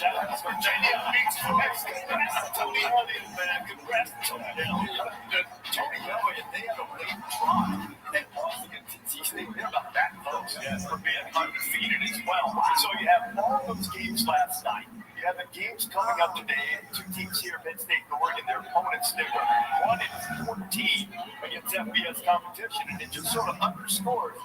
That's Virginia beats Tony Elliott, man. Congrats to Tony Elliott. Tony Elliott, they had a late drive. They lost against NC State. They're about that close for being undefeated as well. So you have all those games last night. You have the games coming up today. 2 teams here, Penn State and Oregon. Their opponents, they were 1-14 against FBS competition, and it just sort of underscores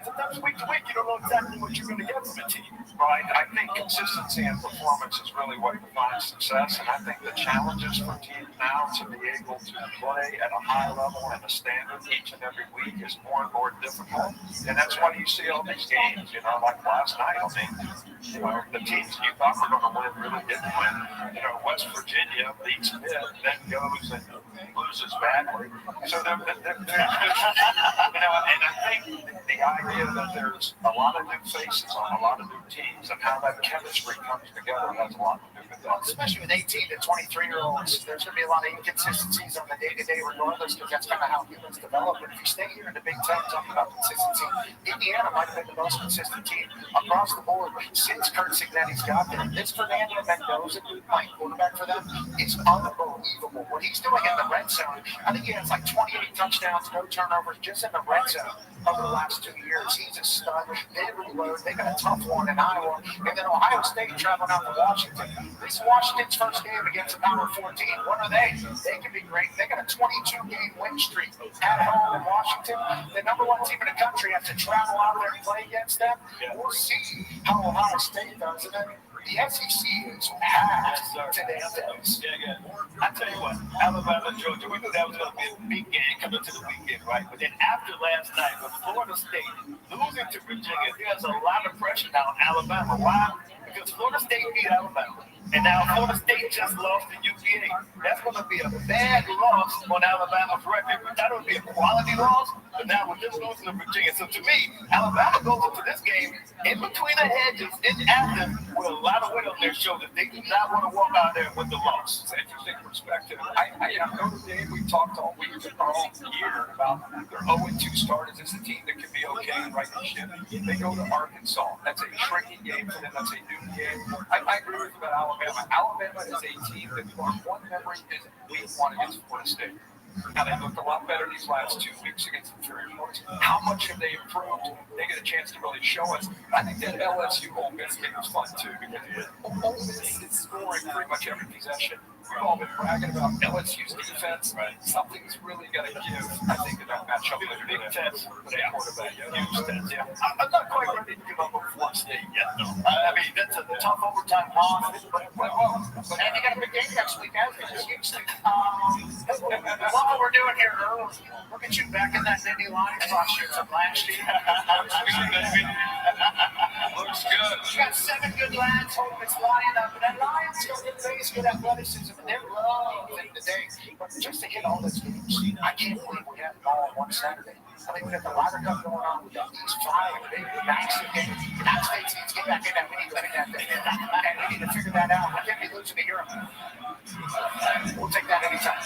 sometimes week to week, you don't know exactly what you're going to get from a team. Right? I think consistency and performance is really what defines success, and I think the challenges for teams now to be able to play at a high level and a standard each and every week is more and more difficult, and that's why you see all these games, like last night. I mean, the teams you thought were going to win really didn't win. West Virginia beats Pitt, then goes and loses badly. So and I think the idea that there's a lot of new faces on a lot of new teams and how that chemistry comes together has a lot to do with that. Especially with 18 to 23-year-olds, there's going to be a lot of inconsistencies on the day-to-day regardless, because that's kind of how humans develop. And if you stay here in the Big Ten talking about consistency, Indiana might have been the most consistent team across the board since Kurt Cignetti's got there. This Fernando Mendoza dude playing quarterback for them is unbelievable. What he's doing in the red zone, I think he has like 28 touchdowns, no turnovers, just in the red zone over the last 2 years. He's a stud. They reload. They got a tough one in Iowa. And then Ohio State traveling out to Washington. This is Washington's first game against a Power 14. What are they? They can be great. They got a 22-game win streak at home in Washington. The number one team in the country has to travel out there and play against them. We'll see how Ohio State does. And then the SEC is packed today's days. I tell you what, Alabama, Georgia, we knew that was going to be a big game coming to the weekend, right? But then after last night, with Florida State losing to Virginia, there's a lot of pressure now on Alabama. Why? Because Florida State beat Alabama. And now Florida State just lost to UVA. That's going to be a bad loss on Alabama's record. We thought it would be a quality loss, but now we're just losing to Virginia. So to me, Alabama goes into this game in between the hedges in Athens with a lot of weight on their shoulders. They do not want to walk out there with the loss. It's an interesting perspective. Notre Dame, we talked all week, all year about their 0-2 start. Is this a team that can be okay and right the ship? They go to Arkansas. That's a tricky game for them. That's a new game. I agree with you about Alabama. Alabama is a team that one memory is week one against Florida State. Now, they looked a lot better these last 2 weeks against inferior opponents. How much have they improved? They get a chance to really show us. I think that LSU Ole Miss game was fun, too, because Ole Miss is scoring pretty much every possession. We've all been bragging about LSU's defense. Something's really got to give, I think, in that matchup. Big test for their quarterback. Huge test, yeah. I'm not quite ready to give up on Florida State yet, though. I mean, that's a tough overtime loss. And they got a big game next week, Houston. What we're doing here, Earl, look at you back in that Nittany Lions costume from last year. Looks good. You got 7 good lads holding this lion up, and that lion's got good face, good athleticism, and they're loving the day. But just to hit all those games, I can't believe we had them all on one Saturday. I mean, we got the Ryder Cup going on, we got these 5 big massive games. United States needs to get back in that. We need to win that thing. And we need to figure that out. We can't be losing to Europe. We'll take that anytime.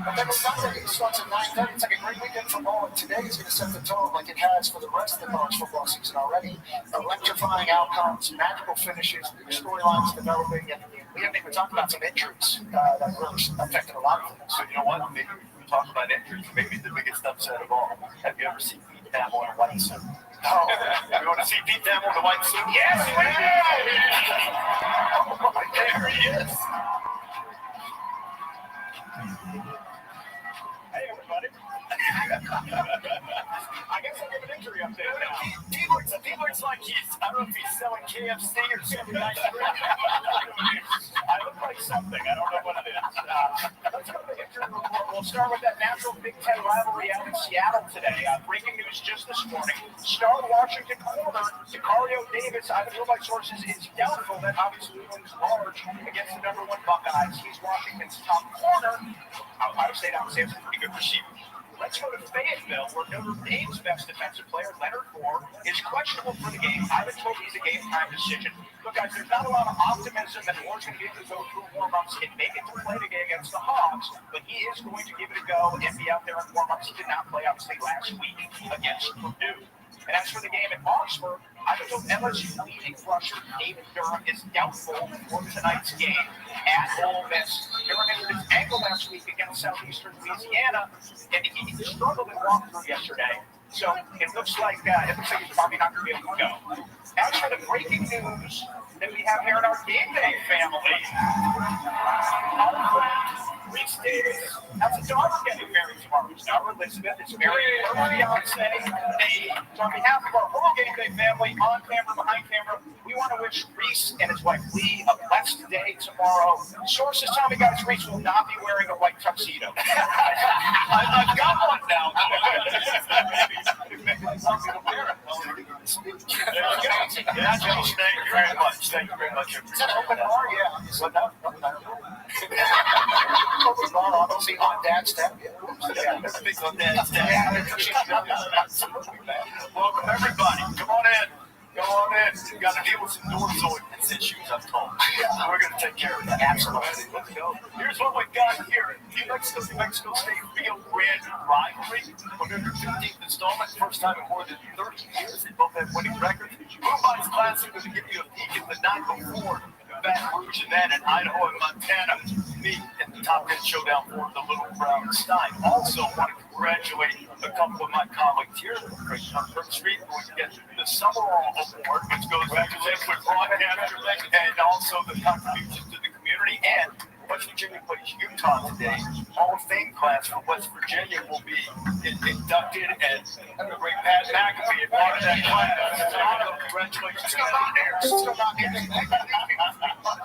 But then Sunday starts at 9:30. It's like a great weekend for ball. And today is going to set the tone like it has for the rest of the college football season already. Electrifying outcomes, magical finishes, new storylines developing, and we haven't even talked about some injuries that really affected a lot of things. So you know what? Maybe we talk about injuries. Maybe the biggest upset of all. Have you ever seen Pete Thamel in a white suit? Oh, you want to see Pete Thamel in a white suit? Yes, we will! Oh, there he is. Hey, everybody. I guess I'll give an injury update now. He looks like he's, I don't know if he's selling KFC or something nice. I look like something. I don't know what it is. Let's go to the injury report. We'll start with that natural Big Ten rivalry out in Seattle today. Breaking news just this morning. Star Washington corner, Sicario Davis, I feel by sources, is doubtful. That obviously looms large against the number 1 Buckeyes. He's Washington's top corner. Ohio State obviously has a pretty good receiver. Let's go to Fayetteville, where Notre Dame's best defensive player, Leonard Moore, is questionable for the game. I've been told he's a game-time decision. Look, guys, there's not a lot of optimism that Moore's going to be able to go through warm-ups and make it to play today against the Hogs, but he is going to give it a go and be out there in warm-ups. He did not play, obviously, last week against Purdue. And as for the game at Oxford, I've been told LSU leading rusher David Durham is doubtful for tonight's game at Ole Miss. Durham injured his ankle last week against Southeastern Louisiana, and he struggled in walkthrough yesterday. So it looks like he's probably not going to be able to go. As for the breaking news that we have here in our game day family, Reese Davis has a daughter getting married tomorrow. His daughter Elizabeth is married to her fiance. They So on behalf of our whole Game Day family, on camera, behind camera, we want to wish Reese and his wife Lee a blessed day tomorrow. Sources tell me, guys, Reese will not be wearing a white tuxedo. I've got one now. Congratulations. Thank you very much. Thank you very much. Is that open bar? Yeah. So now, open bar. I don't see hot dad step. Yeah, that's a big hot dad step. Welcome, everybody. Come on in. Go on in. You got to deal with some doors ordinance issues, I'm told. We're going to take care of that. Absolutely. Let's go. Here's what we've got here. New Mexico State Rio Grande rivalry. 115th installment. First time in more than 30 years. They both have winning records. Moonbike's Classic going to give you a peek at the night before Baton Rouge and then in Idaho and Montana. Meet in the Top 10 Showdown for the Little Brown Stein. Also want to congratulate a couple of my colleagues here on Kirk Street, who get the Summerall Award, which goes back to Liquid Broadcaster, and also the contributions to the community. And West Virginia plays Utah today. Hall of Fame class for West Virginia will be inducted, and the great Pat McAfee is part of that class. Congratulations. Still not there. Still not there.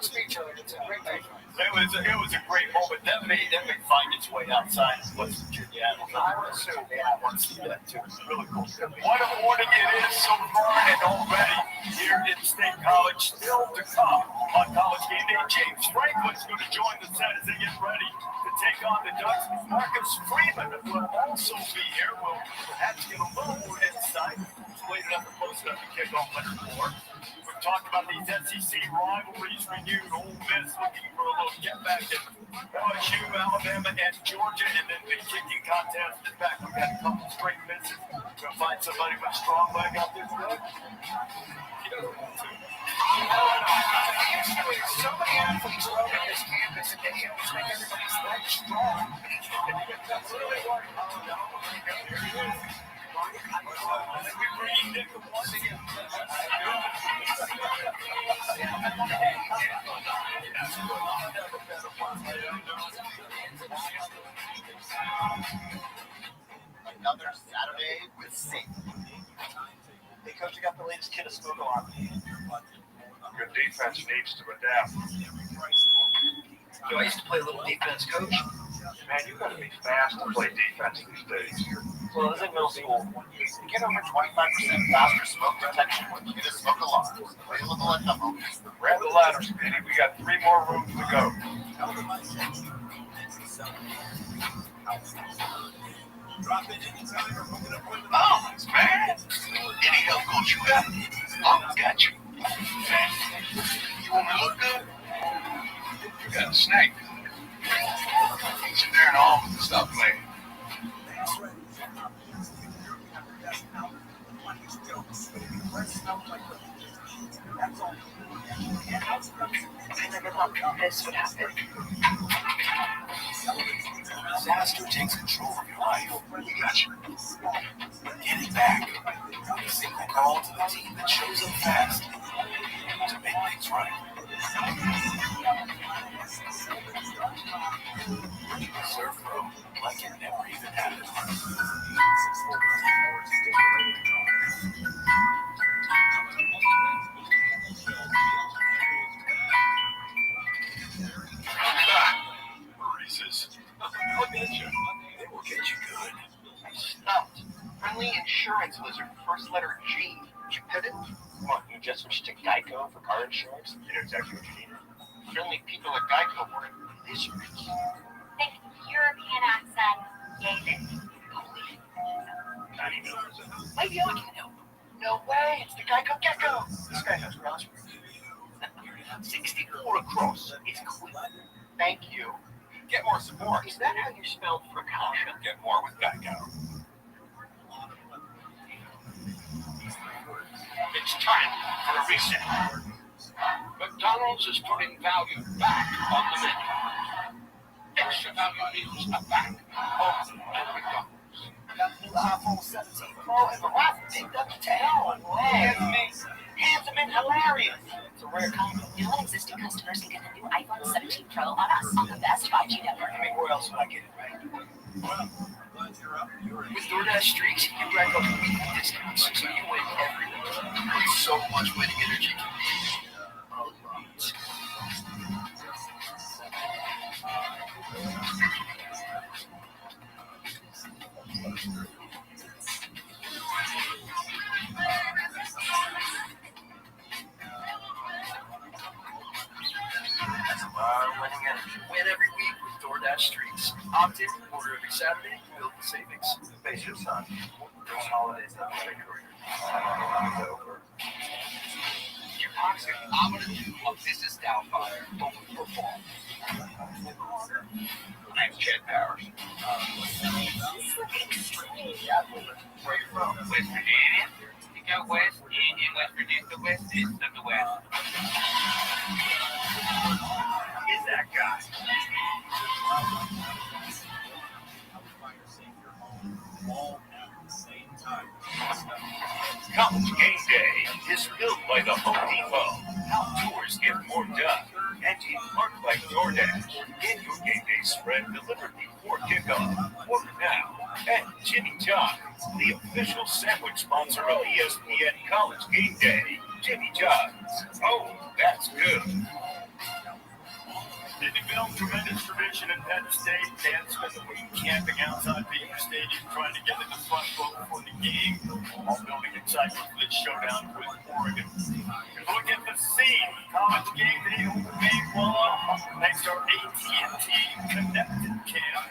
It's a great day. It was a great moment. That may find its way outside of West Virginia. I would assume they want to see that too. It's really cool. What a morning it is so far, and already here in State College, still to come on College Game Day. James Franklin's going to join the set as they get ready to take on the Ducks. Marcus Freeman will also be here. We'll perhaps get a little more insight. It's late enough to post up the kickoff letter for. We've talked about these SEC rivalries renewed. Ole Miss looking for a little get back at LSU, Alabama, and Georgia, and then the kicking contest is back. We've had a couple straight misses. We'll find somebody with a strong leg out there today. So many athletes roaming this campus, and they always make everybody's leg strong. That's really what another Saturday with Satan. Hey, Coach, you got the latest kid of smoke alarm. Good defense needs to adapt. Yo, I used to play a little defense, Coach. Man, you got to be fast to play defense these days. Well, it was in middle school. You get over 25% faster smoke detection when you get a smoke alarm. Available at the home. Grab the ladder, Speedy. We got 3 more rooms to go. Oh, man. Any help, Coach, you got? Oh, got you. You want me to look good? You got a snake. Sit there and all. Stop playing. I never thought this would happen. Disaster takes control of your life. We got you. Get it back. A single call to the team that shows up fast to make things right. Surf Pro, like it never even happened. Reese's. They will get you good. Stumped. Friendly insurance lizard, first letter G. Did you pivot? What, you just switched to Geico for car insurance? You know exactly what you needed. Friendly people at Geico were lizards. Thick European accent gave it. Not even. Maybe I can help. No way, it's the Geico Gecko. This guy has crosswords. 64 across. It's quick. Thank you. Get more support. Is that how you spell precaution? Get more with Geico. It's time for a reset. McDonald's is putting value back on the menu. Extra value meals are back. Home at McDonald's. Got the new iPhone 17 Pro and the wife picked up the tail. Handsome and hilarious. It's a rare combo. New and existing customers can get the new iPhone 17 Pro on us on the best 5G network. I mean, where else would I get it, right? With DoorDash Streaks, you rack up weekly discounts, so you win every week. With so much winning energy can be unlocked. Winning energy. Win every week with DoorDash Streaks. Opt in, order every Saturday, build the savings. Face your son. Those holidays have been over. You're toxic. I'm gonna do a business downfire for fall. I'm Chad Powers. Where you from? West Virginia. You go west, in West Virginia, the west is of the west. Is that guy? College Game Day is built by the Home Depot. How tours get more done. And in part by DoorDash. Get your game day spread delivered before kickoff. Order now. And Jimmy John's, the official sandwich sponsor of ESPN College Game Day. Jimmy John's. Oh, that's good. They developed tremendous tradition in Penn State. Fans spent the week camping outside Beaver Stadium trying to get in the front row before the game, while building excitement for this showdown with Oregon. And look at the scene. College Game Day over May 1 next to our AT&T Connected Camp.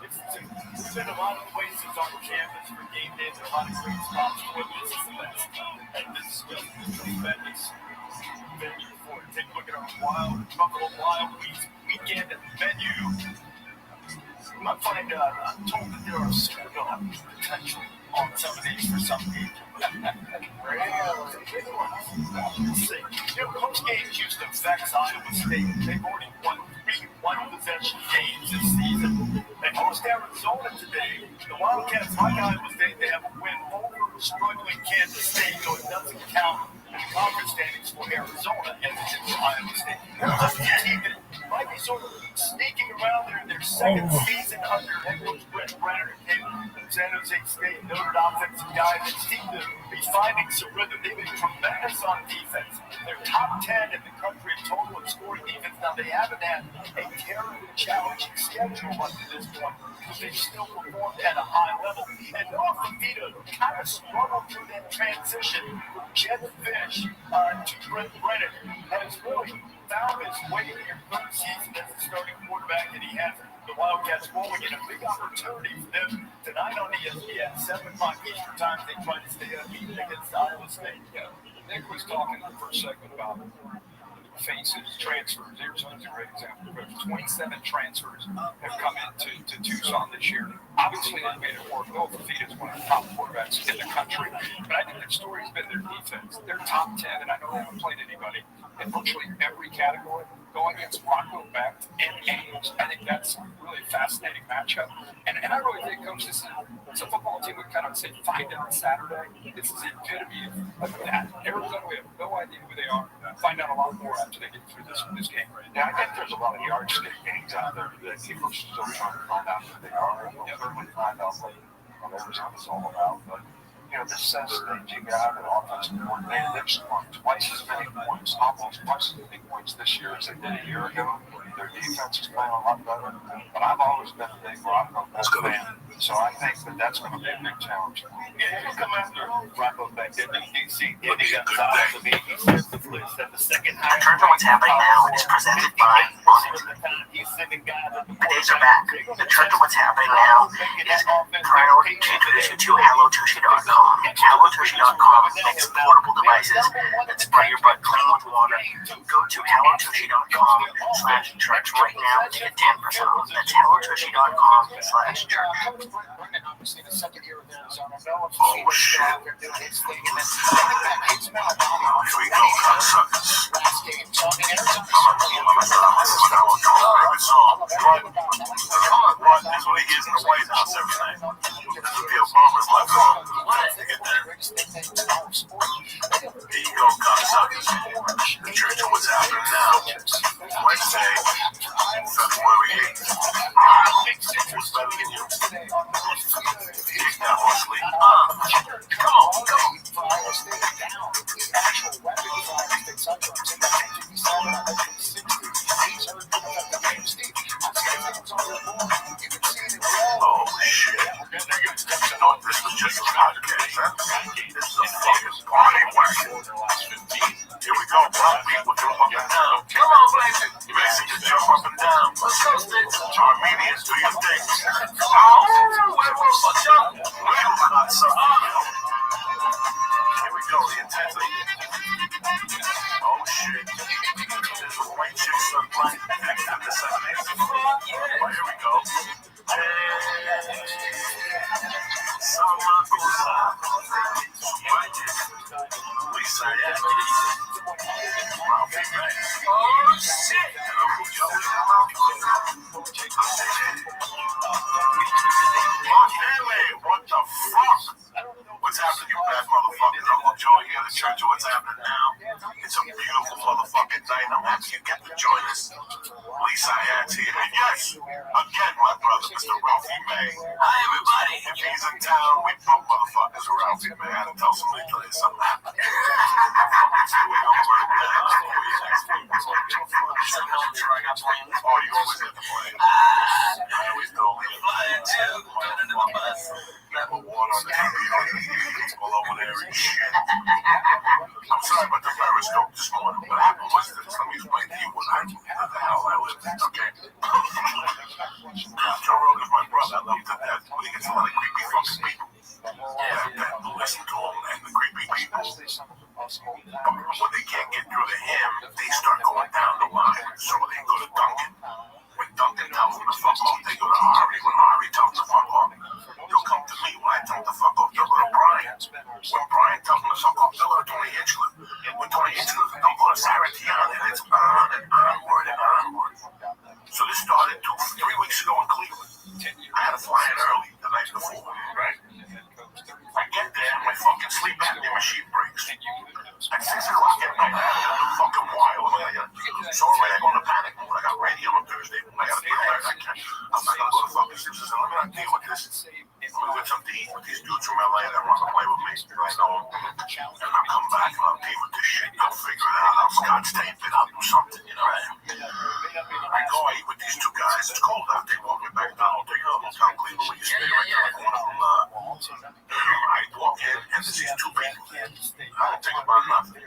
There's been a lot of places on campus for game days, and a lot of great spots, but this is the best. And this is just a tremendous venue for it. Take a look at our Buffalo Wild Wings weekend venue. I find I'm told that there are still potential on some of these for some people. Coach games used to vex Iowa State. They've already won 3 one-possession games this season. They host Arizona today. The Wildcats, like Iowa State, they have a win over struggling Kansas State, so it doesn't count in the conference standings for Arizona as it is for Iowa State. Just a team that might be sort of sneaking around their second season under head coach Brett Brenner. San Jose State noted offensive guy that seemed to be finding some rhythm. They've been tremendous on defense. They're top 10 in the country in total in scoring defense. Now, they haven't had a terribly challenging schedule up to this point, but they've still performed at a high level. And North Vita kind of struggled through that transition from Jed Fish to Brett Brennan. Has really found his way in your third season as a starting quarterback, and he has the Wildcats rolling in a big opportunity for them tonight on ESPN. 7 o'clock Eastern time, they try to stay unbeaten against Iowa State. Yeah, Nick was talking in the first segment about faces, transfers. Arizona's a great example. 27 transfers have come into Tucson this year. Obviously, they've made it work. Noah Fafita is one of the top quarterbacks in the country. But I think their story has been their defense. They're top 10, and I know they haven't played anybody in virtually every category going against Rocco-backed and Ames. I think that's really a fascinating matchup. And I really think, Coach, this is a football team we kind of say find out on Saturday. This is the epitome of that. Arizona, we have no idea who they are. Find out a lot more after they get through this game. Yeah, I think there's a lot of yardstick games out there that people are still trying to find out who they are. We'll certainly find out what Arizona's all about. But, this says that you got an offensive coordinator that scored twice as many points, almost twice as many points this year as they did a year ago. Their defense is playing a lot better. But I've always been a big Rocco fan, so I think that's going to be a big challenge. Yeah, he'll come after Rocco back there. You see, he got size of it. He sets the list at the second high. The Turn to What's Happening Now is presented by Bonnet. The days are back. The Turn to What's Happening Now is priority to introduce you to HelloTushy.com. HelloTushy.com makes portable devices that spray your butt clean with water. Go to HelloTushy.com/church right now to get 10% off. That's HelloTushy.com/church. Obviously, the second year of Arizona. Oh, shit. Here we go, cocksuckers. That's what he gets in the White House every night. The Obama's left on. Look at that. Here you go, cocksuckers. The Church of What's Happening Now. Wednesday, February 8th. What's better than you? just a podcast, huh? This is a fucking party wagon. Here we go, bro. People jump up and down. Come on, Blazing. You may see you jump up and down. Let's go, Sticks. Armenians, do your thing. Oh, huevos, son. Huevos, not son. Here we go, the intensity. Oh, shit. There's a white chick, son, black. At the side. Well, here we go. Oh shit! What the fuck? What's happening, you bad motherfuckers? Uncle Joe here to show you what's happening now. It's a beautiful motherfucking night. I'm happy you get to join us. Lisa Hayat's here. And yes, again, my brother, Mr. Ralphie May. Hi, everybody. If he's in town, we pump motherfuckers around here, man. I had to tell somebody to tell you something. Oh, you always hit the plane. I always know you're flying too. Under the bus. Number one on the TV. All over there and shit. I'm sorry about the periscope this morning. What happened was this. Let me explain to you what the hell I lived in, okay? Joe Rogan's my brother. I love him to death. But he gets a lot of creepy fucking people. Yeah, listen to him and the creepy people. When they can't get through to him, they start going down the line. So they go to Duncan. When Duncan tells them to fuck off, they go to Ari. When Ari tells them to fuck off, they'll come to me. When I tell them to fuck off, they'll go to Brian. When Brian tells them to fuck off, they'll go to Tony Hinchcliffe. When Tony Hinchcliffe, they'll go to Sarah Tiana. And it's on and onward and onward. So this started 3 weeks ago in Cleveland. I had to fly in early the night before, right? I get there, my fucking sleep apnea machine breaks. At 6 o'clock at night, I had to fucking wild. So already I go into panic mode. I got radio on Thursday. I got to be alert. I'm not going to go to fucking Simpsons. Let me not deal with this. I'm going to get something to eat with these dudes from LA that want to play with me. I know them. And I'll come back and I'll deal with this shit. I'll figure it out. I'll scotch tape it. I'll do something, you know. I go, I eat with these two guys. It's cold out. They walk me back down. They go, hotel Cleveland where you stay right there. Like one of them. I walk in and there's these two people. I don't think about nothing.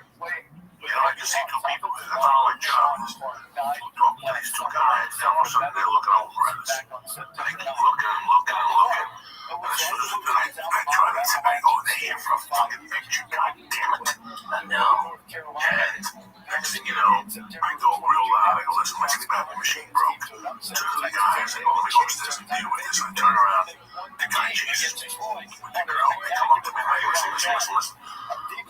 You know, I just see two people because that's all my job is. Talk to these two guys. And all of a sudden they're looking over at us. And they keep looking and looking and looking. And as soon as I try to say, I go, they're here for a fucking picture. God damn it. I know. And next thing you know, I go real loud. I go, listen, my sleep apnea machine broke. To the guys, I go, let me go upstairs and deal with this. I turn around. The guy chases me with the girl. They come up to me. Hey, listen.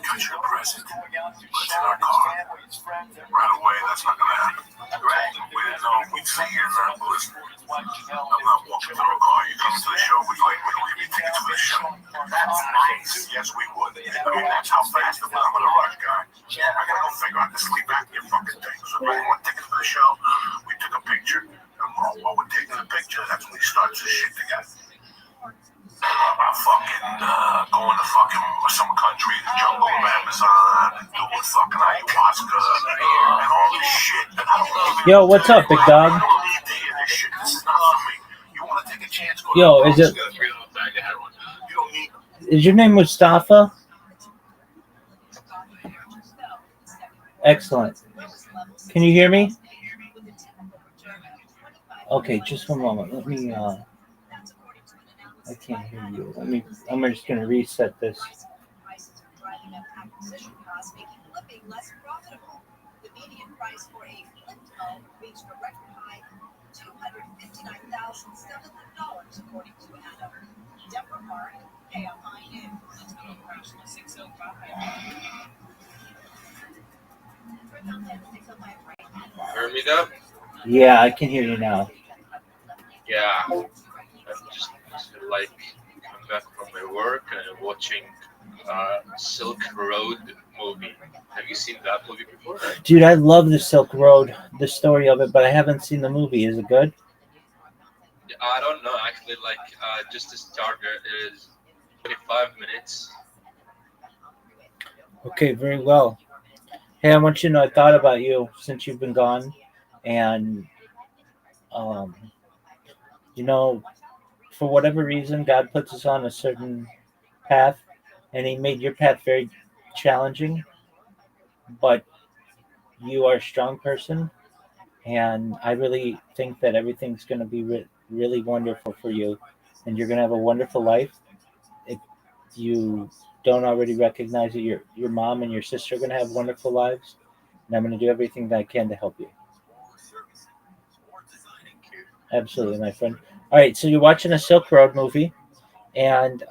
We got you a present. But it's in our car. Right away, that's not going to happen. Right? We didn't know we'd see you in that. But listen, I'm not walking through a car. You come to the show, we'll give you tickets for the show. That's nice. Yes, we would. I mean, that's how fast it was. I'm in a rush, guy. I got to go figure out the sleep apnea fucking thing. So we want tickets for the show. We took a picture. And while we're taking the picture, that's when he starts his shit together. I'm fucking going to fucking some country, the jungle of Amazon, and doing fucking ayahuasca and all this shit. And I don't Yo, what's up, big dog? I don't need to hear this shit. This is not for me. You want to take a chance? Go Yo, to is it? You don't need. Is your name Mustafa? Excellent. Can you hear me? Okay, just one moment. Let me. I can't hear you. I'm just gonna reset this. The median price for a flint home reached a record high $259,700 according to Adam Deborah Mark, KMI News. Let's go to 605. Hear me now? Yeah, I can hear you now. Yeah. I'm just like coming back from my work and watching Silk Road movie. Have you seen that movie before? Dude, I love the Silk Road, the story of it, but I haven't seen the movie. Is it good? I don't know, actually, like, just to start, there is 25 minutes. Okay, very well. Hey, I want you to know I thought about you since you've been gone, and you know, for whatever reason, God puts us on a certain path, and he made your path very challenging. But you are a strong person, and I really think that everything's going to be really wonderful for you, and you're going to have a wonderful life. If you don't already recognize it, your mom and your sister are going to have wonderful lives, and I'm going to do everything that I can to help you. Absolutely, my friend. All right, so you're watching a Silk Road movie, and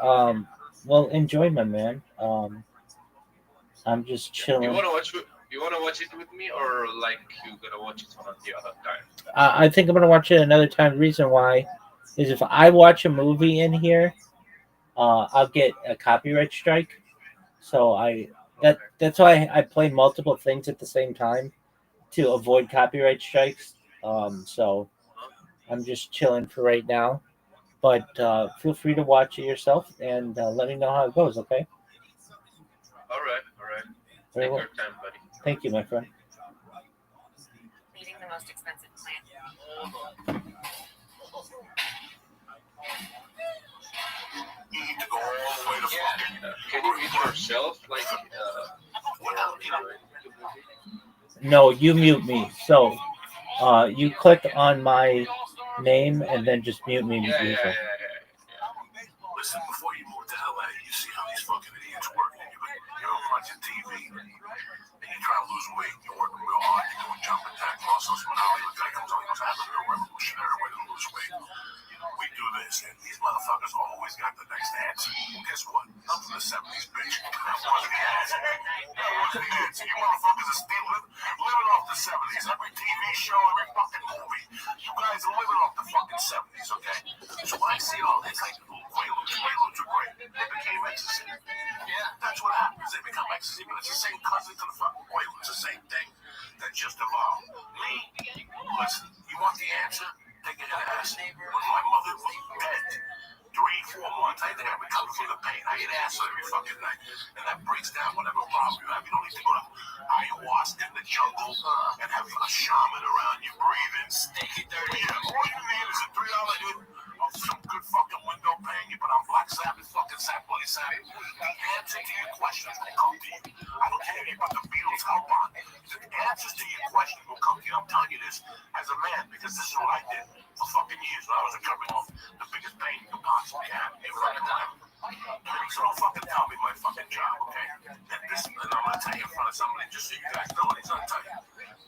well, enjoy, my man. I'm just chilling. You wanna watch it with me, or like you gonna watch it on the other time? I think I'm gonna watch it another time. The reason why is if I watch a movie in here, I'll get a copyright strike. So that's why I play multiple things at the same time to avoid copyright strikes. So I'm just chilling for right now. But feel free to watch it yourself and let me know how it goes. Okay. All right, all right. Very Take well. your time, buddy. Thank you, my friend. Meeting the most expensive plant. You need to go all the way to fucking. Can you mute yourself, like, No, you mute me. So you click on my name and then just mute me. Yeah. Listen, before you move to LA, you see how these fucking idiots work. You're watching TV, and you're trying to lose weight. You're working real hard. You're doing jumping jack muscles. When Hollywood guy comes on, he goes, "I have a revolutionary way to lose weight. We do this, and these motherfuckers always got the next answer. Well, guess what? I'm from the 70s, bitch. That wasn't the answer. That wasn't the answer. You motherfuckers are still living off the 70s. Every TV show, every fucking movie. You guys are living off the fucking 70s, okay? So when I see all this, like, Quaaludes are great. They became ecstasy. Yeah, that's what happens. They become ecstasy, but it's the same cousin to the fucking Quaaludes. The same thing. That just evolved. Me? Listen, you want the answer? Take it to ass. When my mother was dead, 3-4 months, I had to have recovered from the pain. I eat ass every fucking night. And that breaks down whatever problem you have. You don't need to go to ayahuasca in the jungle and have a shaman around you breathing. Steak it dirty. Yeah, all you need is a $3 hit of some good fucking window pane. You put on Black Sabbath, fucking Bloody Sabbath. The answer to your questions will come to you. I don't care if you put the Beatles out on. The answers to your questions will come to you. I'm telling you this as a man because this is what I did for fucking years when I was recovering off the biggest pain you could possibly have in your fucking life. So don't fucking tell me my fucking job, okay? And I'm gonna tell you in front of somebody just so you guys know what he's gonna tell you.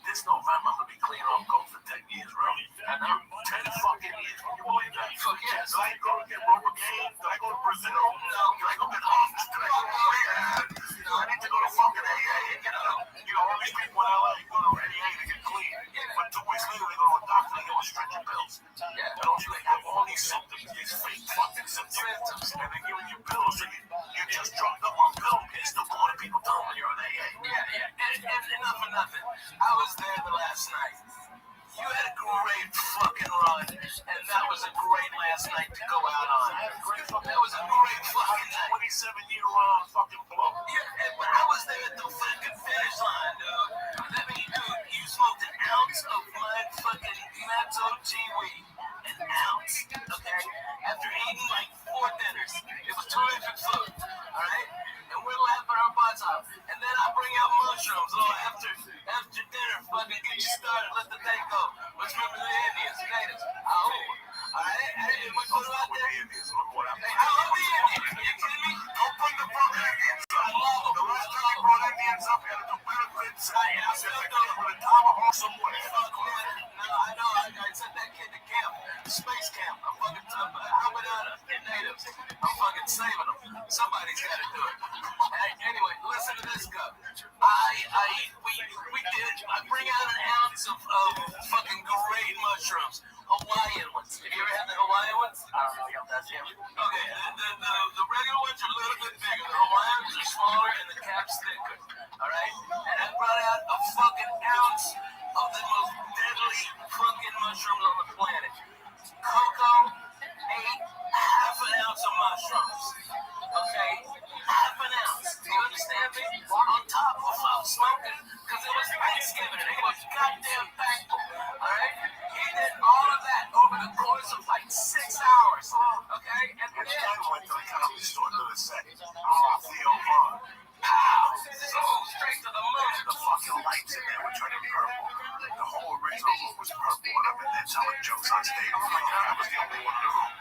This November I'm gonna be clean off coke for 10 years, bro. And I'm 10 fucking years. Can you believe that? Fuck yeah. Did I go to get Rogaine? Did I go to Brazil? No. Did I go get Homs? Did I go to rehab? I need to go to fucking AA and get all these people in LA go to AA to get clean. But 2 weeks later they go to a doctor and get restricted pills. Yeah. And don't you they have all these symptoms, these fake fucking symptoms. And they're giving you pills and you just drugged up on pill and you're still going to people telling them you're an AA. Yeah. And enough of nothing. I was there the last night. You had a great fucking run, and that was a great last night to go out on. That was a great fucking 27-year run on fucking blow. Yeah, but I was there at the fucking finish line, dude. That mean, dude, you smoked an ounce of my fucking Natto G-weed. An ounce, okay? After eating like 4 dinners. It was terrific food, alright? And we're laughing our butts off. And then I bring out mushrooms, after dinner, fucking get you started, let the day go. Let's remember the Indians, the natives. Alright? Hey, we go out there. Hey, I love the Indians. Are you kidding me? Don't bring the fucking Indians up. I love them. The last time you brought Indians up, you had to do benefits. I still don't. Put a tomahawk somewhere. No, I know. I sent that kid to camp. Space camp. I'm fucking Habanana and natives. I'm fucking saving them. Somebody's got to do it. Anyway, listen to this guy. We did. I bring out an ounce of fucking great mushrooms. Hawaiian ones. Have you ever had the Hawaiian ones? I don't know. Yeah, that's him. Okay, the regular ones are a little bit bigger. The Hawaiians are smaller and the cap's thicker. Alright? And I brought out a fucking ounce of the most deadly fucking mushrooms on the planet. Coco ate half an ounce of mushrooms. Okay? Half an ounce. Do you understand me? On top of smoking Pow! So straight to the moon. The fucking lights in there were turning purple. The whole original room was purple, and I'm in there telling jokes on stage. I was the only one in the room.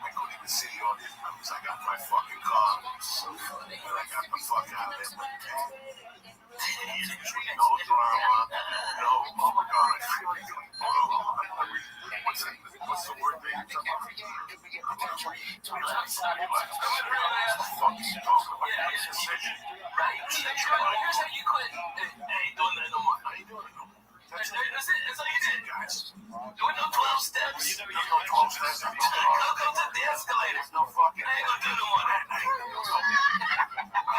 I couldn't even see the audience members. I got my fucking car. So funny. And I got the fuck out of there with no drama. No, oh my god, I feel like doing what's the word they use? Doing no 12 steps. There's no 12 steps. Go to the escalators. No fucking. I ain't gonna do no more. I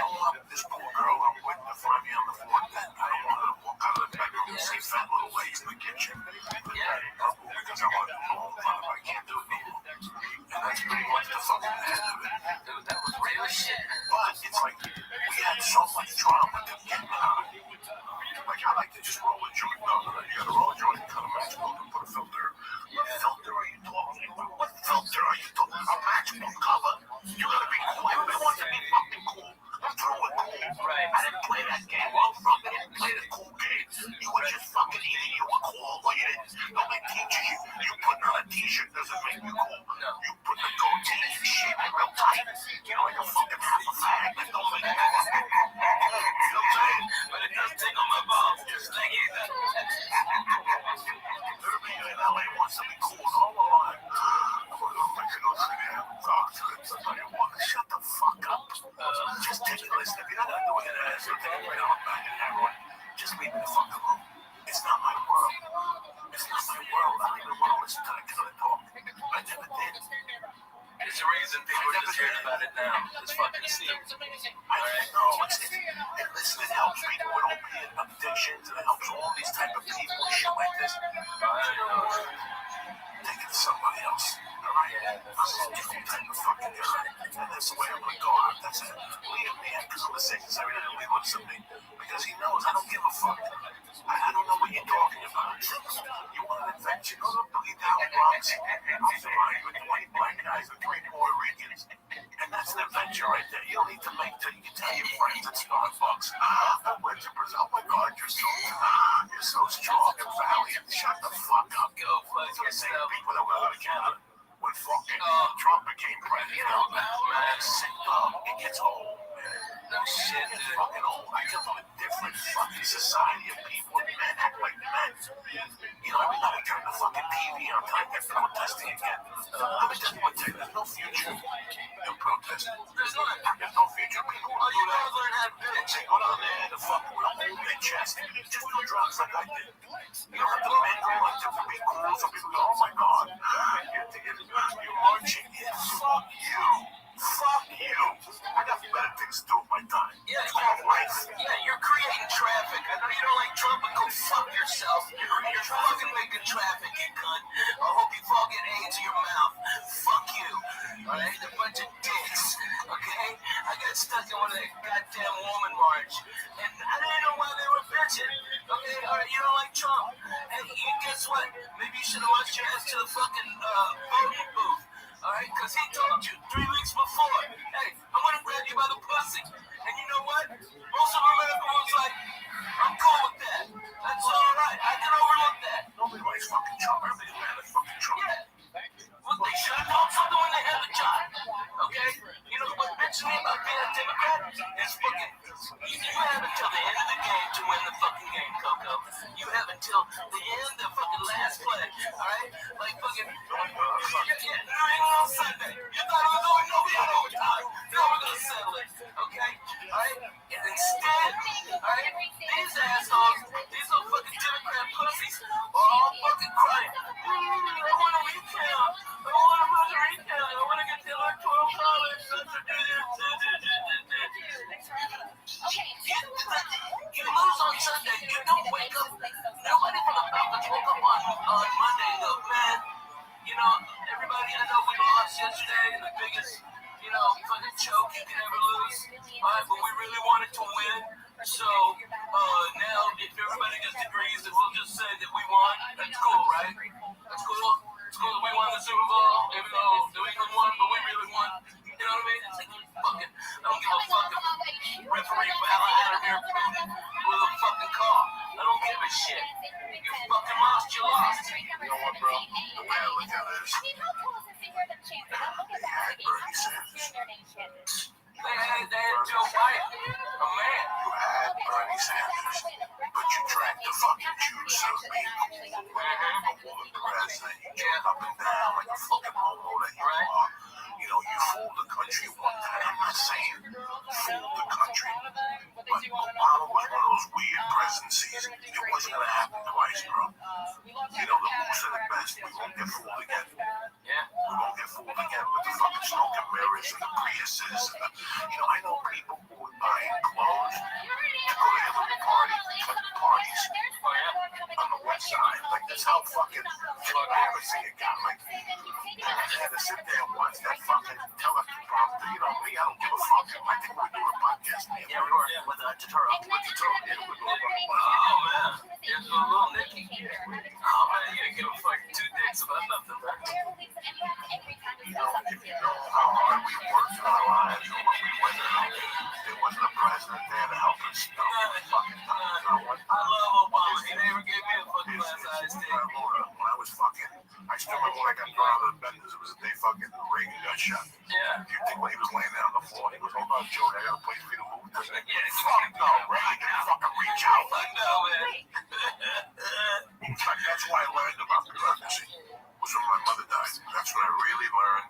don't want this poor girl who went to find me on the floor dead. I don't want her to walk out of the bedroom and see fat little legs in the kitchen. Because I want to do all fun, but I can't do it no more. And that's pretty much the fucking end of it. Dude, that was real shit. But it's like, we had so much drama to get behind. Like, I like to just roll a joint. No, you gotta roll a joint and cut a matchbook and put a filter. What filter are you talking about? What filter are you talking about? A matchbook cover? You gotta be cool. Everybody wants to be fucking cool. I'm through with cool. I didn't play that game. Well, from it, I didn't play the cool game. You were just fucking eating. You were cool. Well, you didn't. Nobody teaches you. You putting on a t-shirt doesn't make you cool. You putting a goatee and shit real tight. You know, like a fucking half a fag. That don't make you cool. You know what I'm saying? But it does tickle my balls. Just like it. Everybody in LA wants to be cool all along. I'm gonna make you go sit there and talk to it. Somebody want to shut the fuck up. Just take a listen. If you're not gonna do it, so take it right on back and everyone. Just leave me the fuck alone. It's not my world. It's not my world. I don't even want to listen to that kind of talk. I never did. There's a reason people are just hearing about it now. It's fucking steam. I don't know. And listen, it helps people with opiate addictions, and it helps all these type of people and shit like this. Take it to somebody else. Alright? I'm a different type of fucking guy. And that's the way I'm gonna go out. That's it. Leave me in, because I'm gonna say this every day. He looks at me. Because he knows I don't give a fuck. I don't know what you're talking about. You want an adventure? Go to Boogie Down Bronx. I'll survive with 20 black guys and 3 Puerto Ricans. And that's an adventure right there. You don't need to make till you can tell your friends at Starbucks. I went to Brazil. Oh my God, you're so strong and valiant. Shut the fuck up. Go fuck yourself. People that went to Canada when fucking Trump became president. Man, sick dog. It gets old. No shit, dude. It's fucking old. I come from a different fucking society of people. Men act like men. You know, we gotta turn the fucking TV on. Time they're protesting again. Let me tell you one thing. There's no future in protesting. There's no future. People will do that. Learn how to bitch. They go down there and the fuck with a whole big chest. Just do drugs like I did. You don't have to bend over to be cool. So people go, oh my God. You're marching in. Fuck you. Fuck you. I got better things to do with my time. Yeah, it's my life. Yeah, you're creating traffic. I know you don't like Trump, but go fuck yourself. You're fucking making traffic, you cunt. I hope you fall get AIDS in your mouth. Fuck you. Alright? A bunch of dicks. Okay? I got stuck in one of that goddamn woman march. And I didn't know why they were bitching. Okay? Alright, you don't like Trump. And guess what? Maybe you should have marched your ass to the fucking voting booth. Alright, because he told you 3 weeks before, hey, I'm going to grab you by the pussy. And you know what? Most of America was like, I'm cool with that. That's alright. I can overlook that. Nobody likes fucking Trump. Everybody's mad at fucking Trump. Yeah. Well, they should have told something when they had the job. Okay? You know what bitches me about being a Democrat? Is fucking, you have until the end of the game to win the fucking game, Coco. You have until the end, the fucking last play. Alright? Like fucking, New England on Sunday. You thought it was going no, we had overtime. Now we're gonna settle it. Okay? Alright? And instead, alright, these assholes, these little fucking Democrat pussies are all fucking crying. I want a recount. I want to run a recount. I want to get the electoral college. You lose on Sunday. You don't wake up. Nobody from the Falcons woke up on Monday and go, man, you know, everybody, I know we lost yesterday in the biggest, you know, fucking choke you can ever lose. Alright, but we really wanted to win. So, now, if everybody just agrees that we'll just say that we won, that's cool, right? That's cool. It's cool that we won the Super Bowl, even though New England won, but we really won. You know what I mean? It's like, fuck fucking, I don't give a fucking referee for out of here with a fucking call. I don't give a shit. You fucking lost, you lost. You know what, bro? The way I look at it is, they had Bernie Sanders. They had Joe Biden, a man. You had Bernie Sanders, but you drank the fucking juice of being cool. A woman president, you jumped up and down like a fucking homo that you are. You know, you fooled the country one time. I'm not saying fooled the country, but Obama was one of those weird presidencies. It wasn't going to happen twice, bro. You know, the Moose said it best. We won't get fooled again. Yeah. We won't get fooled again with the fucking smoke and mirrors and the Priuses. And the, you know, I know people who were buying clothes to go to Hillary parties on the west side. Like, that's how fucking embarrassing it got. Like, I had to sit there and watch that fucking teleprompter. You know me, I don't give a fuck. I think we're doing a podcast. Yeah, we were with Totoro. Oh, man. Here's a little Nicky. Oh, man, you didn't give a fuck 2 dicks about nothing, man. You know, if you know how hard we worked in our lives and what we went through, there wasn't a president there to help us. No, fucking time. I love Obama. He never gave me a fucking glass of ice tea. When I was fucking, I still remember when I got thrown out of the benders. It was the day fucking Reagan got shot. Yeah. You think when he was laying there on the floor, he goes, "Hold on, Joe, I got a place for you to move." Yeah, fuck no, Reagan, fucking reach out. No, man. In fact, that's why I learned about bureaucracy. Was when my mother died. That's when I really learned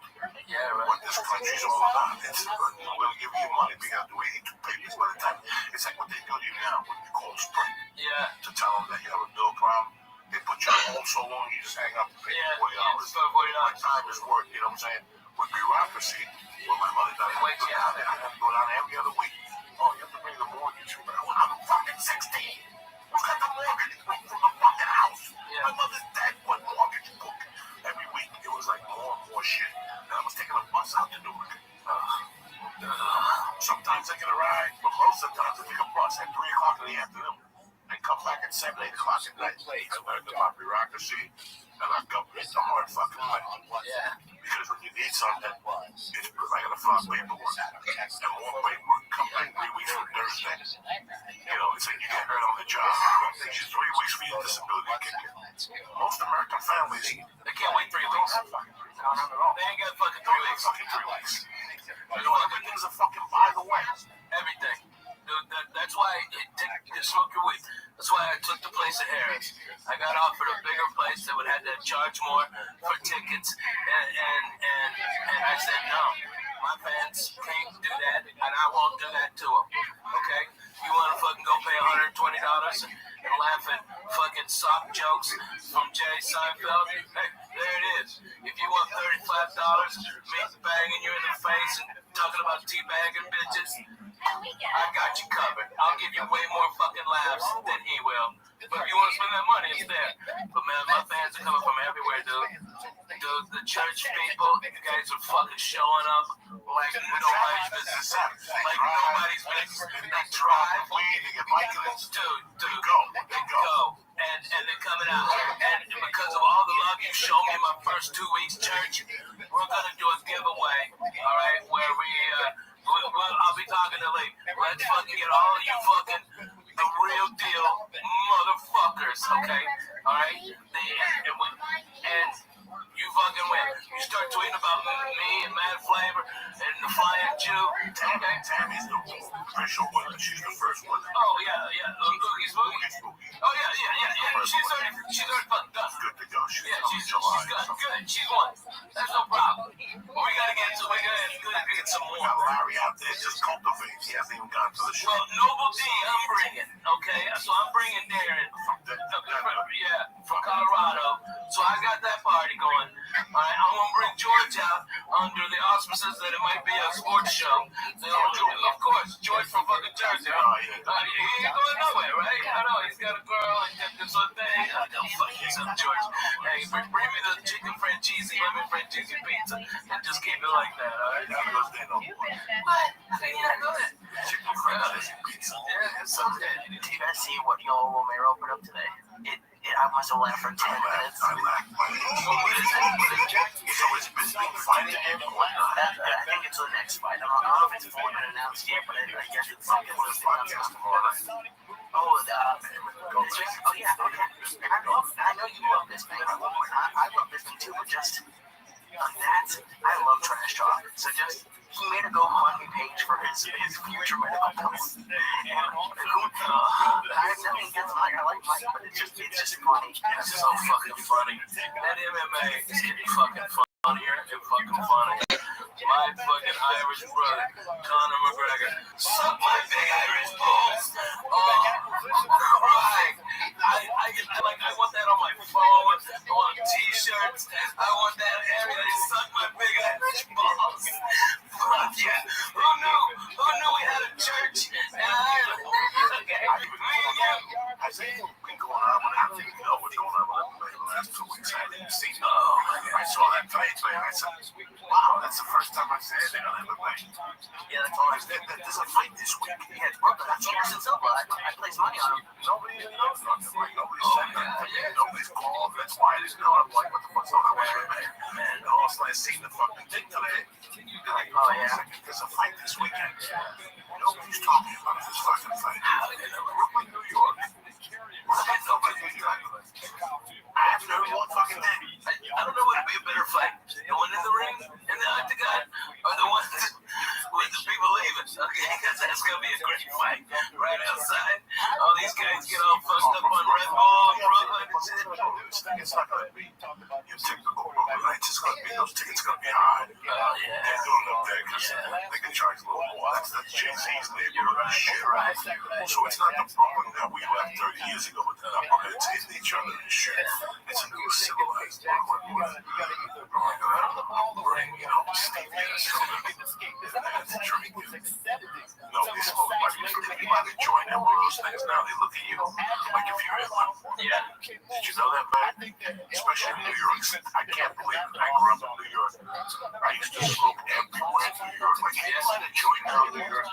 what this country's all about. It's we'll give you money, we gotta do 82 papers by the time. It's like what they do to you now when you call Sprint. Yeah. To tell them that you have a bill problem. They put you on hold so long, you just hang up and pay $40. My time is worth, you know what I'm saying? With bureaucracy, when my mother died, I went down there. I have to go down every other week. Oh, you have to bring the mortgage. I'm fucking 16. Who's got the mortgage from the fucking house? My mother's dead. What mortgage book? Every week, it was like more and more shit. And I was taking a bus out to Newark. Sometimes I get a ride, but most of the times I take a bus at 3 o'clock in the afternoon and come back at 7, 8 o'clock at night. I learned about bureaucracy and our government the hard fucking way. Yeah. Because when you need something, it's because I gotta file paperwork. And more paperwork come back 3 weeks from Thursday. You know, it's like you get hurt on the job. It takes you 3 weeks for your disability to kick in. Most American families, they can't wait 3 weeks. No, not at all. They ain't got fucking 3 weeks. Fucking 3 weeks. You know, everything's a fucking by the way. Everything. Dude, that's why you smoke your weed. That's why I took the place at Harris. I got offered a bigger place that would have to charge more for tickets, and I said no. My fans can't do that, and I won't do that to them. Okay? You want to fucking go pay $120 and laugh at fucking sock jokes from Jay Seinfeld? Hey, there it is. If you want $35, me banging you in the face and talking about teabagging bitches, I got you covered. I'll give you way more fucking laughs than he will. But if you want to spend that money, it's there. But man, my fans are coming from everywhere, dude. Dude, the church people, you guys are fucking showing up like nobody's business. Like nobody's business. They drive. Dude, they go. And they're coming out. And because of all the love you showed me in my first 2 weeks, church, we're gonna do a giveaway, all right, where I'll be talking to Lee. Let's fucking get all of you fucking the real deal motherfuckers, okay? All right? And you fucking win. You start tweeting about me and Mad Flavor and the Flying Jew. Okay? Tammy's the official winner. She's the first one. Oh, yeah. Oogie Spoogie. Oh, yeah. She's already fucking done. Good to go. She's good. She's won. That's no problem. We gotta get some more. We got Larry out there just cultivating. He hasn't even gone to the show. Well, Noble D, I'm bringing, okay? So I'm bringing Darren from Colorado. So I got that party going. All right, I'm gonna bring George out under the auspices that it might be a sports show. So, of course, George from fucking Jersey. He ain't going nowhere, right? I know he's got a girl and this sort of thing. Don't fuck yourself, George. Hey, bring me the chicken francese, lemon francese pizza, and just keep it like that, all right? What? Go ahead. Chicken francese pizza. Yeah, it's okay. Did you guys see what Yoel Romero put up today? I must have laughed for 10 minutes. I laughed my head. What is it? So it's been fighting him? I think it's the next fight. I don't know if it's 4 Yeah, but I guess it's something with a podcast tomorrow night. Oh, yeah, okay. And I know you love this thing. I love this thing too, but just I love trash talk. So just he made a GoFundMe page for his future medical bills. And I have nothing against Mike. I like Mike, but it's just funny. It's so fucking funny. That MMA is getting fucking funnier and fucking funny. My fucking Irish brother, Conor McGregor, suck my big Irish balls. Oh, right. I want that on my phone. I want t-shirts. I want that area. Suck my big Irish balls. Fuck yeah. Who knew we had a church in Ireland? Okay. Me and you. I think what's been going on with I think you know what's going on with the last 2 weeks. I didn't see I saw that page, man. I said, wow, that's the first time I've seen anything on MMA. Yeah, that's all. There's a fight this week. Yeah, it's broken. That's Anderson Silva. I placed money on him. Nobody even knows nothing. Like, nobody's said nothing. Nobody's called. That's why I didn't know. I'm like, what the fuck's going on with MMA? And also, I seen the fucking thing today. Like, oh, yeah. There's a fight this weekend. Nobody's talking about this fucking fight. Brooklyn, New York. Nobody New York. I haven't heard one fucking thing. I don't know what would be a better fight. The one in the ring and the octagon, or the one with the people leaving. Okay, because that's gonna be a great fight. Right outside, all these guys get all fucked up on Red Bull, Brooklyn, and shit. It's not gonna be your typical Brooklyn nights. It's gonna be those tickets gonna be high. Oh yeah. They're doing it up there because they can charge a little more. That's Jay-Z's neighborhood shit, right? So it's not the Brooklyn that we left 30 years ago with the knuckleheads hitting each other and shit. It's a new civilized Brooklyn with bring, Steve and a drink. Nobody smoked money. You might have joined in one of those things. Now they look at you like if you're in one. Yeah. Did you know that, man? Especially in New York. I can't believe it. I grew up in New York. I used to smoke everywhere in New York. Like, you might have joined in New York.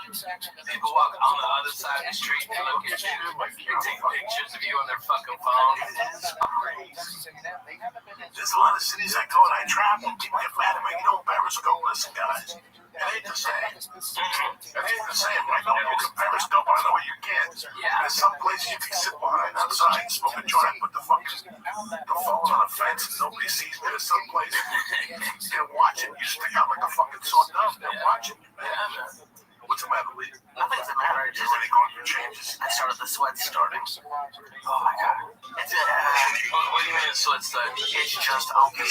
People walk on the other side of the street, they look at you, they take pictures of you on their fucking phone. There's a lot of cities I go and I travel. People get mad at me. You know, Periscope, listen, guys. It ain't the same. It ain't the same. I know you can Periscope. I know you can. There's some places you can sit behind outside, smoke a joint, put the phone on a fence and nobody sees me. There's some places they're watching. You stick out like a fucking sore thumb. They're watching you, man. What's the matter, Lee? Nothing's the matter. You're already going through changes. I started the sweat starting. Oh my god. It's what do you mean the sweat starting? It's just I don't know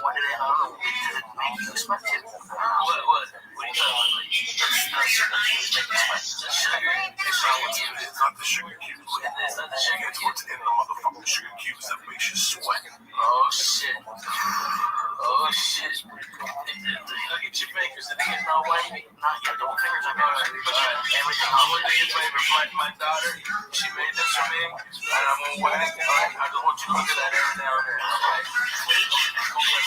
what it is. I don't know. Does it make you sweat too? What are you talking about? The sugar cubes make you sweat. The sugar. It's not the sugar cubes. It's not the sugar It's what's in the motherfucking sugar cubes that makes you sweat. Oh shit. Oh shit. Look at your fingers. Did they get no white? Not yet. Double fingers are good. Everything. I'm going to do your favor. My daughter, she made this for me. And I'm going to whack. Alright, I just want you to look at that every now and then. Alright.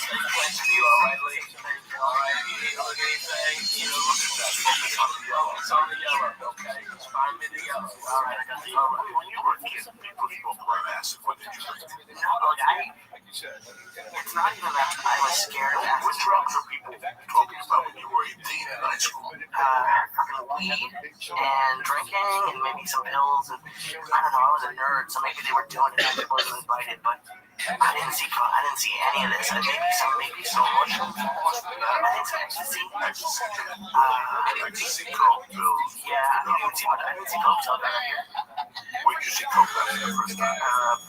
Stay close to you, alright, Lee? Alright, you need to look at anything. Look at that. Focus on the yellow. It's on the yellow. Okay. Just find me the yellow. Alright, I got the yellow. When you were a kid, people smoked black acid. What did you drink? No, it's not even that I was scared of acid. What drugs were people talking about when you were 18 in high school? Weed and drinking and maybe some pills. And I don't know, I was a nerd, so maybe they were doing it and I wasn't invited, but I didn't see any of this. Maybe so much. I think some ecstasy. Ecstasy, coke, pills. Yeah, I didn't see coke till I got here. Where'd you see coke out the first time?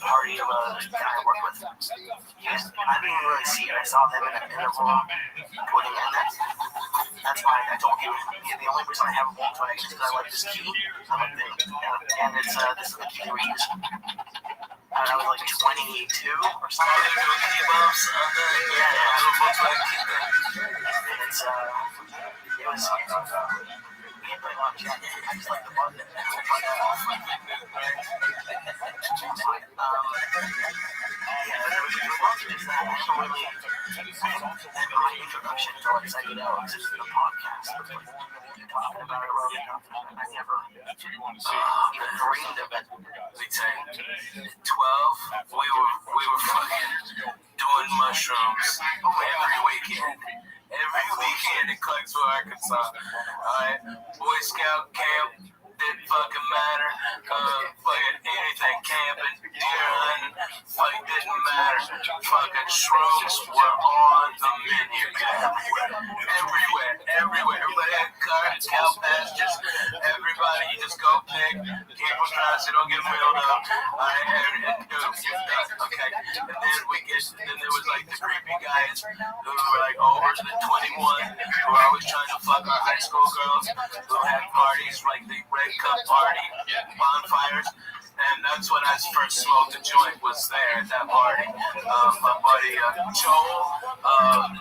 Party of a guy I work with. I didn't really see it. I saw them in a room putting in that. That's why I told him. The only reason I have a Volkswagen is because I like this key. And it's this is the key we use. I was like 22 or something. Yeah, I have a Volkswagen key thing. And it was. We didn't play a lot of chat. I just like the button. My introduction to like psychedelics is the podcast. Talking about it, I never even dreamed of it. We'd say 12, we were fucking doing mushrooms every weekend. Every weekend in Clarksville, Arkansas. Alright, Boy Scout camp didn't fucking matter. Fucking anything, camping, deer hunting, fucking didn't matter. Fucking shrooms were on the menu. Everywhere. Everybody had cards, cow pastures. Everybody, you just go pick. Keep them dry so don't get filled up. And dude, you're done. Okay. And then there was like the creepy guys who were like older than 21, who were always trying to fuck our high school girls, who had parties like the Red Cup party, bonfires. And that's when I first smoked a joint, was there at that party. My buddy Joel, God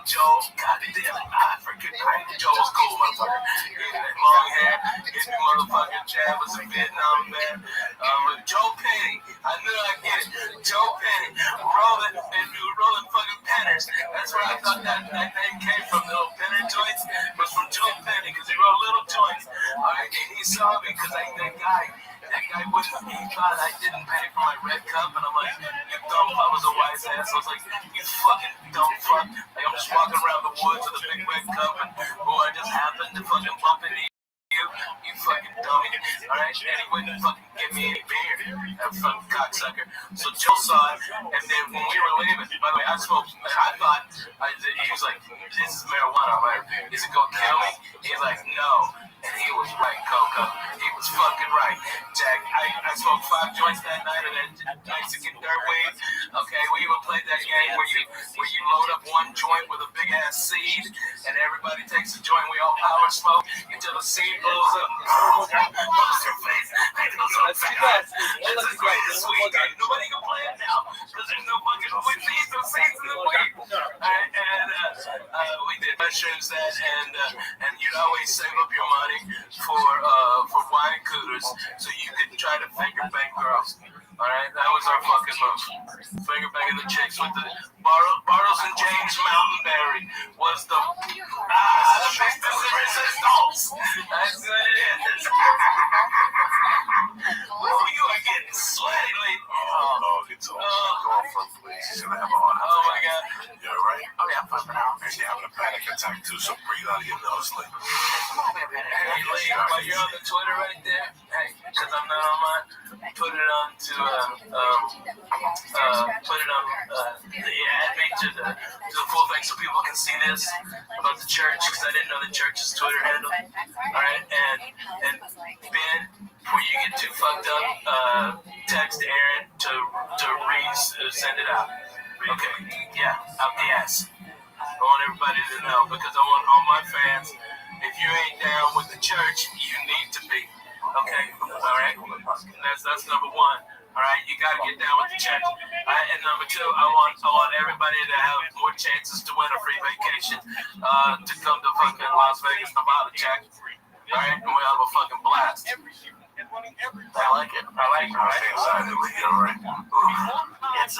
damn it, I forget. Joel's cool, motherfucker. He had long hair, his motherfucking jab was a Vietnam vet. Joe Penny, I knew I'd get it. Joe Penny, rolling fucking penners. That's where I thought that name came from. The little penner joints was from Joe Penny, because he wrote little joints. Alright, and he saw me, because that guy wouldn't, he thought I didn't pay for my Red Cup, and I'm like, you dumb, I was a wise ass. I was like, you fucking dumb fuck. Like, I'm just walking around the woods with a big Red Cup, and I just happened to fucking bump into you fucking dummy. Alright, and he wouldn't fucking give me any beer, that fucking cocksucker. So Joe saw it, and then when we were leaving, by the way, I thought, he was like, this is marijuana, right? Is it gonna kill me? He's like, no. And he was right, Coco. He was fucking right. Jack, I smoked 5 joints that night of that Mexican dirt weed. Okay, we even played that game where you load up one joint with a big ass seed, and everybody takes a joint. We all power smoke until the seed blows up. Blows your face. It goes up fast. It's the greatest weed game. Nobody can play it now because there's no fucking weed seeds, no seeds in the weed. We did mushrooms that, and you'd always save up your money for wine coolers so you could try to finger bang girls. Alright, that was our fucking move. Finger banging the chicks with the Bartles and James Mountainberry was the big resistance. That's what it is. You are getting sweaty lately. Oh, it's all going for please. He's gonna have a heart attack. Oh my god. You alright? Oh yeah, I'm fine for now. You're having a panic attack too, so breathe out of your nose, Lee. Hey, Lee, while you're on the Twitter right there, hey, because I'm not on mine, put it on to add me to the full thing so people can see this about the church, because I didn't know the church's Twitter handle. Alright, and Ben, before you get too fucked up, text Aaron to send it out. Okay, yeah, out the ass. I want everybody to know, because I want all my fans, if you ain't down with the church, you need to be. Okay, alright? That's number one. Alright, you gotta get down with the church. Alright, and number two, I want everybody to have more chances to win a free vacation, to come to fucking Las Vegas, Nevada, Jack. Alright, and we'll have a fucking blast. I like it. Alright. It's,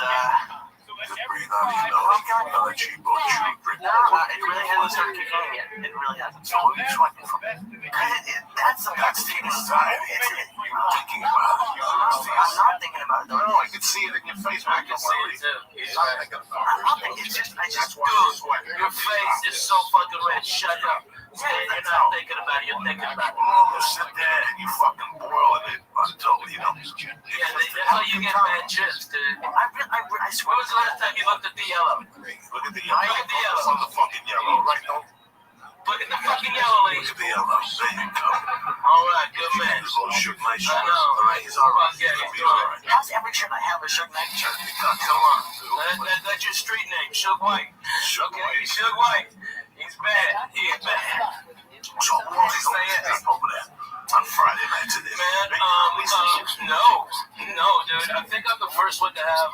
just breathe out of your nose. Another cheap boat shoot. it really hasn't started kicking in yet. It really hasn't. So what are you swiping from? That's the thing. You're thinking about it. I'm not thinking about it, though. No, I can see it in your face. I can see it, too. Dude, your face is so fucking red. Shut up. You're not thinking about it. You're thinking about it. Oh, sit there and you fucking boiling it until, Yeah, that's how you get bad chips, dude. I swear. When was the last time you looked at the yellow? Look at the yellow. Look at the fucking yellow, right? Look at the fucking yellow, lady. Look at the yellow. There you go. Alright, good man. This little Suge Knight shirt. I know. Alright, he's alright. Yeah, He'll be alright. How's every shirt I have a Suge Knight shirt? Come on. That's your street name, Suge White. Okay, Suge White. He's bad. He's bad. So what else is over there? On Friday night today. Man, no, dude. I think I'm the first one to have,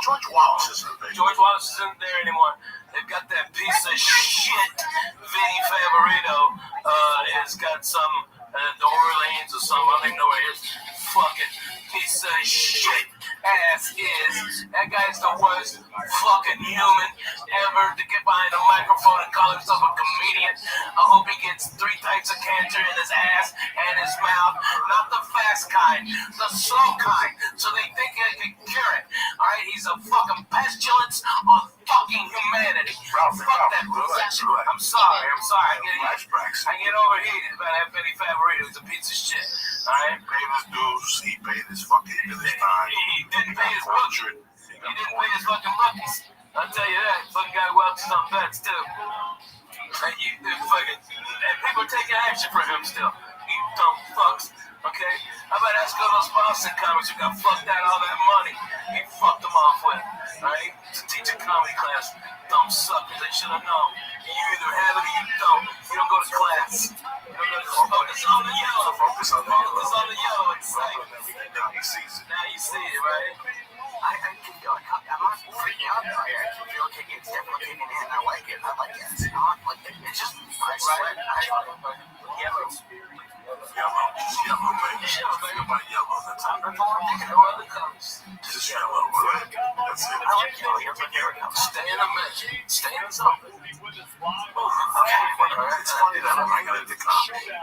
George Wallace isn't there. George Wallace isn't there anymore. They've got that piece of shit, Vinny Favorito, has got some, the Orleans or something, I don't even know where it is. Fucking piece of shit ass is. That guy's the worst fucking human ever to get behind a microphone and call himself a comedian. I hope he gets 3 types of cancer in his ass and his mouth. Not the fast kind, the slow kind. So they think they can cure it. Alright, he's a fucking pestilence on fucking fucking humanity. Fuck that bullshit. I'm sorry. I get overheated about that Betty Favorito. It's a piece of shit. Alright? Paid his dues. He paid his fucking time. He didn't pay his books. He didn't pay his fucking bookies. I'll tell you that. Fucking guy welches on bets too. And people taking action for him still. You dumb fucks. Okay? How about ask all those Boston comics who got fucked out all that money? He fucked them off with. Alright? To teach a comedy class. Dumb suckers. They should have known. You either have it or you don't. You don't go to class. Focus on the yellow. Focus on the yellow. It's like, now you see it, right? I can feel it. I'm not freaking out by it. I can feel it kicking. It's definitely kicking in. I like it. It's not like it's just I sweat. Yellow. Yellow, baby. Think about yellow. That's all. I'm all thinking of other colors. Just yellow, right? That's it. I like yellow. Here's my favorite color. Stay in the match. Stay in the zone. It's funny that I'm not into comedy.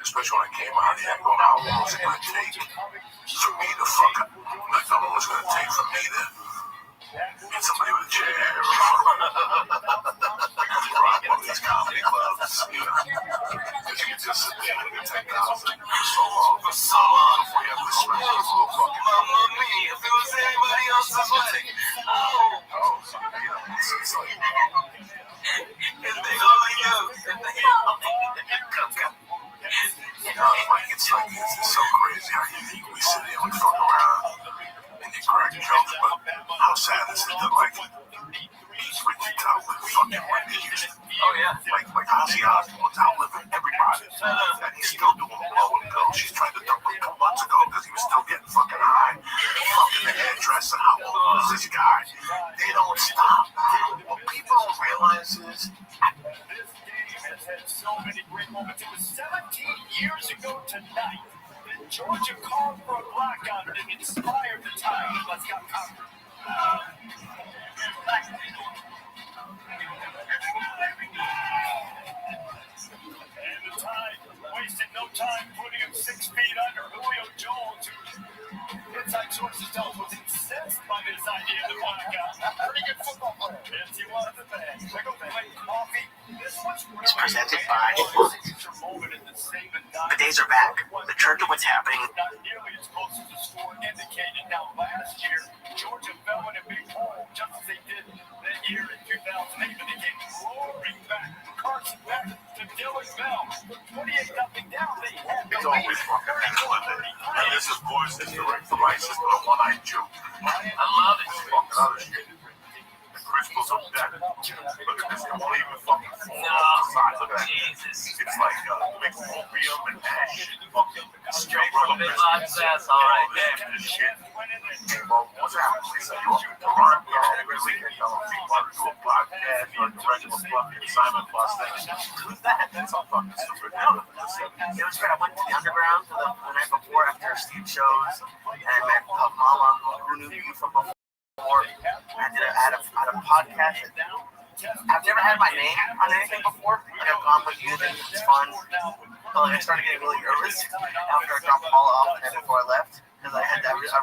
Especially when I came out here, I go, how long was it going to take for me to fuck up? Like, how long was it going to take for me to get somebody with a chair? Rock one of these comedy clubs, you know? Because you can just sit there and get 10,000 for so long before you have to stretch those little fucking Mamma mia, if it was anybody else's wedding. it's like, If they only knew. It's so crazy how we sit here and we fuck around and you crack jokes, but how sad is it that Richie Towler fucking reneged? Oh yeah. Like Ozzy Osbourne's outliving everybody, and he's still doing blow and go. She's trying to dump him 2 months ago because he was still getting fucking high, fucking the hairdresser. How old is this guy? They don't stop. What people don't realize is. Has had so many great moments. It was 17 years ago tonight that Georgia called for a blackout and it inspired the time that let's got conquered. And the Tide wasted no time putting him 6 feet under. Julio Jones, who inside sources tell us was incensed by this idea of the blackout. Pretty good football player. Yes, he was the best. They go play coffee. It's presented by The Days Are Back. The Church of What's Happening. Not nearly as close as the score indicated. Now, last year, Georgia fell in a big hole, just as they did that year in 2008, but they came roaring back. Carson back to Dylan Bell. 28-0 down. They had It's always fucking England. And this is boys, this direct the racist with a one-eyed Jew. I love it. Fucking other shit. The crystals of death. Look at this, it won't even fucking fall. Look at that. Jesus. It's like big opium and ash. Fucking Straight from Midlot's ass, alright. This shit. Well, what's happening, Lisa? You want to run? Yeah, every weekend, y'all want to do a podcast or a regular fucking Simon Plus thing. Who's that? That's all fucking stupid. It was great. I went to the underground the night before after Steve shows, and I met Mama, who knew you from before. I had a podcast. I've never had my name on anything before. Like I've gone with music, it's fun. But like I started getting really nervous after I dropped Paula off and before I left, because I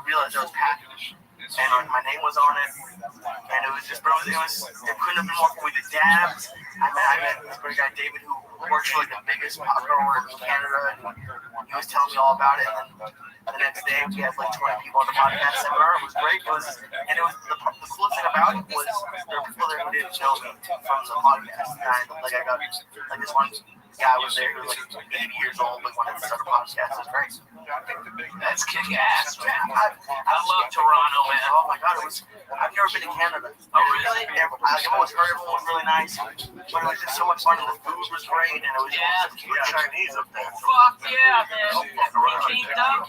realized there was package, and my name was on it, and it was just, bro, it couldn't have been more cool. We did dabs. I met this great guy David who works for like the biggest pop grower in Canada, and he was telling me all about it. And the next day we had like 20 people on the podcast seminar. It was great. It was the cool thing about it was there were people there who didn't know me from the podcast. And I got like this one guy was there who was like 80 years old, but wanted to start a podcast. It was great. That's kick ass, man. I love Toronto, man. Oh my god, I've never been to Canada. Oh really? I've always heard everyone was really nice, but it was just so much fun, and the food was great, and it was Chinese up there. Fuck yeah, man. We came up.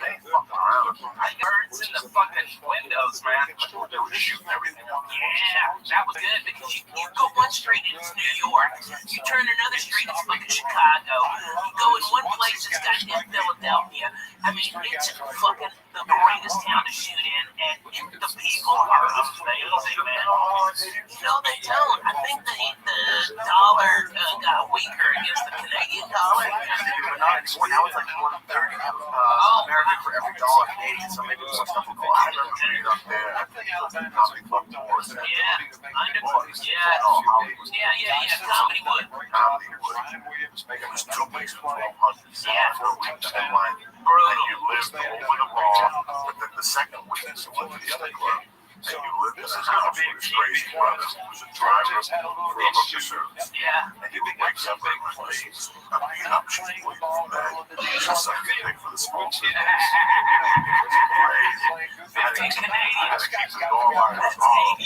I heard it's in the fucking windows, man. They were shooting everything out. Yeah, that was good because you go one street and it's New York. You turn another street, it's fucking Chicago. You go in one place, it's goddamn Philadelphia. I mean, it's fucking the greatest town to shoot in, and the people are amazing, man. No, they don't. I think the dollar got weaker against the Canadian dollar. not anymore. Now it's like $1.30 American for every dollar Canadian. So maybe some stuff will go. I remember being up there. Comedy Club Wars. Yeah, Comedy Wood. It was 2 weeks for 1,200. Yeah. 4 weeks headline. And you lived over the bar. But then the second week, you went to the other club. And you lived in a house with his crazy brother, who was a driver for a hooker service. Yeah. And he would wake up and please, I'm being up to you from that. Just like they pay for the smoke. Crazy. I had to keep it all out of his arm.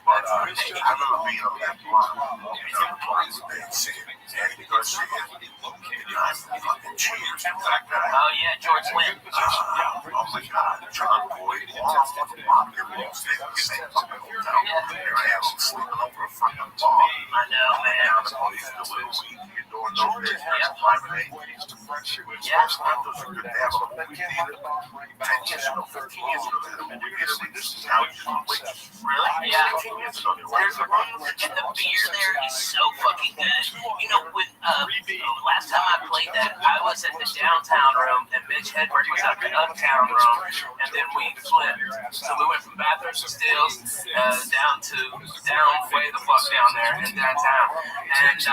But I remember being on that block. The block with that shit. And because she had fucking cheers. Oh yeah, George Lynn. Oh my God, John Boyd. All the block, they were all staying in the same fucking hotel. Their ass was sleeping over a fucking bar. I know, man. Down the all these little weed, your door no there. There's a private agent. Yeah. Those are good to have a movie theater. 10 years ago, 15 years ago, they had a movie theater. Now you can wait. Really? Yeah. 15 years ago, they were There's a room, and the beer there is so fucking good. You know, with last time I played that, I was at the downtown room, and Mitch Hedberg was at the uptown room, and then we flipped. So we went from Bathrooms and Stills down way the fuck down there in downtown, and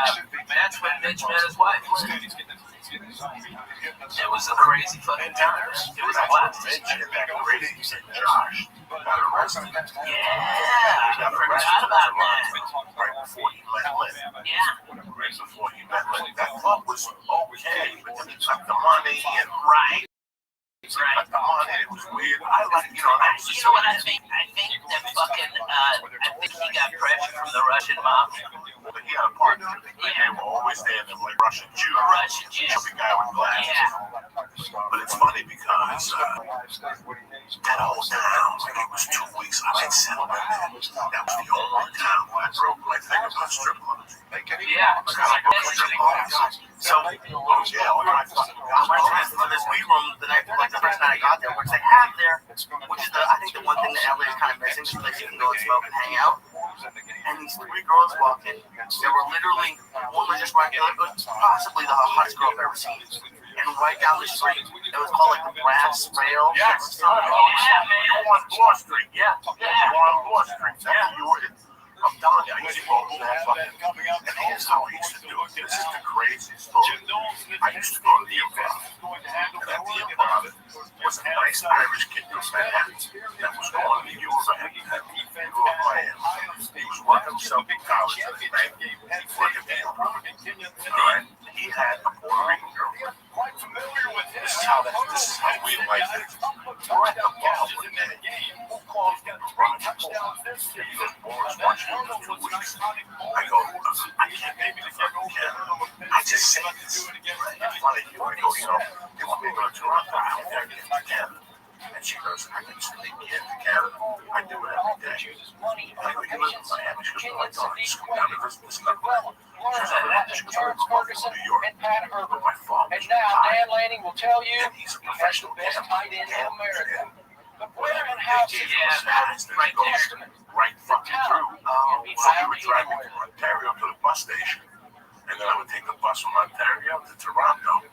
that's when Mitch met his wife. It was a crazy fucking time. It was a blast. Mitch and that crazy Josh got arrested. Yeah, I forgot about that. Right before he met Lynn. Yeah. Right before he met Lynn. That club was okay, but then he took the money and Right. Right. It was weird. I like, You know what I think? I think that fucking, I think he got pressure from the Russian mob. But he had a partner. They were always there. They were like Russian Jews. Russian Jews. Chubby guy with glasses. Yeah. But it's funny because that whole town, like it was 2 weeks. I like settlement there. That was the only town where I broke my thing about strip clubs. Yeah. Like I don't go to strip clubs. So, my friends for this weed room the first night I got there, which they have there, which is I think the one thing that LA is kind of missing, is a place you can go and smoke and hang out. And these 3 girls walked in. They were literally, one was just right, possibly the hottest girl I've ever seen. And right down the street, it was called like the Brass Rail. Yeah, you were on Law Street. Yeah. You were on Law Street. Yeah, you were in. I'm telling you, I used to go to that fucking, and here's how I used to do it. This is the craziest story. I used to go to the Improv, and at the Improv was a nice Irish kid from Manhattan that was going to the U of Miami. He was working himself in college at the bank. He was working the Improv. Alright, he had a Puerto Rican girl. This is how we like it. We're at the bar one day. Boris watching me for 2 weeks. I go, I can't make the fucking Canada. I just say this. It's funny. I go, they want me to go to Toronto. I don't think I get to Canada. And she goes, I can just make it to Canada. I do it every day. I go, you live in Miami? She goes, oh my God, just come down to visit this stuff. She goes, I'm going to New York. But my father is retired. And he's a professional gambler. But where and how to right there, right fucking through. So he would drive me from Ontario to the bus station, and then I would take the bus from Ontario to Toronto,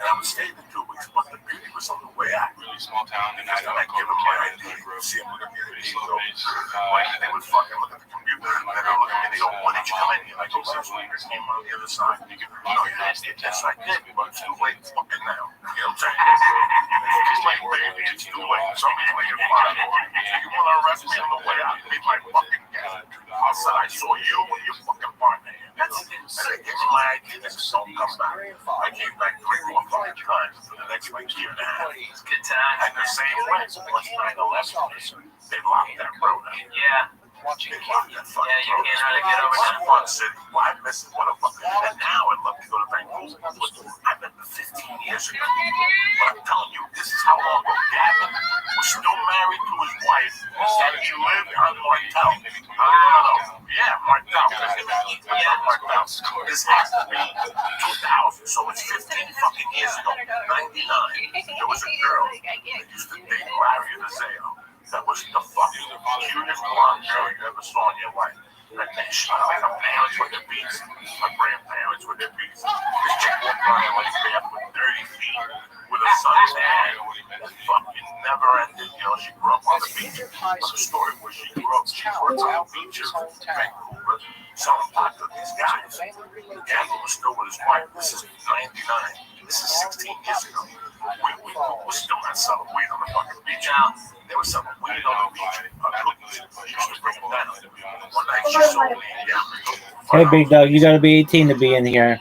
and I would stay there 2 weeks. But the beauty was on the way out. Really small town, and I give them my ID. See them look at me, and they would fucking look at the computer, and then they look at me, and they go, when did you come in here? I go, last week, I came on the other side. You didn't get this, I did, but it's too late fucking now. You know what I'm saying? It's too late, baby, it's too late. Somebody's making fun of me. You want to arrest me on the way out? Be my fucking guest. I said, I saw you and your fucking partner. And they gave me my ID, and so come back. I came back 3 more fucking times for the next like year and a half. It's good time. And the same way, once 9/11, they locked that road up. Yeah. They locked that fucking road. Yeah, you can't really get over that. Fun city. Well, I miss it. What a fucking. And now I'd love to go to Vancouver. I've been there 15 years ago. But I'm telling you, this is how long ago Gavin was still married to his wife. And he lived on Martel. Yeah, Martel. This has to be 2000. So it's 15 fucking years ago. 99. There was a girl that used to date Larry Nazeo. That was the fucking cutest blonde girl you ever saw in your life. And then she, like her parents with their beats, her grandparents with their beats. This chick flying like barefoot 30 feet with a suntan that fucking never ended. You know, she grew up on the beach. But the story was she worked on the beaches in Vancouver, selling pot to these guys. Gamble was still with his wife. This is 99. This is 16 years ago. We're still not selling weed on the fucking beach. Now, they were selling weed on the beach. She used to bring them down. One night she sold me, Hey, Big Dog, you gotta be 18 to be in here.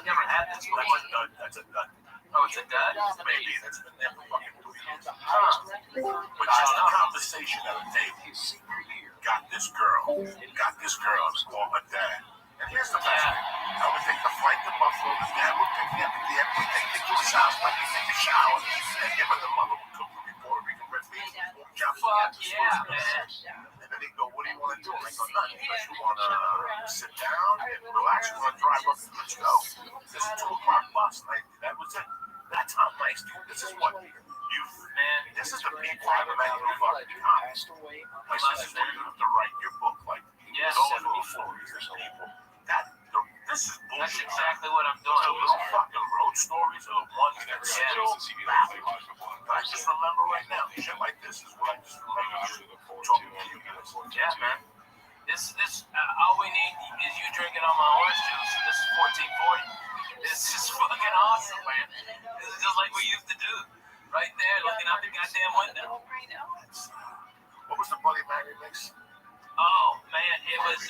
Never had this before. That's a dud. Oh, it's a dud? Maybe that's been there for fucking 2 years. But just a conversation at a table. Got this girl. It's called her dad. And here's the best thing. I would take the flight to Buffalo. His dad would pick me up at the airport, take me to his house, let me take a shower, and give her the mother would cook for me Puerto Rican red beans. Fuck yeah, man. And then he'd go, what do you want to do? And I go, nothing. Unless you want to sit down and relax, you want to drive up, let's go. This is 2 o'clock bus. And that was it. That's how nice, dude. This is what this is the big part of that little fucking comics. This is where you have to write your book like those little stories of people. This is bullshit. That's exactly what I'm doing. The little fucking road stories are the ones that still baffle. But I just remember right now, shit like this is what I just remember talking to you guys. Yeah, man. This, all we need is you drinking all my orange juice. This is 1440. This is fucking awesome, man. This is just like we used to do. Right there, looking out the goddamn window. What was the Bloody Mary mix? Oh, man, it was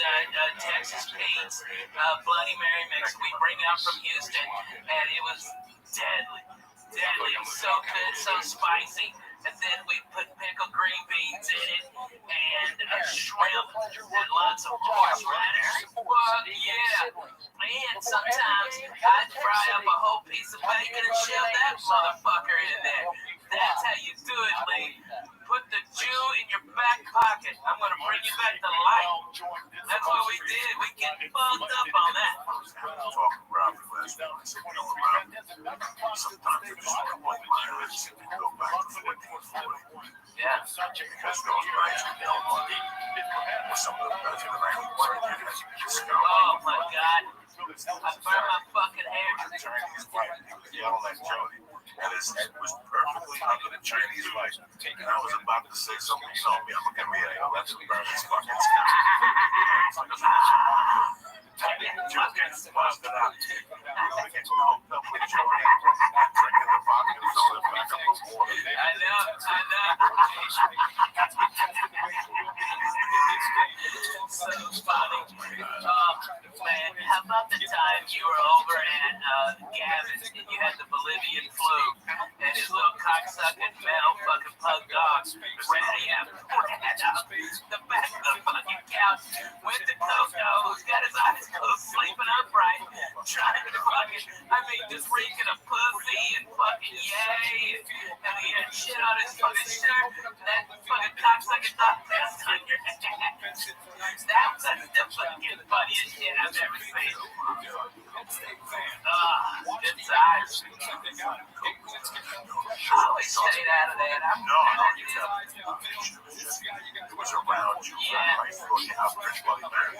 Texas Pete's Bloody Mary mix we bring out from Houston, and it was deadly. It was so good, so spicy. And then we put pickled green beans in it, and shrimp, and lots of horseradish. Fuck yeah. And sometimes I'd fry up a whole piece of bacon and shove that motherfucker in there. That's how you do it, Lee. Put the Jew in your back pocket. I'm going to bring you back to life. That's what we did. We get fucked up on that. Talking around the last time, I said, sometimes I just want to blink my eyes and go back to 1440. Yeah. Because those nights with Del Monte were some of the best that I experienced. Oh, my God. I burned my fucking hair. The Chinese light, he was yelling at Jody, and his head was perfectly under the Chinese light. And I was about to say something, you know me, I'm looking at me, let's burn his fucking skin. Just gets busted out. We get hooked up with Jody, drinking the vodka and soda back up the water. I know. So funny. Man, how about the time you were over at Gavin's and you had the Bolivian flu and his little cocksucking male fucking pug dog ran up the back of the fucking couch, went to Coco, who's got his eyes closed, sleeping upright, trying to fucking, just reeking of pussy and fucking yay, and he had shit on his fucking shirt, and that fucking cocksucking dog pissed on your head. That was the fucking funniest shit I've ever seen. Good times. I always stayed out of that. It was around you. Yeah. I thought you have Rich Bloody Mary.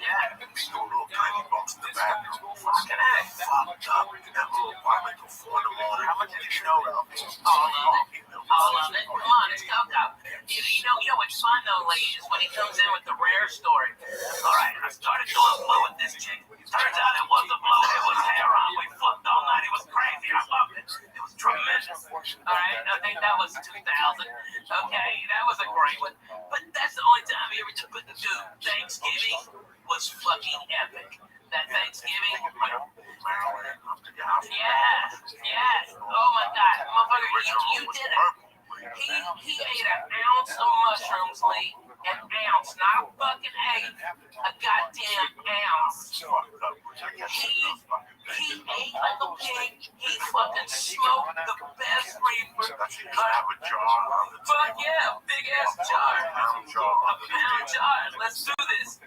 Yeah. These little tiny bumps in the bathroom. Fucking heck. Fucked up. That little vomit till 4 in the morning. How much did you know, Ralph? All of it. Come on, it's Coco. You know what's fun though, ladies, is when he comes in with the rare story. All right, I started doing blow with this chick. Turns out it wasn't blow, it was heroin. We fucked all night. It was crazy. I loved it. It was tremendous. All right, I think that was 2000. Okay, that was a great one. But that's the only time we ever took it to Thanksgiving was fucking epic. That Thanksgiving. Yes. Oh my God, motherfucker, you did it. He ate an ounce of mushrooms, Lee. An ounce, not a fucking eighth. A goddamn ounce. He ate like a pig. He fucking smoked the best reefer. Fuck yeah, big ass jar. A pound jar. Let's do this.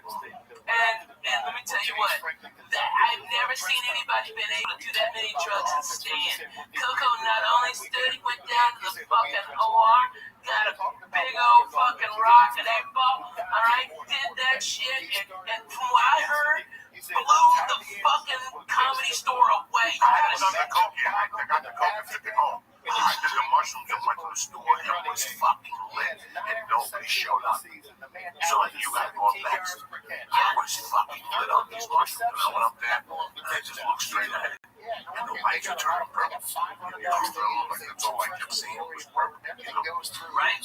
And let me tell you what, I've never seen anybody been able to do that many drugs and stand. Coco not only stood, he went down to the fucking OR, got a big old fucking rock and a ball, alright, did that shit, and from what I heard, blew the fucking comedy store away. I got the coke and took it home. I did the mushrooms and went to the store and it was fucking lit and nobody showed up. So like you got to go up next. I was fucking lit on these mushrooms and I went up there and they just looked straight at it. And the lights were turning purple. That's all I kept seeing was purple. Right?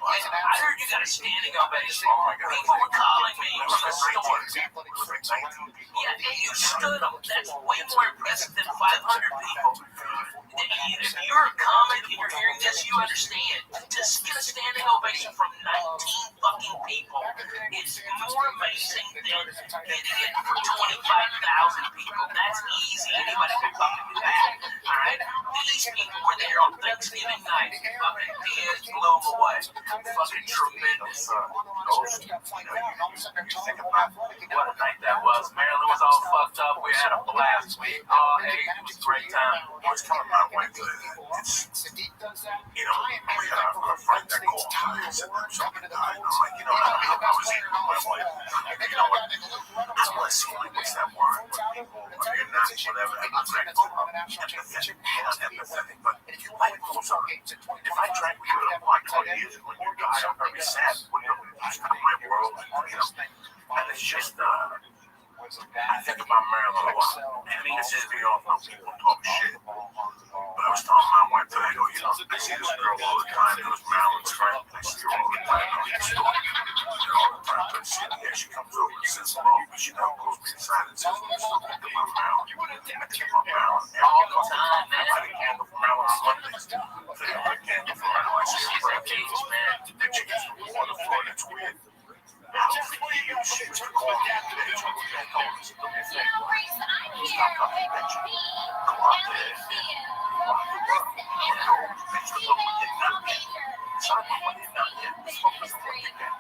I heard you got a standing ovation. People were calling me from the store. Yeah, and you stood them. That's way more impressive than 500 people. If you're a comic and you're hearing this, you understand. Just get a standing ovation from 19 fucking people is more amazing than getting it for 25,000 people. That's easy. Anybody can fucking do that. Alright? These people were there on Thanksgiving night. Fucking Diaz blew them away. Fucking tremendous. You think about What a night that was. Maryland was all fucked up. We had a blast. We all ate. It was a great time. what's coming my way good. It's, you know, we had a friend that called and said that something died. I'm like, you know, I was eating with my wife. You know what? I was like, what's that word? You're not whatever. I'm grateful. I'm empathetic, but life goes on. If I drank with you like 20 years ago when you died, I'm very sad. When you're in my world, you know, and it's just, I think about Maryland a lot. And this is me off when people talk shit. But I was telling my wife today, I go, you know, I see this girl all the time. It was Maryland's friend. I see her all the time. I get story. And all the time, but she comes over and says hello. But she never goes me inside and says, I'm still thinking about Maryland. I think about Maryland. All the time, man. I think candle from Maryland on Mondays. I think about candle from Maryland. I see her friend. Then she gets from Florida. It's weird. She used to call me today. She was like, oh, this is the thing. Stop coming, bitch. Go out there. Bitch, look what you're not getting. Son, what you're not getting. Focus on what you're getting.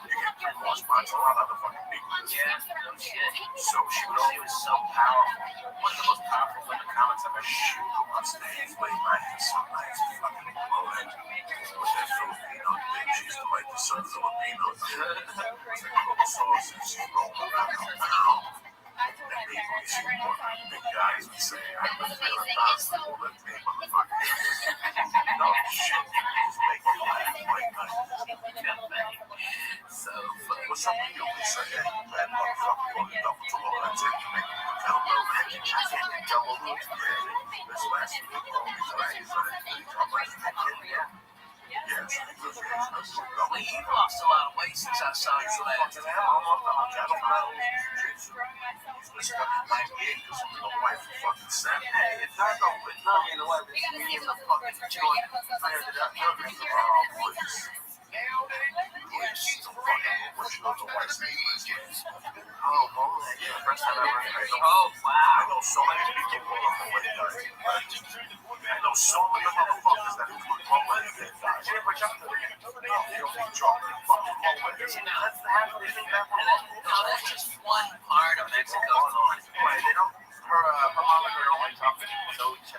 You get 3 spots a lot of other fucking people. Yeah, no shit. So she was so powerful. One of the most powerful women comics I've ever shoot on stage late night and some nights fucking blow it. With that Filipino thing, she used to like to serve Filipinos. It's like little sauces, she rolled around the pound. And people, you see one of the big guys would say, I live there a thousand people live me, motherfucker. No shit, just make me laugh late night. So, what's up with you, Lisa? Hey, that motherfucker, you want to double trouble? That's it. Make me double trouble. This last week, Well, you've lost a lot of weight since I saw you last. Hey, if I don't put love in the way, it's me and the fucking joint. Oh, wow. I know so many people who are way down. I know so many motherfuckers that put one way in their lives. That's just one part of Mexico. They don't. Her mom and her don't like talking. So it's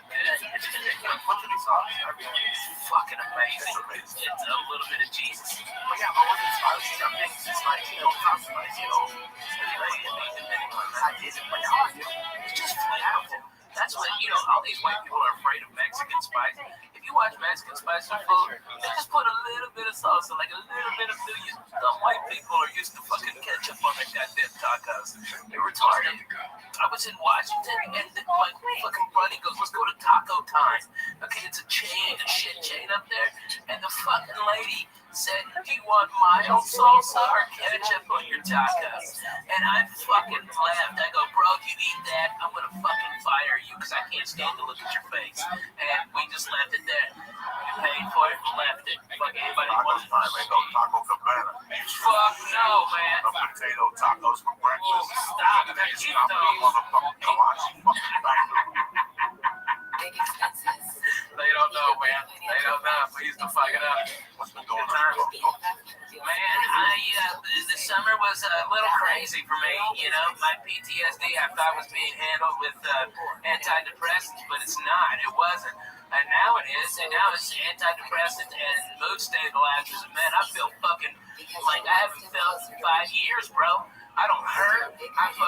fucking amazing. It's a little bit of Jesus. But yeah, but what's it's like, you know, It's just flavorful. That's what, you know, all these white people are afraid of Mexican spice. If you watch Mexican spice food, they just put a little bit of salsa, like a little bit of fillets. Some white people are used to fucking ketchup on their goddamn tacos. They're retarded. I was in Washington, and my fucking buddy goes, let's go to Taco Time. Okay, it's a shit chain up there. And the fucking lady said, do you want mild salsa or ketchup on your tacos? And I fucking laughed. I go, bro, if you eat that, I'm going to fucking fire you because I can't stand to look at your face. And we just left it there. We paid for it and left it. Fuck anybody wants time, ain't no Taco Cabana. Fuck no, man. No potato tacos for breakfast. Stop that shit, though. They don't know, man. They don't know. We used to fuck it up. What's been going on? Man, the summer was a little crazy for me. You know, my PTSD I thought was being handled with antidepressants, but it's not. It wasn't. And now it is, and now it's antidepressant and mood stabilizers. And man, I feel fucking like I haven't felt in 5 years, bro. I don't hurt. I am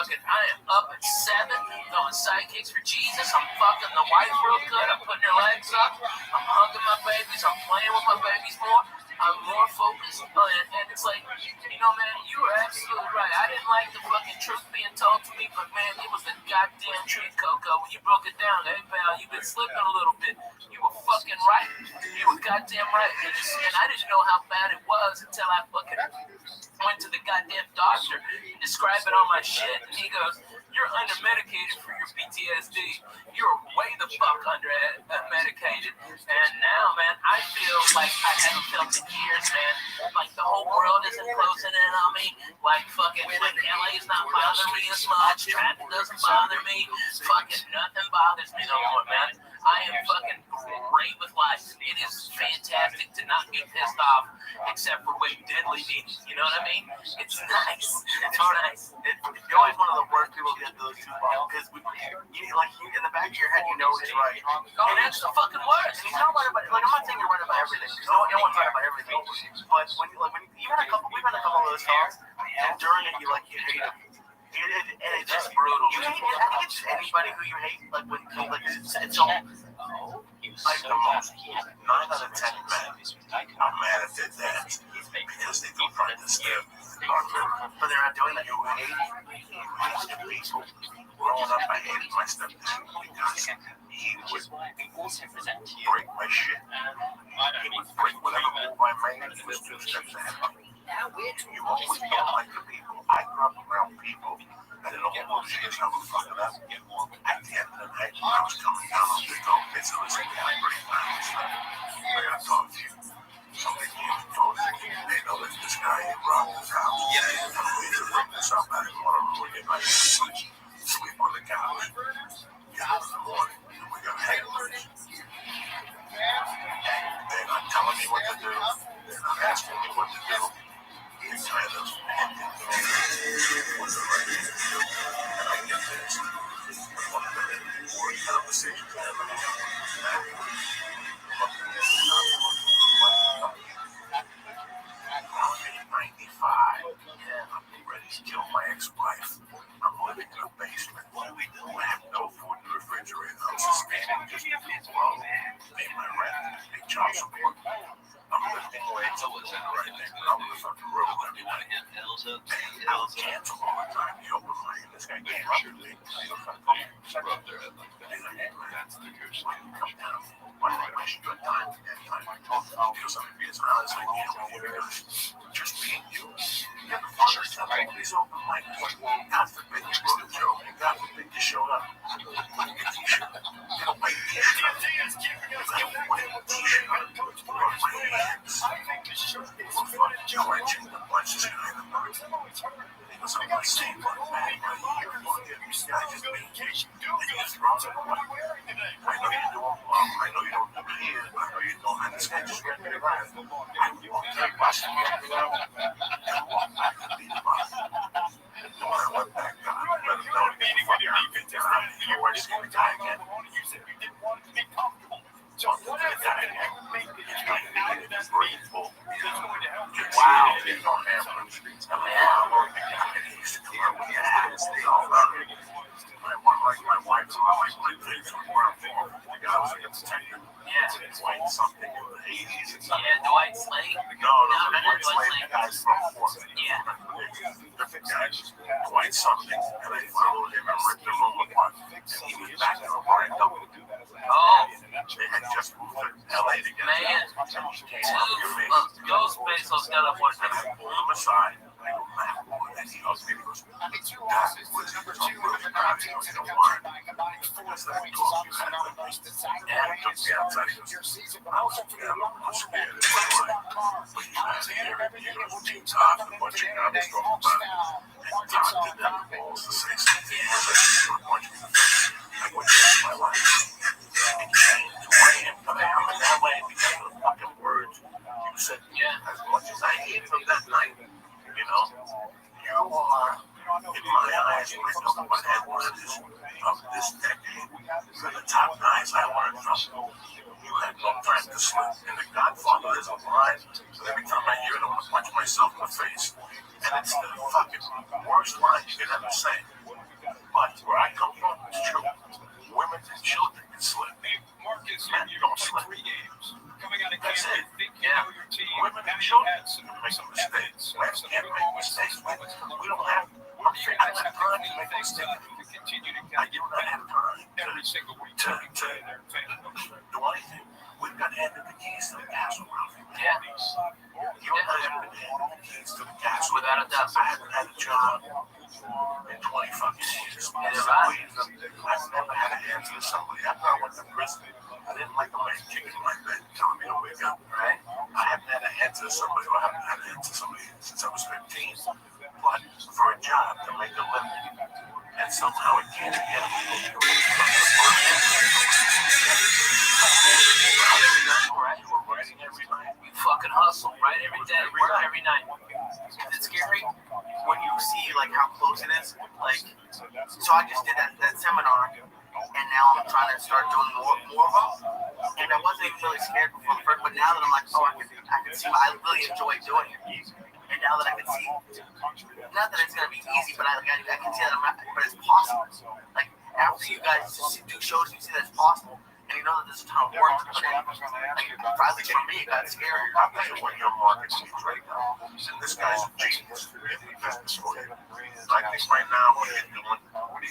up at 7, going sidekicks for Jesus. I'm fucking the wife real good. I'm putting her legs up. I'm hugging my babies. I'm playing with my babies more. I'm more focused. And it's like, you know, man, you were absolutely right. I didn't like the fucking truth being told to me, but man, it was the goddamn truth, Coco. When you broke it down, hey, pal, you've been slipping a little bit. You were fucking right. You were goddamn right. And I didn't know how bad it was until I fucking went to the goddamn doctor and described it on my shit. And he goes, you're under medicated for your PTSD. You're way the fuck under medicated. And now, man, I feel like I haven't felt in years, man. Like the whole world isn't closing in on me. Like fucking, like LA's not bothering me as much. Traffic doesn't bother me. Fucking nothing bothers me no more, man. I am fucking great with life. It is fantastic to not be pissed off, except for when deadly meetings. You know what I mean? It's nice. It's nice. You're always one of the worst people to get those two balls because in the back of your head, you know it's right. Oh, and that's the fucking worst. He's not right about, like, I'm not saying you're right about everything because no one's right about everything. But when we've had a couple of those talks, and during it, you hate him. And it's just brutal. You hate it. I think it's just anybody who you hate. It's all. Like the most 9 out of 10 men are mad at their dads because they don't understand. But they're not doing that. You hate people. Growing up, I hated my stepdad because he would break my shit. He would break whatever move I made. He was 2 steps ahead of me. You always don't like the people. I grew up around people that didn't know what shit I was fucking up. At the end of the night, when I was coming down on the dog, it's listen, I pretty violent stuff. I gotta talk to you. Something you told me. They know that this guy had robbed his house. Yeah. I'm going to bring this up. I didn't want to ruin it. I didn't sleep on the couch. Get up in the morning. We got handlers. They're not telling me what to do. They're not asking me what to do. They're kind of what's the right thing to do. And I get this. One of the important conversations I ever had. I'm 95. I'm ready to kill my ex-wife. I'm living in a basement. What do we do? I have no food in the refrigerator. I'm suspended just to feed well. Pay my rent. Pay child support. I'm lifting weights right now. I'm on the fucking road every night. I'll cancel all the time. You open my hand. This guy can't shoot me. Rub their head like that. That's the coach. Come down. Why do I waste your time and time? Because I'm being honest with you. Just being you. You're the first time all these open mics. God forbid you wrote a joke. God forbid you showed up. Put your t-shirt. Get a white t-shirt. Get a white t-shirt. Rub my hands. We're fucking clenching the bunch this guy in the mouth. Because I'm not saying one bad right here. This guy just being it's wrong. I know you do it well. I know you don't do it here. I know you don't. And this guy just ripped me around. I walked that bus and walked around. And walked back to the bus. And when I went back down, I let him know to get the fuck out. Get down. You know where to see the guy again. So what is that again? It's grateful. Wow. You don't have one. I mean, he used to come out with his hands. They all love it. My wife and my kids were wearing the guys against tenure. Yeah. Dwight something in the 80s. Yeah, Dwight Slade. No, Dwight Slade guys from Portland. Yeah. Different guys. Dwight something. And I followed him and ripped him over apart. And he was back in the bar and double. Oh. They had just moved to LA together. Man. Those pesos got up one day. I pulled him aside. I go, Matt, and he goes, God, what's number 2 really proud of you? You don't want it. Because that goes, you had like this. And he took me outside. He goes, I'm scared. It's all right. But you guys here, you're going to be tough. And what you got is talking about it. And Todd did that with balls to say something. He was like, you're a bunch of I went to my life. And changed who I am today. I'm in that way because of the fucking words you said. Yeah. As much as I hated them that night. You know, you are, in my eyes, my number one headliners of this decade. You're the top guys I learned from. had no time to sleep. And The Godfather is a line that every time I hear it, I want to punch myself in the face. And it's the fucking worst line you can ever say. But where I come from, it's true. Women and children can sleep. Marcus, Men you don't played sleep. 3 games. Coming out of That's camp, it. you think you know your team. Women Now and you children had some can make some mistakes. evidence, Men some can't football make and mistakes. some moments to look We don't back. have. What do you I guys don't have have time to to make things mistakes. to continue to I get do not have time every single week to play there in Phantom? do anything. We've got handed the keys to the castle, Ralphie. Yeah. You and I have been handed the keys to the castle. Without a doubt. I haven't had a job in 20 fucking years. Neither have I. I've never had a hand to somebody. After I went to prison, I didn't like a man kicking my bed and telling me to wake up, right? I haven't had a hand to somebody, or I haven't had a hand to somebody since I was 15. But for a job to make a living, and somehow it can't get we're writing every night. You fucking hustle, right? Every day, work every night. Is it scary when you see like how close it is? Like, so I just did that seminar, and now I'm trying to start doing more of them. And I wasn't even really scared before first, but now that I'm like, oh, I can see, I really enjoy doing it. And now that I can see, not that it's gonna be easy, but I can see that but it's possible. Like after you guys do shows, you see that it's possible. And you know that there's a ton of work to put in. Like, probably for me, it got scary. I'll tell you what your market needs right now. This guy's a genius in the business for you. I think right now what you're doing,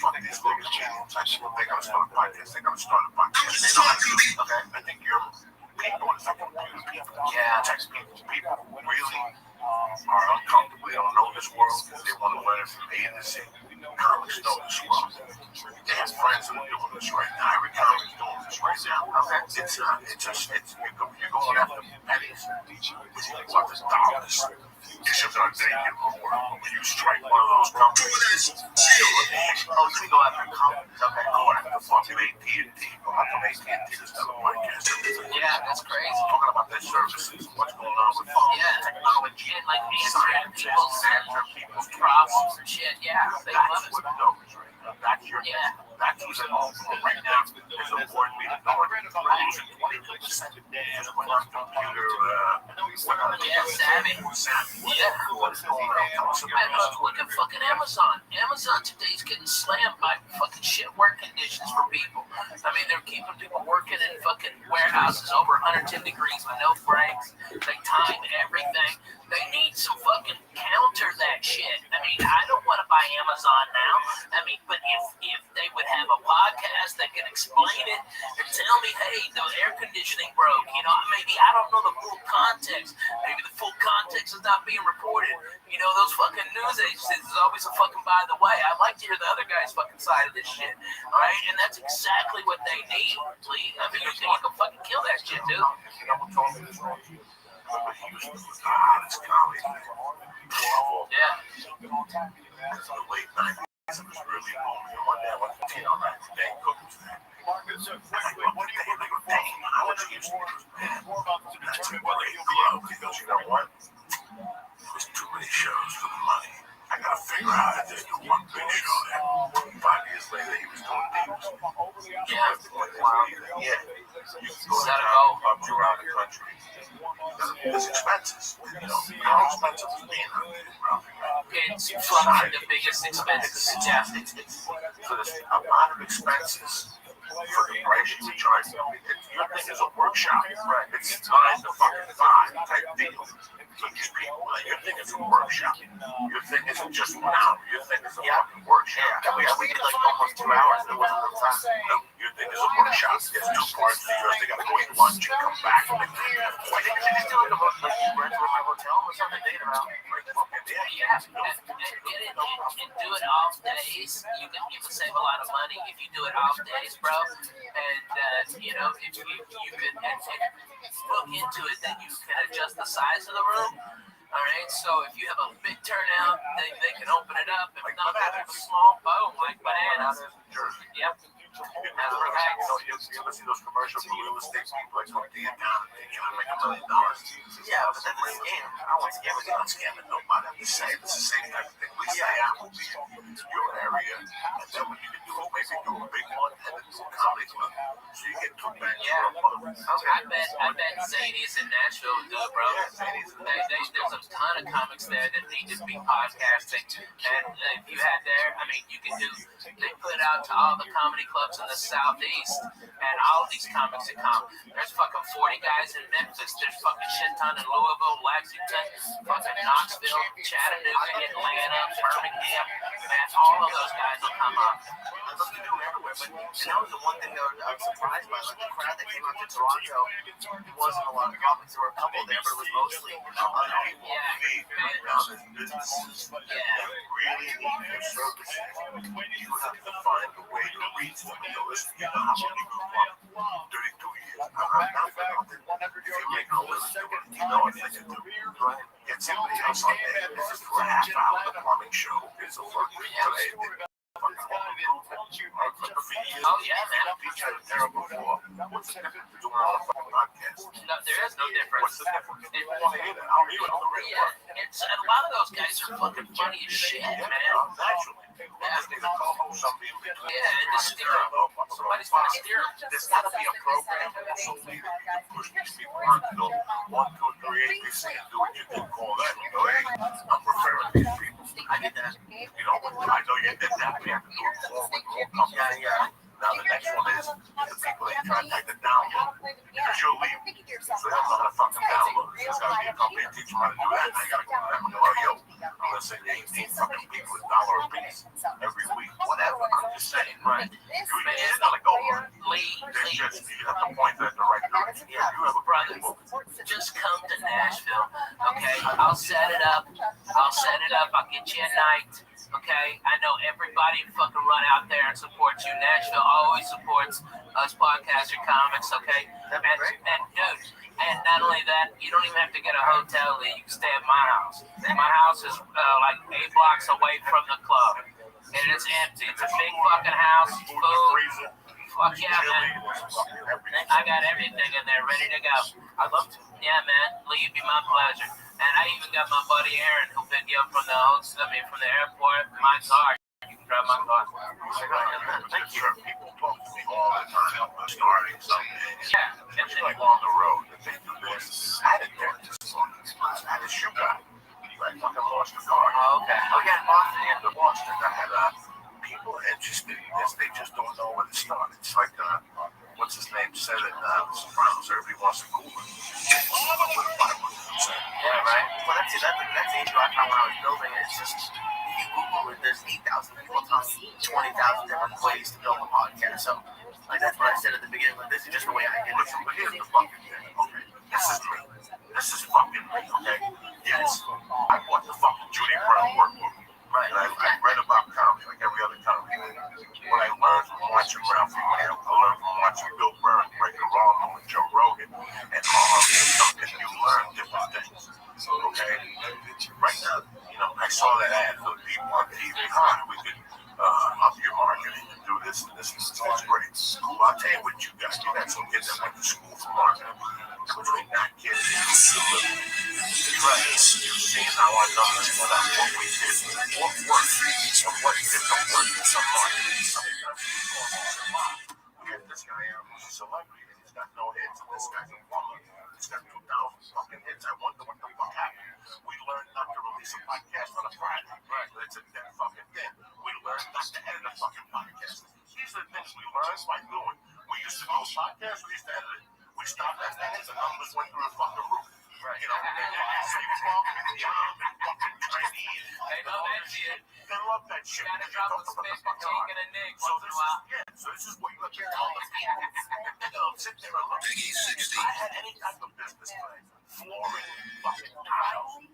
fuck these little genius. I should think I'm starting a podcast. They don't have to be. Okay, I think you're people and fucking people. Yeah. Text people. People really are uncomfortable. They don't know this world. They want to learn it from A to Z. Comics know this world. They have friends who are doing this right now. Every comic is doing this right now. You're going after pennies. But you want the dollars. It's just not saying you more. When you strike one of those companies, Oh, you go after companies. Okay. go after fucking AT&T. Go after AT&T. This is a podcast. Yeah, that's crazy. Talking about their services, what's going on with phone technology, And like answering people's problems and shit. Yeah, they love That's it. what it knows, right? That's your That's who's at home. Right now, there's a board meeting going. We're losing 22% just when our computer, savvy. Yeah. What's going on? Tell us about it. Look at fucking Amazon. Amazon today's getting slammed by fucking shit work conditions for people. I mean, they're keeping people working in fucking warehouses over 110 degrees with no breaks. They time everything. They need some fucking counter that shit. I mean, I don't want to buy Amazon now. I mean, but if they would have a podcast that can explain it and tell me, hey, the air conditioning broke, you know, maybe I don't know the full context. Maybe the full context is not being reported. You know, those fucking news agencies is always a fucking by the way. I'd like to hear the other guy's fucking side of this shit. All right, and that's exactly what they need. Please, I mean, you can fucking kill that shit, dude. Yeah. Because in the late 90s, it was really lonely. One day I went to tea on that day, cooking for that. What do you look for? I was used to it. That's where they grew up because you know what? There's too many shows for the money. I gotta figure out how to just do one big show there. 5 years later, he was doing deals. Yeah. You can go around the country. There's expenses. You know, how expensive is being out there? It's fucking the biggest expenses. Yeah. For the amount of expenses for the price you charge, your thing is a workshop. Right. It's 9 to fucking 5 type deal. So these people, your thing is a workshop. Your thing isn't just 1 hour. Your thing is a fucking workshop. We did like almost 2 hours. There wasn't enough time. No, your thing is a workshop. There's 2 parts because they gotta go eat lunch and come back. And Why didn't you just do like a rent from my hotel or something? Yeah, and do it off days. You can save a lot of money if you do it off days, bro. And you know, if you could look into it, then you can adjust the size of the room. All right, so if you have a big turnout, they can open it up. If not, have a small boom like bananas. Yep. You ever see those commercials for real estate people like come to your town and they try to make $1 million? Yeah, but that's a scam. I don't want to scam it. You're not scamming nobody. I'm just saying it's the same type of thing. We say I will be in your area, and then what you can do is maybe do a big one and then do a comedy club. So you get two back. I bet Zanies in Nashville would do it, bro. There's a ton of comics there that need to be podcasting. And if you had there, I mean, you can do, they put it out to all the comedy clubs in the Southeast, and all these comics that come. There's fucking 40 guys in Memphis. There's fucking shit ton in Louisville, Lexington, fucking Knoxville, Chattanooga, Atlanta, Birmingham. Man, all of those guys will come up. I'd love to do them everywhere, but and that was the one thing that I was surprised by. Like the crowd that came out to Toronto, there wasn't a lot of comics. There were a couple there, but it was mostly other people. Businesses that really need your services. You have to find a way to reach them. Listen, you know how many people want 32 years. I'm not for nothing. If you make a living doing it, you know what you can do. Go ahead, get somebody else on there. This is for a half hour. The plumbing show is a work today. Oh yeah, man. What's the difference between all the fucking podcasts? No, there is no difference. What's the difference? I want to hear that. I'll hear it on the real one. It's a lot of those guys are fucking funny as shit, man. Naturally. Yeah, and to steer them. Somebody's gonna steer them. There's got to be a program so maybe you can push these people on to go 1, 2, 3, ABC and do what you did. Call that and go, hey, I'm referring these people. I did that. You know, I know you did that. We have to do it more with all companies. Yeah. Now the next one is the people that contact the download because you'll leave. So they don't know how to fucking download. There's got to be a company that teach them how to do that. And they got to go to them and go, oh, yo, I'm going to send you 18 fucking people $1 a piece every week. Whatever. I'm just saying, right? It's not like, oh, they just, you have to point that in the right direction. Yeah, you have a Brother, just come to Nashville, okay? I'll set it up. I'll get you a night, okay? I know everybody fucking run out there and support you. Nashville always supports us podcaster comics, okay? And dude, and not only that, you don't even have to get a hotel. You can stay at my house. My house is like 8 blocks away from the club, and it's empty. It's a big fucking house, food. Fuck yeah, man. I got everything in there ready to go. I'd love to. Yeah, man. Lee, it'd be my pleasure. And I even got my buddy Aaron who'll pick you up from the airport. My car. You can drive my car. Thank you. People talk to me all the time about starting something. Yeah. It's like on the road that they do this. I had a dentist on this place. I had a shoe guy. I fucking lost the car. Oh, okay. Oh, yeah, Boston. I had people interested in this. They just don't know where to start. It's like, what's his name said it, Sopranos, everybody wants to cool it. Yeah, right. Well, that's the issue I found when I was building it. It's just, if you Google it, there's 8,000 people telling you 20,000 different ways to build a podcast. So, like, that's what I said at the beginning. Like, this is just the way I did it. Listen, but here's the fucking thing, okay? This is me. This is fucking me, okay? Yes. I bought the fucking Judy Brown workbook. Right. And I read about comedy, like every other comedy. What I learned from watching Ralph Email, I learned from watching Bill Burr break the law with Joe Rogan, and all of this stuff that you learn different things. Okay? Right now, you know, I saw that ad for people on TV. Hi, we could up your marketing and do this and this and this. It's great. Well, I'll tell you what you got. You got some kids that went to school for marketing. Between that kid and you've seen how our numbers went up, what we did, what worked, and what didn't work in some marketing. We had this guy out who's a celebrity and he's got no hits, and this guy's a woman. He's got 2,000 fucking hits. I wonder what the fuck happened. We learned not to release a podcast on a Friday. Right. It's a dead fucking thing. We learned not to edit a fucking podcast. These are the things we learned by doing. We used to do a podcast, we used to edit it. We stopped at that, the numbers went through the fucking roof. Right. You know, fucking Chinese. They love that shit. Gotta drop a space for taking a nick once in a while. So this is what you have to tell the people. Sit there and look. I had any type of business plan. Flooring, fucking tiles.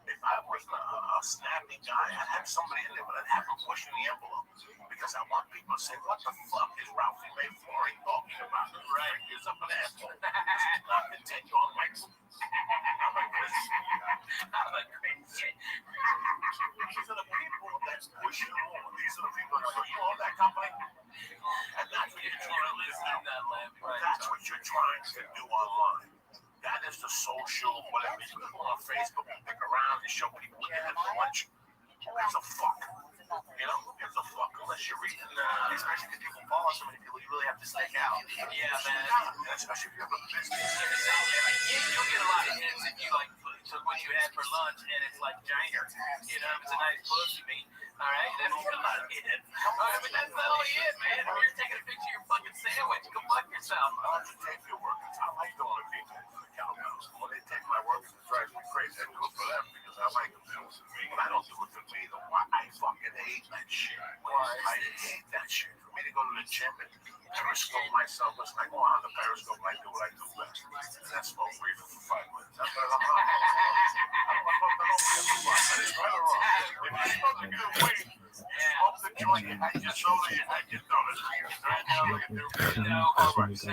If I was a snappy guy, I'd have somebody in there, but I'd have them pushing the envelope. Because I want people to say, what the fuck is Ralphie May Flooring talking about? Right, he's up an asshole. This is not continue on my I'm like this. I'm like crazy. These are the people that's pushing on. These are the people that are, you own that company? And that's to do online. That is the social, whatever you go on Facebook and pick around and show people what they had for lunch. Gives a fuck. You know, gives a fuck unless you're reading. Especially because people follow so many people, you really have to stick out. Yeah, man. Especially if you have a business. You'll get a lot of hits if you like took what you had for lunch and it's like ginger. You know, if it's a nice pussy meat. All right, then you get a lot of hits. All right, but that's not only it, man. If you're taking a picture of your fucking sandwich, go fuck yourself. I like to take your workers. I like going to people for the kettlebells. When they take my workers, it drives me crazy. I do it for them because I like them too. But I don't do it for me. I fucking hate that shit. I hate that shit. For me to go to the gym and periscope myself, listen, I go on the periscope and I do what I do best. And that's smoke weed for 5 minutes. That's what I'm not. If you smoke a good weed, you smoke the joint and I just know that you had your donuts. Right now, look at their No, that's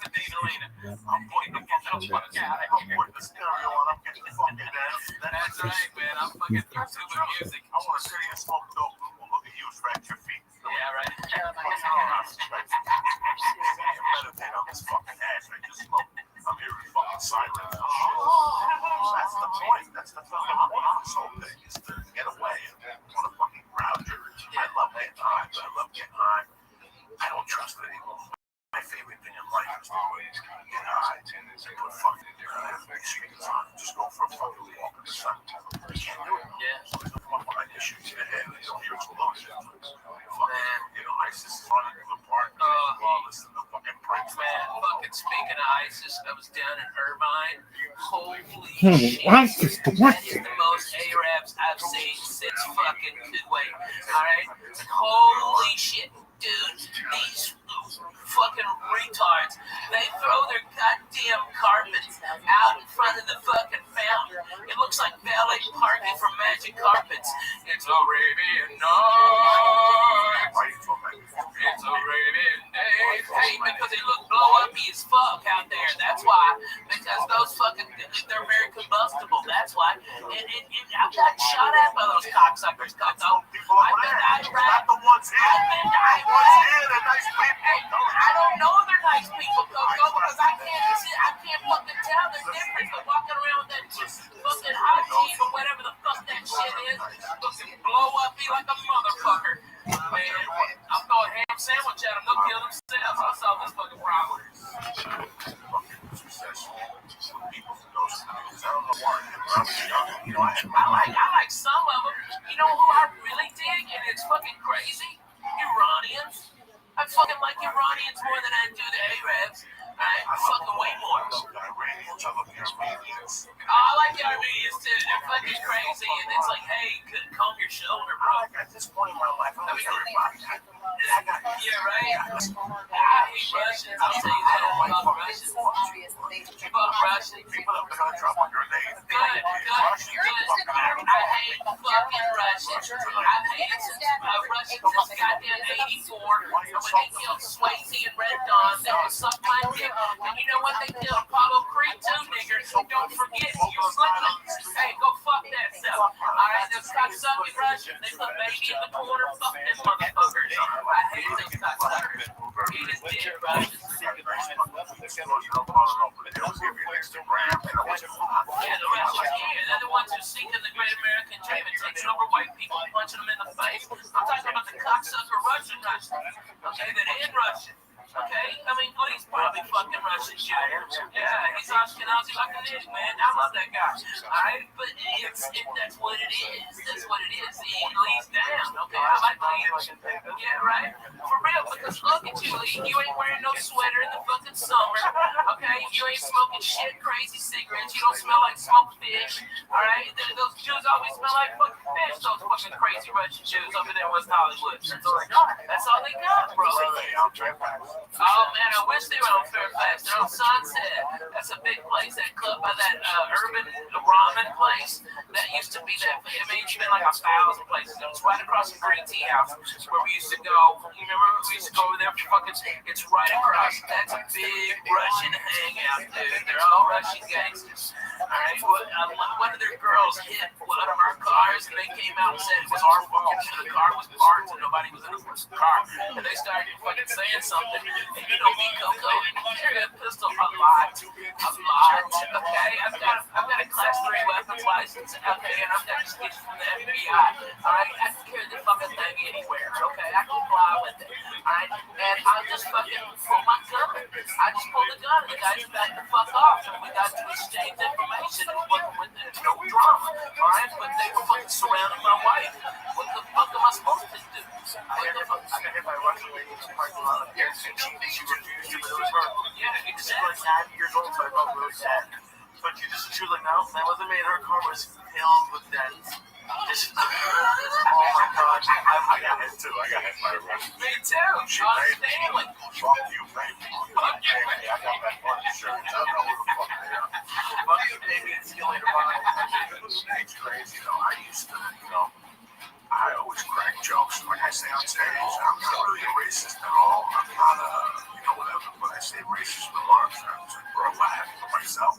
the Dana. I'm pointing the fucking out. I'm putting the stereo on. I'm getting the fucking dance. That's right, man. I'm fucking YouTube with music. I want to see you smoke dope. Look at you, scratch your feet. Yeah, right. Meditate on this fucking ass. I just smoke. I'm hearing fucking silence. That's the point. That's the fucking point. This whole thing is to get away. I want to fucking ground your. I love getting high, but I love getting high. I don't trust it anymore. My favorite thing in life is to get high and put fucking speakers on. Just go for a fucking walk in the sun. You can't do it. Yeah. There's a fucking like they shoot you in the head. You don't hear explosions. Fucking, you know, ISIS is running in the park. Listen to the fucking pranks. Man, fucking speaking of ISIS, I was down in Irvine. Holy shit. That is the most Arabs I've seen since fucking Kuwait. Alright? Holy shit. Dude, these fucking retards, they throw their goddamn carpets out in front of the fucking fountain. It looks like valet parking for Magic Carpets. It's Arabian night. It's Arabian day. Hey, because they look blow uppy as fuck out there. That's why. Because those fucking, they're very combustible. That's why. And I got shot at by those cocksuckers, Coco. I've been Iraq. I don't know they're nice people, Coco, because I can't fucking tell the difference of walking around with that fucking hot jeep or whatever the fuck that shit is. Fucking blow up me like a motherfucker. Man, I'm throwing ham sandwich at them. They'll kill themselves. I'll solve this fucking problem. I like some of them. You know who I really dig, and it's fucking crazy? Iranians. I fucking like Iranians more than I do the Arabs. I fucking way more. I like the Armenians too. They're fucking crazy, and it's like, hey, comb your shoulder, bro. At this point in my life, I mean, yeah, right. I hate Russians. I'll tell you that. I love Russians. Fuck Russians. People are gonna drop a grenade. Good. I hate fucking Russians. I've hated since Russians since goddamn '84 when they killed Swayze and Red Dawn. They would suck my dick. And you know what they killed Apollo Creed too, niggers. Don't forget, you slipping. Hey, go fuck that self. Alright, those cocksucking Russians. They put baby in the corner. Fuck them motherfuckers. I hate those cocksuckers. Eat his dick, Russians. Yeah, the Russians, they're the ones who sink in the great American dream and taking over white people and punching them in the face. I'm talking about the cocksucker Russian. Okay, that ain't Russian. Okay, I mean, well, he's probably fucking Russian shit. Yeah, he's Ashkenazi like a nigga, man. I love that guy. Alright, but that's what it is. That's what it is. He leads down. Okay, I like leaders. Yeah, right? For real, because look at you, Lee. You ain't wearing no sweater in the fucking summer. Okay, you ain't smoking shit, crazy cigarettes. You don't smell like smoked fish. Alright, those Jews always smell like fucking fish. Those fucking crazy Russian Jews over there in West Hollywood. That's all they got. That's all they got, bro. Oh man, I wish they were on Fairfax. They're on Sunset. That's a big place, that club by that urban ramen place. That used to be that. I mean, it's been like 1,000 places. It was right across from Green Tea House where we used to go. You remember we used to go over there for fucking? It's right across. That's a big Russian hangout, dude. They're all Russian gangsters. All right. One of their girls hit one of our cars, and they came out and said it was our fault. The car was parked and nobody was in the car. And they started fucking saying something. And you know me, Coco, I carry a pistol a lot. Okay? I've got a class 3 weapons license, okay, and I've got a sketch from the FBI. Alright, I can carry the fucking thing anywhere, okay? I can fly with it. Alright? And I'll just fucking pull my gun. I just pull the gun and the guys back the fuck off. And we got to exchange information with no drama. Alright? But they were fucking surrounding my wife. What the fuck am I supposed to do? I got hit by a Russian lady in the parking lot of here, and she refused to, but it was her. Yeah, exactly. She was like 90 years old, so I felt really sad. But she was like, no, that wasn't me. Her car was filled with dents. Just, oh my gosh. I got hit too. I got hit by a Russian. Me too. She made me. Fuck you, baby. Fuck you, baby. I got that fucking insurance. I don't know who the fuck they are. Fuck you, baby. See you later, bye. It's crazy, though. I used to, I always crack jokes, like I say on stage. I'm not really a racist at all. I'm not whatever, but I say racist remarks. I'm just, bro, laughing for myself.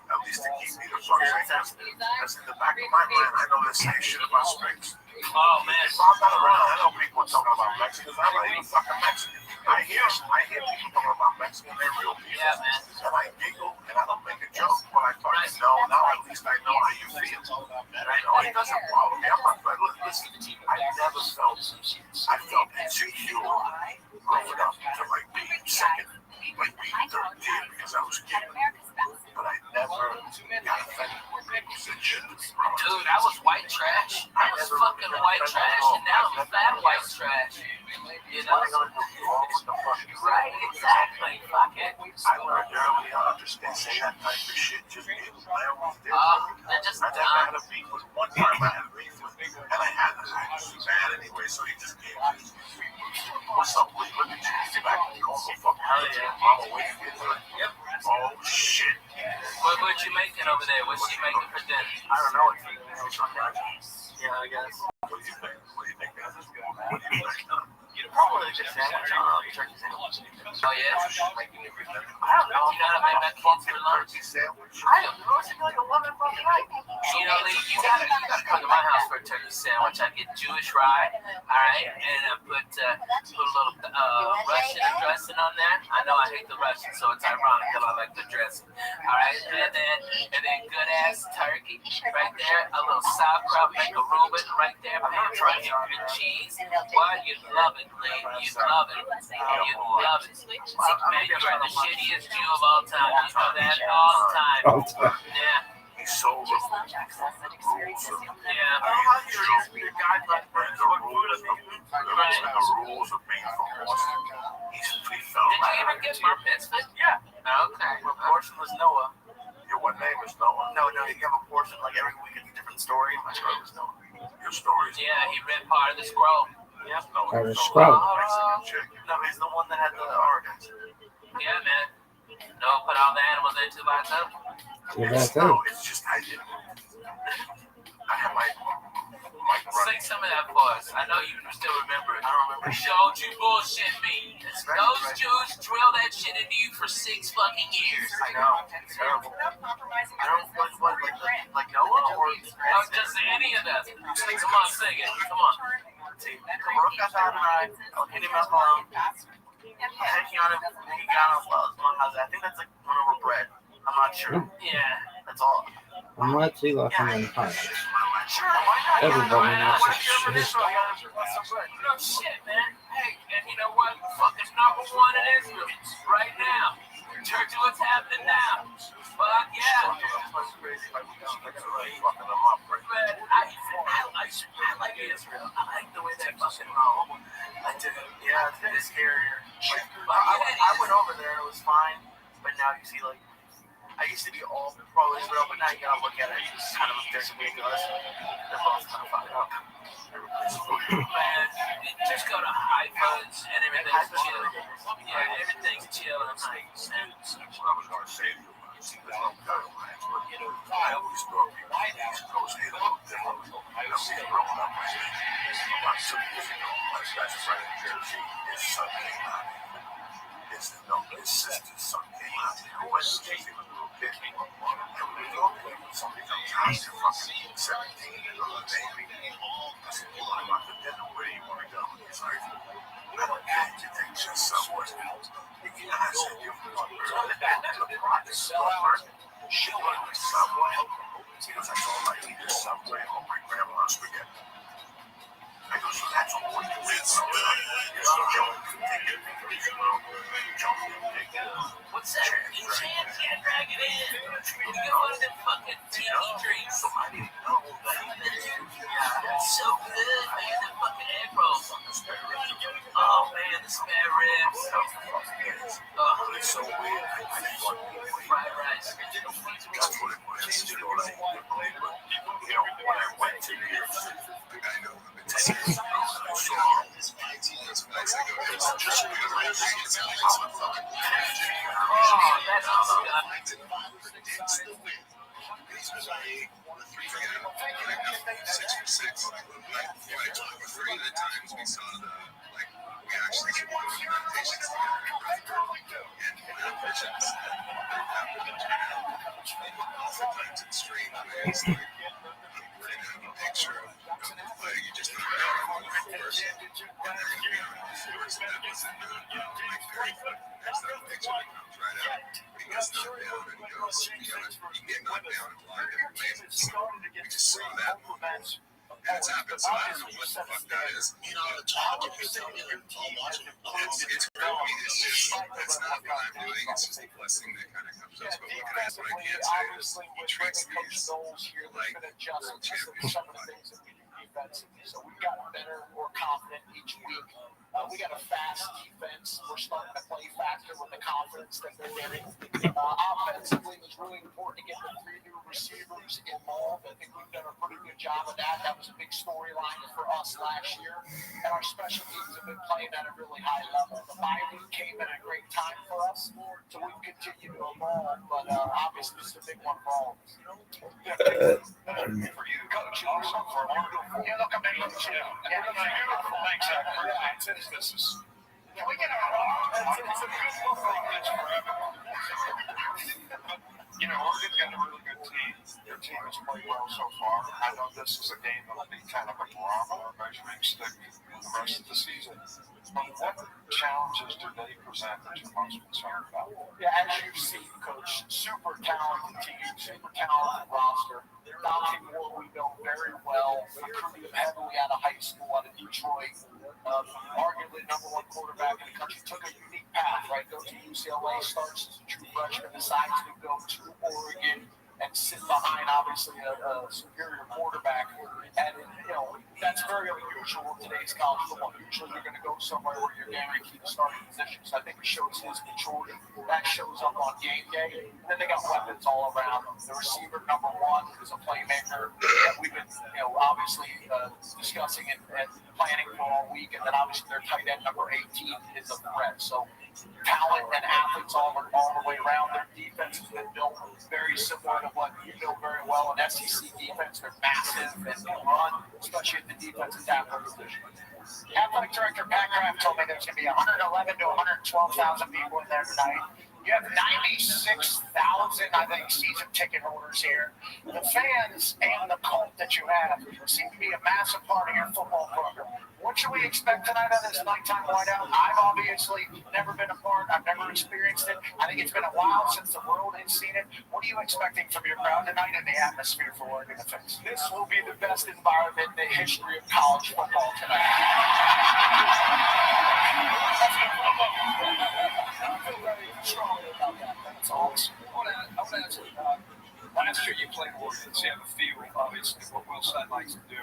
At least to keep me the fuck safe. That's in the back of my mind. I know they're saying shit about Spanish. Oh, man. If I'm not around, I know people are talking about Mexicans. I'm not even fucking Mexican. I hear people talking about Mexicans. They're real people. Yeah, man. And I giggle, and I don't make a joke. But I fucking know. Now at least I know how you feel. And I know it doesn't bother me. I'm not, listen, I never felt insecure growing up to like being second, like being third tier because I was a kid. But I never got offended when people said shit to me. Dude, I was white trash. I was fucking white trash, and now I'm fat white trash. You know? Right, exactly. Fuck it. I learned early on to say that type of shit. Just I always did. I never had a beef with one time. I had a beef with, and I had this. I was bad anyway, so he just gave me. What's up, Lee? Look at you. Back in the old fucking hell yeah. I'm away from you. Yep. Oh shit. What you making over there? What's she making for dinner? I don't know. Yeah, I guess. What do you think? What do you think, guys? What do you think? Probably a good sandwich. Turkey sandwich. Oh yeah. I don't know. You gotta make that kids for lunch. I don't know. It's like 11 o'clock at night. You know, Lee, you gotta come to my house for a turkey sandwich. I get Jewish rye, all right, and I put a little Russian dressing on there. I know I hate the Russian, so it's ironic that I like the dressing. All right, and then good ass turkey right there. A little sauerkraut, make a Reuben right there. And cheese. Why you love it, Lee? You love it. You love it. Man, you are the shittiest Jew of all time. You know that all the time. Yeah. He's sober. Yeah. Your guys like what food is the rules of being from Boston. Did you ever get bar mitzvah? Yeah. Okay. Your portion was Noah. Your what name is Noah? No, you have a portion like every week. It's a different story. My story was Noah. Your story is yeah, he read part of the scroll. Yeah, no, the scroll. No, he's the one that had the organs. Yeah, man. No, put all the animals into myself. No, it's just I didn't. I had my sing some of that for us. I know you still remember it. I don't remember. Don't you bullshit me. Those Jews drill that shit into you for 6 fucking years. I know. It's terrible. I don't like Noah or just any of that. Come on, sing it. Come on. See, Baruch Hashem and I hit him up alone. Taking on him, he got on well. I think that's like one over bread. I'm not sure. Yeah, that's all. I'm not too lucky in time. Sure, why not? Everybody knows that shit. No shit, man. Hey, and you know what? Fucking number 1 in Israel right now. Church, what's happening now? Fuck yeah. That's crazy. But I like Israel. I like the way they fucking roll. I do. Yeah, it's kind of scarier. I went over there and it was fine, but now you see like. I used to be all pro-Israel, but now you gotta look at it. It's kind of objectively us. They're both kind of fucked up. Man, just go to Haifa and everything's chill. Yeah, everything's chill. I'm like, what I was gonna say to you, see, there's no guidelines, but I always thought people on the East Coast hate a little different. You know, see, growing up, about 2 years ago, my best friend in Jersey, his son came out. His sister's son came out. He went to Jersey with a little Somebody comes out, you're fucking 17 years old, baby. I said, well, I'm about to dinner. Where do you want to go? He's like, I don't care. You take you somewhere else. And I said, you want to go to the private Subway? She went to Subway. Because I told her I eat the Subway on my grandma's spaghetti. I go, so that's all we do. It's What's that? You can't drag it in. You get one of them fucking TV drinks. So I didn't know that. It's so good, man. The fucking egg rolls. Oh, man, the spare ribs. Oh, it's so weird. Fried rice. That's what it was. You know, like, when I went to I know, I've been taking it. I saw this place I go to. It's just weird. It's It's happened, so I don't know what the fuck that is. You know, the talk of you tell me like, I'll watch it. It's great. I mean, it's just, it's not what I'm doing. It's just a blessing that kind of comes up. But what I can't say is he treats these like world championship. So we've gotten better, more confident each week. We got a fast defense. We're starting to play faster with the confidence that they're getting. Offensively, it was really important to get the 3 new receivers involved. I think we've done a pretty good job of that. That was a big storyline for us last year. And our special teams have been playing at a really high level. The bye week came at a great time for us, so we've continued to evolve. But obviously, this is a big one for all of us. For you, Coach, you also for you look amazing. Yeah, beautiful. Thanks, Zach. This is. Can we get a it's a good look like this for you know, Oregon's got a really good team. Their team has played well so far. I know this is a game that'll be kind of a barometer measuring stick the rest of the season. But what challenges do they present that you're most concerned about? Yeah, as you've seen, Coach, super talented team, super talented roster. Dante Moore, we know very well, recruited heavily out of high school, out of Detroit. Arguably number 1 quarterback in the country. Took a unique path, right? Goes to UCLA, starts as a true freshman, decides to go to Oregon and sit behind, obviously, a superior quarterback. And, you know, that's very unusual in today's college football. Usually you're going to go somewhere where you're guaranteed a starting position. So I think it shows his maturity. That shows up on game day. And then they got weapons all around. The receiver, number 1, is a playmaker that we've been, you know, obviously discussing and planning for all week. And then obviously their tight end, number 18, is a threat. So talent and athletes all the way around. Their defense has been built very similar to what you know very well. An SEC defense, they're massive and can run, especially at the defensive tackle position. Athletic Director Pat Kraft told me there's going to be 111 to 112,000 people in there tonight. You have 96,000, I think, season ticket holders here. The fans and the cult that you have seem to be a massive part of your football program. What should we expect tonight on this nighttime whiteout? I've obviously never been a part. I've never experienced it. I think it's been a while since the world has seen it. What are you expecting from your crowd tonight and the atmosphere for Oregon Defense? This will be the best environment in the history of college football tonight. I feel very strongly about that. That's awesome. I want to ask you, last year you played Oregon, so you have a feel, obviously, what Will Stein likes to do.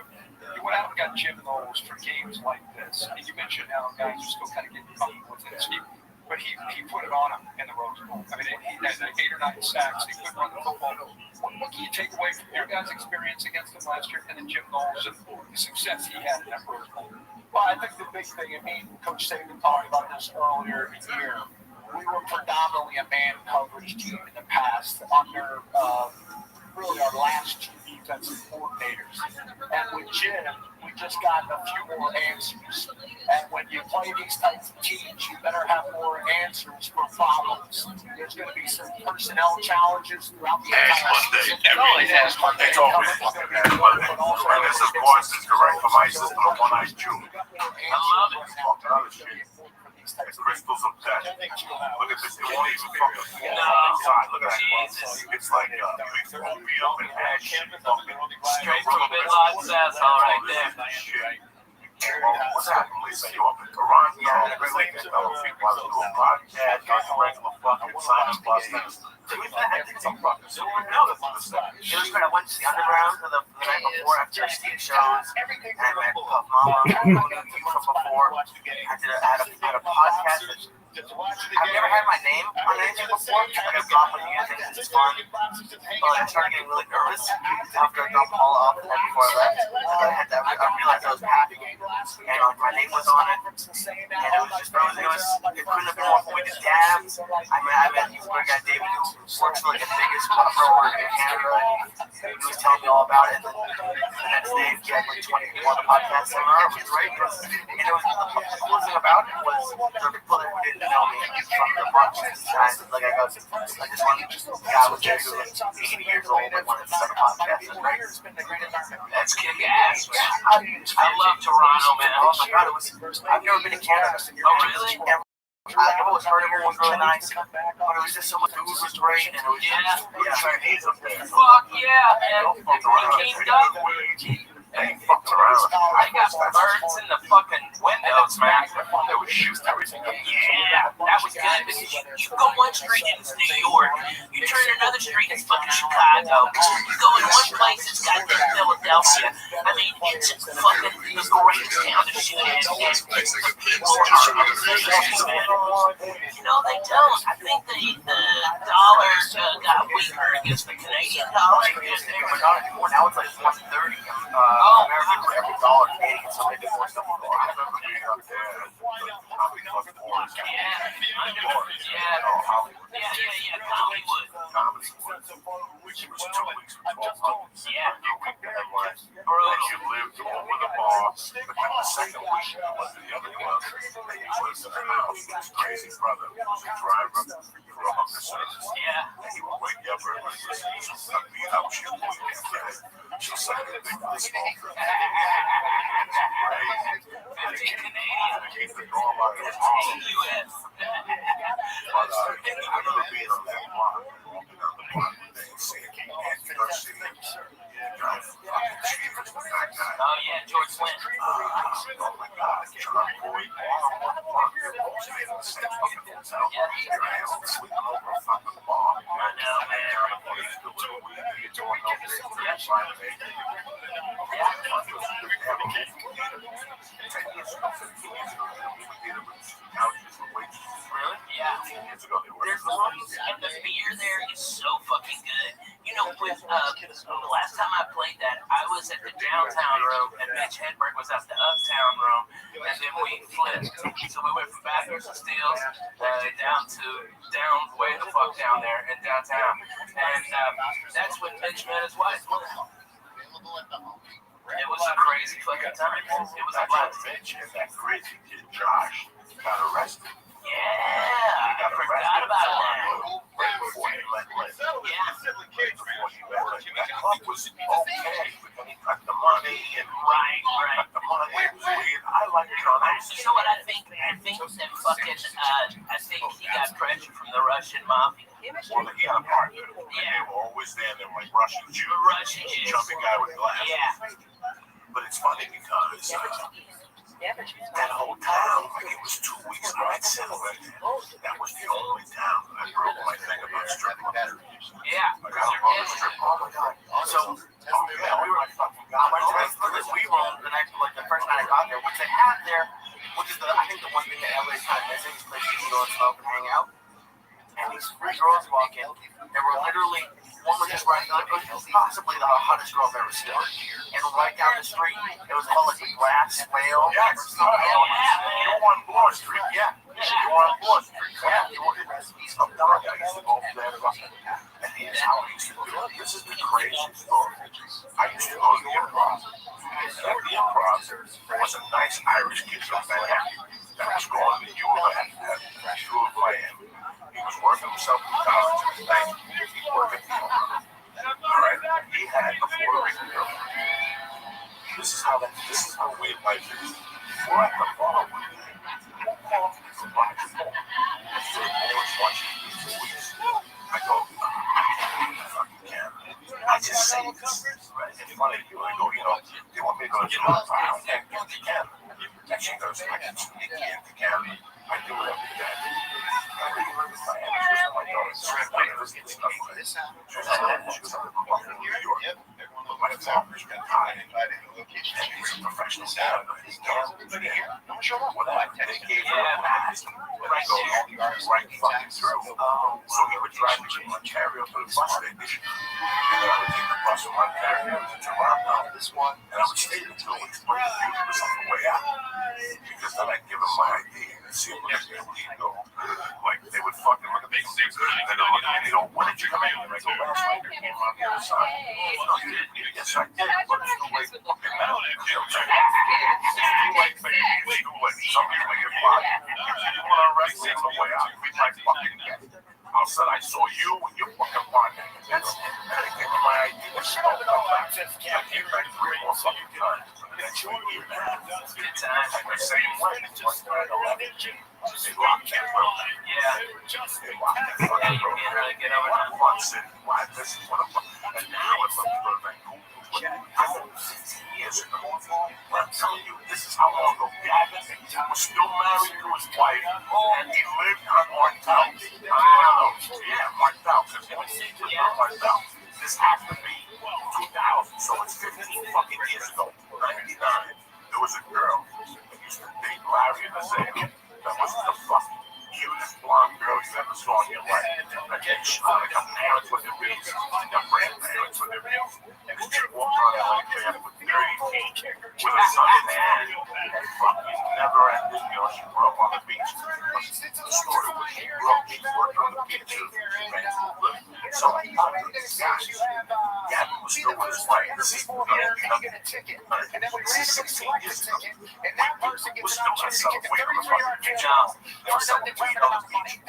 You went out and got Jim Knowles for games like this. And you mentioned how guys are still kind of getting comfortable with it. But he put it on him in the Rose Bowl. I mean, he had like 8 or 9 sacks. He couldn't run the football. What can you take away from your guys' experience against him last year and then Jim Knowles and the success he had in that Rose Bowl? Well, I think the big thing, and me and Coach Saban talked about this earlier in the year, we were predominantly a man coverage team in the past under really our last two defensive coordinators. And with Jim, we just got a few more answers. And when you play these types of teams, you better have more answers for problems. There's going to be some personnel challenges throughout the entire season. It's always fucking Ash Monday. And this, of course, is correct for my system of one-eyed Jew. I love it. Fucking other shit. It's crystals of death. Look at this. It won't even fucking inside. Look at that. It's like you mix opium and ash and fucking Straight from Bin Laden's asshole right there. shit. What's happening, Lisa? You up in Toronto? Yeah, great way to know if you want to do a podcast or a regular fucking Simon Busters. I think some fucking super notice on this stuff. It was great. I went to the Underground the night before after Steve shows, and I met Puff Mama, who knew you from before. I had a podcast. I've never had my name on anything before. I got dropped with music. It's fun. But I started getting really nervous after I dropped Paula off the night before I left. I realized I was happy. And my name was on it. And it was just frozen. It couldn't have been more fun. We did dabs. I met this one guy, David, who works for like the biggest pro in Canada. He was telling me all about it. And then the next day, he had like 20 people on the podcast seminar. It was great. And it was the coolest thing about it was the people that didn't know me from the Bronx. Like I just one guy was there who was like 80 years old and wanted to start a podcast. It was great. That's kick ass, man. I love Toronto, man. Oh my god, I've never been to Canada. Oh, really? I've always heard everyone was really nice, but it was just so much food was great, and it was Chinese up there. Fuck yeah, man. He came up. They fucked around. I got birds in the fucking windows, man. They would shoot everything. Yeah, that was good because you go one street and it's New York, you turn another street and it's fucking Chicago, you go in one place it's goddamn Philadelphia. I mean, it's fucking the greatest town to shoot in. People are amazing, man. You know, they don't. I think the dollar got weaker against the Canadian dollar. Now it's like 130. Every dollar Canadian, so maybe more stuff. I remember being up there. Probably fucking wars. Hollywood. Which was 2 weeks before. Yeah. And you lived over the bar. But then the second week, I went to the other club. And he was in the house with his crazy brother, who was a driver for a hooker service. Yeah. And he would wake you up early and listen, she'll suck me out, she'll wake me up. She'll suck me big for the small. It's crazy. 15 Canadian. Keep the door out of his home. U.S. But I remember being on that block, walking down the block one day and seeing Anthony Garcia. Oh yeah, George Flynn. Oh my God, John Boyd. Here I am sleeping over a fucking bar. I know, man. Really? Yeah. There's lungs and the beer there is so fucking good. You know, with the last time I played that, I was at the downtown room and Mitch Hedberg was at the uptown room, and then we flipped. So we went from Bathurst and Steels down way the fuck down there in downtown, and that's when Mitch met his wife. It was a crazy fucking time. It was a blast. Mitch and that crazy kid Josh got arrested. Yeah, I forgot about that. Right before he let live. Yeah. That club was okay. He cut the money and Right. cut the money. I like it on that. You know what I think? I think that fucking I think he got pressure from the Russian mafia. Well, he had a partner. Yeah. They were always there. They were like Russian Jews. Russian Jews. Jumping guy with glasses. Yeah. But it's funny because that whole town, like it was 2 weeks ago, I'd settled it. That was the only town I broke my thing about strip clubs. Yeah. Like, I don't know the strip club. Oh my god. So, we were like fucking God. I went to this we room the next, like the first night I got there, which they have there, which is I think the one thing that LA is kind of missing, is places you can go and smoke and hang out. And these three girls walk in. They were literally, one was just right, like, it was possibly the hottest girl I've ever seen. And right down the street, it was called like the Glass Whale. Yeah, you were on Bloor Street. Yeah. You were on Bloor Street. Yeah. Some dog guy used to go over there. And Here's how I used to do it. This is the crazy story. I used to go to the improv. And at the improv, there was a nice Irish kid from Manhattan that was going to U of Miami. He was working himself in college at the bank. He worked at the improv. All right? He had a Puerto Rican girlfriend. This is how weird life is. We're at the bar one day. Who called me from Roger Moore? I said, Moore's watching these movies. I go, fucking camera. I just say this. In front of you, I go, they want me to go to the file and get the camera. And she goes, I can speak in the camera. I do it every day. I really learned my amateurs with my daughters. I never get stuff like this. She was up in Buffalo, New York. But my father's been high. And he's a professional camera. He's done it here. Don't show up. When I gave her a pass, when I go, right fucking through. So he would drive me to Ontario to the bus station. And I would take the bus from Ontario to Toronto. This one. And I would stay until it was on the way out. Because then I'd give him my ID and see if he'd go. Like, they would fucking look at me and they'd look at me and they go, when did you come in? And I go, last night, I came on the other side. No, you didn't. Yes, I did. But it's too late. Fucking now. It's too late, baby. It's too late. Some of you may get fired. If you want to arrest me on the way out, be my fucking guest. I said, I saw you and your fucking partner. And I gave him my ID. And she don't come back. I came back 3 more fucking times. And she would be mad. The same way. Just right on that. They locked that road. Yeah. They locked that fucking road. You can't really get over that. Why? This is what I'm fucking. And now it's like to go to Vancouver. I know 15 years ago. But I'm telling you, this is how long ago Gavin was still married to his wife. And he lived on Marked Out. Yeah, Marked Out. Because he was Marked Out. This has to be 2000. So it's 15 fucking years ago. 99. There was a girl that used to date Larry in the same. That was the fucking cutest blonde girl you ever saw in your life. Again, she wanted her parents with their reasons, her grandparents with their reasons. And this chick walked on LA Fair with 30 feet, with a son in hand, and fucking never ended. She grew up on the beach. The story was she grew up, she worked on the beach of Vancouver. So he wanted these guys. Gavin was still with his wife. This is 16 years ago. Was still myself waiting on the fucking beach. There was some weed on the beach.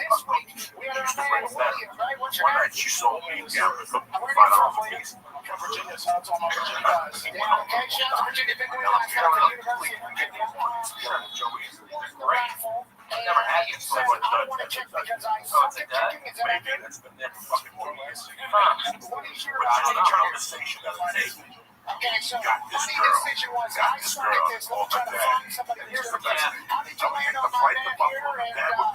We used to bring them. One night she sold me Gavin for $5 a piece. Virginia, so it's all my Virginia guys. Okay, shout out to Virginia, big win last time for the University. I never had it, so I want to check because I saw it kicking it today. That's been there for fucking 4 years. What is your conversation of the day? Okay, so funny decision was I started this little trying to find somebody here. How did you land on my man here? And Dad would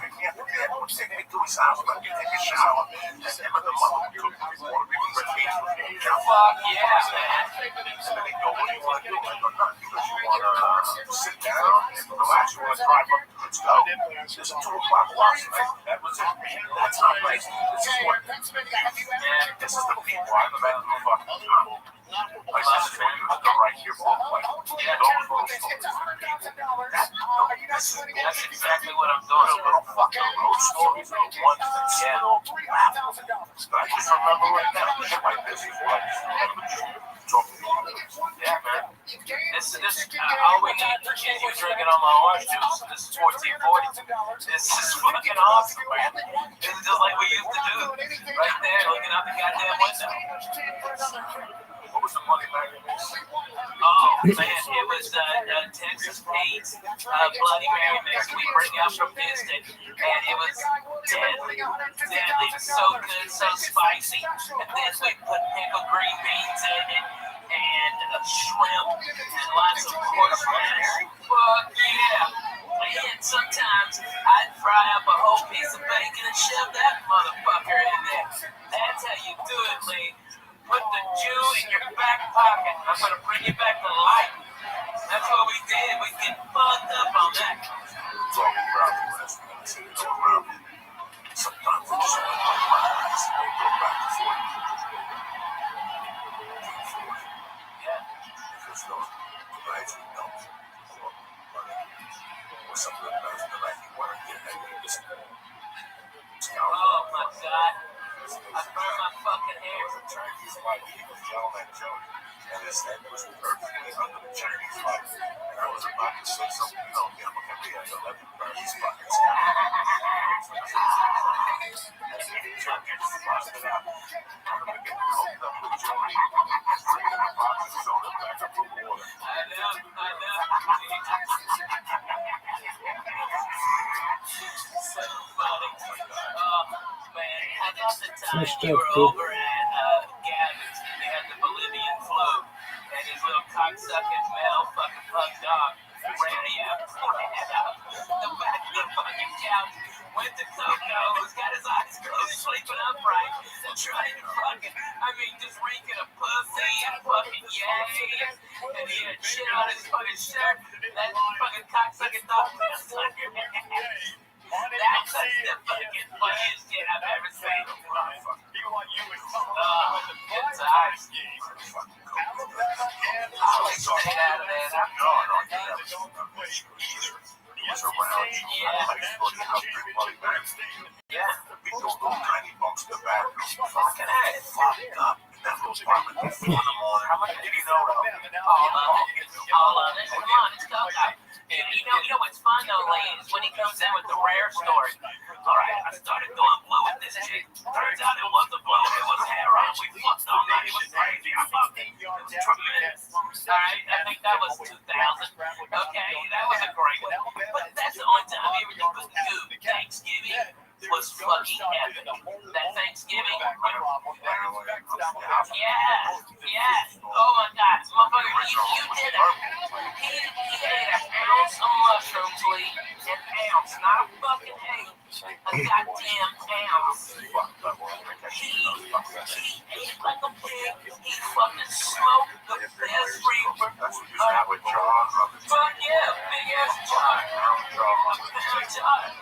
take me to his house, let me take a shower, and him and the mother would cook before we were ready. Fuck yeah, man. And then he'd go, what do you want to do? I go, nothing, because you want to sit down and relax, you want to drive up, let's go. There's a 2 o'clock bus, right? That was it. That's not nice. This is what, this is the people I'm about to fucking like this is what you have done right here for like those little stories. That's exactly what I'm doing. A little fucking road stories, little ones that sell $300,000. I just remember right now, this is my busy life. Yeah, man. This all we need is you drinking on my orange juice. This is 1440. This is fucking awesome, man. This is just like we used to do. Right there, looking out the goddamn window. What was the money back? Oh, man, it was Texas Pete's Bloody Mary mix we bring out from Houston. And it was deadly. Deadly. So good, so spicy. And then we put pickled green beans in it. And shrimp. And lots of horseradish. Fuck yeah. And sometimes I'd fry up a whole piece of bacon and shove that motherfucker in there. That's how you do it, Lee. Put the Jew in your back pocket. I'm going to bring you back to life. That's what we did. We get fucked up on that. Talking about the rest of the city around. Sometimes we just want to put my eyes and go back to 40. Yeah. Because those guys we know or some of the guys that I want to get at this. Oh my God. I burn my fucking hair. And his head was perfectly under the Chinese light. And I was about to say something, you know, yeah, okay, yeah, so let me burn his fucking scalp. As if he took it, busted out. I'm gonna get coked up with Joey. Drinking a vodka soda back up for water. I know. So funny. Oh, man. I got the time you were over at Gavin's. They had the Bolivian flu. And his little cocksucking male fucking pug dog ran out. The back of the fucking couch. Went to Coco's, got his eyes closed, sleeping upright, and trying to fucking, just reeking a pussy and fucking yay. And he had shit on his fucking shirt. That fucking cocksucking dog pissed on your head. That's the fucking funniest shit I've ever seen. Oh, the good times. I always stayed out of that. He was around you. Yeah. Like, fucking up 3 bloody bags. Yeah. He those little tiny bumps in the bathroom. Fucking ass. Fucked up. That little apartment at 4 in the morning. How much did you know all of it? Come on, it's Coco. You know what's fun though, ladies, when he comes in with the rare story. Alright, I started going blue with this chick. Turns out it wasn't blue, it was heroin. We fucked all night, it was crazy. I fucked it. It was tremendous. Alright, I think that was 2000. Okay, that was a great one. But that's the only time we ever did good food. Thanksgiving was fucking epic. That Thanksgiving. Yeah. Oh my God, motherfucker, you did it. He ate an ounce of mushrooms, Lee. An ounce, not a fucking eight. A goddamn ounce. He ate like a pig. He fucking smoked the best reefer. Fuck yeah, big ass jar.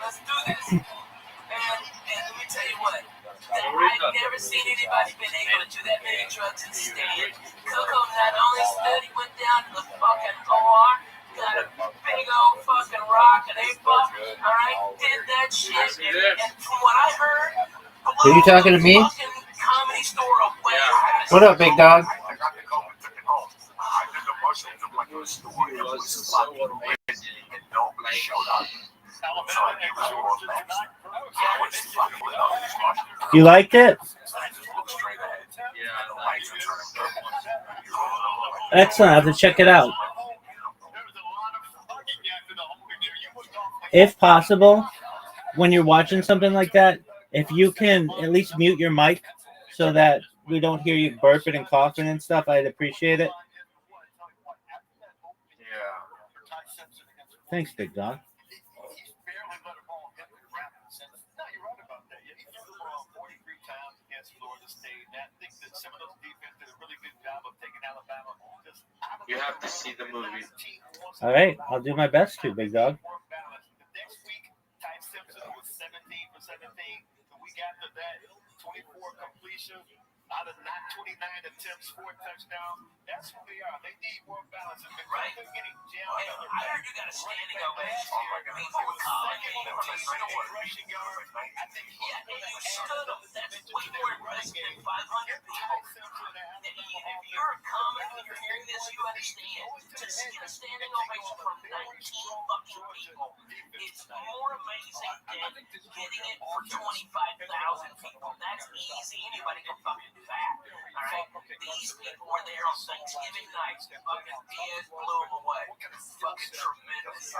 Let's do this. And let me tell you what, I've never seen anybody been able to do that many drugs and stand. Coco not only stood, he went down to the fucking OR, got a big old fucking rock and 8-ball, alright, did that shit, and from what I heard, Are you talking to me? Comedy Store away. What up, big dog? I got the coke and took it home. I did the mushrooms in my store. It was fucking amazing. And nobody showed up. You liked it? Excellent. I have to check it out. If possible, when you're watching something like that, if you can at least mute your mic so that we don't hear you burping and coughing and stuff, I'd appreciate it. Thanks, big dog. You have to see the movie. All right, I'll do my best to, big dog. Next week, Ty Simpson was 17 for 17. The week after that, 24 completion. Out of 29 attempts, 4 touchdowns. That's who they are. They need more balance. Right. I heard you got a standing ovation. People were calling me from the store. Rushing yard. I think and you stood them. That's way more impressive than 500 people. If you're a comic and you're hearing this, you understand. To get a standing ovation from 19 fucking people, it's more amazing than getting it for 25,000 people. That's easy. Anybody can fucking do that. Alright? These people were there on Thanksgiving night. Fucking Diaz blew them away. Fucking tremendous.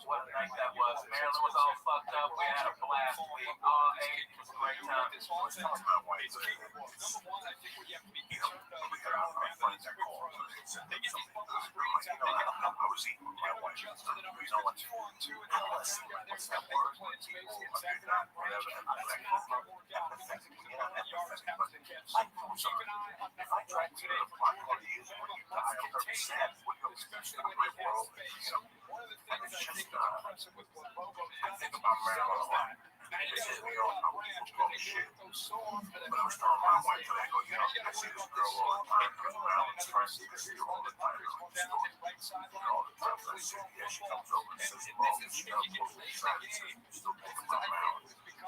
What a night that was. Maryland was all fucked up. We had a blast. We all ate. It was a great time.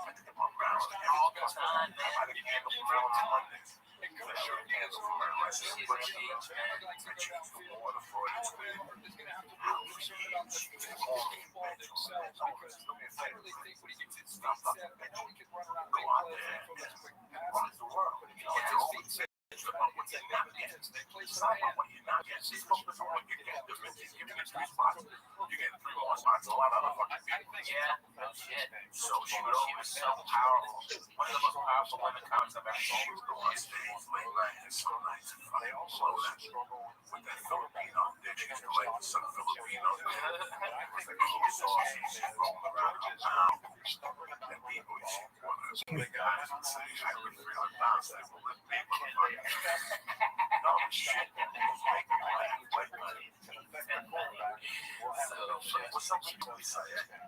all the time, man. Yeah, shit. So she was so powerful. One of the most powerful women comics I've ever seen. On stage, late night, and so nice. They also struggle with that Filipino that she's like some Filipino. It's like a sauce. She's rolling around town. And people, the guys would say, I would 300 pounds. They will lift me, motherfucker. No shit. Make me laugh. Like money. So, what's up with you? Say,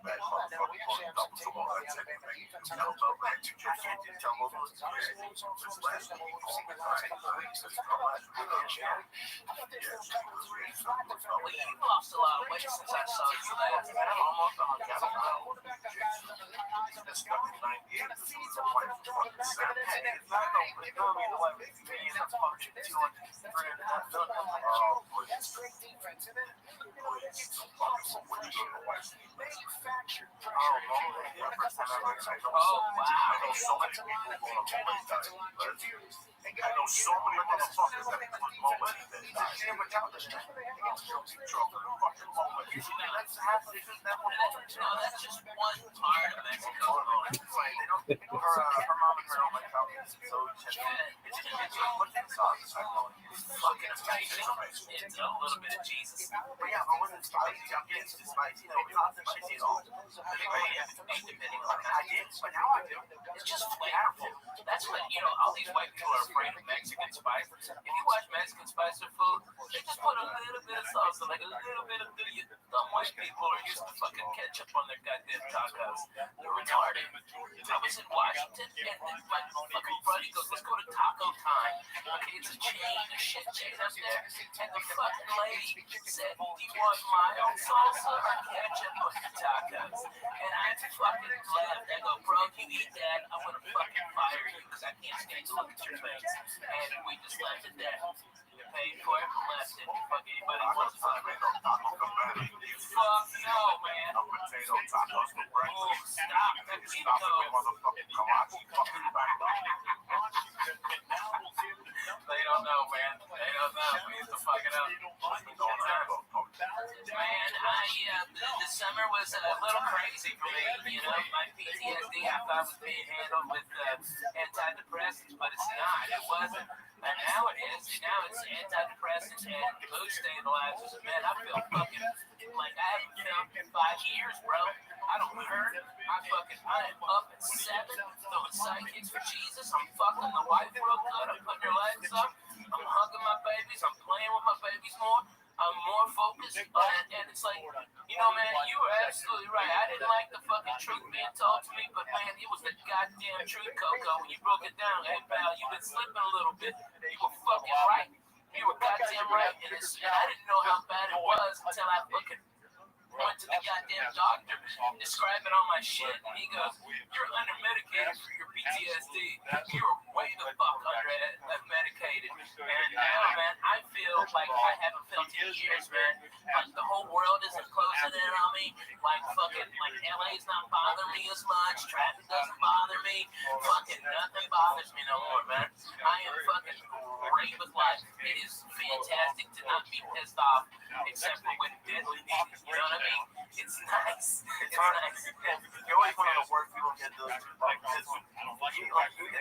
bad motherfucker. Double to all that technique. Tell them that you just can't tell them those last week. Well, you've lost a lot of weight since I saw you last. I'm almost on the that's got me 98. It's not going to be the way it's me. I'm fucking 200, 300. That's great defense, isn't it? Manufactured pressure. Oh, wow. I know so many people who are I know so many motherfuckers that put moments that die. No, that's just one part of Mexico. Her mom and her don't like Italians, so it's fucking amazing. It's a little bit of Jesus. But yeah, but when it's spicy, I'm getting to spicy. You know, it's not spicy at all. Depending on how I did, but now I do. It's just flavorful. That's what, all these white people are afraid of Mexican spice. If you watch Mexican spice or food, they just put a little bit of sauce, like a little bit of dumb white people are used to fucking ketchup on their goddamn tacos. They're retarded. I was in Washington, and my fucking buddy goes, let's go to Taco Time. Okay, it's a shit chain up there. And the fucking lady said, do you want mild salsa or ketchup on your tacos? And I fucking laughed. I go, bro, if you eat that, I'm gonna fucking fire you because I can't stand to look at your face. And we just left it there. You paid for it and left it. Fuck anybody wants to fuck no, man. Potato tacos for breakfast. Oh, stop. That's They don't know, man. They don't know. We used to fuck it up. Man, the summer was a little crazy for me. My PTSD I thought was being handled with antidepressants, but it's not. It wasn't. And now it is. Now it's antidepressants and mood stabilizers. Man, I feel fucking like I haven't felt in 5 years, bro. I don't hurt. I am up at 7, throwing sidekicks for Jesus. I'm fucking the wife real good. I'm putting her legs up. I'm hugging my babies. I'm playing with my babies more. I'm more focused. And it's like, man, you were absolutely right. I didn't like the fucking truth being told to me, but man, it was the goddamn truth, Coco. When you broke it down, hey, pal, you've been slipping a little bit. You were fucking right. You were goddamn right. And I didn't know how bad it was until I fucking went to the goddamn doctor describing all my shit, and he goes, you're under-medicated for your PTSD. You're way the fuck under-medicated. And now, man, I feel like I haven't felt in years, man. Like the whole world isn't closing in on me. Like LA's not bothering me as much. Traffic doesn't bother me. Fucking nothing bothers me no more, man. I am fucking great with life. It is fantastic to not be pissed off, except for when deadly news, you know what I mean? It's nice. It's nice. You're always one of the worst people get those, in the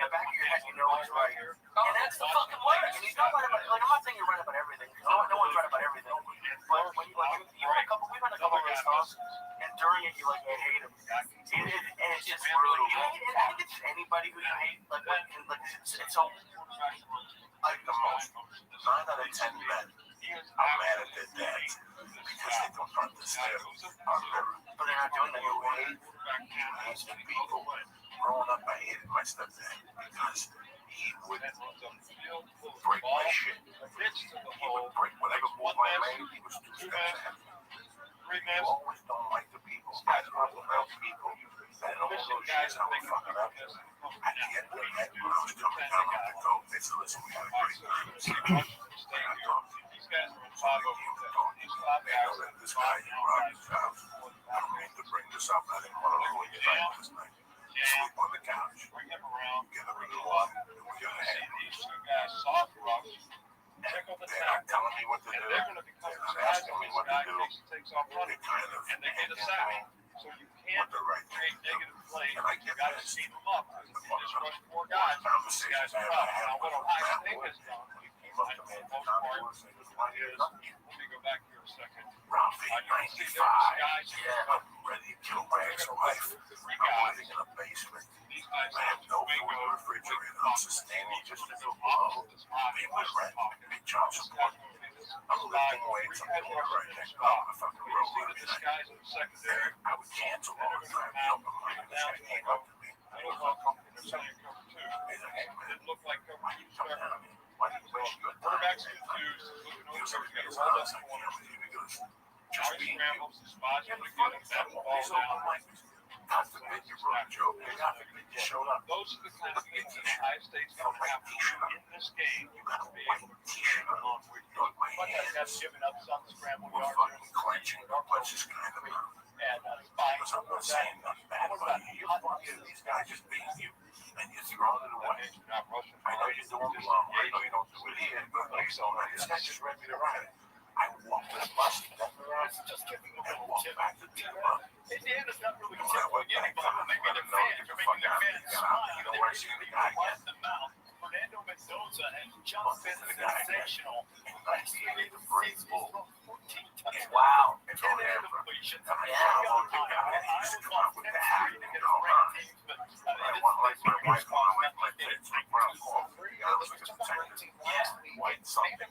back of your head, he's right. And that's the fucking worst. And he's not right about, I'm not saying you're right about everything. No one's right about everything. But when we've had a couple of those talks, and during it, you hate him. And it's just brutal. I think it's just anybody who you hate, it's so, the most. 9 out of 10 men are mad at their dads because they confront the stairs on mirror. But they're not doing that way. Most people, growing up, I hated my stepdad because he would break my shit. He would break whatever move I made. He was 2 steps ahead. You always don't like the people. I love the real people. And all those years, I was fucking 5 over 10. These 5 guys. This guy robbed his house. I don't mean to bring this up. I didn't want to ruin your night last night. You sleep on the couch. Bring him around. Get up in the walk. And we got a See hand. these 2 guys, soft rocks. Tickle the They're not town. telling me what to do. And they're going to become They're the not guys asking when me this what to guy do. takes off running. They kind of And they get a sack. So you can't create negative plays. And I You get got to pissed. speed them up. If you just rush 4 guys, these guys are up. Now what Ohio State has done, I think for the most part, is, let me go back here a second. Ralphie, You can see 95. there's guys here. I'm ready to kill my ex-wife. I'm living in a basement. These guys I have no food in the refrigerator. I'm sustaining just a little below. Pay my rent, pay child support. I'm lifting weights. I'm doing it right next door. If I can roll out of This it, guy's in the secondary. I would cancel all the time. Help him. This guy came up to me. They look like they're saying cover 2. It didn't look like cover 2 started. Why did you waste your time? Quarterback's confused. He's looking over. He was He's looking at got a his roll house. up I corner. can't believe he goes, just Hard being you. scrambles. The spot's going to get him. Bat the ball down. God forbid you wrote a joke. God forbid you showed up. Those are the kind of things that Ohio State's going to have to do in this game to be able to carry on with you. But that's giving up some scramble We're yards. fucking clenching. Let's just kind of And because I'm not saying nothing bad about you. You're fucking these guys just beat you. And you're throwing it away. I know you're doing wrong. I know you don't do it here, but please don't. This guy just read me the right. I walked to the bus, just giving them and walked back to the Indiana's not really You know what? tickling anybody. They're making their fans. They're making their fans smile. You don't want to see the guy again. The mouth. Fernando Mendoza has just been sensational. Wow. And then there's the completion. White something.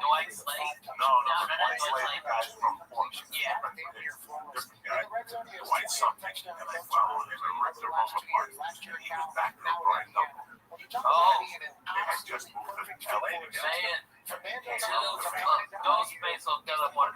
Dwight Slade. No, White Slade guys from Portland. Yeah. Different guy. Dwight something. And they followed him and ripped their home apart. He was back there right now. They had just moved to LA together. Dos pesos cada por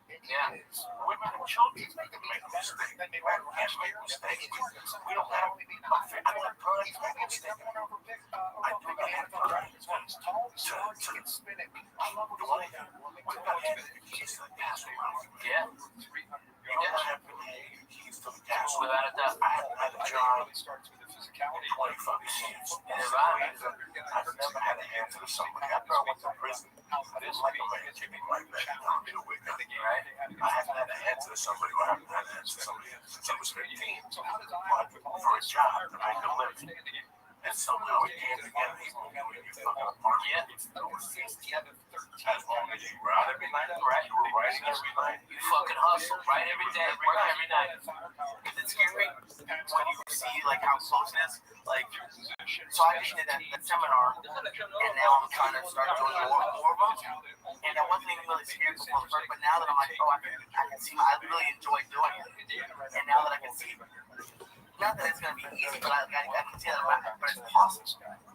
Women and children make mistakes. We don't have I don't have time to make mistakes. I do not have time to do anything. We've got keys to the castle. Yeah. You don't have keys to the castle. Without a doubt. I haven't had a job in starts with the physicality. 25 years. Right. I've never had to answer to somebody. After I went to prison, I didn't like a man kicking like that. I'm in a wig. Right. I haven't had to answer to somebody, or I haven't had to answer to somebody since I was 15. But for a job to make a living, and somehow it came together. Even when you fucking apart, Yeah. as long as you were out every night, right? You were writing every night. You fucking hustle, right? Every day, work every night. Is it scary when you see like how close it is? Like, so I just did that seminar, and now I'm trying to start doing more of them. And I wasn't even really scared before first, but now that I'm like, oh, I can see, I really enjoy doing it. And now that I can see, not that it's gonna be easy, but I can see that, but it's possible.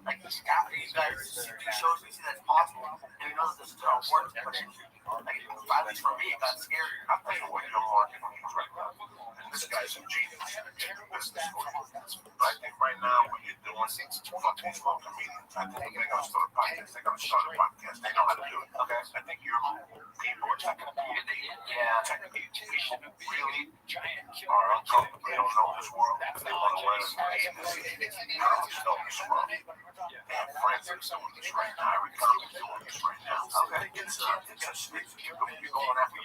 Like after you guys do shows, you see that it's possible, and you know that this is work to put in. Like at least for me, it got scary. I'm paying what you're marketing right now. And this guy's a genius. I think right now what you're doing, fucking small comedians. I think they're gonna start a podcast. They're gonna start a podcast. They know how to do it. Okay. I think you're people are talking about technically really are uncomfortable. They don't know this world. They want to learn how to know this world. They have friends that are doing this right now. Every comic is doing this right now. Okay. It's you're going after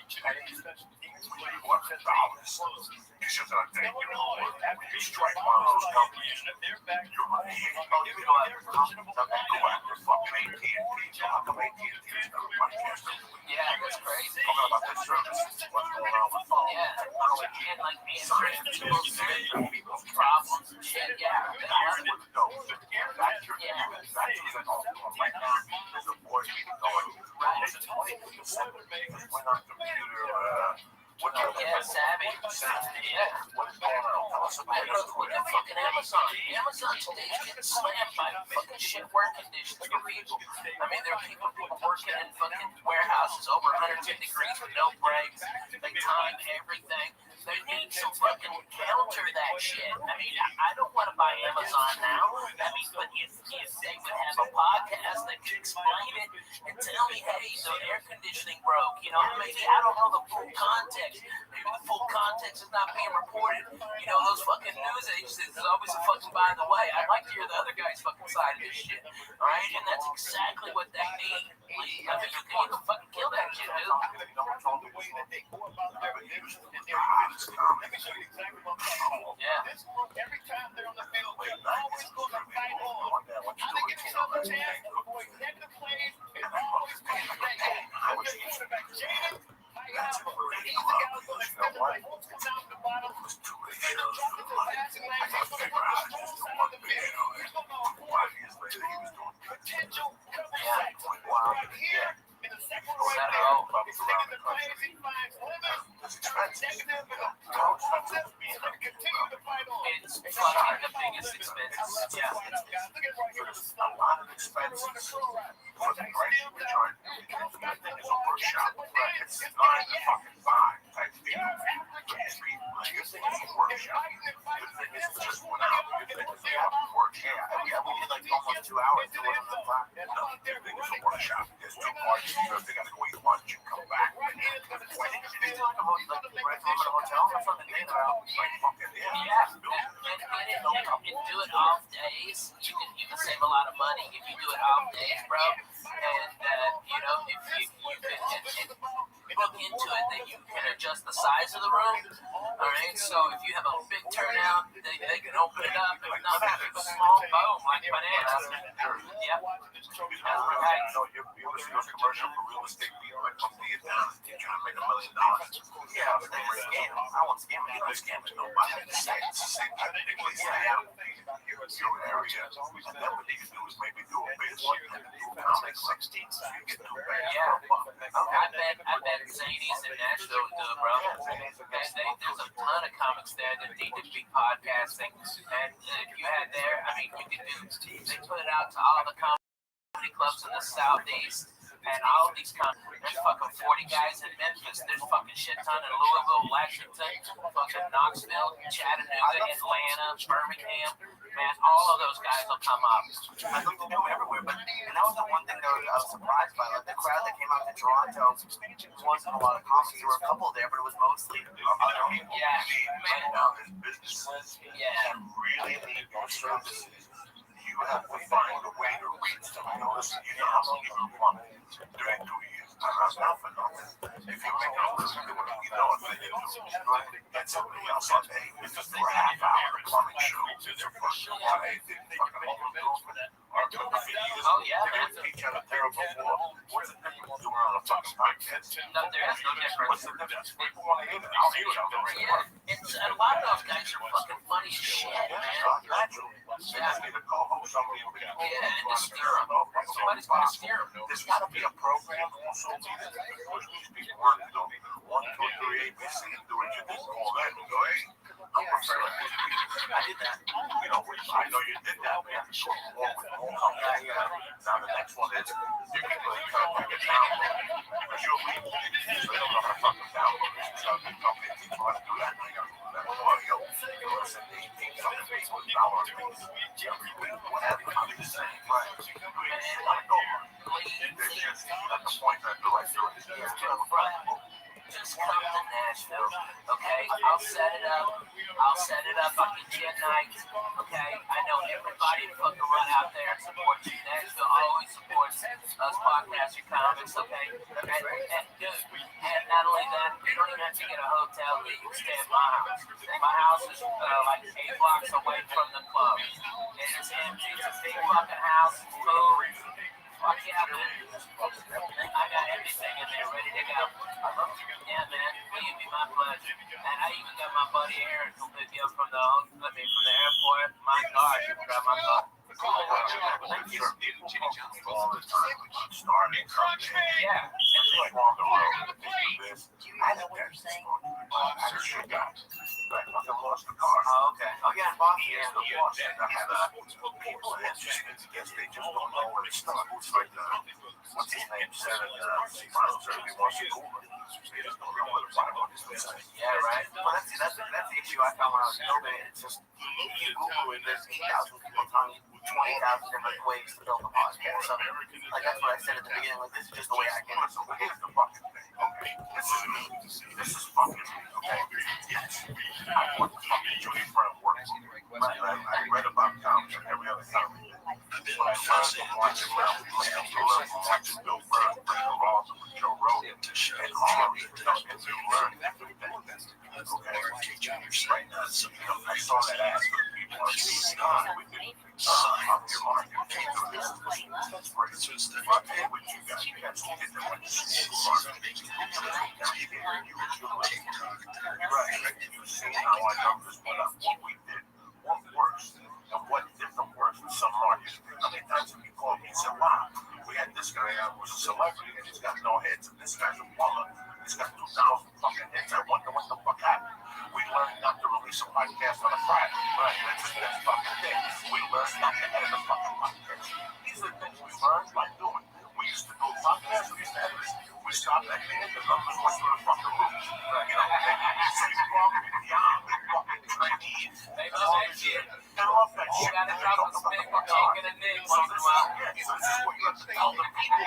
You should have think, you know, when you strike one of those companies, you're like, hey, you know, go after fucking AT&T. So how come AT&T is not a podcast? Yeah, that's crazy. Talking about this service, what's going on with phone technology, and like answering people's problems and shit. Yeah, here's what to know. That's your right now. There's a board meeting going. This is 20%. We're not computer. Savvy. Yeah. What's going on? Tell us about it. Look at fucking Amazon. Amazon today is getting slammed by fucking shit work conditions for people. I mean, there are people working in fucking warehouses over 110 degrees with no breaks. They time everything. They need to fucking counter that shit. I mean, I don't want to buy Amazon now. I mean, but if they would have a podcast that could explain it and tell me, hey, the air conditioning broke. You know, maybe I don't know the full context. Maybe the full context is not being reported. You know, those fucking news agencies is always a fucking by the way. I'd like to hear the other guy's fucking side of this shit. All right, and that's exactly what they need. I mean, you can fucking kill that shit, dude. Yeah. Every time they're on the field, they're always going to fight on. How they get so much chance to avoid negative plays and always play great. Okay, quarterback Jaden, he's the guy who's going to extend the right. Holmes comes out the bottom. He's going to drop it to the passing lane. He's going to put the strong side of the field. He's going to go potential coverage sacks right here. In the second right there, he's taking the plays, he finds Holmes, negative, and continue to fight on. It's fucking the biggest expenses. Yeah. A lot of expenses. Wasn't right in return. That thing is a workshop. It's 9 to fucking 5 type deal. Your thing is a workshop. Your thing is just 1 hour. Your thing is a workshop. Yeah, we did like almost 2 hours doing it on the clock. No, your thing is a workshop. There's 2 parts. They gotta go eat lunch and come back. It's like a hotel or something. Yeah, and do it off days. You can save a lot of money if you do it off days, bro. And you know, if you can look into it, that you can adjust the size of the room. All right, so if you have a big turnout, they can open it up. If not, keep a small boom like bananas. Yep. You ever see a commercial for real estate people that come to you down and they're trying to make $1 million? Yeah, but they're scamming. I want to scam you. They're scamming nobody. It's the same type of thing. Your area. And then what they can do is maybe do a big one and do comic 16 so you get no bad. Yeah, I bet Zanies in Nashville would do it, bro. There's a ton of comics there that need to be podcasting. And if you had there, I mean, you could do, they put it out to all the comedy clubs in the Southeast. And all of these there's fucking 40 guys in Memphis. There's fucking shit ton in Louisville, Lexington, fucking Knoxville, Chattanooga, Atlanta, Birmingham. Man, all of those guys will come up. I looked to do everywhere, but and that was the one thing that I was surprised by. Like the crowd that came out to Toronto wasn't a lot of comics. There were a couple there, but it was mostly other people. Yeah, man. Now there's businesses that really need your services. You have to find a way to reach them. You know, listen, you know how many people want during 2 years. That's not for nothing. If you make a listen to it, you know what they do. Right? Get somebody else on day. This is for a half hour plumbing show. It's a first show. Hey, they fucking all those for that. Oh, yeah, that's each other terrible war. What's the difference doing on a fucking podcast? No, there is no difference. What's the difference? People want to hear it. I'll hear it on the radio. And a lot of those guys are fucking funny as shit, man. Yeah, need to call home somebody. Yeah, and just steer them. Somebody's got to steer them. There's got to be a program also that push these people work. 1, 2, 3, ABC, and do what you did all that. And go, hey, I'm preparing. I did that. You know, I know you did that, man. Now the next one is you can really cut it down because you'll be. So they don't know how to fucking download this. So the company teach you how to do that. Well, yo, listen, they teach something people download things every week. Whatever, how do you say? Right. Man, I go. They're just at the point that they're like, just come to Nashville, okay? I'll set it up. I'll get you a night, okay? I know everybody to fucking run out there and support you. Nashville always supports us podcaster comics, okay? And dude, and not only then you don't even have to get a hotel. You can stay at my house. My house is like 8 blocks away from the club. It is empty. It's a big fucking house. Food. Fuck yeah, dude. I got everything in there ready to go. Yeah, man. It'd be my pleasure. And I even got my buddy Aaron who picked me up from the airport. My gosh, you can grab my car. Yeah. I know what you're saying. I lost the car. Oh, okay. Oh, yeah, in Boston. Yeah, the boss. I had people that just they just don't know where to start. It's like, what's his name? Miles Irving wants to Google it. They just don't know where to find out this website. Yeah, right? Well, that's the issue I found when I was building it. It's just, if you Google it, there's 8,000 people telling you 20,000 different ways to build a podcast. So, like, that's what I said at the beginning. Like, this is just the way I get it. So, here's the fucking thing. Okay, this is me. This is fucking me. Okay? Yes. I want the fucking Judy Brown work. I read about comics and every other comic. When I first watched Malcolm X, watching Bill Burr, Brandon Ross, and Joe Rogan, and all of these and you learn everything. Okay? Right now, I saw that ass for the people on TV. We did up your market. Can't do this. That's great. Fuck it with you guys. You guys get them with right. You've seen how our numbers went up. What we did, what works, and what different works in some markets. How many times have you called me and said, wow, we had this guy out who was a celebrity and he's got no hits, and this guy's a plumber. He's got 2,000 fucking hits. I wonder what the fuck happened. We learned not to release a podcast on a Friday. Right. That's fucking thing. We learned not to edit a fucking podcast. These are things we learned by doing. We used to do a podcast, we used to edit it. We stopped editing it, the numbers went through the fucking roof. You know, they say fucking beyond the fucking trainees. They love that shit. They love that shit. You gotta drop a spin for taking a name once in a while. So this is what you have to tell the people.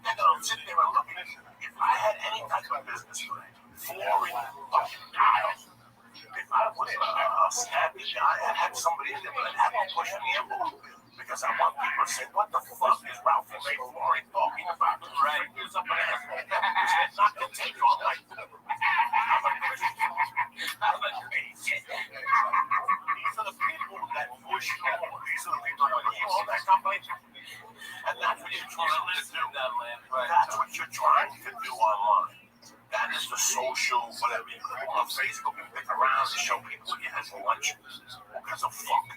They're gonna sit there and look at it. If I had any type of business today, flooring fucking tiles, if I was a snappy guy, I'd have somebody in there, but I'd have to push the envelope. Because I want people to say, what the fuck is Ralph and Ray Flooring talking about? Right. Here's up an asshole. It's not going to take all night. These are the people that push forward. These are the people that push that company. And that's what you're trying to do. That's what you're trying to do online. That is the social, whatever you call it, on Facebook and pick around to show people what you had for lunch. Who gives a fuck?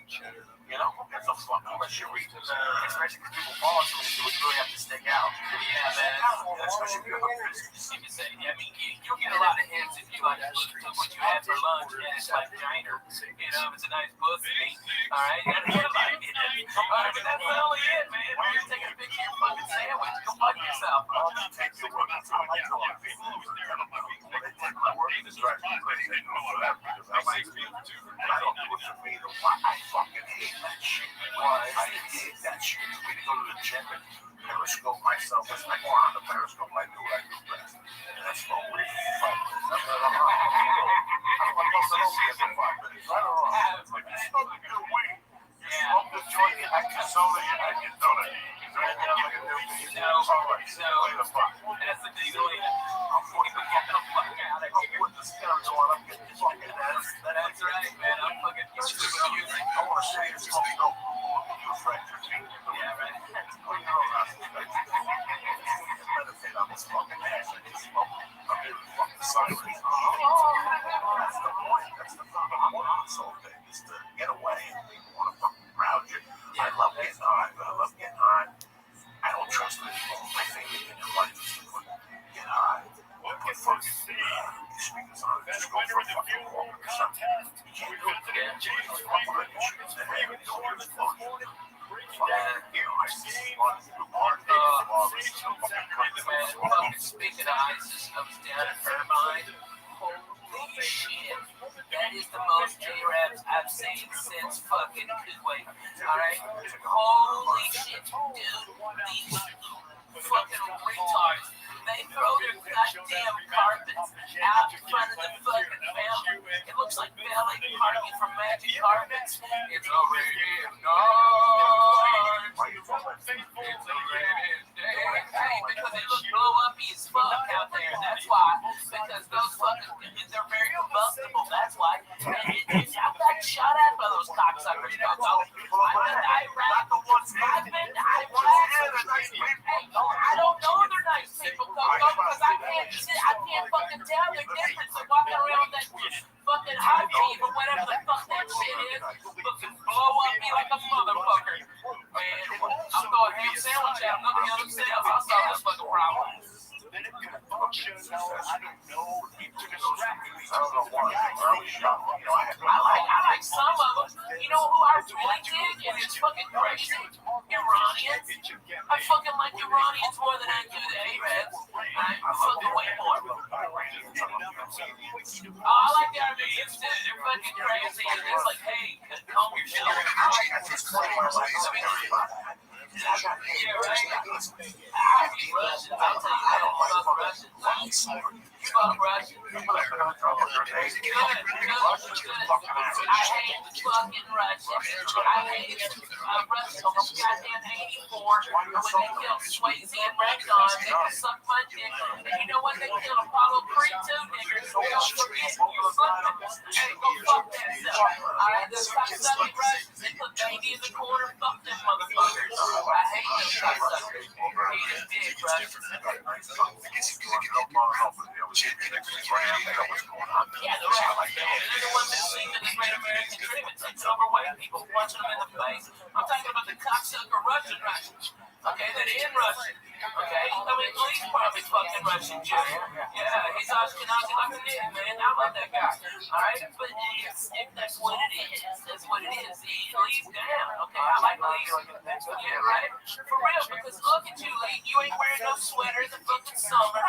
You know, who gives a fuck unless you read it? Especially because people follow something, so you really have to stick out. Yeah, man. Especially if you have a business. You can say, I mean, you'll get a lot of hits if you like took what you had for lunch and it's like Giner. You know, if it's a nice pussy. All right? You gotta get like it. All right, but that's only it, man. When you're taking a picture of your fucking sandwich, go fuck yourself. I'll just take your work. I like your work. When they take my work, it drives me crazy. They do it for that because I like it. And I don't do it for me. I fucking hate that shit. I hate that shit. We need to go to the gym and periscope myself. It's like, oh, on the periscope, I do what I do best. And that's what we fuck. I'm not going to see it for 5 minutes. I don't know. If you smoke a good weed, you smoke the joint, you like your soda, you like your donut. Is there anything I can do for you? No. All right. See you later. Fuck. That's the deal. I'm going to get the fuck out of here. I'm putting the stereo on. I'm getting fucking ass. That's right, man. I'm fucking used to music. I want to say it's called no. You fracture me. Yeah, man. Oh, you know how to meditate on this fucking ass. I just smoke. I'm here to fucking silence. That's the point. That's the fucking point of this whole thing is to get away. People want to fucking crowd you. I love getting high. I love getting high. I don't trust it. My favorite thing in life is to get high. Put fucking speakers on. Just go for a fucking walk or something. You can't do it today. Just fucking let you shoot the head and go hear the fuck. You know, I see one who are speaking of ISIS comes down to Irvine. Holy shit. That is the most J-Raps I've seen since fucking Kuwait. Alright? Holy shit, dude. These fucking retards. They throw their goddamn carpets out in front of the fucking family. It looks like ballet parking from Magic Carpets. It's a raining night. It's a raining day. Hey, because they look blow uppy as fuck out there. That's why. because those fuckers, they're very combustible. That's why. And I got shot at by those cocksuckers. I don't know they're nice people, Coco, because I can't fucking tell the difference of walking around that fucking hot beef or whatever the fuck that shit is. Fucking blow up me like a motherfucker. Man, I'm throwing ham sandwich at them, nothing else themselves. I'll solve this fucking problem. Then it could function. I don't know. People distracting me. I like some of them. You know who I really dig? And it's fucking crazy. Iranians. I fucking like Iranians more than I do the Arabs. I fucking way more. Oh, I like the Armenians too. They're fucking crazy. And it's like, hey, comb your shit. Yeah, right. I hate Russians. I'll tell you that. Fuck Russians. Fuck Russians. Good. I hate fucking Russians. I hate Russians. Goddamn 84 when they killed Swayze and Ragdon. They can suck my dick. And you know what? They killed Apollo Creed too, niggas. Don't forget. Hey, go fuck that stuff. Alright, those cocksucking Russians. They put baby in the corner. Fuck them motherfuckers. I hate those cocksuckers. Eat his dick, Russians. Yeah, the Russians. They're the ones that sleep in the Great American Dream and takes over white people, punching them in the face. I'm talking about the cocksucker Russians. Okay, that is Russian. Okay, I mean, he's probably fucking Russian Jew. Yeah, he's Ashkenazi like a nigga, man. I love that guy. Alright, but that's what it is. That's what it is. He leaves down. Okay, I like Lee. Yeah, right? For real, because look at you, Lee. You ain't wearing no sweater in the fucking summer.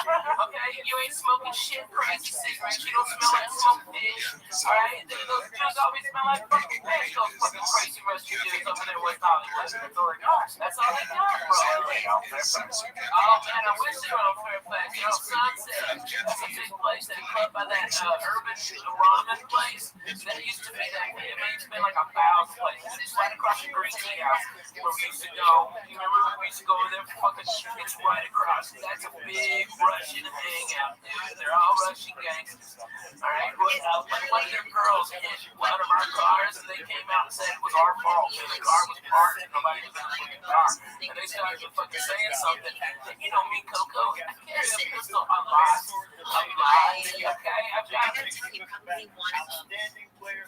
Okay, you ain't smoking shit crazy cigarettes. You don't smell like smoked fish. Alright, those Jews always smell like fucking fish. Those fucking crazy Russian Jews over there in West Hollywood. That's all they got, bro. Oh man, I wish they were on Fairfax. You know, Sunset. That's a big place. That club by that urban ramen place. That used to be that. It used to be like a thousand places. It's right across the Green Tea House where we used to go. You remember when we used to go over there for fucking shit? It's right across. That's a big Russian hangout, dude. They're all Russian gangsters. Alright, one of their girls hit one of our cars and they came out and said it was our fault. The car was parked and nobody was in the fucking car. And they started fucking saying something. You know me, Coco. I carry a pistol a lot. Okay? I've got it. Outstanding player.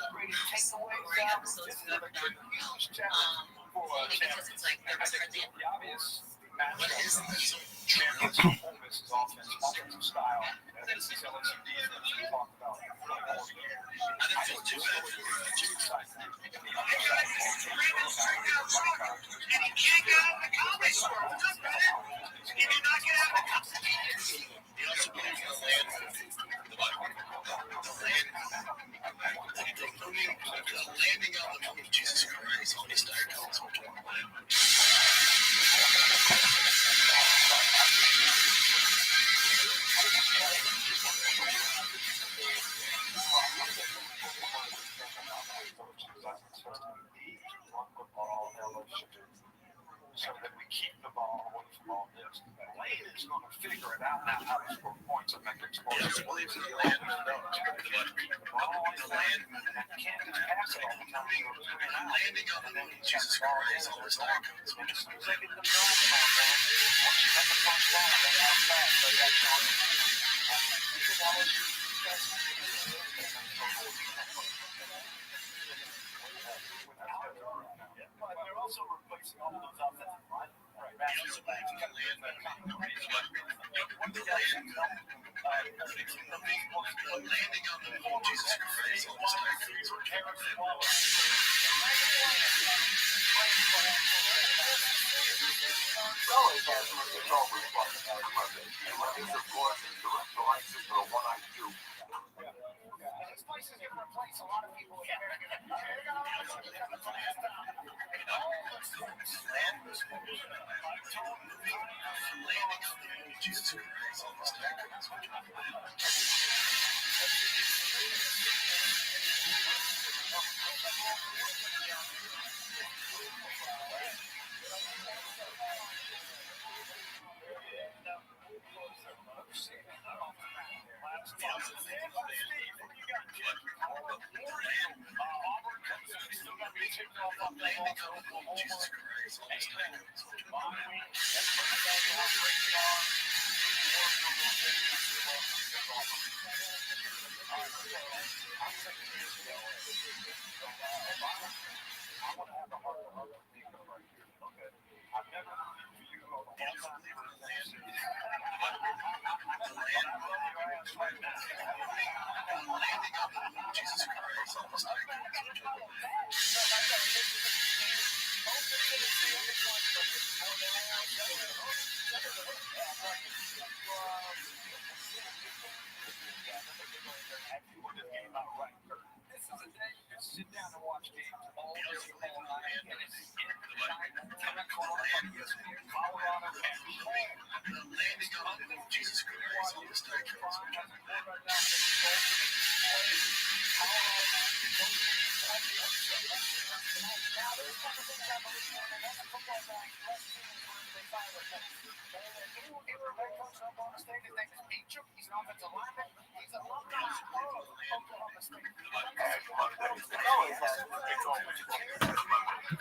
Greatest episodes we've ever done. Because it's like the obvious. What is this? Champions of Homeless is offensive style. And this is LSU defense we talked about. I didn't feel too bad for landing on the moon, Jesus Christ, Holy Spirit calls me. So that we keep the ball away from all this. Lane is going to figure it out now how to score points and make explosive plays. Keep the ball in the land. Can't just pass it all the time. Landing on the moon, Jesus Christ, all this time comes. As soon as they get the job on, man, once you make a first down, they're not fast. They got They're also replacing all those offensive line. Landing on the moon, Jesus Christ, all this time comes. Places you can replace a lot of people. Jesus Christ, all this time comes. tipped off up there. Jesus Christ. This is a day you can sit down and watch games all day long, and it's in China, 10 o'clock, Colorado, Jesus Christ.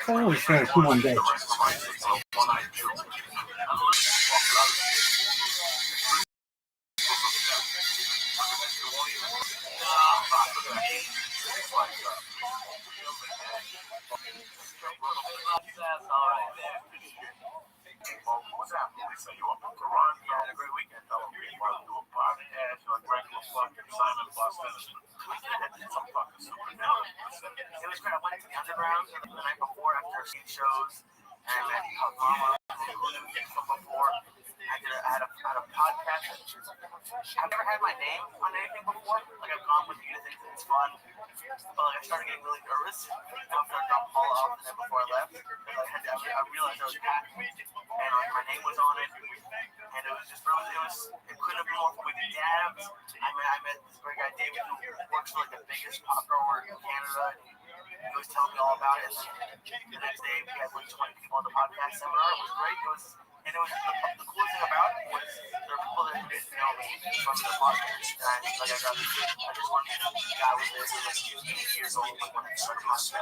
I always say it one day. What's happening? So you want to run? Yeah, every weekend. You want to do a podcast, like regular fucking Simon Boston. Some fucking super. It was great. I went to the Underground the night before after a few shows, and then Mama before. I had a podcast. I've never had my name on anything before. Like I've gone with you to things and it's fun. But like I started getting really nervous after I got Paul out and then before I left. I realized I was packed. And like my name was on it. And it was just it couldn't have been more with the dabs. I met this great guy David who works for like the biggest pop grower in Canada. He was telling me all about it. The next day we had like 20 people on the podcast seminar. It was great. And it was the coolest thing about it was there were people that didn't know me from the podcast. And like I just learned the guy was there who was like 8 years old when I started podcast. I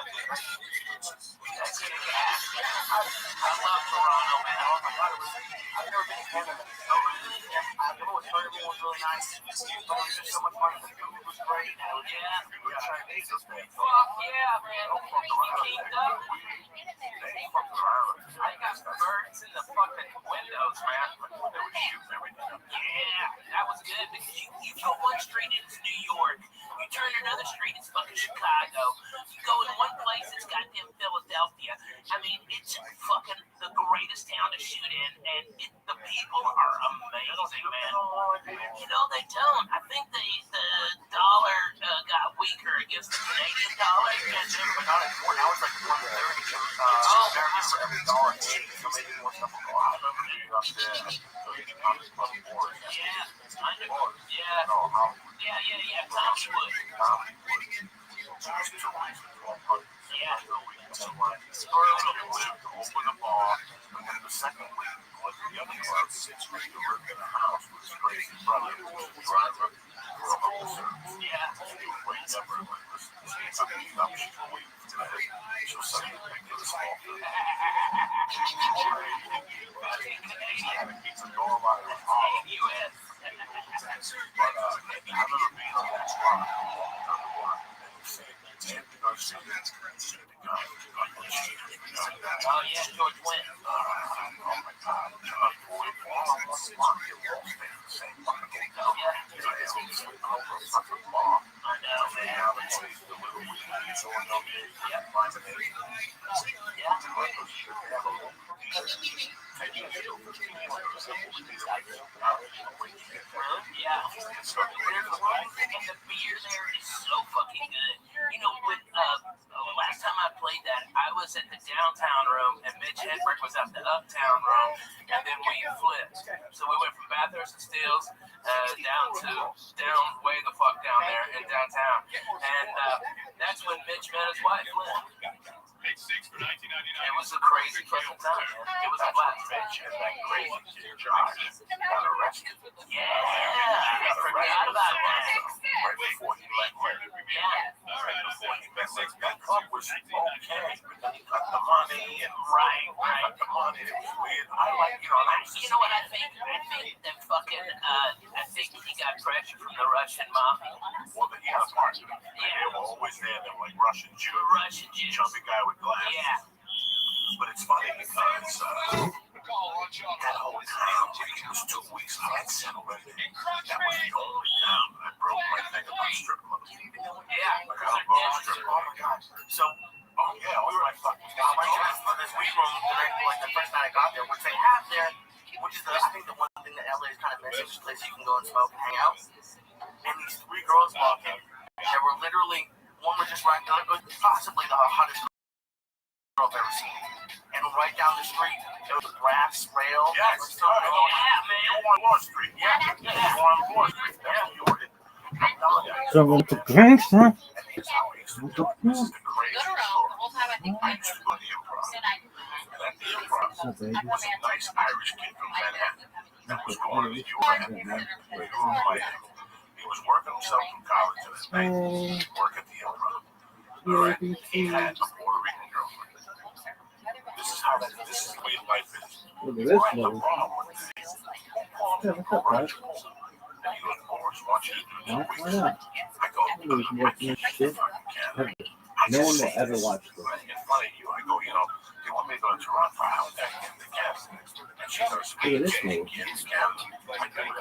love Toronto, man. Oh my god, I've never been to Canada. Oh really? Yeah, it was fun. Everyone was really nice. But it was just so much fun. The food was great. And we were trying to make this thing. Fuck yeah, man. Teamed up. I got birds in the fucking windows, man. They were shooting everything up. Yeah, that was good because you go one street, it's New York. You turn another street, it's fucking Chicago. You go in one place, it's goddamn Philadelphia. I mean, it's fucking the greatest town to shoot in, and the people are amazing, man. You know, they don't. I think the dollar got weaker against the Canadian dollar. Now it's like 130. For every dollar, so maybe more stuff will go out. Yeah, Tomwood. Yeah. So Spurs lived over the bar, and then the second week, like the other club, 6 weeks to work in the house with his crazy brother, driver, yeah. He would wake up and listen to something up for weeks. So suddenly make this off. It's a door by the U.S. But I've never been on that spot. Oh yeah, George Wendt. Oh my God. I know, and the beer there is so fucking good. You know, when last time I played that, I was at the downtown room, and Mitch Hedberg was at the uptown room, and then we flipped. So we went from Bathurst and Steeles down way the fuck down there in downtown, and that's when Mitch met his wife, Lynn. It was a crazy fucking time, man. It was a blast. Mitch is that crazy job. Got arrested. Yeah, I forgot about that. Right before he met her. Yeah. Right before he met That club was okay. He cut the money and cut the money. It was weird. I like, You know what I think? I think that fucking, I think he got pressure from the Russian mafia. Well, the parts of it. They were always there. They were like Russian Jews. Chubby guy with glasses. Yeah. But it's funny because that whole town, it was 2 weeks I had settled in. That was the only town I broke my thing about strip clubs. Yeah. Like, I'll go to strip club. Oh my God. So, we were like fucking. My dad put this weed room the first night I got there, which they have there, which is I think the one thing that LA is kind of missing, is a place you can go and smoke and hang out. And these 3 girls walked in. They were literally, one was just right down, possibly the hottest girl I've ever seen. And right down the street, there was a brass rail. Yes, man. You were on Wall Street. Yeah. You were on Wall Street. That's where you were. So with the drinks, huh? This is the crazy story. I used to go to the Improv. And at the Improv, there was a nice Irish kid from Manhattan that was going to the UN. He was working himself from college in his bank. Work at the Improv. Right? He had a Puerto Rican girlfriend. This is the way life is. Look at this Right, the one. problem with it is, Yeah, what's up, guys? and he goes, Boris wants you to do 2 weeks. Why not? I go, We can watch this shit. No one will ever watch this. in front of you, I go, they want me to go to Toronto. How would that get the guest? And she goes, Look at this movie.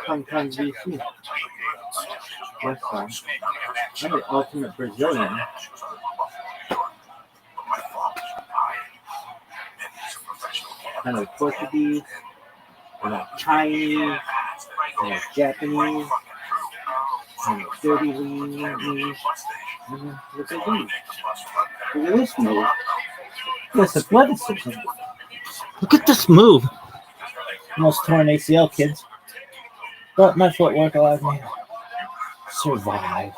Hong Kong, DC. Yes, son. I'm the ultimate Brazilian. Kind of Portuguese, kind of Chinese, kind of Japanese, kind of dirty English. Look at these. Look at this move. This athleticism. Look at this move. Almost torn ACL, kids. But my footwork allowed me to survive.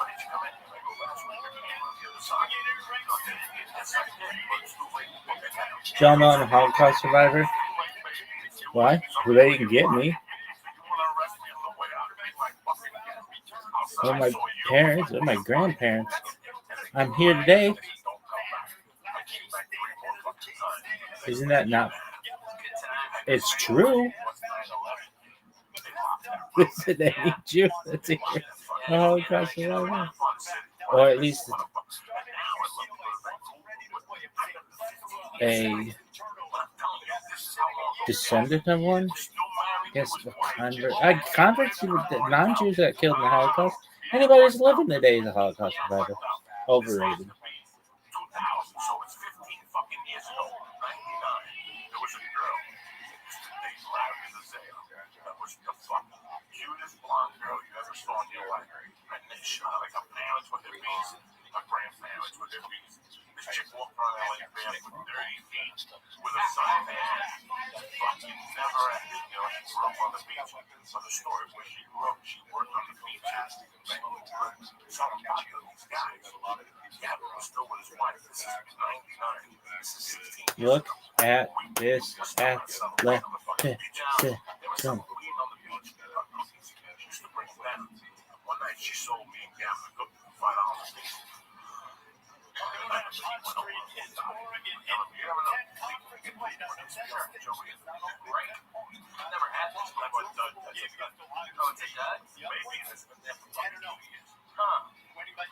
Y'all know I'm a Holocaust survivor? Why? Well, they didn't get me. Or my parents, or my grandparents. I'm here today. Isn't that not? It's true. Listen, I need you. That's here. A Holocaust survivor. Or at least a descendant of one? Yes, converts, non-Jews that killed in the Holocaust. Anybody who's living today is a Holocaust survivor. Overrated. So it's 15 fucking years ago, 99. There was a girl. They Larry the Zale. That was the fucking cutest blonde girl you ever saw in your life. And then like her parents with their bees, her grandparents with their bees. This chick walked around LA barefoot, dirty feet, with a suntan. Fucking never ended. She grew up on the beach. So the story where she grew up, she worked on the beaches. Something about these guys. Yeah, but I'm still with his wife. This is 99. This is 16. Look at this athleticism. One night she sold me and Gavin a cook for $5 a piece. Never had this before. Oh, it's a dud? Maybe it's been there for 2 years. Huh.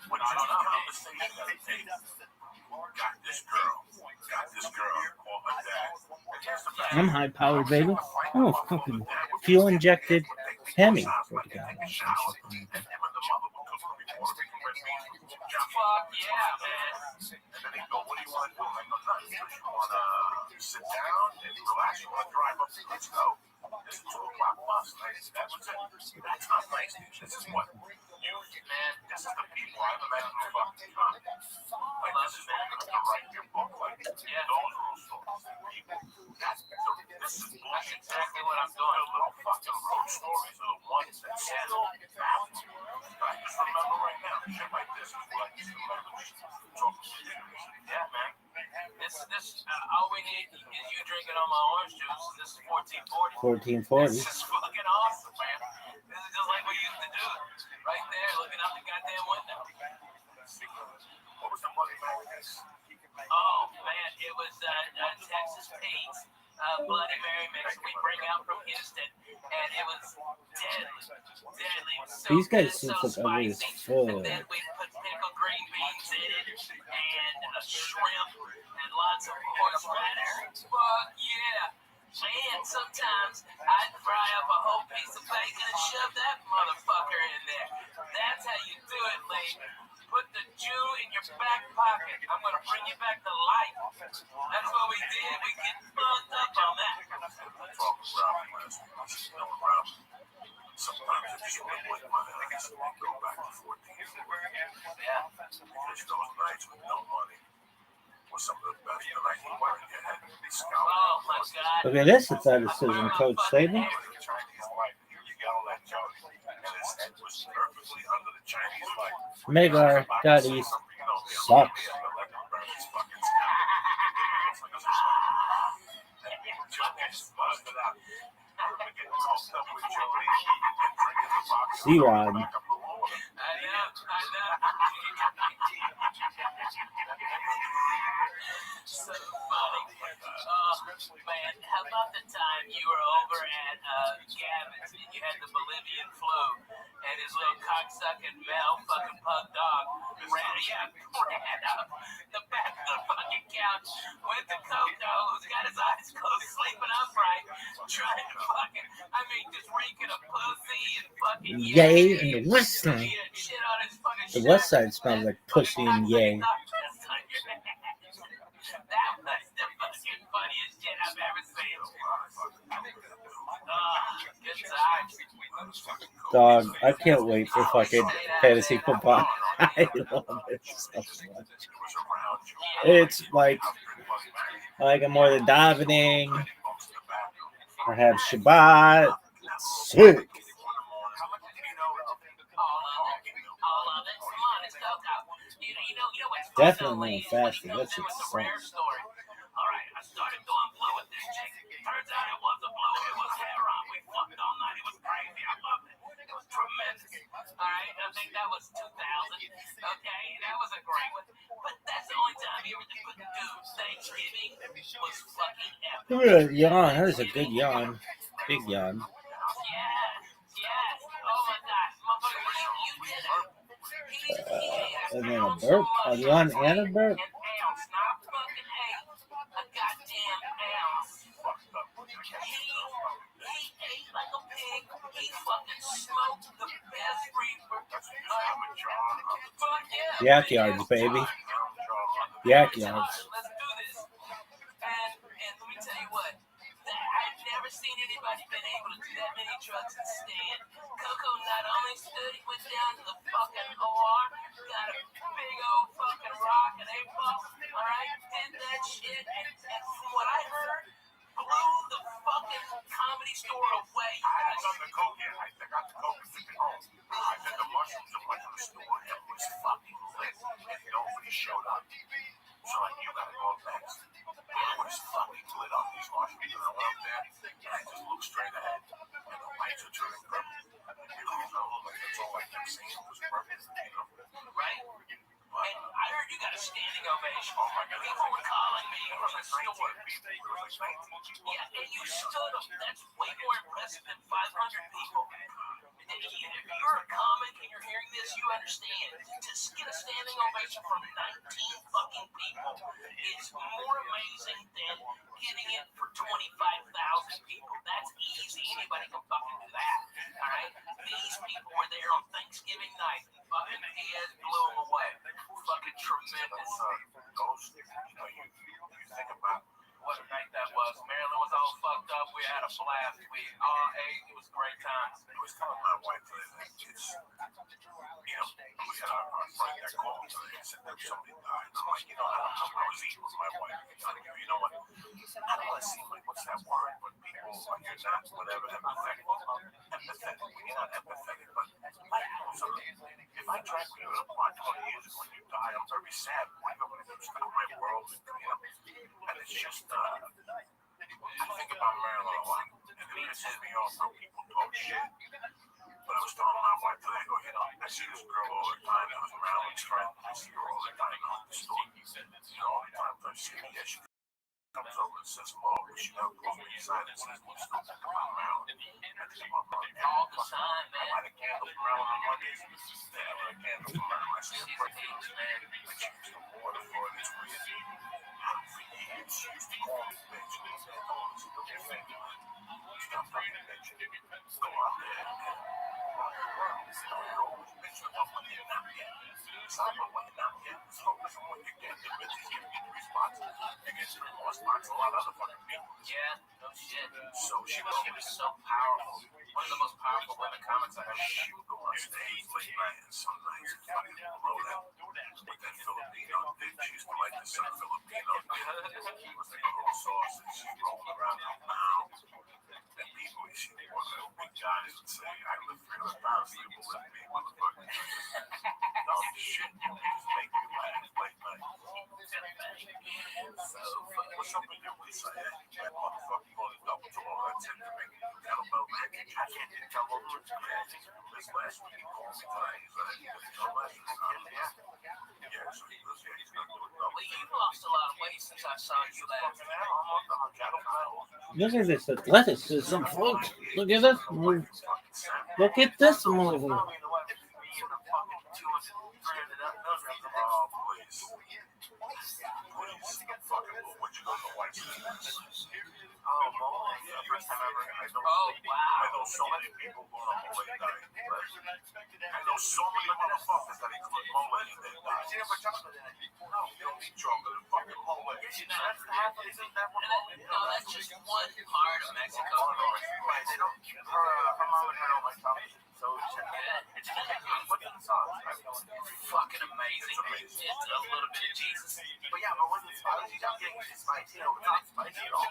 When I don't know how to say it, got this girl, call her dad. I'm high powered, baby. Oh, fucking fuel injected Hemi. Fuck yeah, man. And then they go, what do you want to do? I go, nothing. You want to sit down and relax? You want to drive up? Let's go. It's a 2 o'clock bus. That was it. That's not nice. This is what you, man, this is the people I've met in the fucking time. Like, this is what you're going to write your book. Like, those real stories. This is bullshit. Exactly what I'm doing. The little fucking road stories are the ones that still happen. I just remember right now, shit like this is what I just remember. Yeah, man. This, all we need is you drinking all my orange juice. This is 1440. 1440. This is fucking awesome, man. This is just like we used to do. Right there, looking out the goddamn window. What was the money back Oh man, it was Texas Pete's Bloody Mary mix we bring out from Houston, and it was deadly. It was so These guys good, seem so so ugly as spicy. fuck. And then we put pickled green beans in it, and shrimp, and lots of horseradish. Fuck yeah! And sometimes I'd fry up a whole piece of bacon and shove that motherfucker in there. That's how you do it, Lee. Put the Jew in your back pocket. I'm going to bring you back to life. That's what we did. We get fucked up on that. Sometimes I just want to blink my eyes and go back to 14. Yeah. Because those nights with no money were some of the best that I can wear in your head. Oh my God. Look at this. It's a decision coach statement. Megar Daddy sucks. C-Rod. So funny. Man, how about the time you were over at Gavin's and you had the Bolivian flu and his little cocksucking Mel fucking pug dog ran up the back of the fucking couch with the Coco who's got his eyes closed, sleeping upright, trying to fucking, just reeking of pussy and fucking Yay and the West Side. shit on his fucking The West Side smells like pussy and yay. That was the fucking funniest shit I've ever seen. Good times. Dog, I can't wait for fucking fantasy football. I love it so much. It's like I'm more than davening. I have Shabbat. Sick. Definitely fasting. That's just rare story. All right, I started going blue with this chick. Turns out it wasn't blue, it was heron. We fucked all night. It was crazy. I loved it. It was tremendous. All right, I think that was 2000. Okay, that was a great one. But that's the only time you ever did put dude. Thanksgiving was fucking epic. Look at that yawn. That is a good yawn. Big yawn. Yes. Oh my God. Motherfucker, you did it. And then a burp. A yawn and a burp. Yak yards, baby. Yak yards. Let's do this. And let me tell you what. I've never seen anybody been able to do that many drugs and stand. Coco not only stood, he went down to the fucking OR, got a big old fucking rock and A-ball, alright, did that shit, and from what I heard, blew the fucking comedy store away. I haven't done the coke yet. I got the coke and took it home. I did the mushrooms and went to the store and it was fucking lit. And nobody showed up. So I knew that go next. It was fucking lit up, these mushrooms. And I went up there and I just looked straight ahead. And the lights are turning purple. That's all I kept seeing was purple. Right? And I heard you got a standing ovation. Oh my God. People were calling me from the store. Yeah, and you stood up. That's way more impressive than 500 people. If you're a comic and you're hearing this, you understand. To get a standing ovation from 19 fucking people is more amazing than getting it for 25,000 people. That's easy. Anybody can fucking do that. Alright? These people were there on Thanksgiving night and fucking Diaz blew them away. Fucking tremendous. You think about what a night that was. Maryland was all fucked up. We had a blast. We all ate. It was great times. I was telling my wife that it's, we had our friend that called today and said that somebody died. I'm like, I was eating with my wife. You know what? I don't want to seem like, what's that word? But people, like, you're not, whatever, empathetic. You're not empathetic, but if I drank with you in a bar 20 years ago and you die, I'm very sad. What are you going to do? Stop my world? And it's just, I think about Maryland a lot. And it pisses me off how people talk shit. But I was telling my wife today, I see this girl all the time that was around and trying to see her all the time out the store. All the time, but she comes over and says hello, but she never goes inside and says, "What's up?" Come around. I just want to All the time, I light a candle around on Mondays. I light a candle around. I see her breakfast, man. I change the water for this week. She used to call me bitch. She said, "Oh, it's a little finger." Stop fucking bitch. Go out there and run the world. So you're always bitching about when you're not yet. It's not about when you're not yet. It's focused on when you get there. Bitches give you 3 spots. You get 3 more spots. A lot of other fucking people. Yeah, no shit. So she was so powerful. One of the most powerful women comics I ever She would go on stage late night and some nights and fucking blow that with that Filipino dick. She used to like to sell Filipino dick. She was like a little sausage. She rolled around her mouth. And people, she one of those big guys would say, "I live 300 pounds, you will lift me, motherfucker." No shit, you just make me laugh late night. So, what's up with your Lisa? That motherfucker, you want to double door? That's it to make kettlebell mac. I can't do double door. This last week he called me tonight. He's like, yeah, so he goes, yeah, he's going to do it double. Well, you've lost a lot of weight since I saw you last. Look at this athleticism, folks. Look at this move. Look at this movie. I know so many people going on Mole diet. I know so many motherfuckers that include Mole in their diet. No, you don't need chocolate in fucking Mole. No, that's just one part of Mexico. Her mom and her don't like chocolate. So it's fucking amazing. It's a little bit of Jesus. But yeah, but when it's spicy, I'm getting spicy. You know, it's not spicy at all.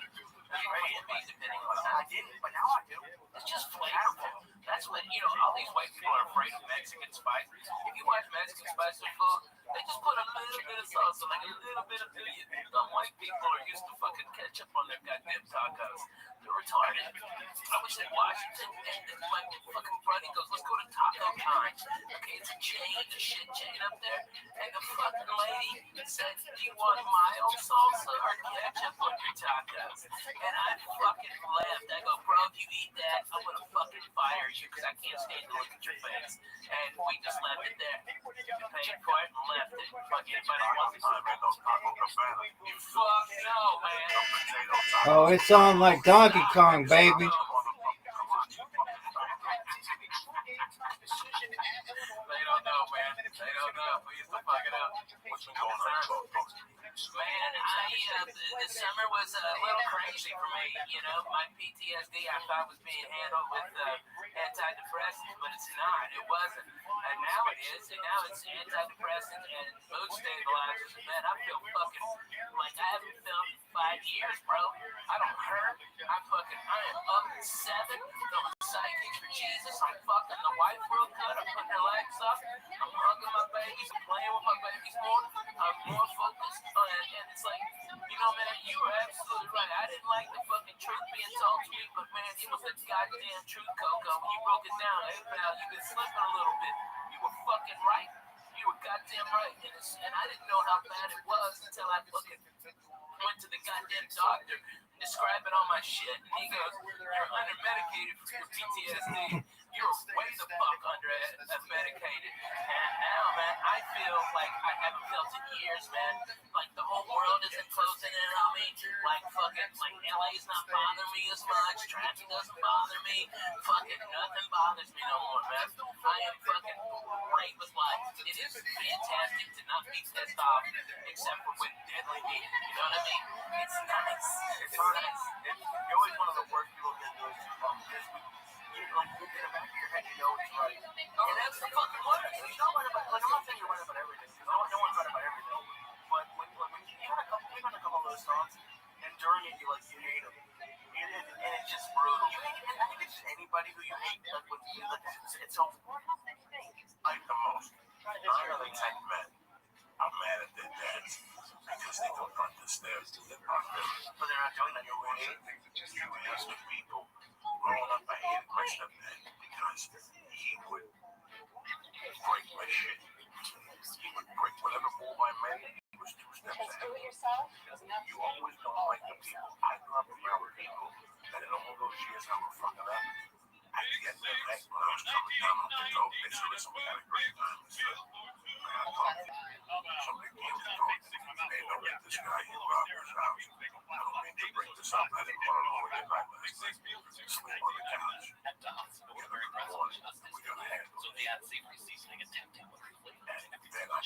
That's right. It means depending on I didn't, but now I do. It's just flavorful. That's what, all these white people are afraid of Mexican spice. If you watch Mexican spice food, they just put a little bit of salsa, like a little bit of billion. Some white people are used to fucking ketchup on their goddamn tacos. They're retarded. I was in Washington, and my fucking buddy goes, "Let's go to Taco Time." Okay, it's a chain, a shit chain up there. And the fucking lady said, "Do you want mild salsa or ketchup on your tacos?" And I fucking laughed. I go, "Bro, if you eat that, I'm gonna fucking fire you because I can't stand to look at your face." And we just left it there. We paid for it and left it. Fuck anybody wants to buy those Taco Cabana. You fuck no, man. Oh, it's on like Donkey Kong, baby. They don't know, man. They don't know. We used to fuck it up. What's been going on? Man, the summer was a little crazy for me. My PTSD I thought was being handled with antidepressants, but it's not. It wasn't. And now it is. And now it's antidepressants and mood stabilizers. Man, I feel fucking like I haven't felt in 5 years, bro. I don't hurt. I am up at 7. Going psychic for Jesus. I'm fucking the wife real good. I'm putting her legs up. I'm hugging my babies. I'm playing with my babies more. I'm more focused. And it's like, man, you were absolutely right. I didn't like the fucking truth being told to me, but man, it was the goddamn truth, Coco. When you broke it down, hey pal, you've been slipping a little bit. You were fucking right. You were goddamn right. And I didn't know how bad it was until I fucking went to the goddamn doctor and described it on my shit. And he goes, "You're under-medicated for your PTSD. You're way the fuck under-medicated." And now, man, I feel like I haven't felt in years, man. Like the whole world isn't closing in on me. Like fucking, like LA's not bothering me as much. Traffic doesn't bother me. Fucking nothing bothers me no more, man. I am fucking great with life. It is fantastic to not be pissed off, except for with deadly heat. You know what I mean? It's nice. It's nice. You're always one of the worst people that do this. Like, in the back of your head, you know it's right. Oh, that's the fucking worst. You don't right about, like, I'm not saying you're right about everything, because no one's right about everything. But when you had a couple of those songs, and during it, you hate them. And it's just brutal. And I think it's just anybody who you hate, like, when you look at it, it's so like the most. I'm really type of man. I'm mad at their dads because they don't understand the process. But they're not doing that. You ask the people growing up, I hated my stepdad because he would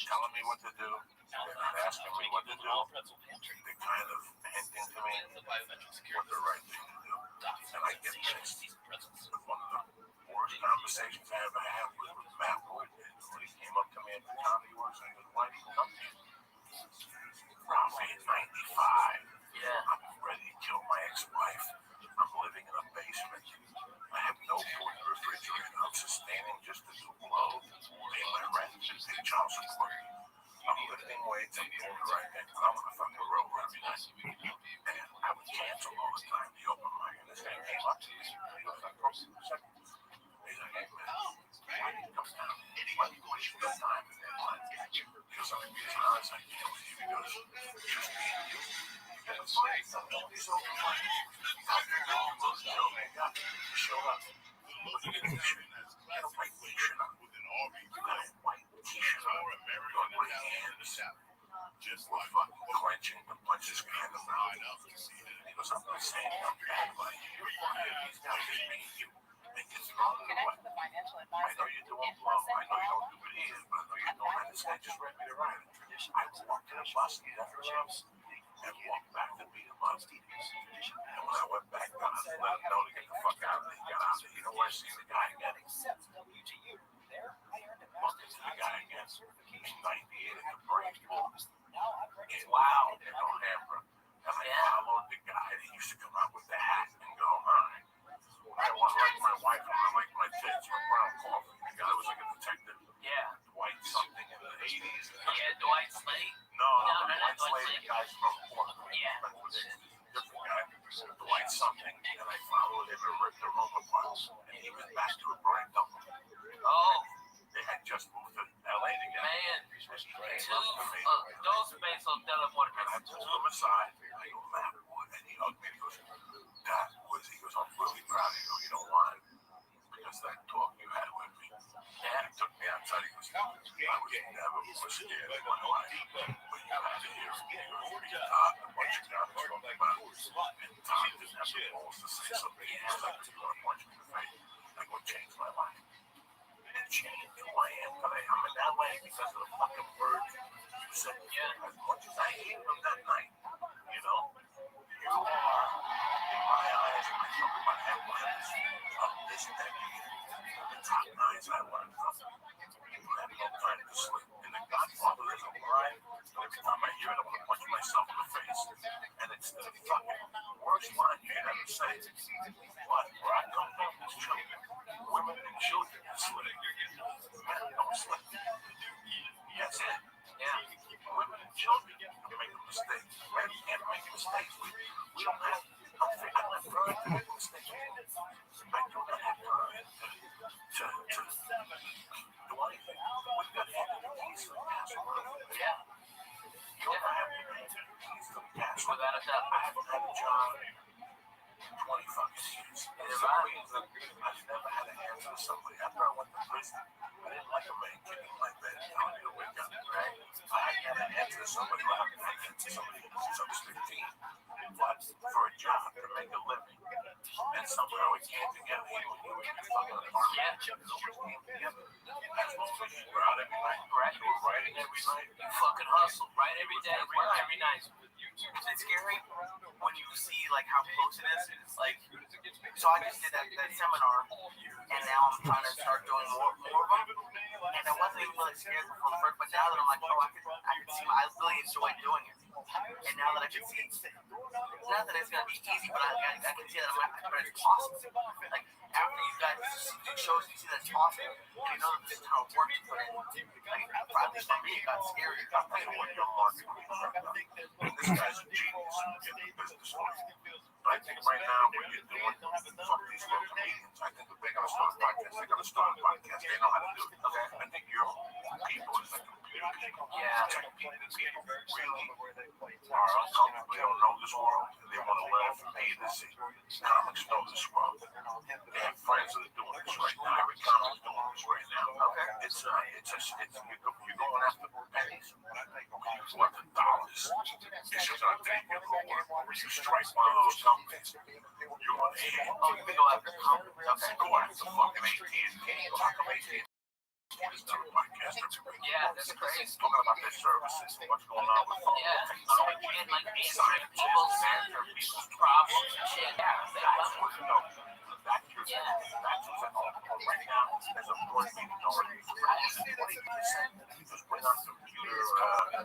telling me what to do. They're not asking me what to do. They're kind of hinting to me what the right thing to do. And I get pissed. One of the worst conversations I ever had was with Matt Wood. When he came up to me at the Comedy Works and he goes, why do you come here? Ralphie at 95. Yeah. I'm ready to kill my ex-wife. I'm living in a basement. I have no food in the refrigerator. I'm sustaining just to do clothes, pay my rent, and pay child support. I'm lifting weights and doing the right thing. I'm on a fucking road every night. And I would cancel all the time the open mic. And this guy came up to me. He goes, like, bro, he's like, hey, man, why do you come down? Why do you waste your time in that line? Because I'm being honest, I can't with you because just being you. You gotta say something. It's open mic. After you go, you show up. Look at this shit. You got a white t-shirt on. You got a white t-shirt on. Your white hands. Just like fucking clenching the punches kind of mouth. He goes, I'm not saying I'm bad, but these guys just make you. Make it strong and what? I know you're doing well. I know you don't do it either, but I know you're doing it. This guy just read me to write it. I walked to the bus, after jumps, and walked back to beat him up. And when I went back down, I let him know to get the fuck out of there. He got out there. You know where I seen the guy again? Walked into the guy again. He's 98 at the break. Wow. In Alhambra. And I followed the guy that used to come out with the hat and go, all right. I want like my wife, I like my tits with brown coffee. The guy was like a detective. Yeah. Dwight something in the 80s. Yeah, Dwight Slade. No, Dwight Slade, the guy's from Portland. Yeah. Different guy. Dwight something. And I followed him and ripped the room apart. And he went back to a brand number. Oh. They had just moved to LA together. Man. Those space hotel apartments. And I pulled him aside. I go, Matt, what? And he hugged me and he goes, Dad, what is he? He goes, I'm really proud of you. You know why? Because that talk you had with me. And he took me outside. He goes, I was never more scared in my life. But you had to hear him. He goes, Todd, a bunch of guys talking about it. And Todd didn't have the balls to say something. He was like, you're going to punch me in the face. I'm going to change my life. And change who I am. Because I'm in that way because of the fucking word you said. Yeah. As much as I hated him that night, you know, you are, in my eyes, when I talk about headliners of this decade, the top nines I learned from. People have no time to sleep. In The Godfather, there's a line, every time I hear it, I'm going to punch myself in the face. And it's the fucking worst line you can ever say. But where I come from is children. Women and children sleep. Men don't sleep. That's it. Yeah. Women and children make mistakes. Men can't make mistakes. We don't have. I'm not trying to make mistakes. I do not have time to do anything. We've got to have the keys to the password. Yeah. You don't have the keys to the password. Without a doubt. I haven't had a job in 25 years. For some reason, I've never had to answer to somebody. After I went to prison, I didn't like a man kicking my bed and telling me to wake up. Right? I had to answer to somebody. I haven't had to answer to somebody since I was 15. But for a job to make a living, and somehow we came together. He was fucking apartment. Yeah. Came together. As long as you were out every night, you were writing every night. You fucking hustle, right? Every day, every night. Is it scary when you see like how close it is? Like, so I just did that seminar, and now I'm trying to start doing more of them. And I wasn't even really scared before the first, but now that I'm like, oh, I could see, I really enjoy doing it. And now that I can see, not that it's gonna be easy, but I can see that but it's awesome. Like after you guys do shows, you see that it's awesome, and you know that this is how it works. But like, at least for me, it got scary. It got like, what your market. This guy's a genius in the business life. I think right now what you're doing from these little comedians, I think if they're gonna start a podcast, they're gonna start a podcast. They know how to do it. Okay, I think your people is like computer people. Yeah, tech people really are uncomfortable. They don't know this world, and they want to learn from A to Z. Comics know this world. They have friends that are doing this right now. Every comic's doing this right now. Okay, it's you're going after pennies. You're going after dollars. It's just gonna take you over. You strike one of those companies. You're on air. Oh, you can go after companies. Okay, go after fucking AT&T. How come AT&T is doing a podcast? Yeah, that's crazy. Talking about their services, what's going on with Yeah, and like answering people's problems and shit. Yeah, they love it. Yeah. That's what's right now. There's a minority. Just bring on computer.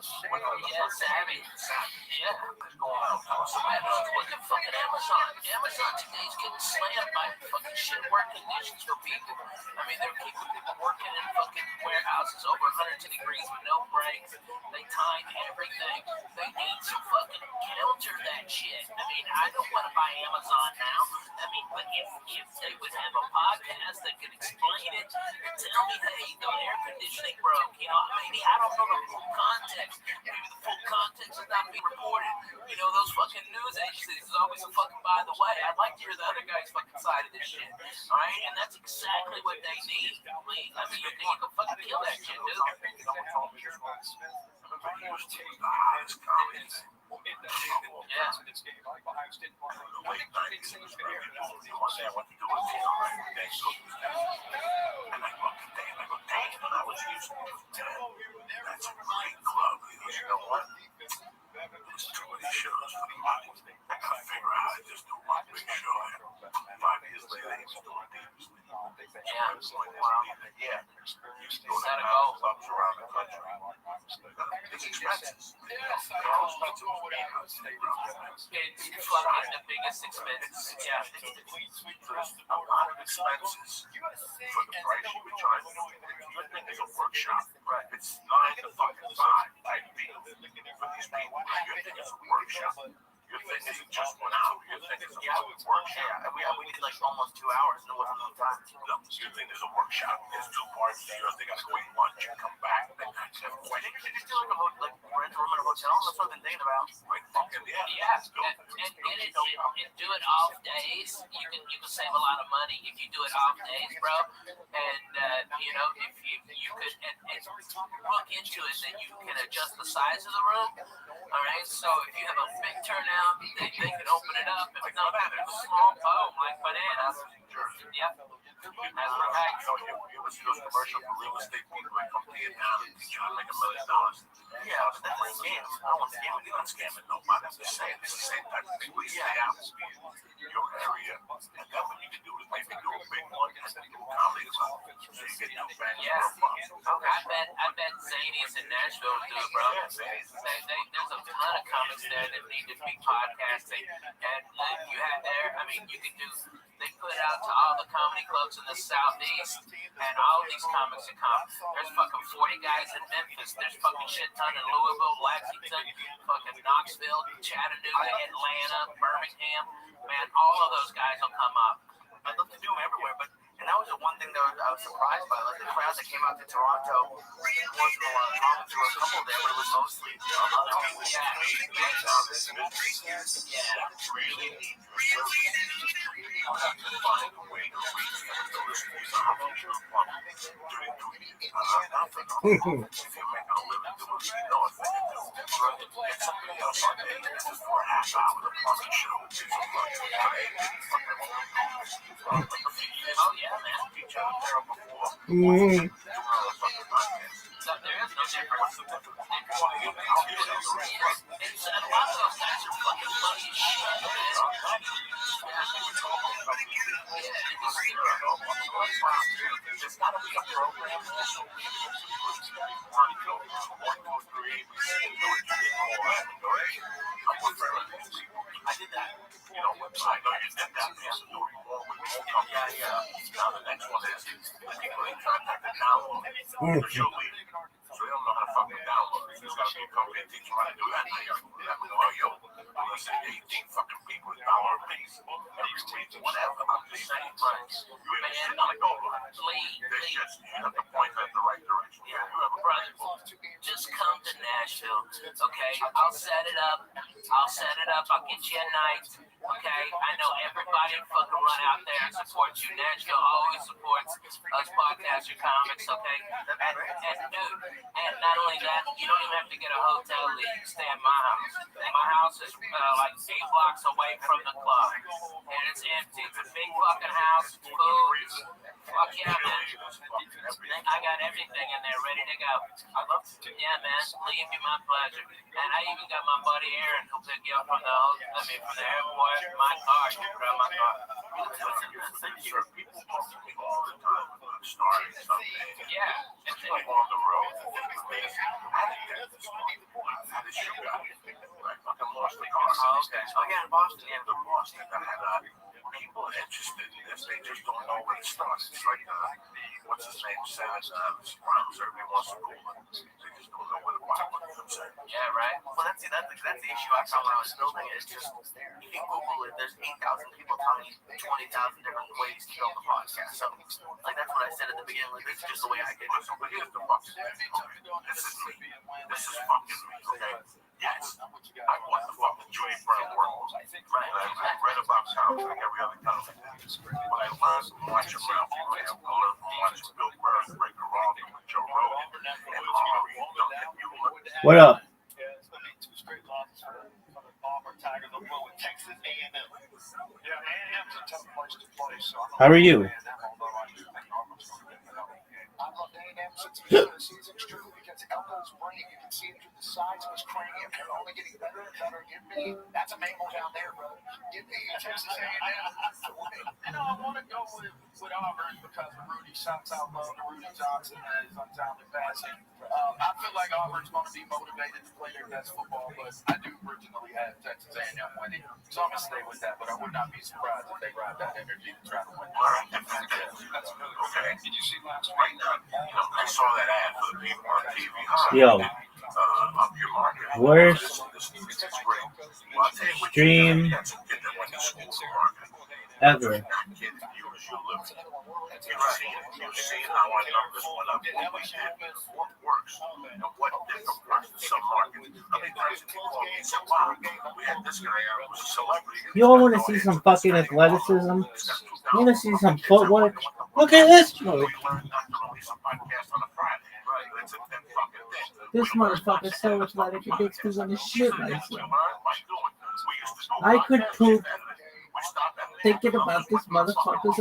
Yeah, savvy. Yeah. So man, look at fucking Amazon. Amazon today is getting slammed by fucking shit work conditions for people. I mean, they're keeping people working in fucking warehouses over 110 degrees with no breaks. They time everything. They need to fucking counter that shit. I mean, I don't want to buy Amazon now. I mean, but if they would have a podcast that could explain it and tell me, hey, the air conditioning broke, you know, maybe I don't know the full context. Maybe the full context is not being reported. You know, those fucking news agencies is always a fucking by the way. I'd like to hear the other guy's fucking side of this shit. Alright? And that's exactly what they need. I mean, you can fucking kill that shit, dude. It's fucking the biggest expenses. Yeah. A lot of expenses for the price you would charge. Your thing is a workshop. It's 9 to fucking 5 type deal for these people. Your thing is a workshop. Your thing isn't just 1 hour. Your thing is a fucking workshop. Yeah, we did like almost 2 hours and it wasn't enough time. No, your thing is a workshop. There's 2 parts. They gotta go eat lunch and come back. They have questions. Did you do like rent a room in a hotel? That's what I've been thinking about. Like fucking Yeah, and do it off days. You can save a lot of money if you do it off days, bro. And you know, if you could and look into it, then you can adjust the size of the room. All right, so if you have a big turnout, they can open it up. If not, a small home like bananas. Yep. You ever see those commercials for real estate people that come to you now and try to make $1 million? Yeah, but that's a scam. I don't want to scam it. You're not scamming nobody. I'm just saying it's the same type of thing. We stay out in your area, and then what you can do is maybe do a big one and do comedy or something. So you get new fans. Yeah. I bet Zanies in Nashville would do it, bro. There's a ton of comics there that need to be podcasting, and you had there. I mean, you could do. They put it out to all the comedy clubs in the southeast, and all these comics that come. There's fucking 40 guys in Memphis. There's fucking shit ton in Louisville, Lexington, fucking Knoxville, Chattanooga, Atlanta, Birmingham. Man, all of those guys will come up. I'd love to do them everywhere, but and that was the one thing that I was surprised by. Like the crowd that came out to Toronto wasn't a lot of comics. There were a couple there, but it was mostly other people. Really need your services. You have to find a way to reach them. If you're making a living doing what you know it's going to do, get somebody else on there just for a half hour to plug the show. Oh yeah, man. So there is no difference. And a lot of those guys are fucking funny as shit, There's got to be a program also. I did that. You know, website, you did that. Now the next one is the people in contact and download. Because you'll leave. So they don't know how to fucking download it. There's got to be a company that teach you how to do that. Let's say 18 fucking people download things. Whatever. I'm just saying, right? You ain't not go right. There's just, you have to point in the right direction. Yeah, you have a brother. Just come to Nashville, okay? I'll set it up. I'll get you a night, okay? I know everybody fucking run out there and support you. Nashville always supports us podcaster comics, okay? And dude, and not only that, you don't even have to get a hotel. You can stay at my house. My house is like 8 blocks away from the club, and it's empty. It's a big fucking house, food, Fuck yeah, man. I got everything in there ready to go. I love to. Yeah, man. Leave you my pleasure. And I even got my buddy Aaron who'll pick you up from the airport. My car. You can grab my car. Sure, people talk to me all the time about starting something. Yeah. It's like on the road. I had a shoe guy. I fucking lost the car. Oh, okay. Oh, yeah, in Boston. Yeah, in Boston. I had people interested in this. They just don't know where to start. It's like, what's his name? Says, Sopranos. Everybody wants to go. They just don't know where to buy one. Yeah, right. Well, that's the issue I found when I was building it. It's just, you can Google it. There's 8,000 people telling you 20,000 different ways to build a podcast. So, like, that's what I said at the beginning. Like, this is just the way I did it. But here's the fucking thing. This is me. This is fucking me, okay? Yes, I want the fucking Joey Brown world. Right. I read about comics like every other comic. When I learned from watching Ralph Graham, I learned from watching Bill Burr, Break the Wrong, and Joe Rogan, and Ari Duncan Mueller. What up? Yeah, it's going to be 2 straight losses for the Auburn Tigers. They'll go with Texas A&M. Yeah, A&M's a tough place to play. So How are you? I love A&M since the beginning of the season. It's true because Elko's brain, you can see it through the sides of his cranium. They're only getting better and better. Give me, that's a mammal down there, bro. Give me Texas A&M. I know I want to go with Auburn because of Rudy. Shouts out love to Rudy Johnson and his untimely passing. I feel like Auburn's going to be motivated to play their best football, but I do originally have Texas A&M winning. So I'm going to stay with that, but I would not be surprised if they ride that energy to try to win. Okay. Did you see last week? I saw that ad for the people on TV. Yo. Up your market. Worst stream ever. You've seen how our numbers went up. What we did, what works, and what different works in some markets. I mean, personally, called me and said, wow, we had this guy out who was a celebrity. You all want to see some fucking athleticism? You want to see some footwork? Look at this move. This motherfucker's so athletic, it makes me want to shit myself. I could poop thinking about this motherfucker's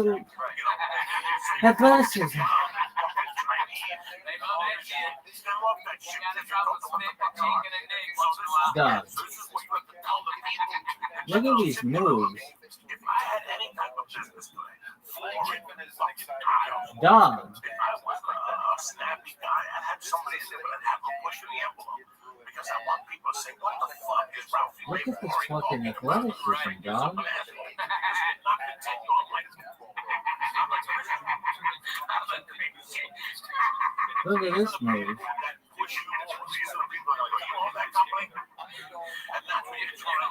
athleticism. Dog. Look at these moves. Dog. Snappy guy. I had somebody say, but I'd have to push in the envelope because I want people to say, what the fuck is Ralphie? Look at this fucking athleticism, dog. Look at this move.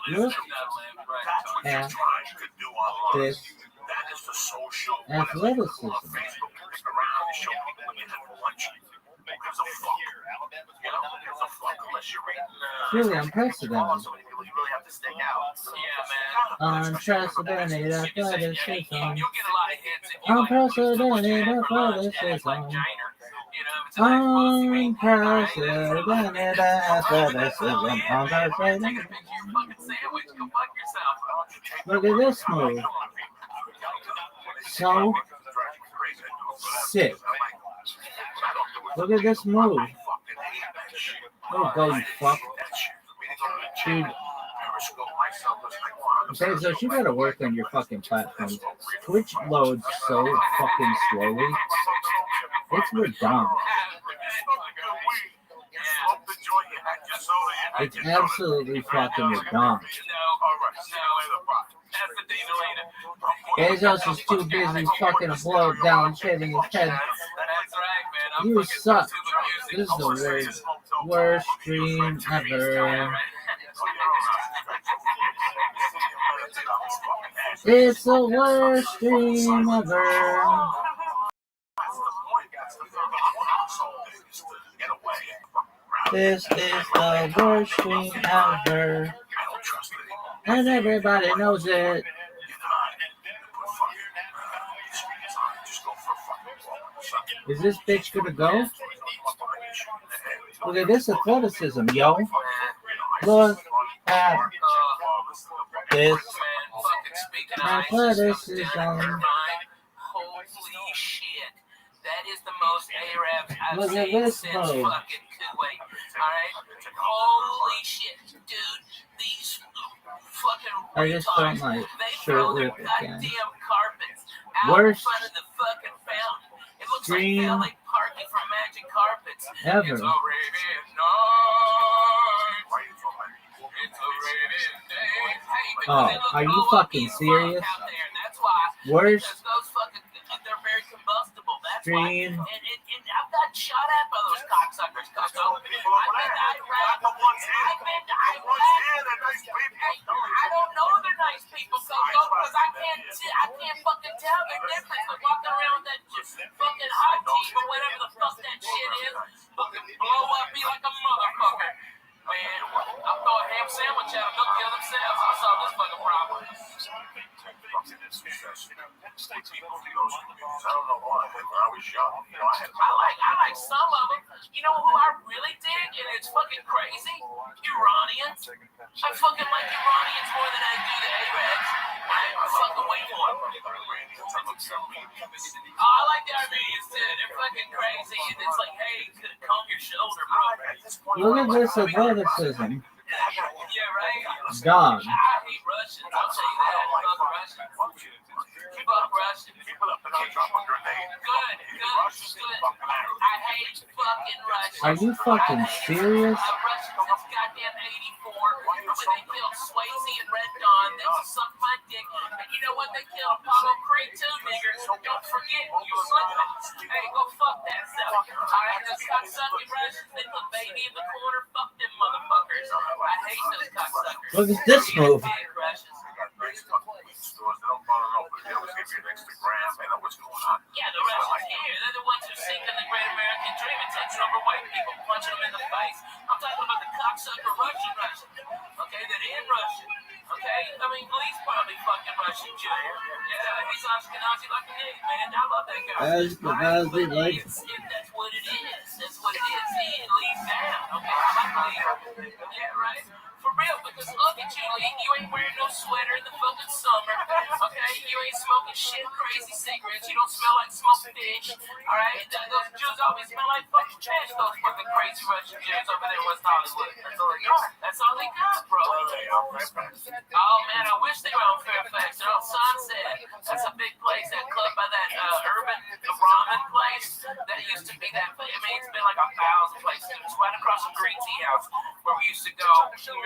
Look at this athleticism. Really unprecedented. Unprecedented athleticism. Unprecedented athleticism. Unprecedented athleticism. Unprecedented. Look at this move. So sick. Look at this move. Oh, go, you fuck. Dude. Okay, so you gotta work on your fucking platform. Twitch loads so fucking slowly. It's redundant. It's absolutely fucking redundant. Bezos is too busy fucking blow down shaving his head. You suck. This is the worst stream ever. It's the worst stream ever. This is the worst stream ever. And everybody knows it. Is this bitch gonna go? Look at this athleticism, yo. Look at this athleticism. Holy shit. I've Look at seen this since mode. fucking Kuwait. Alright? Holy shit, dude. These fucking I just don't retards, like they shirt throw their rip again. goddamn carpets out Worst in front of the fucking fountain. It looks stream like valet parking for Magic Carpets. ever. It's a Arabian night. It's a Arabian day. Hey, because Oh, they look are you blow up fucking as fuck serious? out there, and that's why. Worst Because those fucking, they're very combustible. That's why. stream. And I've got shot at by those cocksuckers, Coco. I've been Iraq. Hey, I don't know they're nice people, Coco, because I can't fucking tell the difference. They're walking around with that fucking hot tea or whatever the fuck that shit is. Fucking blow up, be like a motherfucker. Man, I'll throw a ham sandwich at them. They'll kill themselves. I'll solve this fucking problem. I like some of them. You know who I really dig, and it's fucking crazy? Iranians. I fucking like Iranians more than I do the Arabs. I fucking way more. Oh, I like the Armenians too. They're fucking crazy, and it's like, hey, comb your shoulder, bro. Look at this athleticism. Yeah, right? Dog. I hate Russians, I'll tell you that. Fuck Russians. Fuck Russians. Good. I hate fucking Russians. Are you fucking serious? Russians since goddamn 84. When they killed Swayze and Red Dawn, they sucked my dick. And you know what? They killed Apollo Creed too, niggers. Don't forget, you slipping. Hey, go fuck that stuff. Alright, those cocksucking Russians, they put baby in the corner. Fuck them motherfuckers. I hate those cocksuckers. Look at this move. Big Russians. Yeah, the Russians here. They're the ones who are sinking the great American dream and taking over white people, punching them in the face. I'm talking about the cocksucker Russians. Okay, that in Russian. Okay, I mean, Lee's probably fucking Russian Jew. Yeah, he's Ashkenazi like a nigga, man. I love that guy. Ashkenazi like. That's what it is. That's what it is. Lee's down. Okay, I like Lee. Yeah, right. For real, because look at you, Lee. You ain't wearing no sweater in the fucking summer. Okay, you ain't smoking shit, crazy cigarettes. You don't smell like smoked fish. Alright, those Jews always smell like fucking trash. Those fucking crazy Russian Jews over there in West Hollywood. That's all they got, bro. Oh man, I wish they were on Fairfax. They're on Sunset. That's a big place. That club by that the ramen place. That used to be that place. I mean, it's been like 1,000 places. It's right across from Green Tea House where we used to go.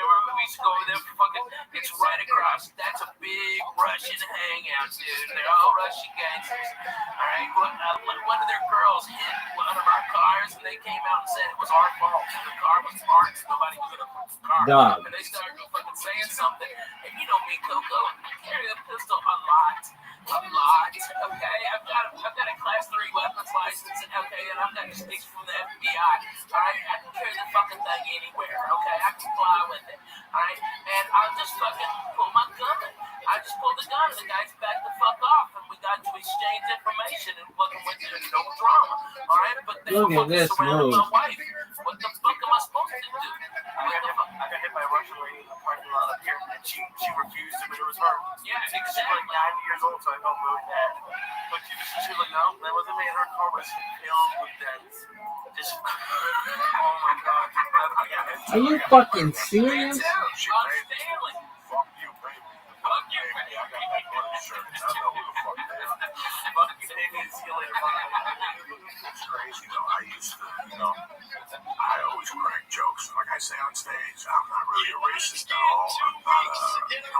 Remember we used to go over there for fucking. It's right across. That's a big Russian hangout, dude. They're all Russian gangsters. All right, one of their girls hit one of our cars, and they came out and said it was our fault. The car was parked. Nobody was in the car. Dog. And they started fucking saying something. And you know me, Coco. I carry a pistol a lot. Okay, I've got a class 3 weapons license, okay, and I've got sticks from the FBI. All right, I can carry the fucking thing anywhere. Okay, I can fly with it. All right, and I'll just fucking pull my gun. I just pulled the gun, and the guys backed the fuck off, and we got to exchange information and fucking went there, no drama. All right, but they Look were at this surrounding move. my wife. What the fuck am I supposed to do? I got hit by a Russian lady in the parking lot up here, and she refused to, but it was her. Yeah, She was exactly. like 90 years old, so I felt really bad. But she was like, no, that wasn't me. Her car was filled with dents. Just, oh my God. Are you fucking serious? Fuck you, baby. Fuck you, baby. I got my brother's shirt. I know who the fuck they are. Fuck you, baby. See you later. It's crazy, though. I used to, I always crack jokes. Like I say on stage, I'm not really a racist at all. I'm not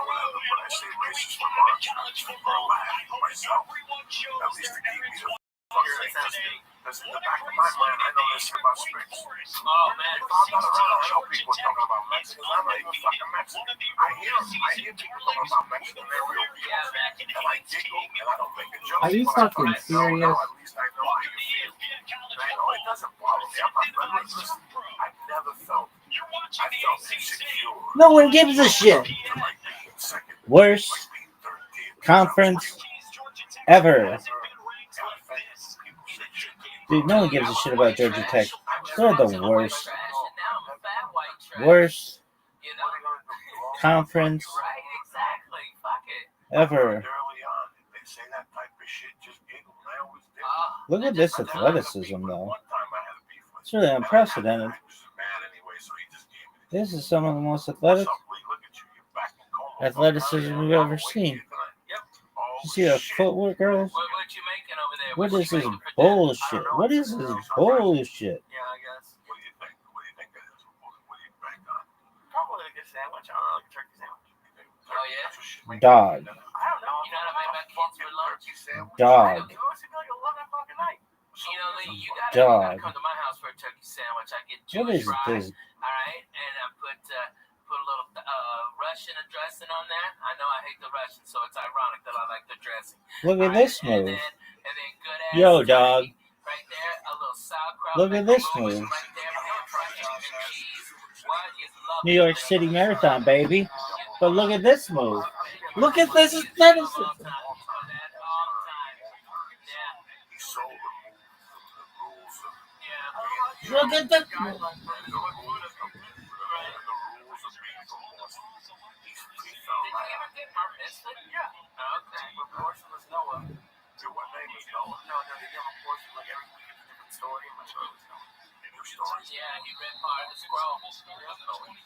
whatever, but I say racist for March. For a laugh myself. At least to keep me the fuck safe. That's in the back of my mind. I know this shit about Springs. Oh man, If I'm not around, I know people talking about Mexicans. I'm not even fucking Mexican. I hear people talking about Mexican. They're real people. And I giggle and I don't make a joke. Are you fucking serious? At least I know how you feel. And I know it doesn't bother me. I'm not friendly. Listen, I've never felt insecure. No one gives a shit. Worst conference ever. Dude, no one gives a shit about Georgia Tech. They're the worst. Worst conference ever. Look at this athleticism, though. It's really unprecedented. This is some of the most athleticism we've ever seen. You see that footwork, girls? What you making over there? What is this you making for dinner? bullshit? What is this bullshit? Yeah, I guess. What do you think? What do you think it is? What do you bank on? Probably a good sandwich. I don't know, like a turkey sandwich. Oh, yeah? Dog. I don't know. You know what I made my kids for lunch? Dog. It was like 11 o'clock at night. You know, Lee, you Dog. gotta come to my house for a turkey sandwich. I get What Jewish is fries, this? all right, and I put a little Russian dressing on that. I know I hate the Russian, so it's ironic that I like the dressing. Look at this move. And then good ass Yo, turkey dog. right there, a little sauerkraut. Look at this macaroni move. right there, cheese. What is love? New York City Marathon, baby. But look at this move. Look at this athleticism. Look at that.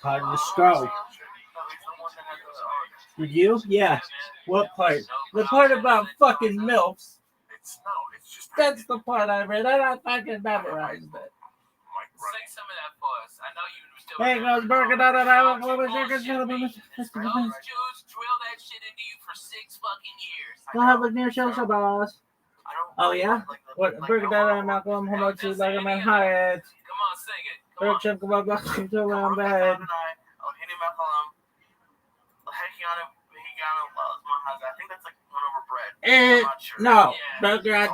Part of the scroll. Did you? Yeah. What part? The part about fucking MILFs. That's the part I read. I fucking memorized it. Sing some of that for us. I know you still. Hey, goes burger down and I will go with Those Jews drill that shit into you for 6 fucking years. We'll have a near show, boss. Oh, yeah? What? Burger down and Malcolm, how much is like a man Hyatt? Come on, sing it. Burger chunk of a block until I'm bad. I think that's like one over bread. No. Burger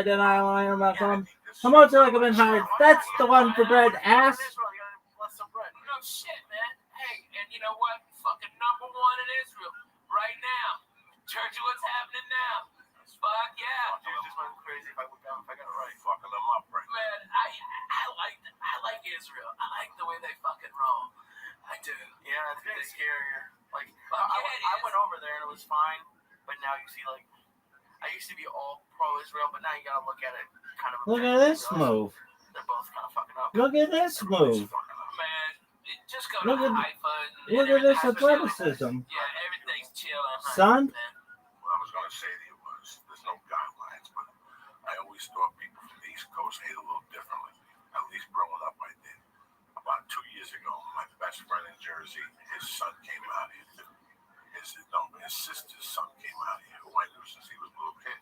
then I want to Malcolm. How much like a man Hyatt? That's the one for bread, ass. No shit, man. Hey, and you know what? Fucking number 1 in Israel right now. Church, what's happening now? Fuck yeah. Dude, this went crazy if I got it right. Fucking them up, right? Man, I like Israel. I like the way they fucking roll. I do. Yeah, it's getting scarier. Like, I went over there and it was fine, but now you see, like, I used to be all pro-Israel, but now you gotta look at it kind of. Look at this move. They're both kind of fucking up. Look at this move. Man, just go Look to at Haifa. look at this athleticism. Yeah, everything's chill. Son? What I was going to say to you was, there's no guidelines, but I always thought people from the East Coast ate a little differently. At least growing up, I did. About 2 years ago, my best friend in Jersey, his son came out here. His sister's son came out here, who I knew since he was a little kid.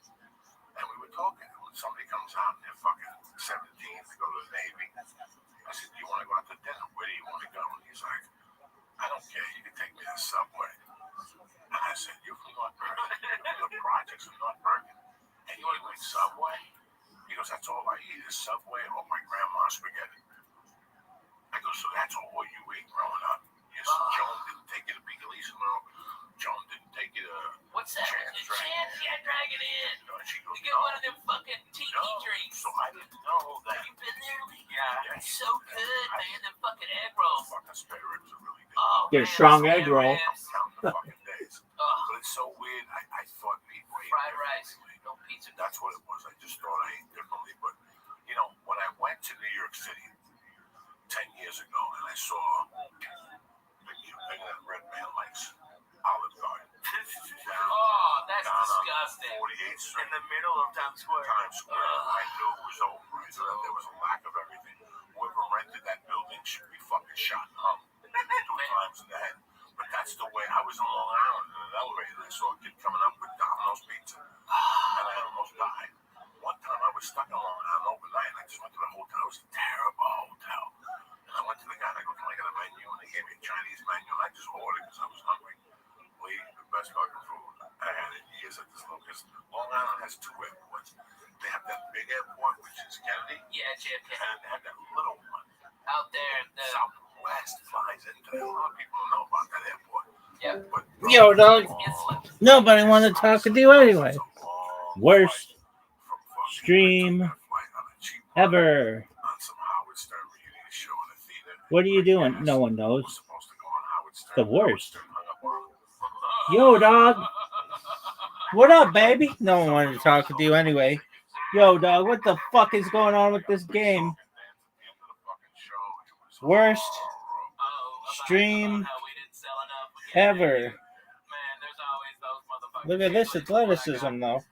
And we were talking. When somebody comes out and they're fucking 17 to go to the Navy, I said, do you want to go out to dinner? Where do you want to go? And he's like, I don't care. You can take me to Subway. And I said, you're from North Bergen. The projects of North Bergen. And you want to go to Subway? He goes, that's all I eat is Subway or my grandma's spaghetti. I go, so that's all you ate growing up? Yes, Joan didn't take you to Piccolissimo. Joan didn't take you to What's that? Chance, yeah, Dragon Inn. She goes, You get one of them fucking tiki drinks. So I didn't know that. Have you been there, Lee? Yeah. It's so good, man. Them fucking egg rolls. Fucking spare ribs are really good. Oh, Get a strong egg roll. Counting the fucking days. But it's so weird. I thought people ate Fried rice. No pizza. That's what it was. I just thought I ate differently. But, you know, when I went to New York City 10 years ago and I saw that red man likes Olive Garden. Oh, that's disgusting. 48th Street. In the middle of Times Square. I knew it was over. I thought there was a lack of everything. Whoever rented that building should be fucking shot and hung 2 times in the head. But that's the way I was in Long Island in an elevator. I saw a kid coming up with Domino's pizza. And I almost died. One time I was stuck in Long Island overnight and I just went to the hotel. It was a terrible hotel. And I went to the guy and I go, can I get a menu? And they gave me a Chinese menu and I just ordered because I was hungry. We ate the best fucking food I had in years at this location. Long Island has 2 airports. They have that big airport, which is Kennedy. Yeah, JFK. And they have that little one. Out there. Southwest flies into it. A lot of people don't know about that airport. Yep. But, Yo, dog. Nobody wanted to talk to you anyway. Worst stream ever. What are you doing? No one knows. The worst. Yo, dog. What up, baby? No one wanted to talk to you anyway. Yo, dog, what the fuck is going on with this game? Worst stream ever. Look at this athleticism, though. Oh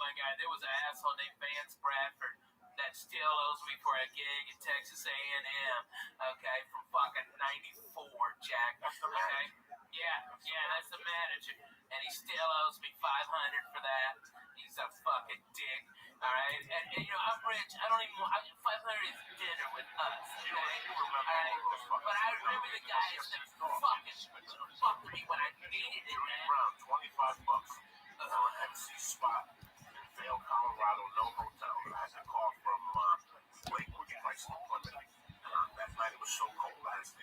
my God, there was an asshole named Vance Bradford that still owes me for a gig at Texas A&M. Okay, from fucking '94, Jack. Okay, yeah, that's the manager, and he still owes me $500 for that. He's a fucking dick. All right, and you know I'm rich. I don't even. $500 is dinner with us. Okay, all right. But I remember the guys that fucking fucked me when I needed it, man. $25 for an MC spot in Vail, Colorado, no hotel. I had to call from Lakewood, Price Plymouth. That night it was so cold, I had to